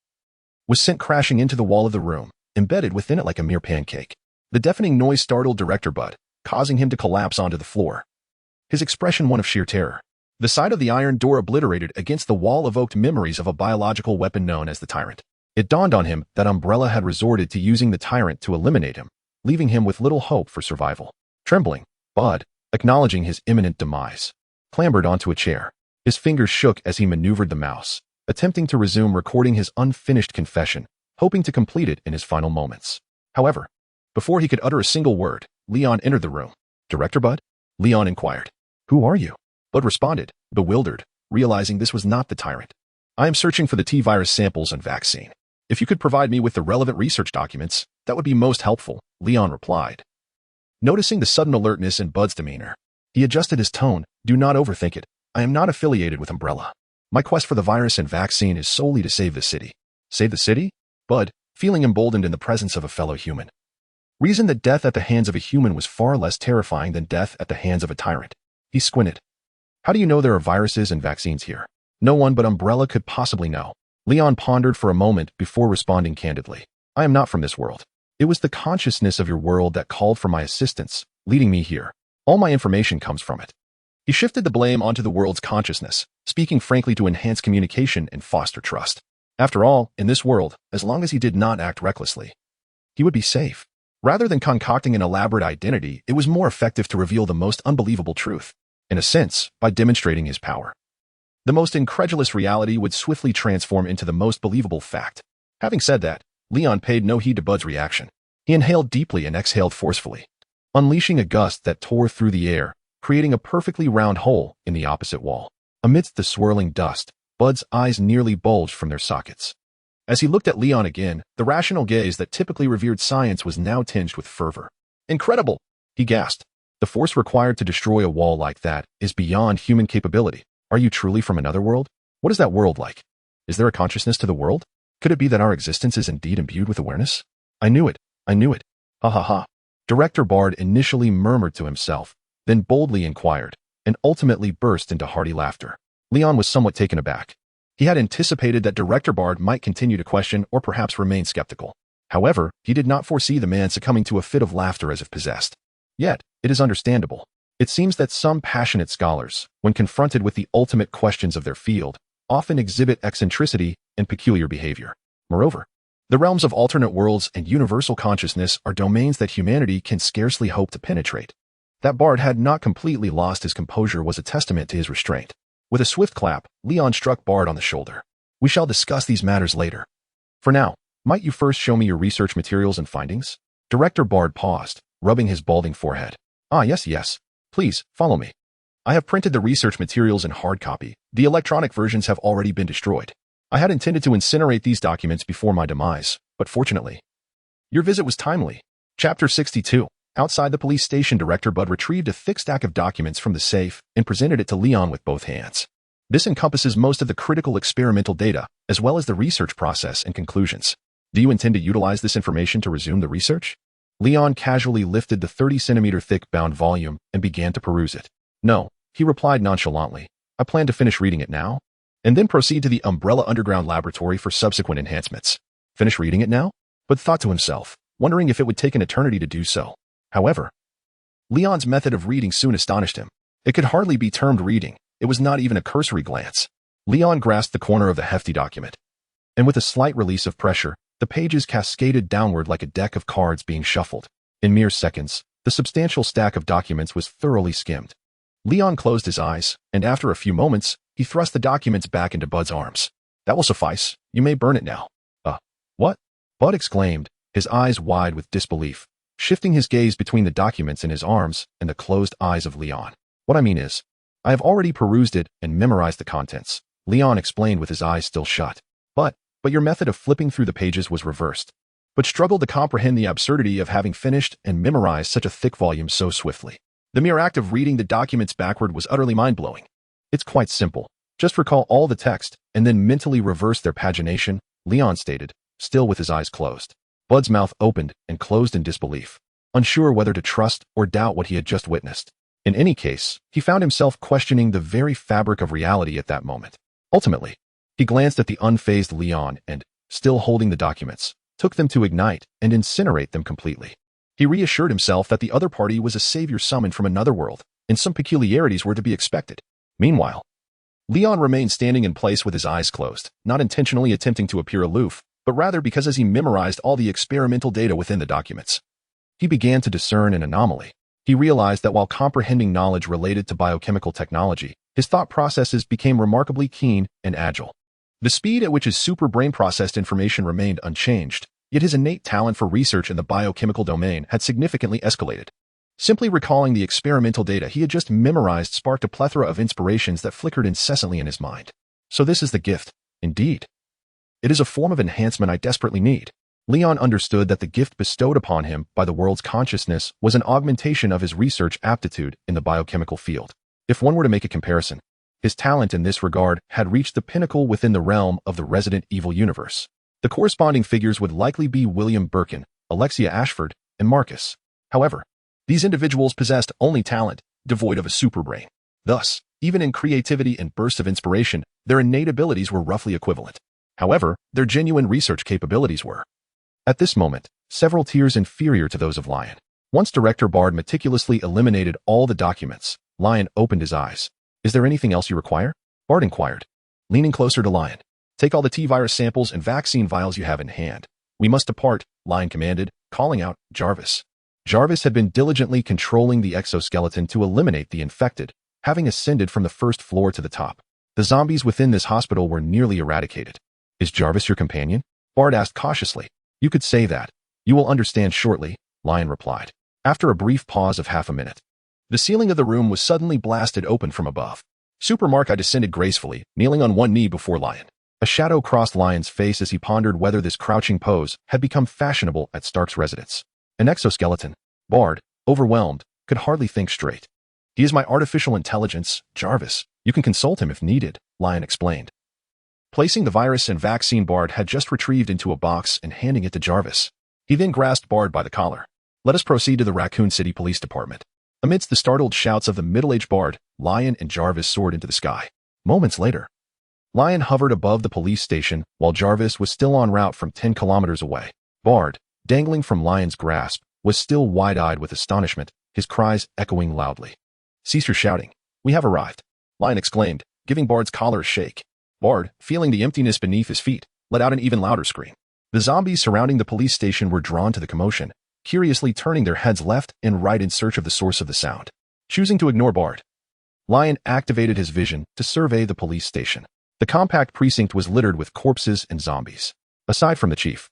was sent crashing into the wall of the room, embedded within it like a mere pancake. The deafening noise startled Director Bud, causing him to collapse onto the floor, his expression one of sheer terror. The sight of the iron door obliterated against the wall evoked memories of a biological weapon known as the Tyrant. It dawned on him that Umbrella had resorted to using the Tyrant to eliminate him, leaving him with little hope for survival. Trembling, Bud, acknowledging his imminent demise, clambered onto a chair. His fingers shook as he maneuvered the mouse, attempting to resume recording his unfinished confession, hoping to complete it in his final moments. However, before he could utter a single word, Leon entered the room. Director Bud? Leon inquired. Who are you? Bud responded, bewildered, realizing this was not the Tyrant. I am searching for the T-virus samples and vaccine. If you could provide me with the relevant research documents, that would be most helpful, Leon replied. Noticing the sudden alertness in Bud's demeanor, he adjusted his tone. Do not overthink it. I am not affiliated with Umbrella. My quest for the virus and vaccine is solely to save the city. Save the city? Bud, feeling emboldened in the presence of a fellow human, reasoned that death at the hands of a human was far less terrifying than death at the hands of a tyrant. He squinted. How do you know there are viruses and vaccines here? No one but Umbrella could possibly know. Leon pondered for a moment before responding candidly. I am not from this world. It was the consciousness of your world that called for my assistance, leading me here. All my information comes from it. He shifted the blame onto the world's consciousness, speaking frankly to enhance communication and foster trust. After all, in this world, as long as he did not act recklessly, he would be safe. Rather than concocting an elaborate identity, it was more effective to reveal the most unbelievable truth. In a sense, by demonstrating his power, the most incredulous reality would swiftly transform into the most believable fact. Having said that, Leon paid no heed to Bud's reaction. He inhaled deeply and exhaled forcefully, unleashing a gust that tore through the air, creating a perfectly round hole in the opposite wall. Amidst the swirling dust, Bud's eyes nearly bulged from their sockets. As he looked at Leon again, the rational gaze that typically revered science was now tinged with fervor. Incredible! He gasped. The force required to destroy a wall like that is beyond human capability. Are you truly from another world? What is that world like? Is there a consciousness to the world? Could it be that our existence is indeed imbued with awareness? I knew it. I knew it. Ha ha ha. Director Bard initially murmured to himself, then boldly inquired, and ultimately burst into hearty laughter. Leon was somewhat taken aback. He had anticipated that Director Bard might continue to question or perhaps remain skeptical. However, he did not foresee the man succumbing to a fit of laughter as if possessed. Yet, it is understandable. It seems that some passionate scholars, when confronted with the ultimate questions of their field, often exhibit eccentricity and peculiar behavior. Moreover, the realms of alternate worlds and universal consciousness are domains that humanity can scarcely hope to penetrate. That Bard had not completely lost his composure was a testament to his restraint. With a swift clap, Leon struck Bard on the shoulder. We shall discuss these matters later. For now, might you first show me your research materials and findings? Director Bard paused, rubbing his balding forehead. Ah, yes. Please, follow me. I have printed the research materials in hard copy. The electronic versions have already been destroyed. I had intended to incinerate these documents before my demise, but fortunately, your visit was timely. Chapter 62. Outside the police station, Director Bud retrieved a thick stack of documents from the safe and presented it to Leon with both hands. This encompasses most of the critical experimental data, as well as the research process and conclusions. Do you intend to utilize this information to resume the research? Leon casually lifted the 30-centimeter thick bound volume and began to peruse it. No, he replied nonchalantly. I plan to finish reading it now, and then proceed to the Umbrella Underground Laboratory for subsequent enhancements. Finish reading it now? Bud thought to himself, wondering if it would take an eternity to do so. However, Leon's method of reading soon astonished him. It could hardly be termed reading. It was not even a cursory glance. Leon grasped the corner of the hefty document, and with a slight release of pressure, the pages cascaded downward like a deck of cards being shuffled. In mere seconds, the substantial stack of documents was thoroughly skimmed. Leon closed his eyes, and after a few moments, he thrust the documents back into Bud's arms. That will suffice. You may burn it now. What? Bud exclaimed, his eyes wide with disbelief, shifting his gaze between the documents in his arms and the closed eyes of Leon. What I mean is, I have already perused it and memorized the contents, Leon explained with his eyes still shut. But your method of flipping through the pages was reversed. But struggled to comprehend the absurdity of having finished and memorized such a thick volume so swiftly. The mere act of reading the documents backward was utterly mind-blowing. It's quite simple. Just recall all the text and then mentally reverse their pagination, Leon stated, still with his eyes closed. Bud's mouth opened and closed in disbelief, unsure whether to trust or doubt what he had just witnessed. In any case, he found himself questioning the very fabric of reality at that moment. Ultimately, he glanced at the unfazed Leon and, still holding the documents, took them to ignite and incinerate them completely. He reassured himself that the other party was a savior summoned from another world, and some peculiarities were to be expected. Meanwhile, Leon remained standing in place with his eyes closed, not intentionally attempting to appear aloof, but rather because as he memorized all the experimental data within the documents, he began to discern an anomaly. He realized that while comprehending knowledge related to biochemical technology, his thought processes became remarkably keen and agile. The speed at which his super brain processed information remained unchanged, yet his innate talent for research in the biochemical domain had significantly escalated. Simply recalling the experimental data he had just memorized sparked a plethora of inspirations that flickered incessantly in his mind. So this is the gift, indeed. It is a form of enhancement I desperately need. Leon understood that the gift bestowed upon him by the world's consciousness was an augmentation of his research aptitude in the biochemical field. If one were to make a comparison, his talent in this regard had reached the pinnacle within the realm of the Resident Evil universe. The corresponding figures would likely be William Birkin, Alexia Ashford, and Marcus. However, these individuals possessed only talent, devoid of a superbrain. Thus, even in creativity and bursts of inspiration, their innate abilities were roughly equivalent. However, their genuine research capabilities were, at this moment, several tiers inferior to those of Lion. Once Director Bard meticulously eliminated all the documents, Lion opened his eyes. Is there anything else you require? Bard inquired, leaning closer to Lion. Take all the T-virus samples and vaccine vials you have in hand. We must depart, Lion commanded, calling out, Jarvis. Jarvis had been diligently controlling the exoskeleton to eliminate the infected, having ascended from the first floor to the top. The zombies within this hospital were nearly eradicated. Is Jarvis your companion? Bard asked cautiously. You could say that. You will understand shortly, Lion replied. After a brief pause of half a minute, the ceiling of the room was suddenly blasted open from above. I descended gracefully, kneeling on one knee before Lion. A shadow crossed Lion's face as he pondered whether this crouching pose had become fashionable at Stark's residence. An exoskeleton. Bard, overwhelmed, could hardly think straight. He is my artificial intelligence, Jarvis. You can consult him if needed, Lion explained. Placing the virus and vaccine Bard had just retrieved into a box and handing it to Jarvis. He then grasped Bard by the collar. Let us proceed to the Raccoon City Police Department. Amidst the startled shouts of the middle-aged Bard, Lion and Jarvis soared into the sky. Moments later, Lion hovered above the police station while Jarvis was still en route from 10 kilometers away. Bard, dangling from Lion's grasp, was still wide-eyed with astonishment, his cries echoing loudly. Cease your shouting. We have arrived, Lion exclaimed, giving Bard's collar a shake. Bard, feeling the emptiness beneath his feet, let out an even louder scream. The zombies surrounding the police station were drawn to the commotion, curiously turning their heads left and right in search of the source of the sound. Choosing to ignore Bard, Lion activated his vision to survey the police station. The compact precinct was littered with corpses and zombies. Aside from the chief,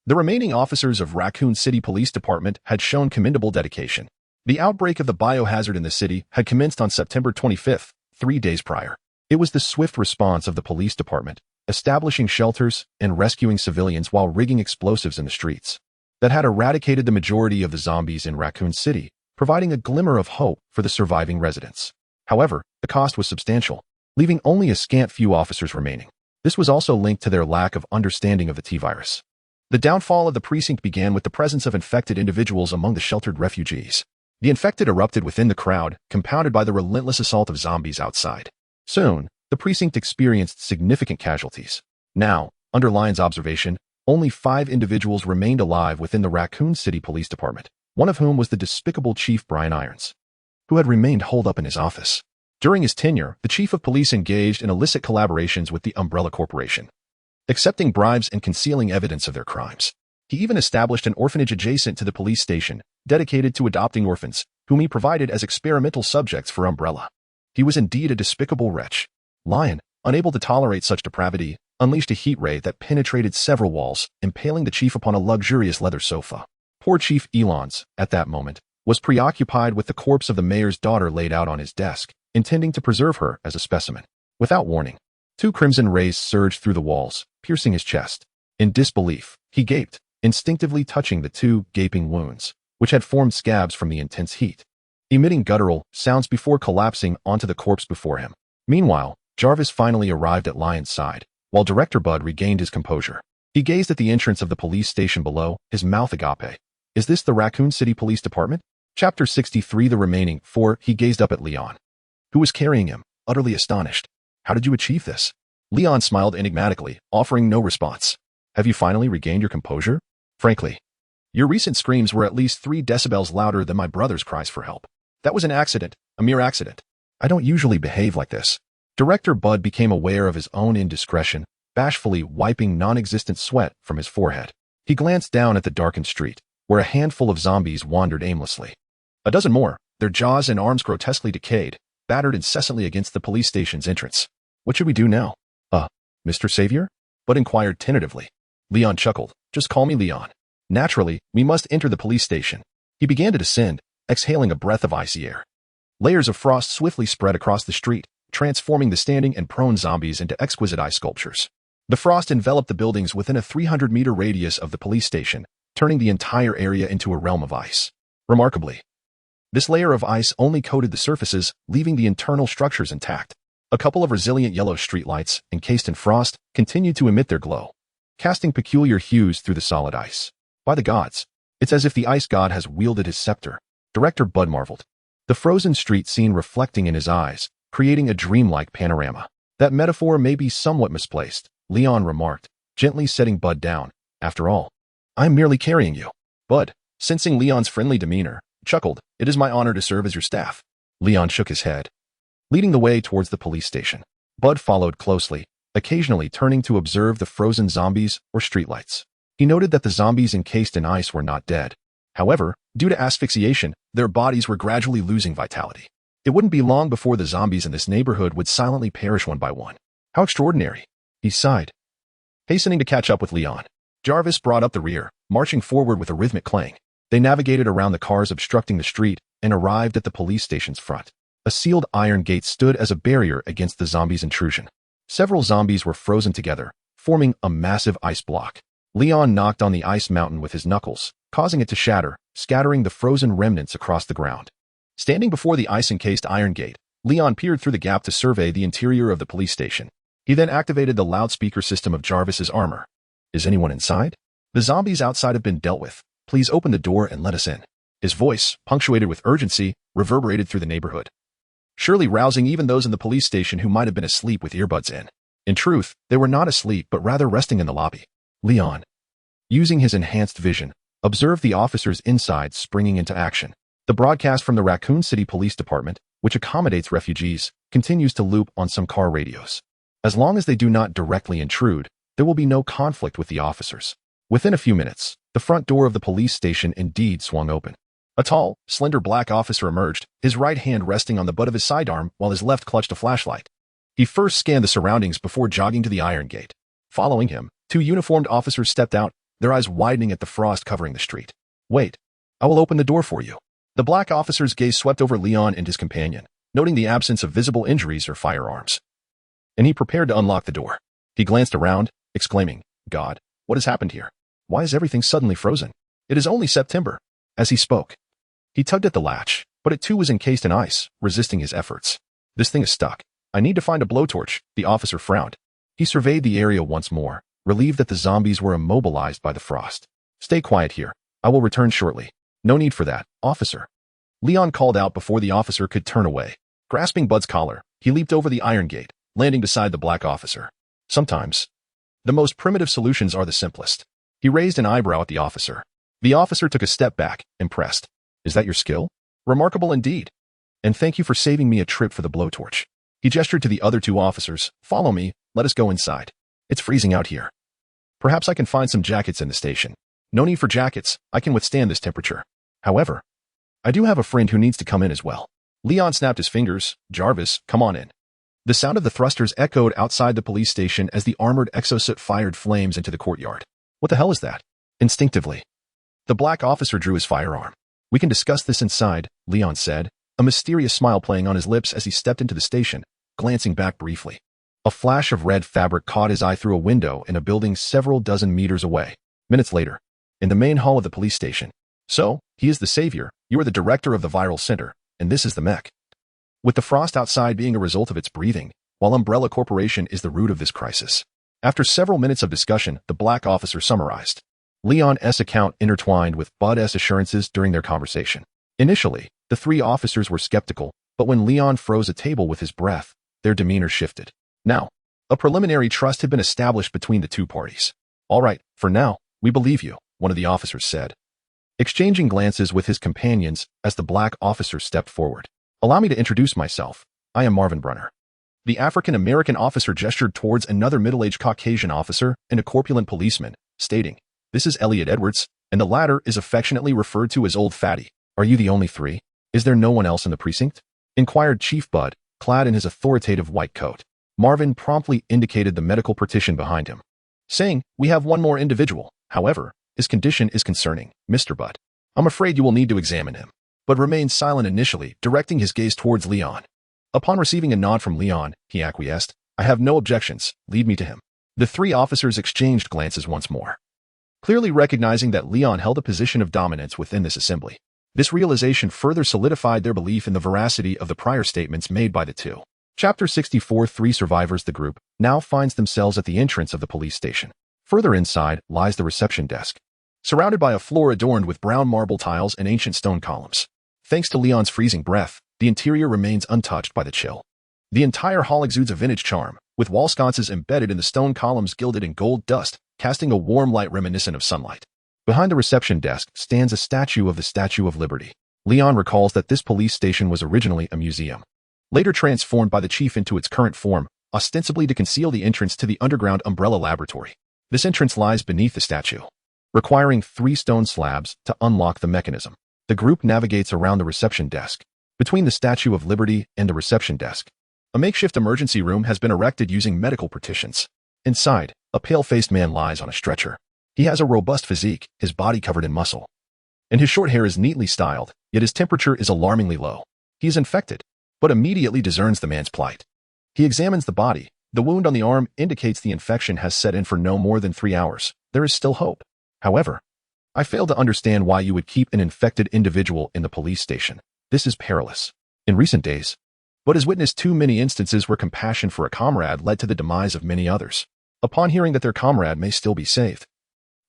the remaining officers of Raccoon City Police Department had shown commendable dedication. The outbreak of the biohazard in the city had commenced on September 25th, 3 days prior. It was the swift response of the police department, establishing shelters and rescuing civilians while rigging explosives in the streets, that had eradicated the majority of the zombies in Raccoon City, providing a glimmer of hope for the surviving residents. However, the cost was substantial, leaving only a scant few officers remaining. This was also linked to their lack of understanding of the T-virus. The downfall of the precinct began with the presence of infected individuals among the sheltered refugees. The infected erupted within the crowd, compounded by the relentless assault of zombies outside. Soon, the precinct experienced significant casualties. Now, under Lion's observation, only 5 individuals remained alive within the Raccoon City Police Department, one of whom was the despicable Chief Brian Irons, who had remained holed up in his office. During his tenure, the chief of police engaged in illicit collaborations with the Umbrella Corporation, accepting bribes and concealing evidence of their crimes. He even established an orphanage adjacent to the police station, dedicated to adopting orphans, whom he provided as experimental subjects for Umbrella. He was indeed a despicable wretch. Lion, unable to tolerate such depravity, unleashed a heat ray that penetrated several walls, impaling the chief upon a luxurious leather sofa. Poor Chief Elons, at that moment, was preoccupied with the corpse of the mayor's daughter laid out on his desk, intending to preserve her as a specimen. Without warning, 2 crimson rays surged through the walls, piercing his chest. In disbelief, he gaped, instinctively touching the 2 gaping wounds, which had formed scabs from the intense heat, emitting guttural sounds before collapsing onto the corpse before him. Meanwhile, Jarvis finally arrived at Lion's side, while Director Bud regained his composure. He gazed at the entrance of the police station below, his mouth agape. Is this the Raccoon City Police Department? Chapter 63. The remaining 4. He gazed up at Leon, who was carrying him, utterly astonished. How did you achieve this? Leon smiled enigmatically, offering no response. Have you finally regained your composure? Frankly, your recent screams were at least 3 decibels louder than my brother's cries for help. That was an accident, a mere accident. I don't usually behave like this. Director Bud became aware of his own indiscretion, bashfully wiping non-existent sweat from his forehead. He glanced down at the darkened street, where a handful of zombies wandered aimlessly. A dozen more, their jaws and arms grotesquely decayed, battered incessantly against the police station's entrance. What should we do now? Mr. Savior? Bud inquired tentatively. Leon chuckled. Just call me Leon. Naturally, we must enter the police station. He began to descend, exhaling a breath of icy air. Layers of frost swiftly spread across the street, transforming the standing and prone zombies into exquisite ice sculptures. The frost enveloped the buildings within a 300-meter radius of the police station, turning the entire area into a realm of ice. Remarkably, this layer of ice only coated the surfaces, leaving the internal structures intact. A couple of resilient yellow streetlights, encased in frost, continued to emit their glow, casting peculiar hues through the solid ice. By the gods, it's as if the ice god has wielded his scepter. Director Bud marveled, the frozen street scene reflecting in his eyes, creating a dreamlike panorama. That metaphor may be somewhat misplaced, Leon remarked, gently setting Bud down. After all, I'm merely carrying you. Bud, sensing Leon's friendly demeanor, chuckled. It is my honor to serve as your staff. Leon shook his head, leading the way towards the police station. Bud followed closely, occasionally turning to observe the frozen zombies or streetlights. He noted that the zombies encased in ice were not dead. However, due to asphyxiation, their bodies were gradually losing vitality. It wouldn't be long before the zombies in this neighborhood would silently perish one by one. How extraordinary! He sighed, hastening to catch up with Leon. Jarvis brought up the rear, marching forward with a rhythmic clang. They navigated around the cars obstructing the street and arrived at the police station's front. A sealed iron gate stood as a barrier against the zombies' intrusion. Several zombies were frozen together, forming a massive ice block. Leon knocked on the ice mountain with his knuckles, causing it to shatter, scattering the frozen remnants across the ground. Standing before the ice-encased iron gate, Leon peered through the gap to survey the interior of the police station. He then activated the loudspeaker system of Jarvis's armor. Is anyone inside? The zombies outside have been dealt with. Please open the door and let us in. His voice, punctuated with urgency, reverberated through the neighborhood, surely rousing even those in the police station who might have been asleep with earbuds in. In truth, they were not asleep but rather resting in the lobby. Leon, using his enhanced vision, observed the officers inside springing into action. The broadcast from the Raccoon City Police Department, which accommodates refugees, continues to loop on some car radios. As long as they do not directly intrude, there will be no conflict with the officers. Within a few minutes, the front door of the police station indeed swung open. A tall, slender black officer emerged, his right hand resting on the butt of his sidearm while his left clutched a flashlight. He first scanned the surroundings before jogging to the iron gate. Following him, two uniformed officers stepped out, their eyes widening at the frost covering the street. Wait, I will open the door for you. The black officer's gaze swept over Leon and his companion, noting the absence of visible injuries or firearms. And he prepared to unlock the door. He glanced around, exclaiming, God, what has happened here? Why is everything suddenly frozen? It is only September. As he spoke, he tugged at the latch, but it too was encased in ice, resisting his efforts. This thing is stuck. I need to find a blowtorch, the officer frowned. He surveyed the area once more, relieved that the zombies were immobilized by the frost. Stay quiet here. I will return shortly. No need for that, officer. Leon called out before the officer could turn away. Grasping Bud's collar, he leaped over the iron gate, landing beside the black officer. Sometimes, the most primitive solutions are the simplest. He raised an eyebrow at the officer. The officer took a step back, impressed. Is that your skill? Remarkable indeed. And thank you for saving me a trip for the blowtorch. He gestured to the other two officers. Follow me, let us go inside. It's freezing out here. Perhaps I can find some jackets in the station. No need for jackets, I can withstand this temperature. However, I do have a friend who needs to come in as well. Leon snapped his fingers. Jarvis, come on in. The sound of the thrusters echoed outside the police station as the armored exosuit fired flames into the courtyard. What the hell is that? Instinctively, the black officer drew his firearm. We can discuss this inside, Leon said, a mysterious smile playing on his lips as he stepped into the station, glancing back briefly. A flash of red fabric caught his eye through a window in a building several dozen meters away. Minutes later, in the main hall of the police station. So, he is the savior, you are the director of the viral center, and this is the mech. With the frost outside being a result of its breathing, while Umbrella Corporation is the root of this crisis. After several minutes of discussion, the black officer summarized. Leon's account intertwined with Bud's assurances during their conversation. Initially, the three officers were skeptical, but when Leon froze a table with his breath, their demeanor shifted. Now, a preliminary trust had been established between the two parties. All right, for now, we believe you, one of the officers said, exchanging glances with his companions as the black officer stepped forward. Allow me to introduce myself. I am Marvin Brunner. The African-American officer gestured towards another middle-aged Caucasian officer and a corpulent policeman, stating, This is Elliot Edwards, and the latter is affectionately referred to as Old Fatty. Are you the only three? Is there no one else in the precinct? Inquired Chief Bud, clad in his authoritative white coat. Marvin promptly indicated the medical partition behind him, saying, We have one more individual. However, his condition is concerning, Mr. Bud. I'm afraid you will need to examine him. But remained silent initially, directing his gaze towards Leon. Upon receiving a nod from Leon, he acquiesced. I have no objections, lead me to him. The three officers exchanged glances once more, clearly recognizing that Leon held a position of dominance within this assembly. This realization further solidified their belief in the veracity of the prior statements made by the two. Chapter 64 Three survivors. The group now finds themselves at the entrance of the police station. Further inside lies the reception desk, surrounded by a floor adorned with brown marble tiles and ancient stone columns. Thanks to Leon's freezing breath, the interior remains untouched by the chill. The entire hall exudes a vintage charm, with wall sconces embedded in the stone columns gilded in gold dust, casting a warm light reminiscent of sunlight. Behind the reception desk stands a statue of the Statue of Liberty. Leon recalls that this police station was originally a museum, later transformed by the chief into its current form, ostensibly to conceal the entrance to the underground Umbrella Laboratory. This entrance lies beneath the statue, requiring 3 stone slabs to unlock the mechanism. The group navigates around the reception desk. Between the Statue of Liberty and the reception desk, a makeshift emergency room has been erected using medical partitions. Inside, a pale-faced man lies on a stretcher. He has a robust physique, his body covered in muscle. And his short hair is neatly styled, yet his temperature is alarmingly low. He is infected, but immediately discerns the man's plight. He examines the body. The wound on the arm indicates the infection has set in for no more than 3 hours. There is still hope. However, I fail to understand why you would keep an infected individual in the police station. This is perilous. In recent days, but has witnessed too many instances where compassion for a comrade led to the demise of many others. Upon hearing that their comrade may still be saved,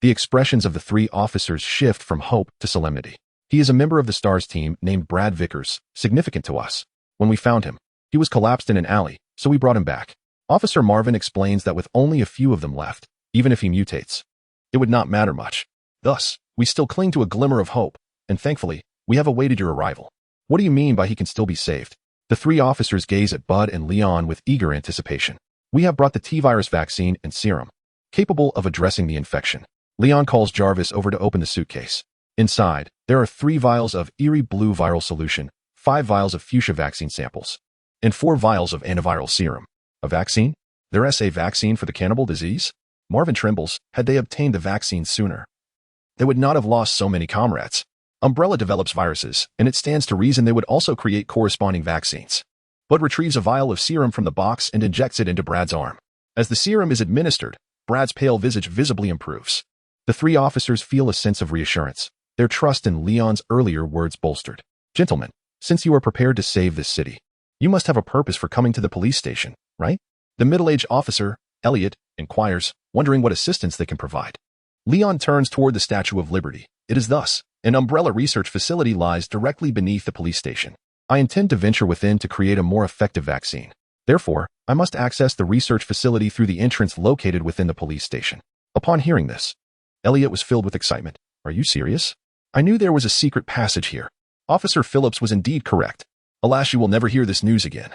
the expressions of the 3 officers shift from hope to solemnity. He is a member of the STARS team named Brad Vickers, significant to us. When we found him, he was collapsed in an alley, so we brought him back. Officer Marvin explains that with only a few of them left, even if he mutates, it would not matter much. Thus, we still cling to a glimmer of hope, and thankfully, we have awaited your arrival. What do you mean by he can still be saved? The 3 officers gaze at Bud and Leon with eager anticipation. We have brought the T-virus vaccine and serum, capable of addressing the infection. Leon calls Jarvis over to open the suitcase. Inside, there are 3 vials of eerie blue viral solution, 5 vials of fuchsia vaccine samples, and 4 vials of antiviral serum. A vaccine? There's a vaccine for the cannibal disease? Marvin trembles. Had they obtained the vaccine sooner, they would not have lost so many comrades. Umbrella develops viruses, and it stands to reason they would also create corresponding vaccines. Bud retrieves a vial of serum from the box and injects it into Brad's arm. As the serum is administered, Brad's pale visage visibly improves. The 3 officers feel a sense of reassurance, their trust in Leon's earlier words bolstered. Gentlemen, since you are prepared to save this city, you must have a purpose for coming to the police station, right? The middle-aged officer, Elliot, inquires, wondering what assistance they can provide. Leon turns toward the Statue of Liberty. It is thus. An umbrella research facility lies directly beneath the police station. I intend to venture within to create a more effective vaccine. Therefore, I must access the research facility through the entrance located within the police station. Upon hearing this, Elliot was filled with excitement. Are you serious? I knew there was a secret passage here. Officer Phillips was indeed correct. Alas, you will never hear this news again.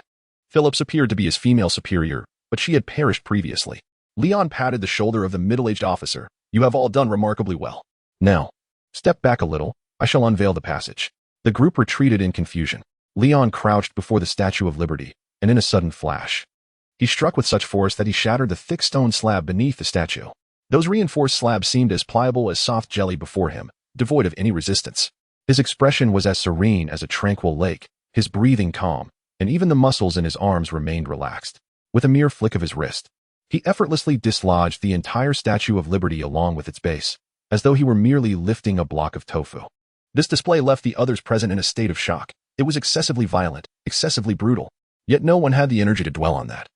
Phillips appeared to be his female superior, but she had perished previously. Leon patted the shoulder of the middle-aged officer. You have all done remarkably well. Now, step back a little. I shall unveil the passage. The group retreated in confusion. Leon crouched before the Statue of Liberty, and in a sudden flash, he struck with such force that he shattered the thick stone slab beneath the statue. Those reinforced slabs seemed as pliable as soft jelly before him, devoid of any resistance. His expression was as serene as a tranquil lake, his breathing calm, and even the muscles in his arms remained relaxed. With a mere flick of his wrist, he effortlessly dislodged the entire Statue of Liberty along with its base, as though he were merely lifting a block of tofu. This display left the others present in a state of shock. It was excessively violent, excessively brutal, yet no one had the energy to dwell on that.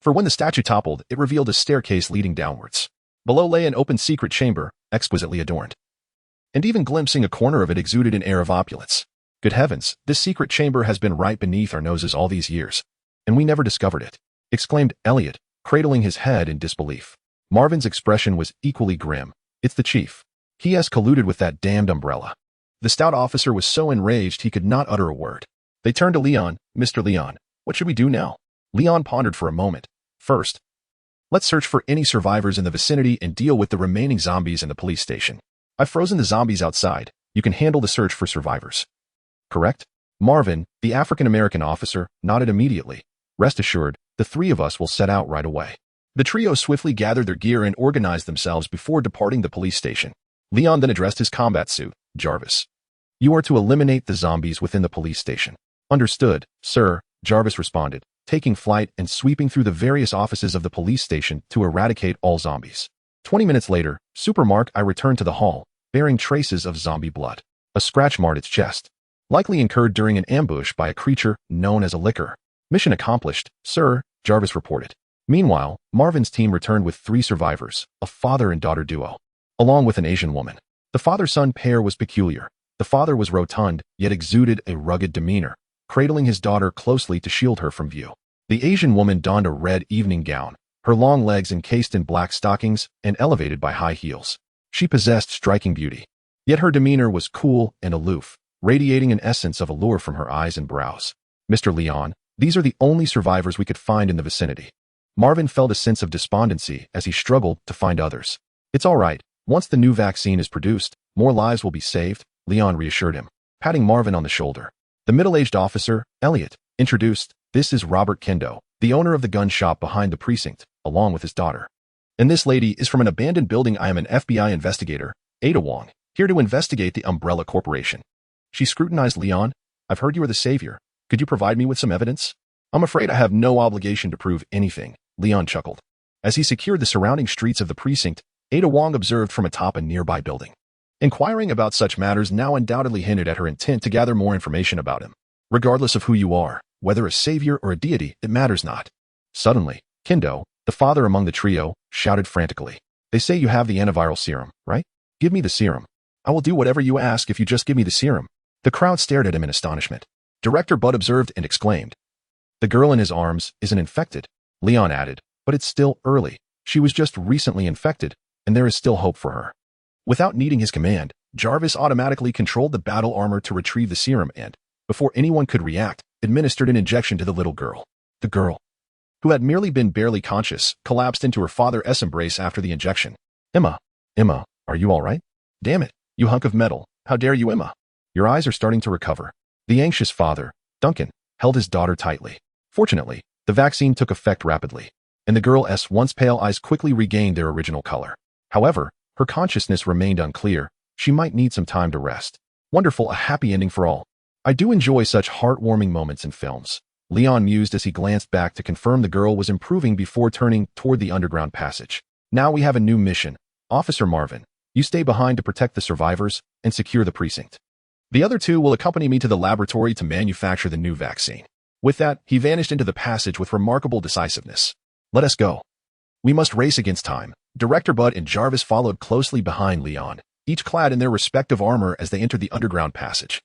For when the statue toppled, it revealed a staircase leading downwards. Below lay an open secret chamber, exquisitely adorned. And even glimpsing a corner of it exuded an air of opulence. Good heavens, this secret chamber has been right beneath our noses all these years, and we never discovered it, exclaimed Elliot, cradling his head in disbelief. Marvin's expression was equally grim. It's the chief. He has colluded with that damned umbrella. The stout officer was so enraged he could not utter a word. They turned to Leon. Mr. Leon, what should we do now? Leon pondered for a moment. First, let's search for any survivors in the vicinity and deal with the remaining zombies in the police station. I've frozen the zombies outside. You can handle the search for survivors. Correct? Marvin, the African-American officer, nodded immediately. Rest assured, the 3 of us will set out right away. The trio swiftly gathered their gear and organized themselves before departing the police station. Leon then addressed his combat suit, Jarvis. You are to eliminate the zombies within the police station. Understood, sir, Jarvis responded, taking flight and sweeping through the various offices of the police station to eradicate all zombies. 20 minutes later, I returned to the hall, bearing traces of zombie blood. A scratch marred its chest, likely incurred during an ambush by a creature known as a licker. Mission accomplished, sir, Jarvis reported. Meanwhile, Marvin's team returned with 3 survivors, a father and daughter duo, along with an Asian woman. The father-son pair was peculiar. The father was rotund, yet exuded a rugged demeanor, cradling his daughter closely to shield her from view. The Asian woman donned a red evening gown, her long legs encased in black stockings and elevated by high heels. She possessed striking beauty, yet her demeanor was cool and aloof, radiating an essence of allure from her eyes and brows. Mr. Leon, these are the only survivors we could find in the vicinity. Marvin felt a sense of despondency as he struggled to find others. It's all right. Once the new vaccine is produced, more lives will be saved, Leon reassured him, patting Marvin on the shoulder. The middle-aged officer, Elliot, introduced, this is Robert Kendo, the owner of the gun shop behind the precinct, along with his daughter. And this lady is from an abandoned building. I am an FBI investigator, Ada Wong, here to investigate the Umbrella Corporation. She scrutinized Leon. I've heard you are the savior. Could you provide me with some evidence? I'm afraid I have no obligation to prove anything, Leon chuckled. As he secured the surrounding streets of the precinct, Ada Wong observed from atop a nearby building. Inquiring about such matters now undoubtedly hinted at her intent to gather more information about him. Regardless of who you are, whether a savior or a deity, it matters not. Suddenly, Kendo, the father among the trio, shouted frantically. They say you have the antiviral serum, right? Give me the serum. I will do whatever you ask if you just give me the serum. The crowd stared at him in astonishment. Director Bud observed and exclaimed. The girl in his arms isn't infected, Leon added, but it's still early. She was just recently infected, and there is still hope for her. Without needing his command, Jarvis automatically controlled the battle armor to retrieve the serum and, before anyone could react, administered an injection to the little girl. The girl, who had merely been barely conscious, collapsed into her father's embrace after the injection. Emma, are you all right? Damn it, you hunk of metal. How dare you, Emma? Your eyes are starting to recover. The anxious father, Duncan, held his daughter tightly. Fortunately, the vaccine took effect rapidly, and the girl's once pale eyes quickly regained their original color. However, her consciousness remained unclear. She might need some time to rest. Wonderful, a happy ending for all. I do enjoy such heartwarming moments in films, Leon mused as he glanced back to confirm the girl was improving before turning toward the underground passage. Now we have a new mission. Officer Marvin, you stay behind to protect the survivors and secure the precinct. The other two will accompany me to the laboratory to manufacture the new vaccine. With that, he vanished into the passage with remarkable decisiveness. Let us go. We must race against time. Director Bud and Jarvis followed closely behind Leon, each clad in their respective armor as they entered the underground passage.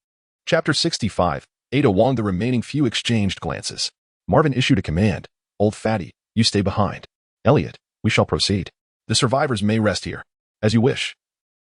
Chapter 65. Ada Wong. The remaining few exchanged glances. Marvin issued a command. Old fatty, you stay behind. Elliot, we shall proceed. The survivors may rest here. As you wish.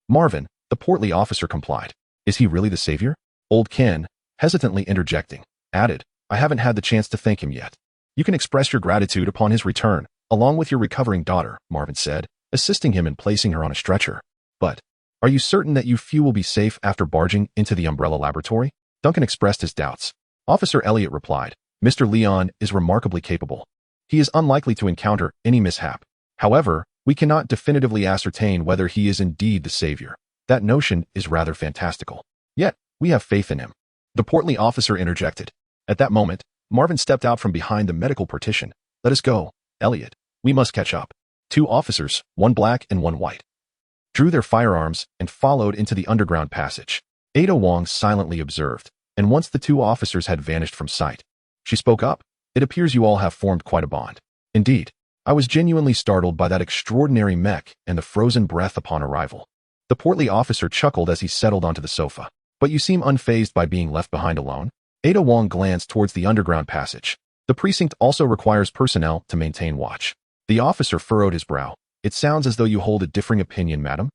Marvin, the portly officer, complied. Is he really the savior? Old Ken, hesitantly interjecting, added, I haven't had the chance to thank him yet. You can express your gratitude upon his return, along with your recovering daughter, Marvin said, assisting him in placing her on a stretcher. But, are you certain that you few will be safe after barging into the Umbrella Laboratory? Duncan expressed his doubts. Officer Elliot replied, Mr. Leon is remarkably capable. He is unlikely to encounter any mishap. However, we cannot definitively ascertain whether he is indeed the savior. That notion is rather fantastical. Yet, we have faith in him. The portly officer interjected. At that moment, Marvin stepped out from behind the medical partition. Let us go, Elliot. We must catch up. Two officers, one black and one white, drew their firearms and followed into the underground passage. Ada Wong silently observed, and once the two officers had vanished from sight, she spoke up. It appears you all have formed quite a bond. Indeed, I was genuinely startled by that extraordinary mech and the frozen breath upon arrival. The portly officer chuckled as he settled onto the sofa. But you seem unfazed by being left behind alone? Ada Wong glanced towards the underground passage. The precinct also requires personnel to maintain watch. The officer furrowed his brow. It sounds as though you hold a differing opinion, madam.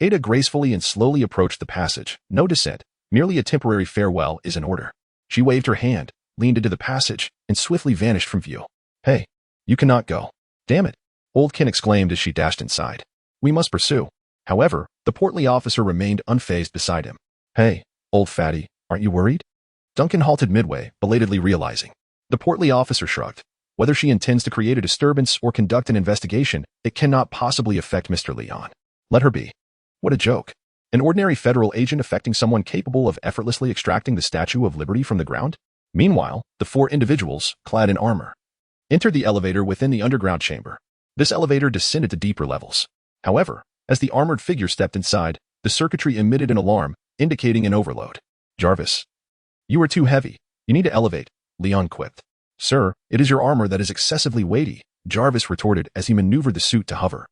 Ada gracefully and slowly approached the passage. No dissent, merely a temporary farewell is in order. She waved her hand, leaned into the passage, and swiftly vanished from view. Hey, you cannot go. Damn it, Old Ken exclaimed as she dashed inside. We must pursue. However, the portly officer remained unfazed beside him. Hey, old fatty, aren't you worried? Duncan halted midway, belatedly realizing. The portly officer shrugged. Whether she intends to create a disturbance or conduct an investigation, it cannot possibly affect Mr. Leon. Let her be. What a joke. An ordinary federal agent affecting someone capable of effortlessly extracting the Statue of Liberty from the ground? Meanwhile, the four individuals, clad in armor, entered the elevator within the underground chamber. This elevator descended to deeper levels. However, as the armored figure stepped inside, the circuitry emitted an alarm, indicating an overload. Jarvis, you are too heavy. You need to elevate, Leon quipped. Sir, it is your armor that is excessively weighty, Jarvis retorted as he maneuvered the suit to hover,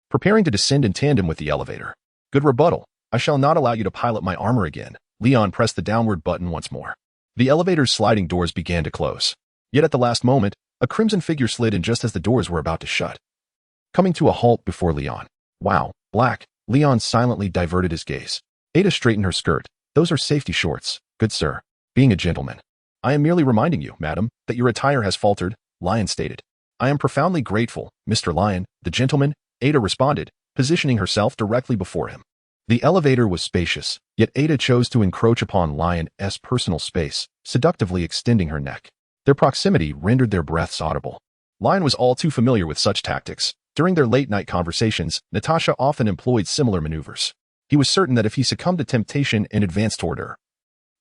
preparing to descend in tandem with the elevator. Good rebuttal. I shall not allow you to pilot my armor again. Leon pressed the downward button once more. The elevator's sliding doors began to close. Yet at the last moment, a crimson figure slid in just as the doors were about to shut, coming to a halt before Leon. Wow, black. Leon silently diverted his gaze. Ada straightened her skirt. Those are safety shorts, good sir. Being a gentleman. I am merely reminding you, madam, that your attire has faltered, Lion stated. I am profoundly grateful, Mr. Lion, the gentleman, Ada responded, positioning herself directly before him. The elevator was spacious, yet Ada chose to encroach upon Lion's personal space, seductively extending her neck. Their proximity rendered their breaths audible. Lion was all too familiar with such tactics, During their late-night conversations, Natasha often employed similar maneuvers. He was certain that if he succumbed to temptation and advanced toward her,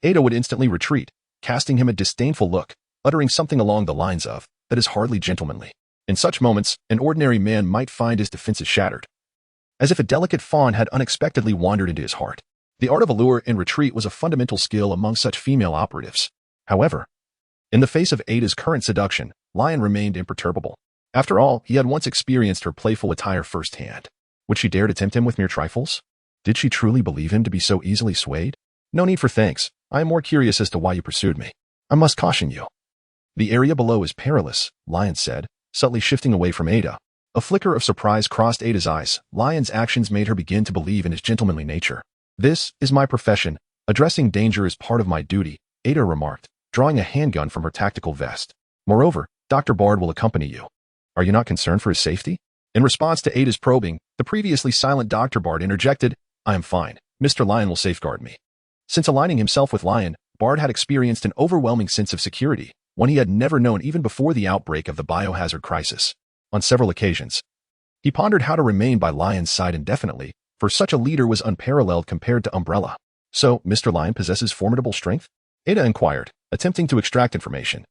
Ada would instantly retreat, casting him a disdainful look, uttering something along the lines of, "That is hardly gentlemanly." In such moments, an ordinary man might find his defenses shattered, as if a delicate fawn had unexpectedly wandered into his heart. The art of allure and retreat was a fundamental skill among such female operatives. However, in the face of Ada's current seduction, Lion remained imperturbable. After all, he had once experienced her playful attire firsthand. Would she dare to tempt him with mere trifles? Did she truly believe him to be so easily swayed? No need for thanks. I am more curious as to why you pursued me. I must caution you. The area below is perilous, Lion said, subtly shifting away from Ada. A flicker of surprise crossed Ada's eyes. Lion's actions made her begin to believe in his gentlemanly nature. This is my profession. Addressing danger is part of my duty, Ada remarked, drawing a handgun from her tactical vest. Moreover, Dr. Bard will accompany you. Are you not concerned for his safety? In response to Ada's probing, the previously silent Dr. Bard interjected, I am fine. Mr. Lion will safeguard me. Since aligning himself with Lion, Bard had experienced an overwhelming sense of security, one he had never known even before the outbreak of the biohazard crisis. On several occasions, he pondered how to remain by Lion's side indefinitely, for such a leader was unparalleled compared to Umbrella. So, Mr. Lion possesses formidable strength? Ada inquired, attempting to extract information,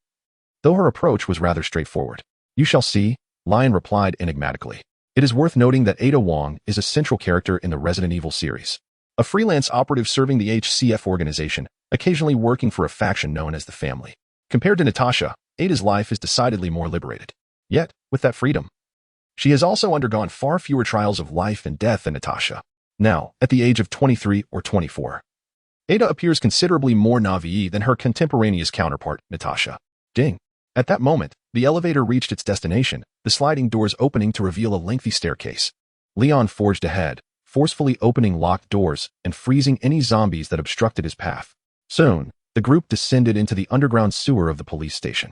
though her approach was rather straightforward. You shall see, Lion replied enigmatically. It is worth noting that Ada Wong is a central character in the Resident Evil series. A freelance operative serving the HCF organization, occasionally working for a faction known as the Family. Compared to Natasha, Ada's life is decidedly more liberated. Yet, with that freedom, she has also undergone far fewer trials of life and death than Natasha. Now, at the age of 23 or 24, Ada appears considerably more naive than her contemporaneous counterpart, Natasha. Ding. At that moment, the elevator reached its destination, the sliding doors opening to reveal a lengthy staircase. Leon forged ahead, forcefully opening locked doors and freezing any zombies that obstructed his path. Soon, the group descended into the underground sewer of the police station.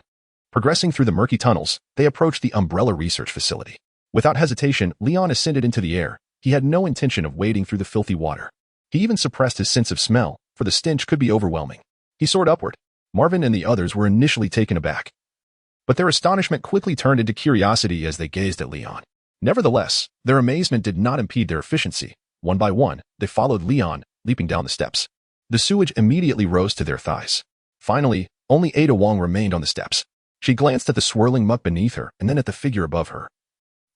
Progressing through the murky tunnels, they approached the Umbrella research facility. Without hesitation, Leon ascended into the air. He had no intention of wading through the filthy water. He even suppressed his sense of smell, for the stench could be overwhelming. He soared upward. Marvin and the others were initially taken aback, but their astonishment quickly turned into curiosity as they gazed at Leon. Nevertheless, their amazement did not impede their efficiency. One by one, they followed Leon, leaping down the steps. The sewage immediately rose to their thighs. Finally, only Ada Wong remained on the steps. She glanced at the swirling muck beneath her and then at the figure above her,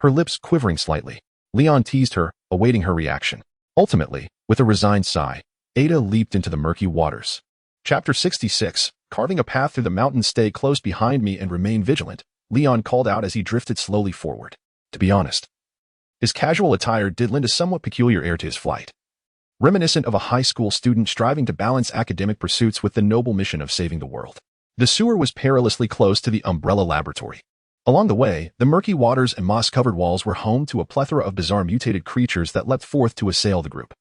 her lips quivering slightly. Leon teased her, awaiting her reaction. Ultimately, with a resigned sigh, Ada leaped into the murky waters. Chapter 66, Carving a path through the mountains. Stay close behind me and remain vigilant, Leon called out as he drifted slowly forward. To be honest, his casual attire did lend a somewhat peculiar air to his flight, reminiscent of a high school student striving to balance academic pursuits with the noble mission of saving the world. The sewer was perilously close to the Umbrella laboratory. Along the way, the murky waters and moss-covered walls were home to a plethora of bizarre mutated creatures that leapt forth to assail the group.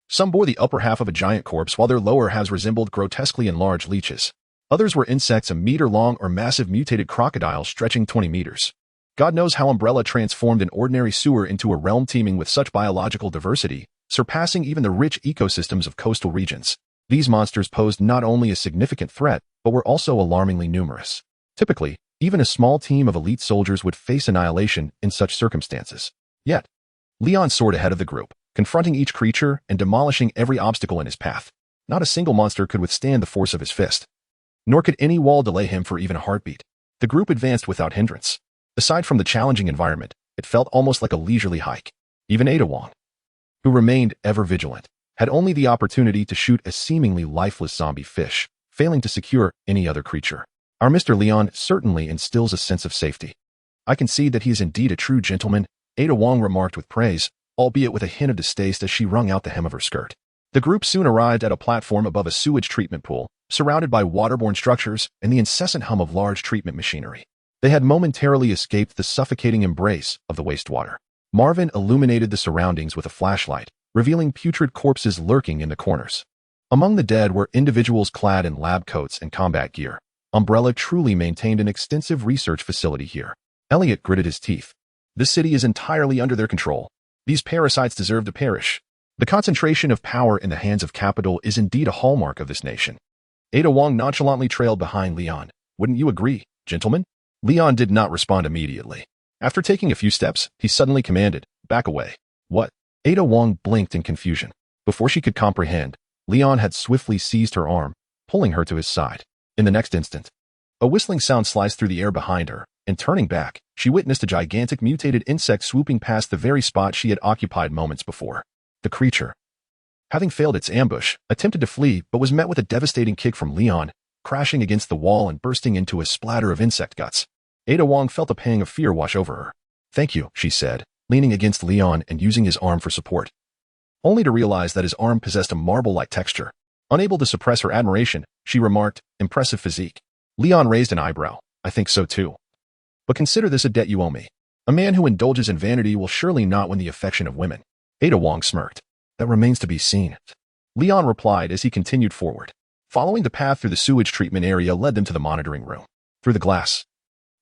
Some bore the upper half of a giant corpse while their lower halves resembled grotesquely enlarged leeches. Others were insects a meter long or massive mutated crocodiles stretching 20 meters. God knows how Umbrella transformed an ordinary sewer into a realm teeming with such biological diversity, surpassing even the rich ecosystems of coastal regions. These monsters posed not only a significant threat, but were also alarmingly numerous. Typically, even a small team of elite soldiers would face annihilation in such circumstances. Yet, Leon soared ahead of the group, confronting each creature and demolishing every obstacle in his path. Not a single monster could withstand the force of his fist, nor could any wall delay him for even a heartbeat. The group advanced without hindrance. Aside from the challenging environment, it felt almost like a leisurely hike. Even Ada Wong, who remained ever vigilant, had only the opportunity to shoot a seemingly lifeless zombie fish, failing to secure any other creature. Our Mr. Leon certainly instills a sense of safety. I concede that he is indeed a true gentleman, Ada Wong remarked with praise, albeit with a hint of distaste as she wrung out the hem of her skirt. The group soon arrived at a platform above a sewage treatment pool, surrounded by waterborne structures and the incessant hum of large treatment machinery. They had momentarily escaped the suffocating embrace of the wastewater. Marvin illuminated the surroundings with a flashlight, revealing putrid corpses lurking in the corners. Among the dead were individuals clad in lab coats and combat gear. Umbrella truly maintained an extensive research facility here. Elliot gritted his teeth. This city is entirely under their control. These parasites deserve to perish. The concentration of power in the hands of capital is indeed a hallmark of this nation. Ada Wong nonchalantly trailed behind Leon. Wouldn't you agree, gentlemen? Leon did not respond immediately. After taking a few steps, he suddenly commanded, "Back away." "What?" Ada Wong blinked in confusion. Before she could comprehend, Leon had swiftly seized her arm, pulling her to his side. In the next instant, a whistling sound sliced through the air behind her, and turning back, she witnessed a gigantic mutated insect swooping past the very spot she had occupied moments before. The creature, having failed its ambush, attempted to flee but was met with a devastating kick from Leon, crashing against the wall and bursting into a splatter of insect guts. Ada Wong felt a pang of fear wash over her. "Thank you," she said, leaning against Leon and using his arm for support, only to realize that his arm possessed a marble-like texture. Unable to suppress her admiration, she remarked, "Impressive physique." Leon raised an eyebrow. "I think so too. But consider this a debt you owe me. A man who indulges in vanity will surely not win the affection of women." Ada Wong smirked. "That remains to be seen," Leon replied as he continued forward. Following the path through the sewage treatment area led them to the monitoring room. Through the glass,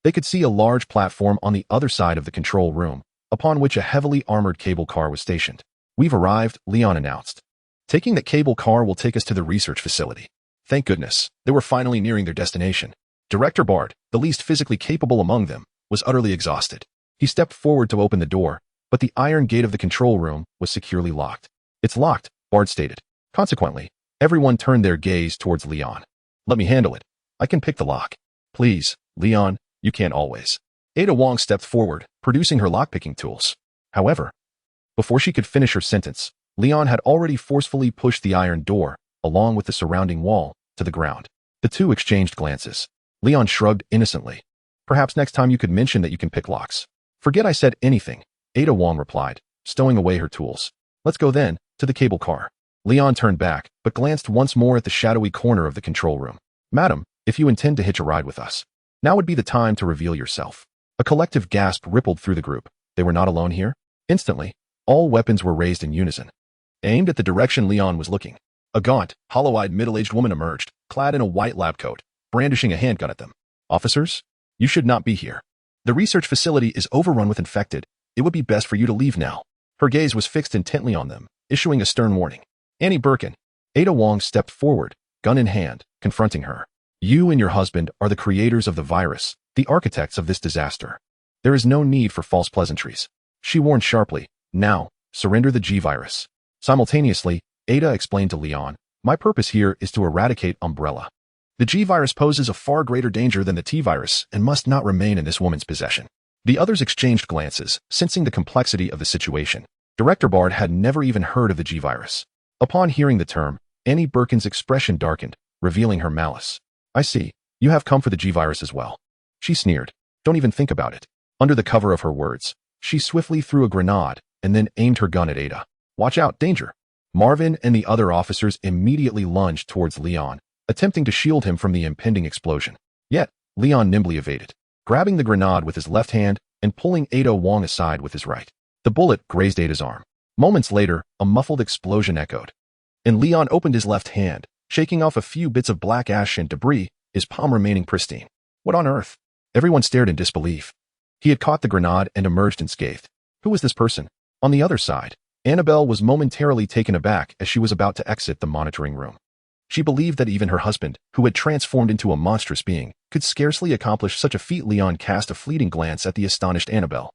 they could see a large platform on the other side of the control room, upon which a heavily armored cable car was stationed. "We've arrived," Leon announced. "Taking that cable car will take us to the research facility." Thank goodness, they were finally nearing their destination. Director Bard, the least physically capable among them, was utterly exhausted. He stepped forward to open the door, but the iron gate of the control room was securely locked. "It's locked," Bard stated. Consequently, everyone turned their gaze towards Leon. "Let me handle it. I can pick the lock." "Please, Leon, you can't always." Ada Wong stepped forward, producing her lockpicking tools. However, before she could finish her sentence, Leon had already forcefully pushed the iron door, along with the surrounding wall, to the ground. The two exchanged glances. Leon shrugged innocently. "Perhaps next time you could mention that you can pick locks." "Forget I said anything," Ada Wong replied, stowing away her tools. "Let's go then, to the cable car." Leon turned back, but glanced once more at the shadowy corner of the control room. "Madam, if you intend to hitch a ride with us, now would be the time to reveal yourself." A collective gasp rippled through the group. They were not alone here. Instantly, all weapons were raised in unison, aimed at the direction Leon was looking. A gaunt, hollow-eyed middle-aged woman emerged, clad in a white lab coat, brandishing a handgun at them. "Officers, you should not be here. The research facility is overrun with infected. It would be best for you to leave now." Her gaze was fixed intently on them, issuing a stern warning. "Annie Birkin." Ada Wong stepped forward, gun in hand, confronting her. "You and your husband are the creators of the virus, the architects of this disaster. There is no need for false pleasantries." She warned sharply, "Now, surrender the G-virus." Simultaneously, Ada explained to Leon, "My purpose here is to eradicate Umbrella. The G-virus poses a far greater danger than the T-virus and must not remain in this woman's possession." The others exchanged glances, sensing the complexity of the situation. Director Bard had never even heard of the G-virus. Upon hearing the term, Annie Birkin's expression darkened, revealing her malice. "I see. You have come for the G-virus as well." She sneered. "Don't even think about it." Under the cover of her words, she swiftly threw a grenade and then aimed her gun at Ada. "Watch out, danger." Marvin and the other officers immediately lunged towards Leon, attempting to shield him from the impending explosion. Yet, Leon nimbly evaded, grabbing the grenade with his left hand and pulling Ada Wong aside with his right. The bullet grazed Ada's arm. Moments later, a muffled explosion echoed, and Leon opened his left hand, shaking off a few bits of black ash and debris, his palm remaining pristine. What on earth? Everyone stared in disbelief. He had caught the grenade and emerged unscathed. Who was this person? On the other side, Annabelle was momentarily taken aback as she was about to exit the monitoring room. She believed that even her husband, who had transformed into a monstrous being, could scarcely accomplish such a feat. Leon cast a fleeting glance at the astonished Annabelle,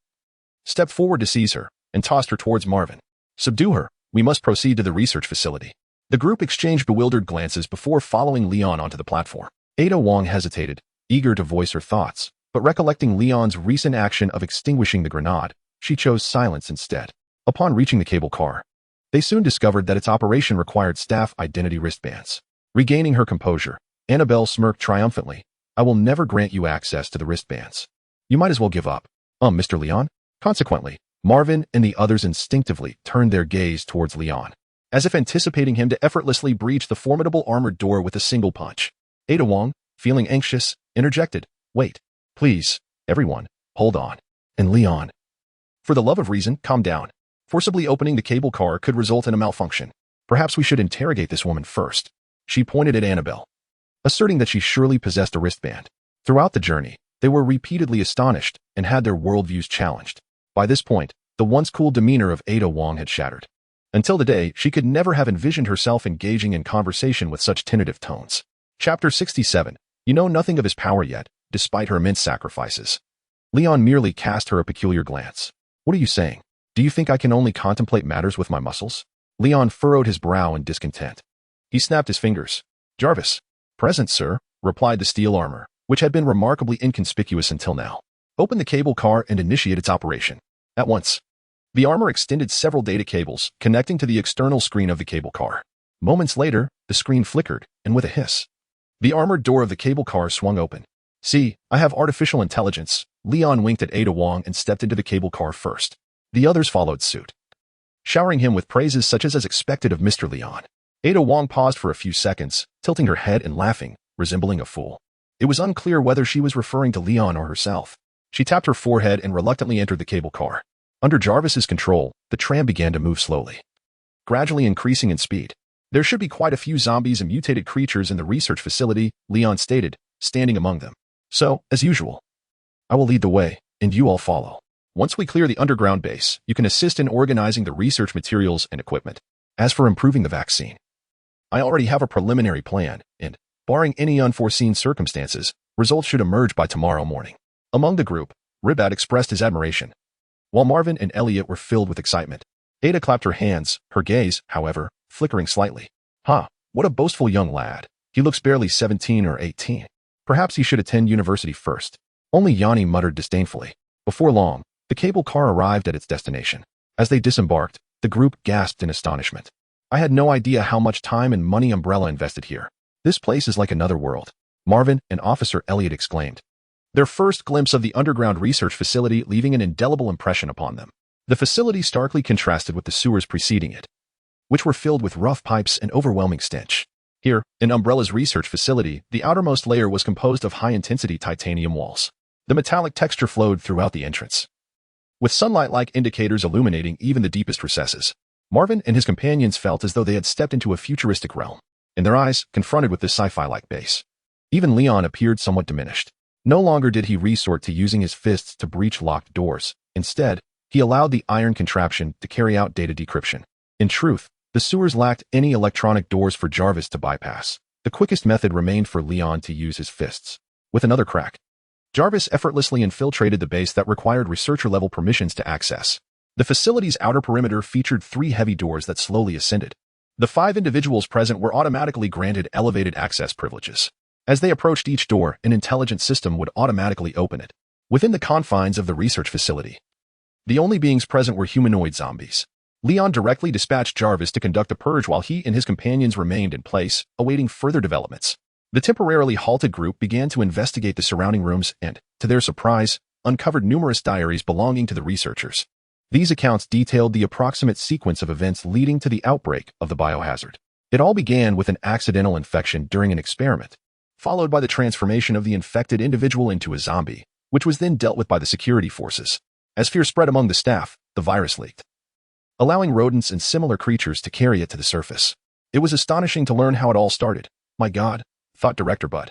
stepped forward to seize her, and tossed her towards Marvin. "Subdue her. We must proceed to the research facility." The group exchanged bewildered glances before following Leon onto the platform. Ada Wong hesitated, eager to voice her thoughts, but recollecting Leon's recent action of extinguishing the grenade, she chose silence instead. Upon reaching the cable car, they soon discovered that its operation required staff identity wristbands. Regaining her composure, Annabelle smirked triumphantly. "I will never grant you access to the wristbands. You might as well give up." Mr. Leon?" Consequently, Marvin and the others instinctively turned their gaze towards Leon, as if anticipating him to effortlessly breach the formidable armored door with a single punch. Ada Wong, feeling anxious, interjected, "Wait, please, everyone, hold on." And Leon, "For the love of reason, calm down. Forcibly opening the cable car could result in a malfunction. Perhaps we should interrogate this woman first." She pointed at Annabelle, asserting that she surely possessed a wristband. Throughout the journey, they were repeatedly astonished and had their worldviews challenged. By this point, the once cool demeanor of Ada Wong had shattered. Until today, she could never have envisioned herself engaging in conversation with such tentative tones. Chapter 67. You know nothing of his power yet, despite her immense sacrifices. Leon merely cast her a peculiar glance. What are you saying? Do you think I can only contemplate matters with my muscles? Leon furrowed his brow in discontent. He snapped his fingers. Jarvis. Present, sir, replied the steel armor, which had been remarkably inconspicuous until now. Open the cable car and initiate its operation. At once. The armor extended several data cables, connecting to the external screen of the cable car. Moments later, the screen flickered, and with a hiss, the armored door of the cable car swung open. See, I have artificial intelligence. Leon winked at Ada Wong and stepped into the cable car first. The others followed suit, showering him with praises such as expected of Mr. Leon. Ada Wong paused for a few seconds, tilting her head and laughing, resembling a fool. It was unclear whether she was referring to Leon or herself. She tapped her forehead and reluctantly entered the cable car. Under Jarvis's control, the tram began to move slowly, gradually increasing in speed. There should be quite a few zombies and mutated creatures in the research facility, Leon stated, standing among them. So, as usual, I will lead the way, and you all follow. Once we clear the underground base, you can assist in organizing the research materials and equipment. As for improving the vaccine, I already have a preliminary plan, and, barring any unforeseen circumstances, results should emerge by tomorrow morning. Among the group, Ribat expressed his admiration, while Marvin and Elliot were filled with excitement. Ada clapped her hands, her gaze, however, flickering slightly. What a boastful young lad. He looks barely 17 or 18. Perhaps he should attend university first. Only Yanni muttered disdainfully. Before long, the cable car arrived at its destination. As they disembarked, the group gasped in astonishment. I had no idea how much time and money Umbrella invested here. This place is like another world, Marvin and Officer Elliot exclaimed, their first glimpse of the underground research facility leaving an indelible impression upon them. The facility starkly contrasted with the sewers preceding it, which were filled with rough pipes and overwhelming stench. Here, in Umbrella's research facility, the outermost layer was composed of high-intensity titanium walls. The metallic texture flowed throughout the entrance, with sunlight-like indicators illuminating even the deepest recesses. Marvin and his companions felt as though they had stepped into a futuristic realm, and their eyes confronted with this sci-fi-like base. Even Leon appeared somewhat diminished. No longer did he resort to using his fists to breach locked doors. Instead, he allowed the iron contraption to carry out data decryption. In truth, the sewers lacked any electronic doors for Jarvis to bypass. The quickest method remained for Leon to use his fists. With another crack, Jarvis effortlessly infiltrated the base that required researcher-level permissions to access. The facility's outer perimeter featured 3 heavy doors that slowly ascended. The 5 individuals present were automatically granted elevated access privileges. As they approached each door, an intelligent system would automatically open it. Within the confines of the research facility, the only beings present were humanoid zombies. Leon directly dispatched Jarvis to conduct a purge while he and his companions remained in place, awaiting further developments. The temporarily halted group began to investigate the surrounding rooms and, to their surprise, uncovered numerous diaries belonging to the researchers. These accounts detailed the approximate sequence of events leading to the outbreak of the biohazard. It all began with an accidental infection during an experiment, followed by the transformation of the infected individual into a zombie, which was then dealt with by the security forces. As fear spread among the staff, the virus leaked, allowing rodents and similar creatures to carry it to the surface. It was astonishing to learn how it all started. My God, thought Director Bud.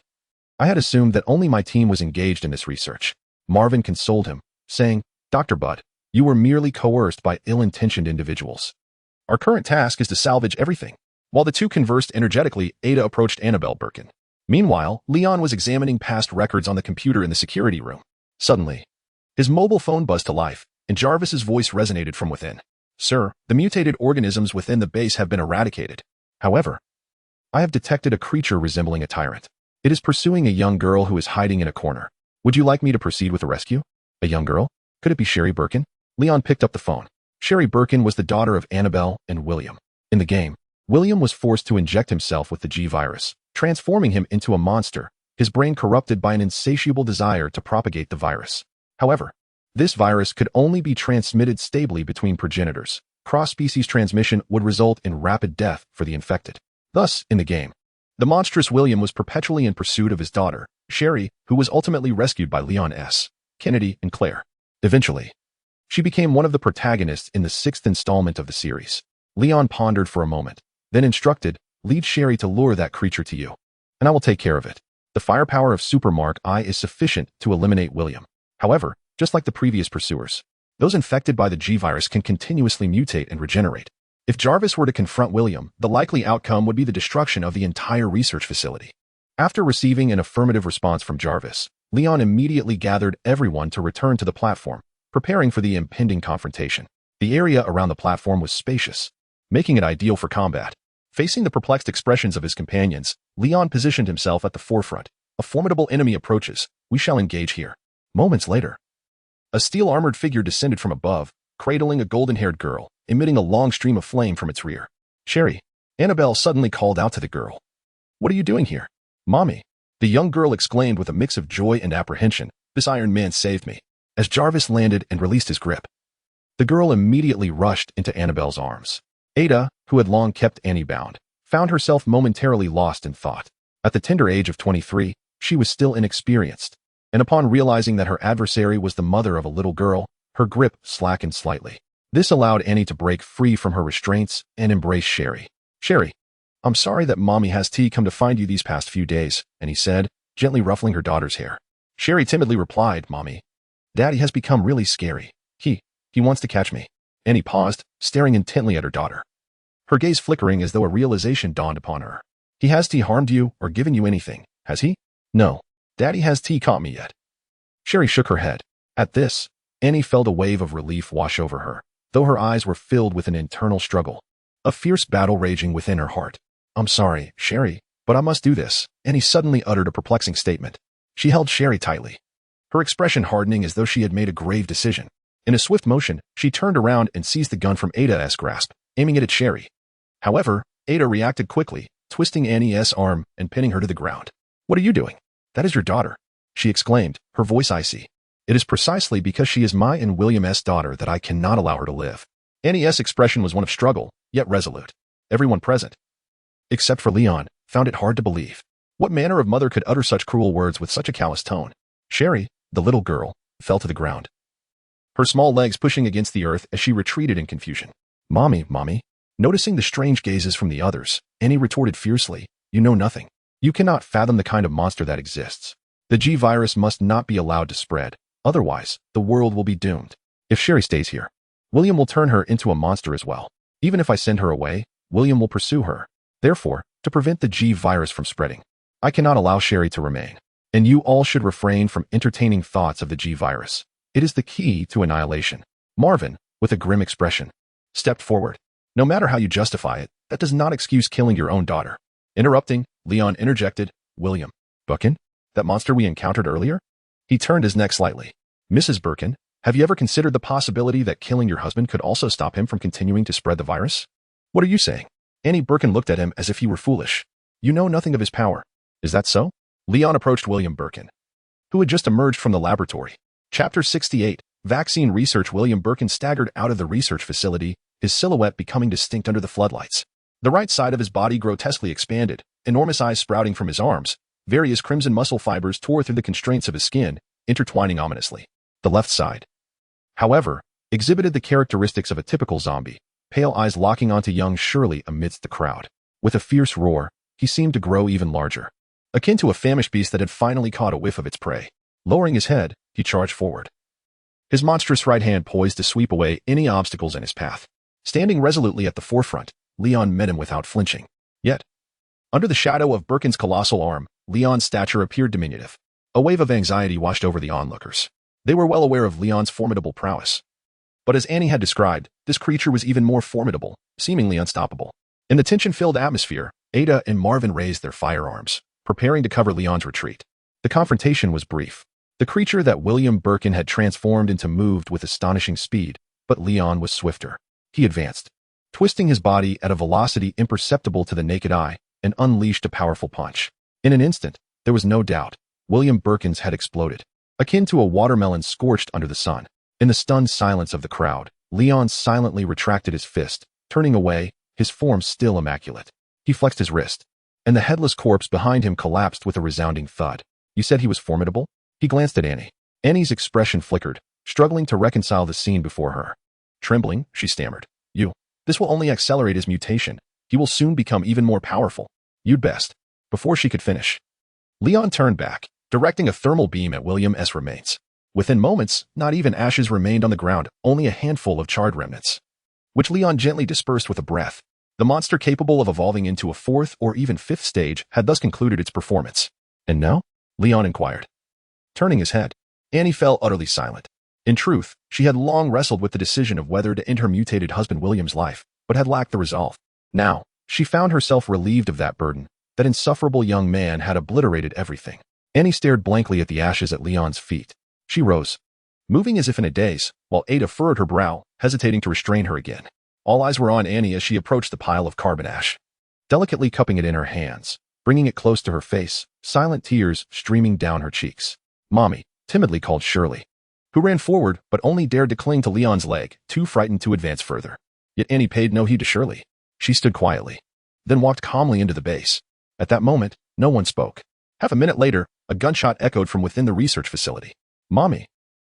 I had assumed that only my team was engaged in this research. Marvin consoled him, saying, Dr. Bud, you were merely coerced by ill-intentioned individuals. Our current task is to salvage everything. While the two conversed energetically, Ada approached Annabelle Birkin. Meanwhile, Leon was examining past records on the computer in the security room. Suddenly, his mobile phone buzzed to life, and Jarvis's voice resonated from within. Sir, the mutated organisms within the base have been eradicated. However, I have detected a creature resembling a tyrant. It is pursuing a young girl who is hiding in a corner. Would you like me to proceed with the rescue? A young girl? Could it be Sherry Birkin? Leon picked up the phone. Sherry Birkin was the daughter of Annabelle and William. In the game, William was forced to inject himself with the G virus, transforming him into a monster, his brain corrupted by an insatiable desire to propagate the virus. However, this virus could only be transmitted stably between progenitors. Cross-species transmission would result in rapid death for the infected. Thus, in the game, the monstrous William was perpetually in pursuit of his daughter, Sherry, who was ultimately rescued by Leon S., Kennedy, and Claire. Eventually, she became one of the protagonists in the 6th installment of the series. Leon pondered for a moment, then instructed, lead Sherry to lure that creature to you, and I will take care of it. The firepower of Super Mark I is sufficient to eliminate William. However, just like the previous pursuers, those infected by the G-virus can continuously mutate and regenerate. If Jarvis were to confront William, the likely outcome would be the destruction of the entire research facility. After receiving an affirmative response from Jarvis, Leon immediately gathered everyone to return to the platform, preparing for the impending confrontation. The area around the platform was spacious, making it ideal for combat. Facing the perplexed expressions of his companions, Leon positioned himself at the forefront. A formidable enemy approaches. We shall engage here. Moments later, a steel-armored figure descended from above, cradling a golden-haired girl, emitting a long stream of flame from its rear. Sherry, Annabelle suddenly called out to the girl. What are you doing here? Mommy, the young girl exclaimed with a mix of joy and apprehension. This Iron Man saved me. As Jarvis landed and released his grip, the girl immediately rushed into Annabelle's arms. Ada, who had long kept Annie bound, found herself momentarily lost in thought. At the tender age of 23, she was still inexperienced, and upon realizing that her adversary was the mother of a little girl, her grip slackened slightly. This allowed Annie to break free from her restraints and embrace Sherry. Sherry, I'm sorry that Mommy has come to find you these past few days, Annie said, gently ruffling her daughter's hair. Sherry timidly replied, Mommy, Daddy has become really scary. He wants to catch me. Annie paused, staring intently at her daughter, her gaze flickering as though a realization dawned upon her. He has harmed you or given you anything, has he? No. Daddy has caught me yet. Sherry shook her head. At this, Annie felt a wave of relief wash over her, though her eyes were filled with an internal struggle, a fierce battle raging within her heart. I'm sorry, Sherry, but I must do this. Annie suddenly uttered a perplexing statement. She held Sherry tightly, her expression hardening as though she had made a grave decision. In a swift motion, she turned around and seized the gun from Ada's grasp, aiming it at Sherry. However, Ada reacted quickly, twisting Annie's arm and pinning her to the ground. What are you doing? That is your daughter, she exclaimed, her voice icy. It is precisely because she is my and William's daughter that I cannot allow her to live. Annie's expression was one of struggle, yet resolute. Everyone present, except for Leon, found it hard to believe. What manner of mother could utter such cruel words with such a callous tone? Sherry, the little girl, fell to the ground, her small legs pushing against the earth as she retreated in confusion. Mommy. Noticing the strange gazes from the others, Annie retorted fiercely, You know nothing. You cannot fathom the kind of monster that exists. The G-virus must not be allowed to spread, otherwise, the world will be doomed. If Sherry stays here, William will turn her into a monster as well. Even if I send her away, William will pursue her. Therefore, to prevent the G-virus from spreading, I cannot allow Sherry to remain. And you all should refrain from entertaining thoughts of the G-virus. It is the key to annihilation. Marvin, with a grim expression, stepped forward. No matter how you justify it, that does not excuse killing your own daughter. Interrupting, Leon interjected, William, Birkin? That monster we encountered earlier? He turned his neck slightly. Mrs. Birkin, have you ever considered the possibility that killing your husband could also stop him from continuing to spread the virus? What are you saying? Annie Birkin looked at him as if he were foolish. You know nothing of his power. Is that so? Leon approached William Birkin, who had just emerged from the laboratory. Chapter 68, Vaccine Research. William Birkin staggered out of the research facility, his silhouette becoming distinct under the floodlights. The right side of his body grotesquely expanded, enormous eyes sprouting from his arms. Various crimson muscle fibers tore through the constraints of his skin, intertwining ominously. The left side, however, exhibited the characteristics of a typical zombie, pale eyes locking onto young Shirley amidst the crowd. With a fierce roar, he seemed to grow even larger, akin to a famished beast that had finally caught a whiff of its prey. Lowering his head, he charged forward, his monstrous right hand poised to sweep away any obstacles in his path. Standing resolutely at the forefront, Leon met him without flinching. Yet, under the shadow of Birkin's colossal arm, Leon's stature appeared diminutive. A wave of anxiety washed over the onlookers. They were well aware of Leon's formidable prowess. But as Annie had described, this creature was even more formidable, seemingly unstoppable. In the tension-filled atmosphere, Ada and Marvin raised their firearms, preparing to cover Leon's retreat. The confrontation was brief. The creature that William Birkin had transformed into moved with astonishing speed, but Leon was swifter. He advanced, twisting his body at a velocity imperceptible to the naked eye, and unleashed a powerful punch. In an instant, there was no doubt, William Birkin's had exploded, akin to a watermelon scorched under the sun. In the stunned silence of the crowd, Leon silently retracted his fist, turning away, his form still immaculate. He flexed his wrist, and the headless corpse behind him collapsed with a resounding thud. You said he was formidable? He glanced at Annie. Annie's expression flickered, struggling to reconcile the scene before her. Trembling, she stammered. This will only accelerate his mutation. He will soon become even more powerful. You'd best. Before she could finish, Leon turned back, directing a thermal beam at William's remains. Within moments, not even ashes remained on the ground, only a handful of charred remnants, which Leon gently dispersed with a breath. The monster capable of evolving into a fourth or even fifth stage had thus concluded its performance. And now? Leon inquired. turning his head. Annie fell utterly silent. In truth, she had long wrestled with the decision of whether to end her mutated husband William's life, but had lacked the resolve. Now, she found herself relieved of that burden. That insufferable young man had obliterated everything. Annie stared blankly at the ashes at Leon's feet. She rose, moving as if in a daze, while Ada furrowed her brow, hesitating to restrain her again. All eyes were on Annie as she approached the pile of carbon ash. Delicately cupping it in her hands, bringing it close to her face, silent tears streaming down her cheeks. "Mommy," timidly called Shirley, who ran forward but only dared to cling to Leon's leg, too frightened to advance further. Yet Annie paid no heed to Shirley. She stood quietly, then walked calmly into the base. At that moment, no one spoke. Half a minute later, a gunshot echoed from within the research facility. "Mommy."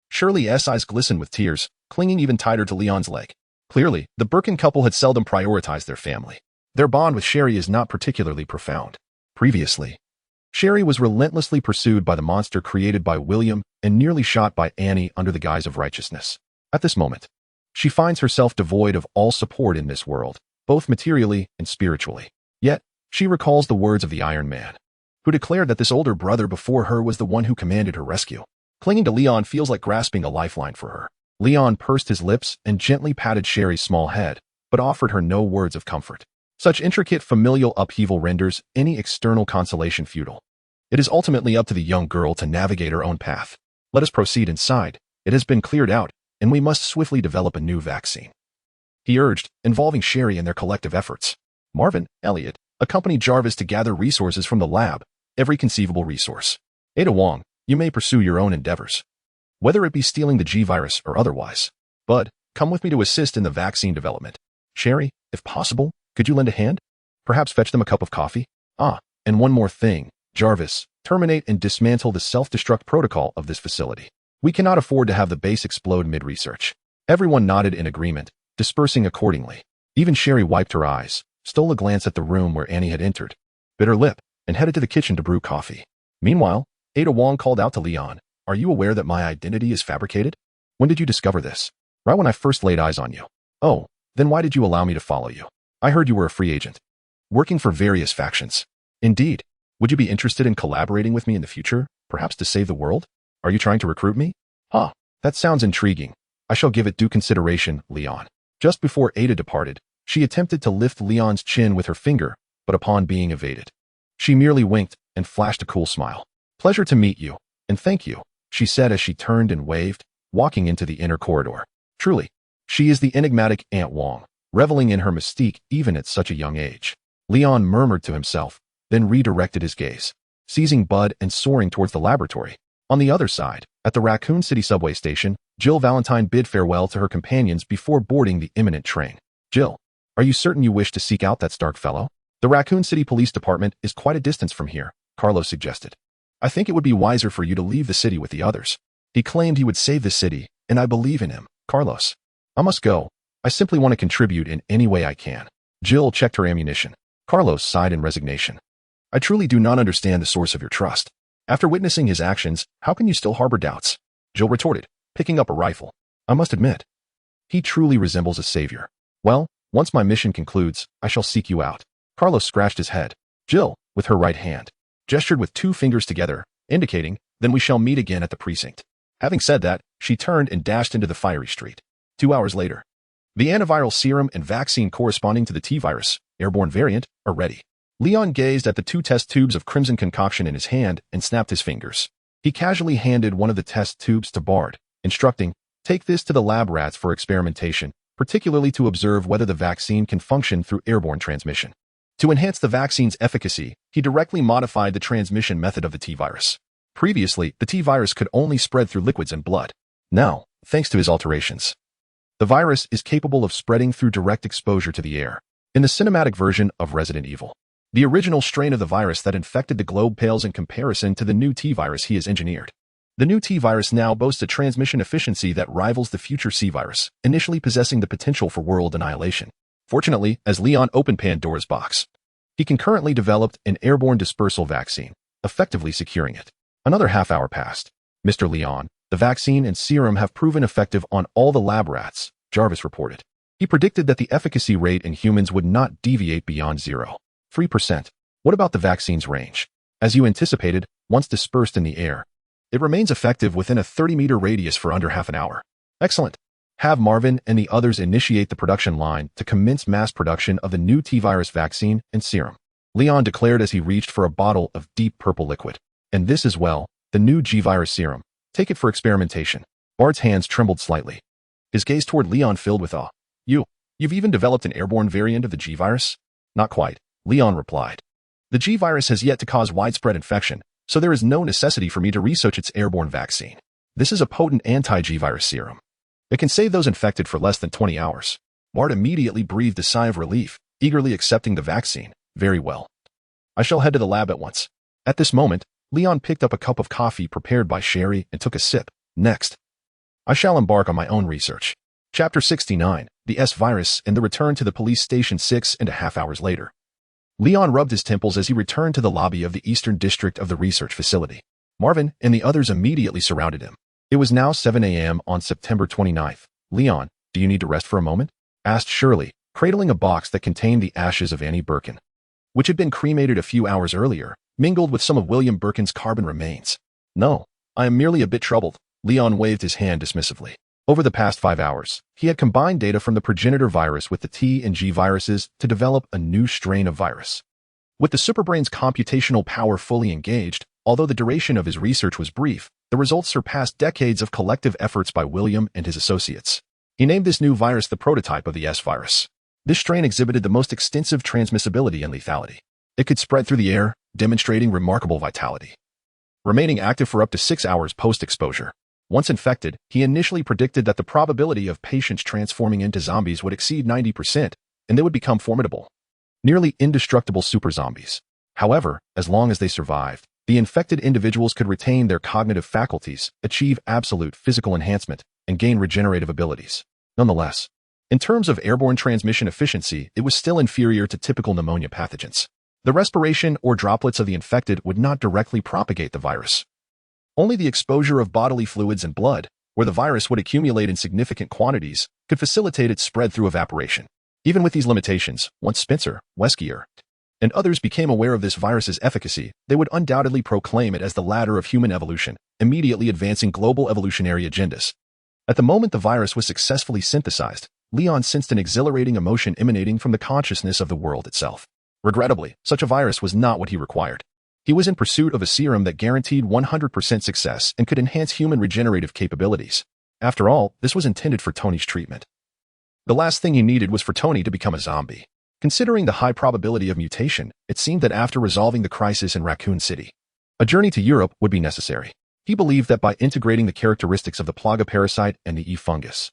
Shirley's eyes glistened with tears, clinging even tighter to Leon's leg. Clearly, the Birkin couple had seldom prioritized their family. Their bond with Sherry is not particularly profound. Previously, Sherry was relentlessly pursued by the monster created by William and nearly shot by Annie under the guise of righteousness. At this moment, she finds herself devoid of all support in this world, both materially and spiritually. Yet, she recalls the words of the Iron Man, who declared that this older brother before her was the one who commanded her rescue. Clinging to Leon feels like grasping a lifeline for her. Leon pursed his lips and gently patted Sherry's small head, but offered her no words of comfort. Such intricate familial upheaval renders any external consolation futile. It is ultimately up to the young girl to navigate her own path. Let us proceed inside. It has been cleared out, and we must swiftly develop a new vaccine, he urged, involving Sherry in their collective efforts. Marvin, Elliot, accompanied Jarvis to gather resources from the lab, every conceivable resource. Ada Wong, you may pursue your own endeavors, whether it be stealing the G-virus or otherwise. Bud, come with me to assist in the vaccine development. Sherry, if possible, could you lend a hand? Perhaps fetch them a cup of coffee? And one more thing, Jarvis, terminate and dismantle the self-destruct protocol of this facility. We cannot afford to have the base explode mid-research. Everyone nodded in agreement, dispersing accordingly. Even Sherry wiped her eyes, stole a glance at the room where Annie had entered, bit her lip, and headed to the kitchen to brew coffee. Meanwhile, Ada Wong called out to Leon, "Are you aware that my identity is fabricated? When did you discover this?" "Right when I first laid eyes on you." "Oh, then why did you allow me to follow you? I heard you were a free agent, working for various factions." "Indeed. Would you be interested in collaborating with me in the future, perhaps to save the world? Are you trying to recruit me?" That sounds intriguing. I shall give it due consideration, Leon." Just before Ada departed, she attempted to lift Leon's chin with her finger, but upon being evaded, she merely winked and flashed a cool smile. "Pleasure to meet you, and thank you," she said as she turned and waved, walking into the inner corridor. Truly, she is the enigmatic Aunt Wong, reveling in her mystique even at such a young age. Leon murmured to himself, then redirected his gaze, seizing Bud and soaring towards the laboratory. On the other side, at the Raccoon City subway station, Jill Valentine bid farewell to her companions before boarding the imminent train. "Jill, are you certain you wish to seek out that Stark fellow? The Raccoon City Police Department is quite a distance from here," Carlos suggested. "I think it would be wiser for you to leave the city with the others. He claimed he would save the city, and I believe in him, Carlos. I must go. I simply want to contribute in any way I can." Jill checked her ammunition. Carlos sighed in resignation. "I truly do not understand the source of your trust. After witnessing his actions, how can you still harbor doubts?" Jill retorted, picking up a rifle. "I must admit, he truly resembles a savior. Well, once my mission concludes, I shall seek you out." Carlos scratched his head. Jill, with her right hand, gestured with two fingers together, indicating, "Then we shall meet again at the precinct." Having said that, she turned and dashed into the fiery street. 2 hours later, the antiviral serum and vaccine corresponding to the T-virus, airborne variant, are ready. Leon gazed at the 2 test tubes of crimson concoction in his hand and snapped his fingers. He casually handed one of the test tubes to Bard, instructing, "Take this to the lab rats for experimentation, particularly to observe whether the vaccine can function through airborne transmission." To enhance the vaccine's efficacy, he directly modified the transmission method of the T-virus. Previously, the T-virus could only spread through liquids and blood. Now, thanks to his alterations, the virus is capable of spreading through direct exposure to the air. In the cinematic version of Resident Evil, the original strain of the virus that infected the globe pales in comparison to the new T-virus he has engineered. The new T-virus now boasts a transmission efficiency that rivals the future C-virus, initially possessing the potential for world annihilation. Fortunately, as Leon opened Pandora's box, he concurrently developed an airborne dispersal vaccine, effectively securing it. Another half-hour passed. "Mr. Leon, the vaccine and serum have proven effective on all the lab rats," Jarvis reported. He predicted that the efficacy rate in humans would not deviate beyond 0.3%. "What about the vaccine's range? As you anticipated, once dispersed in the air, It remains effective within a 30-meter radius for under half an hour. Excellent. Have Marvin and the others initiate the production line to commence mass production of the new T-virus vaccine and serum. Leon declared as he reached for a bottle of deep purple liquid. And this as well, the new G-virus serum. Take it for experimentation. Bart's hands trembled slightly. His gaze toward Leon filled with awe. You've even developed an airborne variant of the G-virus? Not quite, Leon replied. The G-virus has yet to cause widespread infection, so there is no necessity for me to research its airborne vaccine. This is a potent anti-G-virus serum. It can save those infected for less than 20 hours. Bart immediately breathed a sigh of relief, eagerly accepting the vaccine. Very well. I shall head to the lab at once. At this moment, Leon picked up a cup of coffee prepared by Sherry and took a sip. Next, I shall embark on my own research. Chapter 69, The S-Virus and the Return to the Police Station 6.5 hours later. Leon rubbed his temples as he returned to the lobby of the Eastern District of the research facility. Marvin and the others immediately surrounded him. It was now 7 a.m. on September 29th. Leon, do you need to rest for a moment? Asked Shirley, cradling a box that contained the ashes of Annie Birkin, which had been cremated a few hours earlier, mingled with some of William Birkin's carbon remains. No, I am merely a bit troubled. Leon waved his hand dismissively. Over the past 5 hours, he had combined data from the progenitor virus with the T and G viruses to develop a new strain of virus. With the superbrain's computational power fully engaged, although the duration of his research was brief, the results surpassed decades of collective efforts by William and his associates. He named this new virus the prototype of the S-virus. This strain exhibited the most extensive transmissibility and lethality. It could spread through the air, demonstrating remarkable vitality, remaining active for up to 6 hours post-exposure. Once infected, he initially predicted that the probability of patients transforming into zombies would exceed 90%, and they would become formidable, nearly indestructible super zombies. However, as long as they survived, the infected individuals could retain their cognitive faculties, achieve absolute physical enhancement, and gain regenerative abilities. Nonetheless, in terms of airborne transmission efficiency, it was still inferior to typical pneumonia pathogens. The respiration or droplets of the infected would not directly propagate the virus. Only the exposure of bodily fluids and blood, where the virus would accumulate in significant quantities, could facilitate its spread through evaporation. Even with these limitations, once Spencer, Weskier, and others became aware of this virus's efficacy, they would undoubtedly proclaim it as the ladder of human evolution, immediately advancing global evolutionary agendas. At the moment the virus was successfully synthesized, Leon sensed an exhilarating emotion emanating from the consciousness of the world itself. Regrettably, such a virus was not what he required. He was in pursuit of a serum that guaranteed 100% success and could enhance human regenerative capabilities. After all, this was intended for Tony's treatment. The last thing he needed was for Tony to become a zombie. Considering the high probability of mutation, it seemed that after resolving the crisis in Raccoon City, a journey to Europe would be necessary. He believed that by integrating the characteristics of the Plaga parasite and the E fungus,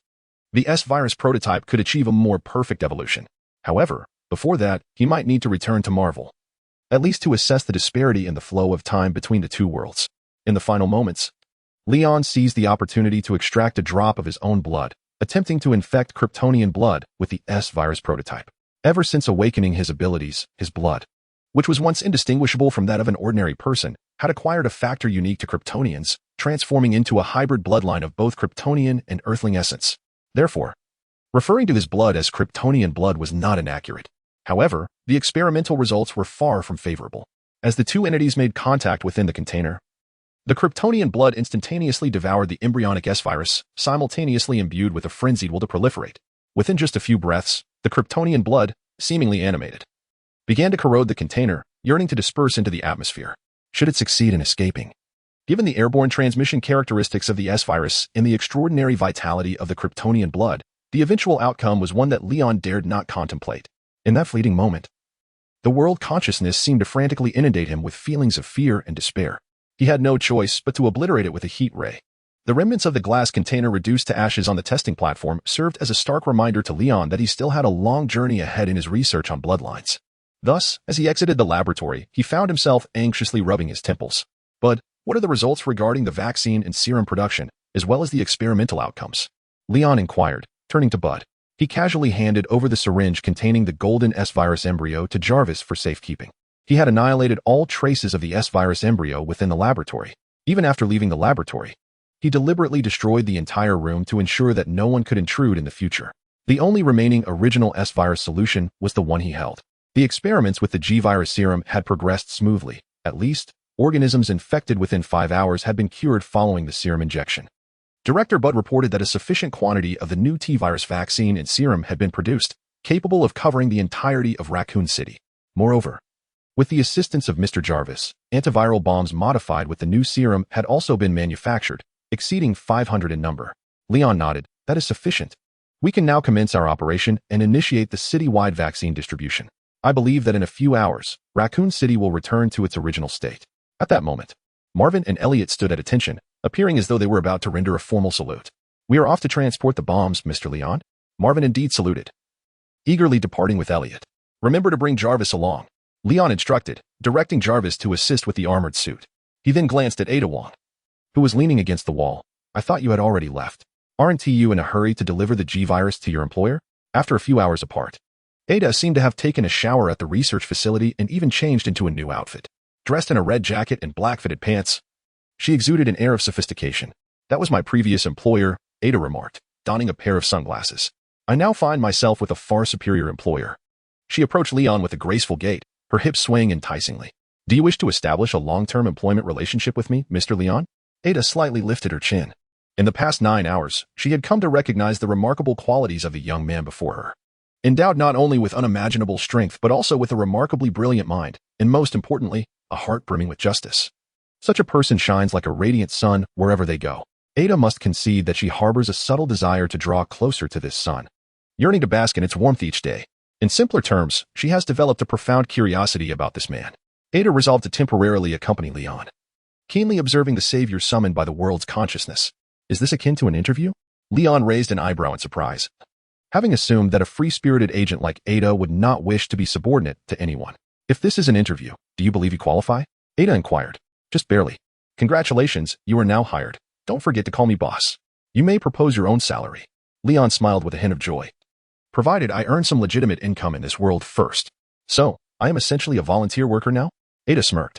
the S-virus prototype could achieve a more perfect evolution. However, before that, he might need to return to Marvel, at least to assess the disparity in the flow of time between the two worlds. In the final moments, Leon seized the opportunity to extract a drop of his own blood, attempting to infect Kryptonian blood with the S-virus prototype. Ever since awakening his abilities, his blood, which was once indistinguishable from that of an ordinary person, had acquired a factor unique to Kryptonians, transforming into a hybrid bloodline of both Kryptonian and Earthling essence. Therefore, referring to his blood as Kryptonian blood was not inaccurate. However, the experimental results were far from favorable. As the two entities made contact within the container, the Kryptonian blood instantaneously devoured the embryonic S-virus, simultaneously imbued with a frenzied will to proliferate. Within just a few breaths, the Kryptonian blood, seemingly animated, began to corrode the container, yearning to disperse into the atmosphere, should it succeed in escaping. Given the airborne transmission characteristics of the S-virus and the extraordinary vitality of the Kryptonian blood, the eventual outcome was one that Leon dared not contemplate. In that fleeting moment, the world consciousness seemed to frantically inundate him with feelings of fear and despair. He had no choice but to obliterate it with a heat ray. The remnants of the glass container reduced to ashes on the testing platform served as a stark reminder to Leon that he still had a long journey ahead in his research on bloodlines. Thus, as he exited the laboratory, he found himself anxiously rubbing his temples. But what are the results regarding the vaccine and serum production, as well as the experimental outcomes? Leon inquired, turning to Bud. He casually handed over the syringe containing the golden S-virus embryo to Jarvis for safekeeping. He had annihilated all traces of the S-virus embryo within the laboratory. Even after leaving the laboratory, he deliberately destroyed the entire room to ensure that no one could intrude in the future. The only remaining original S-virus solution was the one he held. The experiments with the G-virus serum had progressed smoothly, at least, Organisms infected within 5 hours had been cured following the serum injection. Director Bud reported that a sufficient quantity of the new T-virus vaccine and serum had been produced, capable of covering the entirety of Raccoon City. Moreover, with the assistance of Mr. Jarvis, antiviral bombs modified with the new serum had also been manufactured, exceeding 500 in number. Leon nodded. That is sufficient. We can now commence our operation and initiate the city-wide vaccine distribution. I believe that in a few hours, Raccoon City will return to its original state. At that moment, Marvin and Elliot stood at attention, appearing as though they were about to render a formal salute. We are off to transport the bombs, Mr. Leon. Marvin indeed saluted, eagerly departing with Elliot. Remember to bring Jarvis along, Leon instructed, directing Jarvis to assist with the armored suit. He then glanced at Ada Wong, who was leaning against the wall. I thought you had already left. Aren't you in a hurry to deliver the G-virus to your employer? After a few hours apart, Ada seemed to have taken a shower at the research facility and even changed into a new outfit. Dressed in a red jacket and black fitted pants, she exuded an air of sophistication. That was my previous employer, Ada remarked, donning a pair of sunglasses. I now find myself with a far superior employer. She approached Leon with a graceful gait, her hips swaying enticingly. Do you wish to establish a long-term employment relationship with me, Mr. Leon? Ada slightly lifted her chin. In the past 9 hours, she had come to recognize the remarkable qualities of the young man before her. Endowed not only with unimaginable strength but also with a remarkably brilliant mind, and most importantly, a heart brimming with justice. Such a person shines like a radiant sun wherever they go. Ada must concede that she harbors a subtle desire to draw closer to this sun, yearning to bask in its warmth each day. In simpler terms, she has developed a profound curiosity about this man. Ada resolved to temporarily accompany Leon, keenly observing the savior summoned by the world's consciousness. Is this akin to an interview? Leon raised an eyebrow in surprise, having assumed that a free-spirited agent like Ada would not wish to be subordinate to anyone. If this is an interview, do you believe you qualify? Ada inquired. Just barely. Congratulations, you are now hired. Don't forget to call me boss. You may propose your own salary. Leon smiled with a hint of joy. Provided I earn some legitimate income in this world first. So, I am essentially a volunteer worker now? Ada smirked.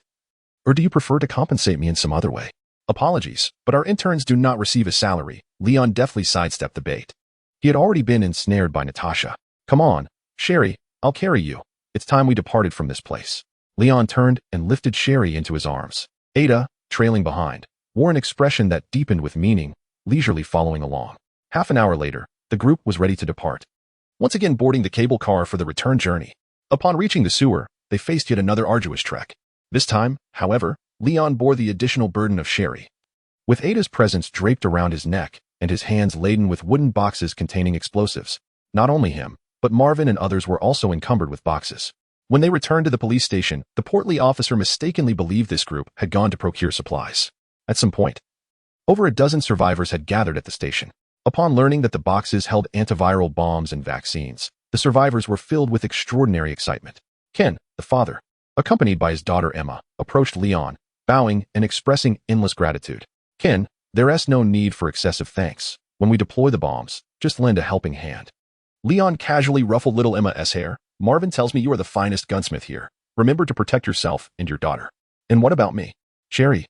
Or do you prefer to compensate me in some other way? Apologies, but our interns do not receive a salary. Leon deftly sidestepped the bait. He had already been ensnared by Natasha. Come on, Sherry, I'll carry you. It's time we departed from this place. Leon turned and lifted Sherry into his arms. Ada, trailing behind, wore an expression that deepened with meaning, leisurely following along. Half an hour later, the group was ready to depart, once again boarding the cable car for the return journey. Upon reaching the sewer, they faced yet another arduous trek. This time, however, Leon bore the additional burden of Sherry. With Ada's presence draped around his neck and his hands laden with wooden boxes containing explosives, not only him, but Marvin and others were also encumbered with boxes. When they returned to the police station, the portly officer mistakenly believed this group had gone to procure supplies. At some point, over a dozen survivors had gathered at the station. Upon learning that the boxes held antiviral bombs and vaccines, the survivors were filled with extraordinary excitement. Ken, the father, accompanied by his daughter Emma, approached Leon, bowing and expressing endless gratitude. Ken, there's no need for excessive thanks. When we deploy the bombs, just lend a helping hand. Leon casually ruffled little Emma's hair. Marvin tells me you are the finest gunsmith here. Remember to protect yourself and your daughter. And what about me? Sherry,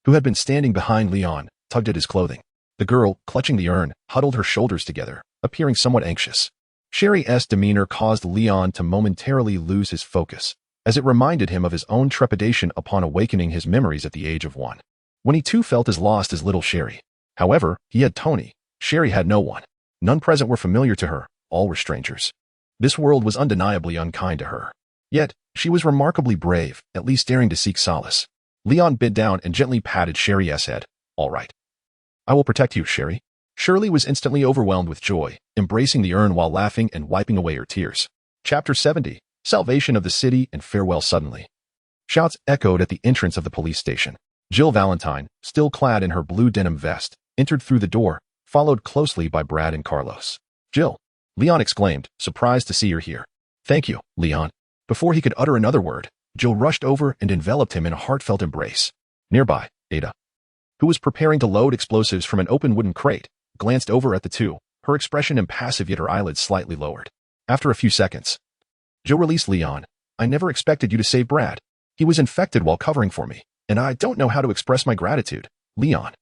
who had been standing behind Leon, tugged at his clothing. The girl, clutching the urn, huddled her shoulders together, appearing somewhat anxious. Sherry's demeanor caused Leon to momentarily lose his focus, as it reminded him of his own trepidation upon awakening his memories at the age of 1. When he too felt as lost as little Sherry. However, he had Tony. Sherry had no one. None present were familiar to her, all were strangers. This world was undeniably unkind to her. Yet, she was remarkably brave, at least daring to seek solace. Leon bent down and gently patted Sherry's head. All right. I will protect you, Sherry. Shirley was instantly overwhelmed with joy, embracing the urn while laughing and wiping away her tears. Chapter 70. Salvation of the City and Farewell Suddenly. Shouts echoed at the entrance of the police station. Jill Valentine, still clad in her blue denim vest, entered through the door, followed closely by Brad and Carlos. Jill, Leon exclaimed, surprised to see her here. Thank you, Leon. Before he could utter another word, Jill rushed over and enveloped him in a heartfelt embrace. Nearby, Ada, who was preparing to load explosives from an open wooden crate, glanced over at the two, her expression impassive yet her eyelids slightly lowered. After a few seconds, Jill released Leon. I never expected you to save Brad. He was infected while covering for me, and I don't know how to express my gratitude. Leon.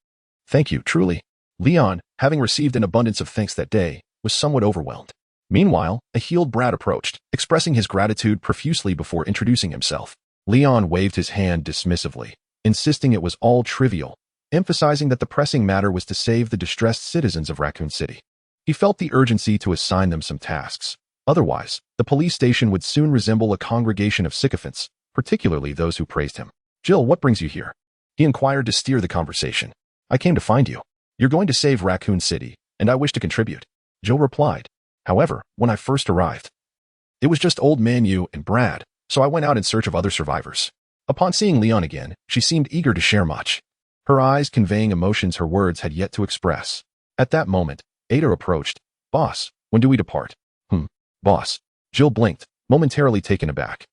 Thank you, truly. Leon, having received an abundance of thanks that day, was somewhat overwhelmed. Meanwhile, a healed Brad approached, expressing his gratitude profusely before introducing himself. Leon waved his hand dismissively. insisting it was all trivial, emphasizing that the pressing matter was to save the distressed citizens of Raccoon City. He felt the urgency to assign them some tasks. Otherwise, the police station would soon resemble a congregation of sycophants, particularly those who praised him. "Jill, what brings you here?" he inquired to steer the conversation. "I came to find you. You're going to save Raccoon City, and I wish to contribute," Jill replied. "However, when I first arrived, it was just old man you and Brad, so I went out in search of other survivors." Upon seeing Leon again, she seemed eager to share much, her eyes conveying emotions her words had yet to express. At that moment, Ada approached. "Boss, when do we depart?" Boss." Jill blinked, momentarily taken aback.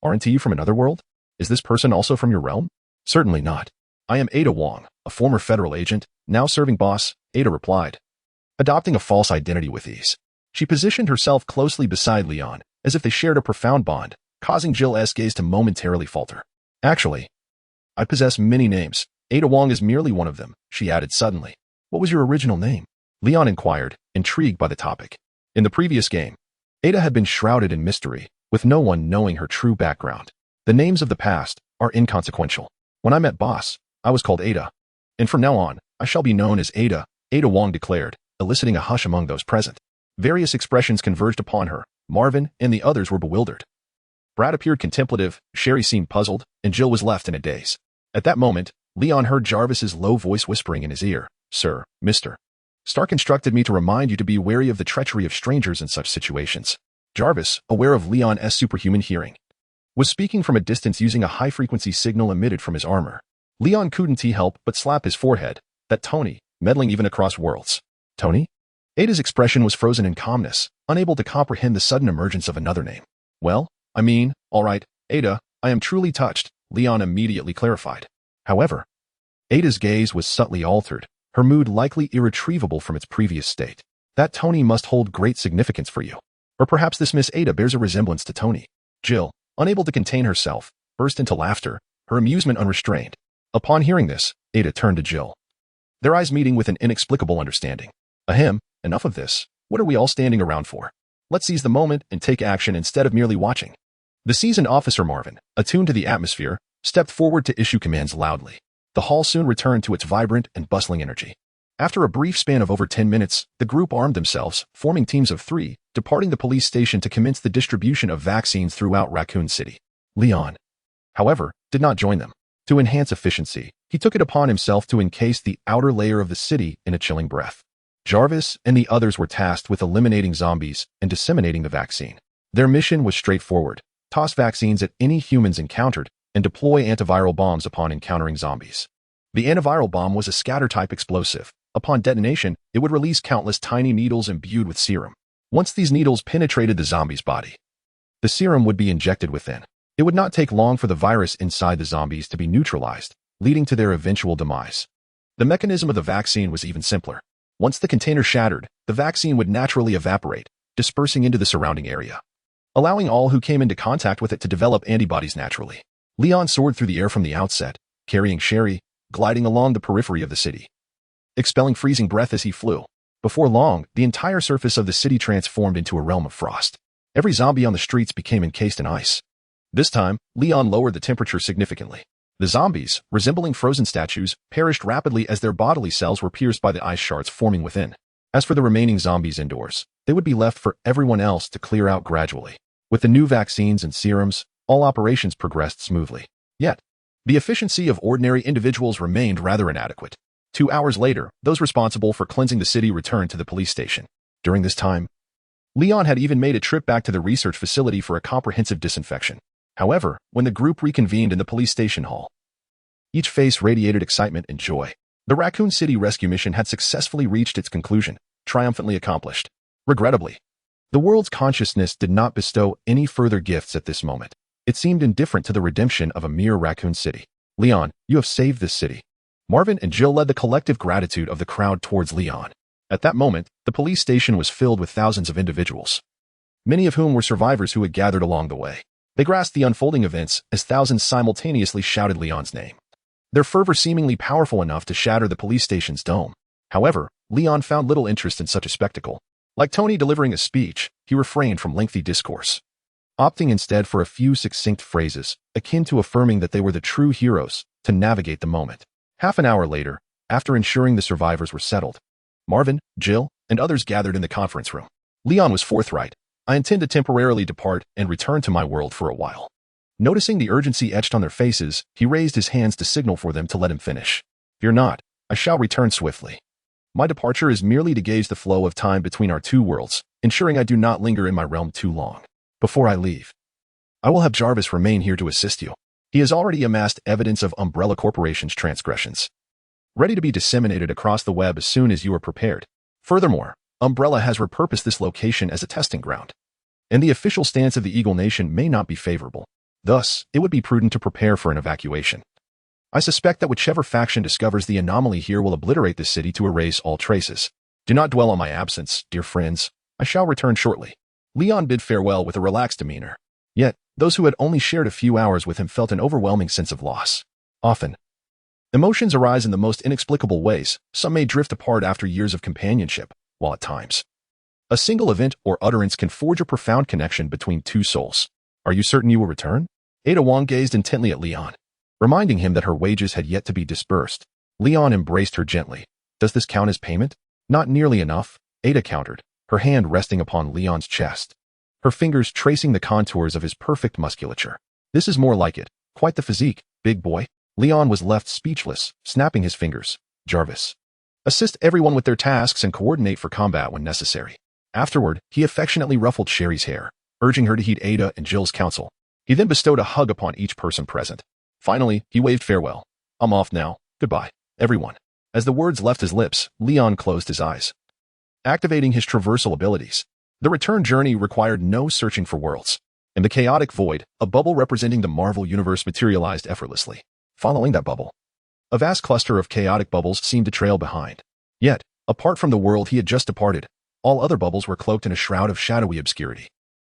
"Aren't you from another world? Is this person also from your realm?" "Certainly not. I am Ada Wong, a former federal agent, now serving boss," Ada replied, adopting a false identity with ease. She positioned herself closely beside Leon, as if they shared a profound bond, causing Jill's gaze to momentarily falter. "Actually, I possess many names. Ada Wong is merely one of them," she added suddenly. "What was your original name?" Leon inquired, intrigued by the topic. In the previous game, Ada had been shrouded in mystery, with no one knowing her true background. The names of the past are inconsequential. "When I met Boss, I was called Ada. And from now on, I shall be known as Ada," Ada Wong declared, eliciting a hush among those present. Various expressions converged upon her. Marvin and the others were bewildered. Brad appeared contemplative, Sherry seemed puzzled, and Jill was left in a daze. At that moment, Leon heard Jarvis's low voice whispering in his ear, "Sir, Mr. Stark instructed me to remind you to be wary of the treachery of strangers in such situations." Jarvis, aware of Leon's superhuman hearing, was speaking from a distance using a high-frequency signal emitted from his armor. Leon couldn't help but slap his forehead. That Tony, meddling even across worlds. Tony? Ada's expression was frozen in calmness, unable to comprehend the sudden emergence of another name. "Well, I mean, all right, Ada, I am truly touched," Leon immediately clarified. However, Ada's gaze was subtly altered, her mood likely irretrievable from its previous state. "That Tony must hold great significance for you. Or perhaps this Miss Ada bears a resemblance to Tony." Jill, unable to contain herself, burst into laughter, her amusement unrestrained. Upon hearing this, Ada turned to Jill, their eyes meeting with an inexplicable understanding. "Ahem, enough of this. What are we all standing around for? Let's seize the moment and take action instead of merely watching." The seasoned officer Marvin, attuned to the atmosphere, stepped forward to issue commands loudly. The hall soon returned to its vibrant and bustling energy. After a brief span of over 10 minutes, the group armed themselves, forming teams of 3, departing the police station to commence the distribution of vaccines throughout Raccoon City. Leon, however, did not join them. To enhance efficiency, he took it upon himself to encase the outer layer of the city in a chilling breath. Jarvis and the others were tasked with eliminating zombies and disseminating the vaccine. Their mission was straightforward: toss vaccines at any humans encountered and deploy antiviral bombs upon encountering zombies. The antiviral bomb was a scatter-type explosive. Upon detonation, it would release countless tiny needles imbued with serum. Once these needles penetrated the zombie's body, the serum would be injected within. It would not take long for the virus inside the zombies to be neutralized, leading to their eventual demise. The mechanism of the vaccine was even simpler. Once the container shattered, the vaccine would naturally evaporate, dispersing into the surrounding area, allowing all who came into contact with it to develop antibodies naturally. Leon soared through the air from the outset, carrying Sherry, gliding along the periphery of the city, expelling freezing breath as he flew. Before long, the entire surface of the city transformed into a realm of frost. Every zombie on the streets became encased in ice. This time, Leon lowered the temperature significantly. The zombies, resembling frozen statues, perished rapidly as their bodily cells were pierced by the ice shards forming within. As for the remaining zombies indoors, they would be left for everyone else to clear out gradually. With the new vaccines and serums, all operations progressed smoothly. Yet, the efficiency of ordinary individuals remained rather inadequate. 2 hours later, those responsible for cleansing the city returned to the police station. During this time, Leon had even made a trip back to the research facility for a comprehensive disinfection. However, when the group reconvened in the police station hall, each face radiated excitement and joy. The Raccoon City rescue mission had successfully reached its conclusion, triumphantly accomplished. Regrettably, the world's consciousness did not bestow any further gifts at this moment. It seemed indifferent to the redemption of a mere Raccoon City. "Leon, you have saved this city." Marvin and Jill led the collective gratitude of the crowd towards Leon. At that moment, the police station was filled with thousands of individuals, many of whom were survivors who had gathered along the way. They grasped the unfolding events as thousands simultaneously shouted Leon's name, their fervor seemingly powerful enough to shatter the police station's dome. However, Leon found little interest in such a spectacle. Like Tony delivering a speech, he refrained from lengthy discourse, opting instead for a few succinct phrases, akin to affirming that they were the true heroes, to navigate the moment. Half an hour later, after ensuring the survivors were settled, Marvin, Jill, and others gathered in the conference room. Leon was forthright. I intend to temporarily depart and return to my world for a while. Noticing the urgency etched on their faces, he raised his hands to signal for them to let him finish. Fear not, I shall return swiftly. My departure is merely to gauge the flow of time between our two worlds, ensuring I do not linger in my realm too long. Before I leave, I will have Jarvis remain here to assist you. He has already amassed evidence of Umbrella Corporation's transgressions, ready to be disseminated across the web as soon as you are prepared. Furthermore, Umbrella has repurposed this location as a testing ground, and the official stance of the Eagle Nation may not be favorable. Thus, it would be prudent to prepare for an evacuation. I suspect that whichever faction discovers the anomaly here will obliterate this city to erase all traces. Do not dwell on my absence, dear friends. I shall return shortly. Leon bid farewell with a relaxed demeanor. Yet, those who had only shared a few hours with him felt an overwhelming sense of loss. Often, emotions arise in the most inexplicable ways. Some may drift apart after years of companionship, while at times, a single event or utterance can forge a profound connection between two souls. Are you certain you will return? Ada Wong gazed intently at Leon, reminding him that her wages had yet to be disbursed. Leon embraced her gently. Does this count as payment? Not nearly enough, Ada countered, her hand resting upon Leon's chest, her fingers tracing the contours of his perfect musculature. This is more like it. Quite the physique, big boy. Leon was left speechless, snapping his fingers. Jarvis, assist everyone with their tasks and coordinate for combat when necessary. Afterward, he affectionately ruffled Sherry's hair, urging her to heed Ada and Jill's counsel. He then bestowed a hug upon each person present. Finally, he waved farewell. I'm off now. Goodbye, everyone. As the words left his lips, Leon closed his eyes, activating his traversal abilities. The return journey required no searching for worlds. In the chaotic void, a bubble representing the Marvel Universe materialized effortlessly. Following that bubble, a vast cluster of chaotic bubbles seemed to trail behind. Yet, apart from the world he had just departed, all other bubbles were cloaked in a shroud of shadowy obscurity.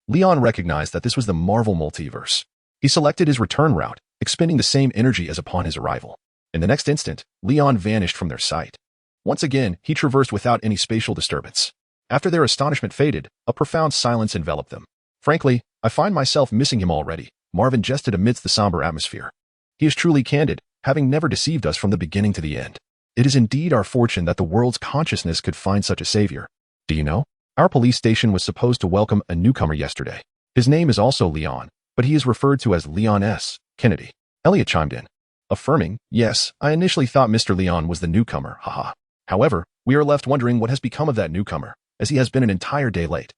Leon recognized that this was the Marvel Multiverse. He selected his return route, expending the same energy as upon his arrival. In the next instant, Leon vanished from their sight. Once again, he traversed without any spatial disturbance. After their astonishment faded, a profound silence enveloped them. Frankly, I find myself missing him already, Marvin jested amidst the somber atmosphere. He is truly candid, having never deceived us from the beginning to the end. It is indeed our fortune that the world's consciousness could find such a savior. Do you know? Our police station was supposed to welcome a newcomer yesterday. His name is also Leon, but he is referred to as Leon S. Kennedy. Elliot chimed in, affirming, yes, I initially thought Mr. Leon was the newcomer, haha. However, we are left wondering what has become of that newcomer, as he has been an entire day late.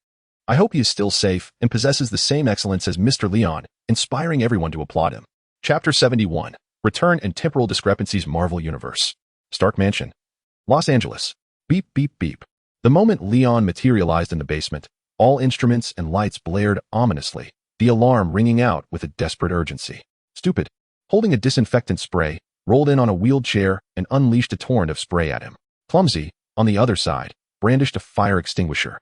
I hope he is still safe and possesses the same excellence as Mr. Leon, inspiring everyone to applaud him. Chapter 71, Return and Temporal Discrepancies Marvel Universe. Stark Mansion, Los Angeles. Beep, beep, beep. The moment Leon materialized in the basement, all instruments and lights blared ominously, the alarm ringing out with a desperate urgency. Stupid, holding a disinfectant spray, rolled in on a wheeled chair and unleashed a torrent of spray at him. Clumsy, on the other side, brandished a fire extinguisher,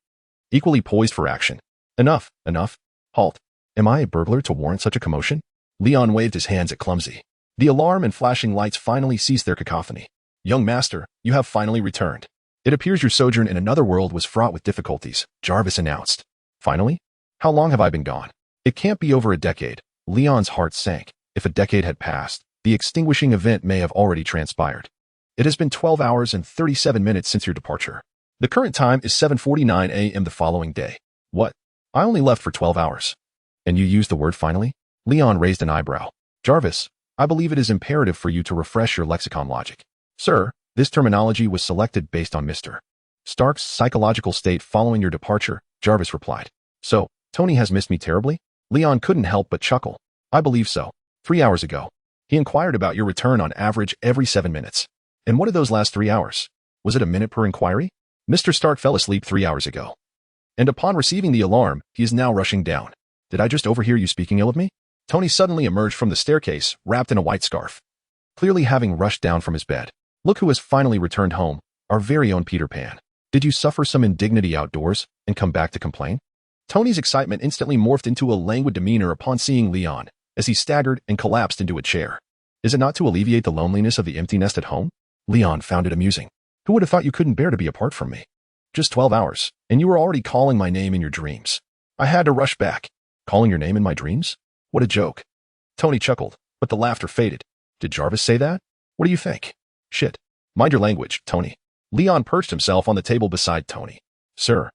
equally poised for action. Enough, enough. Halt. Am I a burglar to warrant such a commotion? Leon waved his hands at Clumsy. The alarm and flashing lights finally ceased their cacophony. Young master, you have finally returned. It appears your sojourn in another world was fraught with difficulties, Jarvis announced. Finally? How long have I been gone? It can't be over a decade. Leon's heart sank. If a decade had passed, the extinguishing event may have already transpired. It has been 12 hours and 37 minutes since your departure. The current time is 7:49 a.m. the following day. What? I only left for 12 hours. And you used the word finally? Leon raised an eyebrow. Jarvis, I believe it is imperative for you to refresh your lexicon logic. Sir, this terminology was selected based on Mr. Stark's psychological state following your departure, Jarvis replied. So, Tony has missed me terribly? Leon couldn't help but chuckle. I believe so. 3 hours ago. He inquired about your return on average every 7 minutes. And what are those last 3 hours? Was it a minute per inquiry? Mr. Stark fell asleep 3 hours ago. And upon receiving the alarm, he is now rushing down. Did I just overhear you speaking ill of me? Tony suddenly emerged from the staircase, wrapped in a white scarf, clearly having rushed down from his bed. Look who has finally returned home, our very own Peter Pan. Did you suffer some indignity outdoors and come back to complain? Tony's excitement instantly morphed into a languid demeanor upon seeing Leon, as he staggered and collapsed into a chair. Is it not to alleviate the loneliness of the empty nest at home? Leon found it amusing. Who would have thought you couldn't bear to be apart from me? Just 12 hours, and you were already calling my name in your dreams. I had to rush back. Calling your name in my dreams? What a joke. Tony chuckled, but the laughter faded. Did Jarvis say that? What do you think? Shit. Mind your language, Tony. Leon perched himself on the table beside Tony. Sir,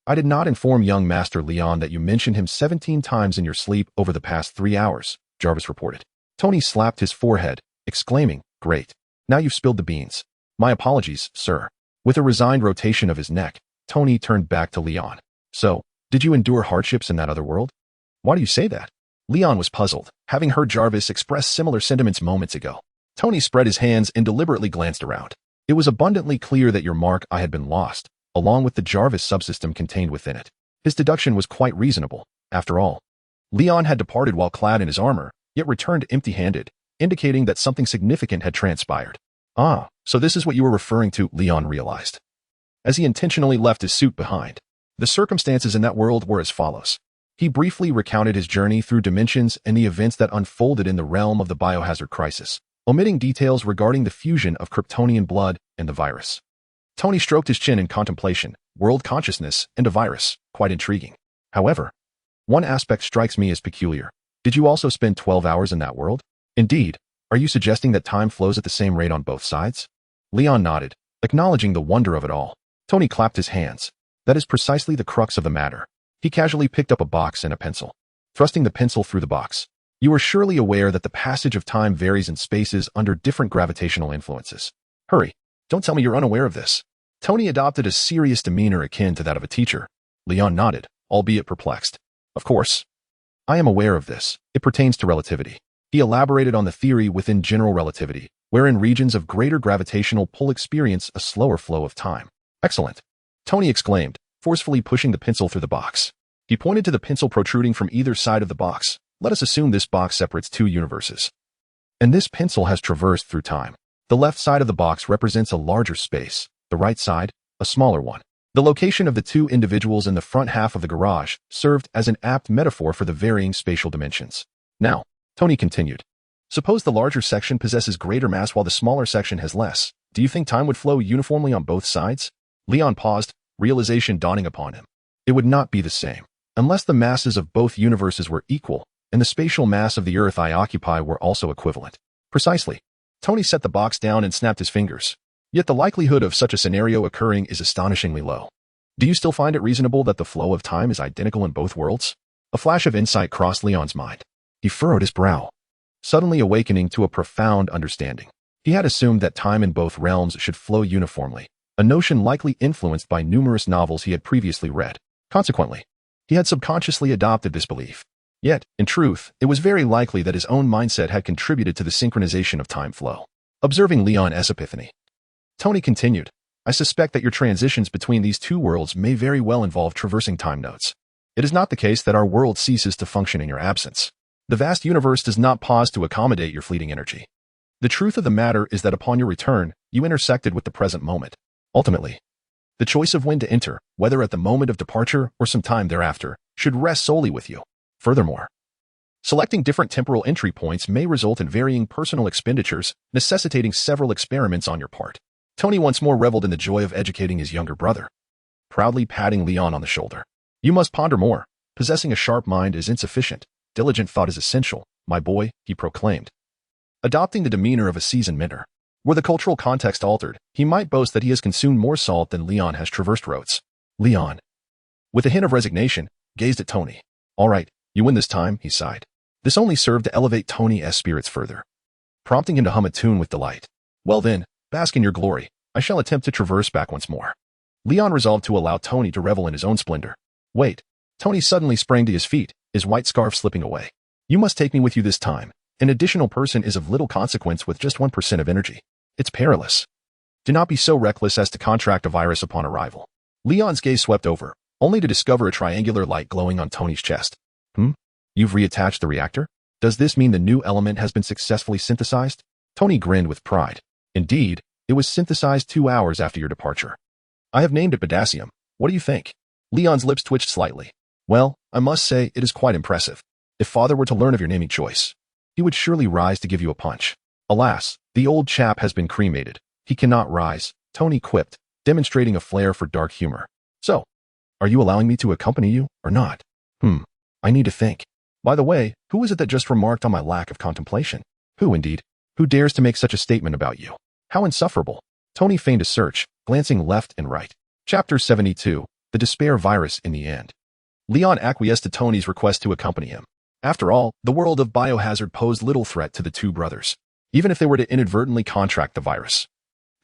I did not inform young Master Leon that you mentioned him 17 times in your sleep over the past 3 hours, Jarvis reported. Tony slapped his forehead, exclaiming, Great. Now you've spilled the beans. My apologies, sir. With a resigned rotation of his neck, Tony turned back to Leon. So, did you endure hardships in that other world? Why do you say that? Leon was puzzled, having heard Jarvis express similar sentiments moments ago. Tony spread his hands and deliberately glanced around. It was abundantly clear that your mark I had been lost, along with the Jarvis subsystem contained within it. His deduction was quite reasonable, after all. Leon had departed while clad in his armor, yet returned empty-handed, indicating that something significant had transpired. Ah, so this is what you were referring to, Leon realized, as he intentionally left his suit behind. The circumstances in that world were as follows. He briefly recounted his journey through dimensions and the events that unfolded in the realm of the biohazard crisis, omitting details regarding the fusion of Kryptonian blood and the virus. Tony stroked his chin in contemplation. World consciousness and a virus, quite intriguing. However, one aspect strikes me as peculiar. Did you also spend 12 hours in that world? Indeed. Are you suggesting that time flows at the same rate on both sides? Leon nodded, acknowledging the wonder of it all. Tony clapped his hands. That is precisely the crux of the matter. He casually picked up a box and a pencil, thrusting the pencil through the box. You are surely aware that the passage of time varies in spaces under different gravitational influences. Hurry, don't tell me you're unaware of this. Tony adopted a serious demeanor akin to that of a teacher. Leon nodded, albeit perplexed. Of course. I am aware of this. It pertains to relativity. He elaborated on the theory within general relativity, wherein regions of greater gravitational pull experience a slower flow of time. Excellent. Tony exclaimed, forcefully pushing the pencil through the box. He pointed to the pencil protruding from either side of the box. Let us assume this box separates two universes. And this pencil has traversed through time. The left side of the box represents a larger space, the right side, a smaller one. The location of the two individuals in the front half of the garage served as an apt metaphor for the varying spatial dimensions. Now, Tony continued, suppose the larger section possesses greater mass while the smaller section has less. Do you think time would flow uniformly on both sides? Leon paused, realization dawning upon him. It would not be the same, unless the masses of both universes were equal, and the spatial mass of the Earth I occupy were also equivalent. Precisely. Tony set the box down and snapped his fingers. Yet the likelihood of such a scenario occurring is astonishingly low. Do you still find it reasonable that the flow of time is identical in both worlds? A flash of insight crossed Leon's mind. He furrowed his brow, suddenly awakening to a profound understanding. He had assumed that time in both realms should flow uniformly, a notion likely influenced by numerous novels he had previously read. Consequently, he had subconsciously adopted this belief. Yet, in truth, it was very likely that his own mindset had contributed to the synchronization of time flow. Observing Leon's epiphany, Tony continued, I suspect that your transitions between these two worlds may very well involve traversing time nodes. It is not the case that our world ceases to function in your absence. The vast universe does not pause to accommodate your fleeting energy. The truth of the matter is that upon your return, you intersected with the present moment. Ultimately, the choice of when to enter, whether at the moment of departure or some time thereafter, should rest solely with you. Furthermore, selecting different temporal entry points may result in varying personal expenditures, necessitating several experiments on your part. Tony once more reveled in the joy of educating his younger brother, proudly patting Leon on the shoulder. You must ponder more. Possessing a sharp mind is insufficient. Diligent thought is essential, my boy, he proclaimed, adopting the demeanor of a seasoned mentor. Were the cultural context altered, he might boast that he has consumed more salt than Leon has traversed roads. Leon, with a hint of resignation, gazed at Tony. All right, you win this time, he sighed. This only served to elevate Tony's spirits further, prompting him to hum a tune with delight. Well then, bask in your glory. I shall attempt to traverse back once more. Leon resolved to allow Tony to revel in his own splendor. Wait. Tony suddenly sprang to his feet, his white scarf slipping away. You must take me with you this time. An additional person is of little consequence with just 1% of energy. It's perilous. Do not be so reckless as to contract a virus upon arrival. Leon's gaze swept over, only to discover a triangular light glowing on Tony's chest. You've reattached the reactor? Does this mean the new element has been successfully synthesized? Tony grinned with pride. Indeed, it was synthesized 2 hours after your departure. I have named it potassium. What do you think? Leon's lips twitched slightly. Well, I must say it is quite impressive. If father were to learn of your naming choice, he would surely rise to give you a punch. Alas, the old chap has been cremated. He cannot rise, Tony quipped, demonstrating a flair for dark humor. So, are you allowing me to accompany you, or not? I need to think. By the way, who is it that just remarked on my lack of contemplation? Who, indeed? Who dares to make such a statement about you? How insufferable. Tony feigned a search, glancing left and right. Chapter 72. The Despair Virus in the End. Leon acquiesced to Tony's request to accompany him. After all, the world of biohazard posed little threat to the two brothers, even if they were to inadvertently contract the virus.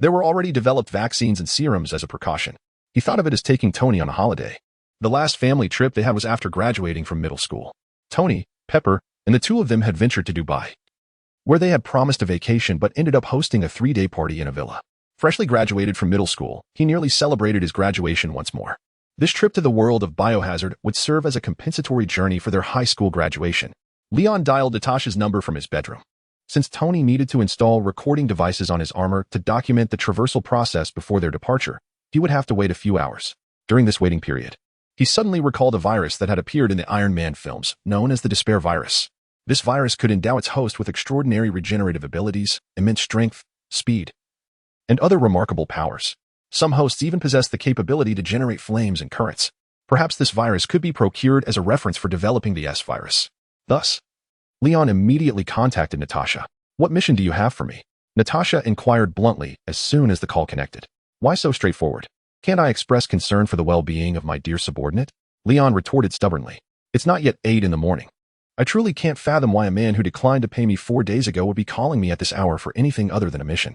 There were already developed vaccines and serums as a precaution. He thought of it as taking Tony on a holiday. The last family trip they had was after graduating from middle school. Tony, Pepper, and the two of them had ventured to Dubai, where they had promised a vacation but ended up hosting a 3-day party in a villa. Freshly graduated from middle school, he nearly celebrated his graduation once more. This trip to the world of biohazard would serve as a compensatory journey for their high school graduation. Leon dialed Natasha's number from his bedroom. Since Tony needed to install recording devices on his armor to document the traversal process before their departure, he would have to wait a few hours. During this waiting period, he suddenly recalled a virus that had appeared in the Iron Man films, known as the Despair Virus. This virus could endow its host with extraordinary regenerative abilities, immense strength, speed, and other remarkable powers. Some hosts even possess the capability to generate flames and currents. Perhaps this virus could be procured as a reference for developing the S-virus. Thus, Leon immediately contacted Natasha. "What mission do you have for me?" Natasha inquired bluntly as soon as the call connected. "Why so straightforward? Can't I express concern for the well-being of my dear subordinate?" Leon retorted stubbornly. "It's not yet 8 in the morning. I truly can't fathom why a man who declined to pay me 4 days ago would be calling me at this hour for anything other than a mission."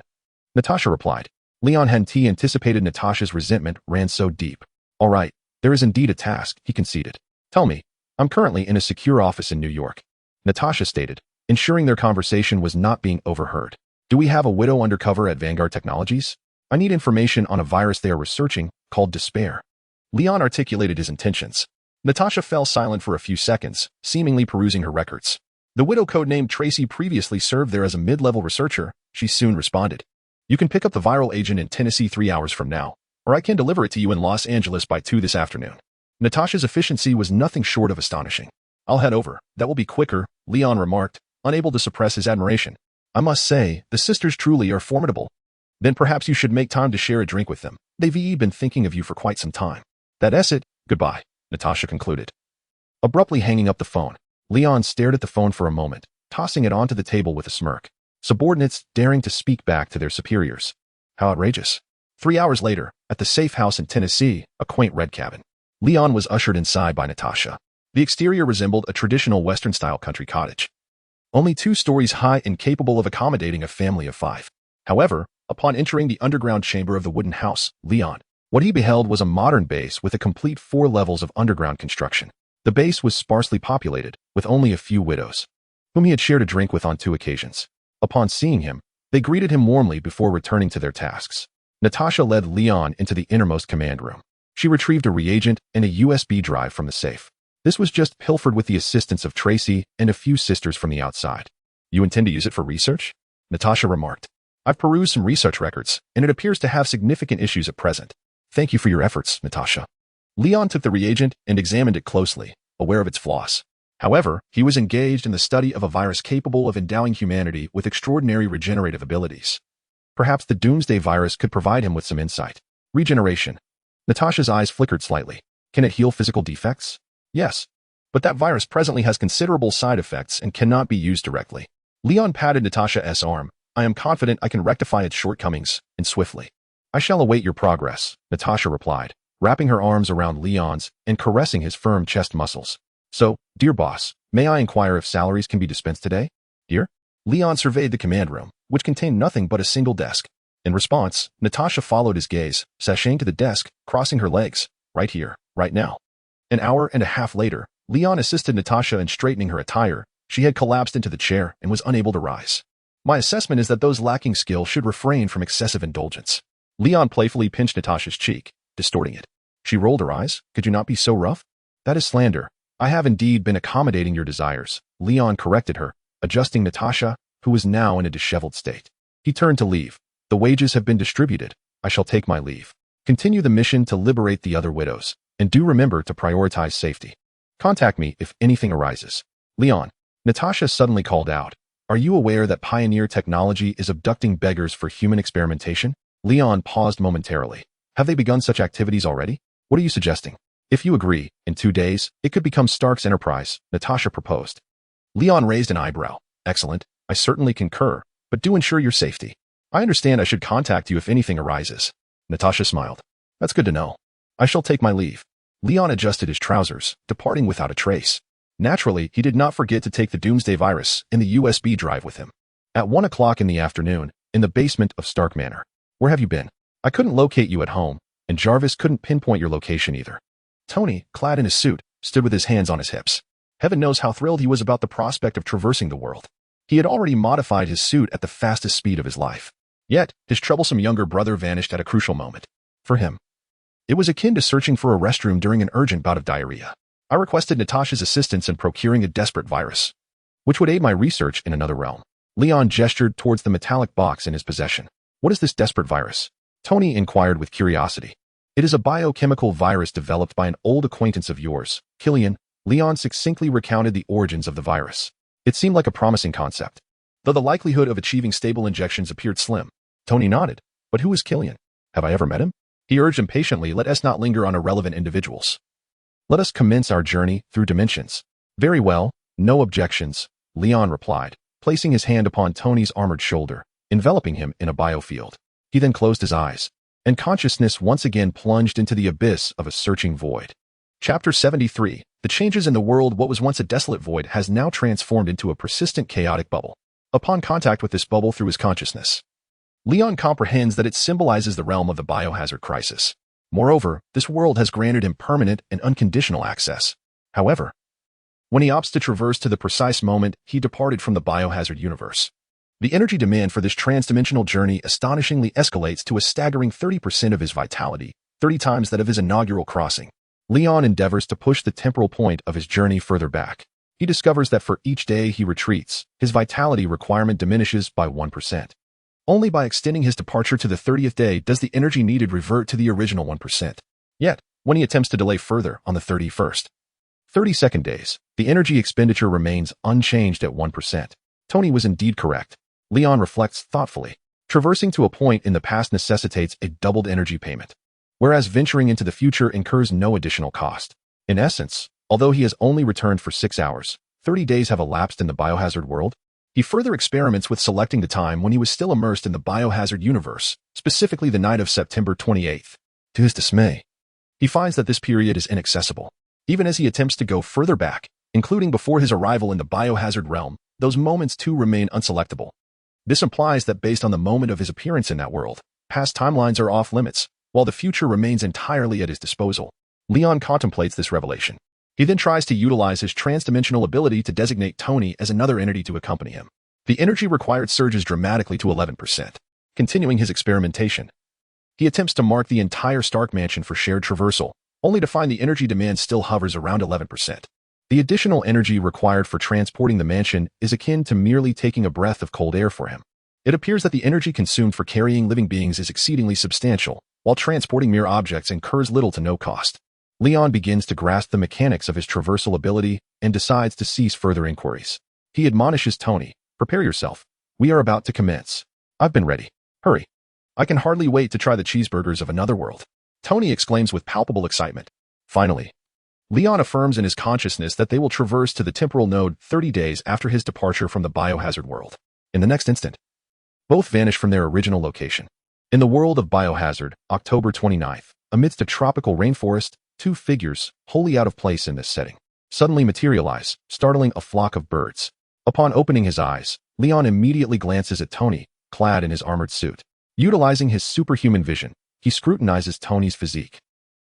Natasha replied. Leon hadn't anticipated Natasha's resentment ran so deep. "All right, there is indeed a task," he conceded. "Tell me." "I'm currently in a secure office in New York," Natasha stated, ensuring their conversation was not being overheard. "Do we have a widow undercover at Vanguard Technologies? I need information on a virus they are researching called Despair." Leon articulated his intentions. Natasha fell silent for a few seconds, seemingly perusing her records. The widow codenamed Tracy previously served there as a mid-level researcher. She soon responded. "You can pick up the viral agent in Tennessee 3 hours from now, or I can deliver it to you in Los Angeles by 2 this afternoon." Natasha's efficiency was nothing short of astonishing. "I'll head over. That will be quicker," Leon remarked, unable to suppress his admiration. "I must say, the sisters truly are formidable." "Then perhaps you should make time to share a drink with them. They've been thinking of you for quite some time." "That's it. Goodbye," Natasha concluded. Abruptly hanging up the phone, Leon stared at the phone for a moment, tossing it onto the table with a smirk. Subordinates daring to speak back to their superiors. How outrageous. 3 hours later, at the safe house in Tennessee, a quaint red cabin, Leon was ushered inside by Natasha. The exterior resembled a traditional Western-style country cottage, only 2 stories high and capable of accommodating a family of 5. However, upon entering the underground chamber of the wooden house, what he beheld was a modern base with a complete 4 levels of underground construction. The base was sparsely populated, with only a few widows, whom he had shared a drink with on 2 occasions. Upon seeing him, they greeted him warmly before returning to their tasks. Natasha led Leon into the innermost command room. She retrieved a reagent and a USB drive from the safe. This was just pilfered with the assistance of Tracy and a few sisters from the outside. "You intend to use it for research?" Natasha remarked. "I've perused some research records, and it appears to have significant issues at present." "Thank you for your efforts, Natasha." Leon took the reagent and examined it closely, aware of its flaws. However, he was engaged in the study of a virus capable of endowing humanity with extraordinary regenerative abilities. Perhaps the Doomsday virus could provide him with some insight. Regeneration. Natasha's eyes flickered slightly. "Can it heal physical defects?" "Yes. But that virus presently has considerable side effects and cannot be used directly." Leon patted Natasha's arm. "I am confident I can rectify its shortcomings, and swiftly." "I shall await your progress," Natasha replied, wrapping her arms around Leon's and caressing his firm chest muscles. "So, dear boss, may I inquire if salaries can be dispensed today?" "Dear?" Leon surveyed the command room, which contained nothing but a single desk. In response, Natasha followed his gaze, sashaying to the desk, crossing her legs. "Right here, right now." An hour and a half later, Leon assisted Natasha in straightening her attire. She had collapsed into the chair and was unable to rise. "My assessment is that those lacking skill should refrain from excessive indulgence." Leon playfully pinched Natasha's cheek, distorting it. She rolled her eyes. "Could you not be so rough?" "That is slander. I have indeed been accommodating your desires," Leon corrected her, adjusting Natasha, who was now in a disheveled state. He turned to leave. "The wages have been distributed. I shall take my leave. Continue the mission to liberate the other widows, and do remember to prioritize safety. Contact me if anything arises." "Leon," Natasha suddenly called out, "are you aware that Pioneer Technology is abducting beggars for human experimentation?" Leon paused momentarily. "Have they begun such activities already? What are you suggesting?" "If you agree, in 2 days, it could become Stark's enterprise," Natasha proposed. Leon raised an eyebrow. "Excellent. I certainly concur. but do ensure your safety. I understand I should contact you if anything arises. Natasha smiled. That's good to know. I shall take my leave. Leon adjusted his trousers, departing without a trace. Naturally, he did not forget to take the Doomsday virus and the USB drive with him. At 1 o'clock in the afternoon, in the basement of Stark Manor. Where have you been? I couldn't locate you at home, and Jarvis couldn't pinpoint your location either. Tony, clad in his suit, stood with his hands on his hips. Heaven knows how thrilled he was about the prospect of traversing the world. He had already modified his suit at the fastest speed of his life. Yet, his troublesome younger brother vanished at a crucial moment. For him, it was akin to searching for a restroom during an urgent bout of diarrhea. I requested Natasha's assistance in procuring a desperate virus, which would aid my research in another realm. Leon gestured towards the metallic box in his possession. What is this desperate virus? Tony inquired with curiosity. It is a biochemical virus developed by an old acquaintance of yours, Killian. Leon succinctly recounted the origins of the virus. It seemed like a promising concept, though the likelihood of achieving stable injections appeared slim. Tony nodded. But who is Killian? Have I ever met him? He urged impatiently, let us not linger on irrelevant individuals. Let us commence our journey through dimensions. Very well, no objections, Leon replied, placing his hand upon Tony's armored shoulder, enveloping him in a biofield. He then closed his eyes, and consciousness once again plunged into the abyss of a searching void. Chapter 73. The changes in the world. What was once a desolate void has now transformed into a persistent chaotic bubble. Upon contact with this bubble through his consciousness, Leon comprehends that it symbolizes the realm of the biohazard crisis. Moreover, this world has granted him permanent and unconditional access. However, when he opts to traverse to the precise moment he departed from the biohazard universe, the energy demand for this transdimensional journey astonishingly escalates to a staggering 30% of his vitality, 30 times that of his inaugural crossing. Leon endeavors to push the temporal point of his journey further back. He discovers that for each day he retreats, his vitality requirement diminishes by 1%. Only by extending his departure to the 30th day does the energy needed revert to the original 1%. Yet, when he attempts to delay further on the 31st, 32nd days, the energy expenditure remains unchanged at 1%. Tony was indeed correct. Leon reflects thoughtfully. Traversing to a point in the past necessitates a doubled energy payment, whereas venturing into the future incurs no additional cost. In essence, although he has only returned for 6 hours, 30 days have elapsed in the biohazard world. He further experiments with selecting the time when he was still immersed in the biohazard universe, specifically the night of September 28th. To his dismay, he finds that this period is inaccessible. Even as he attempts to go further back, including before his arrival in the biohazard realm, those moments too remain unselectable. This implies that based on the moment of his appearance in that world, past timelines are off limits, while the future remains entirely at his disposal. Leon contemplates this revelation. He then tries to utilize his transdimensional ability to designate Tony as another entity to accompany him. The energy required surges dramatically to 11%. Continuing his experimentation, he attempts to mark the entire Stark mansion for shared traversal, only to find the energy demand still hovers around 11%. The additional energy required for transporting the mansion is akin to merely taking a breath of cold air for him. It appears that the energy consumed for carrying living beings is exceedingly substantial, while transporting mere objects incurs little to no cost. Leon begins to grasp the mechanics of his traversal ability and decides to cease further inquiries. He admonishes Tony, prepare yourself. We are about to commence. I've been ready. Hurry. I can hardly wait to try the cheeseburgers of another world. Tony exclaims with palpable excitement. Finally, Leon affirms in his consciousness that they will traverse to the temporal node 30 days after his departure from the biohazard world. In the next instant, both vanish from their original location. In the world of biohazard, October 29th, amidst a tropical rainforest, two figures, wholly out of place in this setting, suddenly materialize, startling a flock of birds. Upon opening his eyes, Leon immediately glances at Tony, clad in his armored suit. Utilizing his superhuman vision, he scrutinizes Tony's physique,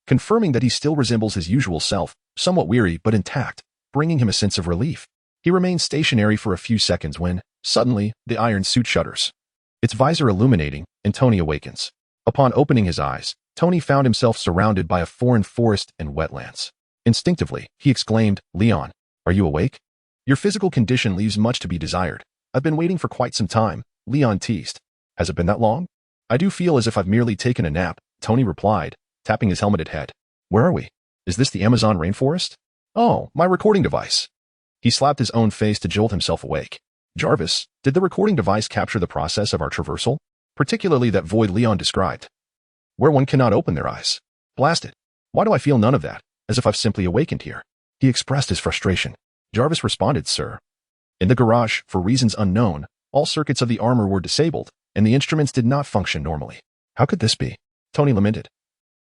confirming that he still resembles his usual self, somewhat weary but intact, bringing him a sense of relief. He remains stationary for a few seconds when, suddenly, the iron suit shudders, its visor illuminating, and Tony awakens. Upon opening his eyes, Tony found himself surrounded by a foreign forest and wetlands. Instinctively, he exclaimed, Leon, are you awake? Your physical condition leaves much to be desired. I've been waiting for quite some time, Leon teased. Has it been that long? I do feel as if I've merely taken a nap, Tony replied, tapping his helmeted head. Where are we? Is this the Amazon rainforest? Oh, my recording device. He slapped his own face to jolt himself awake. Jarvis, did the recording device capture the process of our traversal? Particularly that void Leon described, where one cannot open their eyes. Blast it. Why do I feel none of that, as if I've simply awakened here? He expressed his frustration. Jarvis responded, sir. In the garage, for reasons unknown, All circuits of the armor were disabled, and the instruments did not function normally. How could this be? Tony lamented,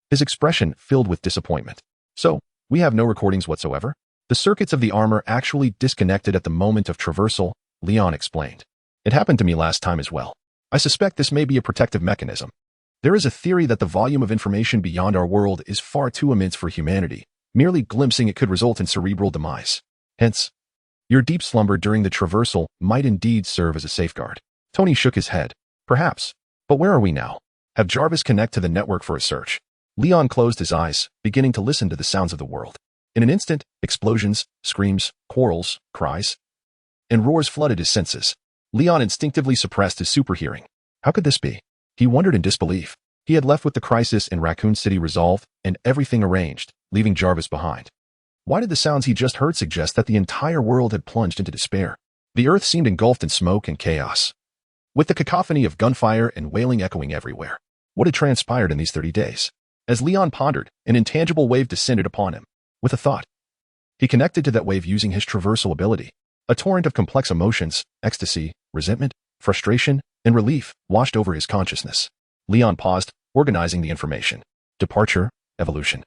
his expression filled with disappointment. So, we have no recordings whatsoever? The circuits of the armor actually disconnected at the moment of traversal, Leon explained. It happened to me last time as well. I suspect this may be a protective mechanism. There is a theory that the volume of information beyond our world is far too immense for humanity. Merely glimpsing it could result in cerebral demise. Hence, your deep slumber during the traversal might indeed serve as a safeguard. Tony shook his head. Perhaps. But where are we now? Have Jarvis connect to the network for a search. Leon closed his eyes, beginning to listen to the sounds of the world. In an instant, explosions, screams, quarrels, cries, and roars flooded his senses. Leon instinctively suppressed his superhearing. How could this be? He wondered in disbelief. He had left with the crisis in Raccoon City resolved and everything arranged, leaving Jarvis behind. Why did the sounds he just heard suggest that the entire world had plunged into despair? The earth seemed engulfed in smoke and chaos, with the cacophony of gunfire and wailing echoing everywhere. What had transpired in these 30 days? As Leon pondered, an intangible wave descended upon him. With a thought, he connected to that wave using his traversal ability. A torrent of complex emotions, ecstasy, resentment, frustration, and relief washed over his consciousness. Leon paused, organizing the information. Departure, evolution.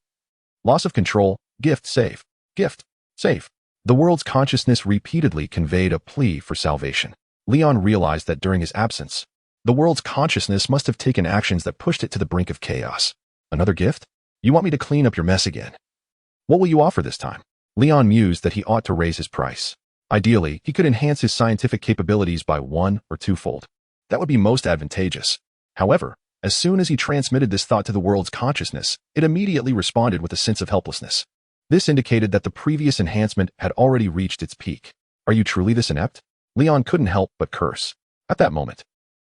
Loss of control, gift, save. Gift, save. The world's consciousness repeatedly conveyed a plea for salvation. Leon realized that during his absence, the world's consciousness must have taken actions that pushed it to the brink of chaos. Another gift? You want me to clean up your mess again? What will you offer this time? Leon mused that he ought to raise his price. Ideally, he could enhance his scientific capabilities by 1 or 2-fold. That would be most advantageous. However, as soon as he transmitted this thought to the world's consciousness, it immediately responded with a sense of helplessness. This indicated that the previous enhancement had already reached its peak. Are you truly this inept? Leon couldn't help but curse. At that moment,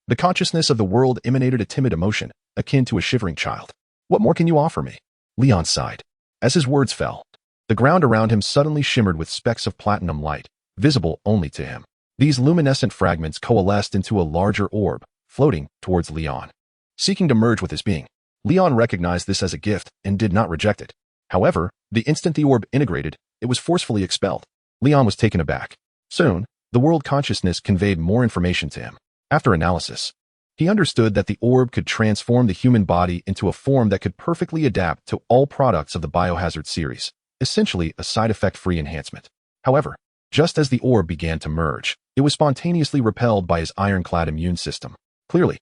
the consciousness of the world emanated a timid emotion, akin to a shivering child. What more can you offer me? Leon sighed. As his words fell, the ground around him suddenly shimmered with specks of platinum light, visible only to him. These luminescent fragments coalesced into a larger orb, floating towards Leon, seeking to merge with his being. Leon recognized this as a gift and did not reject it. However, the instant the orb integrated, it was forcefully expelled. Leon was taken aback. Soon, the world consciousness conveyed more information to him. After analysis, he understood that the orb could transform the human body into a form that could perfectly adapt to all products of the biohazard series, essentially a side effect-free enhancement. However, just as the orb began to merge, it was spontaneously repelled by his ironclad immune system. Clearly,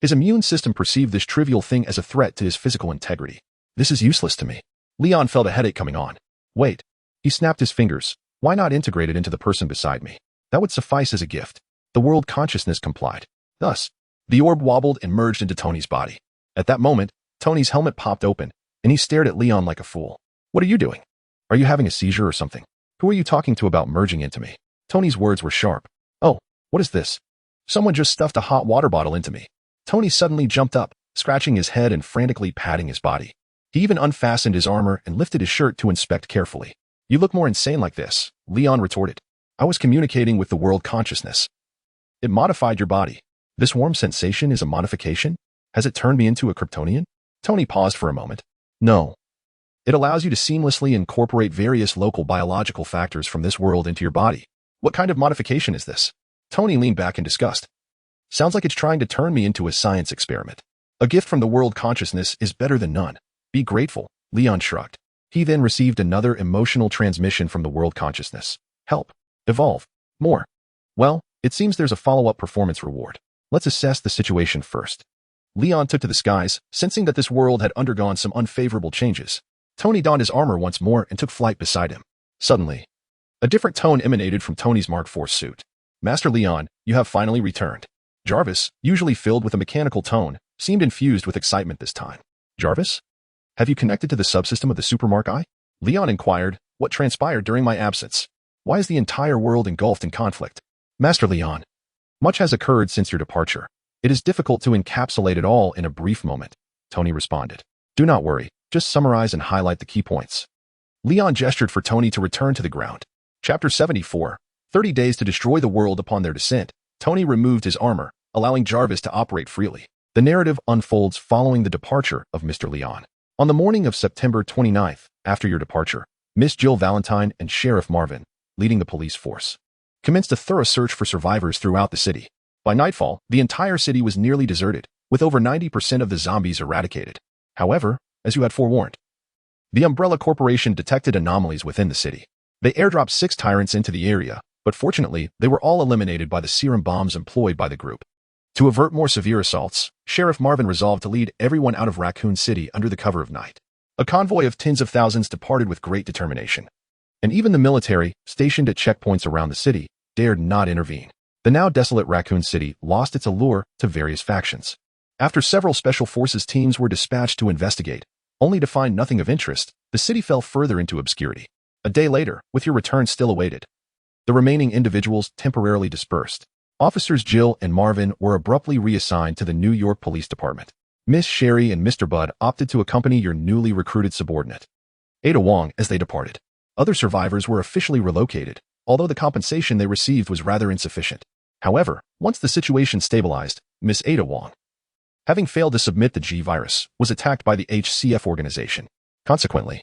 his immune system perceived this trivial thing as a threat to his physical integrity. This is useless to me. Leon felt a headache coming on. Wait. He snapped his fingers. Why not integrate it into the person beside me? That would suffice as a gift. The world consciousness complied. Thus, the orb wobbled and merged into Tony's body. At that moment, Tony's helmet popped open, and he stared at Leon like a fool. What are you doing? Are you having a seizure or something? Who are you talking to about merging into me? Tony's words were sharp. Oh, what is this? Someone just stuffed a hot water bottle into me. Tony suddenly jumped up, scratching his head and frantically patting his body. He even unfastened his armor and lifted his shirt to inspect carefully. You look more insane like this, Leon retorted. I was communicating with the world consciousness. It modified your body. This warm sensation is a modification? Has it turned me into a Kryptonian? Tony paused for a moment. No. It allows you to seamlessly incorporate various local biological factors from this world into your body. What kind of modification is this? Tony leaned back in disgust. Sounds like it's trying to turn me into a science experiment. A gift from the world consciousness is better than none. Be grateful, Leon shrugged. He then received another emotional transmission from the world consciousness. Help. Evolve. More. Well, it seems there's a follow-up performance reward. Let's assess the situation first. Leon took to the skies, sensing that this world had undergone some unfavorable changes. Tony donned his armor once more and took flight beside him. Suddenly, a different tone emanated from Tony's Mark IV suit. Master Leon, you have finally returned. Jarvis, usually filled with a mechanical tone, seemed infused with excitement this time. Jarvis? Have you connected to the subsystem of the Super Mark I? Leon inquired, what transpired during my absence? Why is the entire world engulfed in conflict? Master Leon, much has occurred since your departure. It is difficult to encapsulate it all in a brief moment, Tony responded. Do not worry, just summarize and highlight the key points. Leon gestured for Tony to return to the ground. Chapter 74, 30 Days to Destroy the World Upon Their Descent. Tony removed his armor, allowing Jarvis to operate freely. The narrative unfolds following the departure of Mr. Leon. On the morning of September 29th, after your departure, Miss Jill Valentine and Sheriff Marvin, leading the police force, commenced a thorough search for survivors throughout the city. By nightfall, the entire city was nearly deserted, with over 90% of the zombies eradicated. However, as you had forewarned, the Umbrella Corporation detected anomalies within the city. They airdropped 6 tyrants into the area, but fortunately, they were all eliminated by the serum bombs employed by the group. To avert more severe assaults, Sheriff Marvin resolved to lead everyone out of Raccoon City under the cover of night. A convoy of tens of thousands departed with great determination. And even the military, stationed at checkpoints around the city, dared not intervene. The now desolate Raccoon City lost its allure to various factions. After several special forces teams were dispatched to investigate, only to find nothing of interest, the city fell further into obscurity. A day later, with your return still awaited, the remaining individuals temporarily dispersed. Officers Jill and Marvin were abruptly reassigned to the New York Police Department. Miss Sherry and Mr. Bud opted to accompany your newly recruited subordinate, Ada Wong, as they departed. Other survivors were officially relocated, although the compensation they received was rather insufficient. However, once the situation stabilized, Miss Ada Wong, having failed to submit the G-virus, was attacked by the HCF organization. Consequently,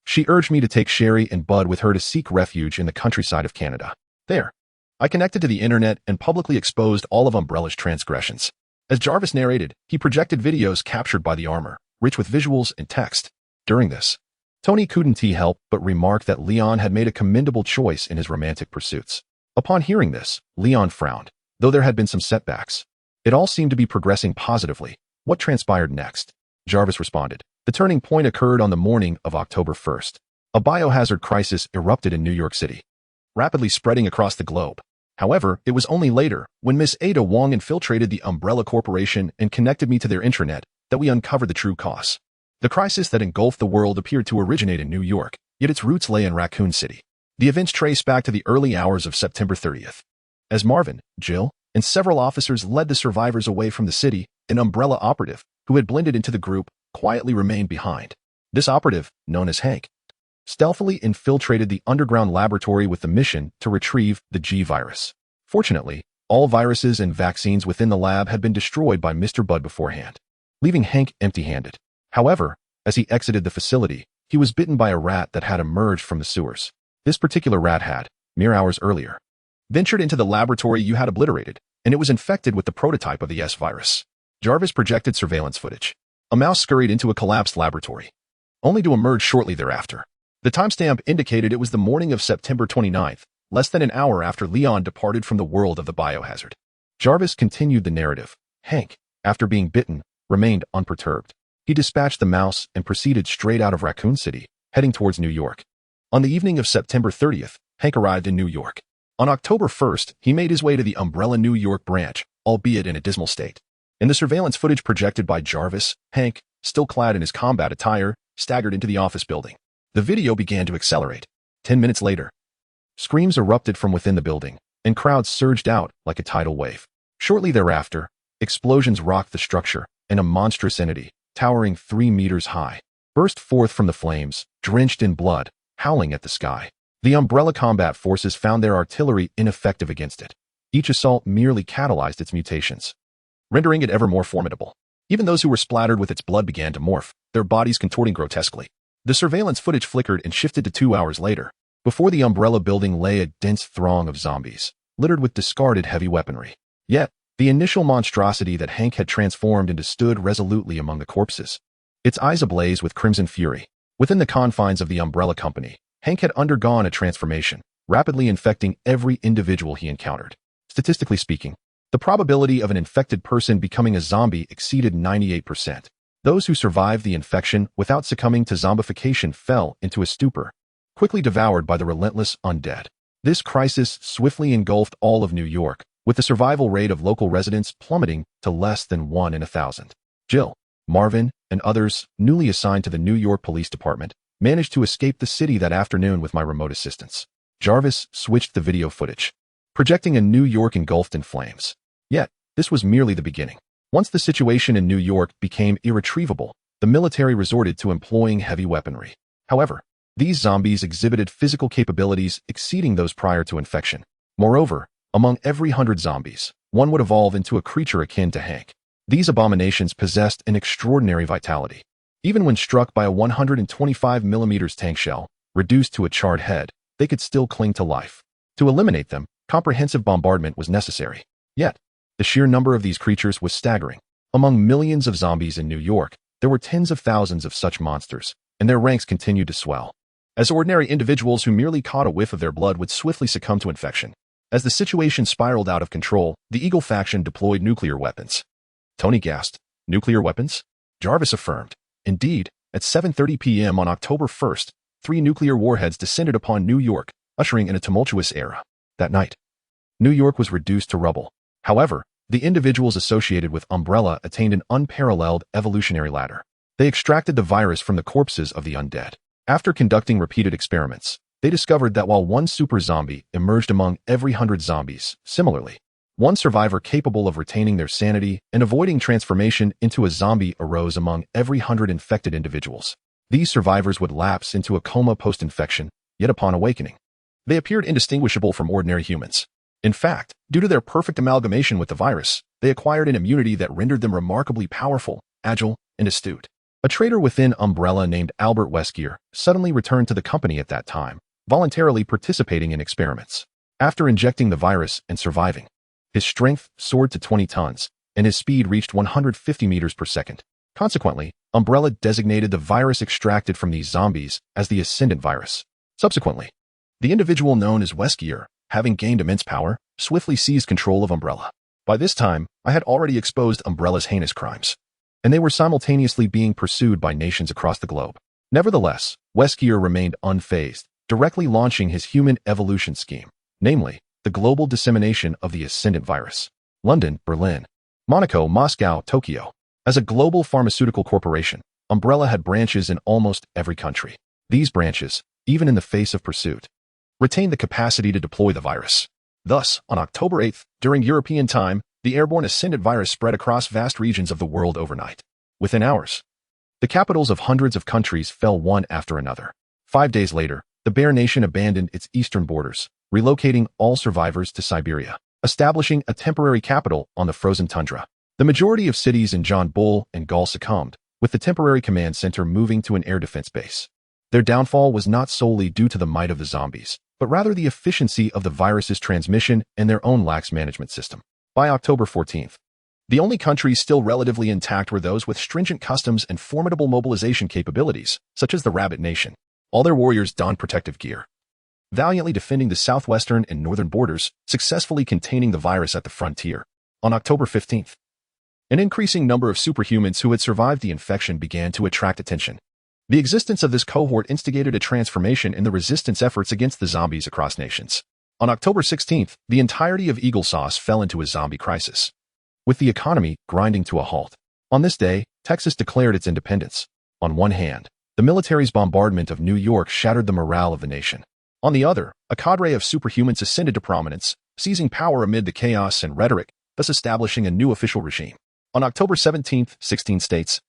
she urged me to take Sherry and Bud with her to seek refuge in the countryside of Canada. There, I connected to the internet and publicly exposed all of Umbrella's transgressions. As Jarvis narrated, he projected videos captured by the armor, rich with visuals and text. During this, Tony couldn't help but remark that Leon had made a commendable choice in his romantic pursuits. Upon hearing this, Leon frowned, though there had been some setbacks. It all seemed to be progressing positively. What transpired next? Jarvis responded. The turning point occurred on the morning of October 1st. A biohazard crisis erupted in New York City, rapidly spreading across the globe. However, it was only later, when Miss Ada Wong infiltrated the Umbrella Corporation and connected me to their intranet, that we uncovered the true cause. The crisis that engulfed the world appeared to originate in New York, yet its roots lay in Raccoon City. The events trace back to the early hours of September 30th. As Marvin, Jill, and several officers led the survivors away from the city, an Umbrella operative, who had blended into the group, quietly remained behind. This operative, known as Hank, stealthily infiltrated the underground laboratory with the mission to retrieve the G-virus. Fortunately, all viruses and vaccines within the lab had been destroyed by Mr. Bud beforehand, leaving Hank empty-handed. However, as he exited the facility, he was bitten by a rat that had emerged from the sewers. This particular rat had, mere hours earlier, ventured into the laboratory you had obliterated, and it was infected with the prototype of the S-virus. Jarvis projected surveillance footage. A mouse scurried into a collapsed laboratory, only to emerge shortly thereafter. The timestamp indicated it was the morning of September 29th, less than an hour after Leon departed from the world of the biohazard. Jarvis continued the narrative. Hank, after being bitten, remained unperturbed. He dispatched the mouse and proceeded straight out of Raccoon City, heading towards New York. On the evening of September 30th, Hank arrived in New York. On October 1st, he made his way to the Umbrella New York branch, albeit in a dismal state. In the surveillance footage projected by Jarvis, Hank, still clad in his combat attire, staggered into the office building. The video began to accelerate. 10 minutes later, screams erupted from within the building, and crowds surged out like a tidal wave. Shortly thereafter, explosions rocked the structure, and a monstrous entity, towering 3 meters high, burst forth from the flames, drenched in blood, howling at the sky. The Umbrella combat forces found their artillery ineffective against it. Each assault merely catalyzed its mutations, rendering it ever more formidable. Even those who were splattered with its blood began to morph, their bodies contorting grotesquely. The surveillance footage flickered and shifted to 2 hours later. Before the Umbrella building lay a dense throng of zombies, littered with discarded heavy weaponry. Yet, the initial monstrosity that Hank had transformed into stood resolutely among the corpses, its eyes ablaze with crimson fury. Within the confines of the Umbrella Company, Hank had undergone a transformation, rapidly infecting every individual he encountered. Statistically speaking, the probability of an infected person becoming a zombie exceeded 98%. Those who survived the infection without succumbing to zombification fell into a stupor, quickly devoured by the relentless undead. This crisis swiftly engulfed all of New York, with the survival rate of local residents plummeting to less than 1 in 1,000. Jill, Marvin, and others, newly assigned to the New York Police Department, managed to escape the city that afternoon with my remote assistance. Jarvis switched the video footage, projecting a New York engulfed in flames. Yet, this was merely the beginning. Once the situation in New York became irretrievable, the military resorted to employing heavy weaponry. However, these zombies exhibited physical capabilities exceeding those prior to infection. Moreover, among every 100 zombies, one would evolve into a creature akin to Hank. These abominations possessed an extraordinary vitality. Even when struck by a 125mm tank shell, reduced to a charred head, they could still cling to life. To eliminate them, comprehensive bombardment was necessary. Yet, The sheer number of these creatures was staggering. Among millions of zombies in New York, there were tens of thousands of such monsters, and their ranks continued to swell. As ordinary individuals who merely caught a whiff of their blood would swiftly succumb to infection. As the situation spiraled out of control, the Eagle faction deployed nuclear weapons. Tony gasped. Nuclear weapons? Jarvis affirmed. Indeed, at 7:30 p.m. on October 1st, 3 nuclear warheads descended upon New York, ushering in a tumultuous era. That night, New York was reduced to rubble. However, the individuals associated with Umbrella attained an unparalleled evolutionary ladder. They extracted the virus from the corpses of the undead. After conducting repeated experiments, they discovered that while one super zombie emerged among every 100 zombies, similarly, one survivor capable of retaining their sanity and avoiding transformation into a zombie arose among every 100 infected individuals. These survivors would lapse into a coma post-infection, yet upon awakening, they appeared indistinguishable from ordinary humans. In fact, due to their perfect amalgamation with the virus, they acquired an immunity that rendered them remarkably powerful, agile, and astute. A traitor within Umbrella named Albert Weskier suddenly returned to the company at that time, voluntarily participating in experiments. After injecting the virus and surviving, his strength soared to 20 tons, and his speed reached 150 meters per second. Consequently, Umbrella designated the virus extracted from these zombies as the Ascendant virus. Subsequently, the individual known as Weskier, having gained immense power, swiftly seized control of Umbrella. By this time, I had already exposed Umbrella's heinous crimes, and they were simultaneously being pursued by nations across the globe. Nevertheless, Weskier remained unfazed, directly launching his human evolution scheme, namely, the global dissemination of the Ascendant virus. London, Berlin, Monaco, Moscow, Tokyo. As a global pharmaceutical corporation, Umbrella had branches in almost every country. These branches, even in the face of pursuit, retained the capacity to deploy the virus. Thus, on October 8th, during European time, the airborne Ascendant virus spread across vast regions of the world overnight. Within hours, the capitals of hundreds of countries fell one after another. 5 days later, the Bear Nation abandoned its eastern borders, relocating all survivors to Siberia, establishing a temporary capital on the frozen tundra. The majority of cities in John Bull and Gaul succumbed, with the temporary command center moving to an air defense base. Their downfall was not solely due to the might of the zombies, but rather the efficiency of the virus's transmission and their own lax management system. By October 14th, the only countries still relatively intact were those with stringent customs and formidable mobilization capabilities, such as the Rabbit Nation. All their warriors donned protective gear, valiantly defending the southwestern and northern borders, successfully containing the virus at the frontier. On October 15th, an increasing number of superhumans who had survived the infection began to attract attention. The existence of this cohort instigated a transformation in the resistance efforts against the zombies across nations. On October 16th, the entirety of Eagle Sauce fell into a zombie crisis, with the economy grinding to a halt. On this day, Texas declared its independence. On one hand, the military's bombardment of New York shattered the morale of the nation. On the other, a cadre of superhumans ascended to prominence, seizing power amid the chaos and rhetoric, thus establishing a new official regime. On October 17th, 16 states,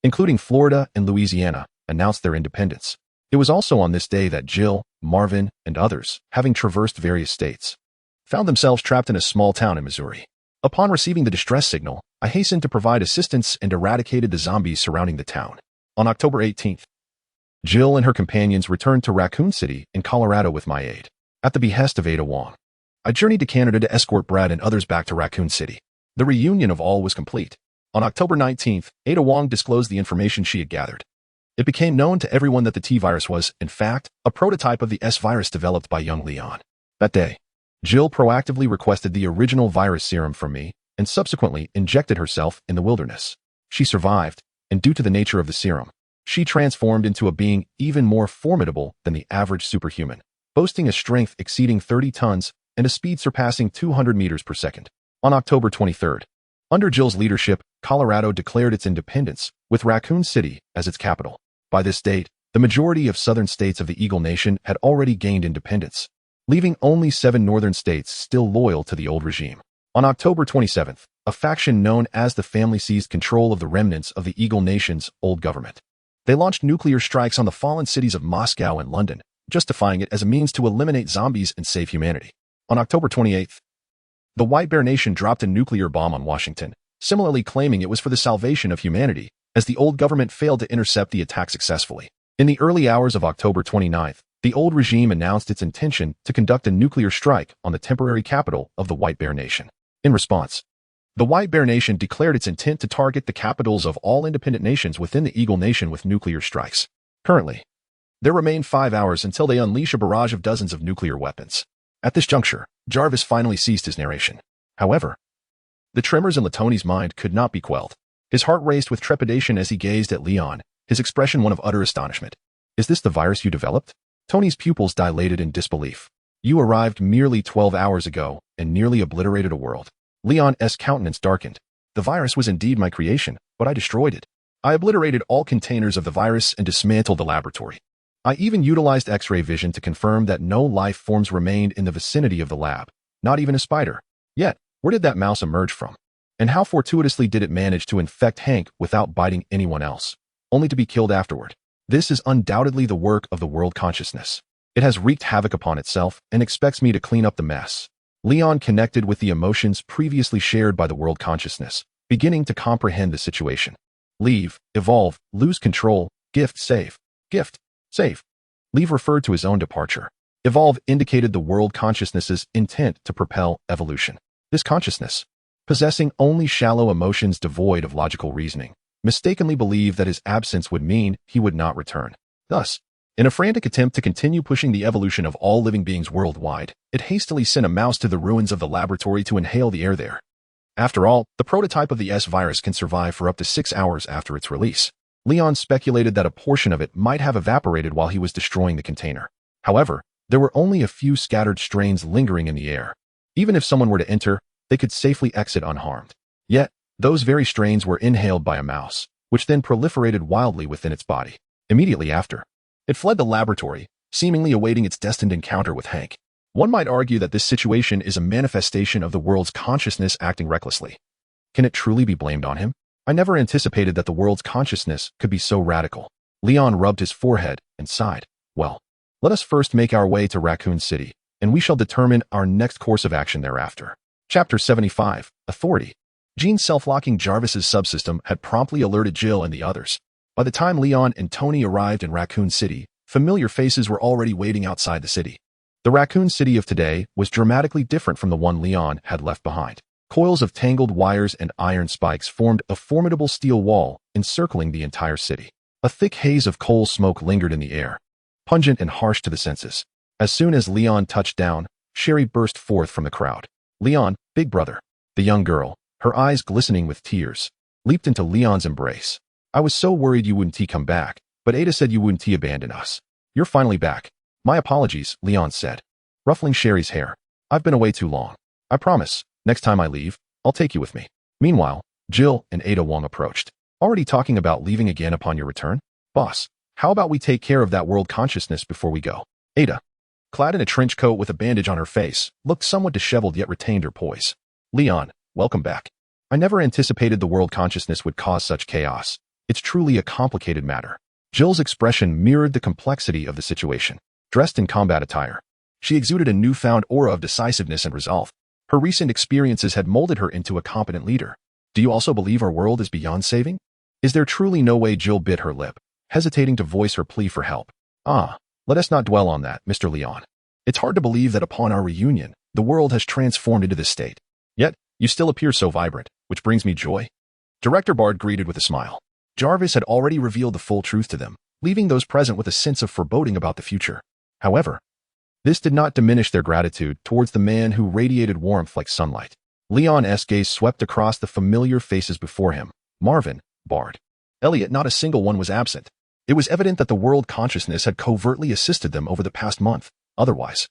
including Florida and Louisiana, announced their independence. It was also on this day that Jill, Marvin, and others, having traversed various states, found themselves trapped in a small town in Missouri. Upon receiving the distress signal, I hastened to provide assistance and eradicated the zombies surrounding the town. On October 18th, Jill and her companions returned to Raccoon City in Colorado with my aid. At the behest of Ada Wong, I journeyed to Canada to escort Brad and others back to Raccoon City. The reunion of all was complete. On October 19th, Ada Wong disclosed the information she had gathered. It became known to everyone that the T-virus was, in fact, a prototype of the S-virus developed by young Leon. That day, Jill proactively requested the original virus serum from me and subsequently injected herself in the wilderness. She survived, and due to the nature of the serum, she transformed into a being even more formidable than the average superhuman, boasting a strength exceeding 30 tons and a speed surpassing 200 meters per second. On October 23rd, under Jill's leadership, Colorado declared its independence, with Raccoon City as its capital. By this date, the majority of southern states of the Eagle Nation had already gained independence, leaving only 7 northern states still loyal to the old regime. On October 27th, a faction known as the Family seized control of the remnants of the Eagle Nation's old government. They launched nuclear strikes on the fallen cities of Moscow and London, justifying it as a means to eliminate zombies and save humanity. On October 28th, the White Bear Nation dropped a nuclear bomb on Washington, similarly claiming it was for the salvation of humanity, as the old government failed to intercept the attack successfully. In the early hours of October 29th, the old regime announced its intention to conduct a nuclear strike on the temporary capital of the White Bear Nation. In response, The White Bear Nation declared its intent to target the capitals of all independent nations within the Eagle Nation with nuclear strikes. Currently, there remain 5 hours until they unleash a barrage of dozens of nuclear weapons. At this juncture, Jarvis finally ceased his narration. However, the tremors in Latoni's mind could not be quelled. His heart raced with trepidation as he gazed at Leon, his expression one of utter astonishment. Is this the virus you developed? Tony's pupils dilated in disbelief. You arrived merely 12 hours ago and nearly obliterated a world. Leon's countenance darkened. The virus was indeed my creation, but I destroyed it. I obliterated all containers of the virus and dismantled the laboratory. I even utilized X-ray vision to confirm that no life forms remained in the vicinity of the lab, not even a spider. Yet, where did that mouse emerge from? And how fortuitously did it manage to infect Hank without biting anyone else, only to be killed afterward? This is undoubtedly the work of the world consciousness. It has wreaked havoc upon itself and expects me to clean up the mess. Leon connected with the emotions previously shared by the world consciousness, beginning to comprehend the situation. Leave, evolve, lose control, gift, save. Gift, save. Leave referred to his own departure. Evolve indicated the world consciousness's intent to propel evolution. This consciousness, possessing only shallow emotions devoid of logical reasoning, mistakenly believed that his absence would mean he would not return. Thus, in a frantic attempt to continue pushing the evolution of all living beings worldwide, it hastily sent a mouse to the ruins of the laboratory to inhale the air there. After all, the prototype of the S-virus can survive for up to 6 hours after its release. Leon speculated that a portion of it might have evaporated while he was destroying the container. However, there were only a few scattered strains lingering in the air. Even if someone were to enter, they could safely exit unharmed. Yet, those very strains were inhaled by a mouse, which then proliferated wildly within its body. Immediately after, it fled the laboratory, seemingly awaiting its destined encounter with Hank. One might argue that this situation is a manifestation of the world's consciousness acting recklessly. Can it truly be blamed on him? I never anticipated that the world's consciousness could be so radical. Leon rubbed his forehead and sighed. Well, let us first make our way to Raccoon City, and we shall determine our next course of action thereafter. Chapter 75, Authority. Gene's self-locking Jarvis's subsystem had promptly alerted Jill and the others. By the time Leon and Tony arrived in Raccoon City, familiar faces were already waiting outside the city. The Raccoon City of today was dramatically different from the one Leon had left behind. Coils of tangled wires and iron spikes formed a formidable steel wall encircling the entire city. A thick haze of coal smoke lingered in the air, pungent and harsh to the senses. As soon as Leon touched down, Sherry burst forth from the crowd. Leon, big brother. The young girl, her eyes glistening with tears, leaped into Leon's embrace. I was so worried you wouldn't come back, but Ada said you wouldn't abandon us. You're finally back. My apologies, Leon said, ruffling Sherry's hair. I've been away too long. I promise, next time I leave, I'll take you with me. Meanwhile, Jill and Ada Wong approached. Already talking about leaving again upon your return? Boss, how about we take care of that world consciousness before we go? Ada, clad in a trench coat with a bandage on her face, looked somewhat disheveled yet retained her poise. Leon, welcome back. I never anticipated the world consciousness would cause such chaos. It's truly a complicated matter. Jill's expression mirrored the complexity of the situation. Dressed in combat attire, she exuded a newfound aura of decisiveness and resolve. Her recent experiences had molded her into a competent leader. Do you also believe our world is beyond saving? Is there truly no way? Jill bit her lip, hesitating to voice her plea for help. Let us not dwell on that, Mr. Leon. It's hard to believe that upon our reunion, the world has transformed into this state. Yet, you still appear so vibrant, which brings me joy. Director Bard greeted with a smile. Jarvis had already revealed the full truth to them, leaving those present with a sense of foreboding about the future. However, this did not diminish their gratitude towards the man who radiated warmth like sunlight. Leon's gaze swept across the familiar faces before him. Marvin, Bard, Elliot, not a single one was absent. It was evident that the world consciousness had covertly assisted them over the past month. Otherwise,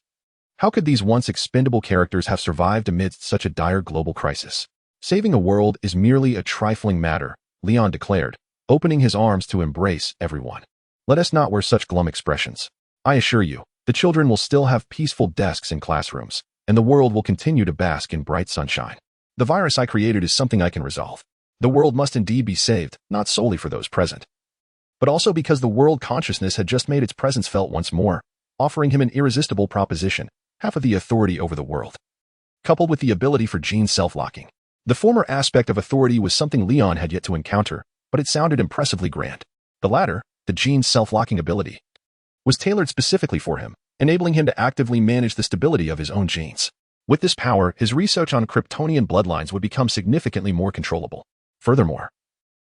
how could these once expendable characters have survived amidst such a dire global crisis? Saving a world is merely a trifling matter, Leon declared, opening his arms to embrace everyone. Let us not wear such glum expressions. I assure you, the children will still have peaceful desks in classrooms, and the world will continue to bask in bright sunshine. The virus I created is something I can resolve. The world must indeed be saved, not solely for those present, but also because the world consciousness had just made its presence felt once more, offering him an irresistible proposition, half of the authority over the world, coupled with the ability for gene self-locking. The former aspect of authority was something Leon had yet to encounter, but it sounded impressively grand. The latter, the gene's self-locking ability, was tailored specifically for him, enabling him to actively manage the stability of his own genes. With this power, his research on Kryptonian bloodlines would become significantly more controllable. Furthermore,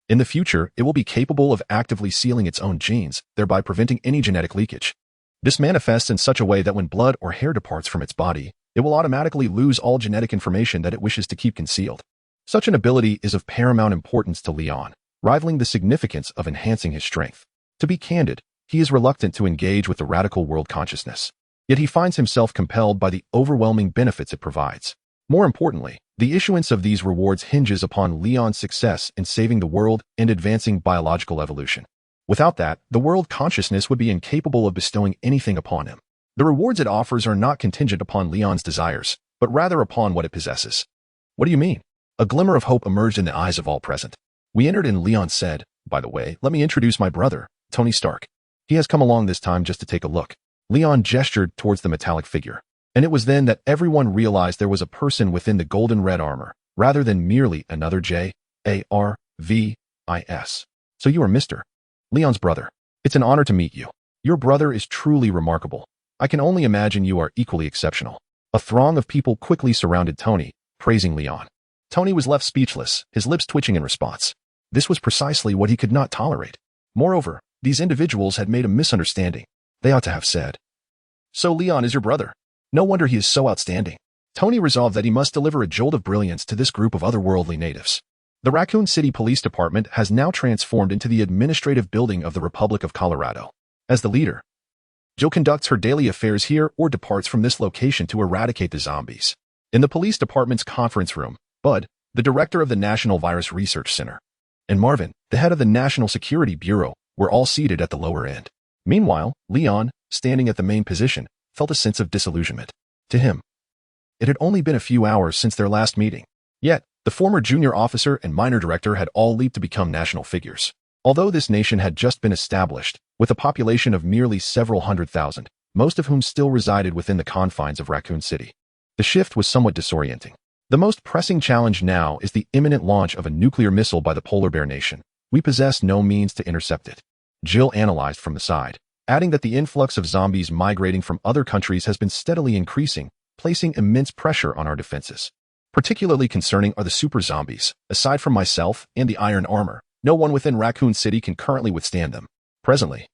in the future, it will be capable of actively sealing its own genes, thereby preventing any genetic leakage. This manifests in such a way that when blood or hair departs from its body, it will automatically lose all genetic information that it wishes to keep concealed. Such an ability is of paramount importance to Leon, rivaling the significance of enhancing his strength. To be candid, he is reluctant to engage with the radical world consciousness. Yet he finds himself compelled by the overwhelming benefits it provides. More importantly, the issuance of these rewards hinges upon Leon's success in saving the world and advancing biological evolution. Without that, the world consciousness would be incapable of bestowing anything upon him. The rewards it offers are not contingent upon Leon's desires, but rather upon what it possesses. What do you mean? A glimmer of hope emerged in the eyes of all present. We entered and Leon said, "By the way, let me introduce my brother, Tony Stark. He has come along this time just to take a look." Leon gestured towards the metallic figure, and it was then that everyone realized there was a person within the golden red armor, rather than merely another J-A-R-V-I-S. So you are Mr. Leon's brother. It's an honor to meet you. Your brother is truly remarkable. I can only imagine you are equally exceptional. A throng of people quickly surrounded Tony, praising Leon. Tony was left speechless, his lips twitching in response. This was precisely what he could not tolerate. Moreover, these individuals had made a misunderstanding. They ought to have said, "So Leon is your brother. No wonder he is so outstanding." Tony resolved that he must deliver a jolt of brilliance to this group of otherworldly natives. The Raccoon City Police Department has now transformed into the administrative building of the Republic of Colorado. As the leader, Jill conducts her daily affairs here or departs from this location to eradicate the zombies. In the police department's conference room, Bud, the director of the National Virus Research Center, and Marvin, the head of the National Security Bureau, were all seated at the lower end. Meanwhile, Leon, standing at the main position, felt a sense of disillusionment. To him, it had only been a few hours since their last meeting. Yet, the former junior officer and minor director had all leaped to become national figures. Although this nation had just been established, with a population of merely several 100,000, most of whom still resided within the confines of Raccoon City, the shift was somewhat disorienting. The most pressing challenge now is the imminent launch of a nuclear missile by the Polar Bear Nation. We possess no means to intercept it. Jill analyzed from the side, adding that the influx of zombies migrating from other countries has been steadily increasing, placing immense pressure on our defenses. Particularly concerning are the super zombies. Aside from myself and the iron armor, no one within Raccoon City can currently withstand them. Presently,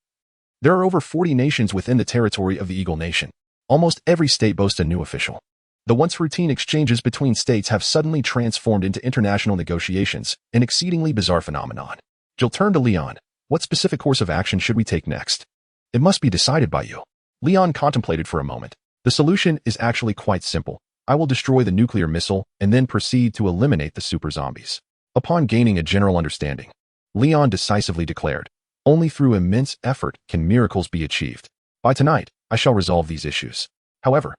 there are over 40 nations within the territory of the Eagle Nation. Almost every state boasts a new official. The once routine exchanges between states have suddenly transformed into international negotiations, an exceedingly bizarre phenomenon. Jill turned to Leon. What specific course of action should we take next? It must be decided by you. Leon contemplated for a moment. The solution is actually quite simple. I will destroy the nuclear missile and then proceed to eliminate the super zombies. Upon gaining a general understanding, Leon decisively declared, only through immense effort can miracles be achieved. By tonight, I shall resolve these issues. However,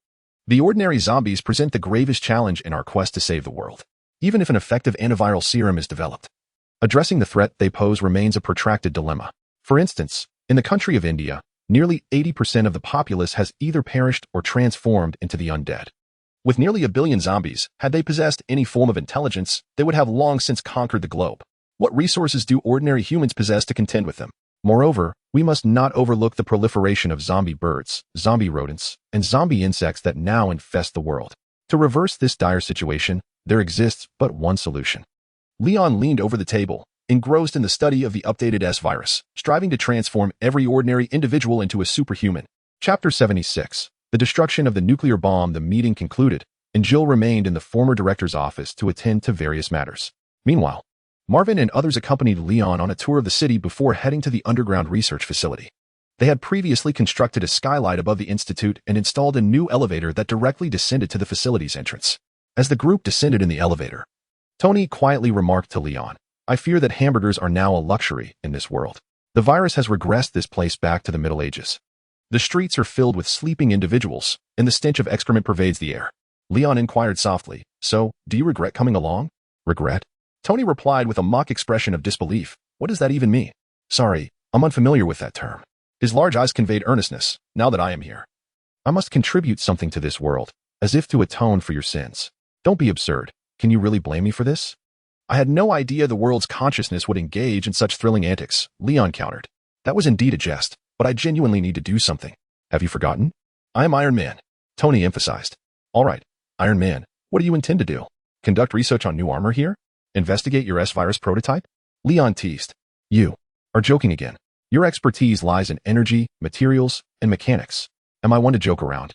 the ordinary zombies present the gravest challenge in our quest to save the world. Even if an effective antiviral serum is developed, addressing the threat they pose remains a protracted dilemma. For instance, in the country of India, nearly 80% of the populace has either perished or transformed into the undead. With nearly 1 billion zombies, had they possessed any form of intelligence, they would have long since conquered the globe. What resources do ordinary humans possess to contend with them? Moreover, we must not overlook the proliferation of zombie birds, zombie rodents, and zombie insects that now infest the world. To reverse this dire situation, there exists but one solution. Leon leaned over the table, engrossed in the study of the updated S-virus, striving to transform every ordinary individual into a superhuman. Chapter 76. The destruction of the nuclear bomb. The meeting concluded, and Jill remained in the former director's office to attend to various matters. Meanwhile, Marvin and others accompanied Leon on a tour of the city before heading to the underground research facility. They had previously constructed a skylight above the institute and installed a new elevator that directly descended to the facility's entrance. As the group descended in the elevator, Tony quietly remarked to Leon, I fear that hamburgers are now a luxury in this world. The virus has regressed this place back to the Middle Ages. The streets are filled with sleeping individuals, and the stench of excrement pervades the air. Leon inquired softly, so, do you regret coming along? Regret? Tony replied with a mock expression of disbelief. What does that even mean? Sorry, I'm unfamiliar with that term. His large eyes conveyed earnestness. Now that I am here, I must contribute something to this world, as if to atone for your sins. Don't be absurd. Can you really blame me for this? I had no idea the world's consciousness would engage in such thrilling antics, Leon countered. That was indeed a jest, but I genuinely need to do something. Have you forgotten? I am Iron Man, Tony emphasized. All right, Iron Man, what do you intend to do? Conduct research on new armor here? Investigate your S-virus prototype? Leon teased. You are joking again. Your expertise lies in energy, materials, and mechanics. Am I one to joke around?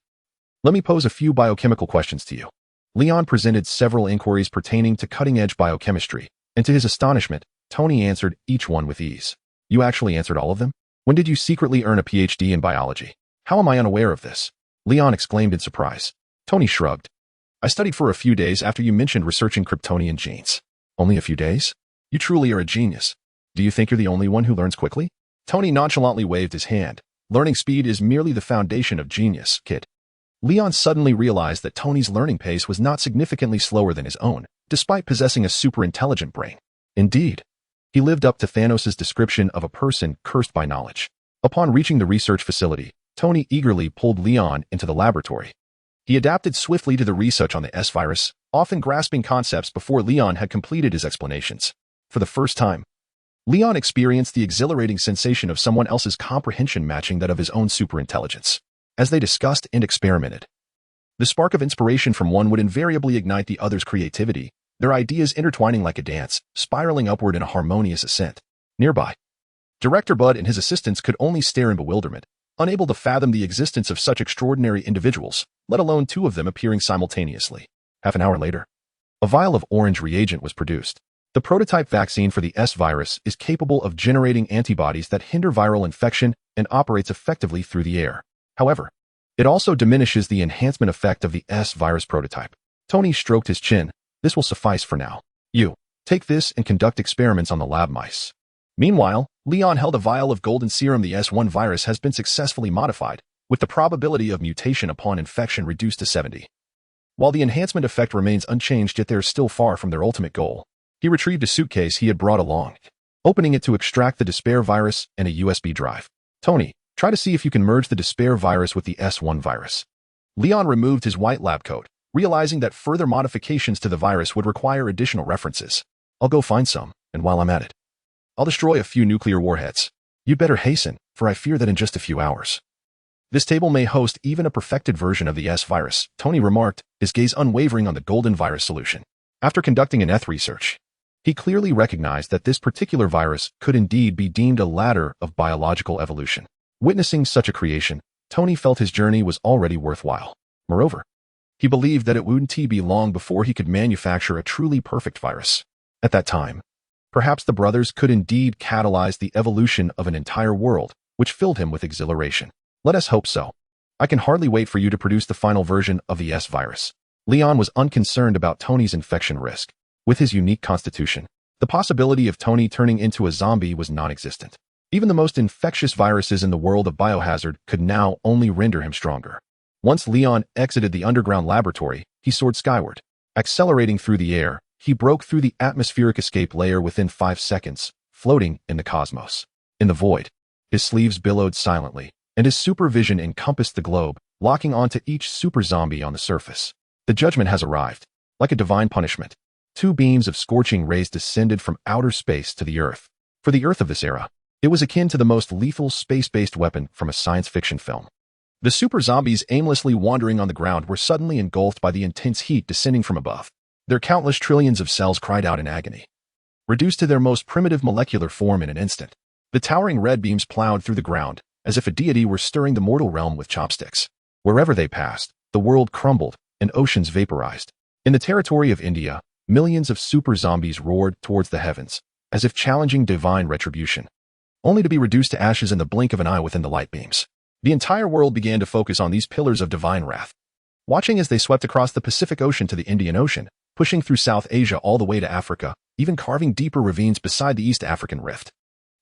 Let me pose a few biochemical questions to you. Leon presented several inquiries pertaining to cutting-edge biochemistry, and to his astonishment, Tony answered each one with ease. You actually answered all of them? When did you secretly earn a PhD in biology? How am I unaware of this? Leon exclaimed in surprise. Tony shrugged. I studied for a few days after you mentioned researching Kryptonian genes. Only a few days? You truly are a genius. Do you think you're the only one who learns quickly? Tony nonchalantly waved his hand. Learning speed is merely the foundation of genius, kid. Leon suddenly realized that Tony's learning pace was not significantly slower than his own, despite possessing a super-intelligent brain. Indeed, he lived up to Thanos' description of a person cursed by knowledge. Upon reaching the research facility, Tony eagerly pulled Leon into the laboratory. He adapted swiftly to the research on the S-virus, often grasping concepts before Leon had completed his explanations. For the first time, Leon experienced the exhilarating sensation of someone else's comprehension matching that of his own superintelligence. As they discussed and experimented, the spark of inspiration from one would invariably ignite the other's creativity, their ideas intertwining like a dance, spiraling upward in a harmonious ascent. Nearby, Director Bud and his assistants could only stare in bewilderment, unable to fathom the existence of such extraordinary individuals, let alone two of them appearing simultaneously. Half an hour later, a vial of orange reagent was produced. The prototype vaccine for the S-virus is capable of generating antibodies that hinder viral infection and operates effectively through the air. However, it also diminishes the enhancement effect of the S-virus prototype. Tony stroked his chin. This will suffice for now. You, take this and conduct experiments on the lab mice. Meanwhile, Leon held a vial of golden serum. The S1 virus has been successfully modified, with the probability of mutation upon infection reduced to 70. While the enhancement effect remains unchanged, yet they are still far from their ultimate goal. He retrieved a suitcase he had brought along, opening it to extract the despair virus and a USB drive. Tony, try to see if you can merge the despair virus with the S1 virus. Leon removed his white lab coat, realizing that further modifications to the virus would require additional references. I'll go find some, and while I'm at it, I'll destroy a few nuclear warheads. You'd better hasten, for I fear that in just a few hours, this table may host even a perfected version of the S-virus, Tony remarked, his gaze unwavering on the golden virus solution. After conducting an research, he clearly recognized that this particular virus could indeed be deemed a ladder of biological evolution. Witnessing such a creation, Tony felt his journey was already worthwhile. Moreover, he believed that it wouldn't be long before he could manufacture a truly perfect virus. At that time, perhaps the brothers could indeed catalyze the evolution of an entire world, which filled him with exhilaration. Let us hope so. I can hardly wait for you to produce the final version of the S-virus. Leon was unconcerned about Tony's infection risk. With his unique constitution, the possibility of Tony turning into a zombie was non-existent. Even the most infectious viruses in the world of biohazard could now only render him stronger. Once Leon exited the underground laboratory, he soared skyward. Accelerating through the air, he broke through the atmospheric escape layer within 5 seconds, floating in the cosmos. In the void, his sleeves billowed silently, and his supervision encompassed the globe, locking onto each super zombie on the surface. The judgment has arrived. Like a divine punishment, 2 beams of scorching rays descended from outer space to the Earth. For the Earth of this era, it was akin to the most lethal space-based weapon from a science fiction film. The super zombies aimlessly wandering on the ground were suddenly engulfed by the intense heat descending from above. Their countless trillions of cells cried out in agony. Reduced to their most primitive molecular form in an instant, the towering red beams plowed through the ground, as if a deity were stirring the mortal realm with chopsticks. Wherever they passed, the world crumbled, and oceans vaporized. In the territory of India, millions of super zombies roared towards the heavens, as if challenging divine retribution, only to be reduced to ashes in the blink of an eye within the light beams. The entire world began to focus on these pillars of divine wrath, watching as they swept across the Pacific Ocean to the Indian Ocean, pushing through South Asia all the way to Africa, even carving deeper ravines beside the East African Rift.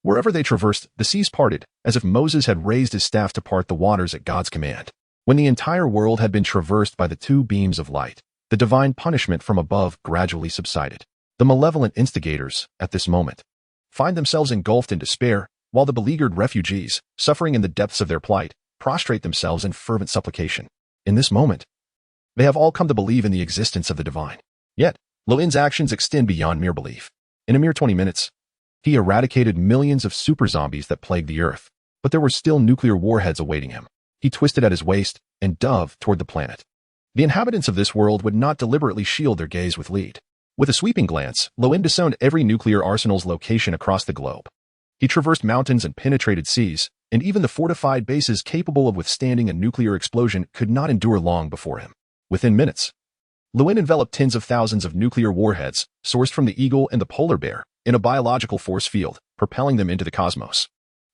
Wherever they traversed, the seas parted, as if Moses had raised his staff to part the waters at God's command. When the entire world had been traversed by the 2 beams of light, the divine punishment from above gradually subsided. The malevolent instigators, at this moment, find themselves engulfed in despair, while the beleaguered refugees, suffering in the depths of their plight, prostrate themselves in fervent supplication. In this moment, they have all come to believe in the existence of the divine. Yet, Leon's actions extend beyond mere belief. In a mere 20 minutes, he eradicated millions of super zombies that plagued the Earth, but there were still nuclear warheads awaiting him. He twisted at his waist and dove toward the planet. The inhabitants of this world would not deliberately shield their gaze with lead. With a sweeping glance, Loin discerned every nuclear arsenal's location across the globe. He traversed mountains and penetrated seas, and even the fortified bases capable of withstanding a nuclear explosion could not endure long before him. Within minutes, Loin enveloped tens of thousands of nuclear warheads, sourced from the eagle and the polar bear, in a biological force field, propelling them into the cosmos.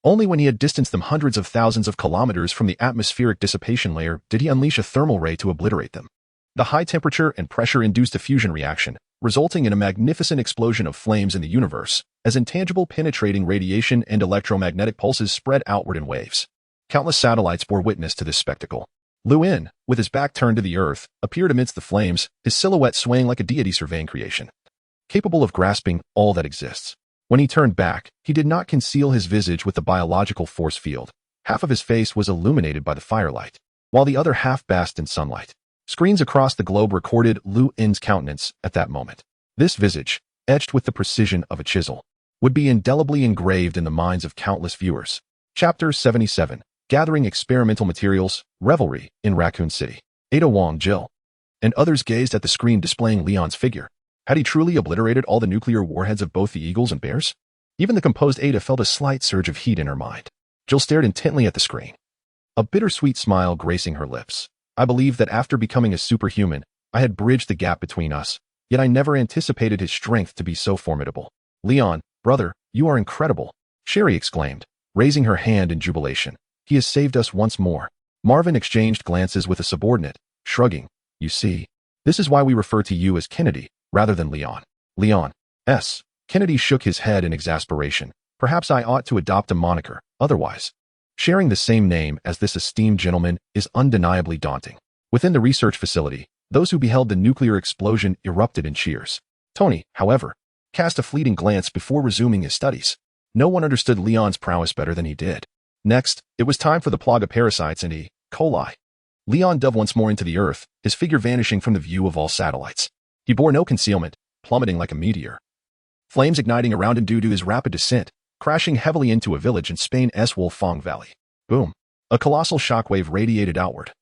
Only when he had distanced them hundreds of thousands of kilometers from the atmospheric dissipation layer did he unleash a thermal ray to obliterate them. The high temperature and pressure induced a fusion reaction, resulting in a magnificent explosion of flames in the universe, as intangible penetrating radiation and electromagnetic pulses spread outward in waves. Countless satellites bore witness to this spectacle. Loin, with his back turned to the earth, appeared amidst the flames, his silhouette swaying like a deity surveying creation, capable of grasping all that exists. When he turned back, he did not conceal his visage with the biological force field. Half of his face was illuminated by the firelight, while the other half basked in sunlight. Screens across the globe recorded Loin's countenance at that moment. This visage, etched with the precision of a chisel, would be indelibly engraved in the minds of countless viewers. Chapter 77. Gathering Experimental Materials, Revelry, in Raccoon City. Ada Wong, Jill, and others gazed at the screen displaying Leon's figure. Had he truly obliterated all the nuclear warheads of both the eagles and bears? Even the composed Ada felt a slight surge of heat in her mind. Jill stared intently at the screen, a bittersweet smile gracing her lips. I believed that after becoming a superhuman, I had bridged the gap between us, yet I never anticipated his strength to be so formidable. Leon, brother, you are incredible, Sherry exclaimed, raising her hand in jubilation. He has saved us once more. Marvin exchanged glances with a subordinate, shrugging. You see, this is why we refer to you as Kennedy, rather than Leon. Leon. S. Kennedy shook his head in exasperation. Perhaps I ought to adopt a moniker, otherwise. Sharing the same name as this esteemed gentleman is undeniably daunting. Within the research facility, those who beheld the nuclear explosion erupted in cheers. Tony, however, cast a fleeting glance before resuming his studies. No one understood Leon's prowess better than he did. Next, it was time for the plague of parasites and E. coli. Leon dove once more into the earth, his figure vanishing from the view of all satellites. He bore no concealment, plummeting like a meteor. Flames igniting around him due to his rapid descent, crashing heavily into a village in Spain's Wolfang Valley. Boom. A colossal shockwave radiated outward,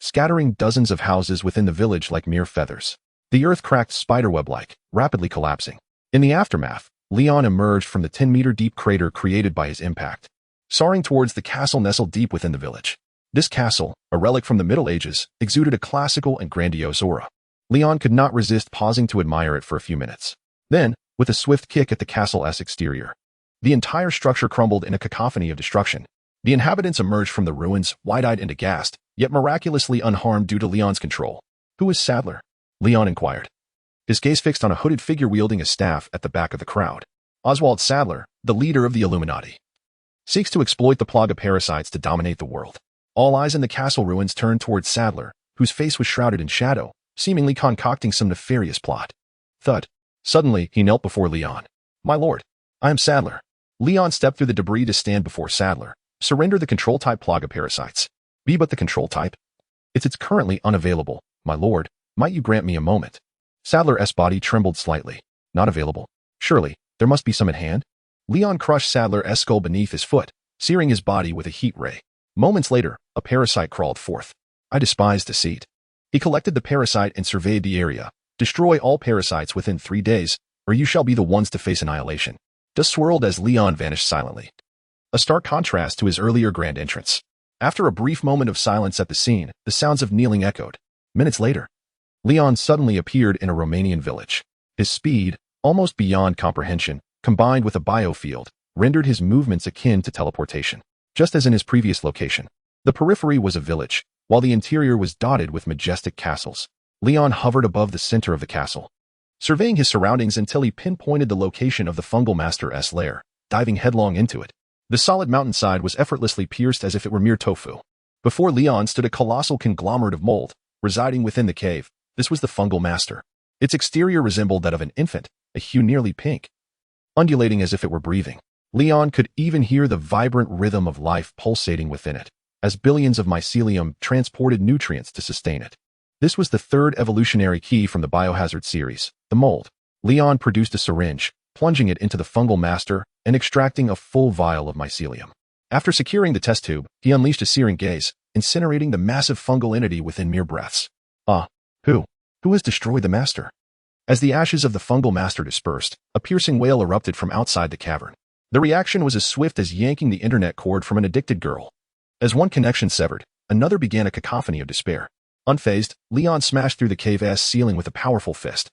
scattering dozens of houses within the village like mere feathers. The earth cracked spiderweb-like, rapidly collapsing. In the aftermath, Leon emerged from the 10-meter-deep crater created by his impact, soaring towards the castle nestled deep within the village. This castle, a relic from the Middle Ages, exuded a classical and grandiose aura. Leon could not resist pausing to admire it for a few minutes. Then, with a swift kick at the castle's exterior, the entire structure crumbled in a cacophony of destruction. The inhabitants emerged from the ruins, wide-eyed and aghast, yet miraculously unharmed due to Leon's control. Who is Sadler? Leon inquired, his gaze fixed on a hooded figure wielding a staff at the back of the crowd. Oswald Sadler, the leader of the Illuminati, seeks to exploit the plague of parasites to dominate the world. All eyes in the castle ruins turned towards Sadler, whose face was shrouded in shadow, seemingly concocting some nefarious plot. Thud. Suddenly, he knelt before Leon. My lord, I am Sadler. Leon stepped through the debris to stand before Sadler. Surrender the control-type plague of parasites. Be but the control type. It's currently unavailable, my lord. Might you grant me a moment? Sadler's body trembled slightly. Not available. Surely, there must be some at hand? Leon crushed Sadler's skull beneath his foot, searing his body with a heat ray. Moments later, a parasite crawled forth. I despise deceit. He collected the parasite and surveyed the area. Destroy all parasites within 3 days, or you shall be the ones to face annihilation. Dust swirled as Leon vanished silently, a stark contrast to his earlier grand entrance. After a brief moment of silence at the scene, the sounds of kneeling echoed. Minutes later, Leon suddenly appeared in a Romanian village. His speed, almost beyond comprehension, combined with a biofield, rendered his movements akin to teleportation. Just as in his previous location, the periphery was a village, while the interior was dotted with majestic castles. Leon hovered above the center of the castle, surveying his surroundings until he pinpointed the location of the fungal master's lair, diving headlong into it. The solid mountainside was effortlessly pierced as if it were mere tofu. Before Leon stood a colossal conglomerate of mold, residing within the cave. This was the fungal master. Its exterior resembled that of an infant, a hue nearly pink, undulating as if it were breathing. Leon could even hear the vibrant rhythm of life pulsating within it, as billions of mycelium transported nutrients to sustain it. This was the third evolutionary key from the Biohazard series, the mold. Leon produced a syringe, plunging it into the fungal master and extracting a full vial of mycelium. After securing the test tube, he unleashed a searing gaze, incinerating the massive fungal entity within mere breaths. Ah, who? Who has destroyed the master? As the ashes of the fungal master dispersed, a piercing wail erupted from outside the cavern. The reaction was as swift as yanking the internet cord from an addicted girl. As one connection severed, another began a cacophony of despair. Unfazed, Leon smashed through the cave's ceiling with a powerful fist,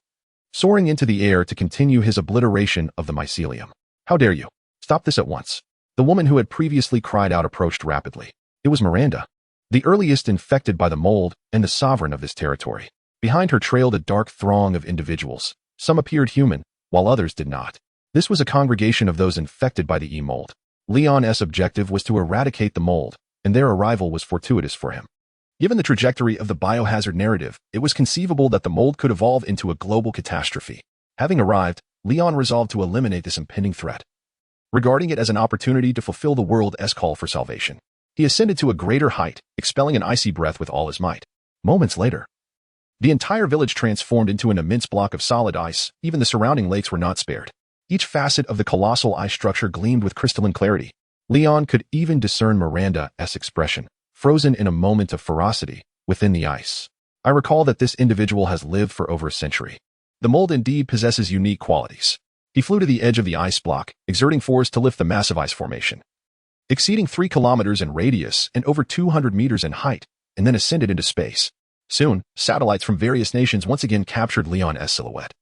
soaring into the air to continue his obliteration of the mycelium. How dare you? Stop this at once. The woman who had previously cried out approached rapidly. It was Miranda, the earliest infected by the mold and the sovereign of this territory. Behind her trailed a dark throng of individuals. Some appeared human, while others did not. This was a congregation of those infected by the E-mold. Leon's objective was to eradicate the mold, and their arrival was fortuitous for him. Given the trajectory of the biohazard narrative, it was conceivable that the mold could evolve into a global catastrophe. Having arrived, Leon resolved to eliminate this impending threat. Regarding it as an opportunity to fulfill the world's call for salvation, he ascended to a greater height, expelling an icy breath with all his might. Moments later, the entire village transformed into an immense block of solid ice. Even the surrounding lakes were not spared. Each facet of the colossal ice structure gleamed with crystalline clarity. Leon could even discern Miranda's expression, frozen in a moment of ferocity, within the ice. I recall that this individual has lived for over a century. The mold indeed possesses unique qualities. He flew to the edge of the ice block, exerting force to lift the massive ice formation, exceeding 3 kilometers in radius and over 200 meters in height, and then ascended into space. Soon, satellites from various nations once again captured Leon's silhouette.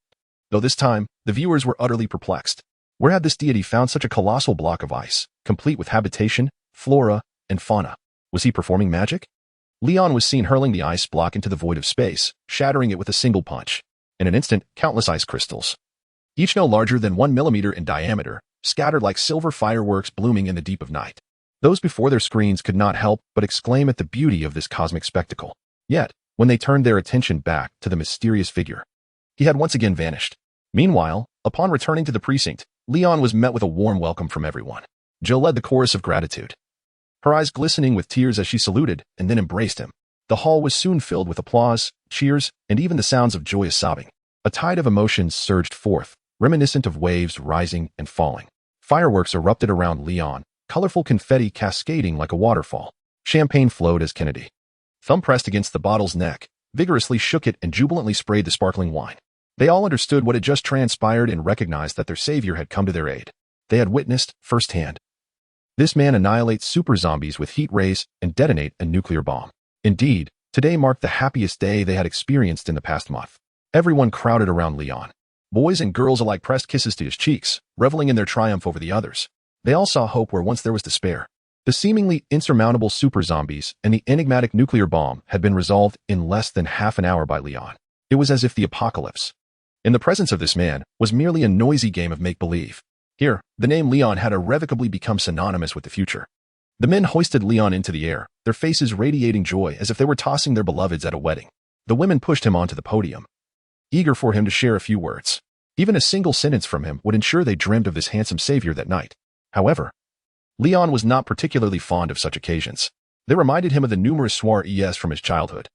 Though this time, the viewers were utterly perplexed. Where had this deity found such a colossal block of ice, complete with habitation, flora, and fauna? Was he performing magic? Leon was seen hurling the ice block into the void of space, shattering it with a single punch. In an instant, countless ice crystals, each no larger than 1 millimeter in diameter, scattered like silver fireworks blooming in the deep of night. Those before their screens could not help but exclaim at the beauty of this cosmic spectacle. Yet, when they turned their attention back to the mysterious figure, he had once again vanished. Meanwhile, upon returning to the precinct, Leon was met with a warm welcome from everyone. Jill led the chorus of gratitude, her eyes glistening with tears as she saluted and then embraced him. The hall was soon filled with applause, cheers, and even the sounds of joyous sobbing. A tide of emotions surged forth, reminiscent of waves rising and falling. Fireworks erupted around Leon, colorful confetti cascading like a waterfall. Champagne flowed as Kennedy, thumb pressed against the bottle's neck, vigorously shook it and jubilantly sprayed the sparkling wine. They all understood what had just transpired and recognized that their savior had come to their aid. They had witnessed, firsthand, this man annihilate super zombies with heat rays and detonate a nuclear bomb. Indeed, today marked the happiest day they had experienced in the past month. Everyone crowded around Leon. Boys and girls alike pressed kisses to his cheeks, reveling in their triumph over the others. They all saw hope where once there was despair. The seemingly insurmountable super zombies and the enigmatic nuclear bomb had been resolved in less than half an hour by Leon. It was as if the apocalypse, in the presence of this man, was merely a noisy game of make-believe. Here, the name Leon had irrevocably become synonymous with the future. The men hoisted Leon into the air, their faces radiating joy as if they were tossing their beloveds at a wedding. The women pushed him onto the podium, eager for him to share a few words. Even a single sentence from him would ensure they dreamed of this handsome savior that night. However, Leon was not particularly fond of such occasions. They reminded him of the numerous soirees from his childhood,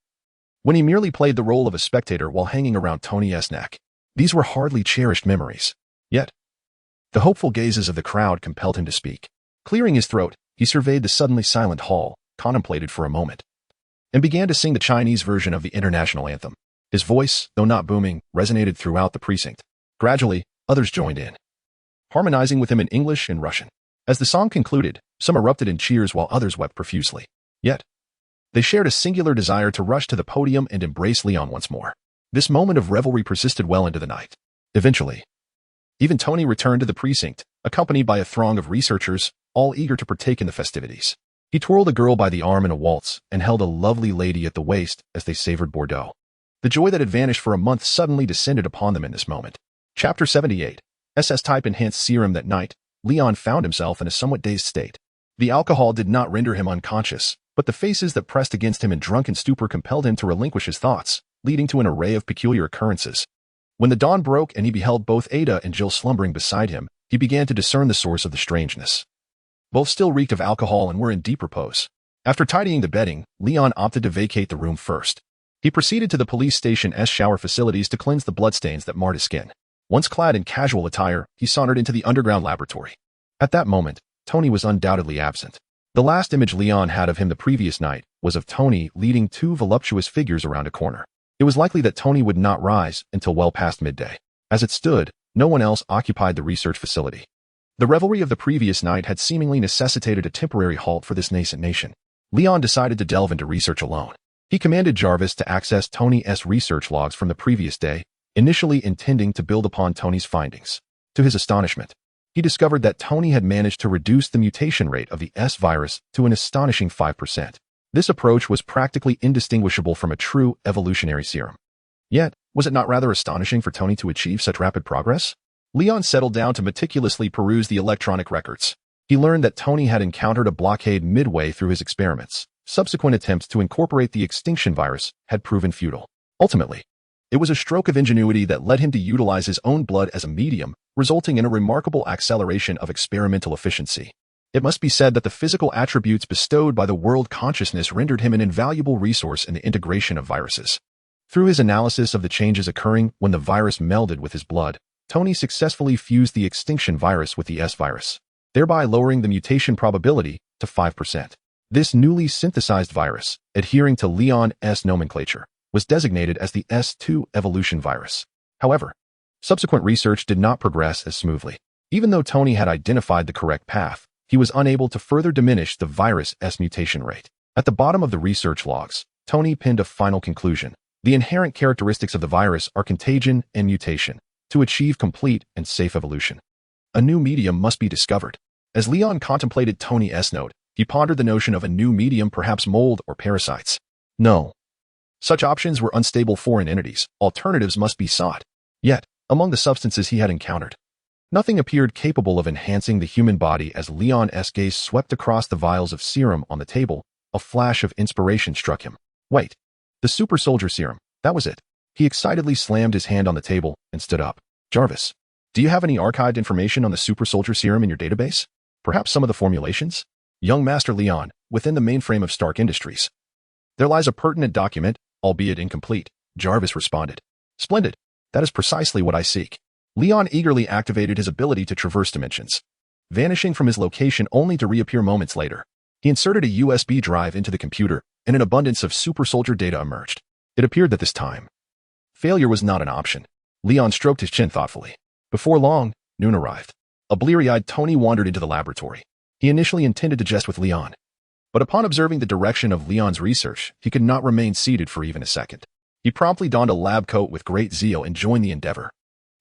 when he merely played the role of a spectator while hanging around Tony's neck. These were hardly cherished memories. Yet, the hopeful gazes of the crowd compelled him to speak. Clearing his throat, he surveyed the suddenly silent hall, contemplated for a moment, and began to sing the Chinese version of the international anthem. His voice, though not booming, resonated throughout the precinct. Gradually, others joined in, harmonizing with him in English and Russian. As the song concluded, some erupted in cheers while others wept profusely. Yet, they shared a singular desire to rush to the podium and embrace Leon once more. This moment of revelry persisted well into the night. Eventually, even Tony returned to the precinct, accompanied by a throng of researchers, all eager to partake in the festivities. He twirled a girl by the arm in a waltz and held a lovely lady at the waist as they savored Bordeaux. The joy that had vanished for a month suddenly descended upon them in this moment. Chapter 78. SS-type enhanced serum. That night, Leon found himself in a somewhat dazed state. The alcohol did not render him unconscious, but the faces that pressed against him in drunken stupor compelled him to relinquish his thoughts, leading to an array of peculiar occurrences. When the dawn broke and he beheld both Ada and Jill slumbering beside him, he began to discern the source of the strangeness. Both still reeked of alcohol and were in deep repose. After tidying the bedding, Leon opted to vacate the room first. He proceeded to the police station's shower facilities to cleanse the bloodstains that marred his skin. Once clad in casual attire, he sauntered into the underground laboratory. At that moment, Tony was undoubtedly absent. The last image Leon had of him the previous night was of Tony leading two voluptuous figures around a corner. It was likely that Tony would not rise until well past midday. As it stood, no one else occupied the research facility. The revelry of the previous night had seemingly necessitated a temporary halt for this nascent nation. Leon decided to delve into research alone. He commanded Jarvis to access Tony's research logs from the previous day, initially intending to build upon Tony's findings. To his astonishment, he discovered that Tony had managed to reduce the mutation rate of the S virus to an astonishing 5%. This approach was practically indistinguishable from a true evolutionary serum. Yet, was it not rather astonishing for Tony to achieve such rapid progress? Leon settled down to meticulously peruse the electronic records. He learned that Tony had encountered a blockade midway through his experiments. Subsequent attempts to incorporate the extinction virus had proven futile. Ultimately, it was a stroke of ingenuity that led him to utilize his own blood as a medium, resulting in a remarkable acceleration of experimental efficiency. It must be said that the physical attributes bestowed by the world consciousness rendered him an invaluable resource in the integration of viruses. Through his analysis of the changes occurring when the virus melded with his blood, Tony successfully fused the extinction virus with the S virus, thereby lowering the mutation probability to 5%. This newly synthesized virus, adhering to Leon's nomenclature, was designated as the S2 evolution virus. However, subsequent research did not progress as smoothly. Even though Tony had identified the correct path, he was unable to further diminish the virus' mutation rate. At the bottom of the research logs, Tony penned a final conclusion. The inherent characteristics of the virus are contagion and mutation. To achieve complete and safe evolution, a new medium must be discovered. As Leon contemplated Tony's note, he pondered the notion of a new medium, perhaps mold or parasites. No. Such options were unstable foreign entities. Alternatives must be sought. Yet, among the substances he had encountered, nothing appeared capable of enhancing the human body. As Leon's gaze swept across the vials of serum on the table, a flash of inspiration struck him. Wait. The super soldier serum. That was it. He excitedly slammed his hand on the table and stood up. Jarvis, do you have any archived information on the super soldier serum in your database? Perhaps some of the formulations? Young Master Leon, within the mainframe of Stark Industries. There lies a pertinent document, albeit incomplete, Jarvis responded. Splendid. That is precisely what I seek. Leon eagerly activated his ability to traverse dimensions, vanishing from his location only to reappear moments later. He inserted a USB drive into the computer, and an abundance of super soldier data emerged. It appeared that this time, failure was not an option. Leon stroked his chin thoughtfully. Before long, noon arrived. A bleary-eyed Tony wandered into the laboratory. He initially intended to jest with Leon, but upon observing the direction of Leon's research, he could not remain seated for even a second. He promptly donned a lab coat with great zeal and joined the endeavor.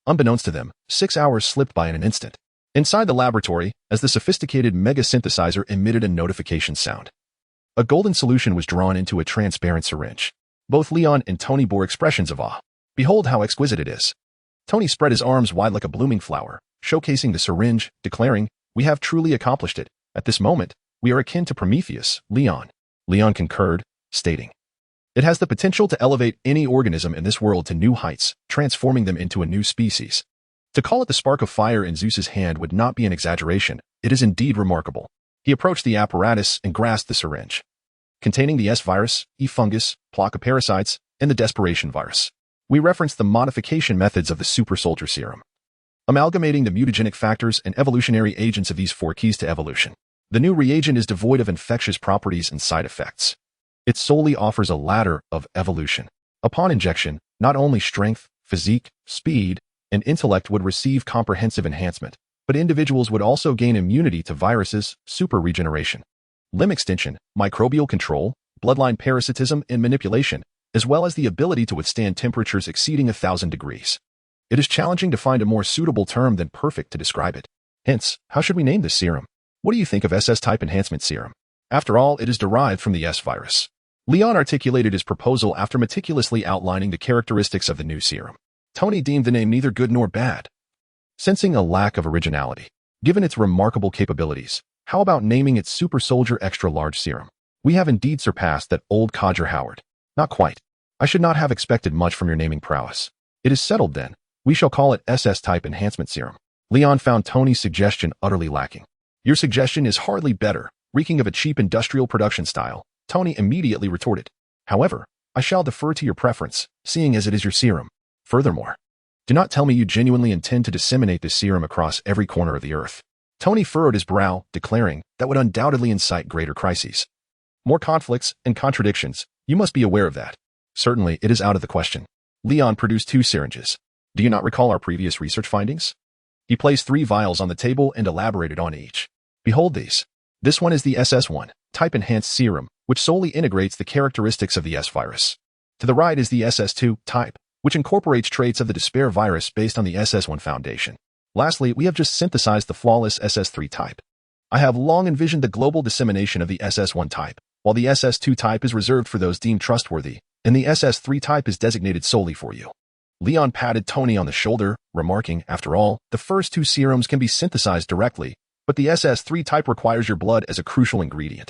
Unbeknownst to them, 6 hours slipped by in an instant. Inside the laboratory, as the sophisticated mega synthesizer emitted a notification sound, a golden solution was drawn into a transparent syringe. Both Leon and Tony bore expressions of awe. Behold how exquisite it is. Tony spread his arms wide like a blooming flower, showcasing the syringe, declaring, we have truly accomplished it. At this moment, we are akin to Prometheus, Leon. Leon concurred, stating, it has the potential to elevate any organism in this world to new heights, transforming them into a new species. To call it the spark of fire in Zeus's hand would not be an exaggeration. It is indeed remarkable. He approached the apparatus and grasped the syringe, containing the S virus, E fungus, plaque of parasites, and the desperation virus. We reference the modification methods of the super soldier serum, amalgamating the mutagenic factors and evolutionary agents of these 4 keys to evolution. The new reagent is devoid of infectious properties and side effects. It solely offers a ladder of evolution. Upon injection, not only strength, physique, speed, and intellect would receive comprehensive enhancement, but individuals would also gain immunity to viruses, super regeneration, limb extension, microbial control, bloodline parasitism, and manipulation, as well as the ability to withstand temperatures exceeding 1,000 degrees. It is challenging to find a more suitable term than perfect to describe it. Hence, how should we name this serum? What do you think of SS-type enhancement serum? After all, it is derived from the S virus. Leon articulated his proposal after meticulously outlining the characteristics of the new serum. Tony deemed the name neither good nor bad, sensing a lack of originality. Given its remarkable capabilities, how about naming it Super Soldier Extra Large Serum? We have indeed surpassed that old codger Howard. Not quite. I should not have expected much from your naming prowess. It is settled then. We shall call it SS-type enhancement serum. Leon found Tony's suggestion utterly lacking. Your suggestion is hardly better, reeking of a cheap industrial production style, Tony immediately retorted. However, I shall defer to your preference, seeing as it is your serum. Furthermore, do not tell me you genuinely intend to disseminate this serum across every corner of the earth. Tony furrowed his brow, declaring that would undoubtedly incite greater crises. More conflicts and contradictions, you must be aware of that. Certainly, it is out of the question. Leon produced 2 syringes. Do you not recall our previous research findings? He placed 3 vials on the table and elaborated on each. Behold these. This one is the SS1 type enhanced serum, which solely integrates the characteristics of the S virus. To the right is the SS2 type, which incorporates traits of the despair virus based on the SS1 foundation. Lastly, we have just synthesized the flawless SS3 type. I have long envisioned the global dissemination of the SS1 type, while the SS2 type is reserved for those deemed trustworthy, and the SS3 type is designated solely for you. Leon patted Tony on the shoulder, remarking, after all, the first 2 serums can be synthesized directly, but the SS3 type requires your blood as a crucial ingredient.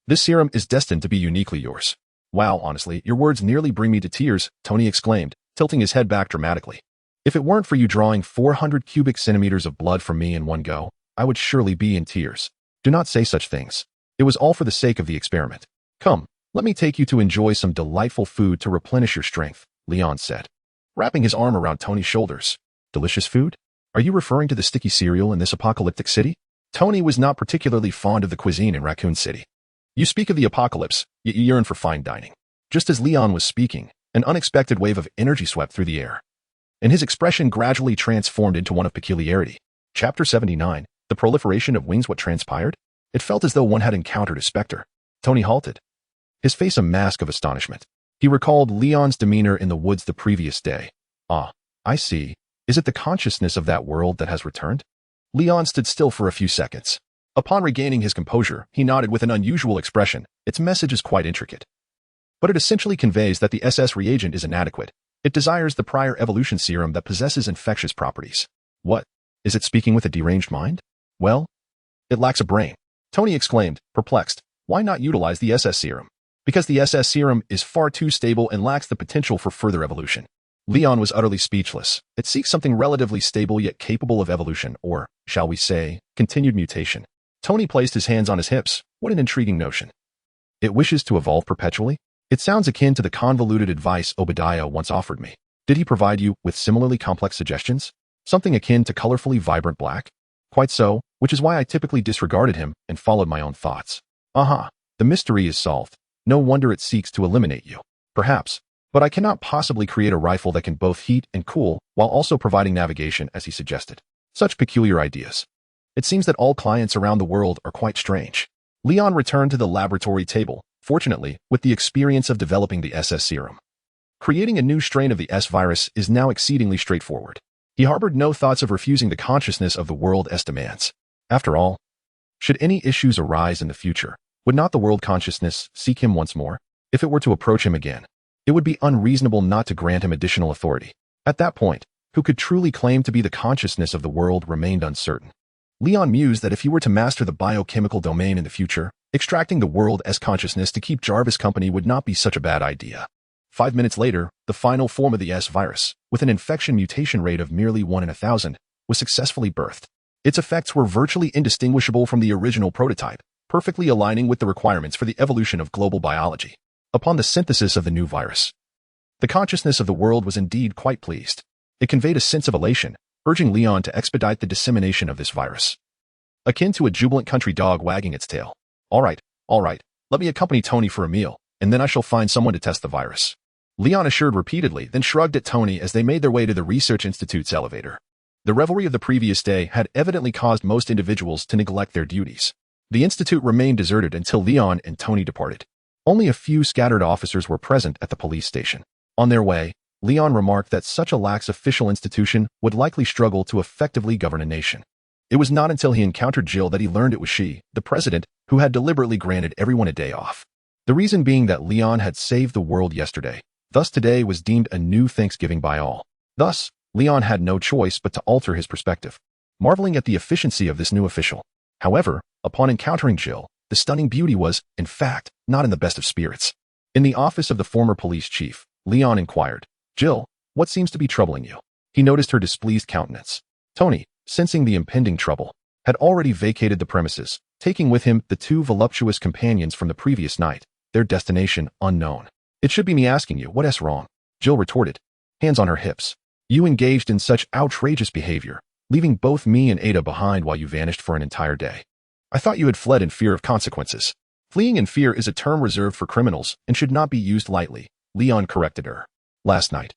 This serum is destined to be uniquely yours. Wow, honestly, your words nearly bring me to tears, Tony exclaimed, tilting his head back dramatically. If it weren't for you drawing 400 cubic centimeters of blood from me in one go, I would surely be in tears. Do not say such things. It was all for the sake of the experiment. Come, let me take you to enjoy some delightful food to replenish your strength, Leon said, wrapping his arm around Tony's shoulders. Delicious food? Are you referring to the sticky cereal in this apocalyptic city? Tony was not particularly fond of the cuisine in Raccoon City. You speak of the apocalypse, yet you yearn for fine dining. Just as Leon was speaking, an unexpected wave of energy swept through the air, and his expression gradually transformed into one of peculiarity. Chapter 79, The Proliferation of Wings. What transpired? It felt as though one had encountered a specter. Tony halted, his face a mask of astonishment. He recalled Leon's demeanor in the woods the previous day. Ah, I see. Is it the consciousness of that world that has returned? Leon stood still for a few seconds. Upon regaining his composure, he nodded with an unusual expression. Its message is quite intricate, but it essentially conveys that the SS reagent is inadequate. It desires the prior evolution serum that possesses infectious properties. What? Is it speaking with a deranged mind? Well, it lacks a brain. Tony exclaimed, perplexed. Why not utilize the SS serum? Because the SS serum is far too stable and lacks the potential for further evolution. Leon was utterly speechless. It seeks something relatively stable yet capable of evolution, or, shall we say, continued mutation. Tony placed his hands on his hips. What an intriguing notion. It wishes to evolve perpetually? It sounds akin to the convoluted advice Obadiah once offered me. Did he provide you with similarly complex suggestions? Something akin to colorfully vibrant black? Quite so, which is why I typically disregarded him and followed my own thoughts. Aha, the mystery is solved. No wonder it seeks to eliminate you. Perhaps, but I cannot possibly create a rifle that can both heat and cool while also providing navigation as he suggested. Such peculiar ideas. It seems that all clients around the world are quite strange. Leon returned to the laboratory table, fortunately, with the experience of developing the SS serum. Creating a new strain of the S virus is now exceedingly straightforward. He harbored no thoughts of refusing the consciousness of the world S demands. After all, should any issues arise in the future, would not the world consciousness seek him once more? If it were to approach him again, it would be unreasonable not to grant him additional authority. At that point, who could truly claim to be the consciousness of the world remained uncertain. Leon mused that if he were to master the biochemical domain in the future, extracting the world S consciousness to keep Jarvis company would not be such a bad idea. 5 minutes later, the final form of the S virus, with an infection mutation rate of merely 1 in 1,000, was successfully birthed. Its effects were virtually indistinguishable from the original prototype, perfectly aligning with the requirements for the evolution of global biology. Upon the synthesis of the new virus, the consciousness of the world was indeed quite pleased. It conveyed a sense of elation, urging Leon to expedite the dissemination of this virus, akin to a jubilant country dog wagging its tail. All right, let me accompany Tony for a meal, and then I shall find someone to test the virus. Leon assured repeatedly, then shrugged at Tony as they made their way to the Research Institute's elevator. The revelry of the previous day had evidently caused most individuals to neglect their duties. The institute remained deserted until Leon and Tony departed. Only a few scattered officers were present at the police station. On their way, Leon remarked that such a lax official institution would likely struggle to effectively govern a nation. It was not until he encountered Jill that he learned it was she, the president, who had deliberately granted everyone a day off. The reason being that Leon had saved the world yesterday. Thus today was deemed a new Thanksgiving by all. Thus, Leon had no choice but to alter his perspective, marveling at the efficiency of this new official. However, upon encountering Jill, the stunning beauty was, in fact, not in the best of spirits. In the office of the former police chief, Leon inquired, Jill, what seems to be troubling you? He noticed her displeased countenance. Tony, sensing the impending trouble, had already vacated the premises, taking with him the 2 voluptuous companions from the previous night, their destination unknown. It should be me asking you, what's wrong? Jill retorted, hands on her hips. You engaged in such outrageous behavior, leaving both me and Ada behind while you vanished for an entire day. I thought you had fled in fear of consequences. Fleeing in fear is a term reserved for criminals and should not be used lightly. Leon corrected her. Last night.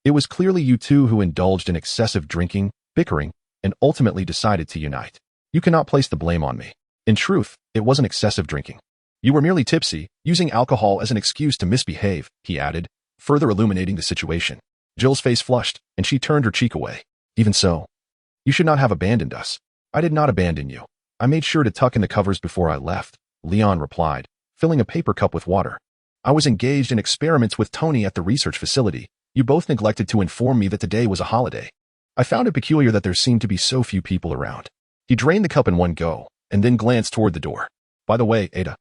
It was clearly you two who indulged in excessive drinking, bickering, and ultimately decided to unite. You cannot place the blame on me. In truth, it wasn't excessive drinking. You were merely tipsy, using alcohol as an excuse to misbehave, he added, further illuminating the situation. Jill's face flushed, and she turned her cheek away. Even so, you should not have abandoned us. I did not abandon you. I made sure to tuck in the covers before I left, Leon replied, filling a paper cup with water. I was engaged in experiments with Tony at the research facility. You both neglected to inform me that today was a holiday. I found it peculiar that there seemed to be so few people around. He drained the cup in one go, and then glanced toward the door. By the way, Ada,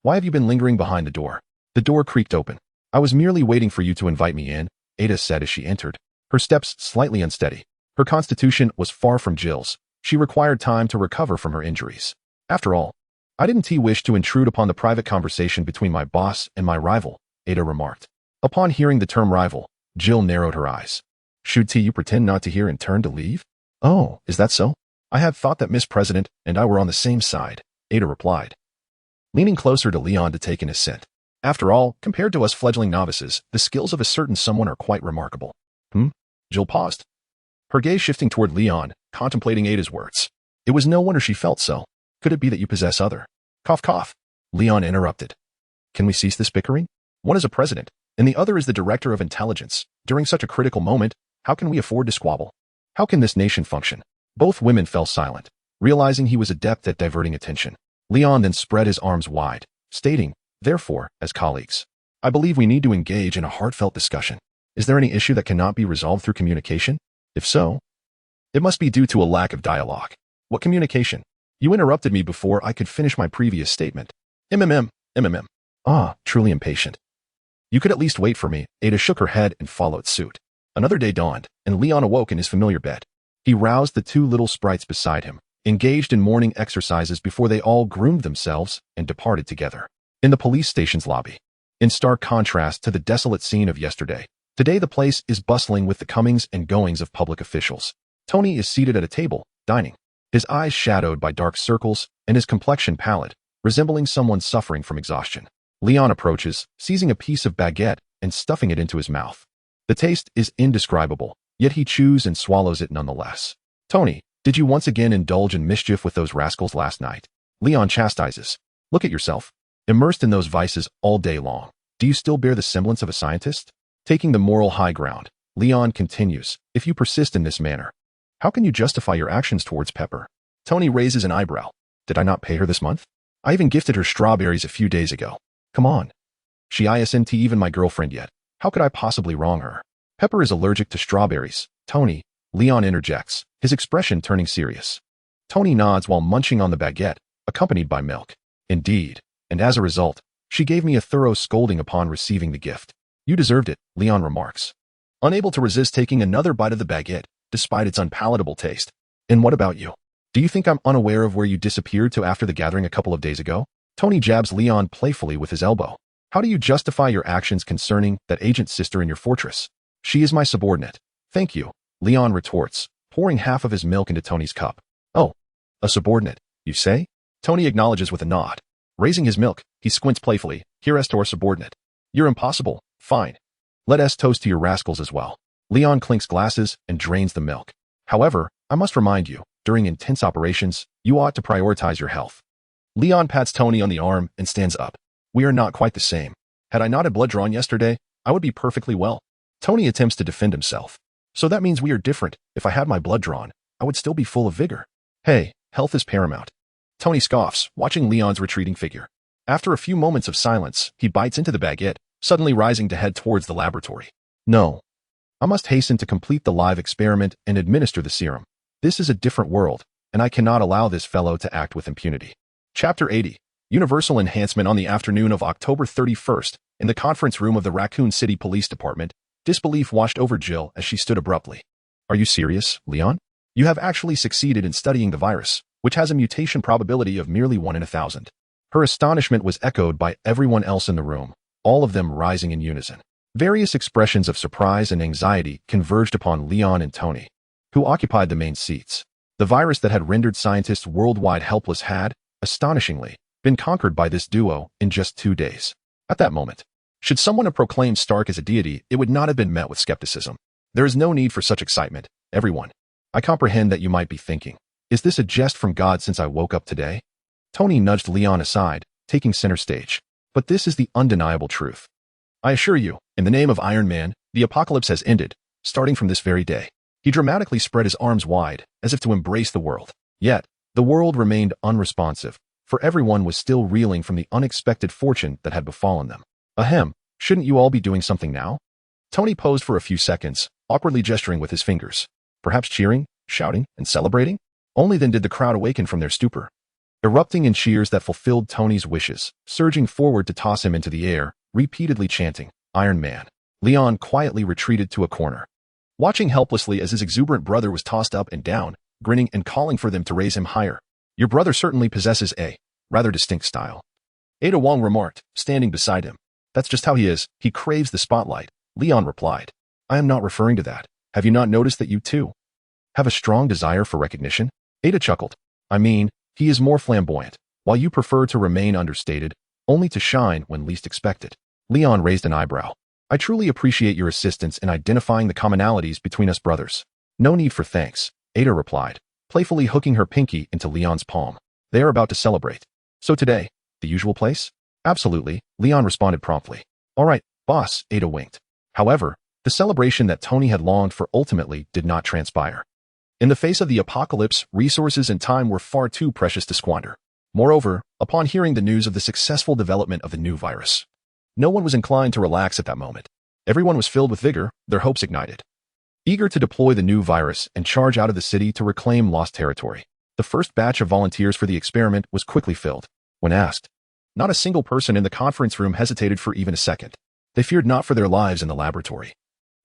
why have you been lingering behind the door? The door creaked open. I was merely waiting for you to invite me in, Ada said as she entered, her steps slightly unsteady. Her constitution was far from Jill's. She required time to recover from her injuries. After all, I didn't wish to intrude upon the private conversation between my boss and my rival, Ada remarked. Upon hearing the term rival, Jill narrowed her eyes. Should you pretend not to hear and turn to leave? Oh, is that so? I had thought that Miss President and I were on the same side, Ada replied, leaning closer to Leon to take an assent. After all, compared to us fledgling novices, the skills of a certain someone are quite remarkable. Jill paused, her gaze shifting toward Leon, contemplating Ada's words. It was no wonder she felt so. Could it be that you possess other? Cough, cough. Leon interrupted. Can we cease this bickering? One is a president, and the other is the director of intelligence. During such a critical moment, how can we afford to squabble? How can this nation function? Both women fell silent, realizing he was adept at diverting attention. Leon then spread his arms wide, stating, therefore, as colleagues, I believe we need to engage in a heartfelt discussion. Is there any issue that cannot be resolved through communication? If so, it must be due to a lack of dialogue. What communication? You interrupted me before I could finish my previous statement. MMM. Ah, truly impatient. You could at least wait for me. Ada shook her head and followed suit. Another day dawned, and Leon awoke in his familiar bed. He roused the two little sprites beside him, engaged in morning exercises before they all groomed themselves and departed together. In the police station's lobby, in stark contrast to the desolate scene of yesterday, today the place is bustling with the comings and goings of public officials. Tony is seated at a table, dining, his eyes shadowed by dark circles and his complexion pallid, resembling someone suffering from exhaustion. Leon approaches, seizing a piece of baguette and stuffing it into his mouth. The taste is indescribable, yet he chews and swallows it nonetheless. Tony, did you once again indulge in mischief with those rascals last night? Leon chastises. Look at yourself. Immersed in those vices all day long. Do you still bear the semblance of a scientist? Taking the moral high ground, Leon continues, if you persist in this manner, how can you justify your actions towards Pepper? Tony raises an eyebrow. Did I not pay her this month? I even gifted her strawberries a few days ago. Come on. She isn't even my girlfriend yet. How could I possibly wrong her? Pepper is allergic to strawberries. Tony, Leon interjects, his expression turning serious. Tony nods while munching on the baguette, accompanied by milk. Indeed, and as a result, she gave me a thorough scolding upon receiving the gift. You deserved it, Leon remarks, unable to resist taking another bite of the baguette, despite its unpalatable taste. And what about you? Do you think I'm unaware of where you disappeared to after the gathering a couple of days ago? Tony jabs Leon playfully with his elbow. How do you justify your actions concerning that agent sister in your fortress? She is my subordinate. Thank you, Leon retorts, pouring half of his milk into Tony's cup. Oh, a subordinate, you say? Tony acknowledges with a nod. Raising his milk, he squints playfully. Here as to our subordinate. You're impossible. Fine. Let us toast to your rascals as well. Leon clinks glasses and drains the milk. However, I must remind you, during intense operations, you ought to prioritize your health. Leon pats Tony on the arm and stands up. We are not quite the same. Had I not had blood drawn yesterday, I would be perfectly well. Tony attempts to defend himself. So that means we are different. If I had my blood drawn, I would still be full of vigor. Hey, health is paramount. Tony scoffs, watching Leon's retreating figure. After a few moments of silence, he bites into the baguette, suddenly rising to head towards the laboratory. No. I must hasten to complete the live experiment and administer the serum. This is a different world, and I cannot allow this fellow to act with impunity. Chapter 80. Universal Enhancement. On the afternoon of October 31st, in the conference room of the Raccoon City Police Department, disbelief washed over Jill as she stood abruptly. Are you serious, Leon? You have actually succeeded in studying the virus, which has a mutation probability of merely 1 in 1,000. Her astonishment was echoed by everyone else in the room, all of them rising in unison. Various expressions of surprise and anxiety converged upon Leon and Tony, who occupied the main seats. The virus that had rendered scientists worldwide helpless had, astonishingly, been conquered by this duo in just 2 days. At that moment, Should someone have proclaimed Stark as a deity, it would not have been met with skepticism. There is no need for such excitement, everyone. I comprehend that you might be thinking, is this a jest from God since I woke up today? Tony nudged Leon aside, taking center stage. But this is the undeniable truth. I assure you, in the name of Iron Man, the apocalypse has ended, starting from this very day. He dramatically spread his arms wide, as if to embrace the world. Yet, the world remained unresponsive, for everyone was still reeling from the unexpected fortune that had befallen them. Ahem, shouldn't you all be doing something now? Tony posed for a few seconds, awkwardly gesturing with his fingers. Perhaps cheering, shouting, and celebrating? Only then did the crowd awaken from their stupor. Erupting in cheers that fulfilled Tony's wishes, surging forward to toss him into the air, repeatedly chanting, Iron Man. Leon quietly retreated to a corner. Watching helplessly as his exuberant brother was tossed up and down, grinning and calling for them to raise him higher. Your brother certainly possesses a rather distinct style. Ada Wong remarked, standing beside him. That's just how he is, he craves the spotlight. Leon replied. I am not referring to that. Have you not noticed that you too have a strong desire for recognition? Ada chuckled. I mean, he is more flamboyant, while you prefer to remain understated, only to shine when least expected. Leon raised an eyebrow. I truly appreciate your assistance in identifying the commonalities between us brothers. No need for thanks, Ada replied, playfully hooking her pinky into Leon's palm. They are about to celebrate. So today, the usual place? Absolutely, Leon responded promptly. All right, boss, Ada winked. However, the celebration that Tony had longed for ultimately did not transpire. In the face of the apocalypse, resources and time were far too precious to squander. Moreover, upon hearing the news of the successful development of the new virus, no one was inclined to relax at that moment. Everyone was filled with vigor, their hopes ignited. Eager to deploy the new virus and charge out of the city to reclaim lost territory, the first batch of volunteers for the experiment was quickly filled. When asked, not a single person in the conference room hesitated for even a second. They feared not for their lives in the laboratory,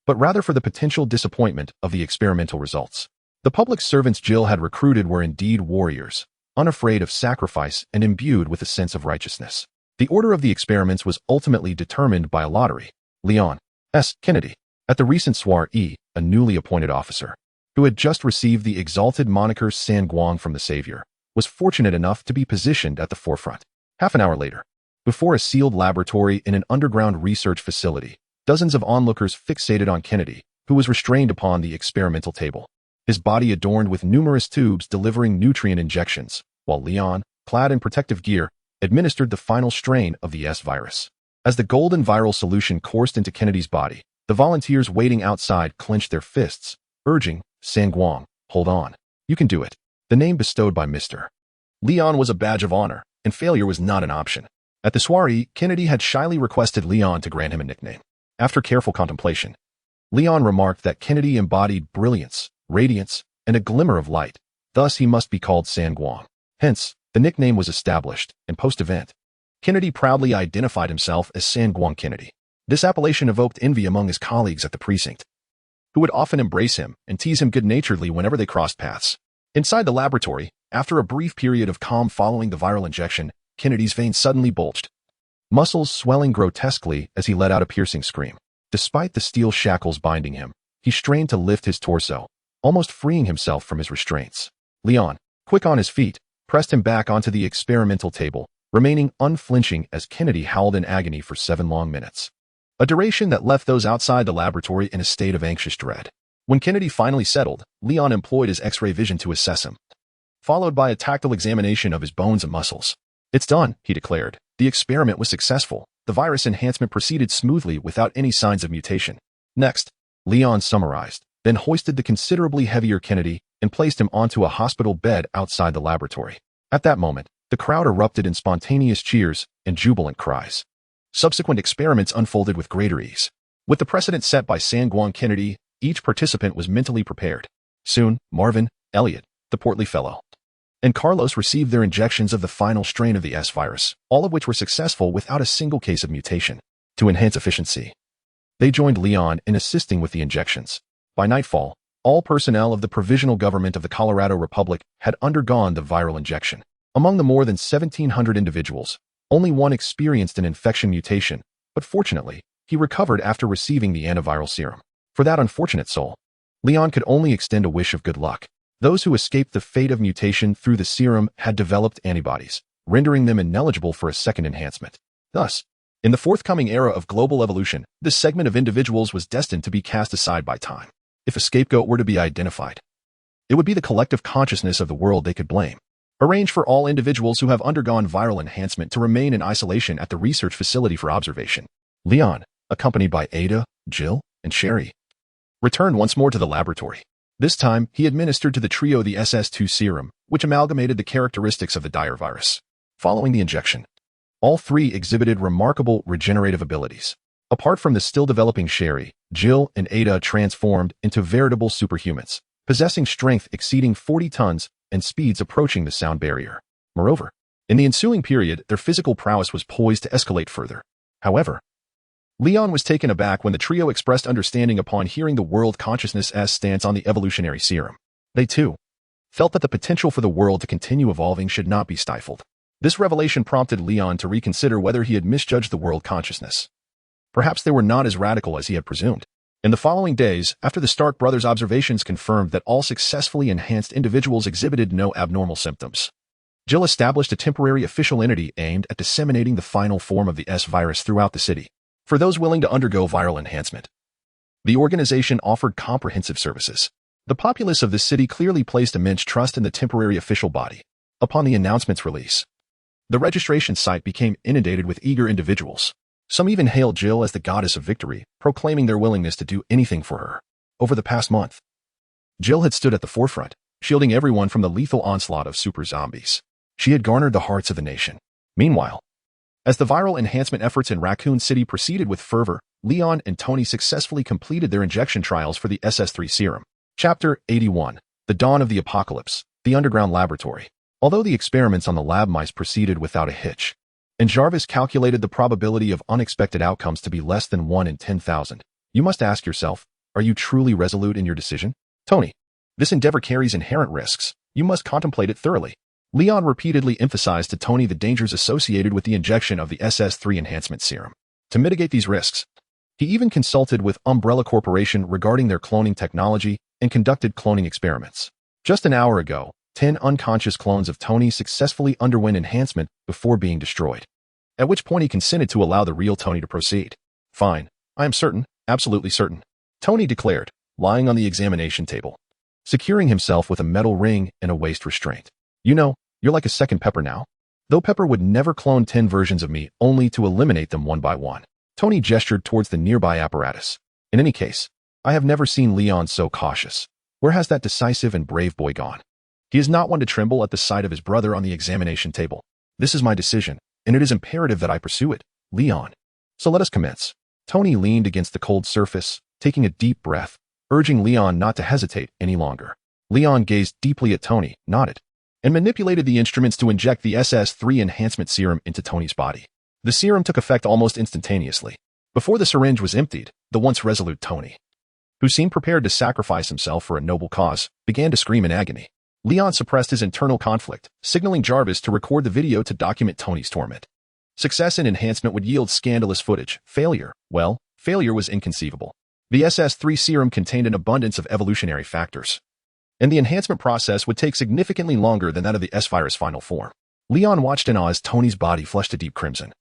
but rather for the potential disappointment of the experimental results. The public servants Jill had recruited were indeed warriors, unafraid of sacrifice and imbued with a sense of righteousness. The order of the experiments was ultimately determined by a lottery. Leon S. Kennedy, at the recent soiree, a newly appointed officer, who had just received the exalted moniker San Guang from the Savior, was fortunate enough to be positioned at the forefront. Half an hour later, before a sealed laboratory in an underground research facility, dozens of onlookers fixated on Kennedy, who was restrained upon the experimental table, his body adorned with numerous tubes delivering nutrient injections, while Leon, clad in protective gear, administered the final strain of the S virus. As the golden viral solution coursed into Kennedy's body, the volunteers waiting outside clenched their fists, urging, San Guang, hold on. You can do it. The name bestowed by Mr. Leon was a badge of honor, and failure was not an option. At the soiree, Kennedy had shyly requested Leon to grant him a nickname. After careful contemplation, Leon remarked that Kennedy embodied brilliance, radiance, and a glimmer of light. Thus, he must be called San Guang. Hence, the nickname was established, and post-event, Kennedy proudly identified himself as San Guang Kennedy. This appellation evoked envy among his colleagues at the precinct, who would often embrace him and tease him good-naturedly whenever they crossed paths. Inside the laboratory, after a brief period of calm following the viral injection, Kennedy's veins suddenly bulged, muscles swelling grotesquely as he let out a piercing scream. Despite the steel shackles binding him, he strained to lift his torso, almost freeing himself from his restraints. Leon, quick on his feet, pressed him back onto the experimental table, remaining unflinching as Kennedy howled in agony for 7 long minutes. A duration that left those outside the laboratory in a state of anxious dread. When Kennedy finally settled, Leon employed his X-ray vision to assess him, followed by a tactile examination of his bones and muscles. It's done, he declared. The experiment was successful. The virus enhancement proceeded smoothly without any signs of mutation. Next, Leon summarized, then hoisted the considerably heavier Kennedy and placed him onto a hospital bed outside the laboratory. At that moment, the crowd erupted in spontaneous cheers and jubilant cries. Subsequent experiments unfolded with greater ease. With the precedent set by San Guang Kennedy, each participant was mentally prepared. Soon, Marvin, Elliot, the portly fellow, and Carlos received their injections of the final strain of the S virus, all of which were successful without a single case of mutation. To enhance efficiency, they joined Leon in assisting with the injections. By nightfall, all personnel of the Provisional Government of the Colorado Republic had undergone the viral injection. Among the more than 1,700 individuals, only one experienced an infection mutation, but fortunately, he recovered after receiving the antiviral serum. For that unfortunate soul, Leon could only extend a wish of good luck. Those who escaped the fate of mutation through the serum had developed antibodies, rendering them ineligible for a second enhancement. Thus, In the forthcoming era of global evolution, this segment of individuals was destined to be cast aside by time. If a scapegoat were to be identified, it would be the collective consciousness of the world they could blame. Arrange for all individuals who have undergone viral enhancement to remain in isolation at the research facility for observation. Leon, accompanied by Ada, Jill, and Sherry, returned once more to the laboratory. This time, he administered to the trio the SS2 serum, which amalgamated the characteristics of the dire virus. Following the injection, all three exhibited remarkable regenerative abilities. Apart from the still-developing Sherry, Jill and Ada transformed into veritable superhumans, possessing strength exceeding 40 tons and speeds approaching the sound barrier. Moreover, in the ensuing period, their physical prowess was poised to escalate further. However, Leon was taken aback when the trio expressed understanding upon hearing the world consciousness's stance on the evolutionary serum. They, too, felt that the potential for the world to continue evolving should not be stifled. This revelation prompted Leon to reconsider whether he had misjudged the world consciousness. Perhaps they were not as radical as he had presumed. In the following days, after the Stark brothers' observations confirmed that all successfully enhanced individuals exhibited no abnormal symptoms, Jill established a temporary official entity aimed at disseminating the final form of the S virus throughout the city. For those willing to undergo viral enhancement, the organization offered comprehensive services. The populace of the city clearly placed immense trust in the temporary official body. Upon the announcement's release, the registration site became inundated with eager individuals. Some even hailed Jill as the goddess of victory, proclaiming their willingness to do anything for her. Over the past month, Jill had stood at the forefront, shielding everyone from the lethal onslaught of super zombies. She had garnered the hearts of the nation. Meanwhile, as the viral enhancement efforts in Raccoon City proceeded with fervor, Leon and Tony successfully completed their injection trials for the SS3 serum. Chapter 81. The Dawn of the Apocalypse, the Underground Laboratory. Although the experiments on the lab mice proceeded without a hitch, and Jarvis calculated the probability of unexpected outcomes to be less than 1 in 10,000, you must ask yourself, are you truly resolute in your decision? Tony, this endeavor carries inherent risks. You must contemplate it thoroughly. Leon repeatedly emphasized to Tony the dangers associated with the injection of the SS3 enhancement serum. To mitigate these risks, he even consulted with Umbrella Corporation regarding their cloning technology and conducted cloning experiments. Just an hour ago, 10 unconscious clones of Tony successfully underwent enhancement before being destroyed, at which point he consented to allow the real Tony to proceed. Fine, I am certain, absolutely certain, Tony declared, lying on the examination table, securing himself with a metal ring and a waist restraint. You know, you're like a second Pepper now. Though Pepper would never clone 10 versions of me only to eliminate them one by one. Tony gestured towards the nearby apparatus. In any case, I have never seen Leon so cautious. Where has that decisive and brave boy gone? He is not one to tremble at the sight of his brother on the examination table. This is my decision, and it is imperative that I pursue it, Leon. So let us commence. Tony leaned against the cold surface, taking a deep breath, urging Leon not to hesitate any longer. Leon gazed deeply at Tony, nodded, and manipulated the instruments to inject the SS3 enhancement serum into Tony's body. The serum took effect almost instantaneously. Before the syringe was emptied, the once resolute Tony, who seemed prepared to sacrifice himself for a noble cause, began to scream in agony. Leon suppressed his internal conflict, signaling Jarvis to record the video to document Tony's torment. Success in enhancement would yield scandalous footage. Failure was inconceivable. The SS3 serum contained an abundance of evolutionary factors, and the enhancement process would take significantly longer than that of the S-virus final form. Leon watched in awe as Tony's body flushed to deep crimson,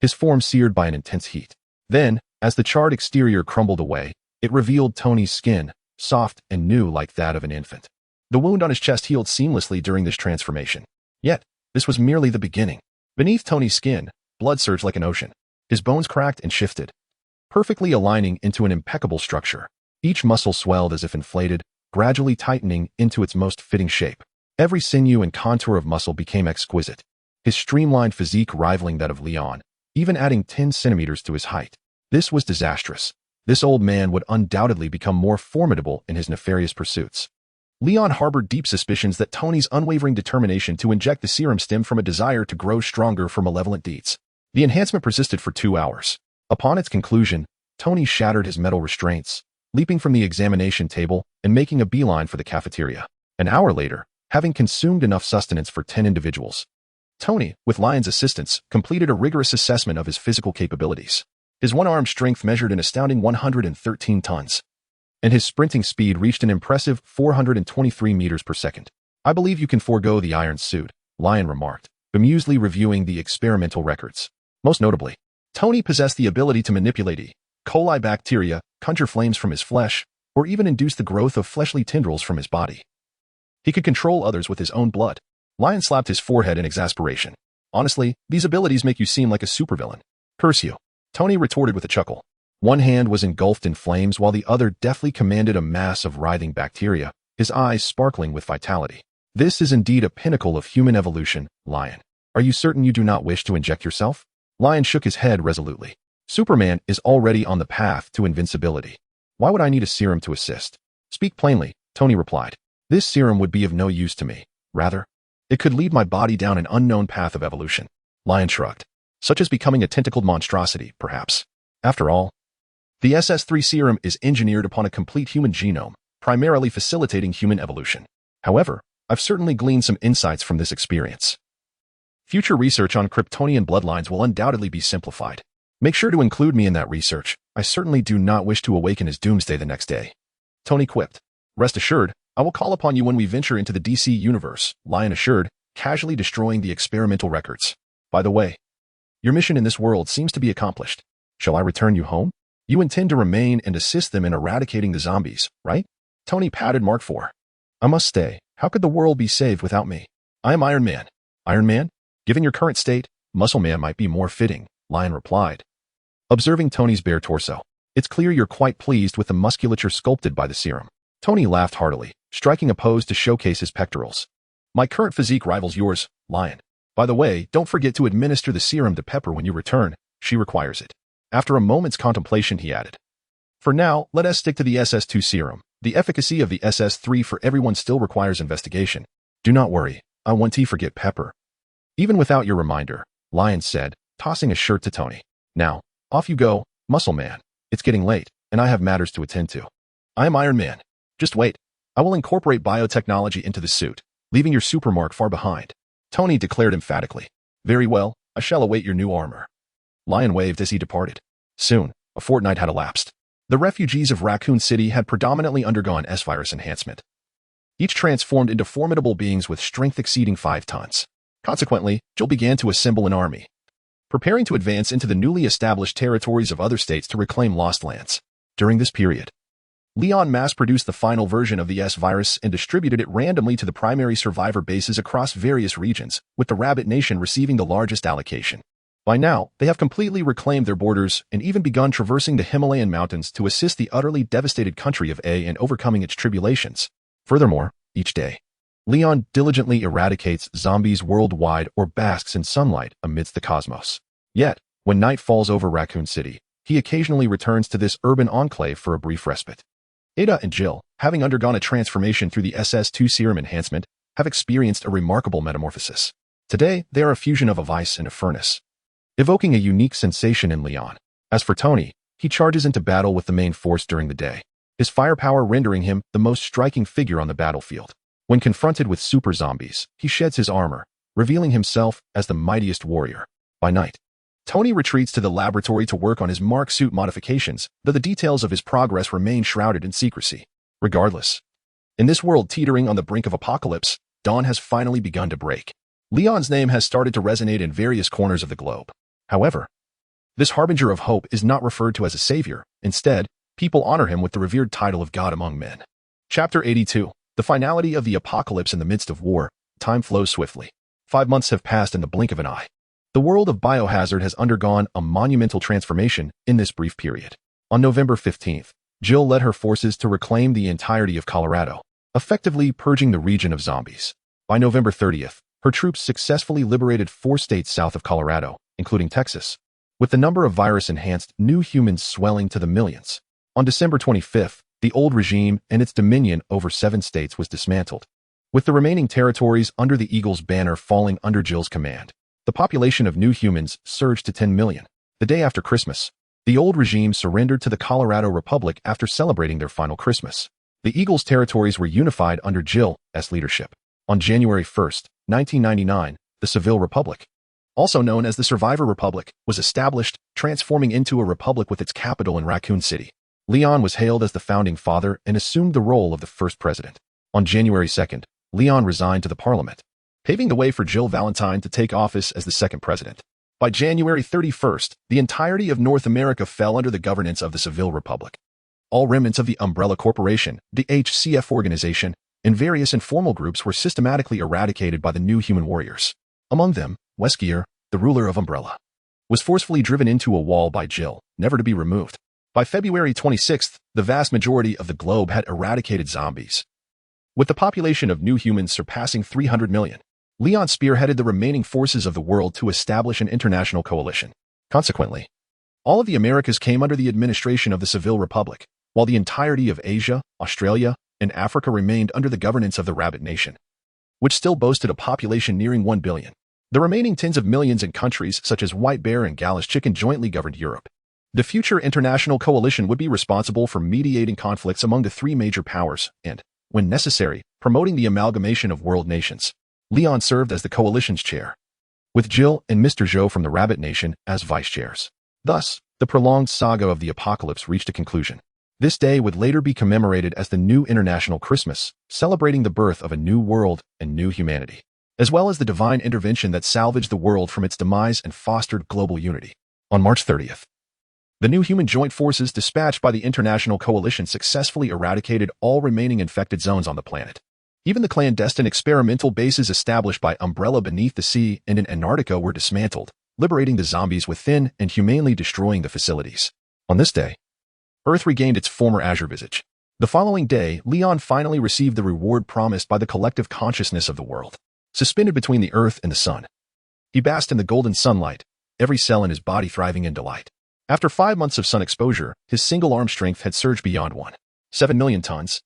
his form seared by an intense heat. Then, as the charred exterior crumbled away, it revealed Tony's skin, soft and new like that of an infant. The wound on his chest healed seamlessly during this transformation. Yet, this was merely the beginning. Beneath Tony's skin, blood surged like an ocean. His bones cracked and shifted, perfectly aligning into an impeccable structure. Each muscle swelled as if inflated, gradually tightening into its most fitting shape. Every sinew and contour of muscle became exquisite, his streamlined physique rivaling that of Leon, even adding 10 centimeters to his height. This was disastrous. This old man would undoubtedly become more formidable in his nefarious pursuits. Leon harbored deep suspicions that Tony's unwavering determination to inject the serum stemmed from a desire to grow stronger for malevolent deeds. The enhancement persisted for 2 hours. Upon its conclusion, Tony shattered his metal restraints, leaping from the examination table and making a beeline for the cafeteria. An hour later, having consumed enough sustenance for 10 individuals, Tony, with Lion's assistance, completed a rigorous assessment of his physical capabilities. His one-arm strength measured an astounding 113 tons, and his sprinting speed reached an impressive 423 meters per second. I believe you can forego the iron suit, Lion remarked, bemusedly reviewing the experimental records. Most notably, Tony possessed the ability to manipulate E. coli bacteria, conjure flames from his flesh, or even induce the growth of fleshly tendrils from his body. He could control others with his own blood. Lion slapped his forehead in exasperation. Honestly, these abilities make you seem like a supervillain. Curse you. Tony retorted with a chuckle. One hand was engulfed in flames while the other deftly commanded a mass of writhing bacteria, his eyes sparkling with vitality. This is indeed a pinnacle of human evolution, Lion. Are you certain you do not wish to inject yourself? Lion shook his head resolutely. Superman is already on the path to invincibility. Why would I need a serum to assist? Speak plainly, Tony replied. This serum would be of no use to me. Rather, it could lead my body down an unknown path of evolution. Lion shrugged. Such as becoming a tentacled monstrosity, perhaps. After all, the SS3 serum is engineered upon a complete human genome, primarily facilitating human evolution. However, I've certainly gleaned some insights from this experience. Future research on Kryptonian bloodlines will undoubtedly be simplified. Make sure to include me in that research. I certainly do not wish to awaken as Doomsday the next day. Tony quipped. Rest assured, I will call upon you when we venture into the DC universe, Lion assured, casually destroying the experimental records. By the way, your mission in this world seems to be accomplished. Shall I return you home? You intend to remain and assist them in eradicating the zombies, right? Tony patted Mark IV. I must stay. How could the world be saved without me? I am Iron Man. Iron Man? Given your current state, Muscle Man might be more fitting, Lion replied. Observing Tony's bare torso, it's clear you're quite pleased with the musculature sculpted by the serum. Tony laughed heartily, striking a pose to showcase his pectorals. My current physique rivals yours, Lion. By the way, don't forget to administer the serum to Pepper when you return. She requires it. After a moment's contemplation, he added. For now, let us stick to the SS2 serum. The efficacy of the SS3 for everyone still requires investigation. Do not worry, I won't forget Pepper. Even without your reminder, Lion said, tossing a shirt to Tony. Now, off you go, Muscle Man. It's getting late, and I have matters to attend to. I am Iron Man. Just wait. I will incorporate biotechnology into the suit, leaving your supermark far behind. Tony declared emphatically. Very well, I shall await your new armor. Lion waved as he departed. Soon, a fortnight had elapsed. The refugees of Raccoon City had predominantly undergone S-virus enhancement. Each transformed into formidable beings with strength exceeding 5 tons. Consequently, Jill began to assemble an army, preparing to advance into the newly established territories of other states to reclaim lost lands. During this period, Leon mass-produced the final version of the S-virus and distributed it randomly to the primary survivor bases across various regions, with the Rabbit Nation receiving the largest allocation. By now, they have completely reclaimed their borders and even begun traversing the Himalayan mountains to assist the utterly devastated country of A in overcoming its tribulations. Furthermore, each day, Leon diligently eradicates zombies worldwide or basks in sunlight amidst the cosmos. Yet, when night falls over Raccoon City, he occasionally returns to this urban enclave for a brief respite. Ada and Jill, having undergone a transformation through the SS2 serum enhancement, have experienced a remarkable metamorphosis. Today, they are a fusion of a vice and a furnace, evoking a unique sensation in Leon. As for Tony, he charges into battle with the main force during the day, his firepower rendering him the most striking figure on the battlefield. When confronted with super zombies, he sheds his armor, revealing himself as the mightiest warrior. By night, Tony retreats to the laboratory to work on his Mark suit modifications, though the details of his progress remain shrouded in secrecy. Regardless, in this world teetering on the brink of apocalypse, dawn has finally begun to break. Leon's name has started to resonate in various corners of the globe. However, this harbinger of hope is not referred to as a savior. Instead, people honor him with the revered title of God among men. Chapter 82. The finality of the apocalypse in the midst of war. Time flows swiftly. 5 months have passed in the blink of an eye. The world of Biohazard has undergone a monumental transformation in this brief period. On November 15th, Jill led her forces to reclaim the entirety of Colorado, effectively purging the region of zombies. By November 30th, her troops successfully liberated 4 states south of Colorado, including Texas, with the number of virus-enhanced new humans swelling to the millions. On December 25th, the old regime and its dominion over 7 states was dismantled, with the remaining territories under the Eagle's banner falling under Jill's command. The population of new humans surged to 10 million. The day after Christmas, the old regime surrendered to the Colorado Republic after celebrating their final Christmas. The Eagle's territories were unified under Jill's leadership. On January 1st, 1999, the Seville Republic, also known as the Survivor Republic, was established, transforming into a republic with its capital in Raccoon City. Leon was hailed as the founding father and assumed the role of the first president. On January 2nd, Leon resigned to the parliament, paving the way for Jill Valentine to take office as the second president. By January 31st, the entirety of North America fell under the governance of the Civil Republic. All remnants of the Umbrella Corporation, the HCF organization, and various informal groups were systematically eradicated by the new human warriors. Among them, Weskier, the ruler of Umbrella, was forcefully driven into a wall by Jill, never to be removed. By February 26th, the vast majority of the globe had eradicated zombies. With the population of new humans surpassing 300 million, Leon spearheaded the remaining forces of the world to establish an international coalition. Consequently, all of the Americas came under the administration of the Civil Republic, while the entirety of Asia, Australia, and Africa remained under the governance of the Rabbit Nation, which still boasted a population nearing 1 billion. The remaining tens of millions in countries such as White Bear and Gallus Chicken jointly governed Europe. The future international coalition would be responsible for mediating conflicts among the three major powers and, when necessary, promoting the amalgamation of world nations. Leon served as the coalition's chair, with Jill and Mr. Zhou from the Rabbit Nation as vice-chairs. Thus, the prolonged saga of the apocalypse reached a conclusion. This day would later be commemorated as the new International Christmas, celebrating the birth of a new world and new humanity, as well as the divine intervention that salvaged the world from its demise and fostered global unity. On March 30th, the new human joint forces dispatched by the International Coalition successfully eradicated all remaining infected zones on the planet. Even the clandestine experimental bases established by Umbrella beneath the sea and in Antarctica were dismantled, liberating the zombies within and humanely destroying the facilities. On this day, Earth regained its former azure visage. The following day, Leon finally received the reward promised by the collective consciousness of the world. Suspended between the Earth and the sun, he basked in the golden sunlight, every cell in his body thriving in delight. After 5 months of sun exposure, his single-arm strength had surged beyond 1.7 million tons,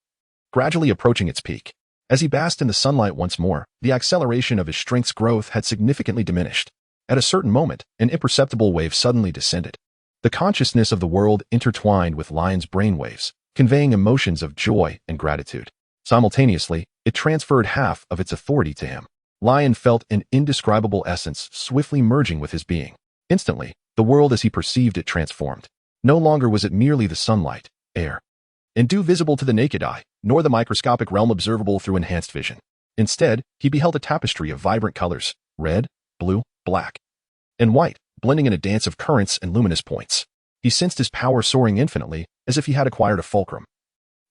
gradually approaching its peak. As he basked in the sunlight once more, the acceleration of his strength's growth had significantly diminished. At a certain moment, an imperceptible wave suddenly descended. The consciousness of the world intertwined with Lion's brainwaves, conveying emotions of joy and gratitude. Simultaneously, it transferred half of its authority to him. Lion felt an indescribable essence swiftly merging with his being. Instantly, the world as he perceived it transformed. No longer was it merely the sunlight, air, and dew visible to the naked eye, nor the microscopic realm observable through enhanced vision. Instead, he beheld a tapestry of vibrant colors, red, blue, black, and white, blending in a dance of currents and luminous points. He sensed his power soaring infinitely, as if he had acquired a fulcrum,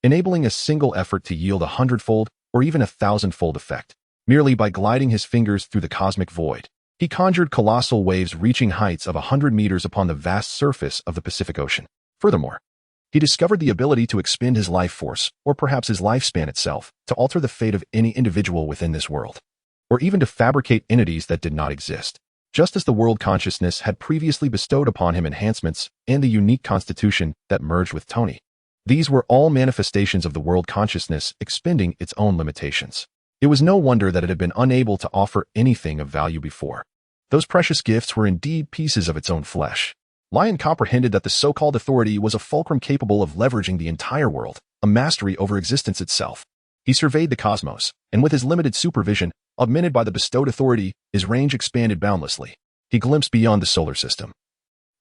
enabling a single effort to yield 100-fold or even 1,000-fold effect. Merely by gliding his fingers through the cosmic void, he conjured colossal waves reaching heights of 100 meters upon the vast surface of the Pacific Ocean. Furthermore, he discovered the ability to expend his life force, or perhaps his lifespan itself, to alter the fate of any individual within this world, or even to fabricate entities that did not exist. Just as the world consciousness had previously bestowed upon him enhancements and the unique constitution that merged with Tony. These were all manifestations of the world consciousness expending its own limitations. It was no wonder that it had been unable to offer anything of value before. Those precious gifts were indeed pieces of its own flesh. Lion comprehended that the so-called authority was a fulcrum capable of leveraging the entire world, a mastery over existence itself. He surveyed the cosmos, and with his limited supervision, augmented by the bestowed authority, his range expanded boundlessly. He glimpsed beyond the solar system,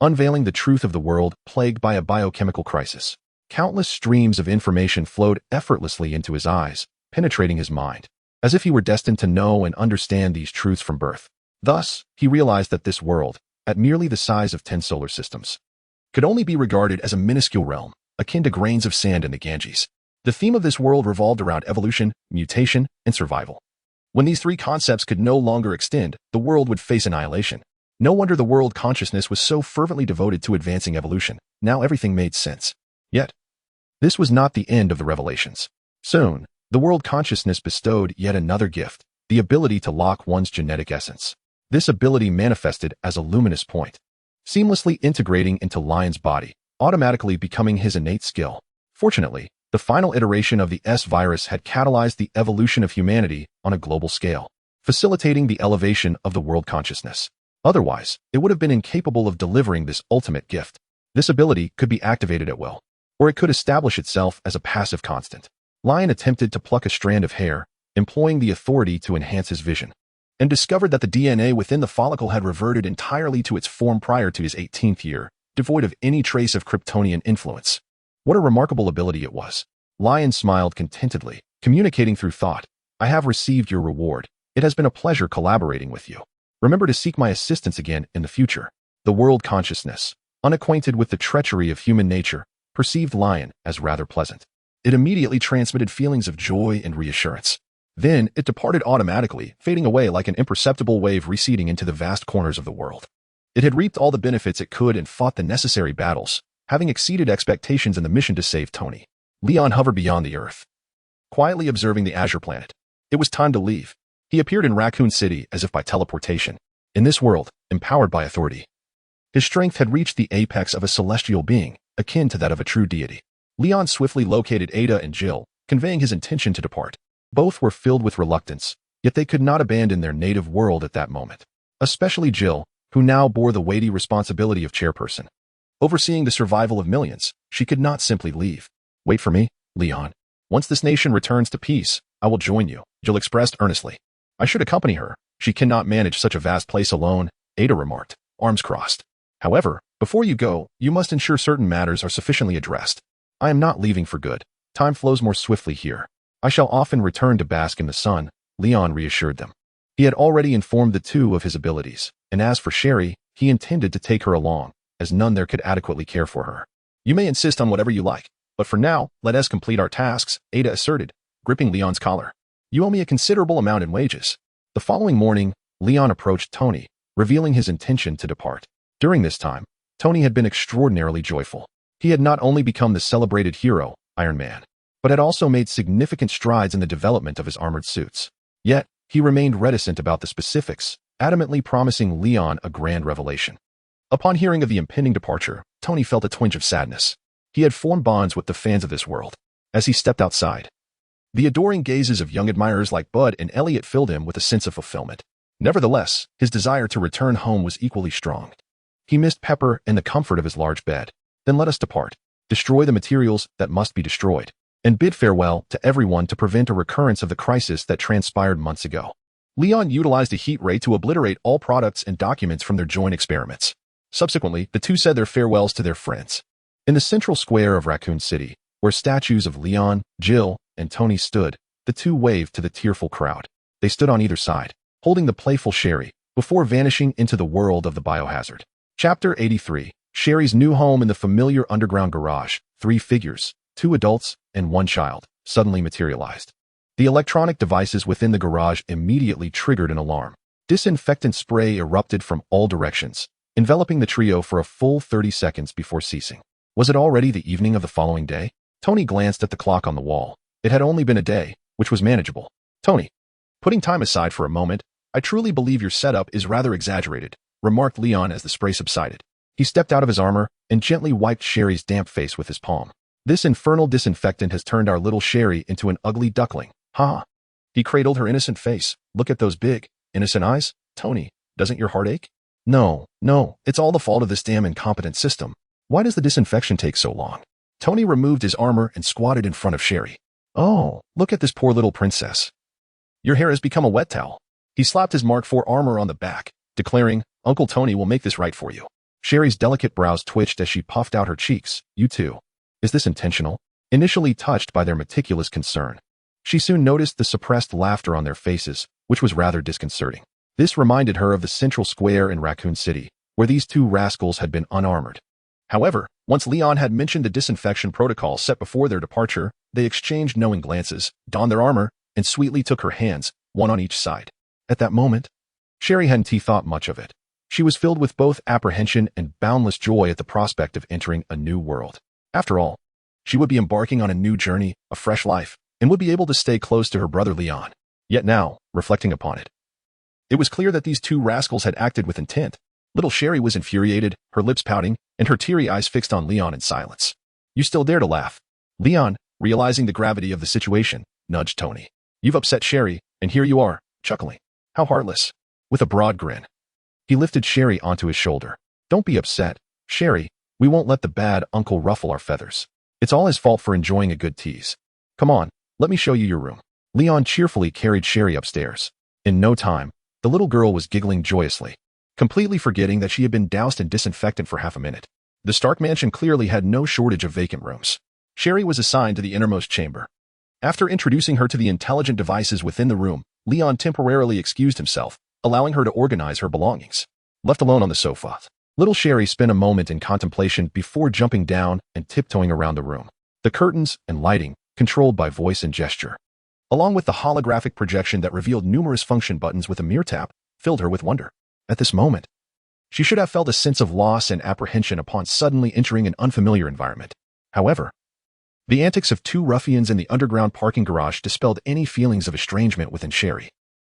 unveiling the truth of the world plagued by a biochemical crisis. Countless streams of information flowed effortlessly into his eyes, penetrating his mind, as if he were destined to know and understand these truths from birth. Thus, he realized that this world, at merely the size of 10 solar systems, could only be regarded as a minuscule realm, akin to grains of sand in the Ganges. The theme of this world revolved around evolution, mutation, and survival. When these three concepts could no longer extend, the world would face annihilation. No wonder the world consciousness was so fervently devoted to advancing evolution. Now everything made sense. Yet, this was not the end of the revelations. Soon, the world consciousness bestowed yet another gift, the ability to lock one's genetic essence. This ability manifested as a luminous point, seamlessly integrating into Lion's body, automatically becoming his innate skill. Fortunately, the final iteration of the S-virus had catalyzed the evolution of humanity on a global scale, facilitating the elevation of the world consciousness. Otherwise, it would have been incapable of delivering this ultimate gift. This ability could be activated at will, or it could establish itself as a passive constant. Lion attempted to pluck a strand of hair, employing the authority to enhance his vision, and discovered that the DNA within the follicle had reverted entirely to its form prior to his 18th year, devoid of any trace of Kryptonian influence. What a remarkable ability it was. Lion smiled contentedly, communicating through thought. I have received your reward. It has been a pleasure collaborating with you. Remember to seek my assistance again in the future. The world consciousness, unacquainted with the treachery of human nature, perceived Lion as rather pleasant. It immediately transmitted feelings of joy and reassurance. Then it departed automatically, fading away like an imperceptible wave receding into the vast corners of the world. It had reaped all the benefits it could and fought the necessary battles, having exceeded expectations in the mission to save Tony. Leon hovered beyond the Earth, quietly observing the Azure planet. It was time to leave. He appeared in Raccoon City as if by teleportation. In this world, empowered by authority. His strength had reached the apex of a celestial being, akin to that of a true deity. Leon swiftly located Ada and Jill, conveying his intention to depart. Both were filled with reluctance, yet they could not abandon their native world at that moment. Especially Jill, who now bore the weighty responsibility of chairperson. Overseeing the survival of millions, she could not simply leave. Wait for me, Leon. Once this nation returns to peace, I will join you, Jill expressed earnestly. I should accompany her. She cannot manage such a vast place alone, Ada remarked, arms crossed. However, before you go, you must ensure certain matters are sufficiently addressed. I am not leaving for good. Time flows more swiftly here. I shall often return to bask in the sun, Leon reassured them. He had already informed the two of his abilities, and as for Sherry, he intended to take her along, as none there could adequately care for her. You may insist on whatever you like, but for now, let us complete our tasks, Ada asserted, gripping Leon's collar. You owe me a considerable amount in wages. The following morning, Leon approached Tony, revealing his intention to depart. During this time, Tony had been extraordinarily joyful. He had not only become the celebrated hero, Iron Man, but had also made significant strides in the development of his armored suits. Yet, he remained reticent about the specifics, adamantly promising Leon a grand revelation. Upon hearing of the impending departure, Tony felt a twinge of sadness. He had formed bonds with the fans of this world. As he stepped outside, the adoring gazes of young admirers like Bud and Elliot filled him with a sense of fulfillment. Nevertheless, his desire to return home was equally strong. He missed Pepper and the comfort of his large bed. Then let us depart, destroy the materials that must be destroyed, and bid farewell to everyone to prevent a recurrence of the crisis that transpired months ago. Leon utilized a heat ray to obliterate all products and documents from their joint experiments. Subsequently, the two said their farewells to their friends. In the central square of Raccoon City, where statues of Leon, Jill, and Tony stood, the two waved to the tearful crowd. They stood on either side, holding the playful Sherry, before vanishing into the world of the biohazard. Chapter 83. Sherry's new home in the familiar underground garage. 3 figures, 2 adults, and 1 child, suddenly materialized. The electronic devices within the garage immediately triggered an alarm. Disinfectant spray erupted from all directions, enveloping the trio for a full 30 seconds before ceasing. Was it already the evening of the following day? Tony glanced at the clock on the wall. It had only been a day, which was manageable. Tony, putting time aside for a moment, I truly believe your setup is rather exaggerated, remarked Leon as the spray subsided. He stepped out of his armor and gently wiped Sherry's damp face with his palm. This infernal disinfectant has turned our little Sherry into an ugly duckling. Ha! He cradled her innocent face. Look at those big, innocent eyes. Tony, doesn't your heart ache? No, it's all the fault of this damn incompetent system. Why does the disinfection take so long? Tony removed his armor and squatted in front of Sherry. Oh, look at this poor little princess. Your hair has become a wet towel. He slapped his Mark IV armor on the back, declaring, Uncle Tony will make this right for you. Sherry's delicate brows twitched as she puffed out her cheeks. You too. Is this intentional? Initially touched by their meticulous concern, she soon noticed the suppressed laughter on their faces, which was rather disconcerting. This reminded her of the central square in Raccoon City, where these two rascals had been unarmored. However, once Leon had mentioned the disinfection protocol set before their departure, they exchanged knowing glances, donned their armor, and sweetly took her hands, one on each side. At that moment, Sherry hadn't thought much of it. She was filled with both apprehension and boundless joy at the prospect of entering a new world. After all, she would be embarking on a new journey, a fresh life, and would be able to stay close to her brother Leon. Yet now, reflecting upon it, it was clear that these two rascals had acted with intent. Little Sherry was infuriated, her lips pouting, and her teary eyes fixed on Leon in silence. You still dare to laugh? Leon, realizing the gravity of the situation, nudged Tony. You've upset Sherry, and here you are, chuckling. How heartless. With a broad grin, he lifted Sherry onto his shoulder. Don't be upset, Sherry. We won't let the bad uncle ruffle our feathers. It's all his fault for enjoying a good tease. Come on, let me show you your room. Leon cheerfully carried Sherry upstairs. In no time, the little girl was giggling joyously, completely forgetting that she had been doused in disinfectant for half a minute. The Stark mansion clearly had no shortage of vacant rooms. Sherry was assigned to the innermost chamber. After introducing her to the intelligent devices within the room, Leon temporarily excused himself, allowing her to organize her belongings. Left alone on the sofa, little Sherry spent a moment in contemplation before jumping down and tiptoeing around the room. The curtains and lighting, controlled by voice and gesture, along with the holographic projection that revealed numerous function buttons with a mere tap, filled her with wonder. At this moment, she should have felt a sense of loss and apprehension upon suddenly entering an unfamiliar environment. However, the antics of two ruffians in the underground parking garage dispelled any feelings of estrangement within Sherry.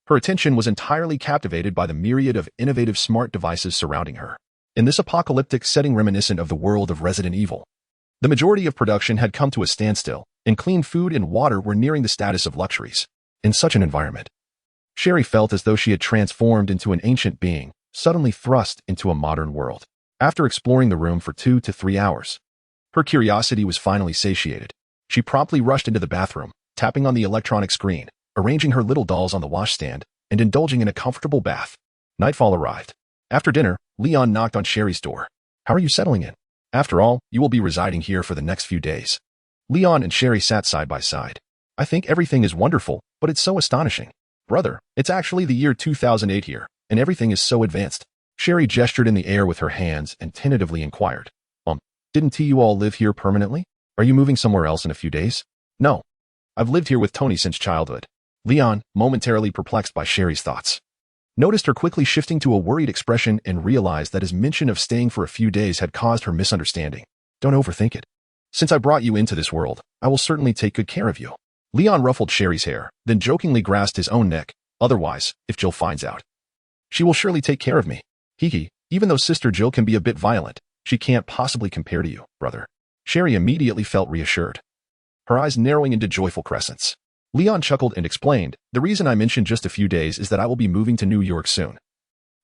Her attention was entirely captivated by the myriad of innovative smart devices surrounding her. In this apocalyptic setting reminiscent of the world of Resident Evil, the majority of production had come to a standstill, and clean food and water were nearing the status of luxuries. In such an environment, Sherry felt as though she had transformed into an ancient being, suddenly thrust into a modern world. After exploring the room for 2 to 3 hours, her curiosity was finally satiated. She promptly rushed into the bathroom, tapping on the electronic screen, arranging her little dolls on the washstand, and indulging in a comfortable bath. Nightfall arrived. After dinner, Leon knocked on Sherry's door. "How are you settling in? After all, you will be residing here for the next few days." Leon and Sherry sat side by side. "I think everything is wonderful, but it's so astonishing. Brother, it's actually the year 2008 here, and everything is so advanced." Sherry gestured in the air with her hands and tentatively inquired, "Didn't you all live here permanently? Are you moving somewhere else in a few days?" "No. I've lived here with Tony since childhood." Leon, momentarily perplexed by Sherry's thoughts, noticed her quickly shifting to a worried expression and realized that his mention of staying for a few days had caused her misunderstanding. "Don't overthink it. Since I brought you into this world, I will certainly take good care of you." Leon ruffled Sherry's hair, then jokingly grasped his own neck. "Otherwise, if Jill finds out, she will surely take care of me. Hee, even though Sister Jill can be a bit violent, she can't possibly compare to you, brother." Sherry immediately felt reassured, her eyes narrowing into joyful crescents. Leon chuckled and explained, "The reason I mentioned just a few days is that I will be moving to New York soon,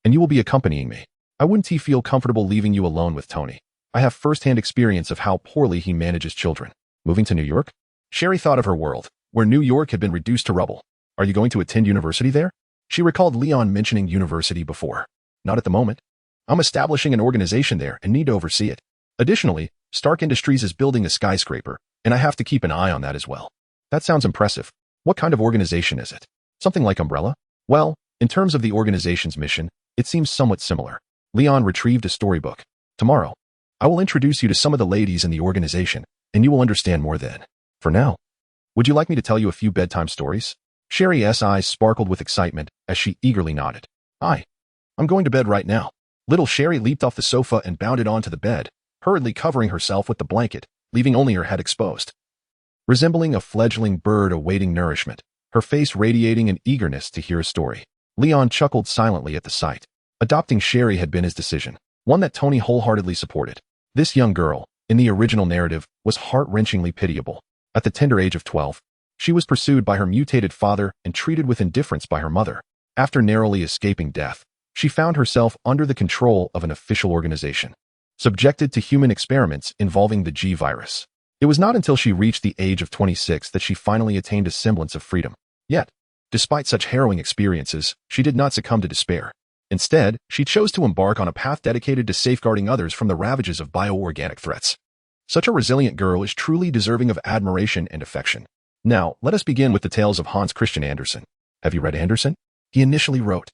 and you will be accompanying me. I wouldn't feel comfortable leaving you alone with Tony. I have first-hand experience of how poorly he manages children." Moving to New York? Sherry thought of her world, where New York had been reduced to rubble. "Are you going to attend university there?" She recalled Leon mentioning university before. "Not at the moment. I'm establishing an organization there and need to oversee it. Additionally, Stark Industries is building a skyscraper, and I have to keep an eye on that as well." "That sounds impressive. What kind of organization is it? Something like Umbrella?" "Well, in terms of the organization's mission, it seems somewhat similar." Leon retrieved a storybook. "Tomorrow, I will introduce you to some of the ladies in the organization, and you will understand more then. For now, would you like me to tell you a few bedtime stories?" Sherry's eyes sparkled with excitement as she eagerly nodded. I'm going to bed right now." Little Sherry leaped off the sofa and bounded onto the bed, hurriedly covering herself with the blanket, leaving only her head exposed. Resembling a fledgling bird awaiting nourishment, her face radiating an eagerness to hear a story, Leon chuckled silently at the sight. Adopting Sherry had been his decision, one that Tony wholeheartedly supported. This young girl, in the original narrative, was heart-wrenchingly pitiable. At the tender age of 12, she was pursued by her mutated father and treated with indifference by her mother. After narrowly escaping death, she found herself under the control of an official organization, subjected to human experiments involving the G virus. It was not until she reached the age of 26 that she finally attained a semblance of freedom. Yet, despite such harrowing experiences, she did not succumb to despair. Instead, she chose to embark on a path dedicated to safeguarding others from the ravages of bioorganic threats. Such a resilient girl is truly deserving of admiration and affection. Now, let us begin with the tales of Hans Christian Andersen. Have you read Andersen? He initially wrote.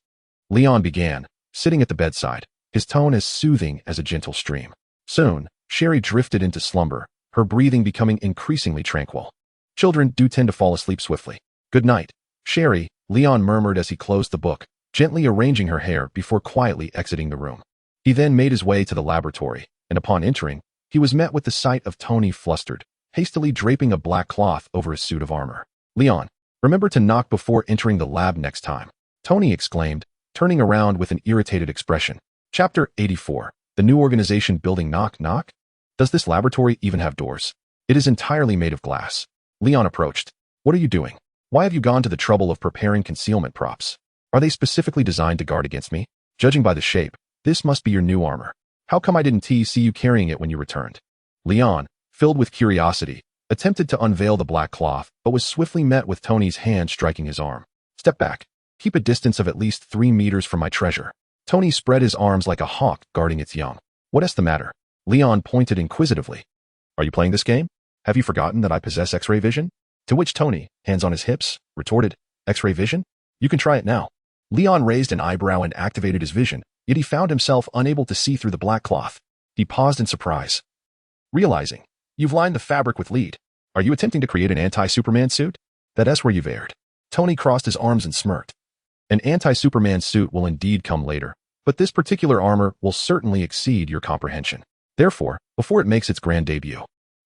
Leon began, sitting at the bedside, his tone as soothing as a gentle stream. Soon, Sherry drifted into slumber, her breathing becoming increasingly tranquil. Children do tend to fall asleep swiftly. "Good night, Sherry," Leon murmured as he closed the book, gently arranging her hair before quietly exiting the room. He then made his way to the laboratory, and upon entering, he was met with the sight of Tony flustered, hastily draping a black cloth over his suit of armor. "Leon, remember to knock before entering the lab next time," Tony exclaimed, turning around with an irritated expression. Chapter 84. The new organization building. Knock, knock? Does this laboratory even have doors? It is entirely made of glass. Leon approached. "What are you doing? Why have you gone to the trouble of preparing concealment props? Are they specifically designed to guard against me? Judging by the shape, this must be your new armor. How come I didn't see you carrying it when you returned?" Leon, filled with curiosity, attempted to unveil the black cloth, but was swiftly met with Tony's hand striking his arm. "Step back. Keep a distance of at least 3 meters from my treasure." Tony spread his arms like a hawk guarding its young. "What's the matter?" Leon pointed inquisitively. "Are you playing this game? Have you forgotten that I possess X-ray vision?" To which Tony, hands on his hips, retorted, "X-ray vision? You can try it now." Leon raised an eyebrow and activated his vision, yet he found himself unable to see through the black cloth. He paused in surprise, realizing, you've lined the fabric with lead. Are you attempting to create an anti-Superman suit? That's where you've erred. Tony crossed his arms and smirked. An anti-Superman suit will indeed come later, but this particular armor will certainly exceed your comprehension. Therefore, before it makes its grand debut,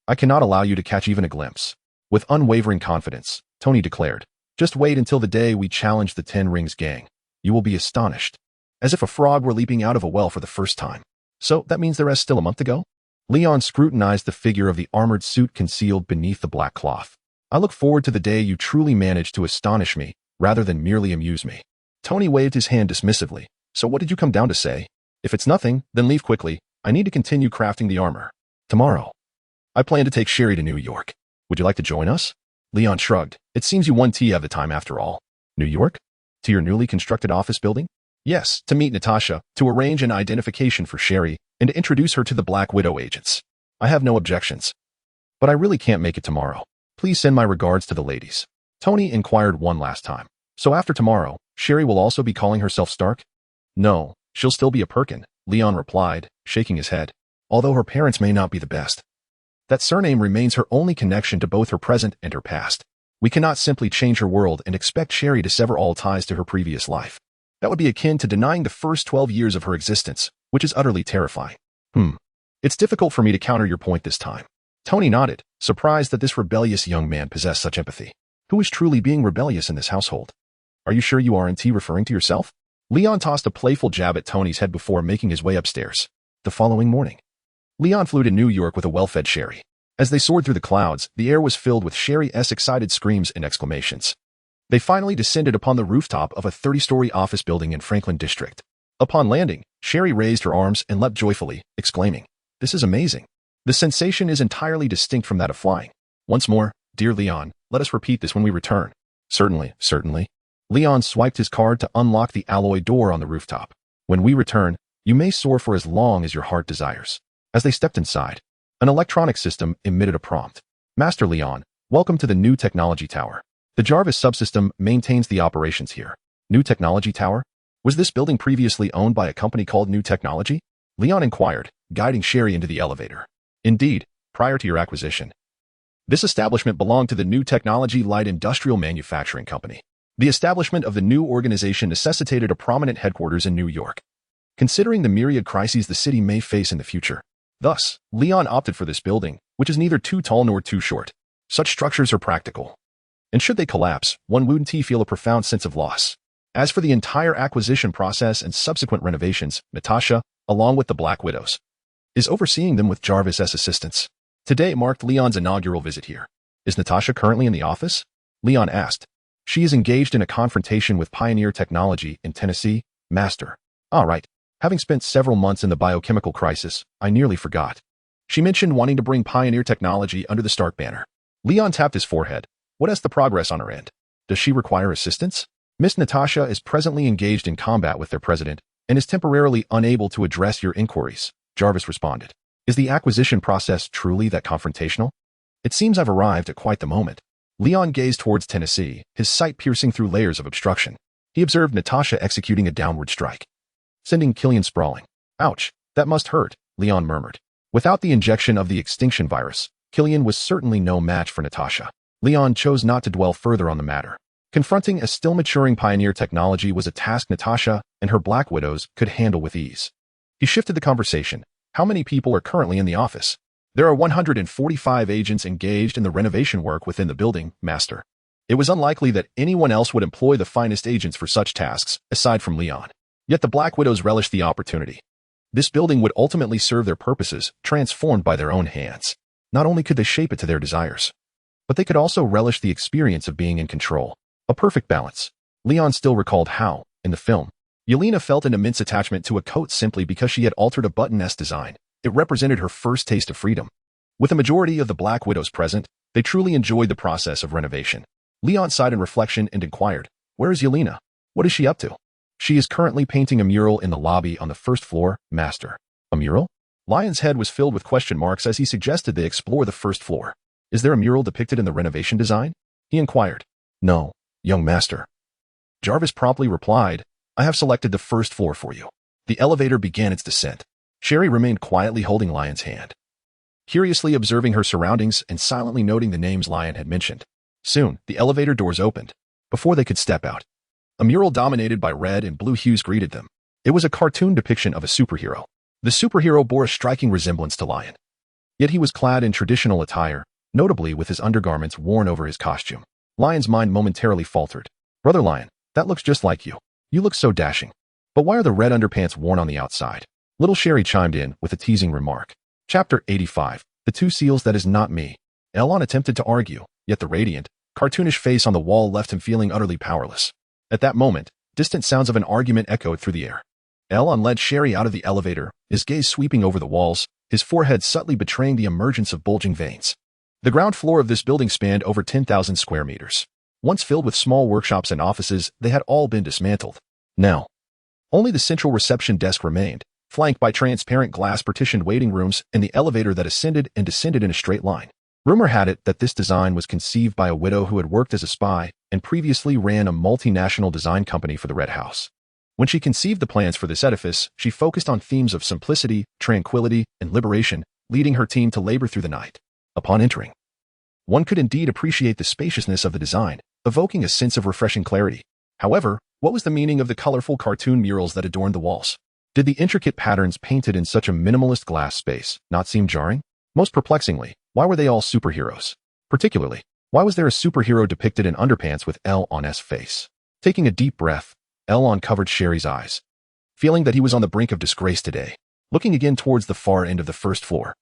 I cannot allow you to catch even a glimpse. With unwavering confidence, Tony declared, just wait until the day we challenge the Ten Rings gang. You will be astonished. As if a frog were leaping out of a well for the first time. So that means there is still a month to go? Leon scrutinized the figure of the armored suit concealed beneath the black cloth. I look forward to the day you truly manage to astonish me, rather than merely amuse me. Tony waved his hand dismissively. So what did you come down to say? If it's nothing, then leave quickly. I need to continue crafting the armor. Tomorrow. I plan to take Sherry to New York. Would you like to join us? Leon shrugged. It seems you won tea of the time after all. New York? To your newly constructed office building? Yes, to meet Natasha, to arrange an identification for Sherry, and to introduce her to the Black Widow agents. I have no objections. But I really can't make it tomorrow. Please send my regards to the ladies. Tony inquired one last time. So after tomorrow, Sherry will also be calling herself Stark? No, she'll still be a Perkin, Leon replied, shaking his head. Although her parents may not be the best. That surname remains her only connection to both her present and her past. We cannot simply change her world and expect Sherry to sever all ties to her previous life. That would be akin to denying the first 12 years of her existence, which is utterly terrifying. It's difficult for me to counter your point this time. Tony nodded, surprised that this rebellious young man possessed such empathy. Who is truly being rebellious in this household? Are you sure you aren't referring to yourself? Leon tossed a playful jab at Tony's head before making his way upstairs. The following morning, Leon flew to New York with a well-fed Sherry. As they soared through the clouds, the air was filled with Sherry's excited screams and exclamations. They finally descended upon the rooftop of a 30-story office building in Franklin District. Upon landing, Sherry raised her arms and leapt joyfully, exclaiming, "This is amazing. The sensation is entirely distinct from that of flying. Once more, dear Leon, let us repeat this when we return." Certainly, certainly. Leon swiped his card to unlock the alloy door on the rooftop. When we return, you may soar for as long as your heart desires. As they stepped inside, an electronic system emitted a prompt. Master Leon, welcome to the New Technology Tower. The Jarvis subsystem maintains the operations here. New Technology Tower? Was this building previously owned by a company called New Technology? Leon inquired, guiding Sherry into the elevator. Indeed, prior to your acquisition. This establishment belonged to the New Technology Light Industrial Manufacturing Company. The establishment of the new organization necessitated a prominent headquarters in New York, considering the myriad crises the city may face in the future. Thus, Leon opted for this building, which is neither too tall nor too short. Such structures are practical. And should they collapse, one wouldn't feel a profound sense of loss. As for the entire acquisition process and subsequent renovations, Natasha, along with the Black Widows, is overseeing them with Jarvis's assistance. Today marked Leon's inaugural visit here. Is Natasha currently in the office? Leon asked. She is engaged in a confrontation with Pioneer Technology in Tennessee, Master. All right. Having spent several months in the biochemical crisis, I nearly forgot. She mentioned wanting to bring Pioneer Technology under the Stark banner. Leon tapped his forehead. What is the progress on her end? Does she require assistance? Miss Natasha is presently engaged in combat with their president and is temporarily unable to address your inquiries, Jarvis responded. Is the acquisition process truly that confrontational? It seems I've arrived at quite the moment. Leon gazed towards Tennessee, his sight piercing through layers of obstruction. He observed Natasha executing a downward strike, sending Killian sprawling. Ouch, that must hurt, Leon murmured. Without the injection of the extinction virus, Killian was certainly no match for Natasha. Leon chose not to dwell further on the matter. Confronting a still maturing Pioneer Technology was a task Natasha and her Black Widows could handle with ease. He shifted the conversation. How many people are currently in the office? There are 145 agents engaged in the renovation work within the building, Master. It was unlikely that anyone else would employ the finest agents for such tasks, aside from Leon. Yet the Black Widows relished the opportunity. This building would ultimately serve their purposes, transformed by their own hands. Not only could they shape it to their desires, but they could also relish the experience of being in control. A perfect balance. Leon still recalled how, in the film, Yelena felt an immense attachment to a coat simply because she had altered a button-S design. It represented her first taste of freedom. With a majority of the Black Widows present, they truly enjoyed the process of renovation. Leon sighed in reflection and inquired, where is Yelena? What is she up to? She is currently painting a mural in the lobby on the first floor, Master. A mural? Lion's head was filled with question marks as he suggested they explore the first floor. Is there a mural depicted in the renovation design? He inquired. No, young Master. Jarvis promptly replied, I have selected the first floor for you. The elevator began its descent. Sherry remained quietly holding Lion's hand, curiously observing her surroundings and silently noting the names Lion had mentioned. Soon, the elevator doors opened. Before they could step out, a mural dominated by red and blue hues greeted them. It was a cartoon depiction of a superhero. The superhero bore a striking resemblance to Lion. Yet he was clad in traditional attire, notably with his undergarments worn over his costume. Lion's mind momentarily faltered. Brother Lion, that looks just like you. You look so dashing. But why are the red underpants worn on the outside? Little Sherry chimed in with a teasing remark. Chapter 85. The Two Seals That Is Not Me. Elon attempted to argue, yet the radiant, cartoonish face on the wall left him feeling utterly powerless. At that moment, distant sounds of an argument echoed through the air. Elon led Sherry out of the elevator, his gaze sweeping over the walls, his forehead subtly betraying the emergence of bulging veins. The ground floor of this building spanned over 10,000 square meters. Once filled with small workshops and offices, they had all been dismantled. Now, only the central reception desk remained, flanked by transparent glass-partitioned waiting rooms and the elevator that ascended and descended in a straight line. Rumor had it that this design was conceived by a widow who had worked as a spy and previously ran a multinational design company for the Red House. When she conceived the plans for this edifice, she focused on themes of simplicity, tranquility, and liberation, leading her team to labor through the night. Upon entering, one could indeed appreciate the spaciousness of the design, evoking a sense of refreshing clarity. However, what was the meaning of the colorful cartoon murals that adorned the walls? Did the intricate patterns painted in such a minimalist glass space not seem jarring? Most perplexingly, why were they all superheroes? Particularly, why was there a superhero depicted in underpants with L on S face? Taking a deep breath, Elon covered Sherry's eyes, feeling that he was on the brink of disgrace today. Looking again towards the far end of the first floor,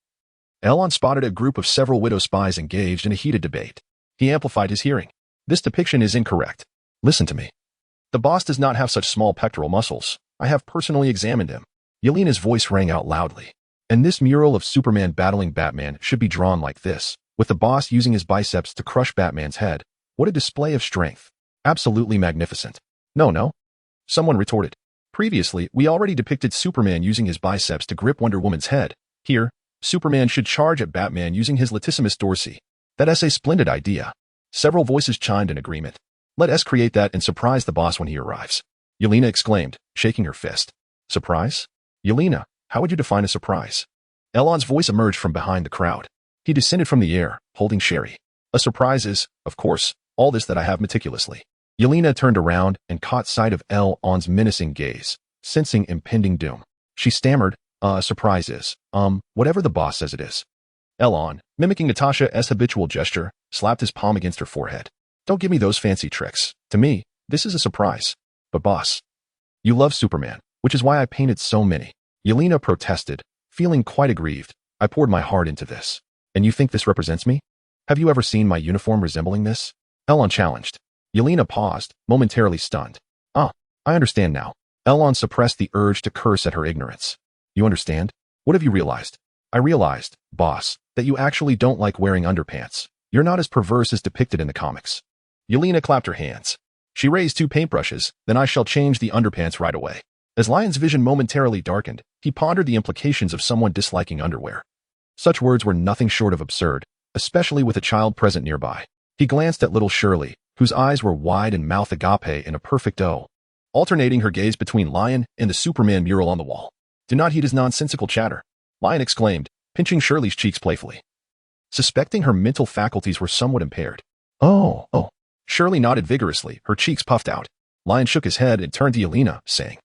Elon spotted a group of several widow spies engaged in a heated debate. He amplified his hearing. This depiction is incorrect. Listen to me. The boss does not have such small pectoral muscles. I have personally examined him. Yelena's voice rang out loudly. And this mural of Superman battling Batman should be drawn like this, with the boss using his biceps to crush Batman's head. What a display of strength. Absolutely magnificent. No. Someone retorted. Previously, we already depicted Superman using his biceps to grip Wonder Woman's head. Here, Superman should charge at Batman using his latissimus dorsi. That's a splendid idea. Several voices chimed in agreement. Let us create that and surprise the boss when he arrives. Yelena exclaimed, shaking her fist. Surprise? Yelena, how would you define a surprise? Elon's voice emerged from behind the crowd. He descended from the air, holding Sherry. A surprise is, of course, all this that I have meticulously. Yelena turned around and caught sight of Elon's menacing gaze, sensing impending doom. She stammered, surprise is, whatever the boss says it is. Elon, mimicking Natasha's habitual gesture, slapped his palm against her forehead. Don't give me those fancy tricks. To me, this is a surprise. But boss, you love Superman, which is why I painted so many. Yelena protested, feeling quite aggrieved. I poured my heart into this. And you think this represents me? Have you ever seen my uniform resembling this? Elon challenged. Yelena paused, momentarily stunned. I understand now. Elon suppressed the urge to curse at her ignorance. You understand? What have you realized? I realized, boss, that you actually don't like wearing underpants. You're not as perverse as depicted in the comics. Yelena clapped her hands. She raised 2 paintbrushes, then I shall change the underpants right away. As Lion's vision momentarily darkened, he pondered the implications of someone disliking underwear. Such words were nothing short of absurd, especially with a child present nearby. He glanced at little Shirley, whose eyes were wide and mouth agape in a perfect O, alternating her gaze between Lion and the Superman mural on the wall. Do not heed his nonsensical chatter, Lion exclaimed, pinching Shirley's cheeks playfully. Suspecting her mental faculties were somewhat impaired. Oh. Shirley nodded vigorously, her cheeks puffed out. Lion shook his head and turned to Yelena, saying,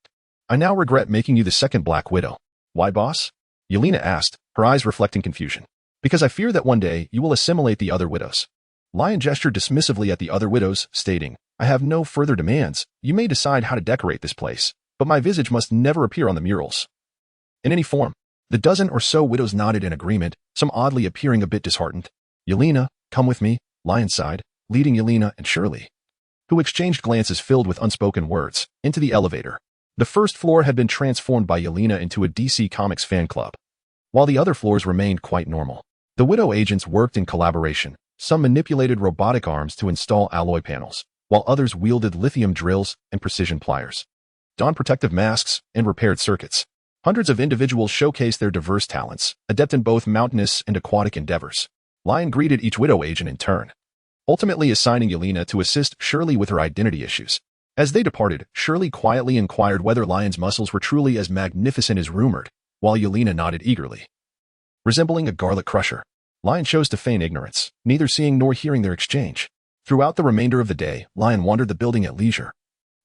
I now regret making you the second Black Widow. Why, boss? Yelena asked, her eyes reflecting confusion. Because I fear that one day you will assimilate the other widows. Lion gestured dismissively at the other widows, stating, I have no further demands. You may decide how to decorate this place, but my visage must never appear on the murals. In any form. The dozen or so widows nodded in agreement, some oddly appearing a bit disheartened. Yelena, come with me, Lion sighed, leading Yelena and Shirley, who exchanged glances filled with unspoken words, into the elevator. The first floor had been transformed by Yelena into a DC Comics fan club, while the other floors remained quite normal. The widow agents worked in collaboration. Some manipulated robotic arms to install alloy panels, while others wielded lithium drills and precision pliers, donned protective masks, and repaired circuits. Hundreds of individuals showcased their diverse talents, adept in both mountainous and aquatic endeavors. Lion greeted each widow agent in turn, ultimately assigning Yelena to assist Shirley with her identity issues. As they departed, Shirley quietly inquired whether Lion's muscles were truly as magnificent as rumored, while Yelena nodded eagerly. Resembling a garlic crusher, Lion chose to feign ignorance, neither seeing nor hearing their exchange. Throughout the remainder of the day, Lion wandered the building at leisure,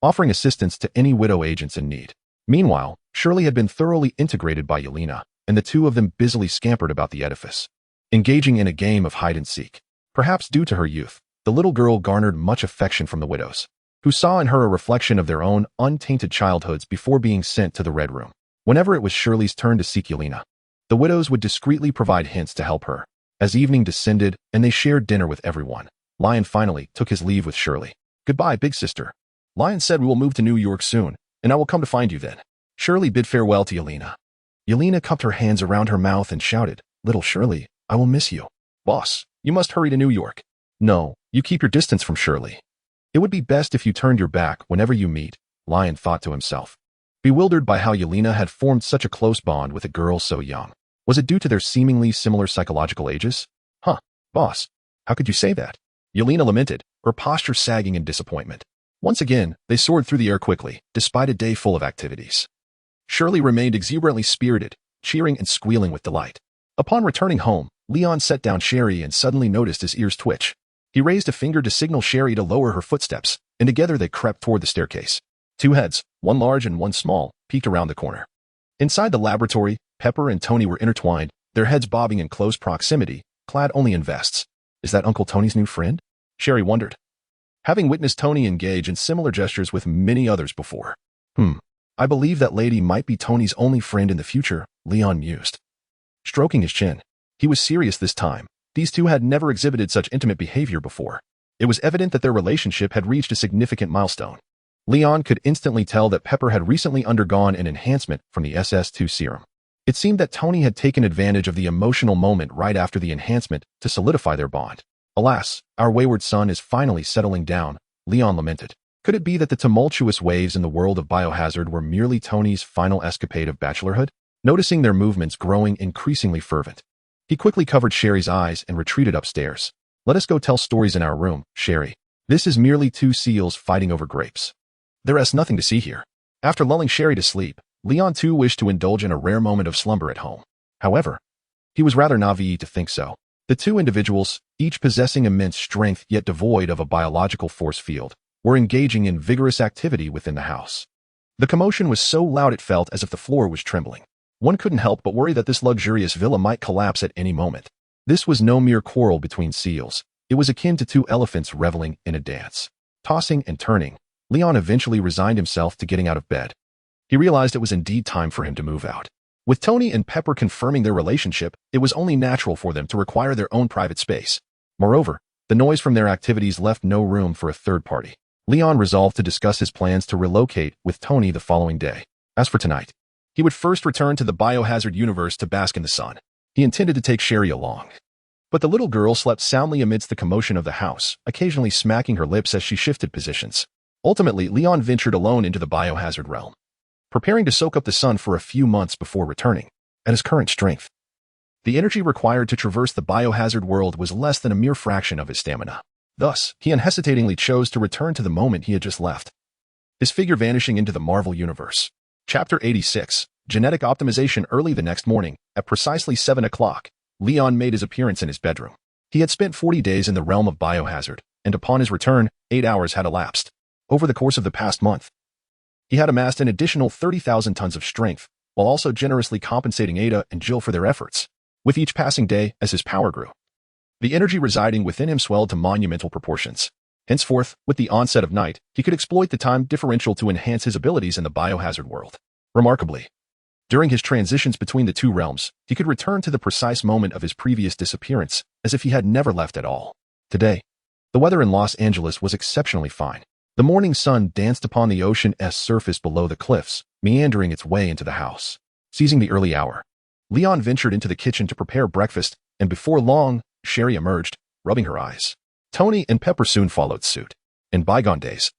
offering assistance to any widow agents in need. Meanwhile, Shirley had been thoroughly integrated by Yelena, and the two of them busily scampered about the edifice, engaging in a game of hide-and-seek. Perhaps due to her youth, the little girl garnered much affection from the widows, who saw in her a reflection of their own untainted childhoods before being sent to the Red Room. Whenever it was Shirley's turn to seek Yelena, the widows would discreetly provide hints to help her. As evening descended and they shared dinner with everyone, Lion finally took his leave with Shirley. "Goodbye, big sister. Lion said we will move to New York soon, and I will come to find you then." Shirley bid farewell to Yelena. Yelena cupped her hands around her mouth and shouted, "Little Shirley, I will miss you." "Boss, you must hurry to New York." "No, you keep your distance from Shirley. It would be best if you turned your back whenever you meet," Lion thought to himself, bewildered by how Yelena had formed such a close bond with a girl so young. Was it due to their seemingly similar psychological ages? "Huh, boss, how could you say that?" Yelena lamented, her posture sagging in disappointment. Once again, they soared through the air quickly, despite a day full of activities. Shirley remained exuberantly spirited, cheering and squealing with delight. Upon returning home, Leon set down Sherry and suddenly noticed his ears twitch. He raised a finger to signal Sherry to lower her footsteps, and together they crept toward the staircase. Two heads, one large and one small, peeked around the corner. Inside the laboratory, Pepper and Tony were intertwined, their heads bobbing in close proximity, clad only in vests. "Is that Uncle Tony's new friend?" Sherry wondered, having witnessed Tony engage in similar gestures with many others before. I believe that lady might be Tony's only friend in the future," Leon mused. Stroking his chin, he was serious this time. These two had never exhibited such intimate behavior before. It was evident that their relationship had reached a significant milestone. Leon could instantly tell that Pepper had recently undergone an enhancement from the SS2 serum. It seemed that Tony had taken advantage of the emotional moment right after the enhancement to solidify their bond. "Alas, our wayward son is finally settling down," Leon lamented. Could it be that the tumultuous waves in the world of biohazard were merely Tony's final escapade of bachelorhood? Noticing their movements growing increasingly fervent, he quickly covered Sherry's eyes and retreated upstairs. "Let us go tell stories in our room, Sherry. This is merely two seals fighting over grapes. There is nothing to see here." After lulling Sherry to sleep, Leon too wished to indulge in a rare moment of slumber at home. However, he was rather naive to think so. The two individuals, each possessing immense strength yet devoid of a biological force field, were engaging in vigorous activity within the house. The commotion was so loud it felt as if the floor was trembling. One couldn't help but worry that this luxurious villa might collapse at any moment. This was no mere quarrel between seals. It was akin to two elephants reveling in a dance. Tossing and turning, Leon eventually resigned himself to getting out of bed. He realized it was indeed time for him to move out. With Tony and Pepper confirming their relationship, it was only natural for them to require their own private space. Moreover, the noise from their activities left no room for a third party. Leon resolved to discuss his plans to relocate with Tony the following day. As for tonight, he would first return to the biohazard universe to bask in the sun. He intended to take Sherry along. But the little girl slept soundly amidst the commotion of the house, occasionally smacking her lips as she shifted positions. Ultimately, Leon ventured alone into the biohazard realm, preparing to soak up the sun for a few months before returning. At his current strength, the energy required to traverse the biohazard world was less than a mere fraction of his stamina. Thus, he unhesitatingly chose to return to the moment he had just left, his figure vanishing into the Marvel Universe. Chapter 86, Genetic Optimization. Early the next morning, at precisely 7 o'clock, Leon made his appearance in his bedroom. He had spent 40 days in the realm of biohazard, and upon his return, 8 hours had elapsed. Over the course of the past month, he had amassed an additional 30,000 tons of strength, while also generously compensating Ada and Jill for their efforts. With each passing day, as his power grew, the energy residing within him swelled to monumental proportions. Henceforth, with the onset of night, he could exploit the time differential to enhance his abilities in the biohazard world. Remarkably, during his transitions between the two realms, he could return to the precise moment of his previous disappearance, as if he had never left at all. Today, the weather in Los Angeles was exceptionally fine. The morning sun danced upon the ocean's surface below the cliffs, meandering its way into the house. Seizing the early hour, Leon ventured into the kitchen to prepare breakfast, and before long, Sherry emerged, rubbing her eyes. Tony and Pepper soon followed suit. In bygone days,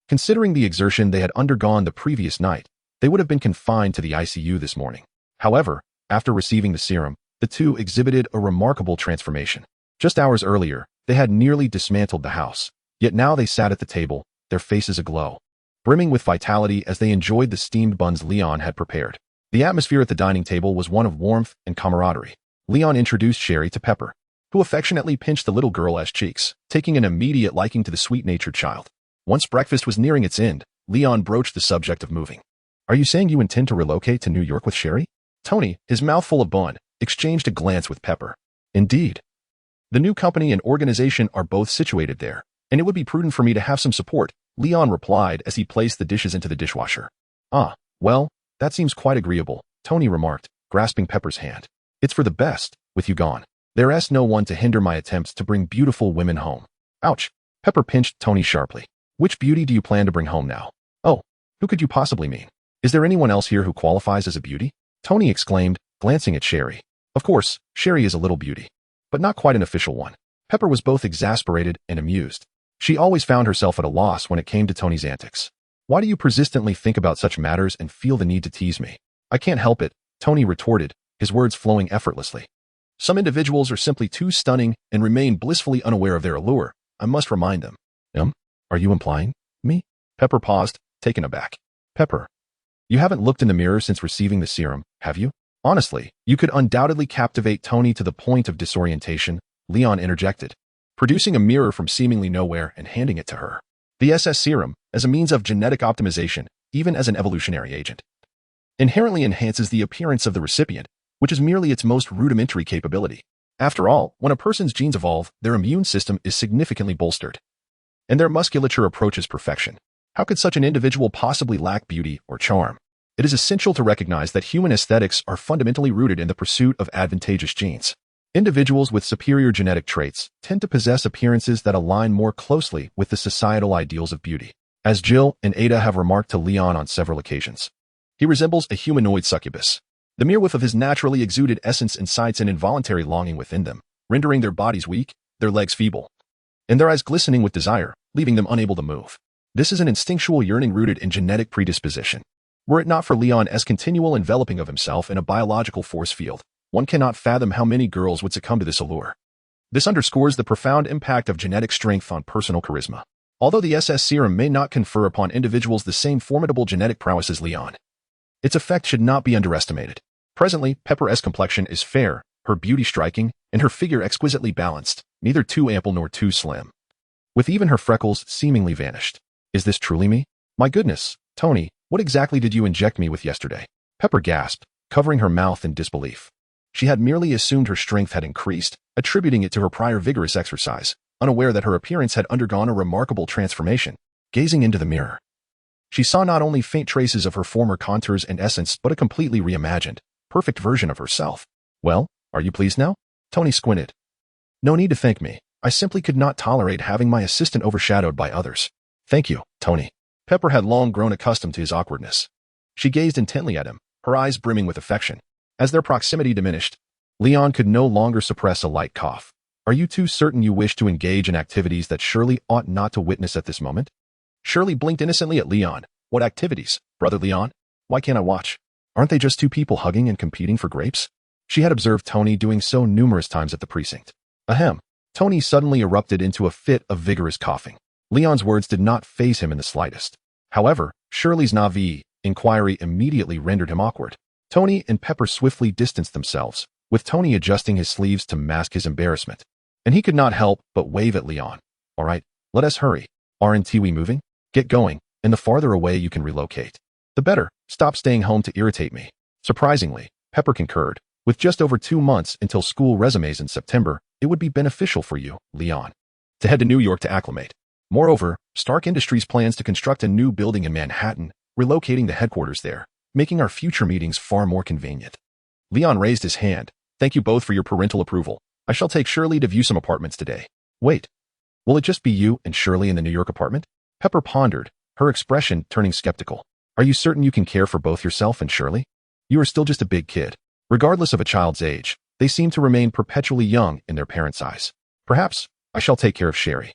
considering the exertion they had undergone the previous night, they would have been confined to the ICU this morning. However, after receiving the serum, the two exhibited a remarkable transformation. Just hours earlier, they had nearly dismantled the house, yet now they sat at the table, their faces aglow. brimming with vitality as they enjoyed the steamed buns Leon had prepared. The atmosphere at the dining table was one of warmth and camaraderie. Leon introduced Sherry to Pepper, who affectionately pinched the little girl's cheeks, taking an immediate liking to the sweet-natured child. Once breakfast was nearing its end, Leon broached the subject of moving. "Are you saying you intend to relocate to New York with Sherry?" Tony, his mouth full of bun, exchanged a glance with Pepper. "Indeed. The new company and organization are both situated there, and it would be prudent for me to have some support," Leon replied as he placed the dishes into the dishwasher. "Ah, well, that seems quite agreeable," Tony remarked, grasping Pepper's hand. "It's for the best, with you gone. There's no one to hinder my attempts to bring beautiful women home." Ouch! Pepper pinched Tony sharply. "Which beauty do you plan to bring home now?" "Oh, who could you possibly mean? Is there anyone else here who qualifies as a beauty?" Tony exclaimed, glancing at Sherry. "Of course, Sherry is a little beauty, but not quite an official one." Pepper was both exasperated and amused. She always found herself at a loss when it came to Tony's antics. "Why do you persistently think about such matters and feel the need to tease me?" "I can't help it," Tony retorted, his words flowing effortlessly. "Some individuals are simply too stunning and remain blissfully unaware of their allure. I must remind them." Are you implying me?" Pepper paused, taken aback. "Pepper, you haven't looked in the mirror since receiving the serum, have you?" "Honestly, you could undoubtedly captivate Tony to the point of disorientation," Leon interjected, producing a mirror from seemingly nowhere and handing it to her. "The SS serum, as a means of genetic optimization, even as an evolutionary agent, inherently enhances the appearance of the recipient, which is merely its most rudimentary capability. After all, when a person's genes evolve, their immune system is significantly bolstered, and their musculature approaches perfection. How could such an individual possibly lack beauty or charm? It is essential to recognize that human aesthetics are fundamentally rooted in the pursuit of advantageous genes. Individuals with superior genetic traits tend to possess appearances that align more closely with the societal ideals of beauty. As Jill and Ada have remarked to Leon on several occasions, he resembles a humanoid succubus. The mere whiff of his naturally exuded essence incites an involuntary longing within them, rendering their bodies weak, their legs feeble, and their eyes glistening with desire, leaving them unable to move. This is an instinctual yearning rooted in genetic predisposition. Were it not for Leon's continual enveloping of himself in a biological force field, one cannot fathom how many girls would succumb to this allure. This underscores the profound impact of genetic strength on personal charisma. Although the SS serum may not confer upon individuals the same formidable genetic prowess as Leon, its effect should not be underestimated. Presently, Pepper's complexion is fair, her beauty striking, and her figure exquisitely balanced, neither too ample nor too slim, with even her freckles seemingly vanished. "Is this truly me? My goodness, Tony, what exactly did you inject me with yesterday?" Pepper gasped, covering her mouth in disbelief. She had merely assumed her strength had increased, attributing it to her prior vigorous exercise, unaware that her appearance had undergone a remarkable transformation. Gazing into the mirror, she saw not only faint traces of her former contours and essence, but a completely reimagined, perfect version of herself. "Well, are you pleased now?" Tony squinted. "No need to thank me. I simply could not tolerate having my assistant overshadowed by others." "Thank you, Tony." Pepper had long grown accustomed to his awkwardness. She gazed intently at him, her eyes brimming with affection. As their proximity diminished, Leon could no longer suppress a light cough. "Are you too certain you wish to engage in activities that Shirley ought not to witness at this moment?" Shirley blinked innocently at Leon. "What activities, brother Leon? Why can't I watch? Aren't they just two people hugging and competing for grapes?" She had observed Tony doing so numerous times at the precinct. Ahem. Tony suddenly erupted into a fit of vigorous coughing. Leon's words did not faze him in the slightest. However, Shirley's naive inquiry immediately rendered him awkward. Tony and Pepper swiftly distanced themselves, with Tony adjusting his sleeves to mask his embarrassment. And he could not help but wave at Leon. "All right, let us hurry. Aren't we moving? Get going, and the farther away you can relocate, the better. Stop staying home to irritate me." Surprisingly, Pepper concurred. "With just over 2 months until school resumes in September, it would be beneficial for you, Leon, to head to New York to acclimate. Moreover, Stark Industries plans to construct a new building in Manhattan, relocating the headquarters there, making our future meetings far more convenient." Leon raised his hand. "Thank you both for your parental approval. I shall take Shirley to view some apartments today." "Wait, will it just be you and Shirley in the New York apartment?" Pepper pondered, her expression turning skeptical. "Are you certain you can care for both yourself and Shirley? You are still just a big kid." Regardless of a child's age, they seem to remain perpetually young in their parents' eyes. "Perhaps I shall take care of Sherry."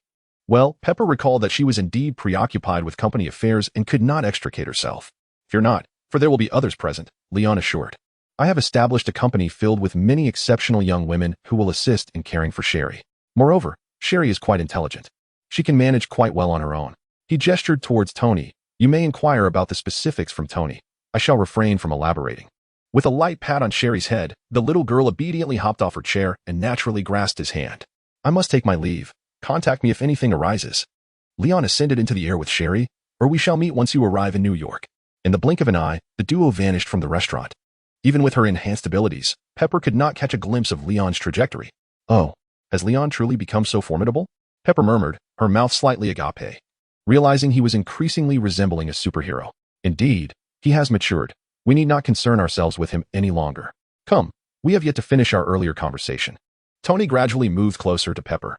Well, Pepper recalled that she was indeed preoccupied with company affairs and could not extricate herself. "Fear not, for there will be others present," Leon assured. "I have established a company filled with many exceptional young women who will assist in caring for Sherry. Moreover, Sherry is quite intelligent. She can manage quite well on her own." He gestured towards Tony, You may inquire about the specifics from Tony. I shall refrain from elaborating. With a light pat on Sherry's head, the little girl obediently hopped off her chair and naturally grasped his hand. I must take my leave. Contact me if anything arises. Leon ascended into the air with Sherry, or we shall meet once you arrive in New York. In the blink of an eye, the duo vanished from the restaurant. Even with her enhanced abilities, Pepper could not catch a glimpse of Leon's trajectory. Oh, has Leon truly become so formidable? Pepper murmured, her mouth slightly agape, realizing he was increasingly resembling a superhero. Indeed, he has matured. We need not concern ourselves with him any longer. Come, we have yet to finish our earlier conversation. Tony gradually moved closer to Pepper,